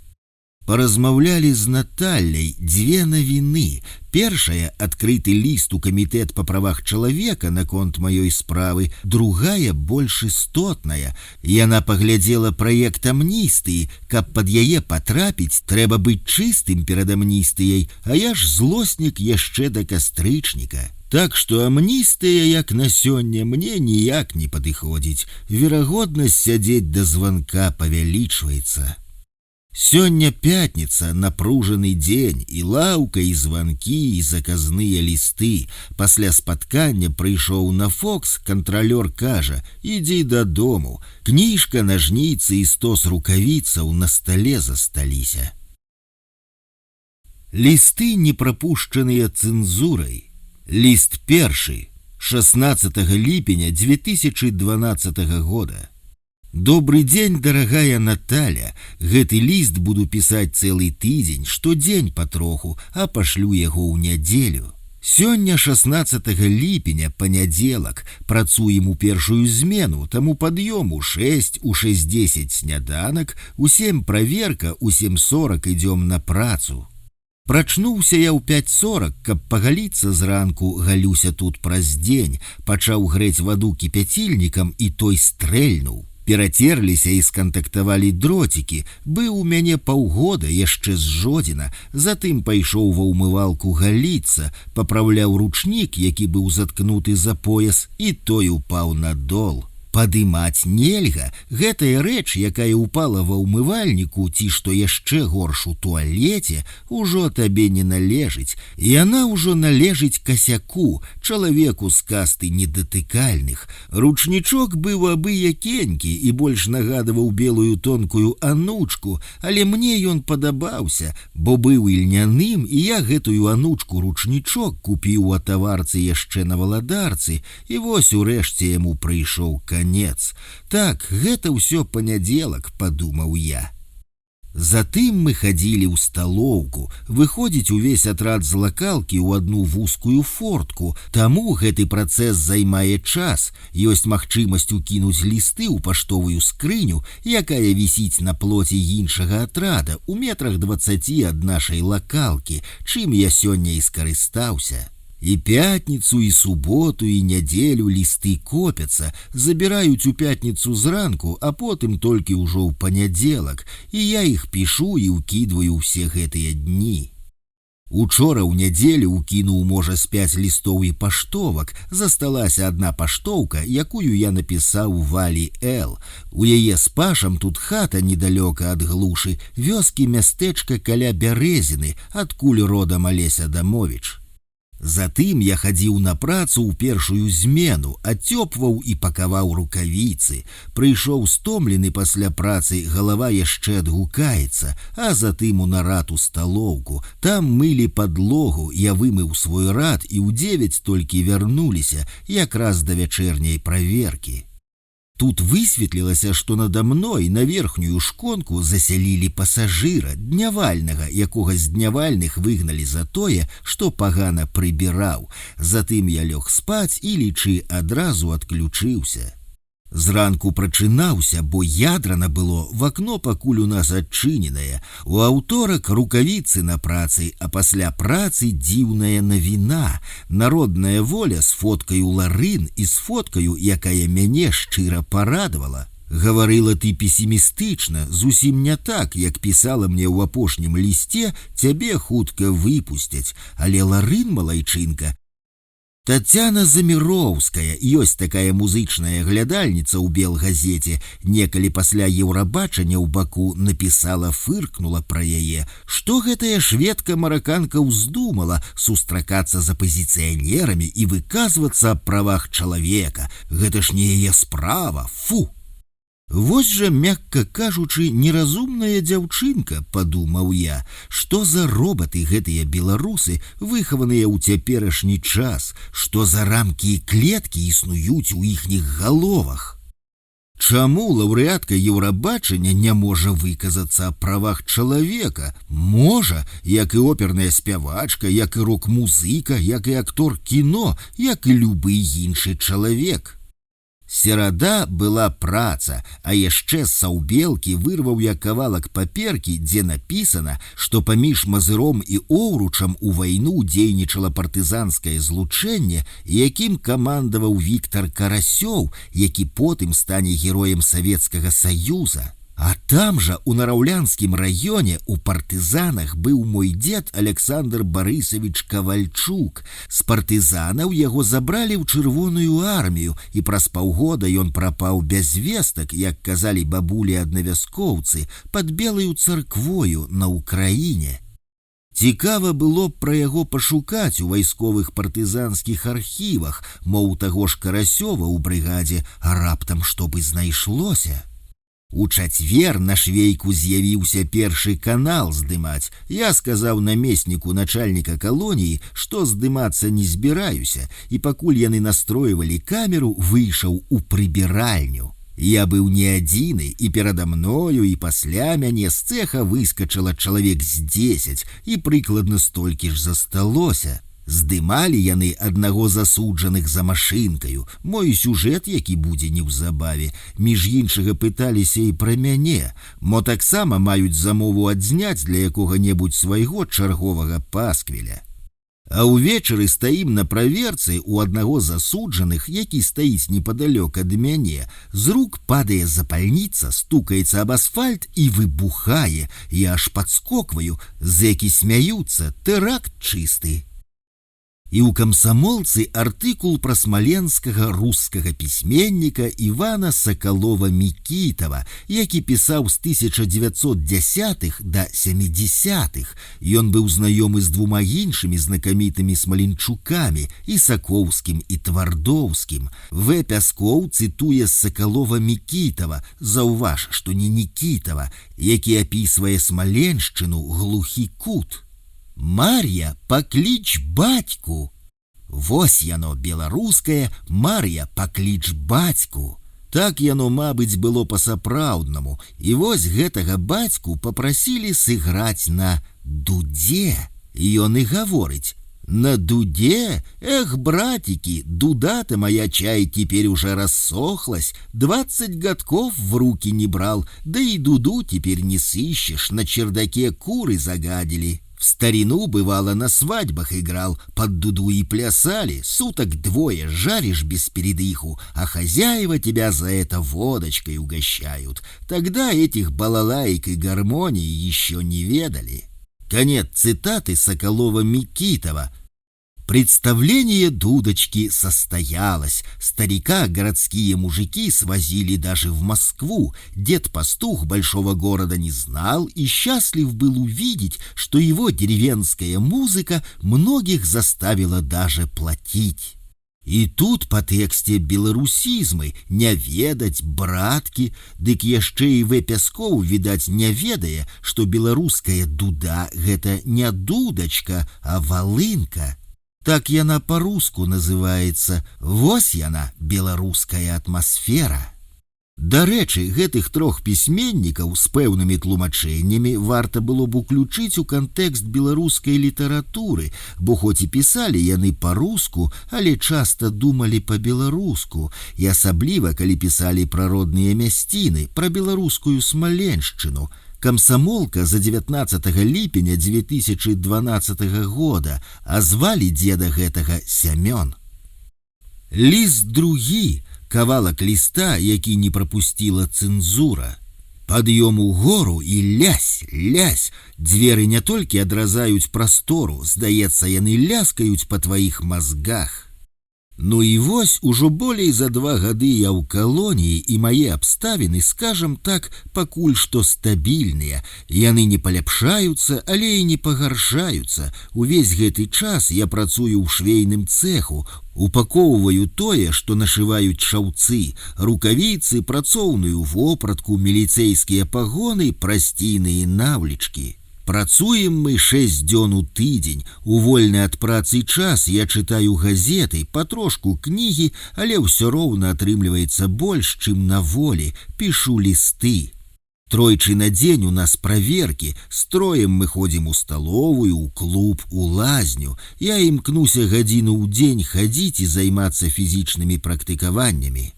Паразмаўлялі з Наталляй 2 навіны. Першая — адкрыты ліст у камітэт па правах чалавека наконт маёй справы, другая больш істотная. Яна паглядзела праект амністыі, каб пад яе патрапіць, трэба быць чыстым перад амністыяй, а я ж злоснік яшчэ да кастрычніка. Так што амністыя, як на сёння, мне ніяк не падыходзіць. Верагоднасць сядзець да званка павялічваецца. Сёння пятніца, напружаны дзень, і лаўка, і званкі, і заказныя лісты. Пасля спаткання прыйшоў на Фокс, кантралёр кажа: «Ідзі дадому». Кніжка, нажніцы і 100 рукавіцаў на стале засталіся. Лісты, не прапушчаныя цэнзурай. Ліст першы, 16 ліпеня 2012 года. Добрый день, дорогая Наталя. Гэты ліст буду пісаць цэлы тыдзень, штодзень патроху, а пашлю яго ў нядзелю. Сёння 16 ліпеня, панядзелак, працуем у першую змену, таму пад'ём у 6, у 6:10 сняданак, у 7 праверка, у 7:40 ідём на працу. Прачнуўся я ў 5:40, каб пагаліцца зранку, галюся тут праз дзень, пачаў грэць ваду кіпяцільнікам, і той стрэльнуў. Перацерліся і скантактавалі дроцікі, быў у мяне паўгода яшчэ з жодзіна, затым пайшоў ва ўмывалку галіцца, папраўляў ручнік, які быў заткнуты за пояс, і той упаў на дол. Падымаць нельга, гэтая рэч, якая ўпала ва ўмывальніку, ці што яшчэ горш у туалеце, ужо табе не належыць. Яна ўжо належыць касяку, чалавеку з касты недатыкальных. Ручнічок быў абы-якенькі і больш нагадываў белую тонкую анучку, але мне ён падабаўся, бо быў ільняным, і я гэтую анучку-ручнічок купіў у таварцы яшчэ на валадарцы, і вось урэшце яму прыйшоў конец. Так, гэта ўсё панядзелак, падумаў я. Затым мы хадзілі ў сталоўку, выходзіць увесь атрад з лакалкі ў адну вузкую фортку, таму гэты працэс займае час, ёсць магчымасць укінуць лісты ў паштовую скрыню, якая вісіць на плоце іншага атрада у метрах 20 ад нашай лакалкі, чым я сёння і скарыстаўся. І пятніцу, і суботу, і нядзелю лісты копяцца, забіраюць у пятніцу зранку, а потым толькі ўжо ў панядзелак, і я іх пішу і ўкідваю ўсе гэтыя дні. Учора ў нядзелю укінуў, можа, з 5 лістоў і паштовак, засталася адна паштоўка, якую я напісаў Валі Л. У яе з пашам тут хата недалёка ад глушы, вёскі мястэчка каля Бярэзіны, адкуль родам Алесь Адамовіч. Затым я хадзіў на працу ў першую змену, ацёпваў і пакаваў рукавіцы. Прыйшоў стомлены пасля працы, галава яшчэ адгукаецца, а затым у нарад у сталоўку. Там мылі падлогу, я вымыў свой рад, і ў 9 толькі вярнуліся, якраз да вячэрняй праверкі. Тут высветлілася, што надо мной на верхнюю шконку засялілі пасажыра, днявальнага, якога з днявальных выгналі за тое, што пагана прыбіраў. Затым я лёг спаць і, лічы, адразу адключыўся. Зранку прачынаўся, бо ядрана было, в акно пакуль у нас адчыненае. У аўторак рукавіцы на працы, а пасля працы дзіўная навіна. Народная воля з фоткаю Ларын і з фоткаю, якая мяне шчыра парадавала. Гаварыла ты песімістычна, зусім не так, як пісала мне ў апошнім лісце, цябе хутка выпусцяць, але Ларын малайчынка. Тацяна Заміроўская, ёсць такая музычная глядальніца ў Белгазеце, некалі пасля Еўрабачання ў Баку напісала, фыркнула пра яе, што гэтая шведка-мараканка ўздумала сустракацца з апазіцыянерамі і выказвацца аб правах чалавека. Гэта ж не яе справа, фу! Вось жа, мякка кажучы, неразумная дзяўчынка, падумаў я, што за робаты гэтыя беларусы, выхаваныя ў цяперашні час, што за рамкі і клеткі існуюць у іхніх галовах. Чаму лаўрэатка Еўрабачання не можа выказацца аб правах чалавека? Можа, як і оперная спявачка, як і рок-музыка, як і актор кіно, як і любы іншы чалавек. Серада была праца, а яшчэ з саўбелкі вырваў я кавалак паперкі, дзе напісана, што паміж Мазыром і Оўручам у вайну дзейнічала партызанскае злучэнне, якім камандаваў Віктар Карасёў, які потым стане героем Савецкага Саюза. А там жа, у Нараўлянскім раёне, у партызанах быў мой дзед Александр Барысавіч Кавальчук. З партызанаў яго забралі ў Чырвоную армію, і праз паўгода ён прапаў без вестак, як казалі бабулі-аднавяскоўцы, пад Белаю царквою на Ўкраіне. Цікава было б пра яго пашукаць у вайсковых партызанскіх архівах, мо ў таго ж Карасёва ў брыгадзе, а раптам што бы знайшлося. У чацвер на Швейку з'явіўся першы канал здымаць. Я сказаў намесніку начальніка калоніі, што здымацца не збіраюся, і пакуль яны настройвалі камеру, выйшаў у прыбіральню. Я быў не адзіны, і перада мною, і пасля мяне з цэха выскачала чалавек з 10, і прыкладна столькі ж засталося. Здымалі яны аднаго з асуджаных за машынкаю, мой сюжэт, які будзе неўзабаве. Між іншага пыталіся і пра мяне, мо таксама маюць замову адзняць для якога-небудзь свайго чарговага пасквіля. А ўвечары стаім на праверцы ў аднаго з асуджаных, які стаіць непадалёк ад мяне. З рук падае запальніца, стукаецца аб асфальт і выбухае. Я аж падскокваю, зэкі смяюцца, тэракт чысты. І ў камсамолцы артыкул пра смаленскага рускага пісьменніка Івана Сакалова-Мікітава, які пісаў з 1910-х да 70-х. Ён быў знаёмы з двума іншымі знакамітымі смаленчукамі, Ісакоўскім і Твардоўскім. В. Пяскоў цытуе з Сакалова-Мікітава, заўваж, што не Нікітава, які апісвае смаленшчыну глухі кут. Мар'я, пакліч бацьку. Вось яно беларускае «Мар'я, пакліч бацьку». Так яно, мабыць, было па-сапраўднаму. І вось гэтага бацьку папрасілі сыграць на дудзе. І ён і гаворыць: «На дуде? Эх, братики, дуда-то моя чай теперь уже рассохлась, 20 годков в руки не брал, да и дуду теперь не сыщешь, на чердаке куры загадили». В старину, бывало, на свадьбах играл, под дуду и плясали, суток двое жаришь без передыху, а хозяева тебя за это водочкой угощают. Тогда этих балалаек и гармонии еще не ведали. Конец цитаты Соколова-Микитова. Представление дудочки состоялось. Старика городские мужики свозили даже в Москву. Дед-пастух большого города не знал и счастлив был увидеть, что его деревенская музыка многих заставила даже платить. И тут по тексте беларусізмы, не ведаць, браткі, дык яшчэ і В. Пяскоў, відаць, не ведае, што беларуская дуда — гэта не дудачка, а валынка. Так яна по-руску называецца. Вось яна, беларуская атмасфера. Дарэчы, гэтых трох пісьменнікаў з пэўнымі тлумачэннямі варта было б уключыць у кантэкст беларускай літаратуры, бо хоць і пісалі яны па-руску, але часта думалі па-беларуску, і асабліва, калі пісалі пра родныя мясціны, пра беларускую Смаленшчыну. Камсамолка за 19 ліпеня 2012 года, а звалі дзеда гэтага Сямён. Ліст другі. кавалак ліста, які не прапусціла цэнзура. Пад'ём у гору і лясь. Дзверы не толькі адразаюць прастору, здаецца, яны ляскаюць па тваіх мазгах. Ну і вось ужо болей за 2 гады я ў калоніі, і мае абставіны, скажам так, пакуль што стабільныя. Яны не паляпшаюцца, але і не пагаршаюцца. Увесь гэты час я працую ў швейным цеху, упакоўваю тое, што нашываюць шаўцы, рукавіцы, працоўную вопратку, міліцэйскія пагоны, прасційныя навлічкі. Працуем мы 6 дзён у тыдзень. У вольны ад працы час я чытаю газеты, патрошку кнігі, але ўсё роўна атрымліваецца больш, чым на волі, пішу лісты. Тройчы на дзень у нас праверкі, строем мы ходзім у сталовую, у клуб, у лазню. Я імкнуся гадзіну ў дзень хадзіць і займацца фізічнымі практыкаваннямі.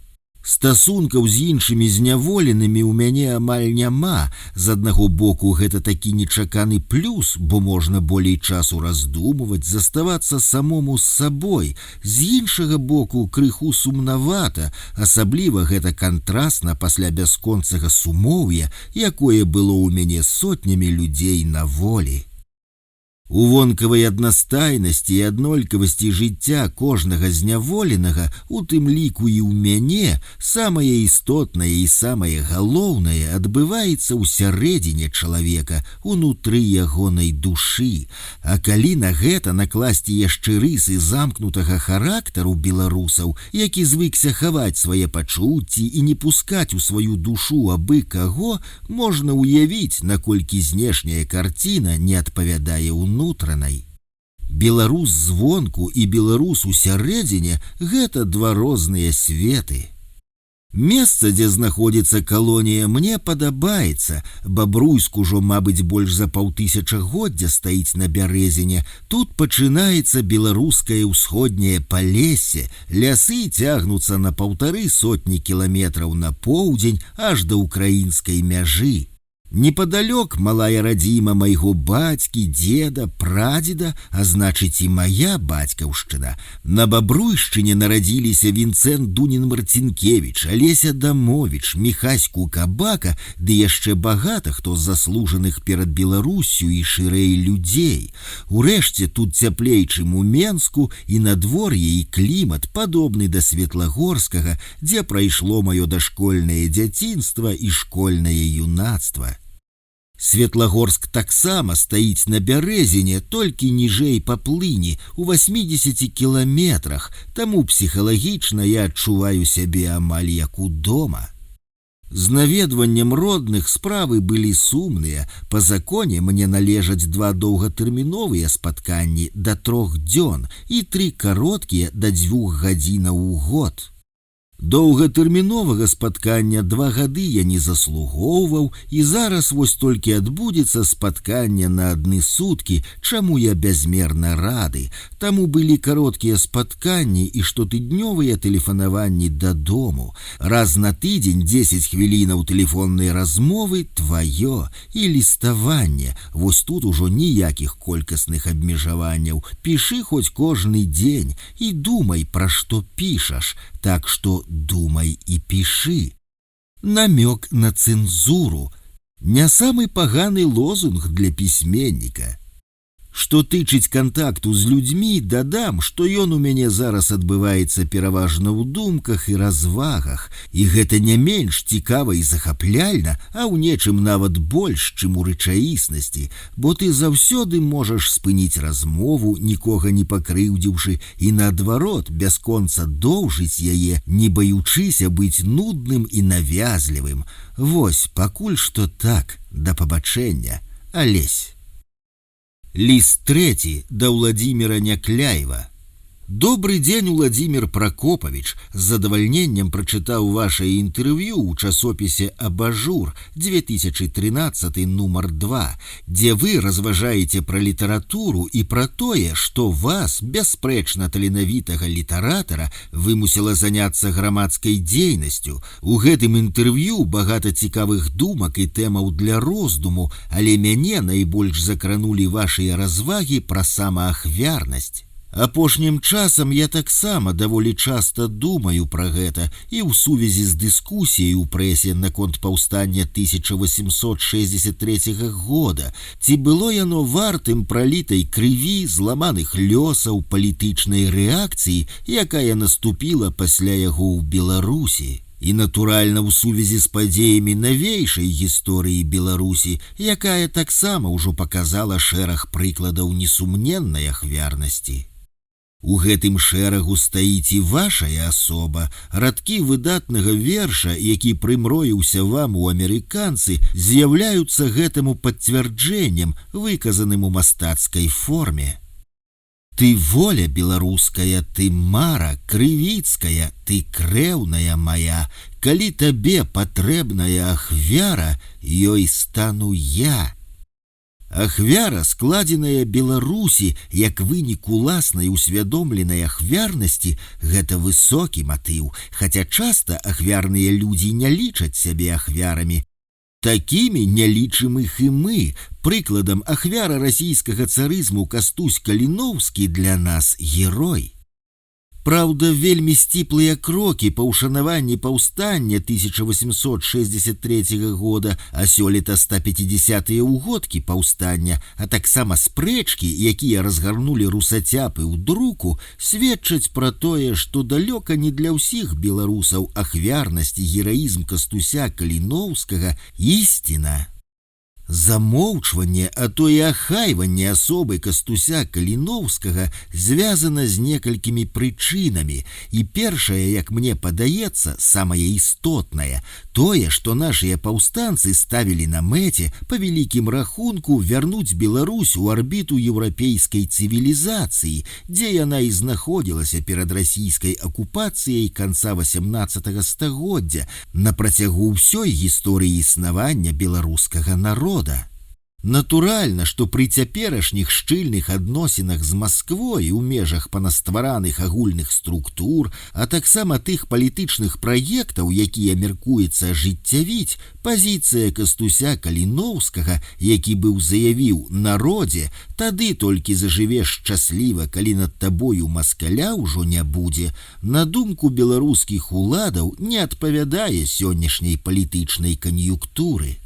Стасункаў з іншымі зняволенымі ў мяне амаль няма. З аднаго боку гэта такі нечаканы плюс, бо можна болей часу раздумваць, заставацца самому з сабой. З іншага боку крыху сумнавата, асабліва гэта кантрасна пасля бясконцага сумоўя, якое было ў мяне сотнямі людзей на волі. У вонкавай аднастайнасці і аднолькавасці жыцця кожнага зняволенага, у тым ліку і ў мяне, самае істотнае і самае галоўнае адбываецца ў сярэдзіне чалавека, унутры ягонай душы. А калі на гэта накласці яшчэ рысы замкнутага характару беларусаў, які звыкся хаваць свае пачуцці і не пускаць у сваю душу абы каго, можна ўявіць, наколькі знешняя карціна не адпавядае унутранай. Беларус звонку і беларус у сярэдзіне – гэта 2 розныя светы. Месца, дзе знаходзіцца калонія, мне падабаецца. Бабруйск ужо, мабыць, больш за 500-годдзя стаіць на бярэзіне. Тут пачынаецца беларускае ўсходняе палессе. Лясы цягнуцца на 1,5 кіламетраў на поўдзень аж да ўкраінскай мяжы. Непадалёк малая радзіма майго бацькі, дзеда, прадзеда, а значыць і мая бацькаўшчына. На Бабруйшчыне нарадзіліся Вінцэнт Дунін-Марцінкевіч, Алеся Дамовіч, Міхась Кукабака, ды яшчэ багата хто з заслужаных перад Беларуссю і шырэй людзей. Урэшце тут цяплей, чым у Менску, і надвор'е і клімат падобны да Светлагорскага, дзе прайшло маё дашкольнае дзяцінства і школьнае юнацтва. Светлагорск таксама стаіць на бярэзіне, толькі ніжэй па плыні, у 80 кіламетрах, таму псіхалагічна я адчуваю сябе амаль як удома. З наведваннем родных справы былі сумныя. Па законе мне належаць 2 доўгатэрміновыя спатканні да 3 дзён і 3 кароткія да 2 гадзінаў у год. Доўгатэрміновага спаткання 2 гады я не заслугоўваў, і зараз вось толькі адбудзецца спатканне на 1 суткі, чаму я бязмерна рады. Таму былі кароткія спатканні і штотыднёвыя тэлефанаванні дадому. Раз на тыдзень 10 хвілінаў тэлефоннай размовы тваё і ліставанне. Вось тут ужо ніякіх колькасных абмежаванняў. Пішы хоць кожны дзень і думай, пра што пішаш. Так што думай і пішы. Намёк на цэнзуру. Не самы паганы лозунг для пісьменніка. Што тычыць кантакту з людзьмі, дадам, што ён у мяне зараз адбываецца пераважна ў думках і развагах, і гэта не менш цікава і захапляльна, а ў нечым нават больш, чым у рэчаіснасці, бо ты заўсёды можаш спыніць размову, нікога не пакрыўдзіўшы, і наадварот, бясконца доўжыць яе, не баючыся быць нудным і навязлівым. Вось, пакуль што так, да пабачэння, Алесь. Ліст 3 да Владзіміра Някляева. Добрый дзень, Владзімір Пракопавіч. З задавальненнем прачытаў вашае інтэрв'ю ў часопісе «Абажур», 2013 нумар 2, дзе вы разважаеце пра літаратуру і пра тое, што вас, бясспрэчна таленавітага літаратара, вымусіла заняцца грамадскай дзейнасцю. У гэтым інтэрв'ю багата цікавых думак і тэмаў для роздуму, але мяне найбольш закранулі вашыя развагі пра самаахвярнасць. Апошнім часам я таксама даволі часта думаю пра гэта і ў сувязі з дыскусіяй у прэсе наконт паўстання 1863 года, ці было яно вартым пралітай крыві, зламаных лёсаў, палітычнай рэакцыі, якая наступіла пасля яго ў Беларусі. І, натуральна, у сувязі з падзеямі навейшай гісторыі Беларусі, якая таксама ўжо паказала шэраг прыкладаў несумненнай ахвярнасці. У гэтым шэрагу стаіць і вашая асоба, радкі выдатнага верша, які прымроіўся вам у амерыканцы, з'яўляюцца гэтаму пацвярджэннем, выказаным у мастацкай форме. Ты воля беларуская, ты мара крывіцкая, ты крэўная моя, калі табе патрэбная ахвяра, ёй стану я. Ахвяра, складзеная Беларусі, як вынік уласнай усвядомленай ахвярнасці, гэта высокі матыў, хаця часта ахвярныя людзі не лічаць сябе ахвярамі. Такімі не лічым іх і мы. Прыкладам, ахвяра расійскага царызму Кастусь Каліноўскі для нас герой. Праўда, вельмі сціплыя крокі па ўшанаванні паўстання 1863 года, а сёлета 150-тыя ўгодкі паўстання, а таксама спрэчкі, якія разгарнулі русацяпы ў друку, сведчаць пра тое, што далёка не для ўсіх беларусаў ахвярнасць і гераізм Кастуся Каліноўскага ісціна. Замоўчванне, а то і ахайванне асобы Кастуся Каліноўскага звязана з некалькімі прычынамі, і першае, як мне падаецца, самае істотнае, тое, што нашыя паўстанцы ставілі на мэце па вялікім рахунку вярнуць Беларусь у арбіту еўрапейскай цывілізацыі, дзе яна і знаходзілася перад расійскай акупацыяй канца 18 стагоддзя на працягу ўсёй гісторыі існавання беларускага народа. Натуральна, што пры цяперашніх шчыльных адносінах з Масквой у межах панаствараных агульных структур, а таксама тых палітычных праектаў, якія мяркуецца ажыццявіць, пазіцыя Кастуся Каліноўскага, які быў заявіў народзе, тады толькі зажывеш шчасліва, калі над табою маскаля ўжо не будзе, на думку беларускіх уладаў не адпавядае сённяшняй палітычнай кан'юнктуры.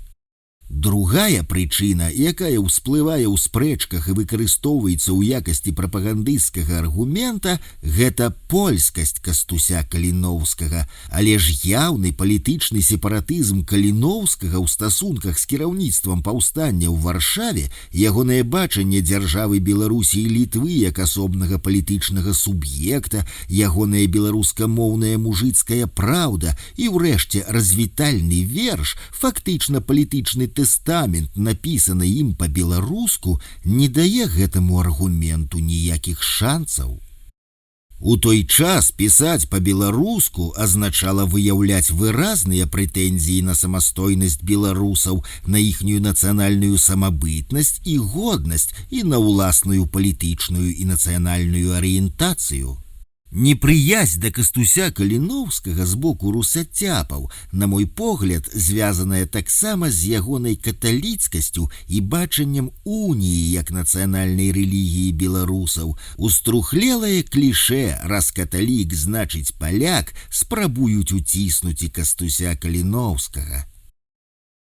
Другая прычына, якая ўсплывае ў спрэчках і выкарыстоўваецца ў якасці прапагандысцкага аргумента, гэта польскасць Кастуся Каліноўскага, але ж яўны палітычны сепаратызм Каліноўскага ў стасунках з кіраўніцтвам паўстання ў Варшаве, ягонае бачанне дзяржавы Беларусі і Літвы як асобнага палітычнага суб'екта, ягоная беларускамоўная мужыцкая праўда і, ўрэшце, развітальны верш, фактычна палітычны тэстамент, напісаны ім па-беларуску, не дае гэтаму аргументу ніякіх шанцаў. У той час пісаць па-беларуску азначала выяўляць выразныя прэтэнзіі на самастойнасць беларусаў, на іхнюю нацыянальную самабытнасць і годнасць і на ўласную палітычную і нацыянальную арыентацыю. Непрыязь да Кастуся Каліноўскага з боку русацяпаў, на мой погляд, звязаная таксама з ягонай каталіцкасцю і бачаннем уніі як нацыянальнай рэлігіі беларусаў. Уструхлелае клішэ «раз каталік значыць паляк» спрабуюць уціснуць і Кастуся Каліноўскага.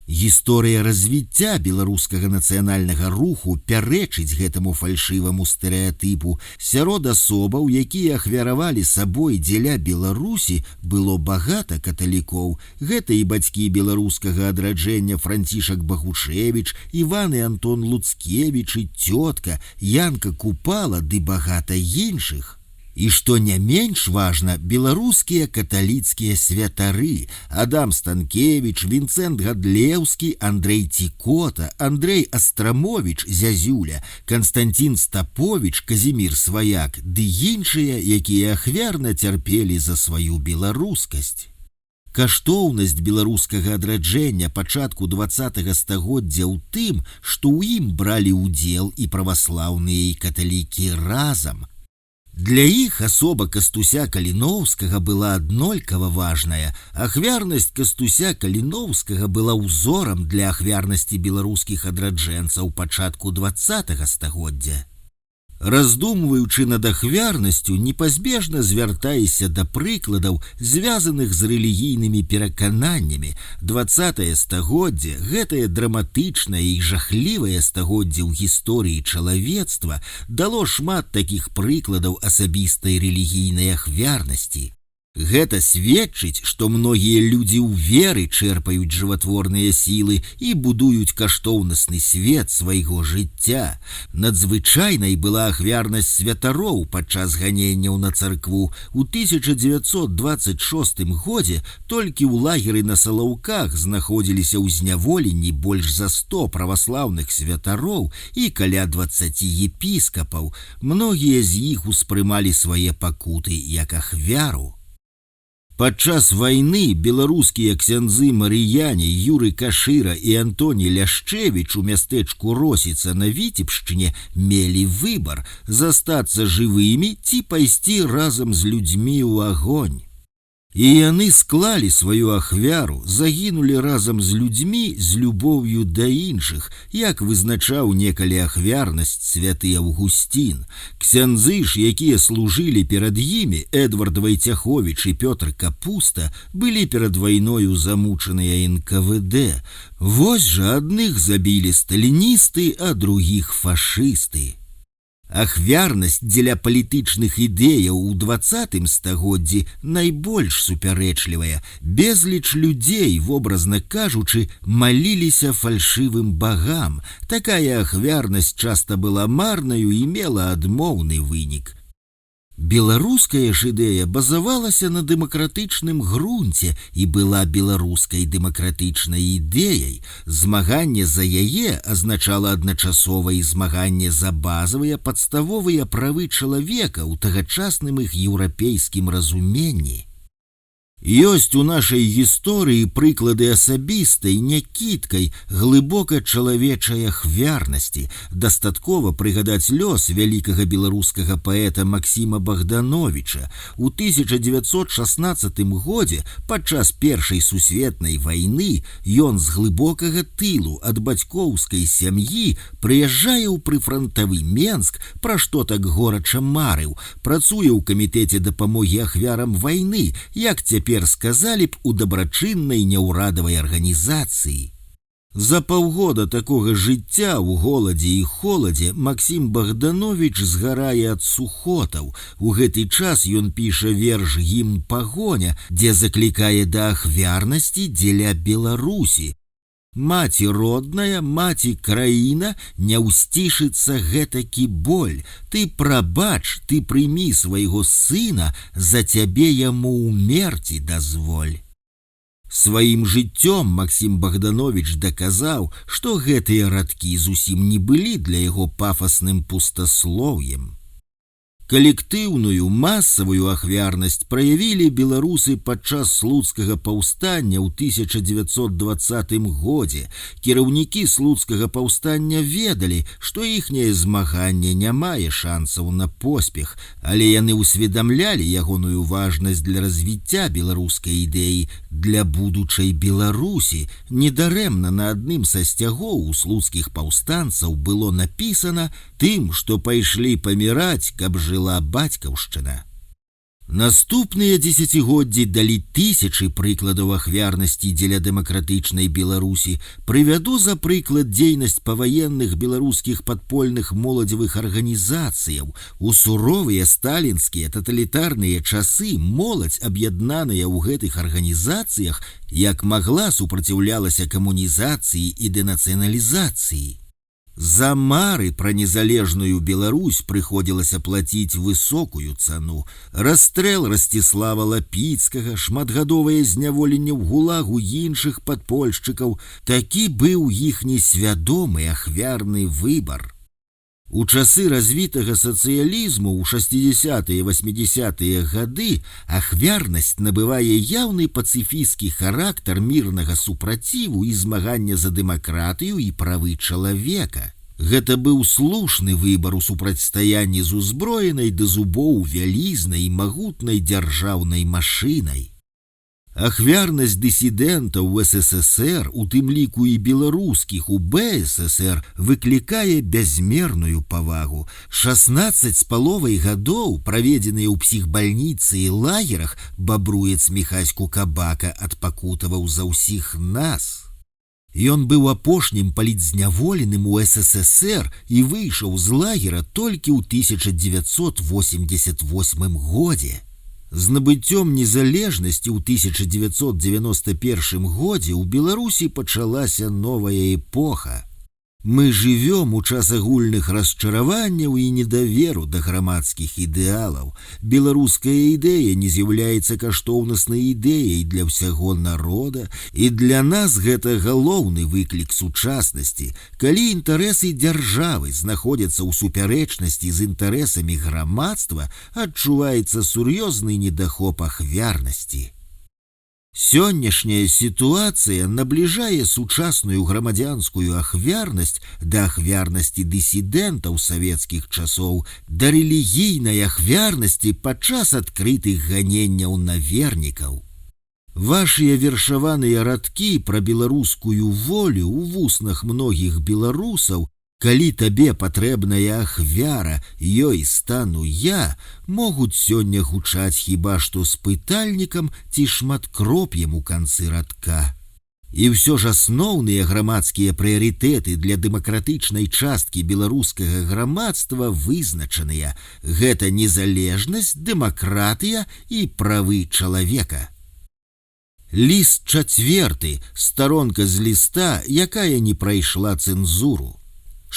Гісторыя развіцця беларускага нацыянальнага руху пярэчыць гэтаму фальшываму стэрэатыпу. Сярод асобаў, якія ахвяравалі сабой дзеля Беларусі, было багата каталікоў. Гэта і бацькі беларускага адраджэння Францішак Багушевіч, Іван і Антон Луцкевіч, і цётка Янка Купала ды багата іншых. І што не менш важна, беларускія каталіцкія святары Адам Станкевіч, Вінцэнт Гадлеўскі, Андрэй Цікота, Андрэй Астрамовіч, Зязюля, Канстантін Стаповіч, Казімір Сваяк ды іншыя, якія ахвярна цярпелі за сваю беларускасць. Каштоўнасць беларускага адраджэння пачатку 20-го стагоддзя ў тым, што ў ім бралі ўдзел і праваслаўныя і каталікі разам. Для іх асоба Кастуся Каліноўскага была аднолькава важная. Ахвярнасць Кастуся Каліноўскага была ўзорам для ахвярнасці беларускіх адраджэнцаў пачатку 20-го стагоддзя. Раздумваючы над ахвярнасцю, непазбежна звяртаешся да прыкладаў, звязаных з рэлігійнымі перакананнямі. 20е стагоддзе, гэтае драматычнае і жахлівае стагоддзе ў гісторыі чалавецтва, дало шмат такіх прыкладаў асабістай рэлігійнай ахвярнасці. Гэта сведчыць, што многія людзі ў веры чэрпаюць жыватворныя сілы і будуюць каштоўнасны свет свайго жыцця. Надзвычайнай была ахвярнасць святароў падчас ганенняў на царкву. У 1926 годзе толькі ў лагеры на Салаўках знаходзіліся ў зняволенні больш за 100 праваслаўных святароў і каля 20 епіскапаў. Многія з іх успрымалі свае пакуты як ахвяру. Падчас вайны беларускія ксяндзы марыяне Юры Кашыра і Антоні Ляшчэвіч у мястэчку Росіца на Віцебшчыне мелі выбар застацца жывымі ці пайсці разам з людзьмі ў агонь. І яны склалі сваю ахвяру, загінулі разам з людзьмі з любоўю да іншых, як вызначаў некалі ахвярнасць святы Аўгусцін. Ксяндзы ж, якія служылі перад імі, Эдвард Вайцяховіч і Пётр Капуста, былі перад вайною замучаныя НКВД. Вось жа адных забілі сталіністы, а другіх фашысты. Ахвярнасць дзеля палітычных ідэяў у 20 стагоддзі найбольш супярэчлівая. Безліч людзей, вобразна кажучы, маліліся фальшывым багам. Такая ахвярнасць часта была марнаю і мела адмоўны вынік. Беларуская ж ідэя базавалася на дэмакратычным грунце і была беларускай дэмакратычнай ідэяй. Змаганне за яе азначала адначасова і змаганне за базавыя падставовыя правы чалавека ў тагачасным іх еўрапейскім разуменні. Ёсць у нашай гісторыі прыклады асабістай, някіткай, глыбока чалавечай ахвярнасці. Дастаткова прыгадаць лёс вялікага беларускага паэта Максіма Богдановича. У 1916 годзе, падчас Першай сусветнай вайны, ён з глыбокага тылу ад бацькоўскай сям'і прыязджае ў прыфрантавы Менск, пра што так горача марыў, працуе ў камітэце дапамогі ахвярам вайны, як цяпер сказалі б у дабрачыннай няўрадавай арганізацыі. За паўгода такога жыцця ў голадзе і холадзе Максім Богданович згарае ад сухотаў. У гэты час ён піша верш «Гімн пагоня», дзе заклікае да ахвярнасці дзеля Беларусі. Маці родная, маці краіна, не ўсцішыцца гэтакі боль. Ты прабач, ты прымі свайго сына, за цябе яму ўмерці дазволь. Сваім жыццём Максім Богданович даказаў, што гэтыя радкі зусім не былі для яго пафасным пустаслоўем. Калектыўную масавую ахвярнасць праявілі беларусы падчас слуцкага паўстання ў 1920 годзе. Кіраўнікі слуцкага паўстання ведалі, што іхняе змаганне не мае шансаў на поспех, але яны ўсведамлялі ягоную важнасць для развіцця беларускай ідэі, для будучай Беларусі. Недарэмна на адным са сцягоў у слуцкіх паўстанцаў было напісана «Тым, што пайшлі паміраць, каб жыла бацькаўшчына». Наступныя дзесяцігоддзі далі тысячы прыкладаў ахвярнасці дзеля дэмакратычнай Беларусі. Прывяду за прыклад дзейнасць паваенных беларускіх падпольных моладзевых арганізацыяў. У суровыя сталінскія таталітарныя часы моладзь, аб'яднаная ў гэтых арганізацыях, як магла супраціўлялася камунізацыі і дэнацыяналізацыі. За мары пра незалежную Беларусь прыходзілася плаціць высокую цану. Расстрэл Расціслава Лапіцкага, шматгадовае зняволенне ў гулагу іншых падпольшчыкаў – такі быў іхні свядомы ахвярны выбар. У часы развітага сацыялізму ў 60-80-е гады ахвярнасць набывае яўны пацыфісцкі характар мірнага супраціву і змагання за дэмакратыю і правы чалавека. Гэта быў слушны выбар у супрацьстаянні з узброенай да зубоў вялізнай і магутнай дзяржаўнай машынай. Ахвярнасць дысідэнтаў у СССР, у тым ліку і беларускіх у БССР, выклікае бязмерную павагу. 16,5 гадоў, праведзеныя ў псіхбальніцы і лагерах, бабруец Міхаську Кабака адпакутаваў за ўсіх нас. Ён быў апошнім палітзняволеным у СССР і выйшаў з лагера толькі ў 1988 годзе. З набыццём незалежнасці ў 1991 годзе ў Беларусі пачалася новая эпоха. Мы жывём у час агульных расчараванняў і недаверу да грамадскіх ідэалаў. Беларуская ідэя не з'яўляецца каштоўнаснай ідэяй для ўсяго народа, і для нас гэта галоўны выклік сучаснасці, калі інтарэсы дзяржавы знаходзяцца ў супярэчнасці з інтарэсамі грамадства, адчуваецца сур'ёзны недахоп ахвярнасці. Сённяшняя сітуацыя набліжае сучасную грамадзянскую ахвярнасць да ахвярнасці дысідэнтаў савецкіх часоў, да рэлігійнай ахвярнасці падчас адкрытых ганенняў на вернікаў. Вашыя вершаваныя радкі пра беларускую волю ў вуснах многіх беларусаў, калі табе патрэбная ахвяра, ёй стану я, могуць сёння гучаць хіба што з пытальнікам ці шматкроп'ем у канцы радка. І ўсё ж асноўныя грамадскія прыярытэты для дэмакратычнай часткі беларускага грамадства вызначаныя. Гэта незалежнасць, дэмакратыя і правы чалавека. Ліст 4, старонка з ліста, якая не прайшла цэнзуру.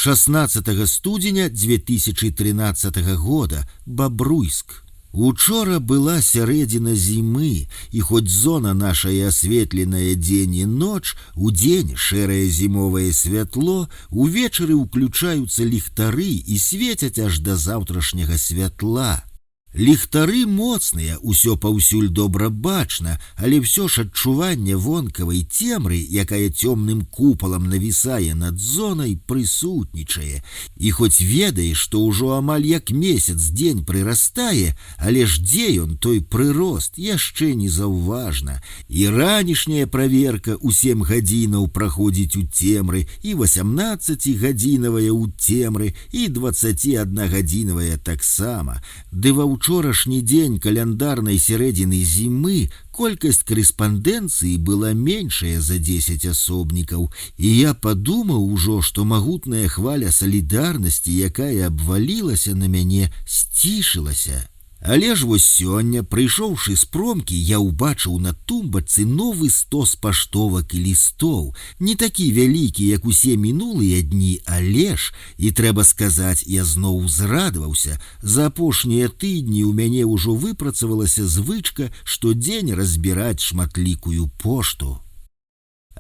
16 студзеня 2013 года, Бабруйск. Учора была сярэдзіна зімы, і хоць зона нашая асветленая дзень і ноч, удзень шэрае зімовае святло, увечары ўключаюцца ліхтары і свецяць аж да заўтрашняга святла. Ліхтары моцныя, усё паўсюль добра бачна, але ўсё ж адчуванне вонкавай цемры, якая цёмным купалам навісае над зонай, прысутнічае. І хоць ведаеш, што ўжо амаль як месяц дзень прырастае, але ж дзе ён, той прырост, яшчэ не заўважна. І ранішняя праверка ў 7 гадзінаў праходзіць у цемры, і 18-гадзінавая ў цемры, і 21-гадзінавая таксама. Ды учорашні дзень каляндарнай сярэдзіны зімы колькасць корэспандэнцыі была меншая за 10 асобнікаў, і я падумаў ужо, што магутная хваля салідарнасці, якая абвалілася на мяне, сцішылася. Але ж вось сёння, прыйшоўшы з промкі, я ўбачыў на тумбачцы новы стос паштовак і лістоў, не такі вялікі, як усе мінулыя дні, але ж, і трэба сказаць, я зноў узрадаваўся, за апошнія тыдні ў мяне ўжо выпрацавалася звычка штодзень разбіраць шматлікую пошту.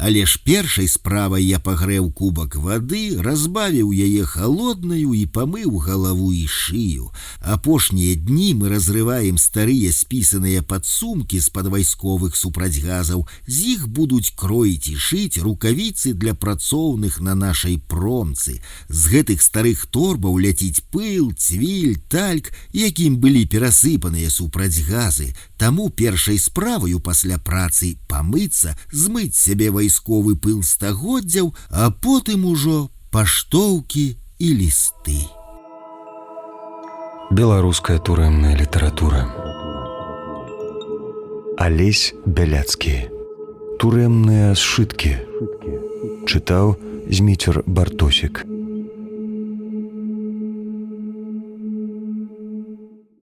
Але ж першай справай я пагрэў кубак вады, разбавіў яе халоднаю і памыў галаву і шыю. Апошнія дні мы разрываем старыя спісаныя падсумкі з-пад вайсковых супрацьгазаў, з іх будуць кроіць і шыць рукавіцы для працоўных на нашай промцы. З гэтых старых торбаў ляціць пыл, цвіль, тальк, якім былі перасыпаныя супрацьгазы. Таму першай справаю пасля працы памыцца, змыць сябе вайсковы пыл стагоддзяў, а потым ужо паштоўкі і лісты. Беларуская турэмная літаратура. Алесь Бяляцкі. Турэмныя сшыткі. Чытаў Зміцер Бартосік.